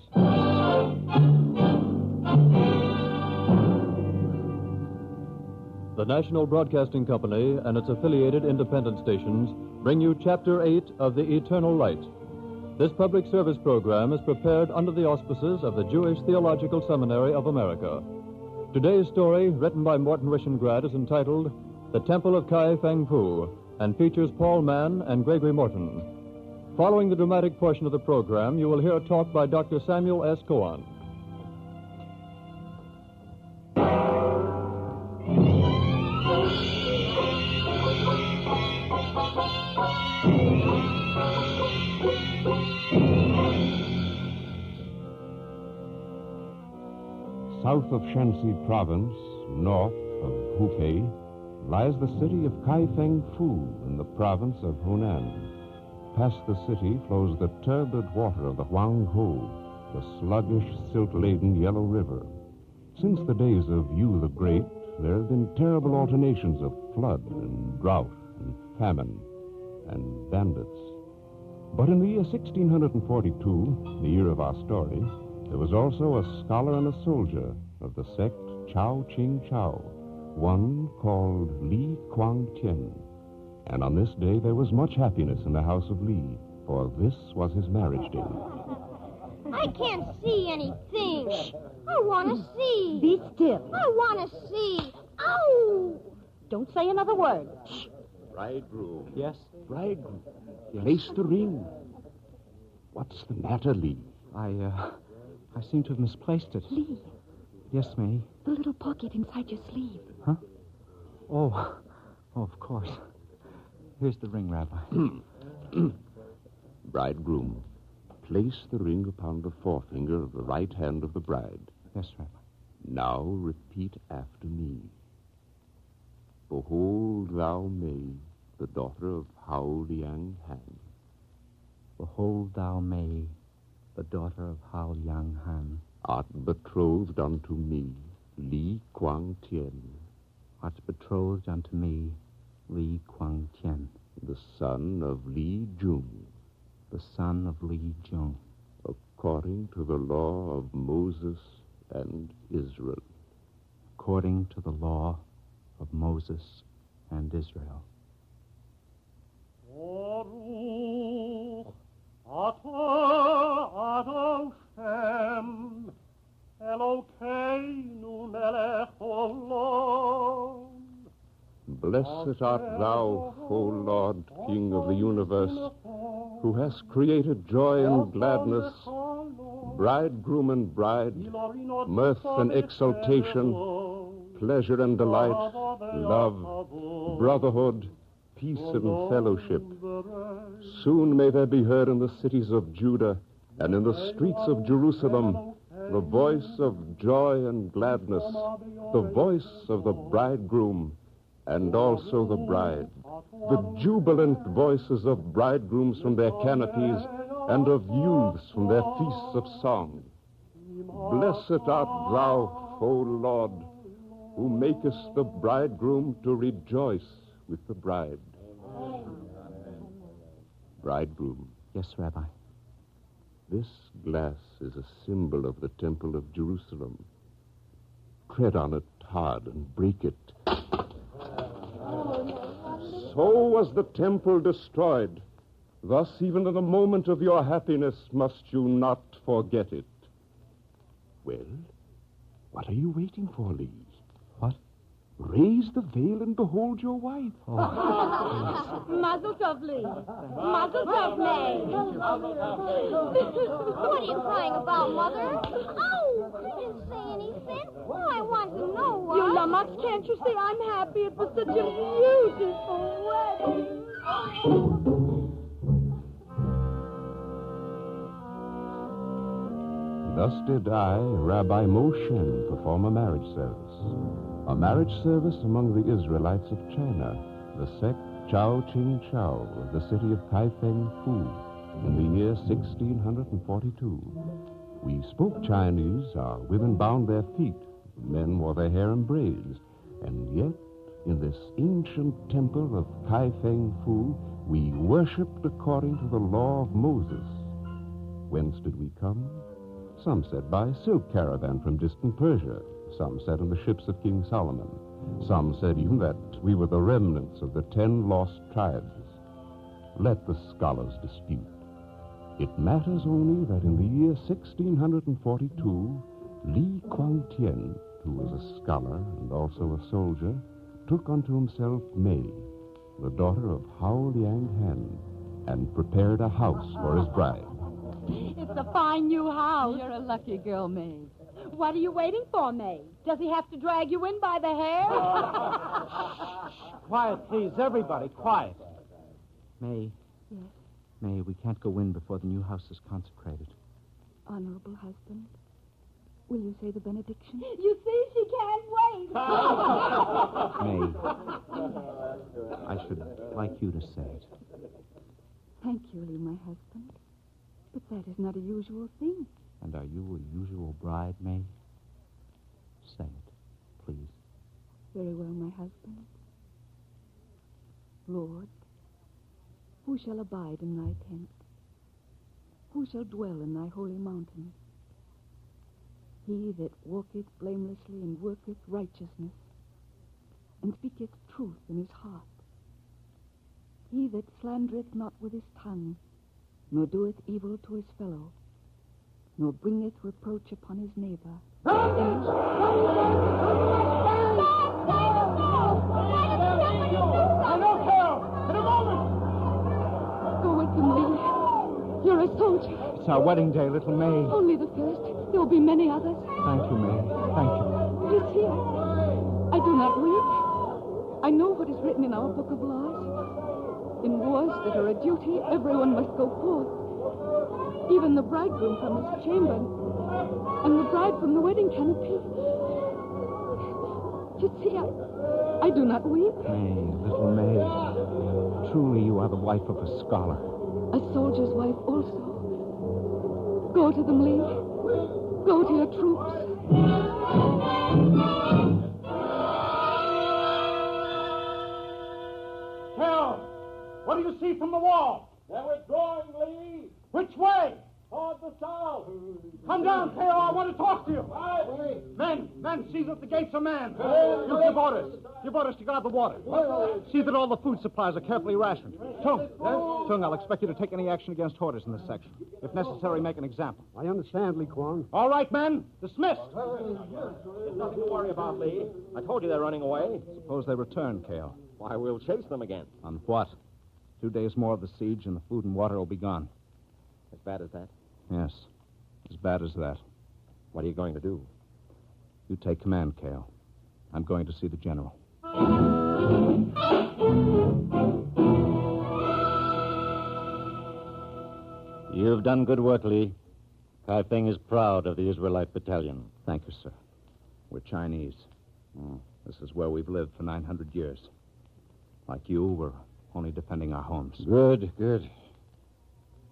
The National Broadcasting Company and its affiliated independent stations bring you Chapter 8 of The Eternal Light. This public service program is prepared under the auspices of the Jewish Theological Seminary of America. Today's story, written by Morton Wishengrad, is entitled The Temple of Kai Feng Fu and features Paul Mann and Gregory Morton. Following the dramatic portion of the program, you will hear a talk by Dr. Samuel S. Cohen. South of Shanxi Province, north of Hubei, lies the city of Kai Feng Fu in the province of Hunan. Past the city flows the turbid water of the Huanghe, the sluggish, silt-laden Yellow River. Since the days of Yu the Great, there have been terrible alternations of flood and drought and famine and bandits. But in the year 1642, the year of our story, there was also a scholar and a soldier of the sect Chao Ching Chao, one called Li Kuang Tian. And on this day there was much happiness in the house of Li, for this was his marriage day. I can't see anything. Shh. I want to see. Be still. I want to see. Ow! Don't say another word. Shh. Bridegroom. Yes? Bridegroom. Place the ring. What's the matter, Li? I seem to have misplaced it. Lee. Yes, May? The little pocket inside your sleeve. Huh? Oh, of course. Here's the ring, Rabbi. Bridegroom, place the ring upon the forefinger of the right hand of the bride. Yes, Rabbi. Now repeat after me. Behold thou May, the daughter of Hao Liang Han. Behold thou May, the daughter of Hao Liang Han. Art betrothed unto me, Li Kuang Tian. Art betrothed unto me, Li Kuang Tian. The son of Li Jung. The son of Li Jung. According to the law of Moses and Israel. According to the law of Moses and Israel. Baruch atah Adoshem Elokeinu melech olam. Blessed art thou, O Lord, King of the universe, who hast created joy and gladness, bridegroom and bride, mirth and exultation, pleasure and delight, love, brotherhood, peace and fellowship. Soon may there be heard in the cities of Judah and in the streets of Jerusalem the voice of joy and gladness, the voice of the bridegroom and also the bride, the jubilant voices of bridegrooms from their canopies and of youths from their feasts of song. Blessed art thou, O Lord, who makest the bridegroom to rejoice with the bride. Bridegroom. Yes, Rabbi. This glass is a symbol of the Temple of Jerusalem. Tread on it hard and break it. So was the temple destroyed. Thus, even in the moment of your happiness, must you not forget it. Well, what are you waiting for, Lee? What? Raise the veil and behold your wife. Mazel tov, Lee. Mazel tov, May. What are you crying about, Mother? Oh, I didn't say anything. Oh, I want to know what. You lummox, can't you see I'm happy? It was such a beautiful wedding. Thus did I, Rabbi Moshe, perform a marriage service. A marriage service among the Israelites of China, the sect Chao Ching Chao of the city of Kaifeng Fu in the year 1642. We spoke Chinese, our women bound their feet, men wore their hair in braids, and yet in this ancient temple of Kaifeng Fu, we worshipped according to the law of Moses. Whence did we come? Some said by silk caravan from distant Persia. Some said in the ships of King Solomon. Some said even that we were the remnants of the 10 lost tribes. Let the scholars dispute. It matters only that in the year 1642, Li Kuang Tian, who was a scholar and also a soldier, took unto himself May, the daughter of Hao Liang Han, and prepared a house for his bride. It's a fine new house. You're a lucky girl, May. What are you waiting for, May? Does he have to drag you in by the hair? Quiet, please, everybody, quiet. May. Yes, May, we can't go in before the new house is consecrated. honorable husband. Will you say the benediction? You see, she can't wait. May, I should like you to say it. Thank you, Lee, my husband. But that is not a usual thing. And are you a usual bride, May? Say it, please. Very well, my husband. Lord, who shall abide in thy tent? Who shall dwell in thy holy mountain? He that walketh blamelessly and worketh righteousness, and speaketh truth in his heart. He that slandereth not with his tongue, nor doeth evil to his fellow, nor bringeth reproach upon his neighbor. Go with him, Lee. You're a soldier. It's our wedding day, little May. Only the first. There will be many others. Thank you, May. Thank you. He's here. I do not weep. I know what is written in our book of laws. In wars that are a duty, everyone must go forth. Even the bridegroom from his chamber. And the bride from the wedding canopy. You see, I do not weep. May, little May. Truly you are the wife of a scholar. A soldier's wife also. Go to them, Lee. Go to your troops. Tell, what do you see from the wall? They're withdrawing, Lee. Which way? Toward the south. Come down, Tekoah. I want to talk to you. Men, see that the gates are manned. You give orders. Give orders to guard the water. See that all the food supplies are carefully rationed. Tung, I'll expect you to take any action against hoarders in this section. If necessary, make an example. I understand, Lee Kwang. All right, men. Dismissed. There's nothing to worry about, Lee. I told you they're running away. Suppose they return, Tekoah. Why, we'll chase them again. On what? 2 days more of the siege and the food and water will be gone. As bad as that? Yes, as bad as that. What are you going to do? You take command, Tekoah. I'm going to see the general. You've done good work, Lee. Kaifeng is proud of the Israelite battalion. Thank you, sir. We're Chinese. This is where we've lived for 900 years. Like you, we're only defending our homes. Good, good.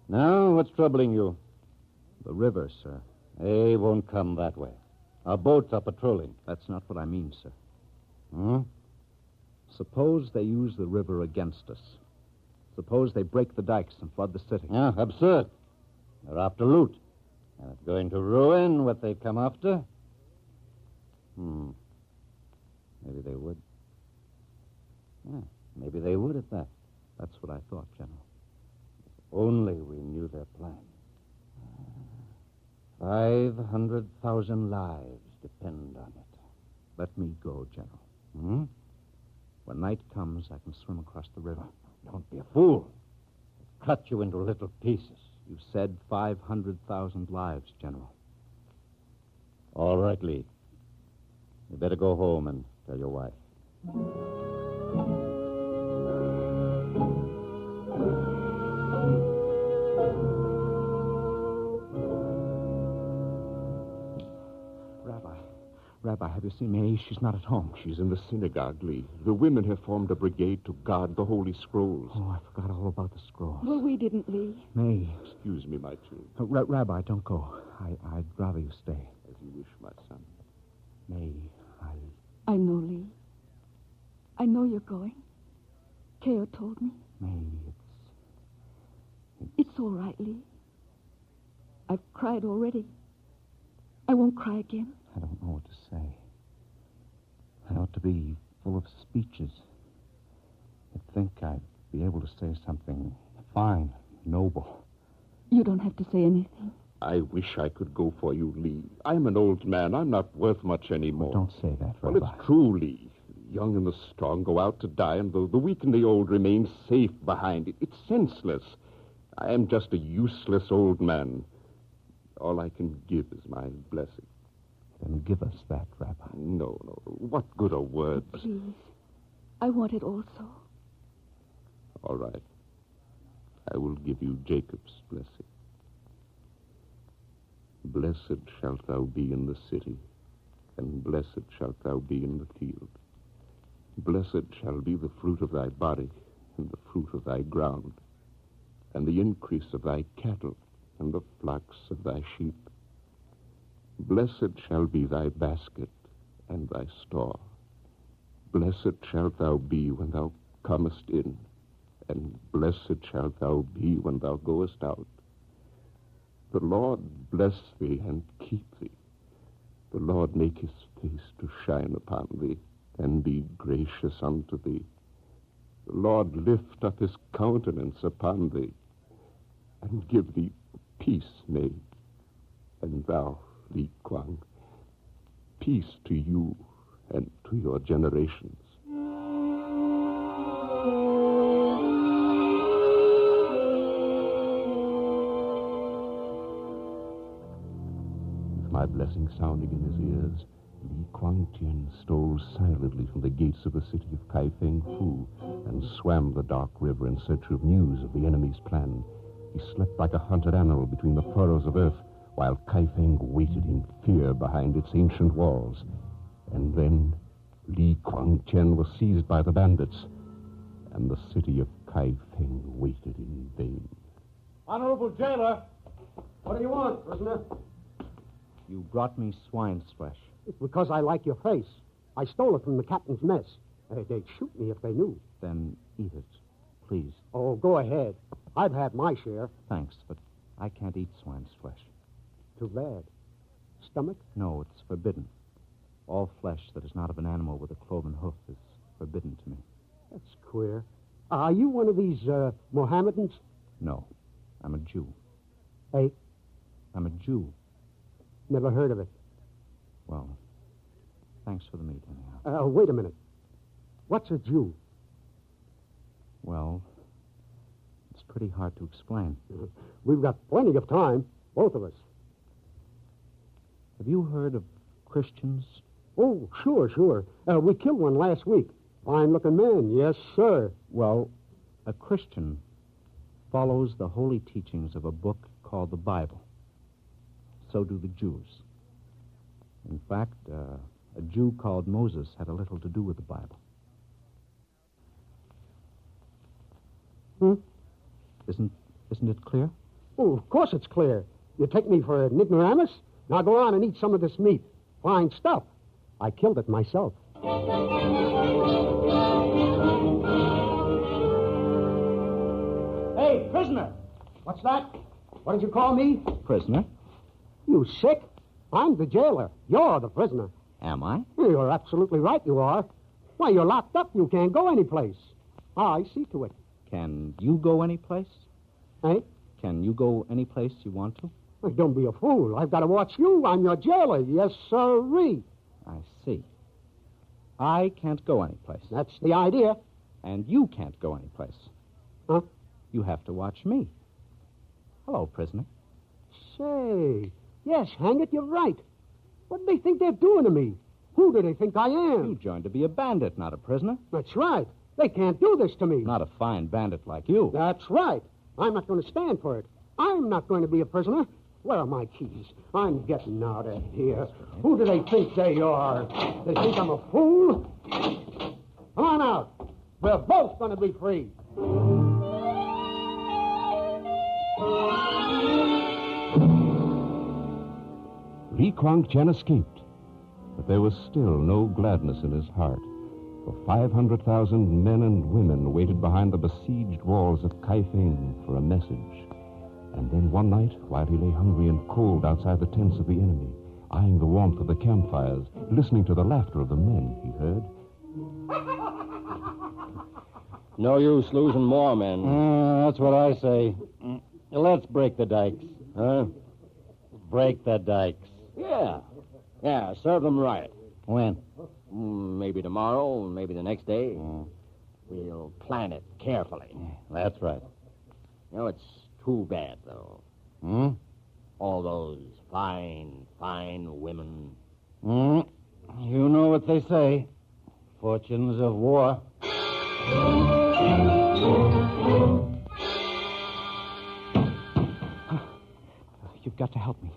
Now, what's troubling you? The river, sir. They won't come that way. Our boats are patrolling. That's not what I mean, sir. Hmm? Suppose they use the river against us. Suppose they break the dikes and flood the city. Yeah, absurd. They're after loot. And it's going to ruin what they come after. Maybe they would. Yeah, maybe they would at that. That's what I thought, General. If only we knew their plan. 500,000 lives depend on it. Let me go, General. When night comes, I can swim across the river. Don't be a fool. I'll cut you into little pieces. You said 500,000 lives, General. All right, Lee. You better go home and tell your wife. Rabbi, have you seen May? She's not at home. She's in the synagogue, Lee. The women have formed a brigade to guard the Holy Scrolls. Oh, I forgot all about the scrolls. Well, we didn't, Lee. May. Excuse me, my children. Rabbi, don't go. I'd rather you stay. As you wish, my son. May, I know, Lee. I know you're going. Tekoah told me. May, It's all right, Lee. I've cried already. I won't cry again. I don't know what to say. I ought to be full of speeches. You'd think I'd be able to say something fine, noble. You don't have to say anything. I wish I could go for you, Lee. I'm an old man. I'm not worth much anymore. Don't say that, Rabbi. Well, it's true, Lee. The young and the strong go out to die, and the weak and the old remain safe behind it. It's senseless. I am just a useless old man. All I can give is my blessing. Then give us that, Rabbi. No. What good are words? Please. I want it also. All right. I will give you Jacob's blessing. Blessed shalt thou be in the city, and blessed shalt thou be in the field. Blessed shall be the fruit of thy body, and the fruit of thy ground, and the increase of thy cattle, and the flocks of thy sheep. Blessed shall be thy basket and thy store. Blessed shalt thou be when thou comest in, and blessed shalt thou be when thou goest out. The Lord bless thee and keep thee. The Lord make his face to shine upon thee, and be gracious unto thee. The Lord lift up his countenance upon thee, and give thee peace, May. And thou, Lee Kwang, peace to you and to your generations. With my blessing sounding in his ears, Lee Kwang Tien stole silently from the gates of the city of Kaifeng Fu and swam the dark river in search of news of the enemy's plan. He slept like a hunted animal between the furrows of earth, while Kaifeng waited in fear behind its ancient walls. And then Li Guangqian was seized by the bandits, and the city of Kaifeng waited in vain. Honorable jailer, what do you want, prisoner? You brought me swine's flesh. It's because I like your face. I stole it from the captain's mess. They'd shoot me if they knew. Then eat it, please. Oh, go ahead. I've had my share. Thanks, but I can't eat swine's flesh. Too bad. Stomach? No, it's forbidden. All flesh that is not of an animal with a cloven hoof is forbidden to me. That's queer. Are you one of these Mohammedans? No, I'm a Jew. Hey? I'm a Jew. Never heard of it. Well, thanks for the meat, anyhow. Wait a minute. What's a Jew? Well, it's pretty hard to explain. We've got plenty of time, both of us. Have you heard of Christians? Oh, sure. We killed one last week. Fine-looking man, yes, sir. Well, a Christian follows the holy teachings of a book called the Bible. So do the Jews. In fact, a Jew called Moses had a little to do with the Bible. Isn't it clear? Oh, of course it's clear. You take me for an ignoramus? Now go on and eat some of this meat. Fine stuff. I killed it myself. Hey, prisoner! What's that? What did you call me? Prisoner? You sick? I'm the jailer. You're the prisoner. Am I? You're absolutely right, you are. Why, you're locked up. You can't go anyplace. I see to it. Can you go anyplace? Hey? Can you go any place you want to? Well, don't be a fool. I've got to watch you. I'm your jailer. Yes, sirree. I see. I can't go anyplace. That's the idea. And you can't go anyplace. Huh? You have to watch me. Hello, prisoner. Say, yes, hang it, you're right. What do they think they're doing to me? Who do they think I am? You joined to be a bandit, not a prisoner. That's right. They can't do this to me. Not a fine bandit like you. That's right. I'm not going to stand for it. I'm not going to be a prisoner. Where are my keys? I'm getting out of here. Who do they think they are? They think I'm a fool? Come on out. We're both going to be free. Li Guangqian escaped, but there was still no gladness in his heart, for 500,000 men and women waited behind the besieged walls of Kaifeng for a message. And then one night, while he lay hungry and cold outside the tents of the enemy, eyeing the warmth of the campfires, listening to the laughter of the men, he heard... No use losing more men. That's what I say. Let's break the dikes. Huh? Break the dikes. Yeah, serve them right. When? Maybe tomorrow, maybe the next day. We'll plan it carefully. That's right. You know, it's too bad, though. All those fine women. You know what they say. Fortunes of war. You've got to help me.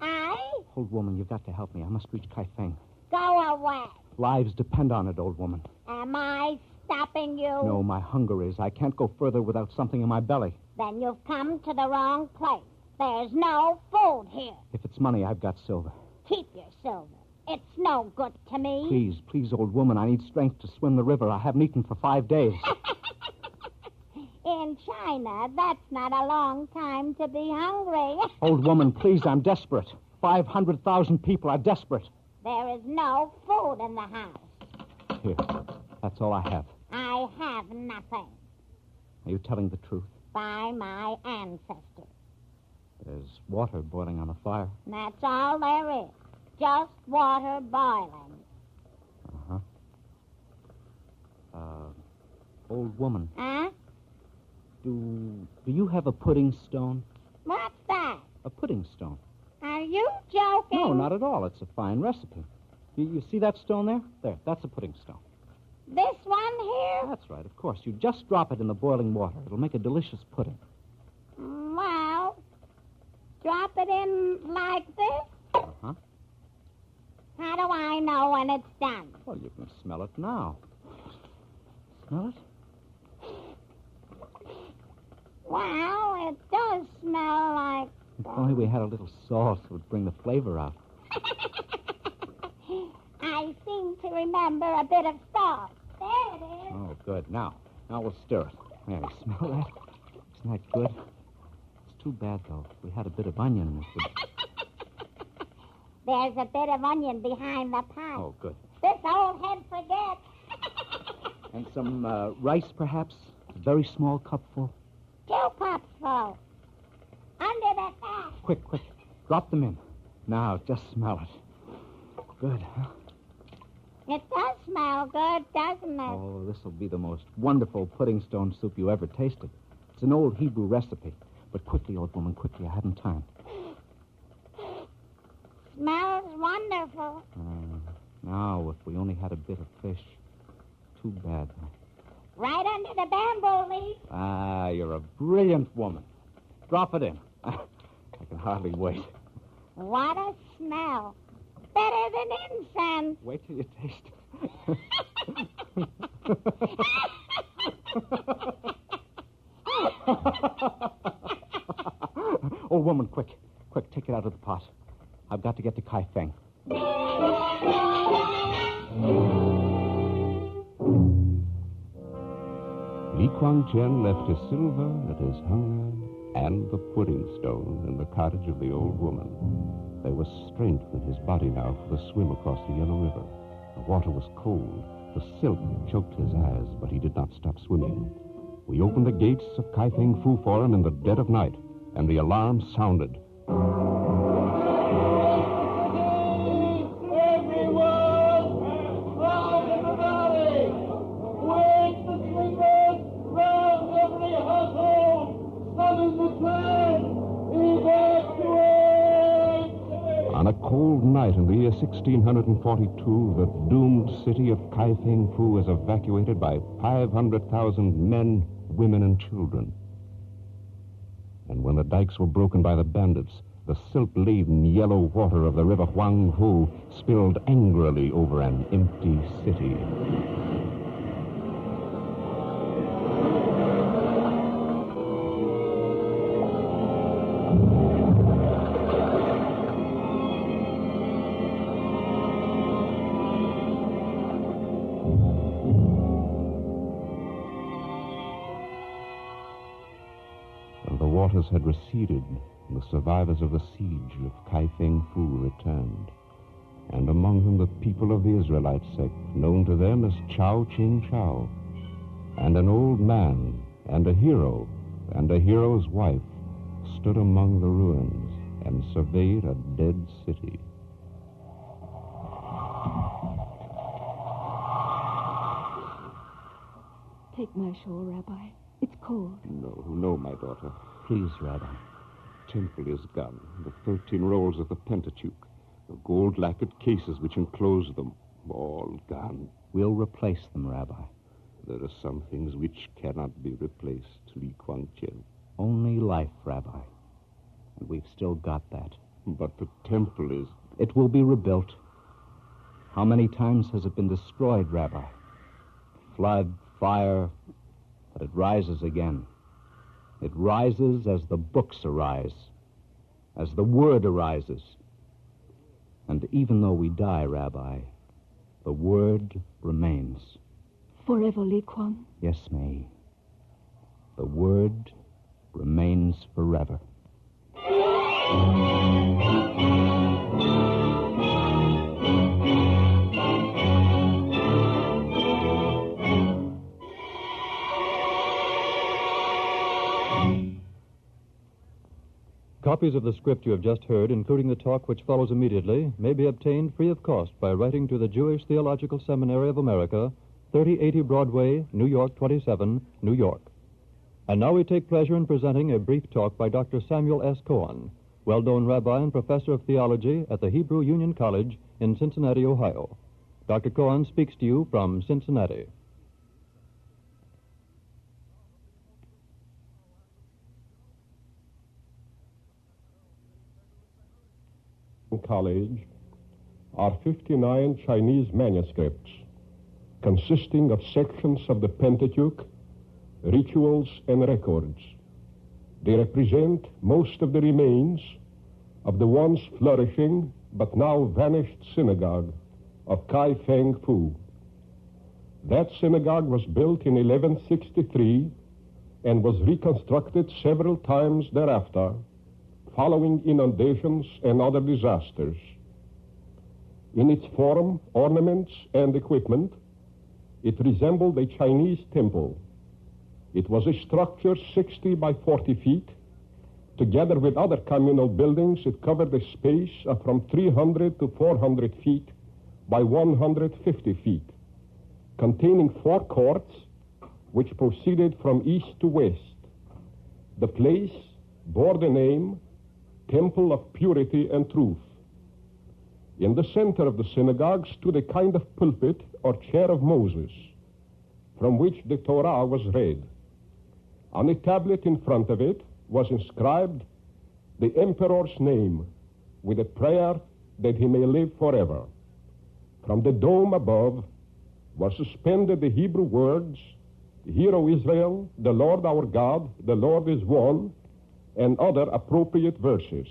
I? Old woman, you've got to help me. I must reach Kaifeng. Go away. Lives depend on it, old woman. Am I stopping you? No, my hunger is. I can't go further without something in my belly. Then you've come to the wrong place. There's no food here. If it's money, I've got silver. Keep your silver. It's no good to me. Please, old woman, I need strength to swim the river. I haven't eaten for 5 days. In China, that's not a long time to be hungry. Old woman, please, I'm desperate. 500,000 people are desperate. There is no food in the house. Here, that's all I have. I have nothing. Are you telling the truth? By my ancestors. There's water boiling on the fire. That's all there is. Just water boiling. Old woman. Huh? Do you have a pudding stone? What's that? A pudding stone. Are you joking? No, not at all. It's a fine recipe. You see that stone there? There, that's a pudding stone. This one here? That's right, of course. You just drop it in the boiling water. It'll make a delicious pudding. Drop it in like this? Uh-huh. How do I know when it's done? Well, you can smell it now. Smell it? Well, it does smell like... If only we had a little sauce, it would bring the flavor out. I seem to remember a bit of sauce. There it is. Oh, good. Now we'll stir it. There, you smell that? Isn't that good? It's too bad, though. If we had a bit of onion, it would... There's a bit of onion behind the pot. Oh, good. This old head forgets. And some rice, perhaps? A very small cupful. 2 cups full. Under the fat. Quick. Drop them in. Now, just smell it. Good, huh? It does smell good, doesn't it? Oh, this will be the most wonderful pudding stone soup you ever tasted. It's an old Hebrew recipe. But quickly, old woman, quickly. I haven't time. Smells wonderful. Now, if we only had a bit of fish. Too bad. Right under the bamboo leaf. Ah, you're a brilliant woman. Drop it in. I can hardly wait. What a smell. Better than incense. Wait till you taste it. Oh, woman, quick. Quick, take it out of the pot. I've got to get to Kai Feng. Li Guangchen left his silver and his Hangman and the pudding stone in the cottage of the old woman. There was strength in his body now for the swim across the Yellow River. The water was cold. The silt choked his eyes, but he did not stop swimming. We opened the gates of Kai Feng Fu for him in the dead of night, and the alarm sounded. On a cold night in the year 1642, the doomed city of Kai Feng Fu was evacuated by 500,000 men, women, and children. And when the dikes were broken by the bandits, the silt-laden yellow water of the river Huanghu spilled angrily over an empty city. Had receded, the survivors of the siege of Kai Feng Fu returned, and among them the people of the Israelite sect, known to them as Chow Ching Chow, and an old man, and a hero, and a hero's wife stood among the ruins and surveyed a dead city. Take my shawl, Rabbi. It's cold. No, my daughter. Please, Rabbi. Temple is gone. The 13 rolls of the Pentateuch. The gold-lacquered cases which enclose them. All gone. We'll replace them, Rabbi. There are some things which cannot be replaced, Li Guangchen. Only life, Rabbi. And we've still got that. But the temple is... It will be rebuilt. How many times has it been destroyed, Rabbi? Flood, fire, but it rises again. It rises as the books arise, as the word arises. And even though we die, Rabbi, the word remains. Forever, Li Guang? Yes, May. The word remains forever. Copies of the script you have just heard, including the talk which follows immediately, may be obtained free of cost by writing to the Jewish Theological Seminary of America, 3080 Broadway, New York 27, New York. And now we take pleasure in presenting a brief talk by Dr. Samuel S. Cohen, well-known rabbi and professor of theology at the Hebrew Union College in Cincinnati, Ohio. Dr. Cohen speaks to you from Cincinnati. College are 59 Chinese manuscripts consisting of sections of the Pentateuch, rituals, and records. They represent most of the remains of the once flourishing but now vanished synagogue of Kai Feng Fu. That synagogue was built in 1163 and was reconstructed several times thereafter, following inundations and other disasters. In its form, ornaments, and equipment, it resembled a Chinese temple. It was a structure 60 by 40 feet. Together with other communal buildings, it covered a space of from 300 to 400 feet by 150 feet, containing 4 courts which proceeded from east to west. The place bore the name Temple of Purity and Truth. In the center of the synagogue stood a kind of pulpit or chair of Moses, from which the Torah was read. On a tablet in front of it was inscribed the emperor's name with a prayer that he may live forever. From the dome above were suspended the Hebrew words, "Hear, O Israel, the Lord our God, the Lord is one," and other appropriate verses.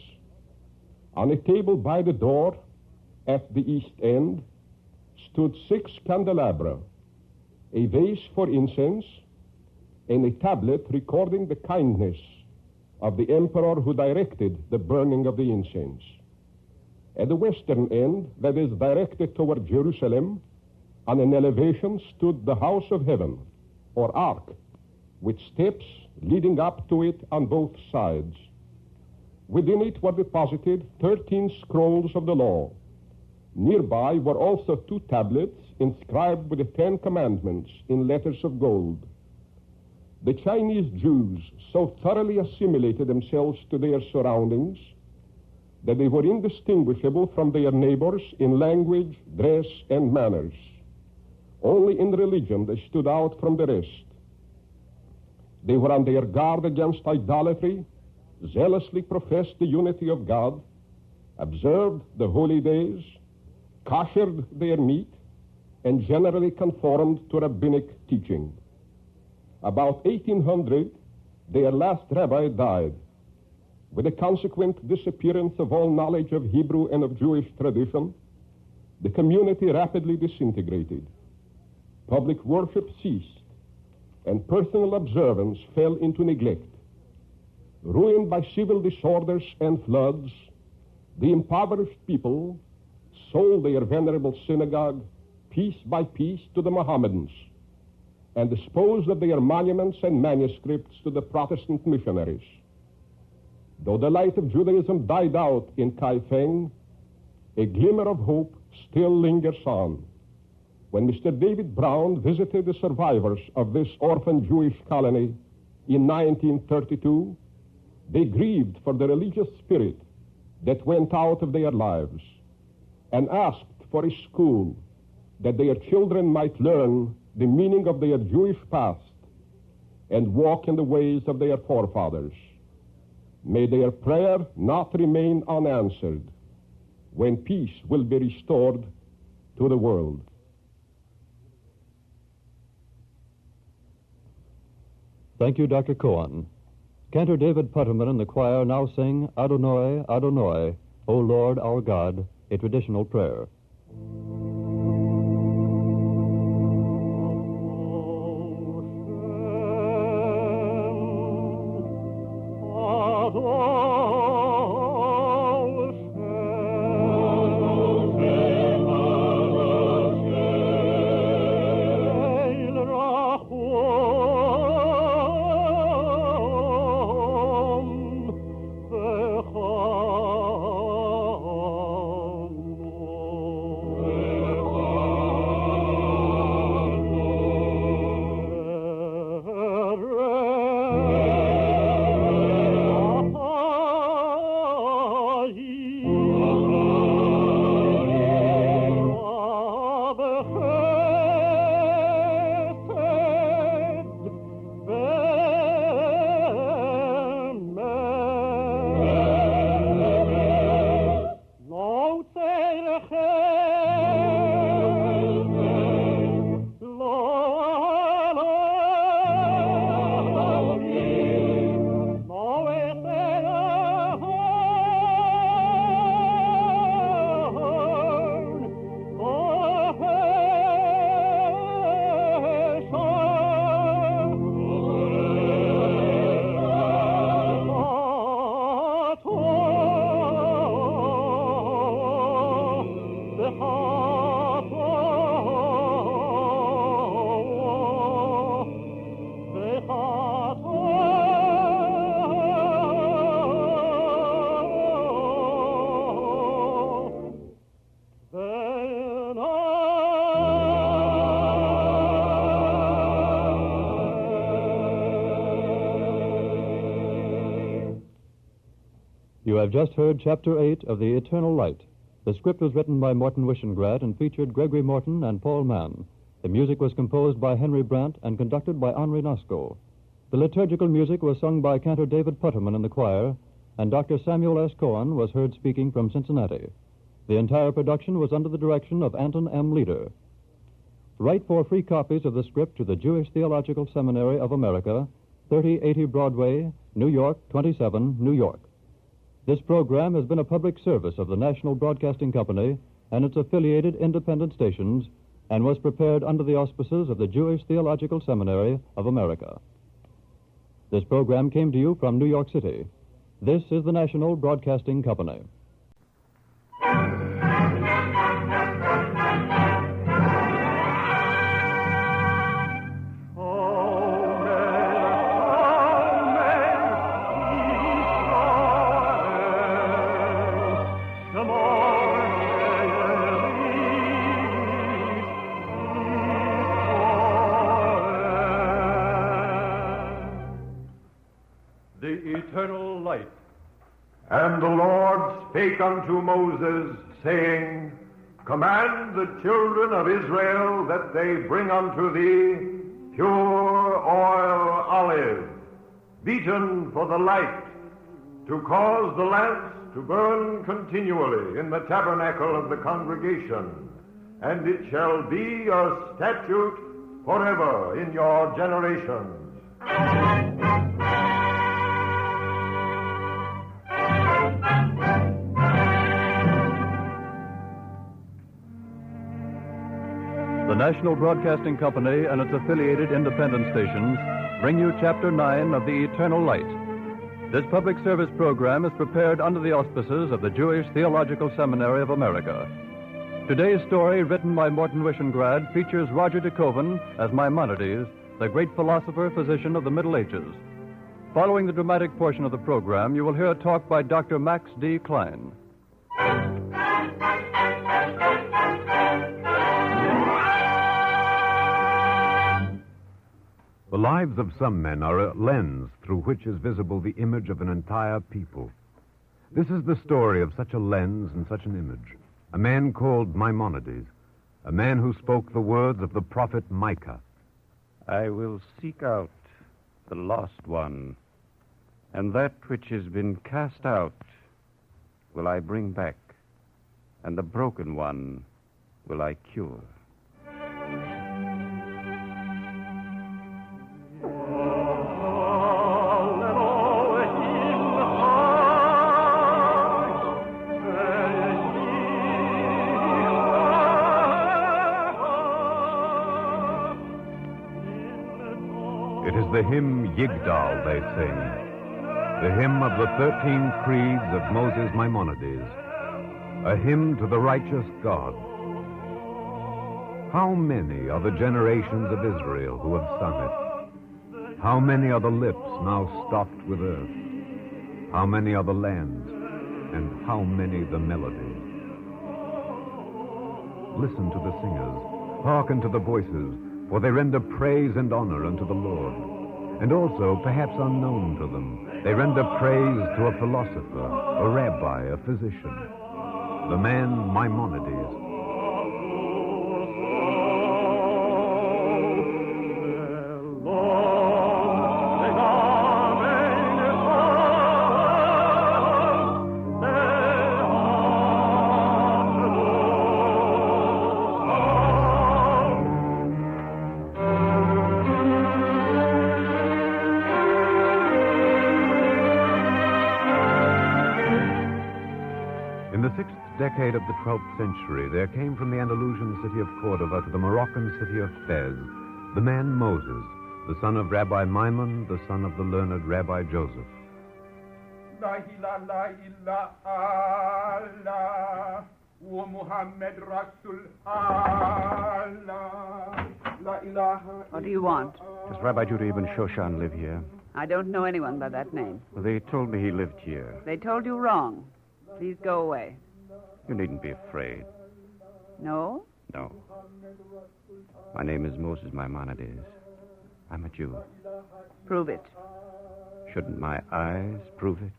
On a table by the door at the east end stood 6 candelabra, a vase for incense, and a tablet recording the kindness of the emperor who directed the burning of the incense. At the western end, that is directed toward Jerusalem, on an elevation stood the house of heaven, or ark, with steps leading up to it on both sides. Within it were deposited 13 scrolls of the law. Nearby were also 2 tablets inscribed with the 10 Commandments in letters of gold. The Chinese Jews so thoroughly assimilated themselves to their surroundings that they were indistinguishable from their neighbors in language, dress, and manners. Only in religion they stood out from the rest. They were on their guard against idolatry, zealously professed the unity of God, observed the holy days, koshered their meat, and generally conformed to rabbinic teaching. About 1800, their last rabbi died. With the consequent disappearance of all knowledge of Hebrew and of Jewish tradition, the community rapidly disintegrated. Public worship ceased, and personal observance fell into neglect. Ruined by civil disorders and floods, the impoverished people sold their venerable synagogue piece by piece to the Mohammedans and disposed of their monuments and manuscripts to the Protestant missionaries. Though the light of Judaism died out in Kaifeng, a glimmer of hope still lingers on. When Mr. David Brown visited the survivors of this orphan Jewish colony in 1932, they grieved for the religious spirit that went out of their lives and asked for a school that their children might learn the meaning of their Jewish past and walk in the ways of their forefathers. May their prayer not remain unanswered when peace will be restored to the world. Thank you, Dr. Cohen. Cantor David Putterman and the choir now sing Adonai, Adonai, O Lord our God, a traditional prayer. Oh You have just heard Chapter 8 of The Eternal Light. The script was written by Morton Wishengrad and featured Gregory Morton and Paul Mann. The music was composed by Henry Brandt and conducted by Henri Nosco. The liturgical music was sung by Cantor David Putterman in the choir, and Dr. Samuel S. Cohen was heard speaking from Cincinnati. The entire production was under the direction of Anton M. Leader. Write for free copies of the script to the Jewish Theological Seminary of America, 3080 Broadway, New York, 27, New York. This program has been a public service of the National Broadcasting Company and its affiliated independent stations, and was prepared under the auspices of the Jewish Theological Seminary of America. This program came to you from New York City. This is the National Broadcasting Company. Eternal light. And the Lord spake unto Moses, saying, Command the children of Israel that they bring unto thee pure oil olive, beaten for the light, to cause the lamps to burn continually in the tabernacle of the congregation. And it shall be a statute forever in your generations. The National Broadcasting Company and its affiliated independent stations bring you Chapter 9 of The Eternal Light. This public service program is prepared under the auspices of the Jewish Theological Seminary of America. Today's story, written by Morton Wishengrad, features Roger de Koven as Maimonides, the great philosopher-physician of the Middle Ages. Following the dramatic portion of the program, you will hear a talk by Dr. Max D. Klein. The lives of some men are a lens through which is visible the image of an entire people. This is the story of such a lens and such an image. A man called Maimonides, a man who spoke the words of the prophet Micah. I will seek out the lost one, and that which has been cast out will I bring back, and the broken one will I cure. The hymn Yigdal, they sing, the hymn of the 13 creeds of Moses Maimonides, a hymn to the righteous God. How many are the generations of Israel who have sung it? How many are the lips now stopped with earth? How many are the lands, and how many the melodies? Listen to the singers, hearken to the voices, for they render praise and honor unto the Lord. And also, perhaps unknown to them, they render praise to a philosopher, a rabbi, a physician, the man Maimonides. Decade of the 12th century, there came from the Andalusian city of Cordova to the Moroccan city of Fez the man Moses, the son of Rabbi Maimon, the son of the learned Rabbi Joseph. La ilaha la ilaha Allah wa Muhammad Rasul Allah. La ilaha. What do you want? Does Rabbi Judah ibn Shoshan live here? I don't know anyone by that name. They told me he lived here. They told you wrong. Please go away. You needn't be afraid. No? No. My name is Moses Maimonides. I'm a Jew. Prove it. Shouldn't my eyes prove it?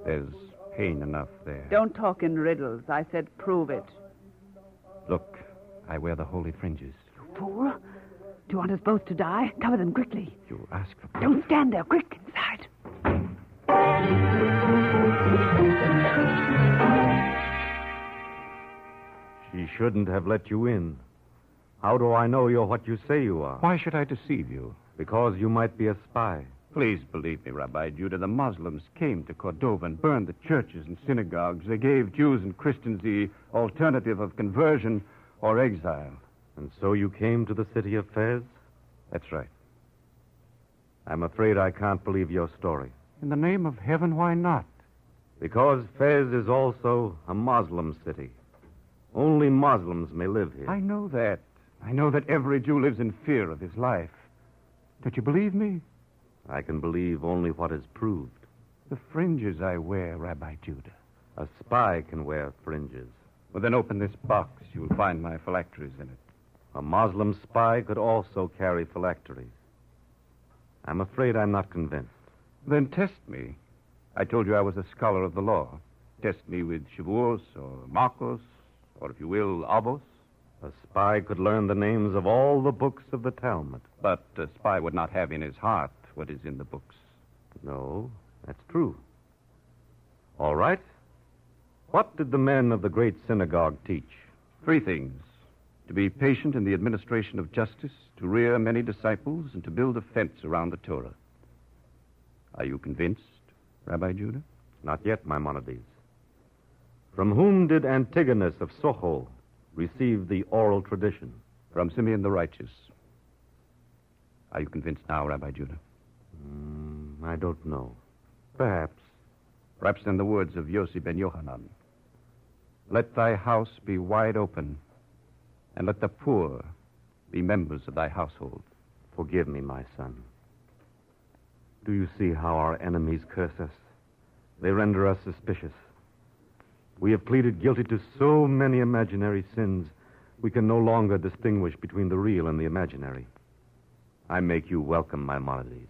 There's pain enough there. Don't talk in riddles. I said prove it. Look, I wear the holy fringes. Fool. Do you want us both to die? Cover them quickly. You ask for... Don't stand there. Quick, inside. She shouldn't have let you in. How do I know you're what you say you are? Why should I deceive you? Because you might be a spy. Please believe me, Rabbi Judah. The Muslims came to Cordova and burned the churches and synagogues. They gave Jews and Christians the alternative of conversion or exile. And so you came to the city of Fez? That's right. I'm afraid I can't believe your story. In the name of heaven, why not? Because Fez is also a Muslim city. Only Muslims may live here. I know that. I know that every Jew lives in fear of his life. Don't you believe me? I can believe only what is proved. The fringes I wear, Rabbi Judah. A spy can wear fringes. Well, then open this box. You'll find my phylacteries in it. A Muslim spy could also carry phylacteries. I'm afraid I'm not convinced. Then test me. I told you I was a scholar of the law. Test me with Shavuos or Marcos, or if you will, Avos. A spy could learn the names of all the books of the Talmud. But a spy would not have in his heart what is in the books. No, that's true. All right. What did the men of the great synagogue teach? 3 things. To be patient in the administration of justice, to rear many disciples, and to build a fence around the Torah. Are you convinced, Rabbi Judah? Not yet, Maimonides. From whom did Antigonus of Soho receive the oral tradition? From Simeon the Righteous. Are you convinced now, Rabbi Judah? I don't know. Perhaps. Perhaps in the words of Yossi ben Yohanan. Let thy house be wide open, and let the poor be members of thy household. Forgive me, my son. Do you see how our enemies curse us? They render us suspicious. We have pleaded guilty to so many imaginary sins, we can no longer distinguish between the real and the imaginary. I make you welcome, Maimonides.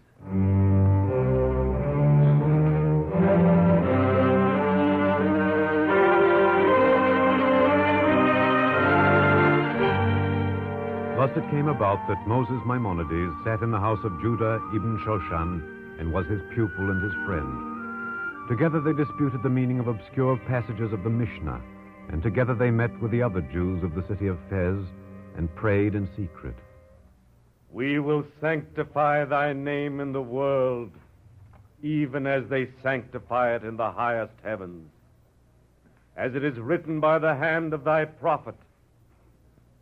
Thus it came about that Moses Maimonides sat in the house of Judah ibn Shoshan and was his pupil and his friend. Together they disputed the meaning of obscure passages of the Mishnah, and together they met with the other Jews of the city of Fez and prayed in secret. We will sanctify thy name in the world, even as they sanctify it in the highest heavens, as it is written by the hand of thy prophet.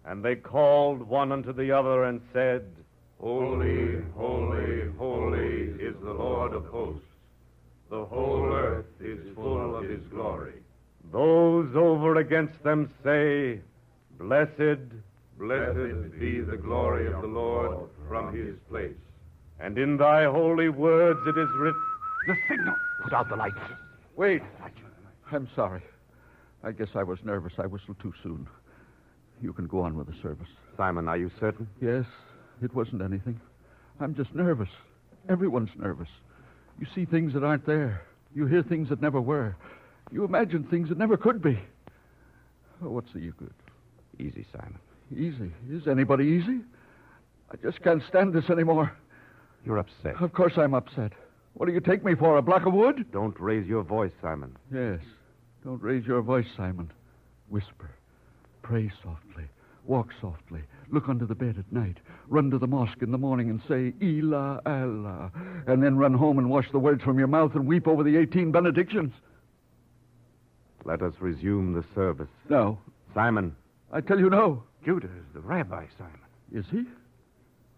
And they called one unto the other and said, Holy, holy, holy is the Lord of hosts. The whole earth is full of his glory. Those over against them say, Blessed, blessed be the glory of the Lord from his place. And in thy holy words it is written... The signal! Put out the lights. Wait. I'm sorry. I guess I was nervous. I whistled too soon. You can go on with the service. Simon, are you certain? Yes, it wasn't anything. I'm just nervous. Everyone's nervous. You see things that aren't there. You hear things that never were. You imagine things that never could be. Oh, what's the good? Easy, Simon. Easy? Is anybody easy? I just can't stand this anymore. You're upset. Of course I'm upset. What do you take me for, a block of wood? Don't raise your voice, Simon. Yes. Don't raise your voice, Simon. Whisper. Pray softly. Walk softly. Look under the bed at night. Run to the mosque in the morning and say, Ilah Allah. And then run home and wash the words from your mouth and weep over the 18 benedictions. Let us resume the service. No. Simon. I tell you no. Judah is the rabbi, Simon. Is he?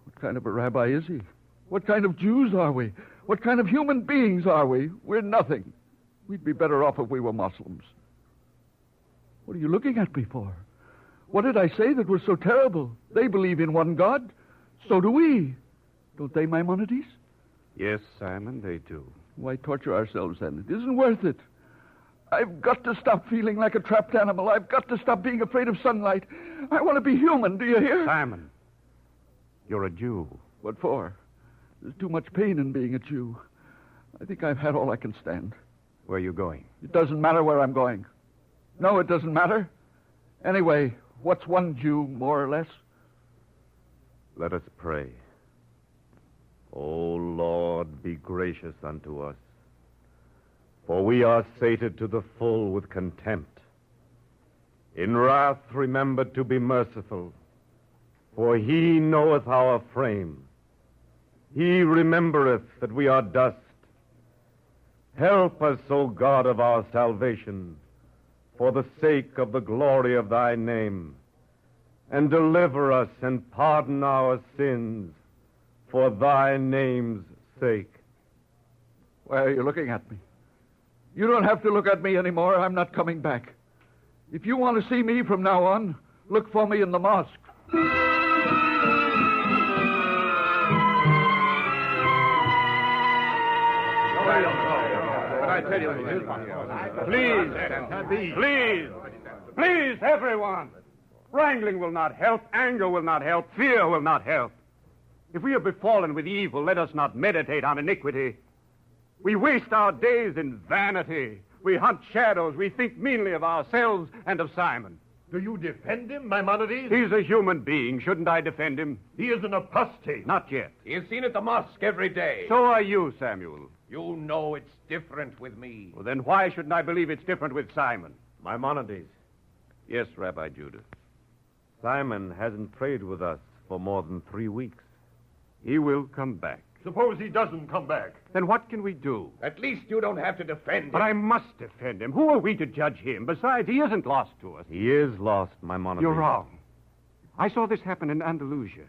What kind of a rabbi is he? What kind of Jews are we? What kind of human beings are we? We're nothing. We'd be better off if we were Muslims. What are you looking at me for? What did I say that was so terrible? They believe in one God. So do we. Don't they, Maimonides? Yes, Simon, they do. Why torture ourselves then? It isn't worth it. I've got to stop feeling like a trapped animal. I've got to stop being afraid of sunlight. I want to be human, do you hear? Simon, you're a Jew. What for? There's too much pain in being a Jew. I think I've had all I can stand. Where are you going? It doesn't matter where I'm going. No, it doesn't matter. Anyway, what's one Jew, more or less? Let us pray. O Lord, be gracious unto us, for we are sated to the full with contempt. In wrath remember to be merciful, for he knoweth our frame. He remembereth that we are dust. Help us, O God of our salvation, for the sake of the glory of thy name, and deliver us and pardon our sins for thy name's sake. Why are you looking at me? You don't have to look at me anymore. I'm not coming back. If you want to see me from now on, look for me in the mosque. I tell you, please, everyone. Wrangling will not help. Anger will not help. Fear will not help. If we are befallen with evil, let us not meditate on iniquity. We waste our days in vanity. We hunt shadows. We think meanly of ourselves and of Simon. Do you defend him, Maimonides? He's a human being. Shouldn't I defend him? He is an apostate. Not yet. He is seen at the mosque every day. So are you, Samuel. You know it's different with me. Well, then why shouldn't I believe it's different with Simon? Maimonides. Yes, Rabbi Judah. Simon hasn't prayed with us for more than 3 weeks. He will come back. Suppose he doesn't come back. Then what can we do? At least you don't have to defend him. But I must defend him. Who are we to judge him? Besides, he isn't lost to us. He is lost, Maimonides. You're wrong. I saw this happen in Andalusia.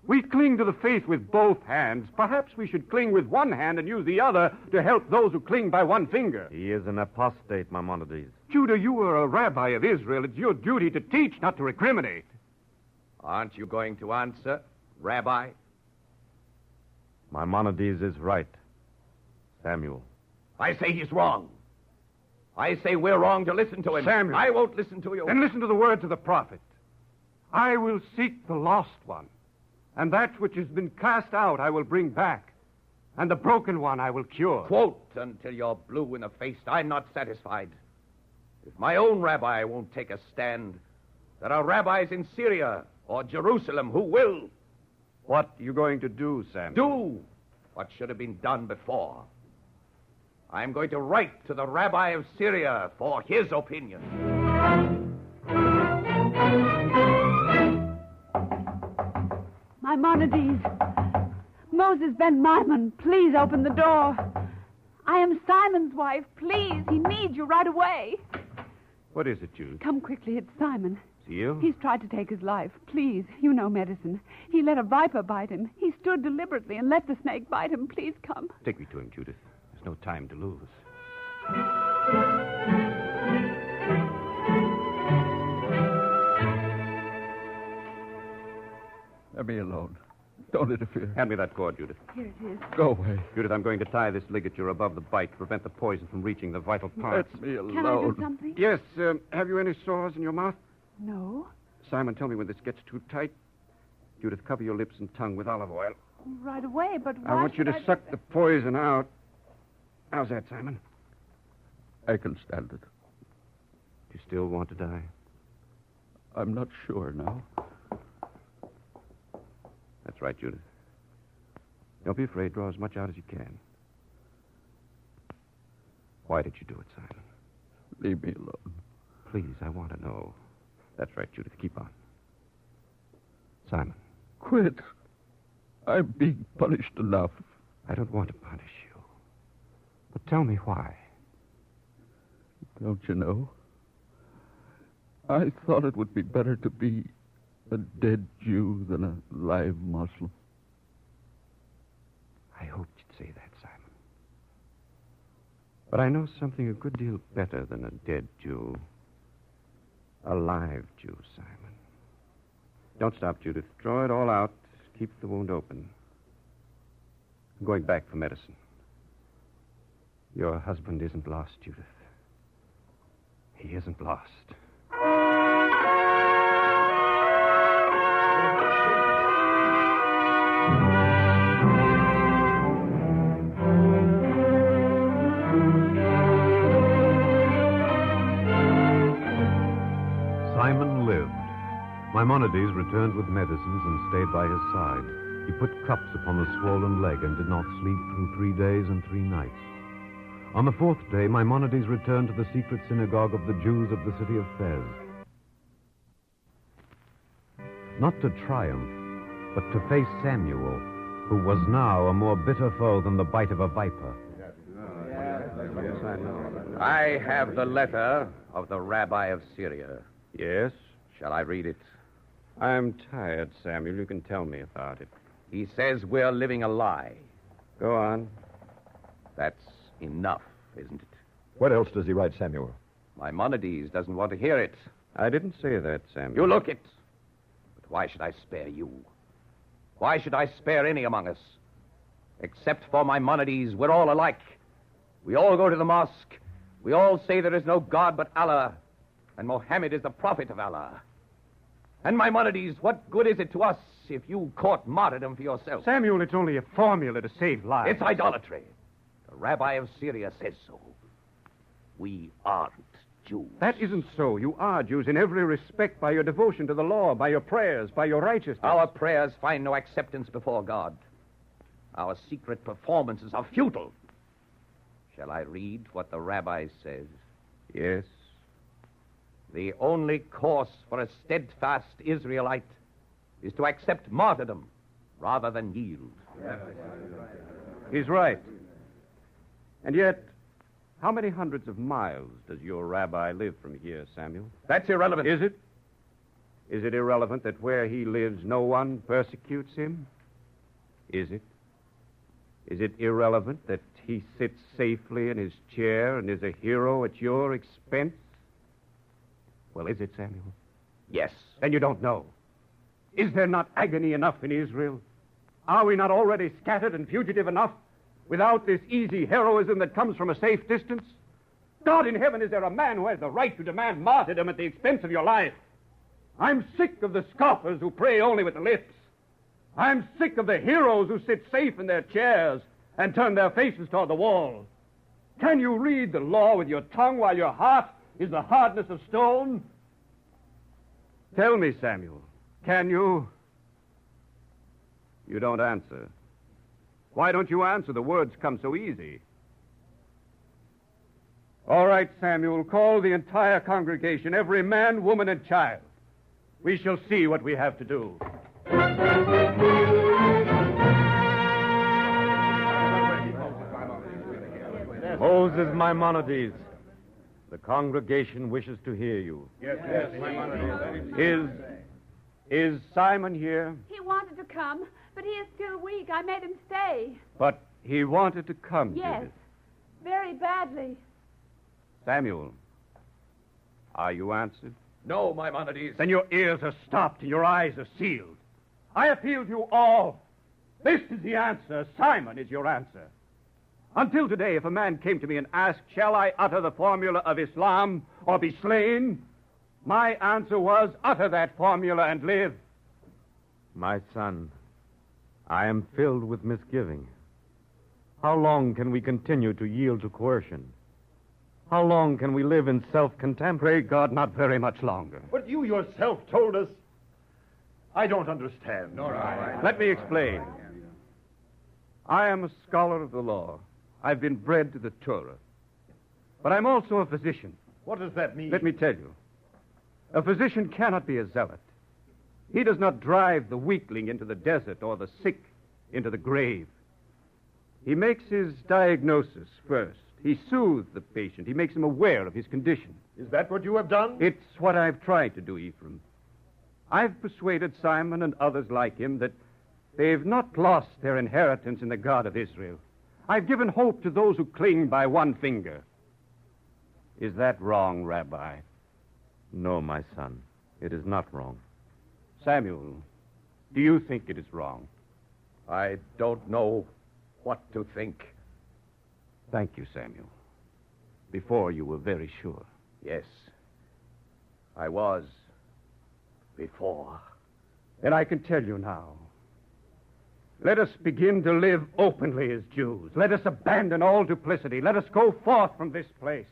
We cling to the faith with both hands. Perhaps we should cling with one hand and use the other to help those who cling by one finger. He is an apostate, Maimonides. Judah, you are a rabbi of Israel. It's your duty to teach, not to recriminate. Aren't you going to answer, Rabbi? Maimonides is right. Samuel. I say he's wrong. I say we're wrong to listen to him. Samuel. I won't listen to you. Then listen to the words of the prophet. I will seek the lost one, and that which has been cast out I will bring back, and the broken one I will cure. Quote until you're blue in the face. I'm not satisfied. If my own rabbi won't take a stand, there are rabbis in Syria or Jerusalem who will. What are you going to do, Samuel? Do what should have been done before. I'm going to write to the rabbi of Syria for his opinion. Maimonides. Moses ben Maimon, please open the door. I am Simon's wife. Please, he needs you right away. What is it, Jude? Come quickly, it's Simon. You? He's tried to take his life. Please, you know medicine. He let a viper bite him. He stood deliberately and let the snake bite him. Please come. Take me to him, Judith. There's no time to lose. Let me alone. Don't interfere. Hand me that cord, Judith. Here it is. Go away. Judith, I'm going to tie this ligature above the bite to prevent the poison from reaching the vital parts. Let me alone. Can I do something? Yes. Have you any sores in your mouth? No. Simon, tell me when this gets too tight. Judith, cover your lips and tongue with olive oil. Right away, but why I want you to suck the poison out. How's that, Simon? I can stand it. You still want to die? I'm not sure now. That's right, Judith. Don't be afraid. Draw as much out as you can. Why did you do it, Simon? Leave me alone. Please, I want to know. That's right, Judith. Keep on. Simon. Quit. I'm being punished enough. I don't want to punish you. But tell me why. Don't you know? I thought it would be better to be a dead Jew than a live Muslim. I hoped you'd say that, Simon. But I know something a good deal better than a dead Jew. A live Jew, Simon. Don't stop, Judith. Draw it all out. Keep the wound open. I'm going back for medicine. Your husband isn't lost, Judith. He isn't lost. Simon lived. Maimonides returned with medicines and stayed by his side. He put cups upon the swollen leg and did not sleep through 3 days and 3 nights. On the 4th day, Maimonides returned to the secret synagogue of the Jews of the city of Fez. Not to triumph, but to face Samuel, who was now a more bitter foe than the bite of a viper. I have the letter of the rabbi of Syria. Yes? Shall I read it? I'm tired, Samuel. You can tell me about it. He says we're living a lie. Go on. That's enough, isn't it? What else does he write, Samuel? Maimonides doesn't want to hear it. I didn't say that, Samuel. You look it. But why should I spare you? Why should I spare any among us? Except for Maimonides, we're all alike. We all go to the mosque. We all say there is no God but Allah, and Mohammed is the prophet of Allah. And Maimonides, what good is it to us if you court martyrdom for yourself? Samuel, it's only a formula to save lives. It's idolatry. The rabbi of Syria says so. We aren't Jews. That isn't so. You are Jews in every respect by your devotion to the law, by your prayers, by your righteousness. Our prayers find no acceptance before God. Our secret performances are futile. Shall I read what the rabbi says? Yes. The only course for a steadfast Israelite is to accept martyrdom rather than yield. He's right. And yet, how many hundreds of miles does your rabbi live from here, Samuel? That's irrelevant. Is it? Is it irrelevant that where he lives no one persecutes him? Is it? Is it irrelevant that he sits safely in his chair and is a hero at your expense? Well, is it, Samuel? Yes. Then you don't know. Is there not agony enough in Israel? Are we not already scattered and fugitive enough without this easy heroism that comes from a safe distance? God in heaven, is there a man who has the right to demand martyrdom at the expense of your life? I'm sick of the scoffers who pray only with the lips. I'm sick of the heroes who sit safe in their chairs and turn their faces toward the wall. Can you read the law with your tongue while your heart is the hardness of stone? Tell me, Samuel, can you? You don't answer. Why don't you answer? The words come so easy. All right, Samuel, call the entire congregation, every man, woman, and child. We shall see what we have to do. Moses Maimonides, the congregation wishes to hear you. Yes, Maimonides. Is Simon here? He wanted to come, but he is still weak. I made him stay. But he wanted to come, Yes, Judith. very badly. Samuel, are you answered? No, Maimonides. Then your ears are stopped and your eyes are sealed. I appeal to you all. This is the answer. Simon is your answer. Until today, if a man came to me and asked, shall I utter the formula of Islam or be slain? My answer was, utter that formula and live. My son, I am filled with misgiving. How long can we continue to yield to coercion? How long can we live in self-contempt? Pray God, not very much longer. But you yourself told us. I don't understand. Nor I. Let me explain. I am a scholar of the law. I've been bred to the Torah. But I'm also a physician. What does that mean? Let me tell you. A physician cannot be a zealot. He does not drive the weakling into the desert or the sick into the grave. He makes his diagnosis first. He soothes the patient. He makes him aware of his condition. Is that what you have done? It's what I've tried to do, Ephraim. I've persuaded Simon and others like him that they've not lost their inheritance in the God of Israel. I've given hope to those who cling by one finger. Is that wrong, Rabbi? No, my son. It is not wrong. Samuel, do you think it is wrong? I don't know what to think. Thank you, Samuel. Before you were very sure. Yes. I was. Before. And I can tell you now. Let us begin to live openly as Jews. Let us abandon all duplicity. Let us go forth from this place.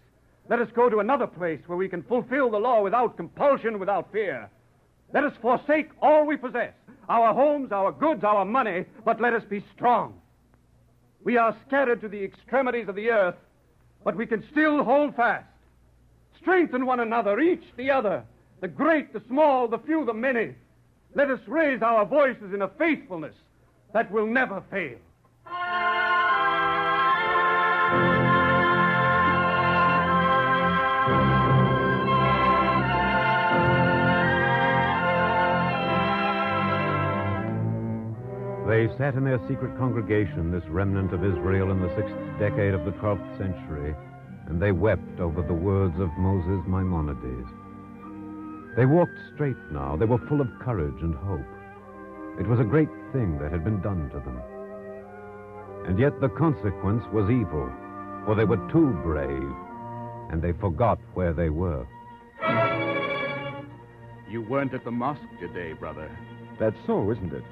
Let us go to another place where we can fulfill the law without compulsion, without fear. Let us forsake all we possess, our homes, our goods, our money, but let us be strong. We are scattered to the extremities of the earth, but we can still hold fast. Strengthen one another, each the other, the great, the small, the few, the many. Let us raise our voices in a faithfulness that will never fail. They sat in their secret congregation, this remnant of Israel in the 6th decade of the 12th century, and they wept over the words of Moses Maimonides. They walked straight now. They were full of courage and hope. It was a great thing that had been done to them. And yet the consequence was evil, for they were too brave, and they forgot where they were. You weren't at the mosque today, brother. That's so, isn't it?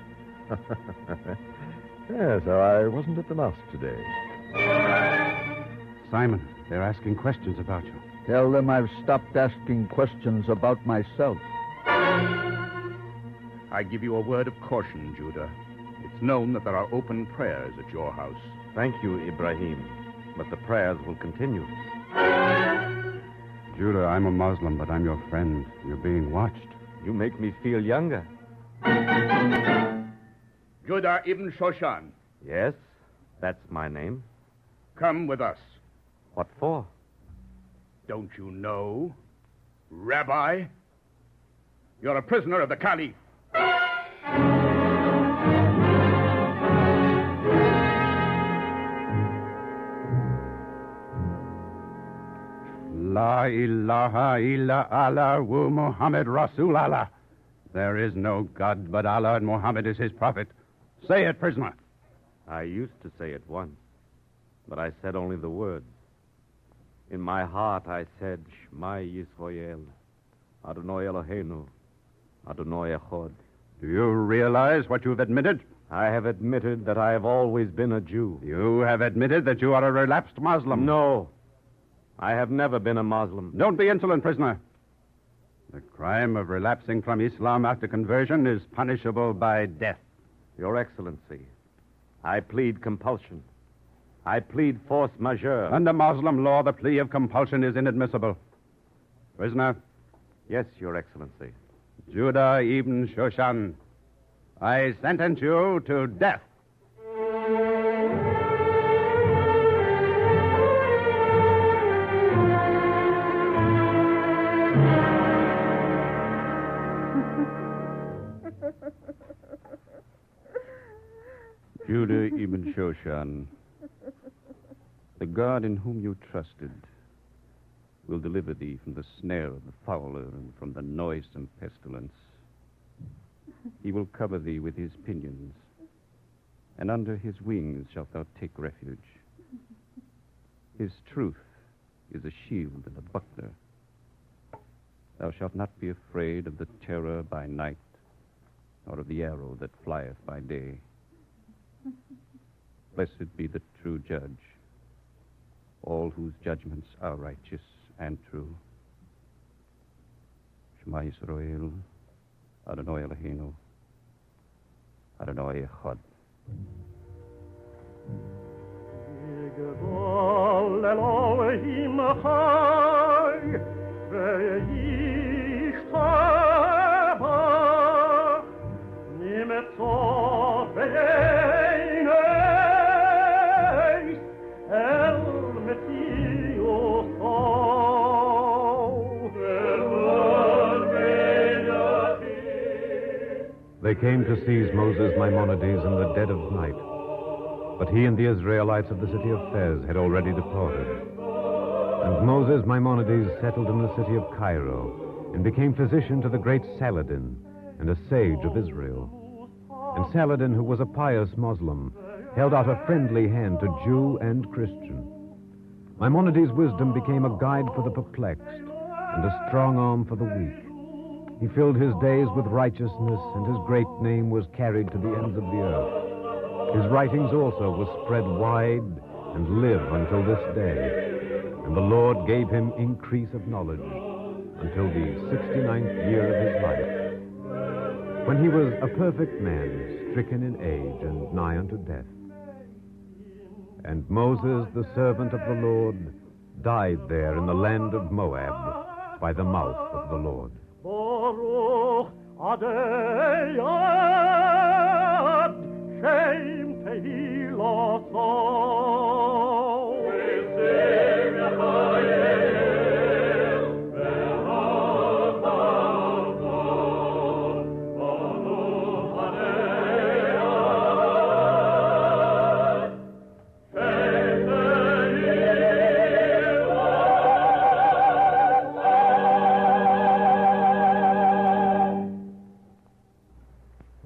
Yes, I wasn't at the mosque today. Simon, they're asking questions about you. Tell them I've stopped asking questions about myself. I give you a word of caution, Judah. It's known that there are open prayers at your house. Thank you, Ibrahim. But the prayers will continue. Judah, I'm a Muslim, but I'm your friend. You're being watched. You make me feel younger. Judah ibn Shoshan. Yes, that's my name. Come with us. What for? Don't you know? Rabbi? You're a prisoner of the Caliph. La ilaha illa Allah wa Muhammad Rasul Allah. There is no God but Allah, and Muhammad is his prophet. Say it, prisoner. I used to say it once, but I said only the words. In my heart I said, Shema Yisrael, Adonai Eloheinu, Adonai Echad. Do you realize what you've admitted? I have admitted that I have always been a Jew. You have admitted that you are a relapsed Muslim. No. I have never been a Muslim. Don't be insolent, prisoner. The crime of relapsing from Islam after conversion is punishable by death. Your Excellency, I plead compulsion. I plead force majeure. Under Muslim law, the plea of compulsion is inadmissible. Prisoner? Yes, Your Excellency. Judah ibn Shoshan, I sentence you to death. Judah ibn Shoshan, the God in whom you trusted will deliver thee from the snare of the fowler and from the noisome pestilence. He will cover thee with his pinions, and under his wings shalt thou take refuge. His truth is a shield and a buckler. Thou shalt not be afraid of the terror by night, nor of the arrow that flieth by day. Blessed be the true judge, all whose judgments are righteous and true. Shema Yisrael, Adonai Eloheinu, Adonai Echad. גדול אלוהים חי וישתבח נמצא בעיני אל מציאותו They came to seize Moses Maimonides in the dead of night. But he and the Israelites of the city of Fez had already departed. And Moses Maimonides settled in the city of Cairo and became physician to the great Saladin and a sage of Israel. And Saladin, who was a pious Muslim, held out a friendly hand to Jew and Christian. Maimonides' wisdom became a guide for the perplexed, and a strong arm for the weak. He filled his days with righteousness, and his great name was carried to the ends of the earth. His writings also were spread wide and live until this day. And the Lord gave him increase of knowledge until the 69th year of his life, when he was a perfect man, stricken in age and nigh unto death. And Moses, the servant of the Lord, died there in the land of Moab by the mouth of the Lord. Baruch Adonai, Shem Tehillah.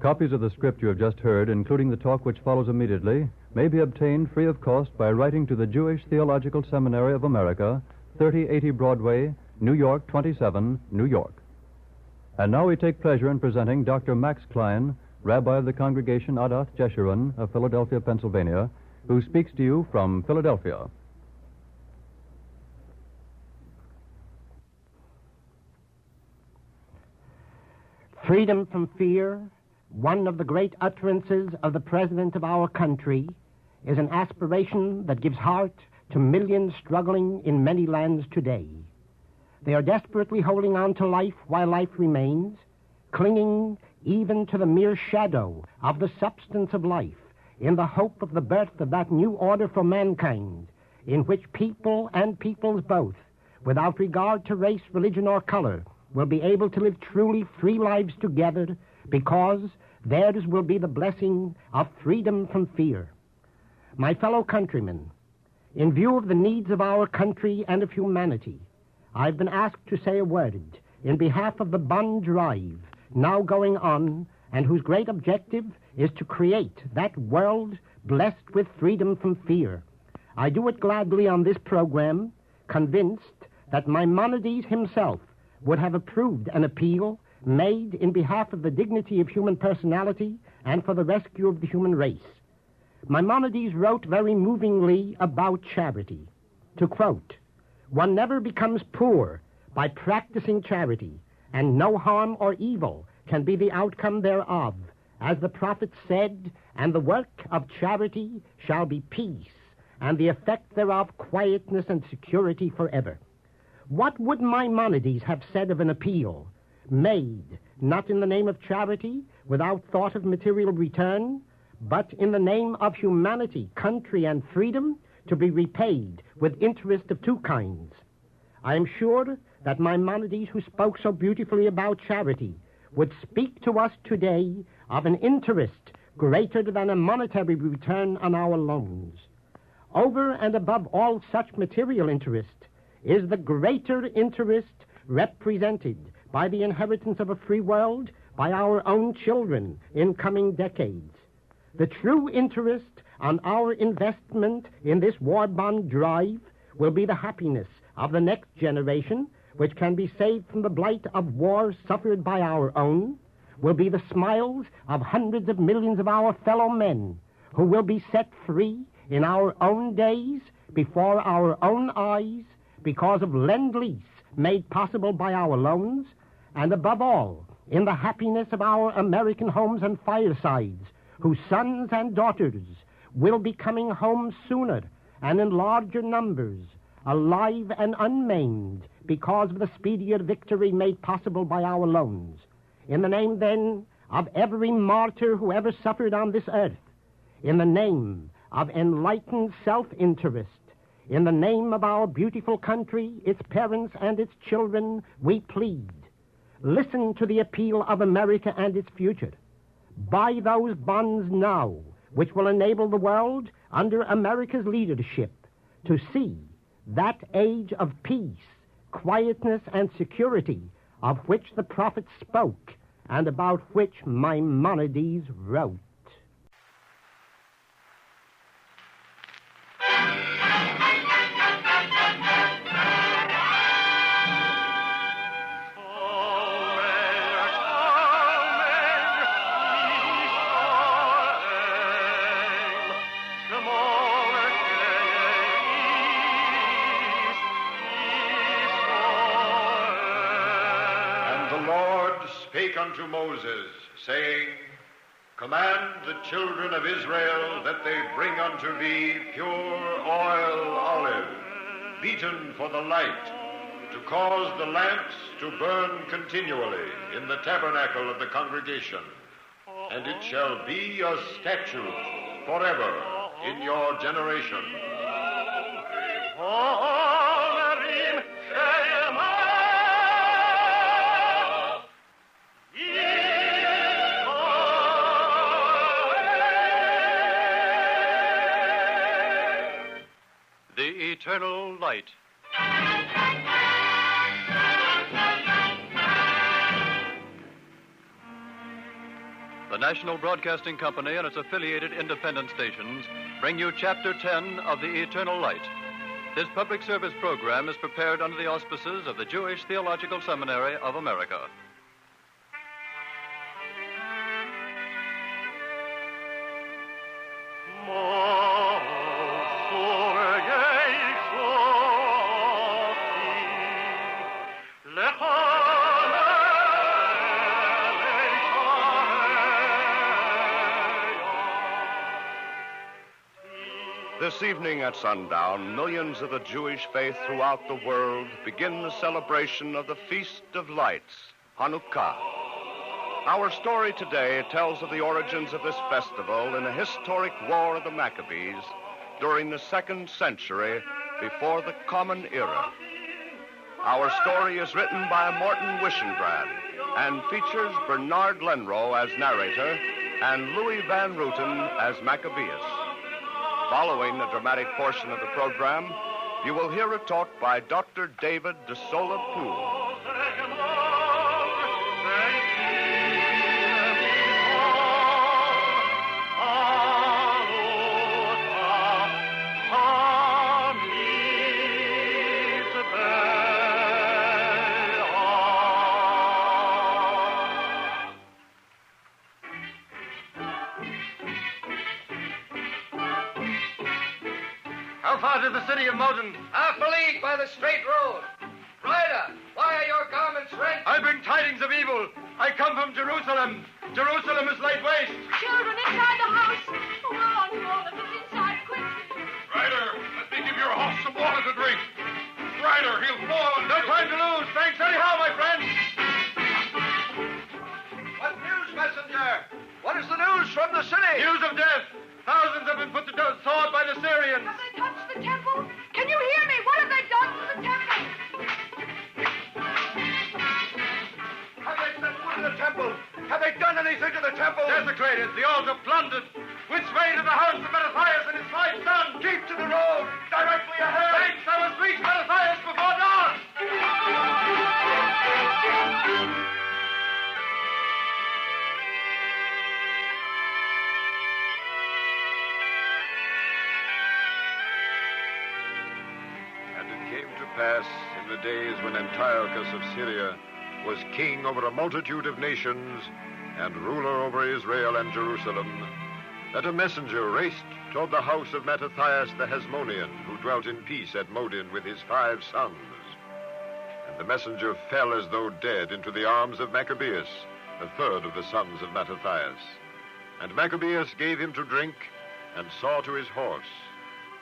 Copies of the script you have just heard, including the talk which follows immediately, may be obtained free of cost by writing to the Jewish Theological Seminary of America, 3080 Broadway, New York 27, New York. And now we take pleasure in presenting Dr. Max Klein, Rabbi of the Congregation Adath Jeshurun of Philadelphia, Pennsylvania, who speaks to you from Philadelphia. Freedom from fear, one of the great utterances of the President of our country, is an aspiration that gives heart to millions struggling in many lands today. They are desperately holding on to life while life remains, clinging even to the mere shadow of the substance of life, in the hope of the birth of that new order for mankind, in which people and peoples both, without regard to race, religion, or color, will be able to live truly free lives together, because theirs will be the blessing of freedom from fear. My fellow countrymen, in view of the needs of our country and of humanity, I've been asked to say a word in behalf of the Bond Drive now going on, and whose great objective is to create that world blessed with freedom from fear. I do it gladly on this program, convinced that Maimonides himself would have approved an appeal made in behalf of the dignity of human personality and for the rescue of the human race. Maimonides wrote very movingly about charity. To quote, "One never becomes poor by practicing charity, and no harm or evil can be the outcome thereof. As the prophet said, and the work of charity shall be peace, and the effect thereof quietness and security forever." What would Maimonides have said of an appeal made not in the name of charity, without thought of material return, but in the name of humanity, country, and freedom, to be repaid with interest of two kinds? I am sure that Maimonides, who spoke so beautifully about charity, would speak to us today of an interest greater than a monetary return on our loans. Over and above all such material interest is the greater interest represented by the inheritance of a free world by our own children in coming decades. The true interest on our investment in this war bond drive will be the happiness of the next generation, which can be saved from the blight of war suffered by our own, will be the smiles of hundreds of millions of our fellow men who will be set free in our own days before our own eyes because of Lend-Lease made possible by our loans, and above all, in the happiness of our American homes and firesides, whose sons and daughters will be coming home sooner and in larger numbers, alive and unmaimed because of the speedier victory made possible by our loans. In the name, then, of every martyr who ever suffered on this earth, in the name of enlightened self-interest, in the name of our beautiful country, its parents and its children, we plead. Listen to the appeal of America and its future. Buy those bonds now, which will enable the world, under America's leadership, to see that age of peace, quietness, and security of which the prophets spoke and about which Maimonides wrote. unto Moses, saying, Command the children of Israel that they bring unto thee pure oil olive, beaten for the light, to cause the lamps to burn continually in the tabernacle of the congregation. And it shall be a statute forever in your generation. The Eternal Light. The National Broadcasting Company and its affiliated independent stations bring you Chapter 10 of The Eternal Light. This public service program is prepared under the auspices of the Jewish Theological Seminary of America. This evening at sundown, millions of the Jewish faith throughout the world begin the celebration of the Feast of Lights, Hanukkah. Our story today tells of the origins of this festival in a historic war of the Maccabees during the 2nd century before the Common Era. Our story is written by Morton Wishengrad and features Bernard Lenrow as narrator and Louis Van Rooten as Maccabeus. Following the dramatic portion of the program, you will hear a talk by Dr. David de Sola Poole. How far to the city of Modin? Half a league by the straight road. Rider, why are your garments rent? I bring tidings of evil. I come from Jerusalem. Jerusalem is laid waste. Children inside the house. Oh, where are you all of us inside, quickly? Rider, let me give your horse some water to drink. Rider, he'll fall. No time to lose. Thanks anyhow, my friend. What news, messenger? What is the news from the city? News of death. Thousands have been put to sword by the Syrians. Have they touched the temple? Can you hear me? What have they done to the temple? Have they set foot in the temple? Have they done anything to the temple? Desecrated, the altar plundered. Which way to the house of Mattathias and his 5 sons? Keep to the road, directly ahead. Thanks, I must reach Mattathias before dawn. Pass in the days when Antiochus of Syria was king over a multitude of nations and ruler over Israel and Jerusalem, that a messenger raced toward the house of Mattathias the Hasmonean, who dwelt in peace at Modin with his 5 sons. And the messenger fell as though dead into the arms of Maccabeus, the 3rd of the sons of Mattathias. And Maccabeus gave him to drink and saw to his horse.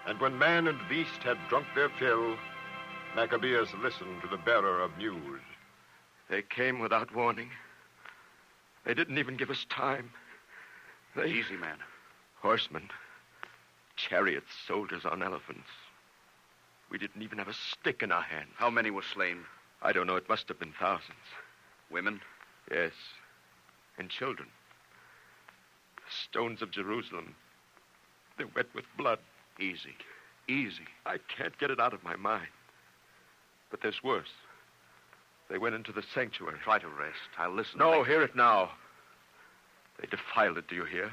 And when man and beast had drunk their fill, Maccabeus listened to the bearer of news. They came without warning. They didn't even give us time. Easy, man. Horsemen, chariots, soldiers on elephants. We didn't even have a stick in our hands. How many were slain? I don't know. It must have been thousands. Women? Yes. And children. The stones of Jerusalem. They're wet with blood. Easy. I can't get it out of my mind. But there's worse. They went into the sanctuary. Try to rest. I'll listen. No, hear it now. They defiled it, do you hear?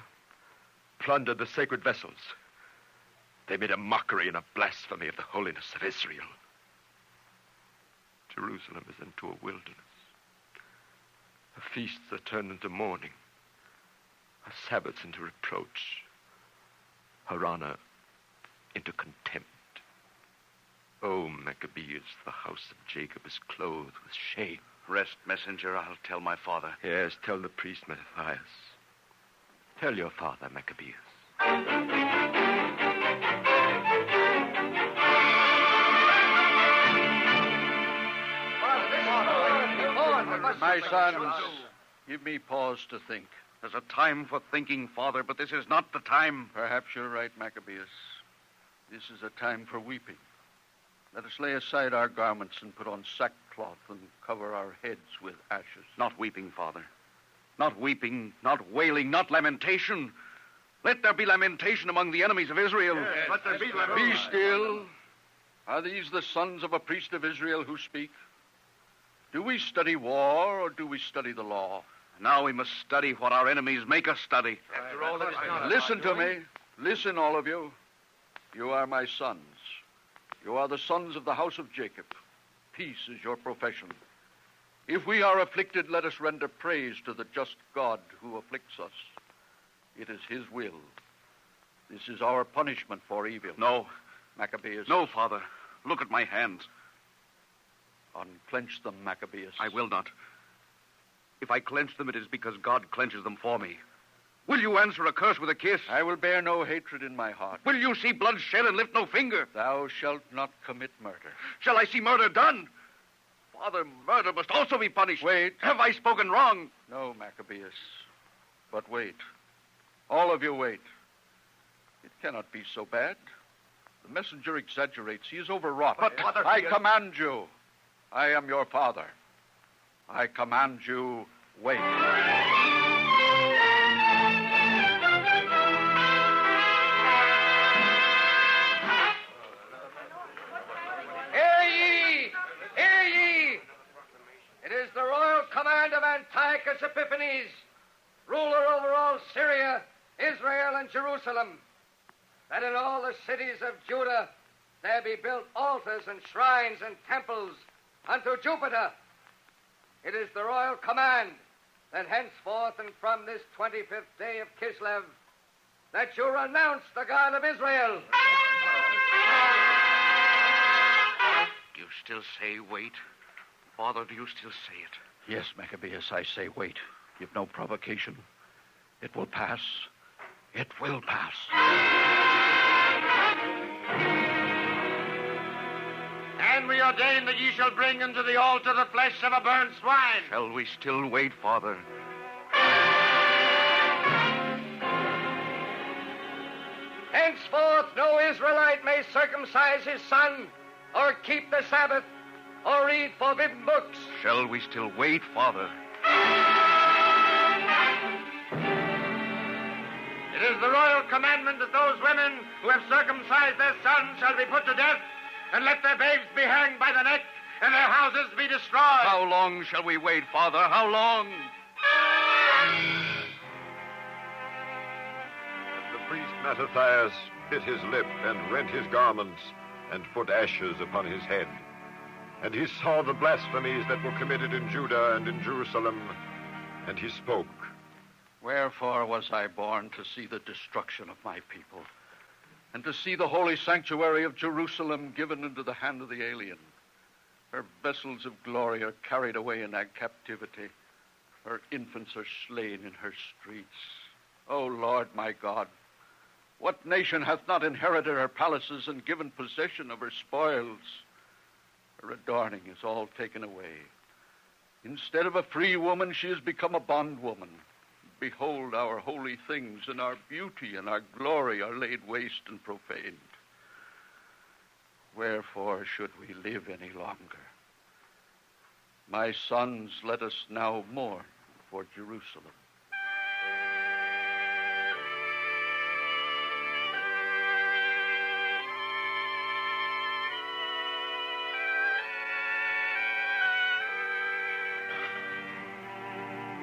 Plundered the sacred vessels. They made a mockery and a blasphemy of the holiness of Israel. Jerusalem is into a wilderness. Her feasts are turned into mourning. Her Sabbaths into reproach. Her honor into contempt. Oh, Maccabees, the house of Jacob is clothed with shame. Rest, messenger. I'll tell my father. Yes, tell the priest, Matthias. Tell your father, Maccabees. My sons, give me pause to think. There's a time for thinking, Father, but this is not the time. Perhaps you're right, Maccabees. This is a time for weeping. Let us lay aside our garments and put on sackcloth and cover our heads with ashes. Not weeping, Father. Not weeping, not wailing, not lamentation. Let there be lamentation among the enemies of Israel. Yes, let there be lamentation. Be still. Are these the sons of a priest of Israel who speak? Do we study war or do we study the law? Now we must study what our enemies make us study. After all, listen to me. Listen, all of you. You are my sons. You are the sons of the house of Jacob. Peace is your profession. If we are afflicted, let us render praise to the just God who afflicts us. It is his will. This is our punishment for evil. No. Maccabees. No, Father. Look at my hands. Unclench them, Maccabees. I will not. If I clench them, it is because God clenches them for me. Will you answer a curse with a kiss? I will bear no hatred in my heart. Will you see blood shed and lift no finger? Thou shalt not commit murder. Shall I see murder done? Father, murder must also be punished. Wait. Have I spoken wrong? No, Maccabees. But wait. All of you wait. It cannot be so bad. The messenger exaggerates. He is overwrought. But, Father... I command you. I am your father. I command you, wait. Hear ye! Hear ye! It is the royal command of Antiochus Epiphanes, ruler over all Syria, Israel, and Jerusalem, that in all the cities of Judah there be built altars and shrines and temples unto Jupiter. It is the royal command that henceforth and from this 25th day of Kislev that you renounce the God of Israel. Do you still say wait? Father, do you still say it? Yes, Maccabeus, I say wait. Give no provocation. It will pass. It will pass. And we ordain that ye shall bring unto the altar the flesh of a burnt swine. Shall we still wait, Father? Henceforth no Israelite may circumcise his son, or keep the Sabbath, or read forbidden books. Shall we still wait, Father? It is the royal commandment that those women who have circumcised their sons shall be put to death, and let their babes be hanged by the neck, and their houses be destroyed. How long shall we wait, Father? How long? The priest Mattathias bit his lip and rent his garments and put ashes upon his head. And he saw the blasphemies that were committed in Judah and in Jerusalem, and he spoke. Wherefore was I born to see the destruction of my people, and to see the holy sanctuary of Jerusalem given into the hand of the alien? Her vessels of glory are carried away in that captivity. Her infants are slain in her streets. O Lord my God, what nation hath not inherited her palaces and given possession of her spoils? Her adorning is all taken away. Instead of a free woman, she has become a bondwoman. Behold, our holy things and our beauty and our glory are laid waste and profaned. Wherefore should we live any longer? My sons, let us now mourn for Jerusalem.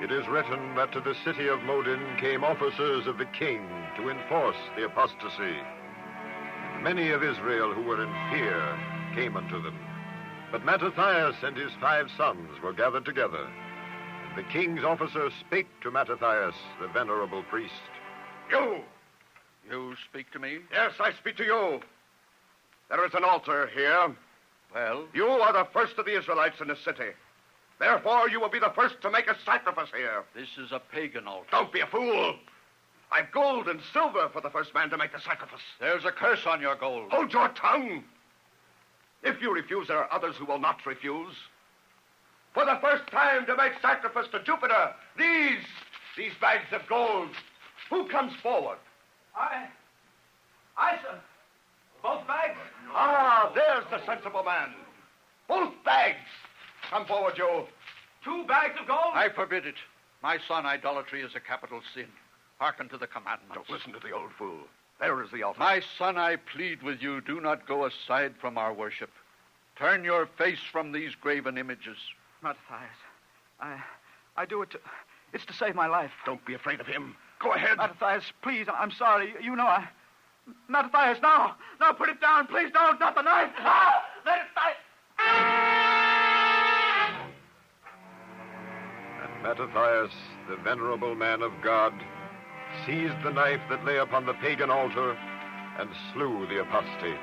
It is written that to the city of Modin came officers of the king to enforce the apostasy. Many of Israel who were in fear came unto them. But Mattathias and his 5 sons were gathered together. And the king's officer spake to Mattathias, the venerable priest. You speak to me? Yes, I speak to you. There is an altar here. Well? You are the first of the Israelites in the city. Therefore, you will be the first to make a sacrifice here. This is a pagan altar. Don't be a fool. I've gold and silver for the first man to make the sacrifice. There's a curse on your gold. Hold your tongue. If you refuse, there are others who will not refuse. For the first time to make sacrifice to Jupiter, these bags of gold. Who comes forward? I, sir. Both bags. Ah, there's the sensible man. Both bags. Come forward, you. 2 bags of gold? I forbid it. My son, idolatry is a capital sin. Hearken to the commandments. Don't listen to the old fool. There is the altar. My son, I plead with you, do not go aside from our worship. Turn your face from these graven images. Mattathias, I do it to... It's to save my life. Don't be afraid of him. Go ahead. Mattathias, please, I'm sorry. You know Mattathias, no, put it down, please, don't, not the knife. Ah, let it die. And Mattathias, the venerable man of God, seized the knife that lay upon the pagan altar and slew the apostate.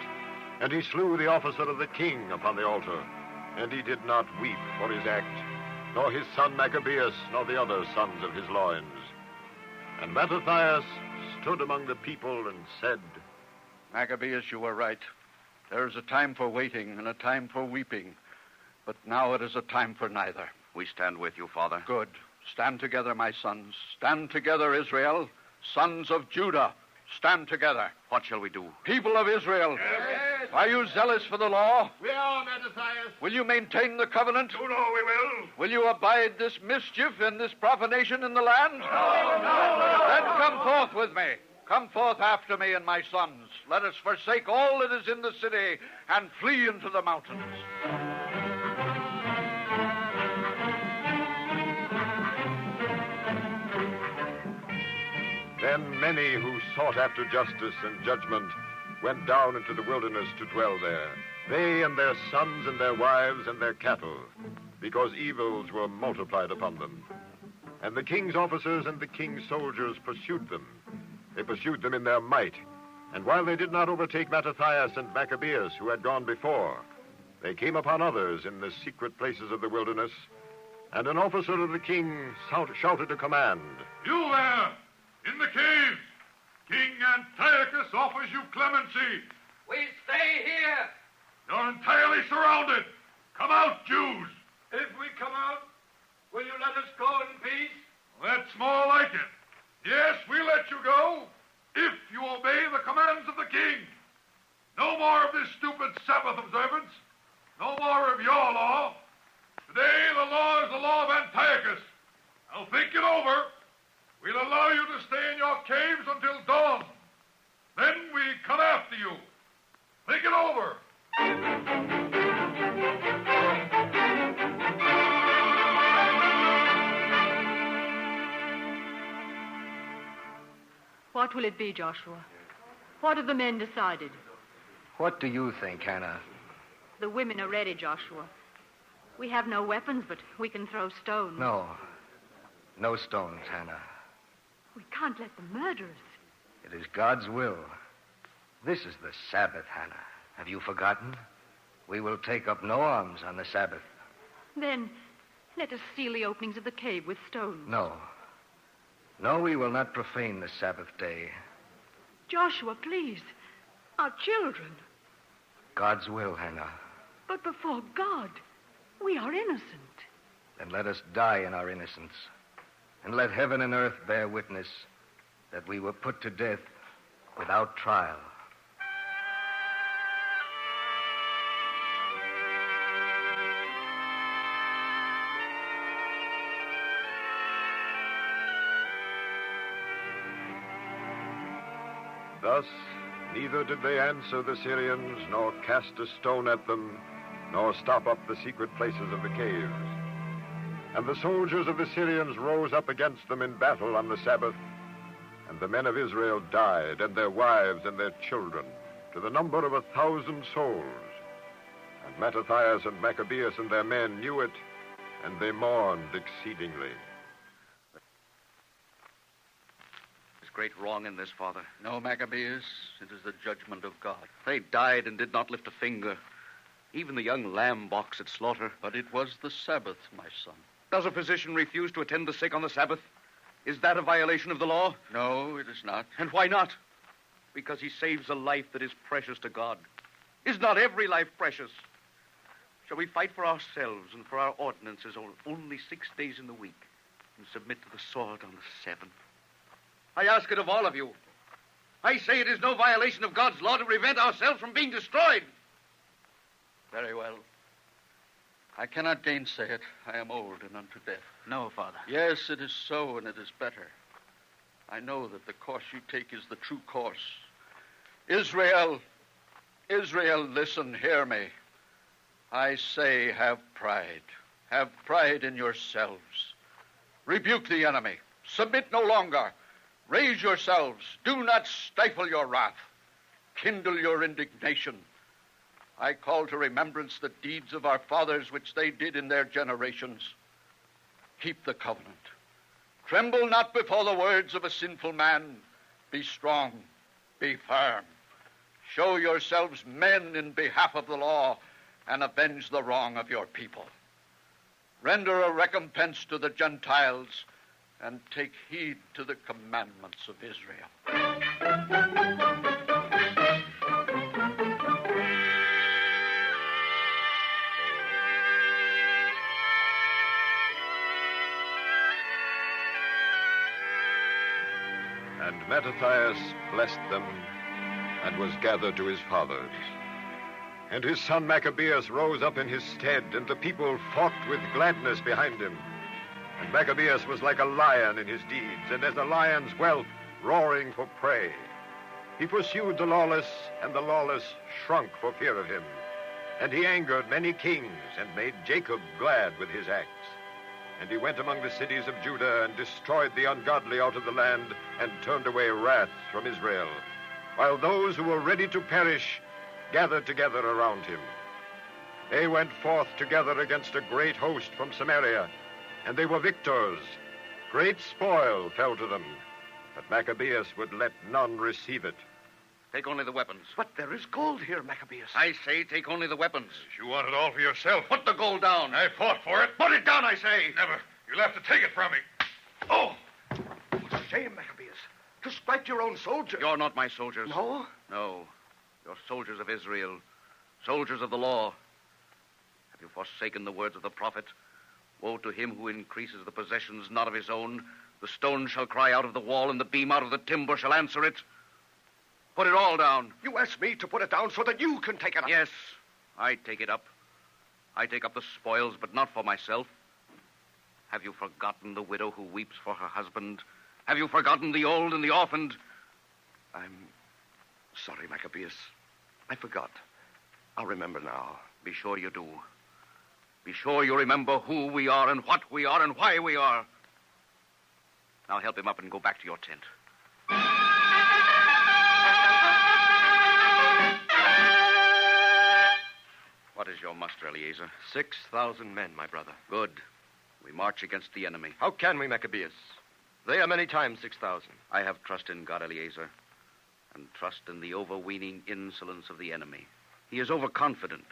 And he slew the officer of the king upon the altar. And he did not weep for his act, nor his son Maccabees, nor the other sons of his loins. And Mattathias stood among the people and said, Maccabees, you were right. There is a time for waiting and a time for weeping. But now it is a time for neither. We stand with you, Father. Good. Stand together, my sons. Stand together, Israel. Sons of Judah, stand together. What shall we do? People of Israel, are you zealous for the law? We are, Mattathias. Will you maintain the covenant? You know we will. Will you abide this mischief and this profanation in the land? No. Then come forth with me. Come forth after me and my sons. Let us forsake all that is in the city and flee into the mountains. Then many who sought after justice and judgment went down into the wilderness to dwell there, they and their sons and their wives and their cattle, because evils were multiplied upon them. And the king's officers and the king's soldiers pursued them. They pursued them in their might, and while they did not overtake Mattathias and Maccabees, who had gone before, they came upon others in the secret places of the wilderness, and an officer of the king shouted a command. You there! In the caves, King Antiochus offers you clemency. We stay here. You're entirely surrounded. Come out, Jews. If we come out, will you let us go in peace? That's more like it. Yes, we'll let you go if you obey the commands of the king. No more of this stupid Sabbath observance. No more of your law. Today, the law is the law of Antiochus. Now think it over. We'll allow you to stay in your caves until dawn. Then we come after you. Think it over. What will it be, Joshua? What have the men decided? What do you think, Hannah? The women are ready, Joshua. We have no weapons, but we can throw stones. No. No stones, Hannah. We can't let them murder us. It is God's will. This is the Sabbath, Hannah. Have you forgotten? We will take up no arms on the Sabbath. Then let us seal the openings of the cave with stones. No. No, we will not profane the Sabbath day. Joshua, please. Our children. God's will, Hannah. But before God, we are innocent. Then let us die in our innocence. And let heaven and earth bear witness that we were put to death without trial. Thus, neither did they answer the Syrians, nor cast a stone at them, nor stop up the secret places of the caves. And the soldiers of the Syrians rose up against them in battle on the Sabbath, and the men of Israel died, and their wives and their children, to the number of 1,000 souls. And Mattathias and Maccabees and their men knew it, and they mourned exceedingly. There's great wrong in this, Father. No, Maccabees, it is the judgment of God. They died and did not lift a finger. Even the young lamb balks at slaughter. But it was the Sabbath, my son. Does a physician refuse to attend the sick on the Sabbath? Is that a violation of the law? No, it is not. And why not? Because he saves a life that is precious to God. Is not every life precious? Shall we fight for ourselves and for our ordinances only 6 days in the week and submit to the sword on the 7th? I ask it of all of you. I say it is no violation of God's law to prevent ourselves from being destroyed. Very well. I cannot gainsay it. I am old and unto death. No, Father. Yes, it is so, and it is better. I know that the course you take is the true course. Israel, listen, hear me. I say, have pride. Have pride in yourselves. Rebuke the enemy. Submit no longer. Raise yourselves. Do not stifle your wrath. Kindle your indignation. I call to remembrance the deeds of our fathers which they did in their generations. Keep the covenant. Tremble not before the words of a sinful man. Be strong. Be firm. Show yourselves men in behalf of the law and avenge the wrong of your people. Render a recompense to the Gentiles and take heed to the commandments of Israel. And Mattathias blessed them and was gathered to his fathers. And his son Maccabeus rose up in his stead, and the people fought with gladness behind him. And Maccabeus was like a lion in his deeds, and as a lion's whelp roaring for prey. He pursued the lawless, and the lawless shrunk for fear of him. And he angered many kings, and made Jacob glad with his acts. And he went among the cities of Judah, and destroyed the ungodly out of the land, and turned away wrath from Israel, while those who were ready to perish gathered together around him. They went forth together against a great host from Samaria, and they were victors. Great spoil fell to them, but Maccabeus would let none receive it. Take only the weapons. But there is gold here, Maccabeus. I say take only the weapons. You want it all for yourself? Put the gold down. I fought for it. Put it down, I say. Never. You'll have to take it from me. Oh! What a shame, Maccabeus. To strike your own soldiers. You're not my soldiers. No? No. You're soldiers of Israel. Soldiers of the law. Have you forsaken the words of the prophet? Woe to him who increases the possessions not of his own. The stone shall cry out of the wall, and the beam out of the timber shall answer it. Put it all down. You asked me to put it down so that you can take it up. Yes, I take it up. I take up the spoils, but not for myself. Have you forgotten the widow who weeps for her husband? Have you forgotten the old and the orphaned? I'm sorry, Maccabeus. I forgot. I'll remember now. Be sure you do. Be sure you remember who we are and what we are and why we are. Now help him up and go back to your tent. What is your muster, Eliezer? 6,000 men, my brother. Good. We march against the enemy. How can we, Maccabeus? They are many times 6,000. I have trust in God, Eliezer, and trust in the overweening insolence of the enemy. He is overconfident.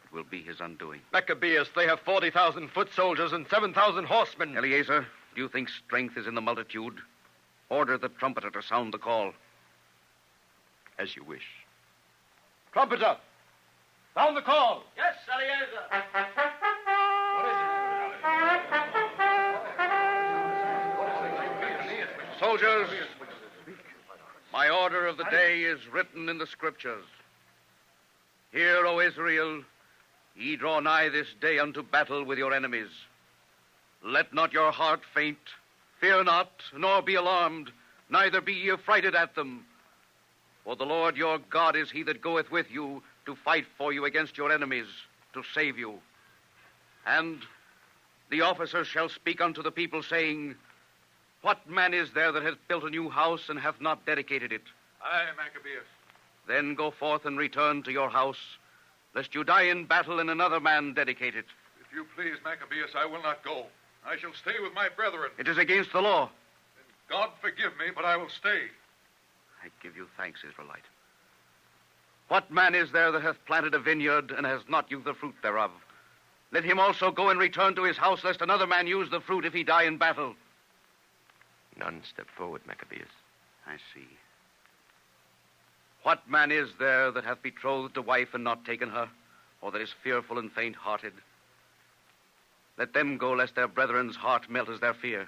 It will be his undoing. Maccabeus, they have 40,000 foot soldiers and 7,000 horsemen. Eliezer, do you think strength is in the multitude? Order the trumpeter to sound the call. As you wish. Trumpeter! Sound the call! Yes, Eliezer. Soldiers, my order of the day is written in the scriptures. Hear, O Israel, ye draw nigh this day unto battle with your enemies. Let not your heart faint, fear not, nor be alarmed, neither be ye affrighted at them. For the Lord your God is he that goeth with you to fight for you against your enemies, to save you. And the officers shall speak unto the people, saying, What man is there that hath built a new house and hath not dedicated it? Aye, Maccabeus. Then go forth and return to your house, lest you die in battle and another man dedicate it. If you please, Maccabeus, I will not go. I shall stay with my brethren. It is against the law. God forgive me, but I will stay. I give you thanks, Israelite. What man is there that hath planted a vineyard and has not used the fruit thereof? Let him also go and return to his house, lest another man use the fruit if he die in battle. None step forward, Maccabees. I see. What man is there that hath betrothed a wife and not taken her, or that is fearful and faint-hearted? Let them go, lest their brethren's heart melt as their fear.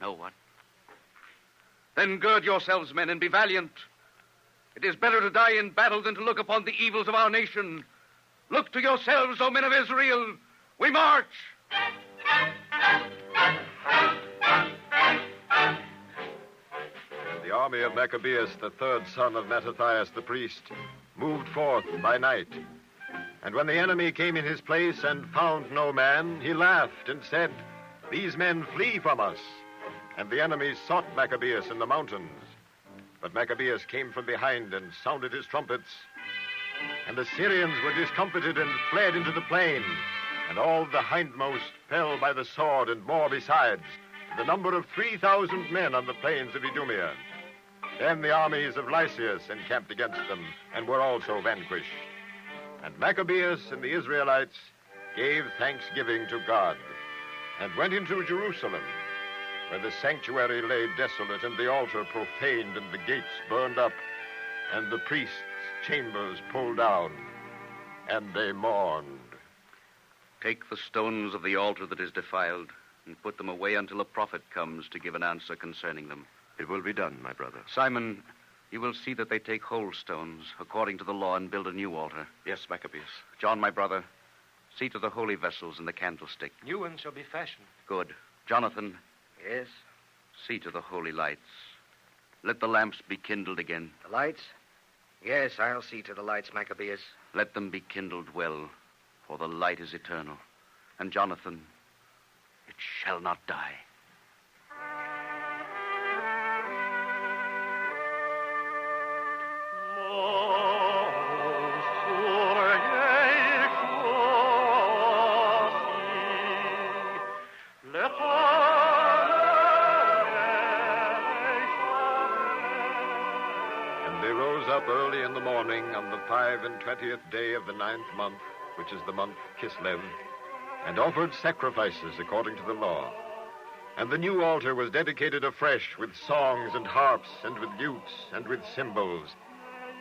No one. Then gird yourselves, men, and be valiant. It is better to die in battle than to look upon the evils of our nation. Look to yourselves, O men of Israel. We march! The army of Maccabeus, the third son of Mattathias the priest, moved forth by night. And when the enemy came in his place and found no man, he laughed and said, "These men flee from us." And the enemy sought Maccabeus in the mountains. But Maccabeus came from behind and sounded his trumpets. And the Syrians were discomfited and fled into the plain. And all the hindmost fell by the sword and more besides, to the number of 3,000 men on the plains of Idumea. Then the armies of Lysias encamped against them and were also vanquished. And Maccabeus and the Israelites gave thanksgiving to God and went into Jerusalem, where the sanctuary lay desolate and the altar profaned and the gates burned up and the priests' chambers pulled down, and they mourned. Take the stones of the altar that is defiled and put them away until a prophet comes to give an answer concerning them. It will be done, my brother. Simon, you will see that they take whole stones according to the law and build a new altar. Yes, Maccabees. John, my brother, see to the holy vessels and the candlestick. New ones shall be fashioned. Good. Jonathan. Yes? See to the holy lights. Let the lamps be kindled again. The lights? Yes, I'll see to the lights, Maccabeus. Let them be kindled well, for the light is eternal. And Jonathan, it shall not die. Early in the morning on the 25th day of the 9th month, which is the month Kislev, and offered sacrifices according to the law. And the new altar was dedicated afresh with songs and harps and with lutes and with cymbals.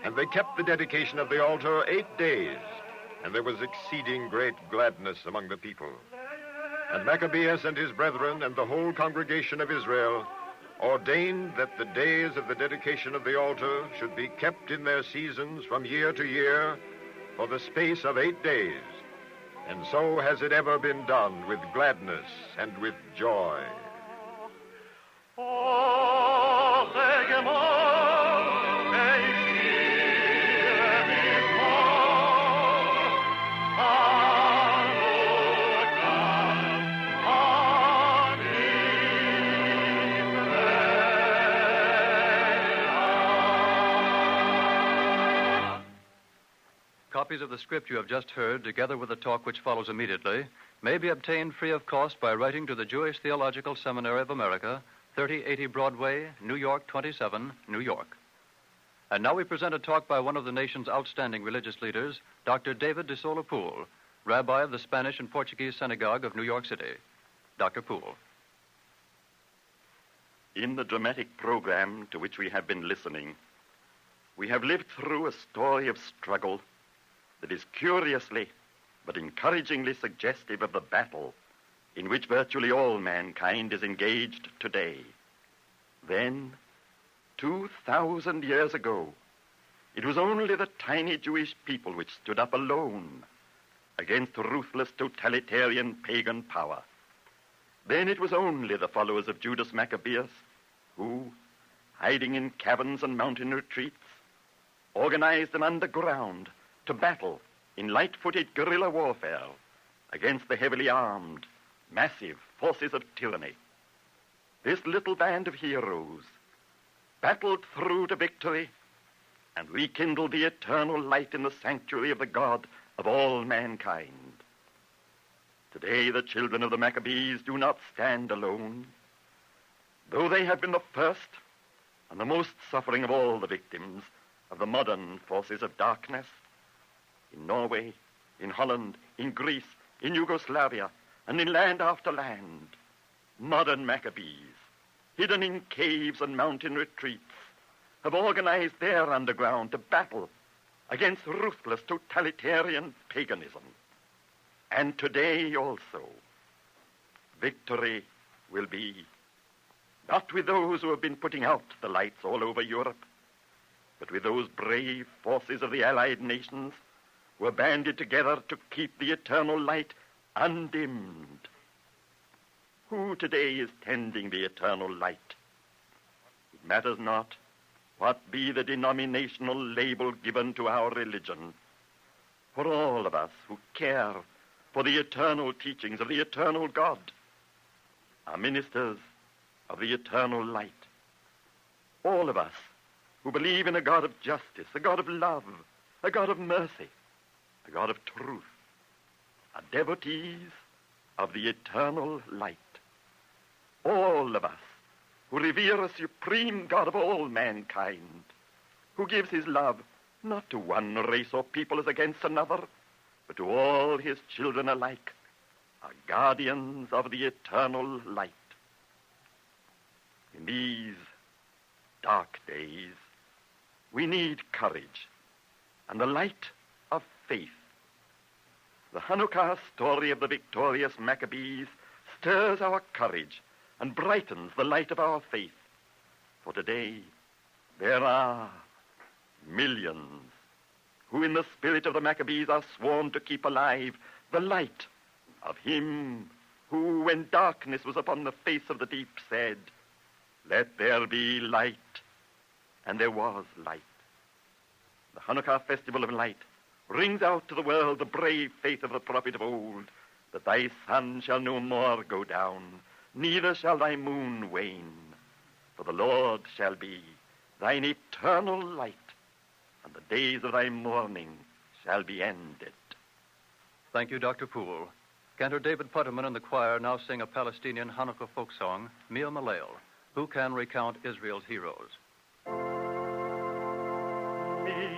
And they kept the dedication of the altar 8 days, and there was exceeding great gladness among the people. And Maccabeus and his brethren and the whole congregation of Israel ordained that the days of the dedication of the altar should be kept in their seasons from year to year for the space of 8 days. And so has it ever been done with gladness and with joy. Copies of the script you have just heard, together with the talk which follows immediately, may be obtained free of cost by writing to the Jewish Theological Seminary of America, 3080 Broadway, New York 27, New York. And now we present a talk by one of the nation's outstanding religious leaders, Dr. David de Sola Poole, Rabbi of the Spanish and Portuguese Synagogue of New York City. Dr. Poole. In the dramatic program to which we have been listening, we have lived through a story of struggle that is curiously but encouragingly suggestive of the battle in which virtually all mankind is engaged today. Then, 2,000 years ago, it was only the tiny Jewish people which stood up alone against ruthless totalitarian pagan power. Then it was only the followers of Judas Maccabeus who, hiding in caverns and mountain retreats, organized an underground to battle in light-footed guerrilla warfare against the heavily armed, massive forces of tyranny. This little band of heroes battled through to victory and rekindled the eternal light in the sanctuary of the God of all mankind. Today, the children of the Maccabees do not stand alone. Though they have been the first and the most suffering of all the victims of the modern forces of darkness. In Norway, in Holland, in Greece, in Yugoslavia, and in land after land, modern Maccabees, hidden in caves and mountain retreats, have organized their underground to battle against ruthless totalitarian paganism. And today also, victory will be not with those who have been putting out the lights all over Europe, but with those brave forces of the Allied nations who are banded together to keep the eternal light undimmed. Who today is tending the eternal light? It matters not what be the denominational label given to our religion. For all of us who care for the eternal teachings of the eternal God are ministers of the eternal light. All of us who believe in a God of justice, a God of love, a God of mercy, a God of truth, are devotees of the eternal light. All of us who revere a supreme God of all mankind, who gives his love not to one race or people as against another, but to all his children alike, are guardians of the eternal light. In these dark days, we need courage and the light of faith. The Hanukkah story of the victorious Maccabees stirs our courage and brightens the light of our faith. For today, there are millions who in the spirit of the Maccabees are sworn to keep alive the light of him who, when darkness was upon the face of the deep, said, "Let there be light," and there was light. The Hanukkah festival of light rings out to the world the brave faith of the prophet of old, that thy sun shall no more go down, neither shall thy moon wane, for the Lord shall be thine eternal light, and the days of thy mourning shall be ended. Thank you, Dr. Poole. Cantor David Putterman and the choir now sing a Palestinian Hanukkah folk song, Mia Malel. Who can recount Israel's heroes?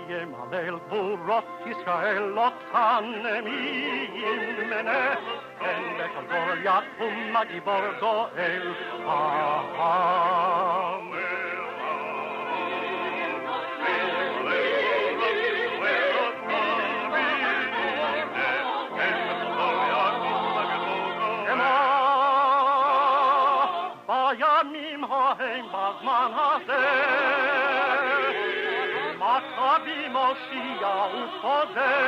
Emmanuel, Burot Israel, Lochane, Mimene, and Echel Yakum, Magibor Goel, Bayamim Hohem Bagman Hazer, Maccabees Moshiach Ufozer,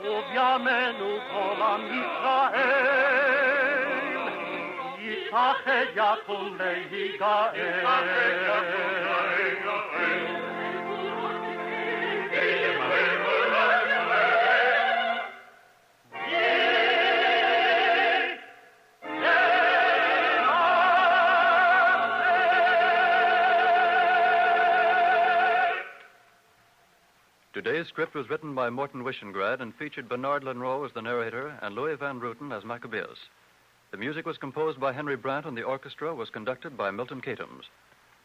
Uvyamenu Kol Am Yisrael, Yitzchak Yakum Lehigael. Today's script was written by Morton Wishengrad and featured Bernard Lenroe as the narrator and Louis Van Rooten as Maccabees. The music was composed by Henry Brandt and the orchestra was conducted by Milton Catums.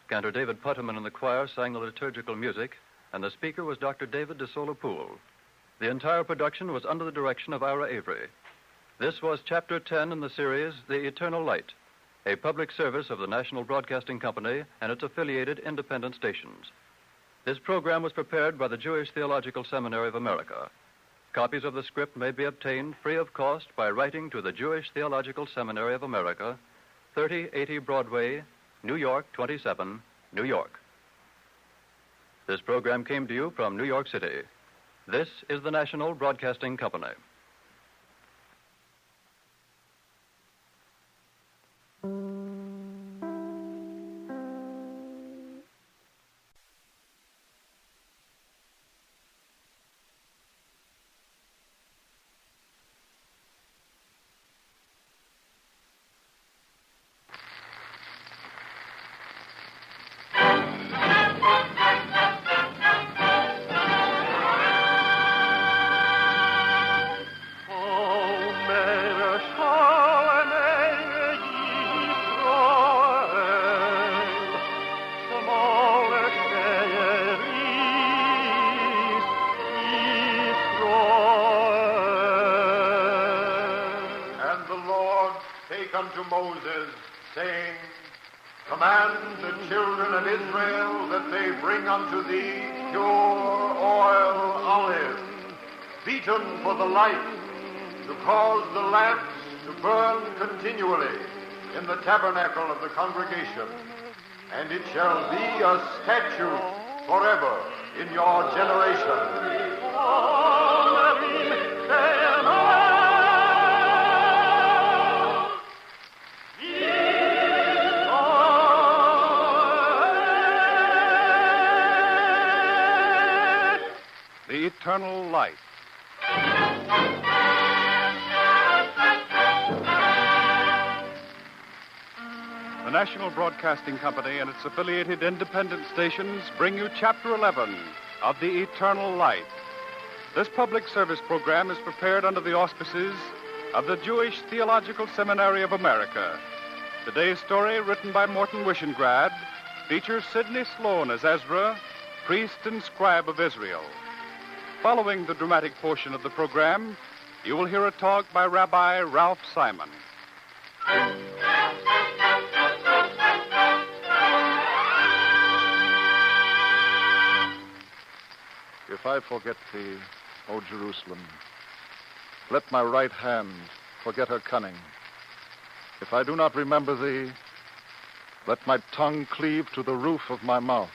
Cantor David Putterman and the choir sang the liturgical music, and the speaker was Dr. David DeSola Poole. The entire production was under the direction of Ira Avery. This was Chapter 10 in the series, The Eternal Light, a public service of the National Broadcasting Company and its affiliated independent stations. This program was prepared by the Jewish Theological Seminary of America. Copies of the script may be obtained free of cost by writing to the Jewish Theological Seminary of America, 3080 Broadway, New York 27, New York. This program came to you from New York City. This is the National Broadcasting Company. saying, Command the children of Israel that they bring unto thee pure oil olive, beaten for the light, to cause the lamps to burn continually in the tabernacle of the congregation. And it shall be a statute forever in your generation. The eternal light. The National Broadcasting Company and its affiliated independent stations bring you Chapter 11 of The Eternal Light. This public service program is prepared under the auspices of the Jewish Theological Seminary of America. Today's story, written by Morton Wishengrad, features Sidney Sloan as Ezra, priest and scribe of Israel. Following the dramatic portion of the program, you will hear a talk by Rabbi Ralph Simon. If I forget thee, O Jerusalem, let my right hand forget her cunning. If I do not remember thee, let my tongue cleave to the roof of my mouth.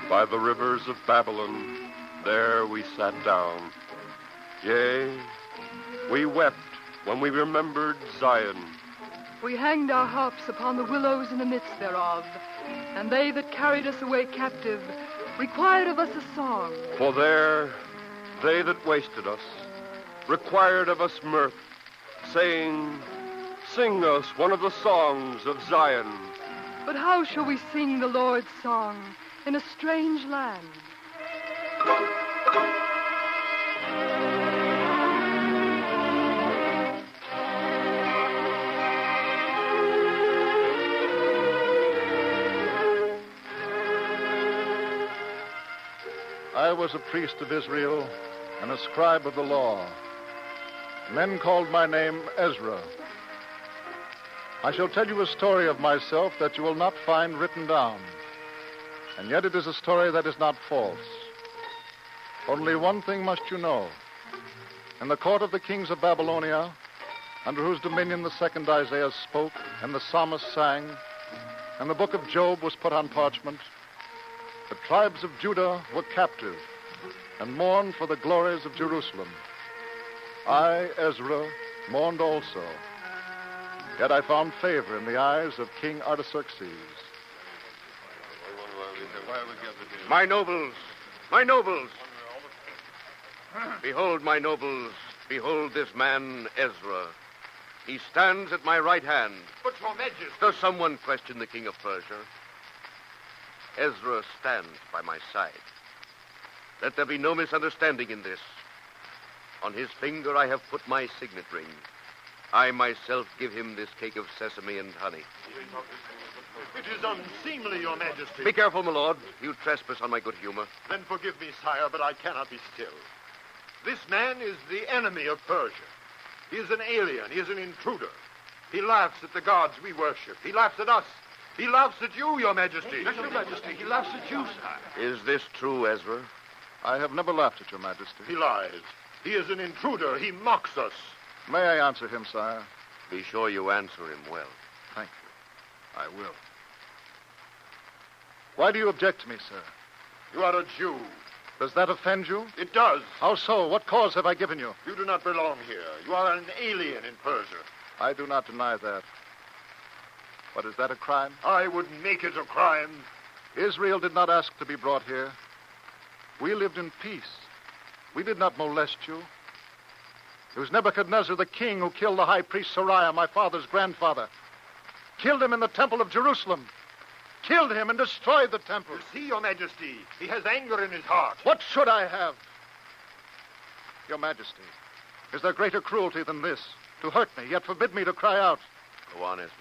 By the rivers of Babylon, there we sat down. Yea, we wept when we remembered Zion. We hanged our harps upon the willows in the midst thereof, and they that carried us away captive required of us a song. For there, they that wasted us required of us mirth, saying, Sing us one of the songs of Zion. But how shall we sing the Lord's song in a strange land? I was a priest of Israel and a scribe of the law. Men called my name Ezra. I shall tell you a story of myself that you will not find written down. And yet it is a story that is not false. Only one thing must you know. In the court of the kings of Babylonia, under whose dominion the second Isaiah spoke, and the psalmist sang, and the book of Job was put on parchment, the tribes of Judah were captive and mourned for the glories of Jerusalem. I, Ezra, mourned also. Yet I found favor in the eyes of King Artaxerxes. My nobles, my nobles. Behold, my nobles, behold this man, Ezra. He stands at my right hand. But, Your Majesty... Does someone question the king of Persia? Ezra stands by my side. Let there be no misunderstanding in this. On his finger I have put my signet ring. I myself give him this cake of sesame and honey. It is unseemly, Your Majesty. Be careful, my lord. You trespass on my good humor. Then forgive me, sire, but I cannot be still. This man is the enemy of Persia. He is an alien. He is an intruder. He laughs at the gods we worship. He laughs at us. He laughs at you, Your Majesty. Yes, Your Majesty. He laughs at you, sire. Is this true, Ezra? I have never laughed at Your Majesty. He lies. He is an intruder. He mocks us. May I answer him, sire? Be sure you answer him well. Thank you. I will. Why do you object to me, sir? You are a Jew. Does that offend you? It does. How so? What cause have I given you? You do not belong here. You are an alien in Persia. I do not deny that. But is that a crime? I would make it a crime. Israel did not ask to be brought here. We lived in peace. We did not molest you. It was Nebuchadnezzar the king who killed the high priest Sariah, my father's grandfather. Killed him in the temple of Jerusalem. Killed him and destroyed the temple. You see, Your Majesty, he has anger in his heart. What should I have? Your Majesty, is there greater cruelty than this? To hurt me, yet forbid me to cry out. Go on, Ezra.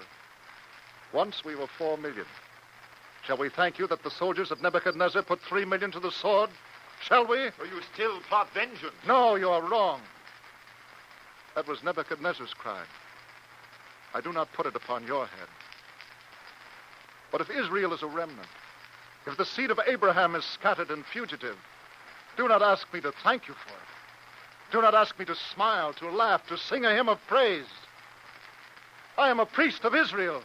Once we were 4 million. Shall we thank you that the soldiers of Nebuchadnezzar put 3 million to the sword? Shall we? Or you still plot vengeance? No, you are wrong. That was Nebuchadnezzar's crime. I do not put it upon your head. But if Israel is a remnant, if the seed of Abraham is scattered and fugitive, do not ask me to thank you for it. Do not ask me to smile, to laugh, to sing a hymn of praise. I am a priest of Israel,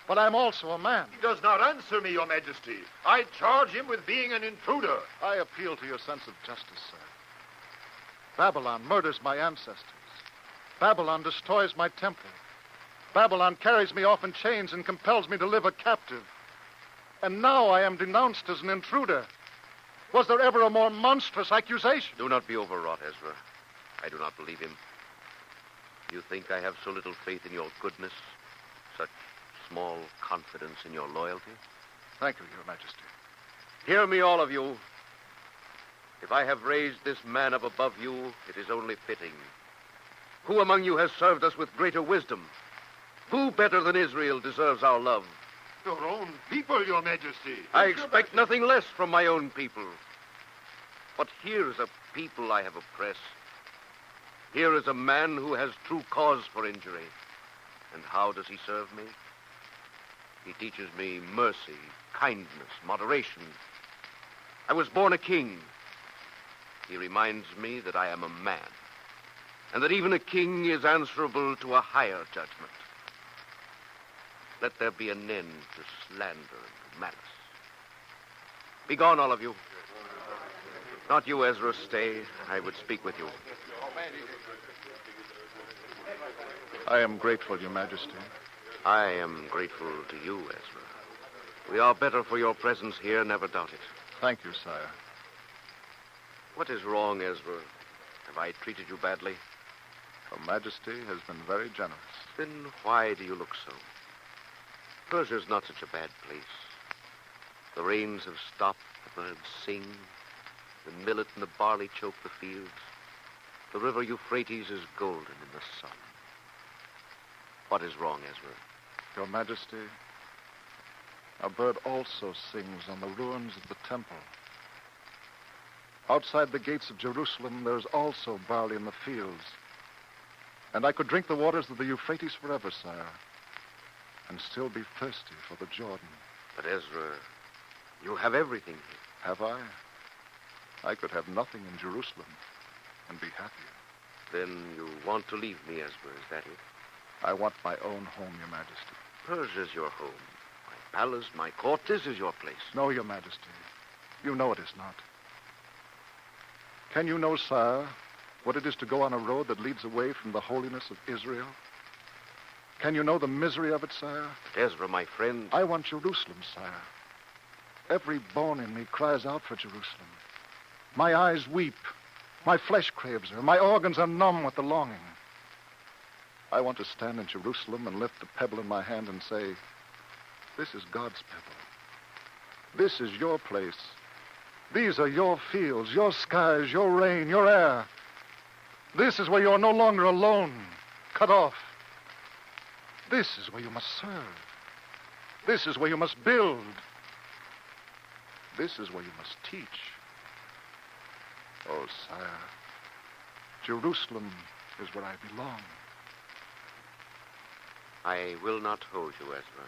but I am also a man. He does not answer me, Your Majesty. I charge him with being an intruder. I appeal to your sense of justice, sir. Babylon murders my ancestors. Babylon destroys my temple. Babylon carries me off in chains and compels me to live a captive. And now I am denounced as an intruder. Was there ever a more monstrous accusation? Do not be overwrought, Ezra. I do not believe him. You think I have so little faith in your goodness, such small confidence in your loyalty? Thank you, Your Majesty. Hear me, all of you. If I have raised this man up above you, it is only fitting. Who among you has served us with greater wisdom? Who better than Israel deserves our love? Your own people, Your Majesty. I expect nothing less from my own people. But here is a people I have oppressed. Here is a man who has true cause for injury. And how does he serve me? He teaches me mercy, kindness, moderation. I was born a king. He reminds me that I am a man, and that even a king is answerable to a higher judgment. Let there be an end to slander and malice. Begone, all of you. Not you, Ezra. Stay. I would speak with you. I am grateful, Your Majesty. I am grateful to you, Ezra. We are better for your presence here, never doubt it. Thank you, sire. What is wrong, Ezra? Have I treated you badly? Your Majesty has been very generous. Then why do you look so? Persia's not such a bad place. The rains have stopped, the birds sing, the millet and the barley choke the fields. The river Euphrates is golden in the sun. What is wrong, Ezra? Your Majesty, a bird also sings on the ruins of the temple. Outside the gates of Jerusalem, there's also barley in the fields. And I could drink the waters of the Euphrates forever, sire, and still be thirsty for the Jordan. But, Ezra, you have everything here. Have I? I could have nothing in Jerusalem and be happier. Then you want to leave me, Ezra, is that it? I want my own home, Your Majesty. Persia's your home. My palace, my court, this is your place. No, Your Majesty. You know it is not. Can you know, sire, what it is to go on a road that leads away from the holiness of Israel? Can you know the misery of it, sire? But Ezra, my friend... I want Jerusalem, sire. Every bone in me cries out for Jerusalem. My eyes weep. My flesh craves her. My organs are numb with the longing. I want to stand in Jerusalem and lift the pebble in my hand and say, this is God's pebble. This is your place. These are your fields, your skies, your rain, your air. This is where you're no longer alone, cut off. This is where you must serve. This is where you must build. This is where you must teach. Oh, sire, Jerusalem is where I belong. I will not hold you, Ezra.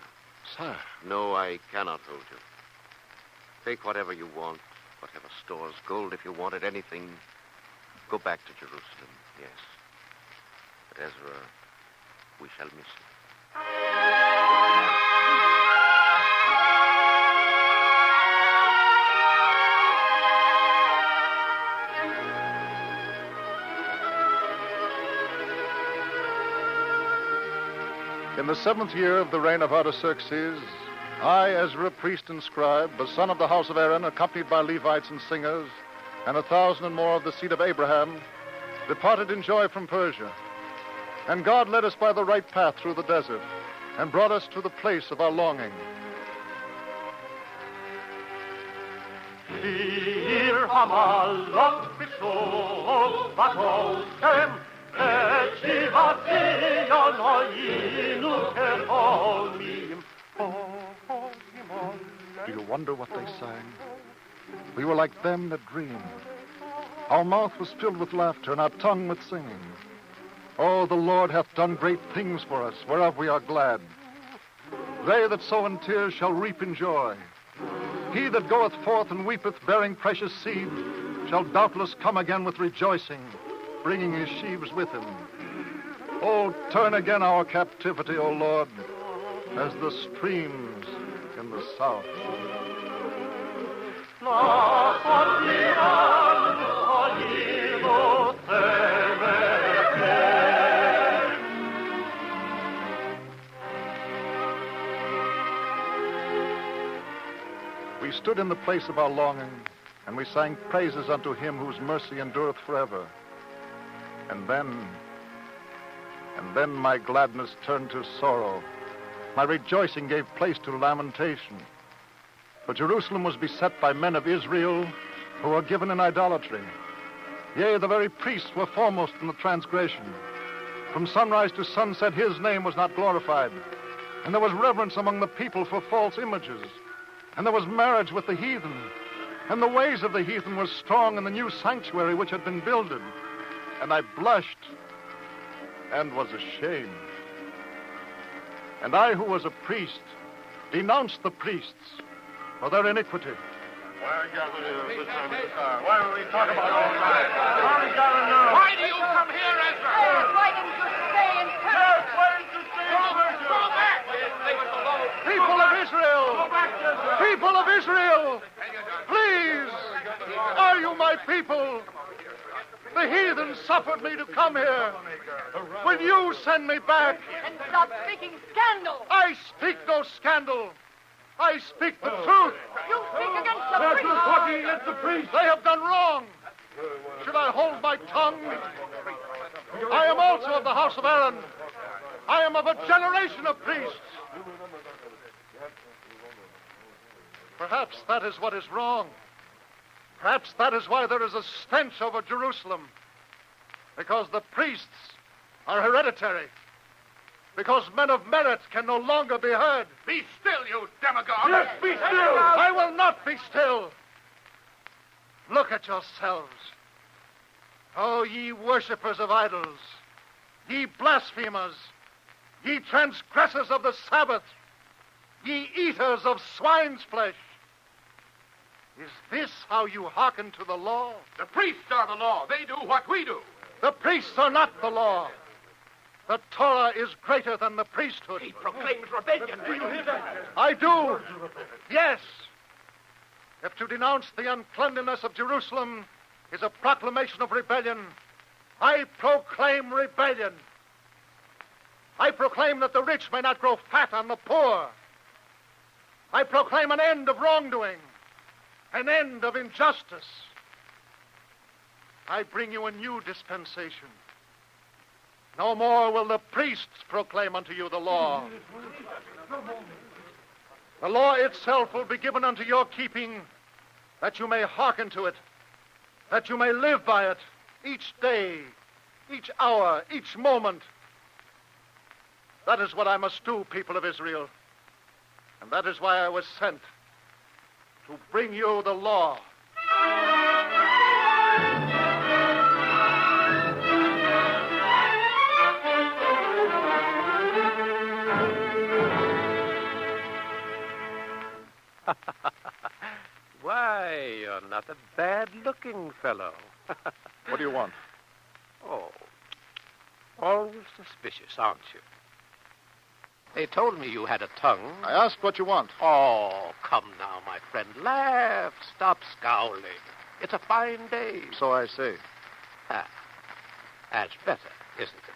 Sire. No, I cannot hold you. Take whatever you want, whatever stores, gold if you wanted, anything. Go back to Jerusalem, yes. But Ezra, we shall miss you. In the 7th year of the reign of Artaxerxes, I, Ezra, priest and scribe, the son of the house of Aaron, accompanied by Levites and singers, and 1,000 and more of the seed of Abraham, departed in joy from Persia. And God led us by the right path through the desert, and brought us to the place of our longing. Do you wonder what they sang? We were like them that dream. Our mouth was filled with laughter and our tongue with singing. Oh, the Lord hath done great things for us, whereof we are glad. They that sow in tears shall reap in joy. He that goeth forth and weepeth, bearing precious seed, shall doubtless come again with rejoicing, bringing his sheaves with him. Oh, turn again our captivity, O Lord, as the streams in the south. We stood in the place of our longing, and we sang praises unto him whose mercy endureth forever. And then my gladness turned to sorrow. My rejoicing gave place to lamentation. For Jerusalem was beset by men of Israel who were given in idolatry. Yea, the very priests were foremost in the transgression. From sunrise to sunset, his name was not glorified. And there was reverence among the people for false images. And there was marriage with the heathen. And the ways of the heathen were strong in the new sanctuary which had been builded. And I blushed and was ashamed. And I, who was a priest, denounced the priests for their iniquity. Why are we gathered here this time of the car? Why don't we talk about all night? Why are we gathered now? Why do you come here, Ezra? Why didn't you stay in town? Yes, why didn't you stay in town? Go back! Leave us alone. People of Israel! Go back, Ezra! People of Israel! Please! Are you my people? The heathen suffered me to come here. Will you send me back? And stop speaking scandal. I speak no scandal. I speak the truth. You speak against the Yes, priest. you're talking against the priest. They have done wrong. Should I hold my tongue? I am also of the house of Aaron. I am of a generation of priests. Perhaps that is what is wrong. Perhaps that is why there is a stench over Jerusalem. Because the priests are hereditary. Because men of merit can no longer be heard. Be still, you demagogue. Yes, be still. I will not be still. Look at yourselves. Oh, ye worshippers of idols, ye blasphemers, ye transgressors of the Sabbath, ye eaters of swine's flesh. Is this how you hearken to the law? The priests are the law. They do what we do. The priests are not the law. The Torah is greater than the priesthood. He proclaims rebellion. Do you hear that? I do. Yes. If to denounce the uncleanliness of Jerusalem is a proclamation of rebellion, I proclaim rebellion. I proclaim that the rich may not grow fat on the poor. I proclaim an end of wrongdoing, an end of injustice. I bring you a new dispensation. No more will the priests proclaim unto you the law. The law itself will be given unto your keeping, that you may hearken to it, that you may live by it each day, each hour, each moment. That is what I must do, people of Israel. And that is why I was sent, to bring you the law. Why, you're not a bad-looking fellow. What do you want? Oh, always suspicious, aren't you? They told me you had a tongue. I asked what you want. Oh, come now, my friend. Laugh. Stop scowling. It's a fine day. So I say. Ah, that's better, isn't it?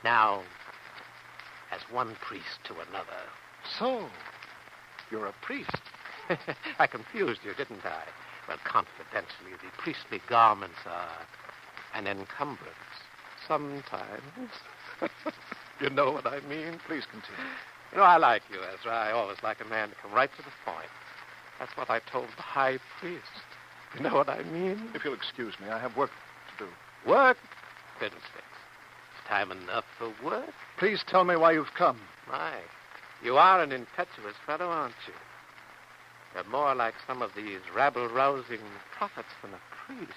Now, as one priest to another. So, you're a priest. I confused you, didn't I? Well, confidentially, the priestly garments are an encumbrance. Sometimes. You know what I mean? Please continue. You know, I like you, Ezra. I always like a man to come right to the point. That's what I told the high priest. You know what I mean? If you'll excuse me, I have work to do. Work? Goodness sakes. Time enough for work? Please tell me why you've come. My, you are an impetuous fellow, aren't you? You're more like some of these rabble-rousing prophets than a priest.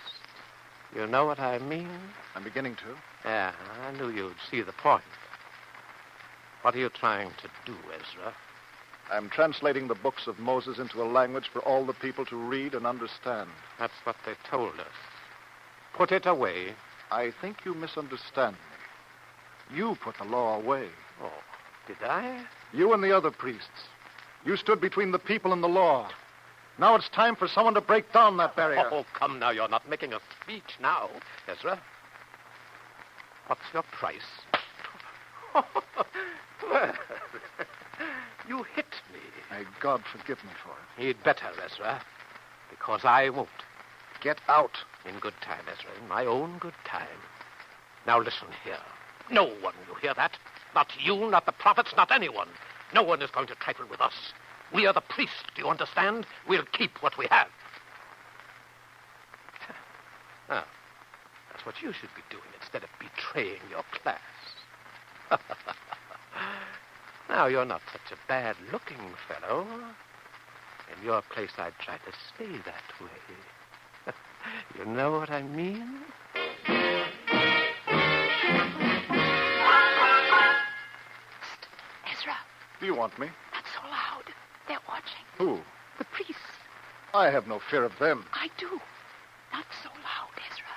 You know what I mean? I'm beginning to. Yeah, I knew you'd see the point. What are you trying to do, Ezra? I'm translating the books of Moses into a language for all the people to read and understand. That's what they told us. Put it away. I think you misunderstand me. You put the law away. Oh, did I? You and the other priests. You stood between the people and the law. Now it's time for someone to break down that barrier. Oh, come now. You're not making a speech now, Ezra. What's your price? You hit me. May God forgive me for it. He'd better, Ezra, because I won't. Get out. In good time, Ezra, in my own good time. Now listen here. No one, you hear that? Not you, not the prophets, not anyone. No one is going to trifle with us. We are the priests, do you understand? We'll keep what we have. Now, that's what you should be doing instead of betraying your class. Now, you're not such a bad-looking fellow. In your place, I'd try to stay that way. You know what I mean? Ezra. Do you want me? Not so loud. They're watching. Who? The priests. I have no fear of them. I do. Not so loud, Ezra.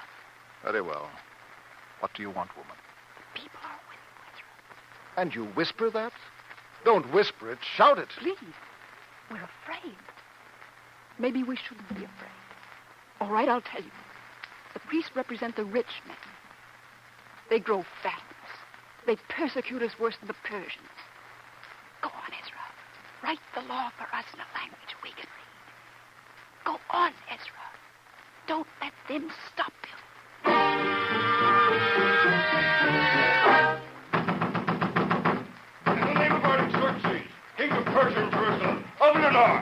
Very well. What do you want, woman? The people are with you, Ezra. And you whisper that? Don't whisper it. Shout it. Please. We're afraid. Maybe we shouldn't be afraid. All right, I'll tell you. The priests represent the rich men. They grow fat. They persecute us worse than the Persians. Go on, Ezra. Write the law for us in a language we can read. Go on, Ezra. Don't let them stop you. In the name of our xxxx, King of Persia and Jerusalem, open the door.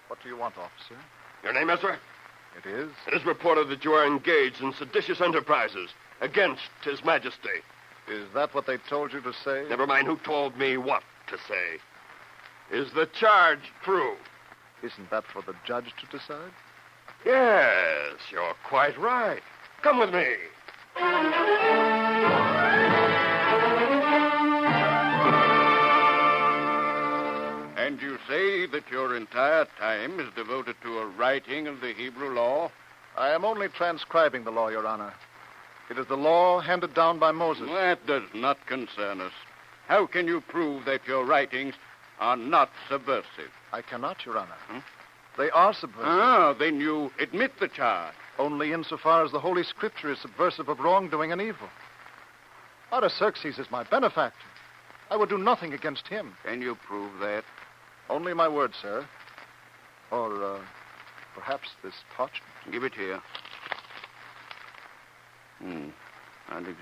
What do you want, officer? Your name, Esther? It is? It is reported that you are engaged in seditious enterprises against His Majesty. Is that what they told you to say? Never mind who told me what to say. Is the charge true? Isn't that for the judge to decide? Yes, you're quite right. Come with me. And you say that your entire time is devoted to a writing of the Hebrew law? I am only transcribing the law, Your Honor. It is the law handed down by Moses. That does not concern us. How can you prove that your writings are not subversive? I cannot, Your Honor. They are subversive. Ah, then you admit the charge. Only insofar as the Holy Scripture is subversive of wrongdoing and evil. Artaxerxes is my benefactor. I would do nothing against him. Can you prove that? Only my word, sir. Or, perhaps this parchment. Give it here. And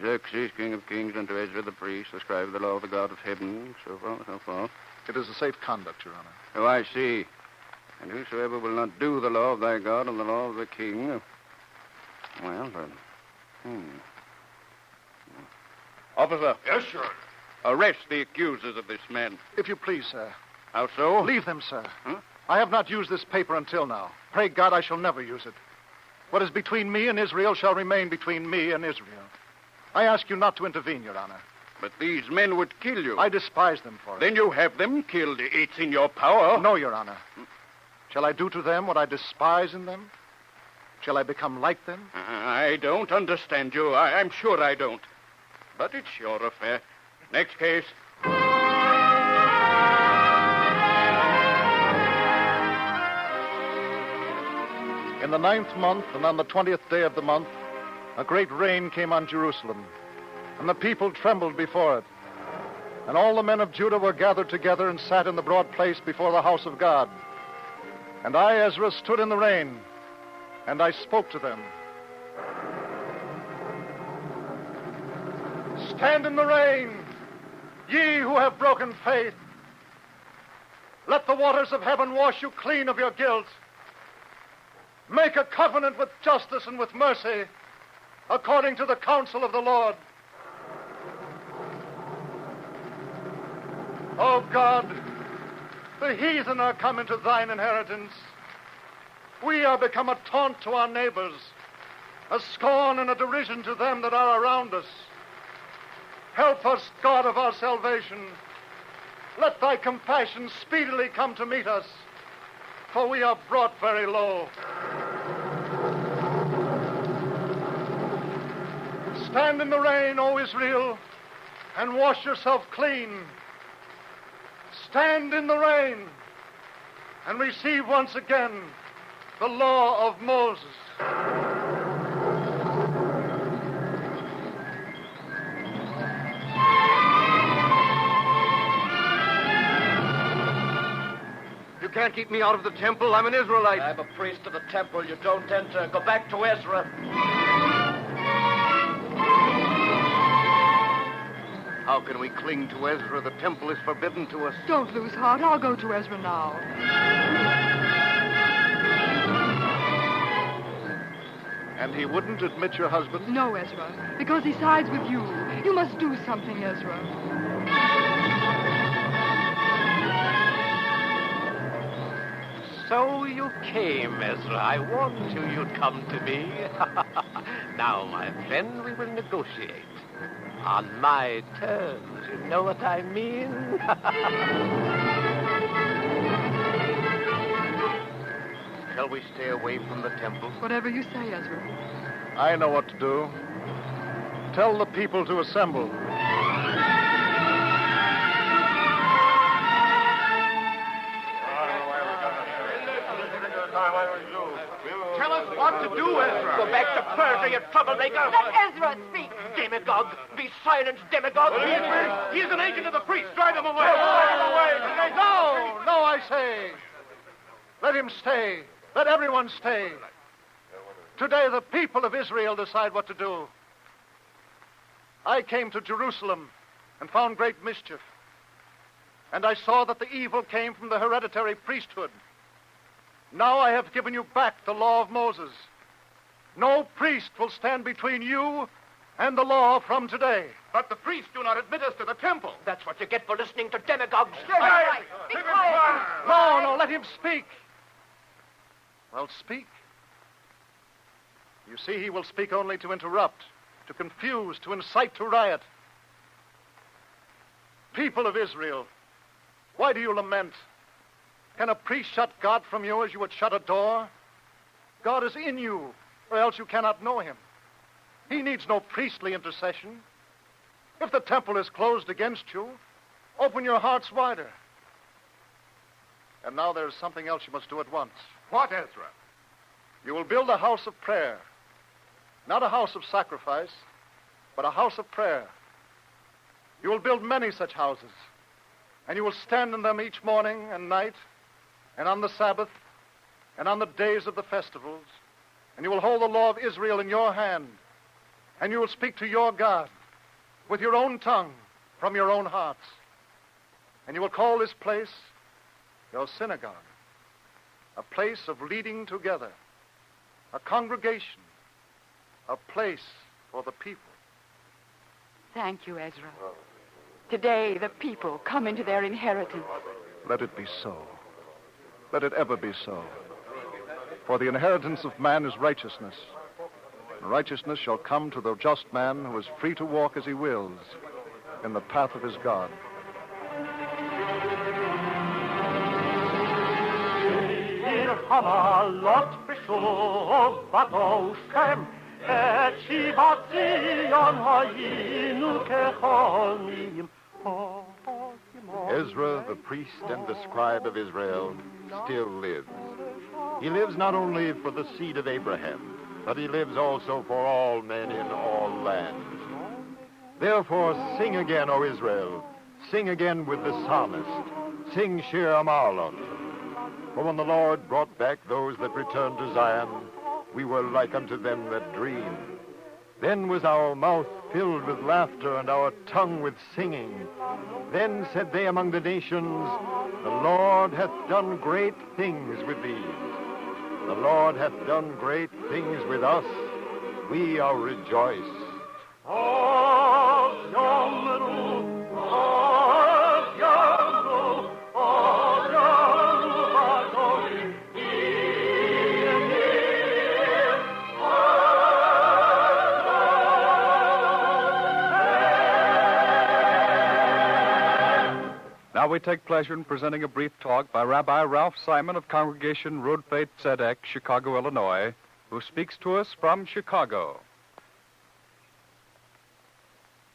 Xerxes, King of Kings, unto Ezra the priest, the scribe of the law of the God of heaven, so forth, so forth. It is a safe conduct, Your Honor. Oh, I see. And whosoever will not do the law of thy God and the law of the king, well, then, Officer. Yes, sir. Arrest the accusers of this man. If you please, sir. How so? Leave them, sir. I have not used this paper until now. Pray God I shall never use it. What is between me and Israel shall remain between me and Israel. I ask you not to intervene, Your Honor. But these men would kill you. I despise them for it. Then you have them killed. It's in your power. No, Your Honor. Shall I do to them what I despise in them? Shall I become like them? I don't understand you. I'm sure I don't. But it's your affair. Next case. In the 9th month, and on the 20th day of the month, a great rain came on Jerusalem, and the people trembled before it. And all the men of Judah were gathered together and sat in the broad place before the house of God. And I, Ezra, stood in the rain, and I spoke to them. Stand in the rain, ye who have broken faith. Let the waters of heaven wash you clean of your guilt. Make a covenant with justice and with mercy, according to the counsel of the Lord. O God, The heathen are come into thine inheritance. We are become a taunt to our neighbors, a scorn and a derision to them that are around us. Help us, God of our salvation. Let thy compassion speedily come to meet us, for we are brought very low. Stand in the rain, O Israel, and wash yourself clean. Stand in the rain and receive once again the law of Moses. You can't keep me out of the temple. I'm an Israelite. I'm a priest of the temple. You don't enter. Go back to Ezra. How can we cling to Ezra? The temple is forbidden to us. Don't lose heart. I'll go to Ezra now. And he wouldn't admit your husband? No, Ezra, because he sides with you. You must do something, Ezra. So you came, Ezra. I warned you you'd come to me. Now, my friend, we will negotiate. On my terms, you know what I mean? Shall we stay away from the temple? Whatever you say, Ezra. I know what to do. Tell the people to assemble. Tell us what to do, Ezra. Go back to Persia, you troublemaker. Let Ezra speak. Demagogue. Be silent, demagogue. He is an agent of the priest. Drive him away. No, I say. Let him stay. Let everyone stay. Today, the people of Israel decide what to do. I came to Jerusalem and found great mischief. And I saw that the evil came from the hereditary priesthood. Now I have given you back the law of Moses. No priest will stand between you and the law from today. But the priests do not admit us to the temple. That's what you get for listening to demagogues. Right. Be quiet. No, let him speak. Well, speak. You see, he will speak only to interrupt, to confuse, to incite to riot. People of Israel, why do you lament? Can a priest shut God from you as you would shut a door? God is in you, or else you cannot know him. He needs no priestly intercession. If the temple is closed against you, open your hearts wider. And now there is something else you must do at once. What, Ezra? You will build a house of prayer. Not a house of sacrifice, but a house of prayer. You will build many such houses, and you will stand in them each morning and night, and on the Sabbath, and on the days of the festivals, and you will hold the law of Israel in your hand, and you will speak to your God with your own tongue from your own hearts. And you will call this place your synagogue, a place of leading together, a congregation, a place for the people. Thank you, Ezra. Today, the people come into their inheritance. Let it be so. Let it ever be so. For the inheritance of man is righteousness. And righteousness shall come to the just man who is free to walk as he wills in the path of his God. Ezra, the priest and the scribe of Israel, still lives. He lives not only for the seed of Abraham, but he lives also for all men in all lands. Therefore, sing again, O Israel. Sing again with the psalmist. Sing Shir Amalot. For when the Lord brought back those that returned to Zion, we were like unto them that dream. Then was our mouth filled with laughter and our tongue with singing. Then said they among the nations, the Lord hath done great things with thee. The Lord hath done great things with us. We are rejoiced. Oh, we take pleasure in presenting a brief talk by Rabbi Ralph Simon of Congregation Rhode Tzedek, Chicago, Illinois, who speaks to us from Chicago.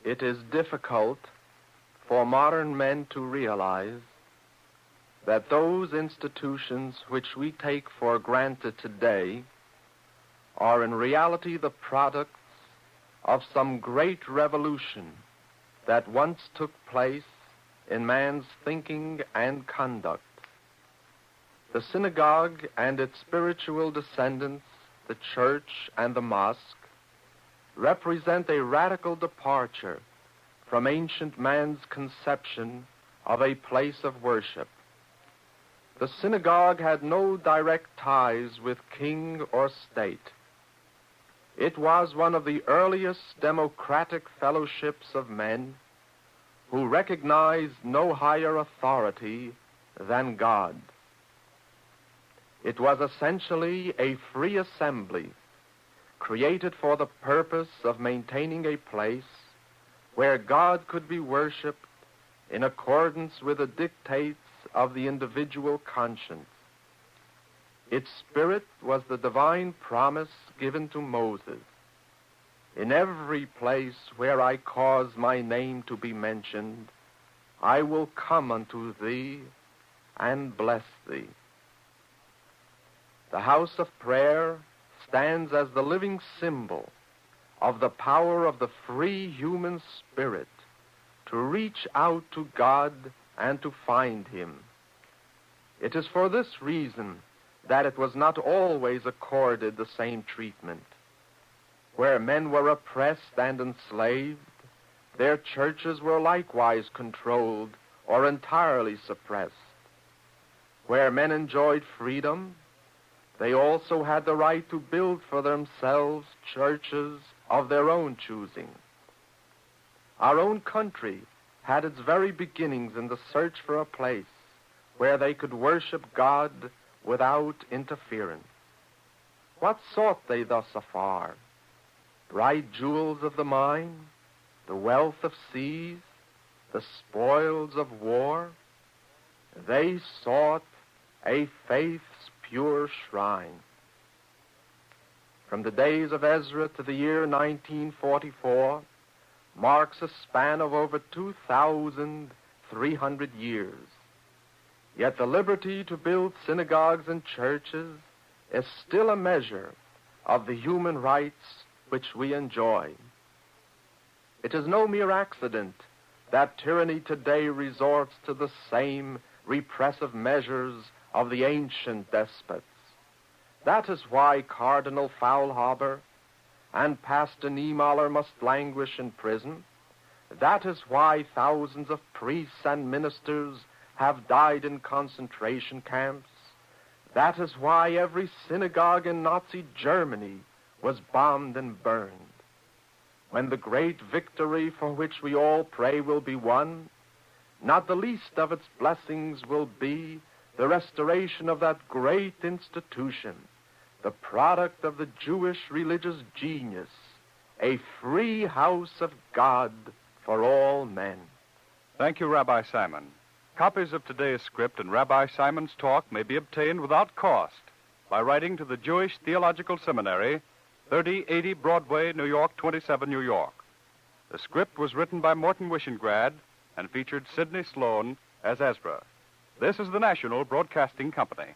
It is difficult for modern men to realize that those institutions which we take for granted today are in reality the products of some great revolution that once took place in man's thinking and conduct. The synagogue and its spiritual descendants, the church and the mosque, represent a radical departure from ancient man's conception of a place of worship. The synagogue had no direct ties with king or state. It was one of the earliest democratic fellowships of men who recognized no higher authority than God. It was essentially a free assembly created for the purpose of maintaining a place where God could be worshipped in accordance with the dictates of the individual conscience. Its spirit was the divine promise given to Moses. In every place where I cause my name to be mentioned, I will come unto thee and bless thee. The house of prayer stands as the living symbol of the power of the free human spirit to reach out to God and to find him. It is for this reason that it was not always accorded the same treatment. Where men were oppressed and enslaved, their churches were likewise controlled or entirely suppressed. Where men enjoyed freedom, they also had the right to build for themselves churches of their own choosing. Our own country had its very beginnings in the search for a place where they could worship God without interference. What sought they thus afar? Bright jewels of the mine, the wealth of seas, the spoils of war? They sought a faith's pure shrine. From the days of Ezra to the year 1944 marks a span of over 2,300 years. Yet the liberty to build synagogues and churches is still a measure of the human rights which we enjoy. It is no mere accident that tyranny today resorts to the same repressive measures of the ancient despots. That is why Cardinal Faulhaber and Pastor Niemöller must languish in prison. That is why thousands of priests and ministers have died in concentration camps. That is why every synagogue in Nazi Germany was bombed and burned. When the great victory for which we all pray will be won, not the least of its blessings will be the restoration of that great institution, the product of the Jewish religious genius, a free house of God for all men. Thank you, Rabbi Simon. Copies of today's script and Rabbi Simon's talk may be obtained without cost by writing to the Jewish Theological Seminary, 3080 Broadway, New York, 27, New York. The script was written by Morton Wishengrad and featured Sidney Sloan as Ezra. This is the National Broadcasting Company.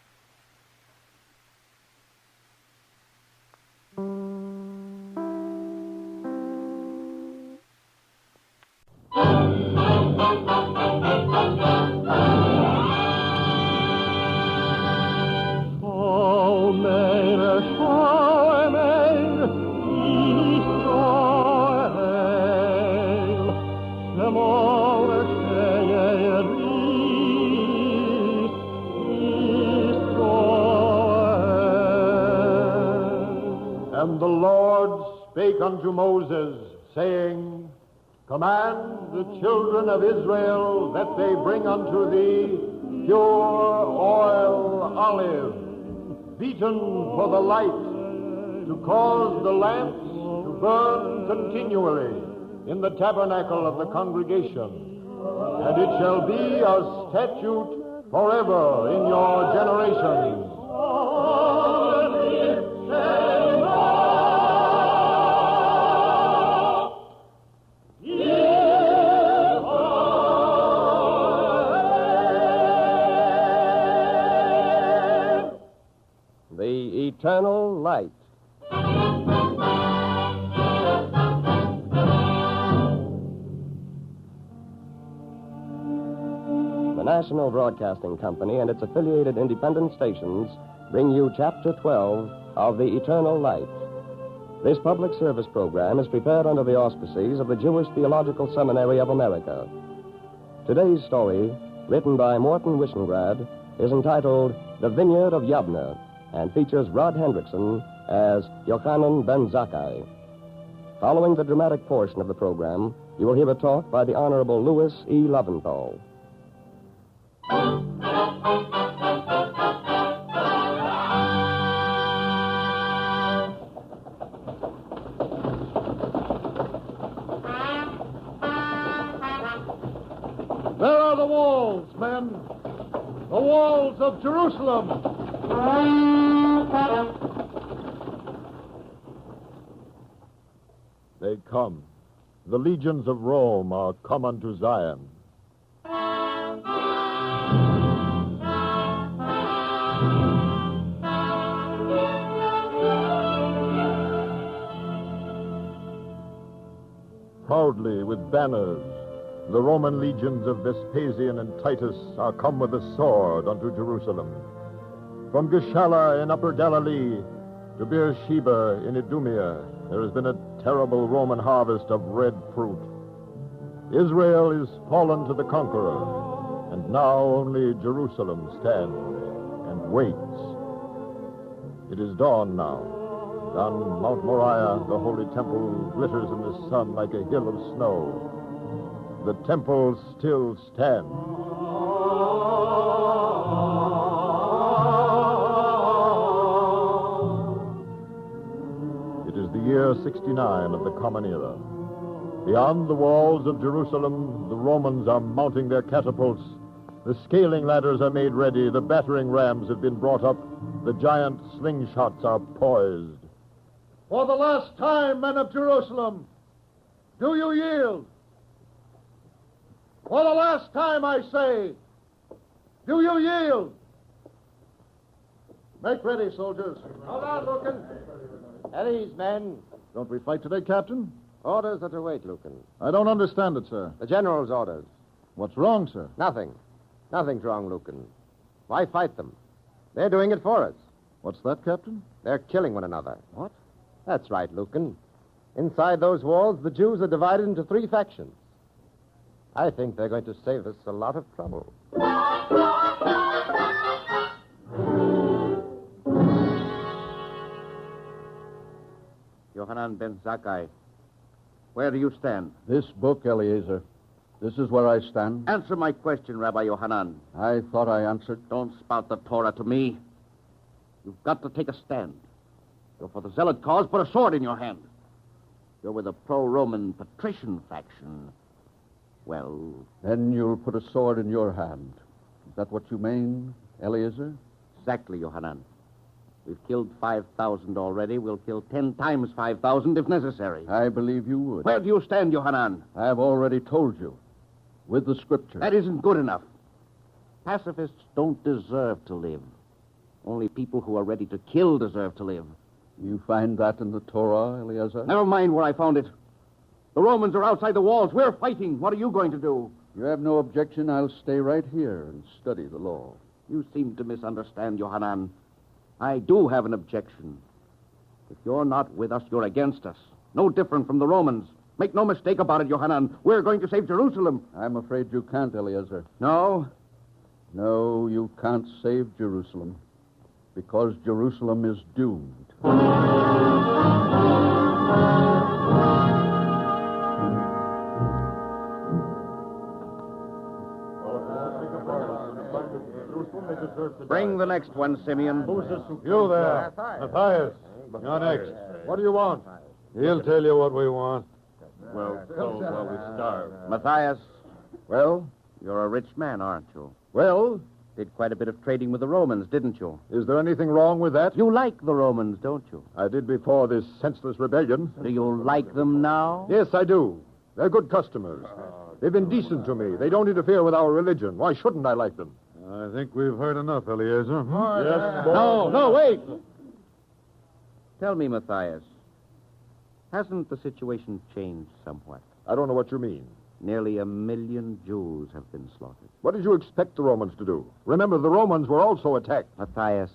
And the Lord spake unto Moses, saying, Command the children of Israel that they bring unto thee pure oil olive, beaten for the light, to cause the lamps to burn continually in the tabernacle of the congregation. and it shall be a statute forever in your generations. The Eternal Light. The National Broadcasting Company and its affiliated independent stations bring you Chapter 12 of The Eternal Light. This public service program is prepared under the auspices of the Jewish Theological Seminary of America. Today's story, written by Morton Wishengrad, is entitled The Vineyard of Yabneh and features Rod Hendrickson as Yochanan ben Zakkai. Following the dramatic portion of the program, you will hear a talk by the Honorable Louis E. Loventhal. There are the walls, men. The walls of Jerusalem. They come. The legions of Rome are come unto Zion. Proudly with banners, the Roman legions of Vespasian and Titus are come with the sword unto Jerusalem. From Gischala in Upper Galilee to Beersheba in Idumea, there has been a terrible Roman harvest of red fruit. Israel is fallen to the conqueror, and now only Jerusalem stands and waits. It is dawn now. On Mount Moriah, the holy temple glitters in the sun like a hill of snow. The temple still stands. It is the year 69 of the Common Era. Beyond the walls of Jerusalem, the Romans are mounting their catapults. The scaling ladders are made ready. The battering rams have been brought up. The giant slingshots are poised. For the last time, men of Jerusalem, do you yield? For the last time, I say, do you yield? Make ready, soldiers. Hold on, Lucan. At ease, men. Don't we fight today, Captain? Orders are to wait, Lucan. I don't understand it, sir. The general's orders. What's wrong, sir? Nothing. Nothing's wrong, Lucan. Why fight them? They're doing it for us. What's that, Captain? They're killing one another. What? That's right, Lucan. Inside those walls, the Jews are divided into 3 factions. I think they're going to save us a lot of trouble. Yochanan ben Zakkai, where do you stand? This book, Eliezer. This is where I stand. Answer my question, Rabbi Yochanan. I thought I answered. Don't spout the Torah to me. You've got to take a stand. You're for the zealot cause, put a sword in your hand. You're with the pro-Roman patrician faction. Well... Then you'll put a sword in your hand. Is that what you mean, Eliezer? Exactly, Yochanan. We've killed 5,000 already. We'll kill 10 times 5,000 if necessary. I believe you would. Where do you stand, Yochanan? I have already told you. With the Scripture. That isn't good enough. Pacifists don't deserve to live. Only people who are ready to kill deserve to live. You find that in the Torah, Eliezer? Never mind where I found it. The Romans are outside the walls. We're fighting. What are you going to do? You have no objection. I'll stay right here and study the law. You seem to misunderstand, Yochanan. I do have an objection. If you're not with us, you're against us. No different from the Romans. Make no mistake about it, Yochanan. We're going to save Jerusalem. I'm afraid you can't, Eliezer. No? No, you can't save Jerusalem. Because Jerusalem is doomed. Bring the next one, Simeon. Who's this? You there. Matthias. You're next. What do you want? He'll tell you what we want. Well, so while we starve. Matthias. Well, You're a rich man, aren't you? Well? Did quite a bit of trading with the Romans, didn't you? Is there anything wrong with that? You like the Romans, don't you? I did before this senseless rebellion. Do you like them now? Yes, I do. They're good customers. They've been decent to me. They don't interfere with our religion. Why shouldn't I like them? I think we've heard enough, Eliezer. Yes, No, wait. Tell me, Matthias, hasn't the situation changed somewhat? I don't know what you mean. Nearly 1 million Jews have been slaughtered. What did you expect the Romans to do? Remember, the Romans were also attacked. Matthias,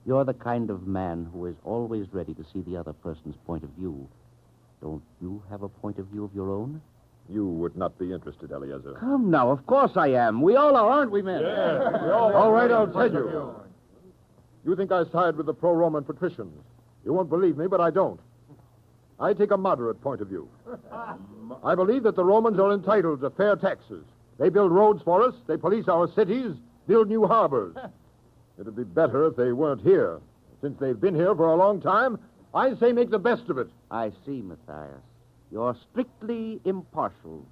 you're the kind of man who is always ready to see the other person's point of view. Don't you have a point of view of your own? You would not be interested, Eliezer. Come now, of course I am. We all are, aren't we, men? Yeah, all right, I'll tell you. You think I side with the pro-Roman patricians. You won't believe me, but I don't. I take a moderate point of view. I believe that the Romans are entitled to fair taxes. They build roads for us, they police our cities, build new harbors. It'd be better if they weren't here. Since they've been here for a long time, I say make the best of it. I see, Matthias. You're strictly impartial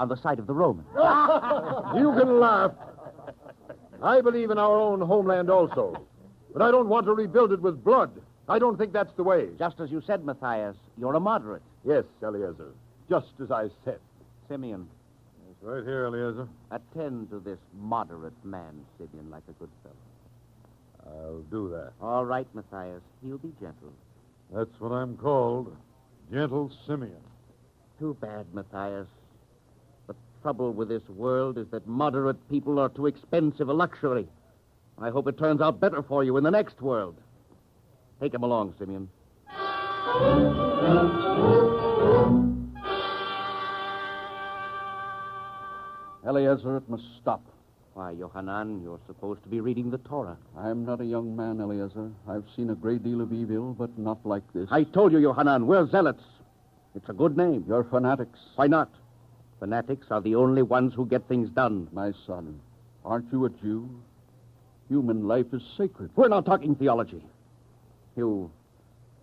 on the side of the Romans. You can laugh. I believe in our own homeland also. But I don't want to rebuild it with blood. I don't think that's the way. Just as you said, Matthias, you're a moderate. Yes, Eliezer. Just as I said. Simeon. It's right here, Eliezer. Attend to this moderate man, Simeon, like a good fellow. I'll do that. All right, Matthias. He'll be gentle. That's what I'm called. Gentle Simeon. Too bad, Matthias. The trouble with this world is that moderate people are too expensive a luxury. I hope it turns out better for you in the next world. Take him along, Simeon. Eliezer, it must stop. Why, Yohanan, you're supposed to be reading the Torah. I'm not a young man, Eliezer. I've seen a great deal of evil, but not like this. I told you, Yohanan, we're zealots. It's a good name. You're fanatics. Why not? Fanatics are the only ones who get things done. My son, aren't you a Jew? Human life is sacred. We're not talking theology. You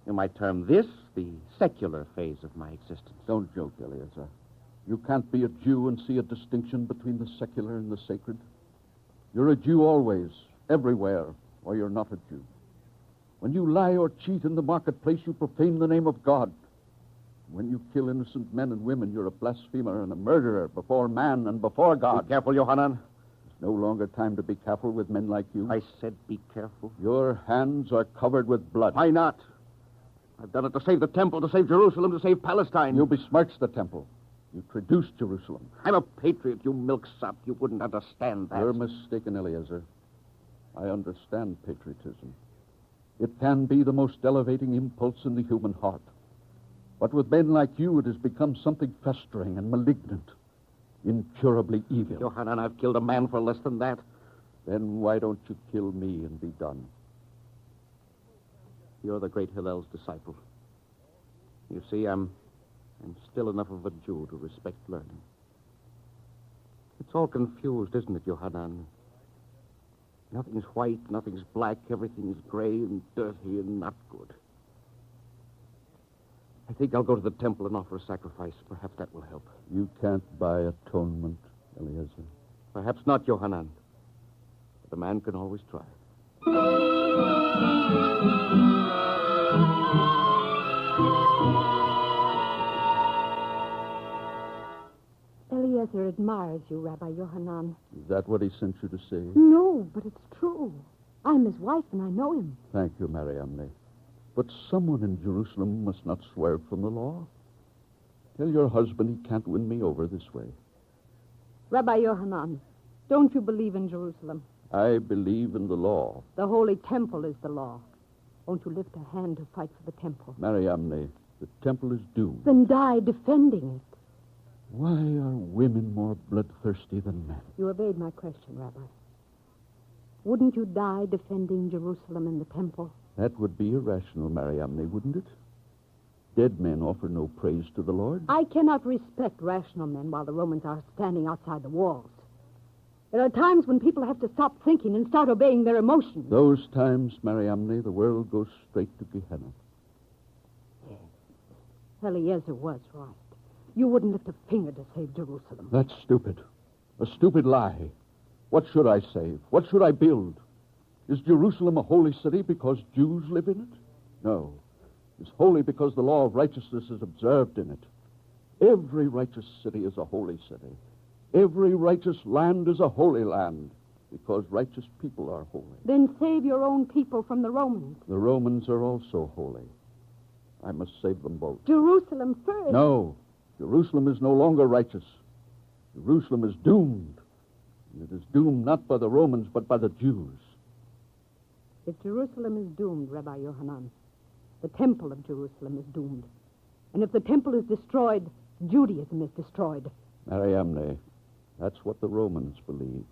might term this the secular phase of my existence. Don't joke, Eliezer. You can't be a Jew and see a distinction between the secular and the sacred. You're a Jew always, everywhere, or you're not a Jew. When you lie or cheat in the marketplace, you profane the name of God. When you kill innocent men and women, you're a blasphemer and a murderer before man and before God. Be careful, Yohanan. No longer time to be careful with men like you. I said be careful. Your hands are covered with blood. Why not? I've done it to save the temple, to save Jerusalem, to save Palestine. You besmirched the temple. You traduced Jerusalem. I'm a patriot, you milksop. You wouldn't understand that. You're mistaken, Eliezer. I understand patriotism. It can be the most elevating impulse in the human heart. But with men like you, it has become something festering and malignant. Incurably evil. Yohanan, I've killed a man for less than that. Then why don't you kill me and be done? You're the great Hillel's disciple. You see, I'm still enough of a Jew to respect learning. It's all confused, isn't it, Yohanan? Nothing's white, nothing's black, everything's gray and dirty and not good. I think I'll go to the temple and offer a sacrifice. Perhaps that will help. You can't buy atonement, Eliezer. Perhaps not, Yohanan. But a man can always try. Eliezer admires you, Rabbi Yohanan. Is that what he sent you to say? No, but it's true. I'm his wife, and I know him. Thank you, Mariamne. But someone in Jerusalem must not swerve from the law. Tell your husband he can't win me over this way. Rabbi Yohanan, don't you believe in Jerusalem? I believe in the law. The Holy Temple is the law. Won't you lift a hand to fight for the temple? Mariamne, the temple is doomed. Then die defending it. Why are women more bloodthirsty than men? You evade my question, Rabbi. Wouldn't you die defending Jerusalem and the temple? That would be irrational, Mariamne, wouldn't it? Dead men offer no praise to the Lord. I cannot respect rational men while the Romans are standing outside the walls. There are times when people have to stop thinking and start obeying their emotions. Those times, Mariamne, the world goes straight to Gehenna. Yes. Eliezer was right. You wouldn't lift a finger to save Jerusalem. That's stupid. A stupid lie. What should I save? What should I build? Is Jerusalem a holy city because Jews live in it? No. It's holy because the law of righteousness is observed in it. Every righteous city is a holy city. Every righteous land is a holy land because righteous people are holy. Then save your own people from the Romans. The Romans are also holy. I must save them both. Jerusalem first. No. Jerusalem is no longer righteous. Jerusalem is doomed. And it is doomed not by the Romans, but by the Jews. If Jerusalem is doomed, Rabbi Yohanan, the temple of Jerusalem is doomed. And if the temple is destroyed, Judaism is destroyed. Mariamne, that's what the Romans believe.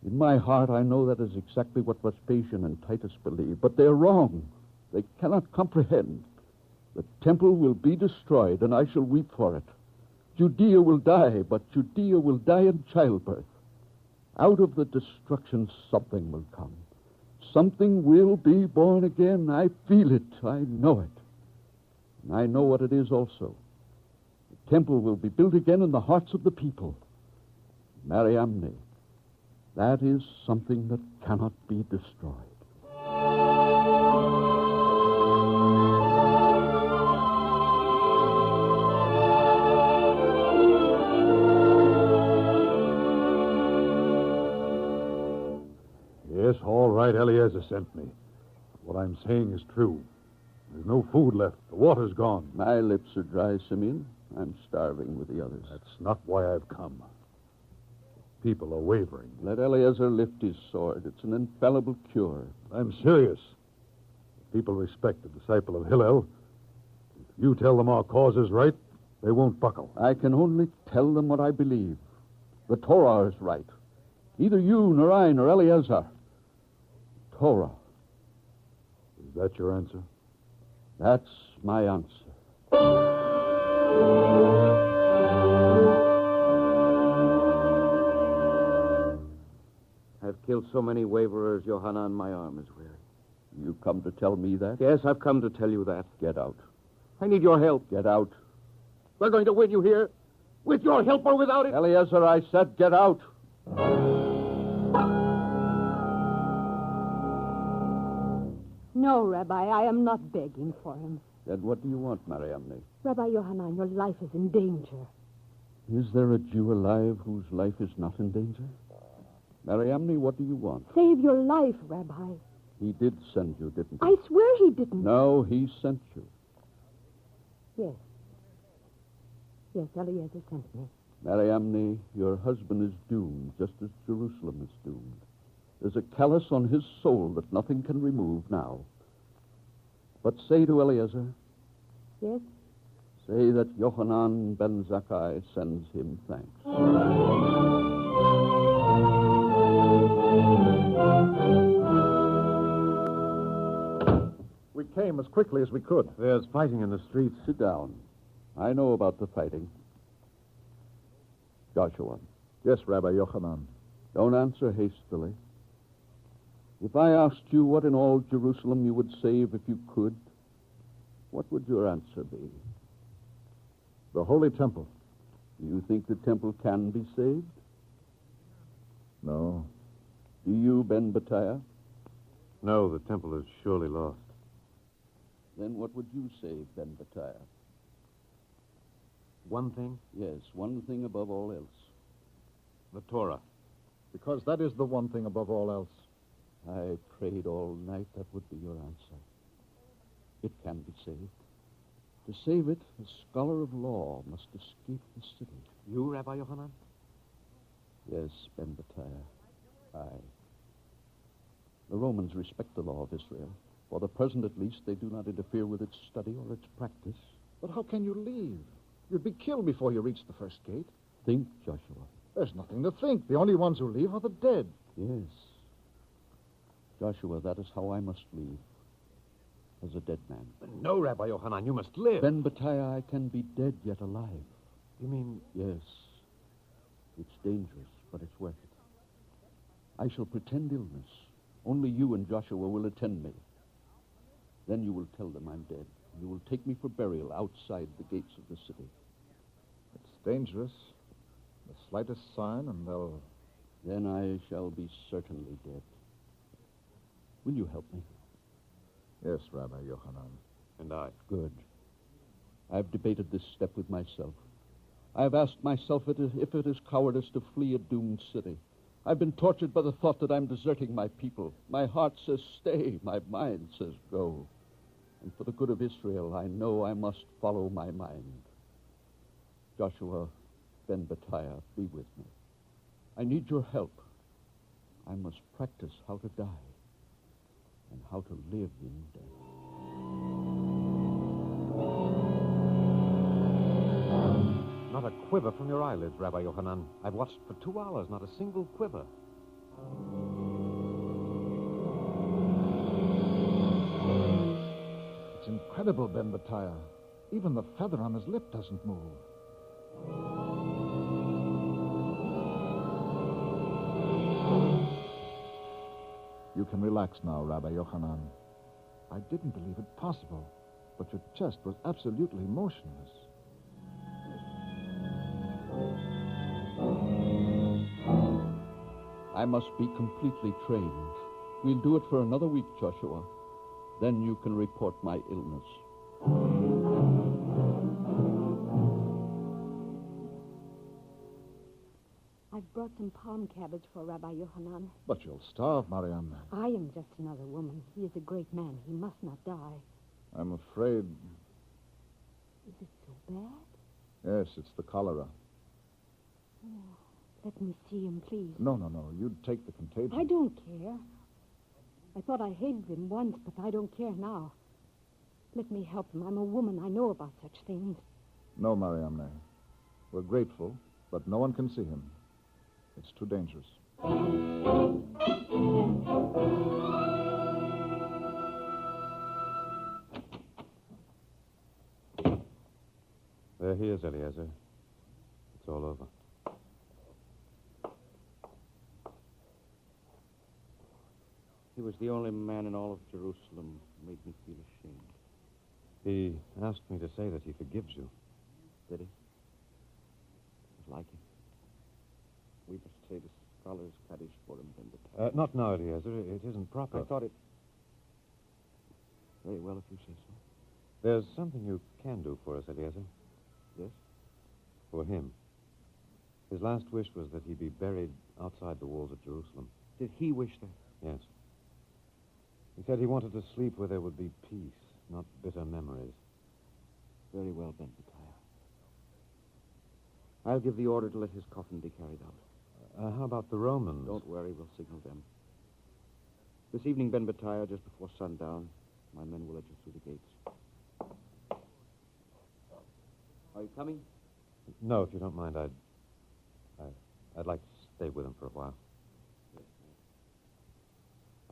In my heart, I know that is exactly what Vespasian and Titus believe, but they're wrong. They cannot comprehend. The temple will be destroyed, and I shall weep for it. Judea will die, but Judea will die in childbirth. Out of the destruction, something will come. Something will be born again. I feel it. I know it. And I know what it is also. The temple will be built again in the hearts of the people. Mariamne, that is something that cannot be destroyed. Yes, all right, Eliezer sent me. What I'm saying is true. There's no food left. The water's gone. My lips are dry, Simeon. I'm starving with the others. That's not why I've come. People are wavering. Let Eliezer lift his sword. It's an infallible cure. I'm serious. People respect the disciple of Hillel. If you tell them our cause is right, they won't buckle. I can only tell them what I believe. The Torah is right. Neither you, nor I, nor Eliezer. Torah. Is that your answer? That's my answer. I've killed so many waverers, Yohanan, my arm is weary. You come to tell me that? Yes, I've come to tell you that. Get out. I need your help. Get out. We're going to win, you hear? With your help or without it. Eliezer, I said get out. No, Rabbi, I am not begging for him. Then what do you want, Mariamne? Rabbi Yohanan, your life is in danger. Is there a Jew alive whose life is not in danger? Mariamne, what do you want? Save your life, Rabbi. He did send you, didn't he? I swear he didn't. No, he sent you. Yes. Yes, Eliezer sent me. Mariamne, your husband is doomed, just as Jerusalem is doomed. There's a callous on his soul that nothing can remove now. But say to Eliezer... Yes? Say that Yohanan ben Zakkai sends him thanks. We came as quickly as we could. There's fighting in the streets. Sit down. I know about the fighting. Joshua. Yes, Rabbi Yohanan. Don't answer hastily. If I asked you what in all Jerusalem you would save if you could, what would your answer be? The Holy Temple. Do you think the temple can be saved? No. Do you, Ben Battaiah? No, the temple is surely lost. Then what would you save, Ben Battaiah? One thing? Yes, one thing above all else. The Torah. Because that is the one thing above all else. I prayed all night that would be your answer. It can be saved. To save it, a scholar of law must escape the city. You, Rabbi Yohanan? Yes, Ben Battaiah. I. The Romans respect the law of Israel. For the present, at least, they do not interfere with its study or its practice. But how can you leave? You'd be killed before you reach the first gate. Think, Joshua. There's nothing to think. The only ones who leave are the dead. Yes. Joshua, that is how I must leave. As a dead man. No, Rabbi Yohanan, you must live. Ben Battaiah, I can be dead yet alive. You mean... Yes. It's dangerous, but it's worth it. I shall pretend illness. Only you and Joshua will attend me. Then you will tell them I'm dead. You will take me for burial outside the gates of the city. It's dangerous. The slightest sign, and they'll... Then I shall be certainly dead. Will you help me? Yes, Rabbi Yohanan. And I. Good. I've debated this step with myself. I've asked myself if it is cowardice to flee a doomed city. I've been tortured by the thought that I'm deserting my people. My heart says stay. My mind says go. And for the good of Israel, I know I must follow my mind. Joshua ben Bettiah, be with me. I need your help. I must practice how to die and how to live in death. Not a quiver from your eyelids, Rabbi Yohanan. I've watched for 2 hours, not a single quiver. It's incredible, Ben Bettiah. Even the feather on his lip doesn't move. You can relax now, Rabbi Yohanan. I didn't believe it possible, but your chest was absolutely motionless. I must be completely trained. We'll do it for another week, Joshua. Then you can report my illness. I've brought some palm cabbage for Rabbi Yohanan. But you'll starve, Mariam. I am just another woman. He is a great man. He must not die. I'm afraid... Is it so bad? Yes, it's the cholera. Oh, let me see him, please. No. You'd take the contagion. I don't care. I thought I hated him once, but I don't care now. Let me help him. I'm a woman. I know about such things. No, Mariamne. We're grateful, but no one can see him. It's too dangerous. There he is, Eliezer. It's all over. He was the only man in all of Jerusalem who made me feel ashamed. He asked me to say that he forgives you. Did he? It's like him. We must say the scholars Kaddish for him, then. Not now, Eliezer. It isn't proper. I thought it... Very well, if you say so. There's something you can do for us, Eliezer. Yes? For him. His last wish was that he be buried outside the walls of Jerusalem. Did he wish that? Yes. He said he wanted to sleep where there would be peace, not bitter memories. Very well, Ben Bettiah. I'll give the order to let his coffin be carried out. How about the Romans? Don't worry, we'll signal them. This evening, Ben Bettiah, just before sundown, my men will let you through the gates. Are you coming? No, if you don't mind, I'd like to stay with him for a while.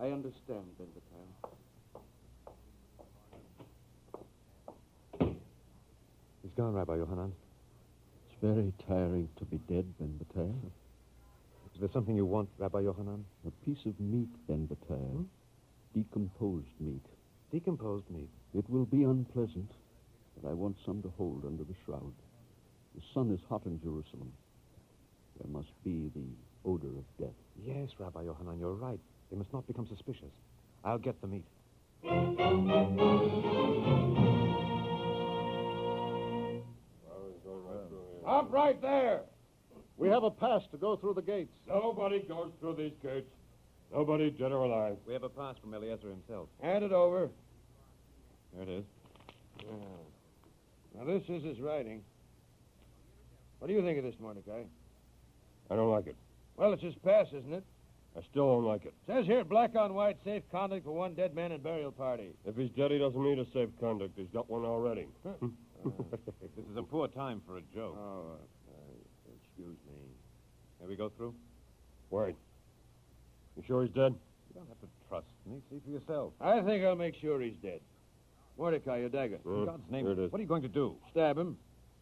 I understand, Ben Bettiah. He's gone, Rabbi Yohanan. It's very tiring to be dead, Ben Bettiah. Is there something you want, Rabbi Yohanan? A piece of meat, Ben Bettiah. Decomposed meat. Decomposed meat? It will be unpleasant, but I want some to hold under the shroud. The sun is hot in Jerusalem. There must be the odor of death. Yes, Rabbi Yohanan, you're right. They must not become suspicious. I'll get the meat. Stop right there! We have a pass to go through the gates. Nobody goes through these gates. Nobody, dead or alive. We have a pass from Eliezer himself. Hand it over. There it is. Now, this is his writing. What do you think of this, Mordecai? I don't like it. Well, it's his pass, isn't it? I still don't like it. Says here, black on white, safe conduct for one dead man and burial party. If he's dead, he doesn't need a safe conduct. He's got one already. This is a poor time for a joke. Oh, excuse me. Can we go through? Wait. You sure he's dead? You don't have to trust me. See for yourself. I think I'll make sure he's dead. Mordecai, your dagger. In God's name, here it is. What are you going to do? Stab him.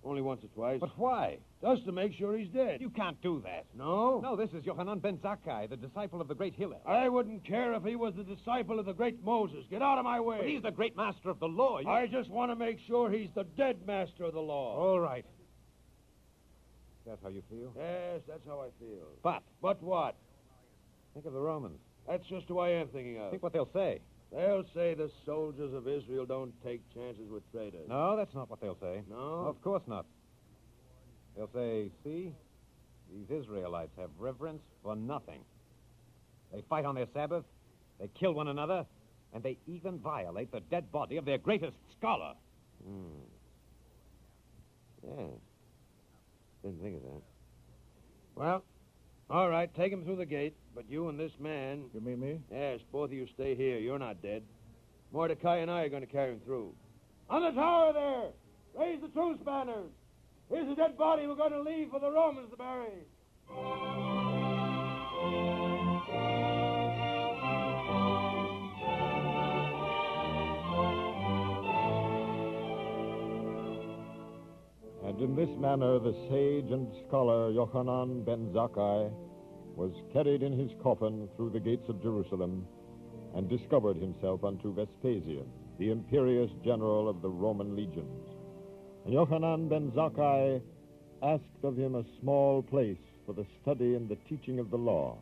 Only once or twice. But why? Just to make sure he's dead. You can't do that. No? No, this is Yohanan ben Zakkai, the disciple of the great Hillel. I wouldn't care if he was the disciple of the great Moses. Get out of my way. But he's the great master of the law. I just want to make sure he's the dead master of the law. All right. That's how you feel? Yes, that's how I feel. But But what? think of the Romans. That's just who I am thinking of. Think what they'll say. They'll say the soldiers of Israel don't take chances with traitors. No, that's not what they'll say. No? Of course not. They'll say, see, these Israelites have reverence for nothing. They fight on their Sabbath, they kill one another, and they even violate the dead body of their greatest scholar. Yeah. Didn't think of that. Well, all right, take him through the gate, but you and this man... You mean me? Yes, both of you stay here. You're not dead. Mordecai and I are going to carry him through. On the tower there! Raise the truce banners! Here's a dead body we're going to leave for the Romans to bury. And in this manner the sage and scholar Yochanan ben Zakkai was carried in his coffin through the gates of Jerusalem and discovered himself unto Vespasian, the imperious general of the Roman legions. And Yochanan ben Zakkai asked of him a small place for the study and the teaching of the law.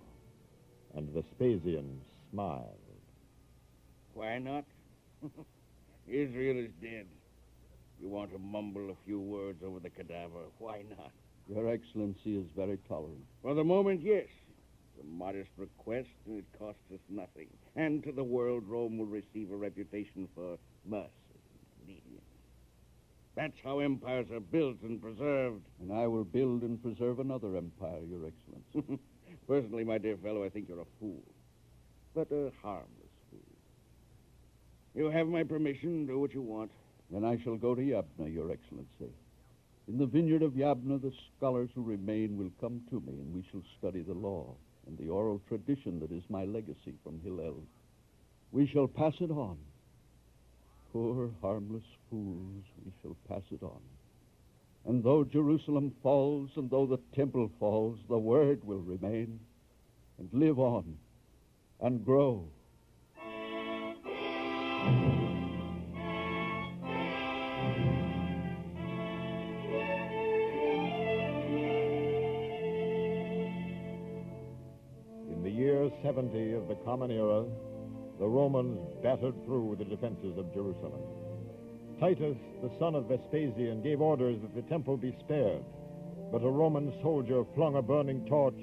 And Vespasian smiled. Why not? Israel is dead. You want to mumble a few words over the cadaver. Why not? Your Excellency is very tolerant. For the moment, yes. It's a modest request, and it costs us nothing. And to the world, Rome will receive a reputation for mercy and lenience. That's how empires are built and preserved. And I will build and preserve another empire, Your Excellency. Personally, my dear fellow, I think you're a fool. But a harmless fool. You have my permission. Do what you want. Then I shall go to Yabneh, Your Excellency. In the vineyard of Yabneh, the scholars who remain will come to me, and we shall study the law and the oral tradition that is my legacy from Hillel. We shall pass it on. Poor, harmless fools, we shall pass it on. And though Jerusalem falls, and though the temple falls, the word will remain and live on and grow. In the year 70 of the Common Era, the Romans battered through the defenses of Jerusalem. Titus, the son of Vespasian, gave orders that the temple be spared, but a Roman soldier flung a burning torch,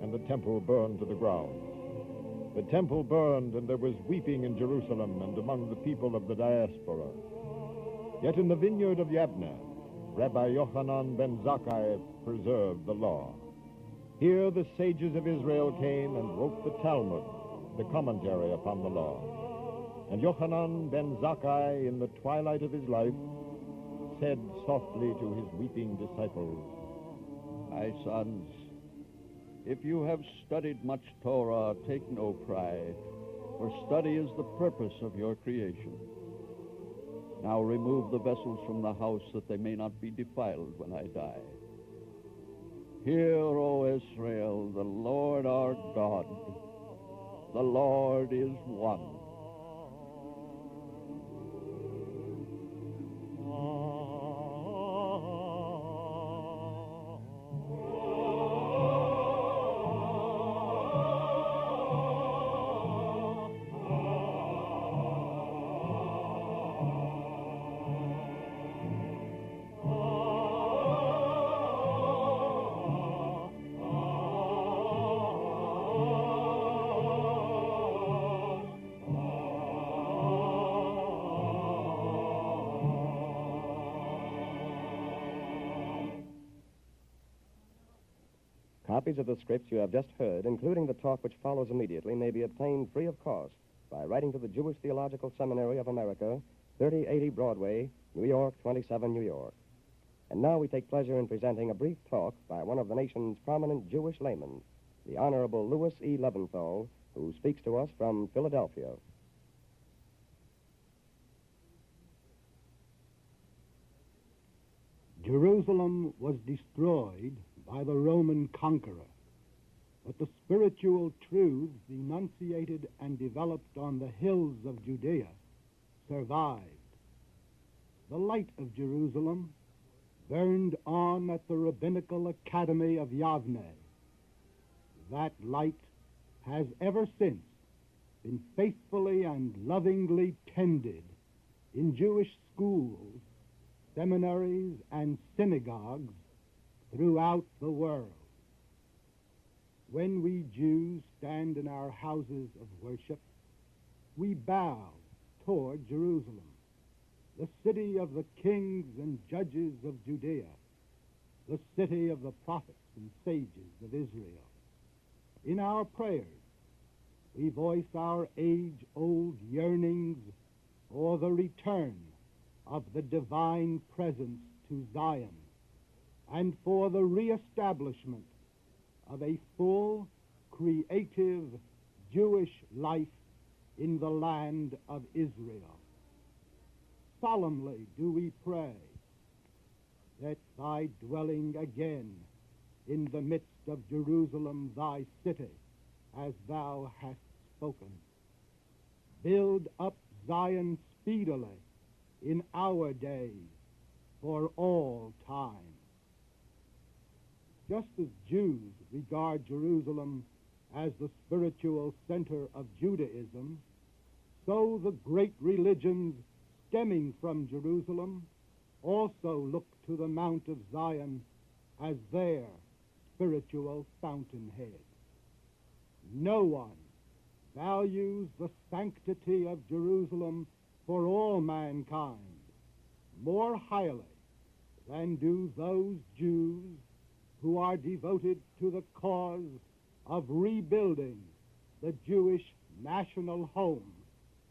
and the temple burned to the ground. The temple burned, and there was weeping in Jerusalem and among the people of the diaspora. Yet in the vineyard of Yabneh, Rabbi Yochanan ben Zakkai preserved the law. Here the sages of Israel came and wrote the Talmud, the commentary upon the law. And Yochanan ben Zakkai, in the twilight of his life, said softly to his weeping disciples, My sons, if you have studied much Torah, take no pride, for study is the purpose of your creation. Now remove the vessels from the house that they may not be defiled when I die. Hear, O Israel, the Lord our God, the Lord is one. Copies of the scripts you have just heard, including the talk which follows immediately, may be obtained free of cost by writing to the Jewish Theological Seminary of America, 3080 Broadway, New York, 27 New York. And now we take pleasure in presenting a brief talk by one of the nation's prominent Jewish laymen, the Honorable Louis E. Leventhal, who speaks to us from Philadelphia. Jerusalem was destroyed by the Roman conqueror, but the spiritual truths enunciated and developed on the hills of Judea survived. The light of Jerusalem, burned on at the Rabbinical Academy of Yabneh. That light has ever since been faithfully and lovingly tended in Jewish schools, seminaries, and synagogues throughout the world. When we Jews stand in our houses of worship, we bow toward Jerusalem, the city of the kings and judges of Judea, the city of the prophets and sages of Israel. In our prayers, we voice our age-old yearnings for the return of the divine presence to Zion and for the reestablishment of a full, creative Jewish life in the land of Israel. Solemnly do we pray that thy dwelling again in the midst of Jerusalem, thy city, as thou hast spoken. Build up Zion speedily in our days for all time. Just as Jews regard Jerusalem as the spiritual center of Judaism, so the great religions stemming from Jerusalem also look to the Mount of Zion as their spiritual fountainhead. No one values the sanctity of Jerusalem for all mankind more highly than do those Jews who are devoted to the cause of rebuilding the Jewish national home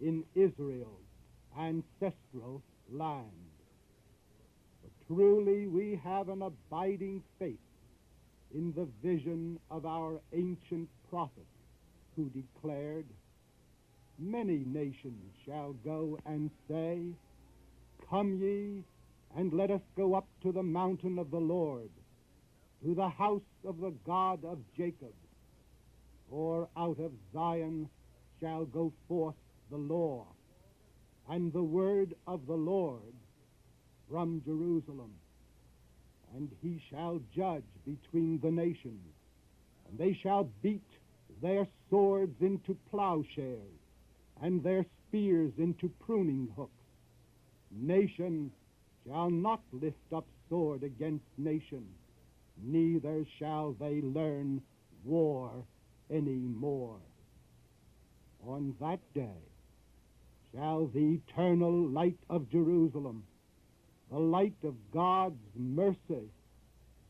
in Israel's ancestral land. But truly we have an abiding faith in the vision of our ancient prophet who declared, "Many nations shall go and say, Come ye, and let us go up to the mountain of the Lord, to the house of the God of Jacob. For out of Zion shall go forth the law, and the word of the Lord from Jerusalem. And he shall judge between the nations, and they shall beat their swords into plowshares, and their spears into pruning hooks. Nation shall not lift up sword against nation, neither shall they learn war any more. On that day shall the eternal light of Jerusalem, the light of God's mercy,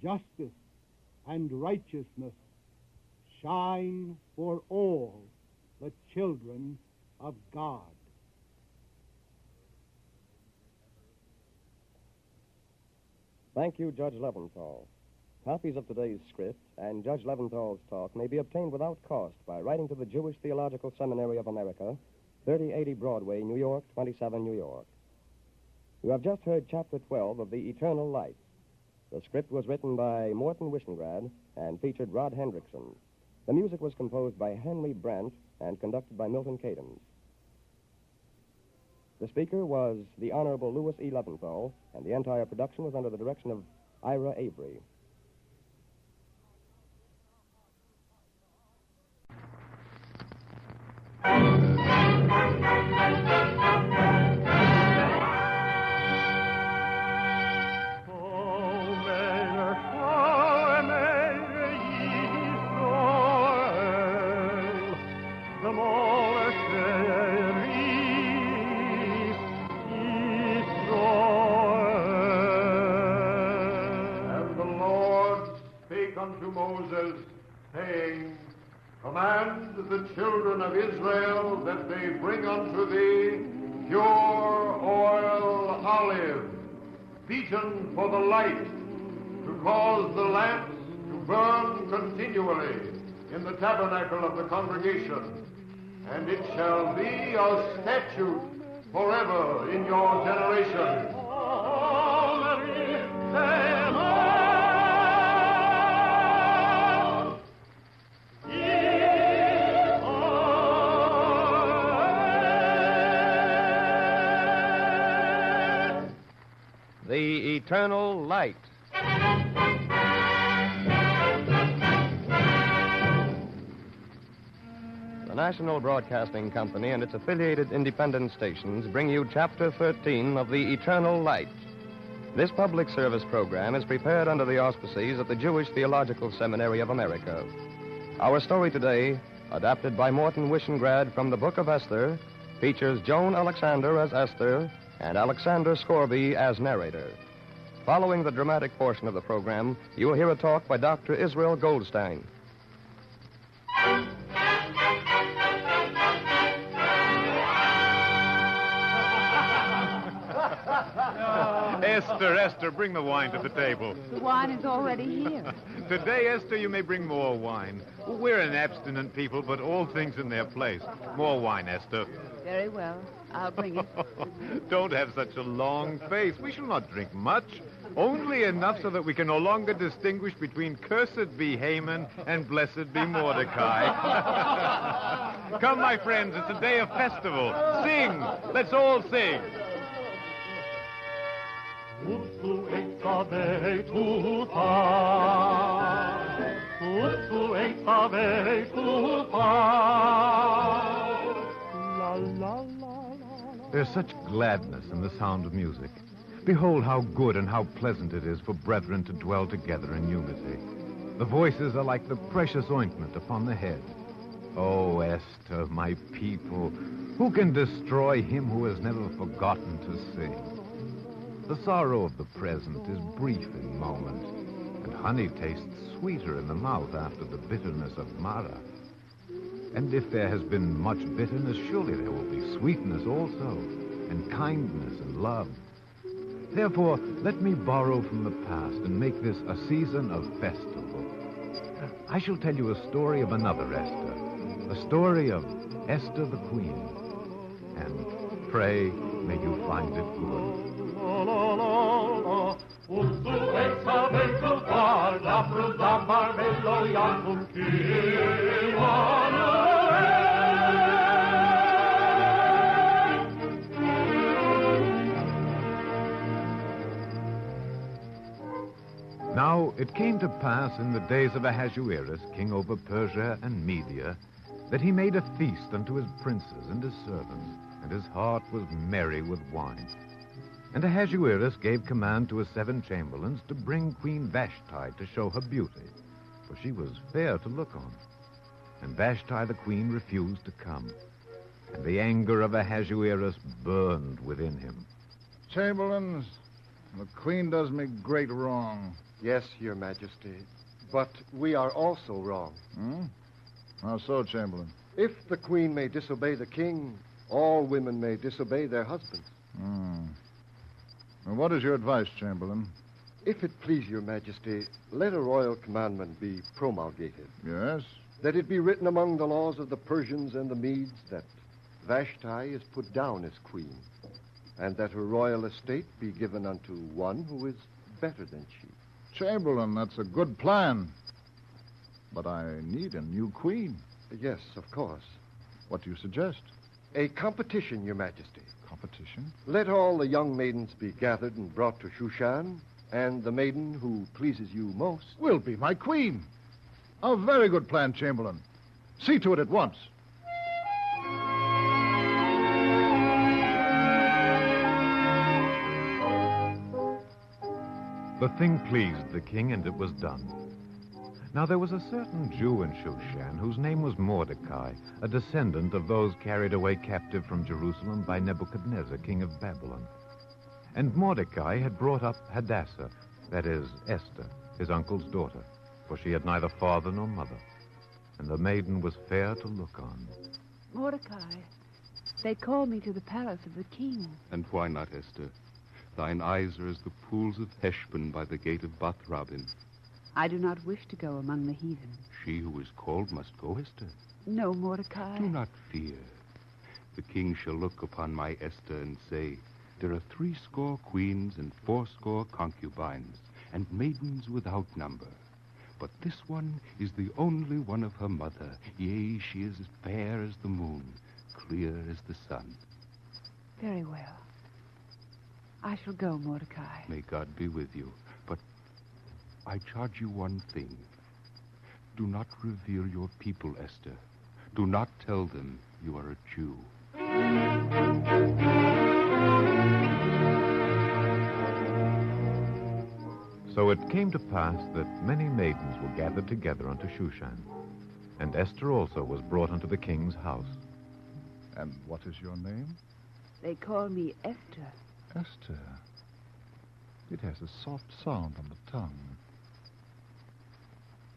justice, and righteousness, shine for all the children of God." Thank you, Judge Leventhal. Copies of today's script and Judge Leventhal's talk may be obtained without cost by writing to the Jewish Theological Seminary of America, 3080 Broadway, New York, 27 New York. You have just heard Chapter 12 of The Eternal Light. The script was written by Morton Wishengrad and featured Rod Hendrickson. The music was composed by Henry Brandt and conducted by Milton Cadens. The speaker was the Honorable Louis E. Leventhal, and the entire production was under the direction of Ira Avery. Unto Moses, saying, Command the children of Israel that they bring unto thee pure oil olive, beaten for the light, to cause the lamps to burn continually in the tabernacle of the congregation. And it shall be a statute forever in your generation. The Eternal Light. The National Broadcasting Company and its affiliated independent stations bring you Chapter 13 of The Eternal Light. This public service program is prepared under the auspices of the Jewish Theological Seminary of America. Our story today, adapted by Morton Wishengrad from the Book of Esther, features Joan Alexander as Esther and Alexander Scorby as narrator. Following the dramatic portion of the program, you will hear a talk by Dr. Israel Goldstein. Esther, bring the wine to the table. The wine is already here. Today, Esther, you may bring more wine. We're an abstinent people, but all things in their place. More wine, Esther. Very well. I'll bring it. Don't have such a long face. We shall not drink much. Only enough so that we can no longer distinguish between cursed be Haman and blessed be Mordecai. Come, my friends, it's a day of festival. Sing. Let's all sing. There's such gladness in the sound of music. Behold how good and how pleasant it is for brethren to dwell together in unity. The voices are like the precious ointment upon the head. Oh, Esther, my people, who can destroy him who has never forgotten to sing? The sorrow of the present is brief in moment, and honey tastes sweeter in the mouth after the bitterness of Mara. And if there has been much bitterness, surely there will be sweetness also, and kindness and love. Therefore, let me borrow from the past and make this a season of festival. I shall tell you a story of another Esther, a story of Esther the Queen. And pray, may you find it good. Now, it came to pass in the days of Ahasuerus, king over Persia and Media, that he made a feast unto his princes and his servants, and his heart was merry with wine. And Ahasuerus gave command to his 7 chamberlains to bring Queen Vashti to show her beauty, for she was fair to look on. And Vashti the queen refused to come, and the anger of Ahasuerus burned within him. Chamberlains, the queen does me great wrong. Yes, Your Majesty, but we are also wrong. How so, Chamberlain? If the queen may disobey the king, all women may disobey their husbands. Well, what is your advice, Chamberlain? If it please Your Majesty, let a royal commandment be promulgated. Yes? That it be written among the laws of the Persians and the Medes that Vashti is put down as queen, and that her royal estate be given unto one who is better than she. Chamberlain, that's a good plan. But I need a new queen. Yes, of course. What do you suggest? A competition, Your Majesty. Competition? Let all the young maidens be gathered and brought to Shushan, and the maiden who pleases you most will be my queen. A very good plan, Chamberlain. See to it at once. The thing pleased the king, and it was done. Now there was a certain Jew in Shushan whose name was Mordecai, a descendant of those carried away captive from Jerusalem by Nebuchadnezzar, king of Babylon. And Mordecai had brought up Hadassah, that is, Esther, his uncle's daughter, for she had neither father nor mother, and the maiden was fair to look on. Mordecai, they call me to the palace of the king. And why not, Esther? Thine eyes are as the pools of Heshbon by the gate of Bath-Rabbim. I do not wish to go among the heathen. She who is called must go, Esther. No, Mordecai. Do not fear. The king shall look upon my Esther and say, there are 80 queens and 80 concubines, and maidens without number. But this one is the only one of her mother. Yea, she is as fair as the moon, clear as the sun. Very well. I shall go, Mordecai. May God be with you. But I charge you one thing. Do not reveal your people, Esther. Do not tell them you are a Jew. So it came to pass that many maidens were gathered together unto Shushan, and Esther also was brought unto the king's house. And what is your name? They call me Esther. Esther. It has a soft sound on the tongue.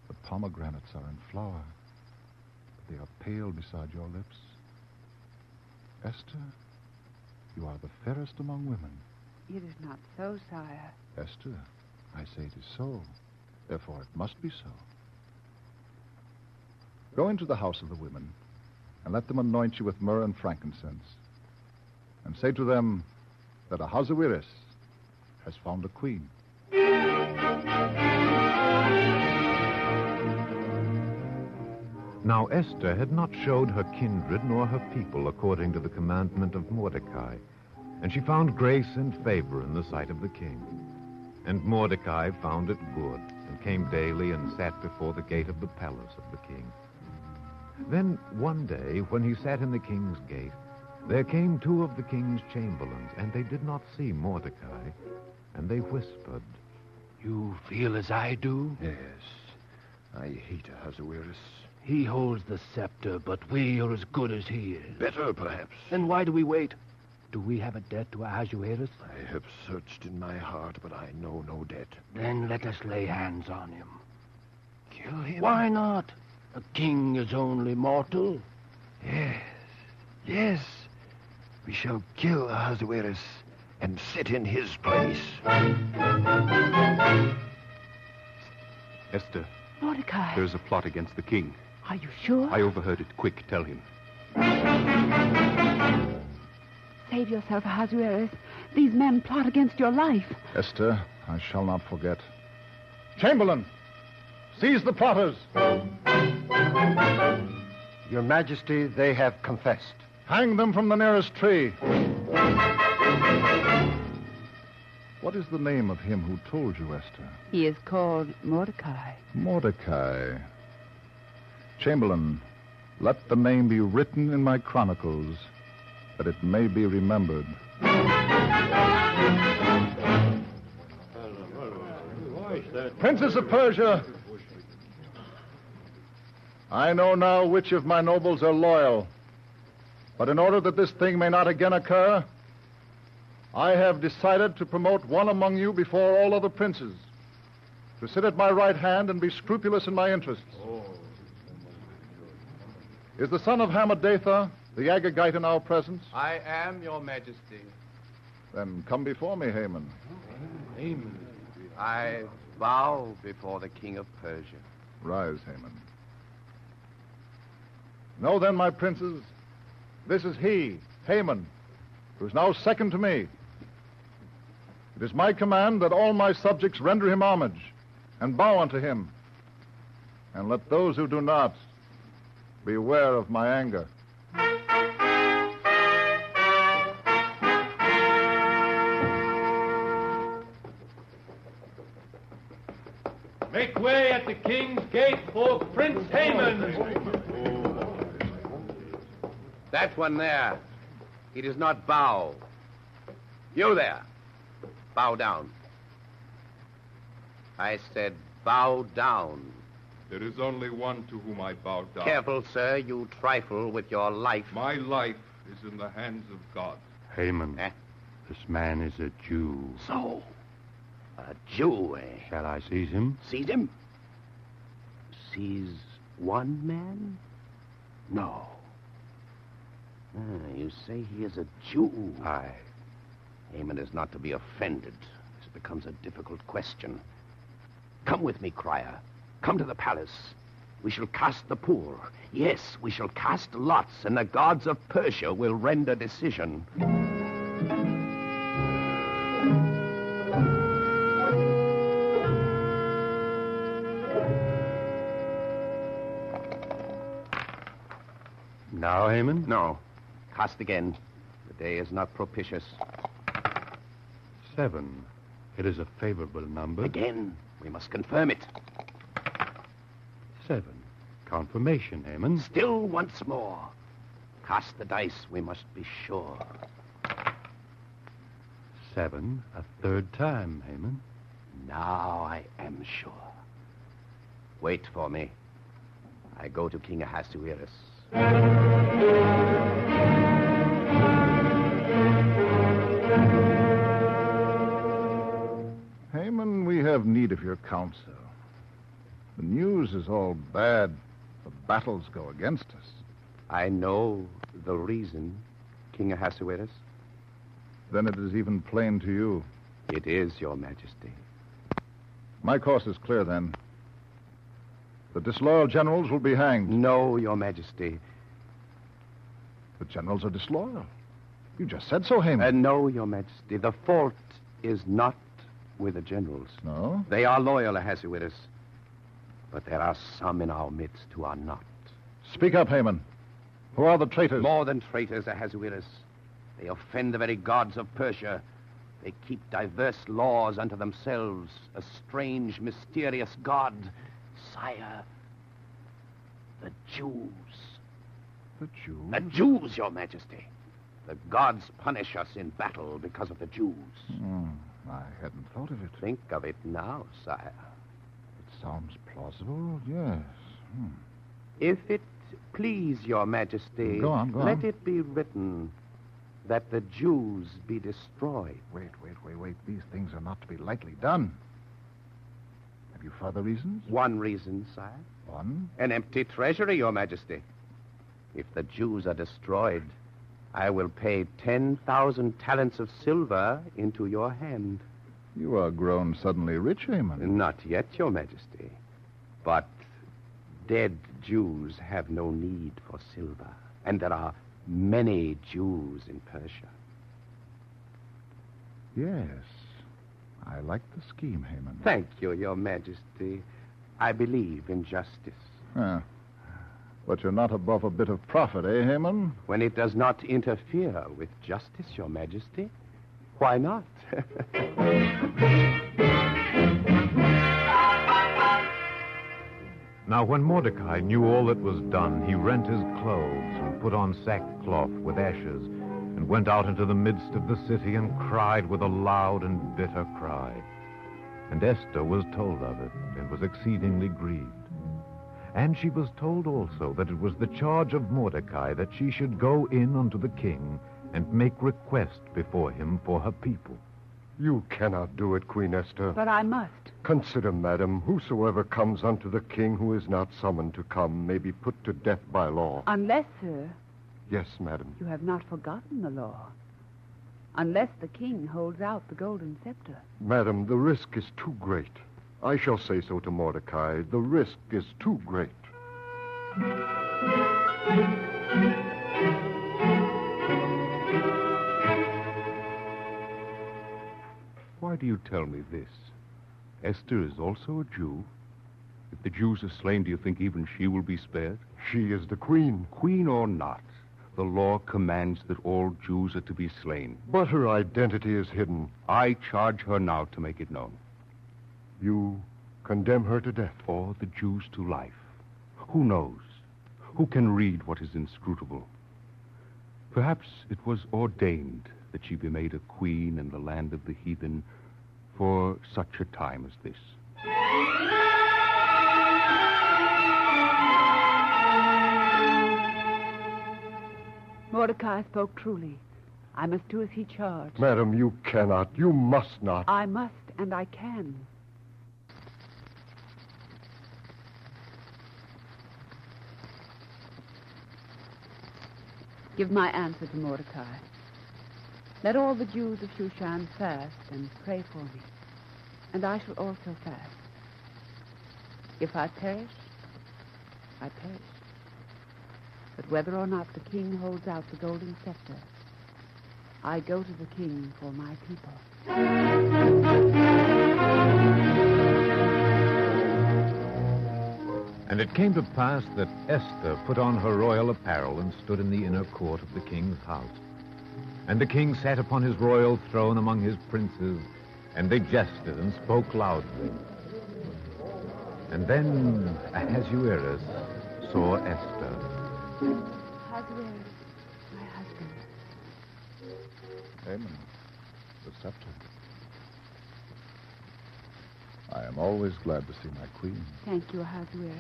The pomegranates are in flower, but they are pale beside your lips. Esther, you are the fairest among women. It is not so, sire. Esther, I say it is so. Therefore, it must be so. Go into the house of the women, and let them anoint you with myrrh and frankincense. And say to them that Ahasuerus has found a queen. Now Esther had not showed her kindred nor her people according to the commandment of Mordecai, and she found grace and favor in the sight of the king. And Mordecai found it good, and came daily and sat before the gate of the palace of the king. Then one day, when he sat in the king's gate, there came two of the king's chamberlains, and they did not see Mordecai, and they whispered, You feel as I do? Yes. I hate Ahasuerus. He holds the scepter, but we are as good as he is. Better, perhaps. Then why do we wait? Do we have a debt to Ahasuerus? I have searched in my heart, but I know no debt. Then let us lay hands on him. Kill him? Why not? A king is only mortal. Yes. Yes. We shall kill Ahasuerus and sit in his place. Esther. Mordecai. There's a plot against the king. Are you sure? I overheard it. Quick, tell him. Save yourself, Ahasuerus. These men plot against your life. Esther, I shall not forget. Chamberlain, seize the plotters. Your Majesty, they have confessed. Hang them from the nearest tree. What is the name of him who told you, Esther? He is called Mordecai. Mordecai. Chamberlain, let the name be written in my chronicles, that it may be remembered. Princess of Persia, I know now which of my nobles are loyal. But in order that this thing may not again occur, I have decided to promote one among you before all other princes, to sit at my right hand and be scrupulous in my interests. Is the son of Hammedatha, the Agagite, in our presence? I am, Your Majesty. Then come before me, Haman. Haman. I bow before the king of Persia. Rise, Haman. Know then, my princes, this is he, Haman, who is now second to me. It is my command that all my subjects render him homage and bow unto him. And let those who do not beware of my anger. Make way at the king's gate for Prince Haman. That one there, he does not bow. You there, bow down. I said bow down. There is only one to whom I bow down. Careful, sir, you trifle with your life. My life is in the hands of God. Haman, this man is a Jew. So, a Jew, eh? Shall I seize him? Seize him? Seize one man? No. You say he is a Jew. Aye. Haman is not to be offended. This becomes a difficult question. Come with me, crier. Come to the palace. We shall cast the pool. Yes, we shall cast lots, and the gods of Persia will render decision. Now, Haman? No. Cast again. The day is not propitious. 7. It is a favorable number. Again, we must confirm it. 7. Confirmation, Haman. Still once more. Cast the dice, we must be sure. 7, a third time, Haman. Now I am sure. Wait for me. I go to King Ahasuerus. Haman, we have need of your counsel. The news is all bad. The battles go against us. I know the reason, King Ahasuerus. Then it is even plain to you. It is, Your Majesty. My course is clear, then. The disloyal generals will be hanged. No, Your Majesty. The generals are disloyal. You just said so, Haman. No, Your Majesty. The fault is not with the generals. No? They are loyal, Ahasuerus. But there are some in our midst who are not. Speak up, Haman. Who are the traitors? More than traitors, Ahasuerus. They offend the very gods of Persia. They keep diverse laws unto themselves. A strange, mysterious god. Sire, the Jews. The Jews? The Jews, Your Majesty. The gods punish us in battle because of the Jews. I hadn't thought of it. Think of it now, sire. It sounds plausible, yes. If it please Your Majesty, Go on. let it be written that the Jews be destroyed. Wait. These things are not to be lightly done. Have you further reasons? One reason, sire. One? An empty treasury, Your Majesty. If the Jews are destroyed, I will pay 10,000 talents of silver into your hand. You are grown suddenly rich, Haman. Not yet, Your Majesty. But dead Jews have no need for silver. And there are many Jews in Persia. Yes. I like the scheme, Haman. Thank you, Your Majesty. I believe in justice. But you're not above a bit of profit, eh, Haman? When it does not interfere with justice, Your Majesty, why not? Now, when Mordecai knew all that was done, he rent his clothes and put on sackcloth with ashes and went out into the midst of the city and cried with a loud and bitter cry. And Esther was told of it and was exceedingly grieved. And she was told also that it was the charge of Mordecai that she should go in unto the king and make request before him for her people. You cannot do it, Queen Esther. But I must. Consider, madam, whosoever comes unto the king who is not summoned to come may be put to death by law. Unless, sir, Yes, madam. you have not forgotten the law. Unless the king holds out the golden scepter. Madam, the risk is too great. I shall say so to Mordecai. The risk is too great. Why do you tell me this? Esther is also a Jew. If the Jews are slain, do you think even she will be spared? She is the queen. Queen or not, the law commands that all Jews are to be slain. But her identity is hidden. I charge her now to make it known. You condemn her to death. Or the Jews to life. Who knows? Who can read what is inscrutable? Perhaps it was ordained that she be made a queen in the land of the heathen for such a time as this. Mordecai spoke truly. I must do as he charged. Madam, you cannot. You must not. I must, and I can. Give my answer to Mordecai. Let all the Jews of Shushan fast and pray for me, and I shall also fast. If I perish, I perish. But whether or not the king holds out the golden scepter, I go to the king for my people. And it came to pass that Esther put on her royal apparel and stood in the inner court of the king's house. And the king sat upon his royal throne among his princes, and they jested and spoke loudly. And then Ahasuerus saw Esther. Ahasuerus, my husband. Haman, the scepter. I am always glad to see my queen. Thank you, Ahasuerus.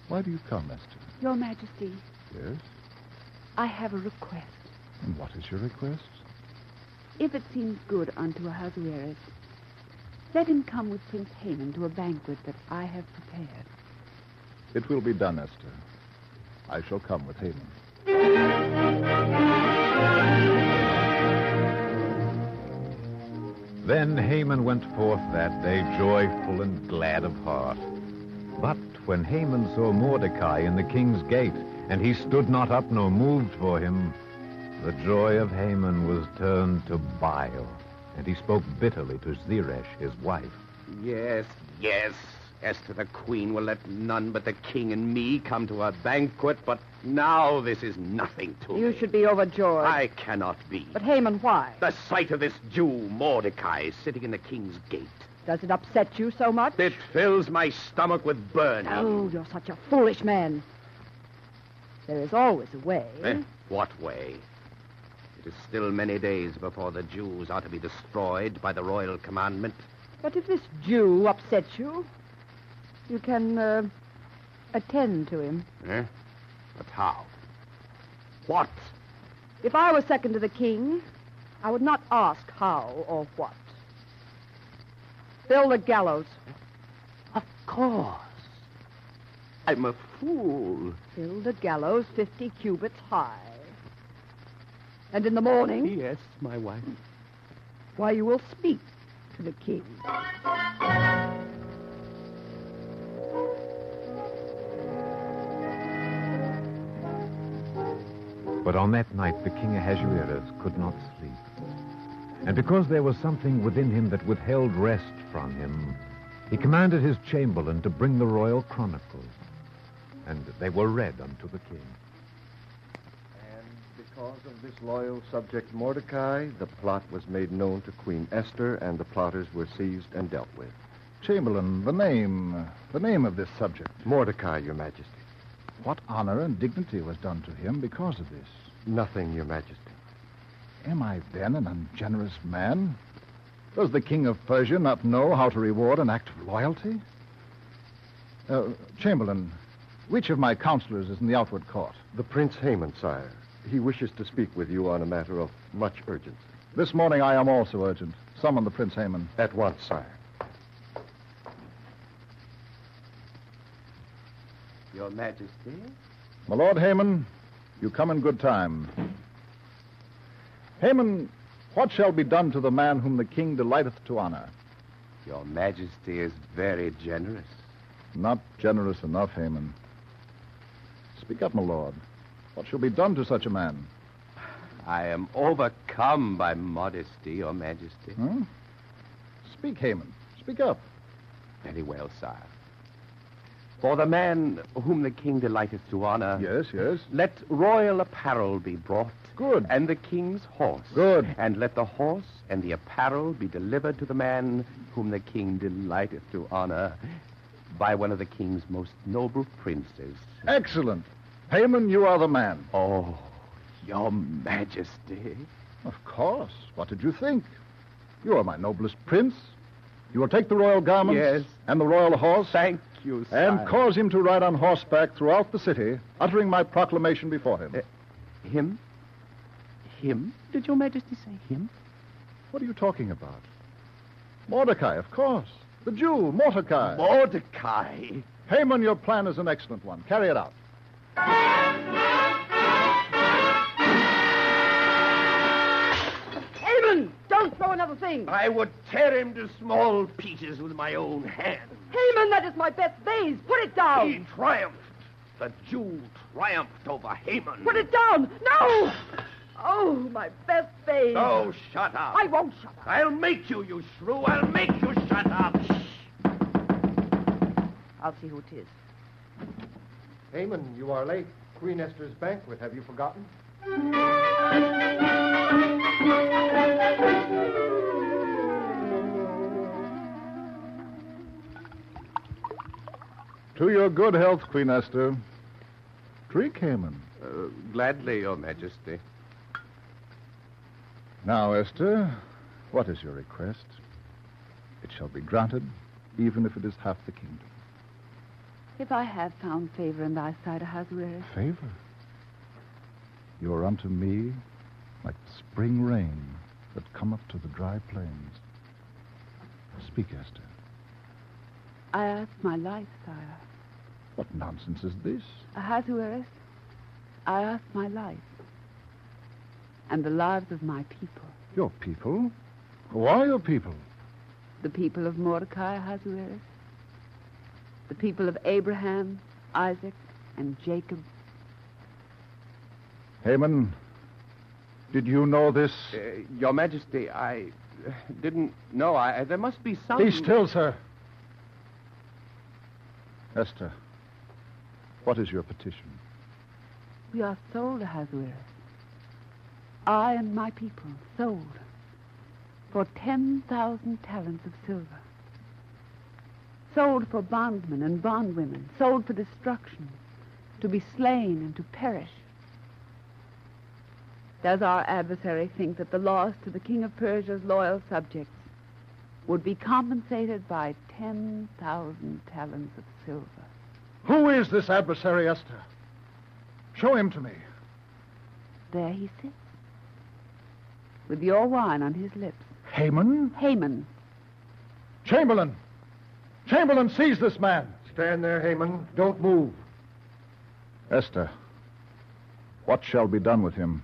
Why do you come, Esther? Your Majesty, Yes? I have a request. And what is your request? If it seems good unto Ahasuerus, let him come with Prince Haman to a banquet that I have prepared. It will be done, Esther. I shall come with Haman. Then Haman went forth that day joyful and glad of heart. But when Haman saw Mordecai in the king's gate, and he stood not up nor moved for him, the joy of Haman was turned to bile, and he spoke bitterly to Zeresh, his wife. Yes, yes. Esther the queen will let none but the king and me come to her banquet, but now this is nothing to me. You should be overjoyed. I cannot be. But Haman, why? The sight of this Jew, Mordecai, sitting in the king's gate. Does it upset you so much? It fills my stomach with burning. Oh, you're such a foolish man. There is always a way. What way? It is still many days before the Jews are to be destroyed by the royal commandment. But if this Jew upsets you, you can attend to him. But how? What? If I were second to the king, I would not ask how or what. Build a gallows. Of course. I'm a fool. Build a gallows 50 cubits high. And in the morning... Yes, my wife. Why, you will speak to the king. But on that night the king Ahasuerus could not sleep. And because there was something within him that withheld rest from him, he commanded his chamberlain to bring the royal chronicles. And they were read unto the king. And because of this loyal subject Mordecai, the plot was made known to Queen Esther, and the plotters were seized and dealt with. Chamberlain, the name of this subject. Mordecai, Your Majesty. What honor and dignity was done to him because of this? Nothing, Your Majesty. Am I then an ungenerous man? Does the king of Persia not know how to reward an act of loyalty? Chamberlain, which of my counselors is in the outward court? The Prince Haman, sire. He wishes to speak with you on a matter of much urgency. This morning I am also urgent. Summon the Prince Haman. At once, sire. Your Majesty? My Lord Haman, you come in good time. Haman, what shall be done to the man whom the king delighteth to honor? Your Majesty is very generous. Not generous enough, Haman. Speak up, my lord. What shall be done to such a man? I am overcome by modesty, Your Majesty. Speak, Haman. Speak up. Very well, sire. For the man whom the king delighteth to honor... Yes, yes. Let royal apparel be brought. Good. And the king's horse. Good. And let the horse and the apparel be delivered to the man whom the king delighteth to honor by one of the king's most noble princes. Excellent. Haman, you are the man. Oh, Your Majesty. Of course. What did you think? You are my noblest prince. You will take the royal garments... Yes. And the royal horse... Thank you, sire. And cause him to ride on horseback throughout the city, uttering my proclamation before him. Him? Him? Did Your Majesty say him? What are you talking about? Mordecai, of course. The Jew, Mordecai. Mordecai? Haman, your plan is an excellent one. Carry it out. Haman, don't throw another thing. I would tear him to small pieces with my own hand. Haman, that is my best vase. Put it down. He triumphed. The Jew triumphed over Haman. Put it down. No! Oh, my best vase. Oh, shut up. I won't shut up. I'll make you, you shrew. I'll make you shut up. I'll see who it is. Haman, you are late. Queen Esther's banquet. Have you forgotten? your good health, Queen Esther. Drink, Haman. Gladly, Your Majesty. Now, Esther, what is your request? It shall be granted, even if it is half the kingdom. If I have found favor in thy sight, Ahasuerus. Favor? You are unto me like the spring rain that cometh to the dry plains. Speak, Esther. I ask my life, sire. What nonsense is this? Ahasuerus, I ask my life. And the lives of my people. Your people? Who are your people? The people of Mordecai, Ahasuerus. The people of Abraham, Isaac, and Jacob. Haman, did you know this? Your Majesty, I didn't know. There must be some... Be still, sir. Esther, what is your petition? We are sold, Ahasuerus. I and my people, sold. For 10,000 talents of silver. Sold for bondsmen and bondwomen. Sold for destruction. To be slain and to perish. Does our adversary think that the loss to the King of Persia's loyal subjects would be compensated by 10,000 talents of silver? Who is this adversary, Esther? Show him to me. There he sits. With your wine on his lips. Haman? Haman. Chamberlain! Chamberlain, seize this man. Stand there, Haman. Don't move. Esther, what shall be done with him?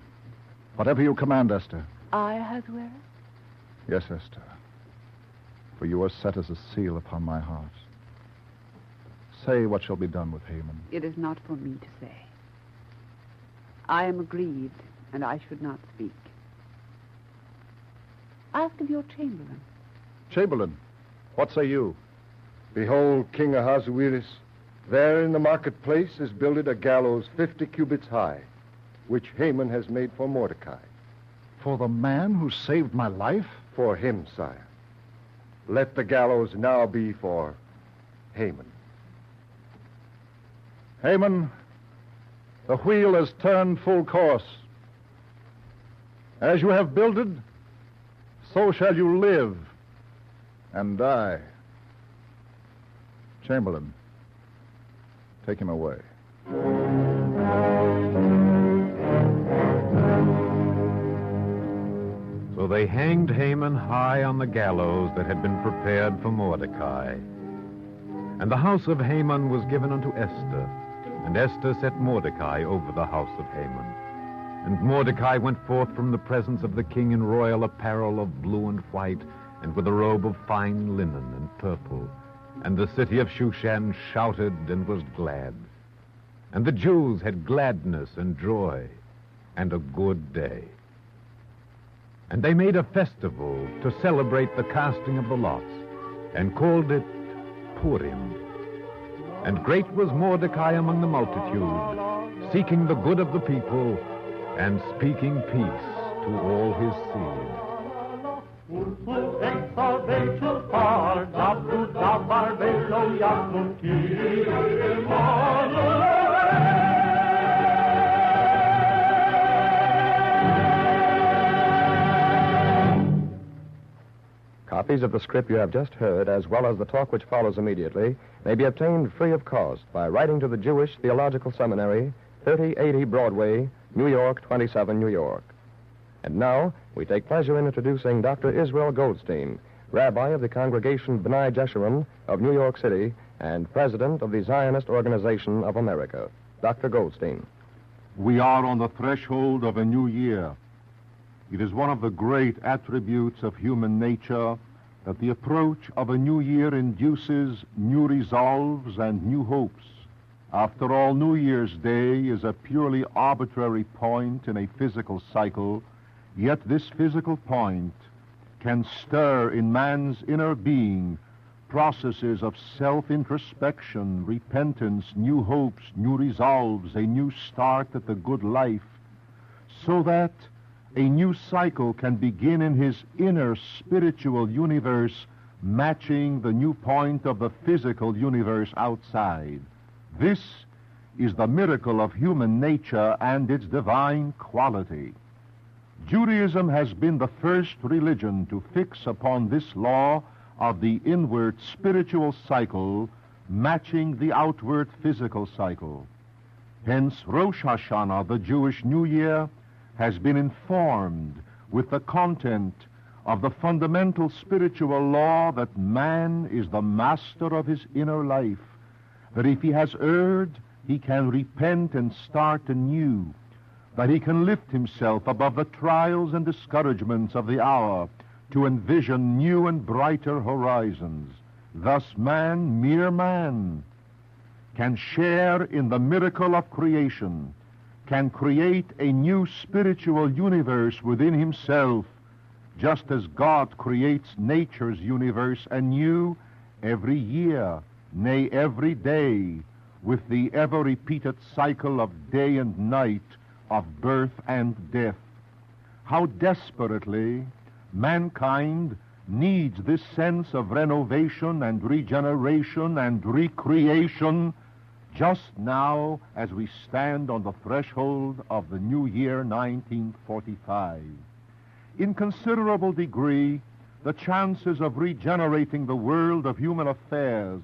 Whatever you command, Esther. I, Ahasuerus? Yes, Esther. For you are set as a seal upon my heart. Say what shall be done with Haman. It is not for me to say. I am aggrieved, and I should not speak. Ask of your chamberlain. Chamberlain, what say you? Behold, King Ahasuerus, there in the marketplace is builded a gallows 50 cubits high, which Haman has made for Mordecai. For the man who saved my life? For him, sire. Let the gallows now be for Haman. Haman, the wheel has turned full course. As you have builded, so shall you live and die. Chamberlain, take him away. So they hanged Haman high on the gallows that had been prepared for Mordecai. And the house of Haman was given unto Esther, and Esther set Mordecai over the house of Haman. And Mordecai went forth from the presence of the king in royal apparel of blue and white, and with a robe of fine linen and purple. And the city of Shushan shouted and was glad. And the Jews had gladness and joy, and a good day. And they made a festival to celebrate the casting of the lots, and called it Purim. And great was Mordecai among the multitude, seeking the good of the people, and speaking peace to all his seed. Copies of the script you have just heard, as well as the talk which follows immediately, may be obtained free of cost by writing to the Jewish Theological Seminary, 3080 Broadway, New York, 27 New York. And now, we take pleasure in introducing Dr. Israel Goldstein, Rabbi of the Congregation B'nai Jeshurun of New York City and President of the Zionist Organization of America. Dr. Goldstein. We are on the threshold of a new year. It is one of the great attributes of human nature that the approach of a new year induces new resolves and new hopes. After all, New Year's Day is a purely arbitrary point in a physical cycle, yet this physical point can stir in man's inner being processes of self-introspection, repentance, new hopes, new resolves, a new start at the good life, so that a new cycle can begin in his inner spiritual universe, matching the new point of the physical universe outside. This is the miracle of human nature and its divine quality. Judaism has been the first religion to fix upon this law of the inward spiritual cycle matching the outward physical cycle. Hence, Rosh Hashanah, the Jewish New Year, has been informed with the content of the fundamental spiritual law that man is the master of his inner life, that if he has erred, he can repent and start anew, that he can lift himself above the trials and discouragements of the hour to envision new and brighter horizons. Thus man, mere man, can share in the miracle of creation, can create a new spiritual universe within himself, just as God creates nature's universe anew every year, nay, every day, with the ever-repeated cycle of day and night, of birth and death. How desperately mankind needs this sense of renovation and regeneration and recreation just now as we stand on the threshold of the new year 1945. In considerable degree, the chances of regenerating the world of human affairs,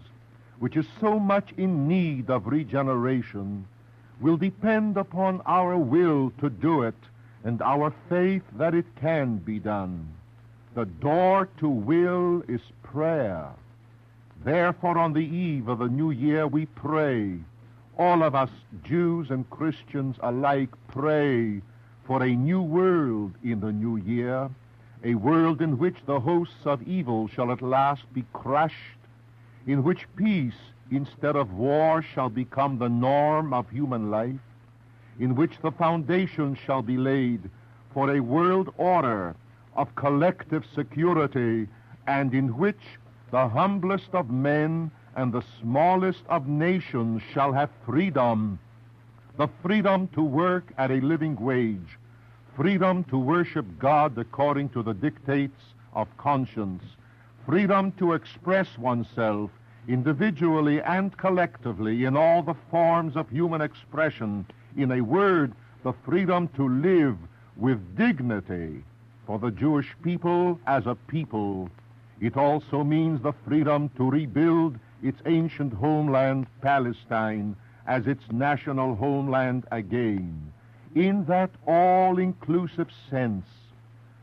which is so much in need of regeneration, will depend upon our will to do it and our faith that it can be done. The door to will is prayer. Therefore, on the eve of the new year, we pray. All of us, Jews and Christians alike, pray for a new world in the new year, a world in which the hosts of evil shall at last be crushed, in which peace instead of war shall become the norm of human life, in which the foundation shall be laid for a world order of collective security, and in which the humblest of men and the smallest of nations shall have freedom, the freedom to work at a living wage, freedom to worship God according to the dictates of conscience, freedom to express oneself individually and collectively in all the forms of human expression. In a word, the freedom to live with dignity for the Jewish people as a people. It also means the freedom to rebuild its ancient homeland, Palestine, as its national homeland again. In that all-inclusive sense,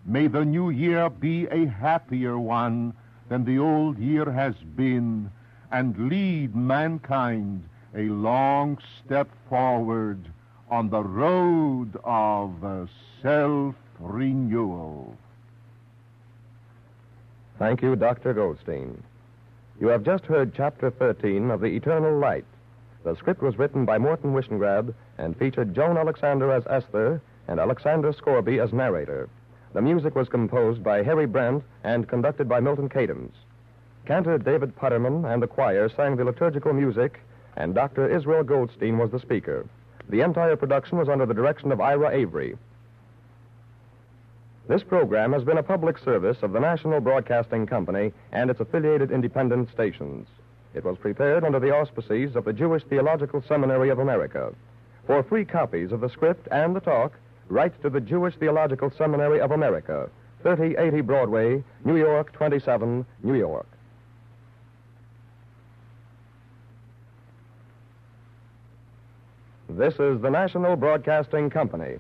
may the new year be a happier one than the old year has been, and lead mankind a long step forward on the road of self-renewal. Thank you, Dr. Goldstein. You have just heard Chapter 13 of The Eternal Light. The script was written by Morton Wishengrad and featured Joan Alexander as Esther and Alexander Scorby as narrator. The music was composed by Harry Brent and conducted by Milton Cadams. Cantor David Putterman and the choir sang the liturgical music, and Dr. Israel Goldstein was the speaker. The entire production was under the direction of Ira Avery. This program has been a public service of the National Broadcasting Company and its affiliated independent stations. It was prepared under the auspices of the Jewish Theological Seminary of America. For free copies of the script and the talk, write to the Jewish Theological Seminary of America, 3080 Broadway, New York 27, New York. This is the National Broadcasting Company.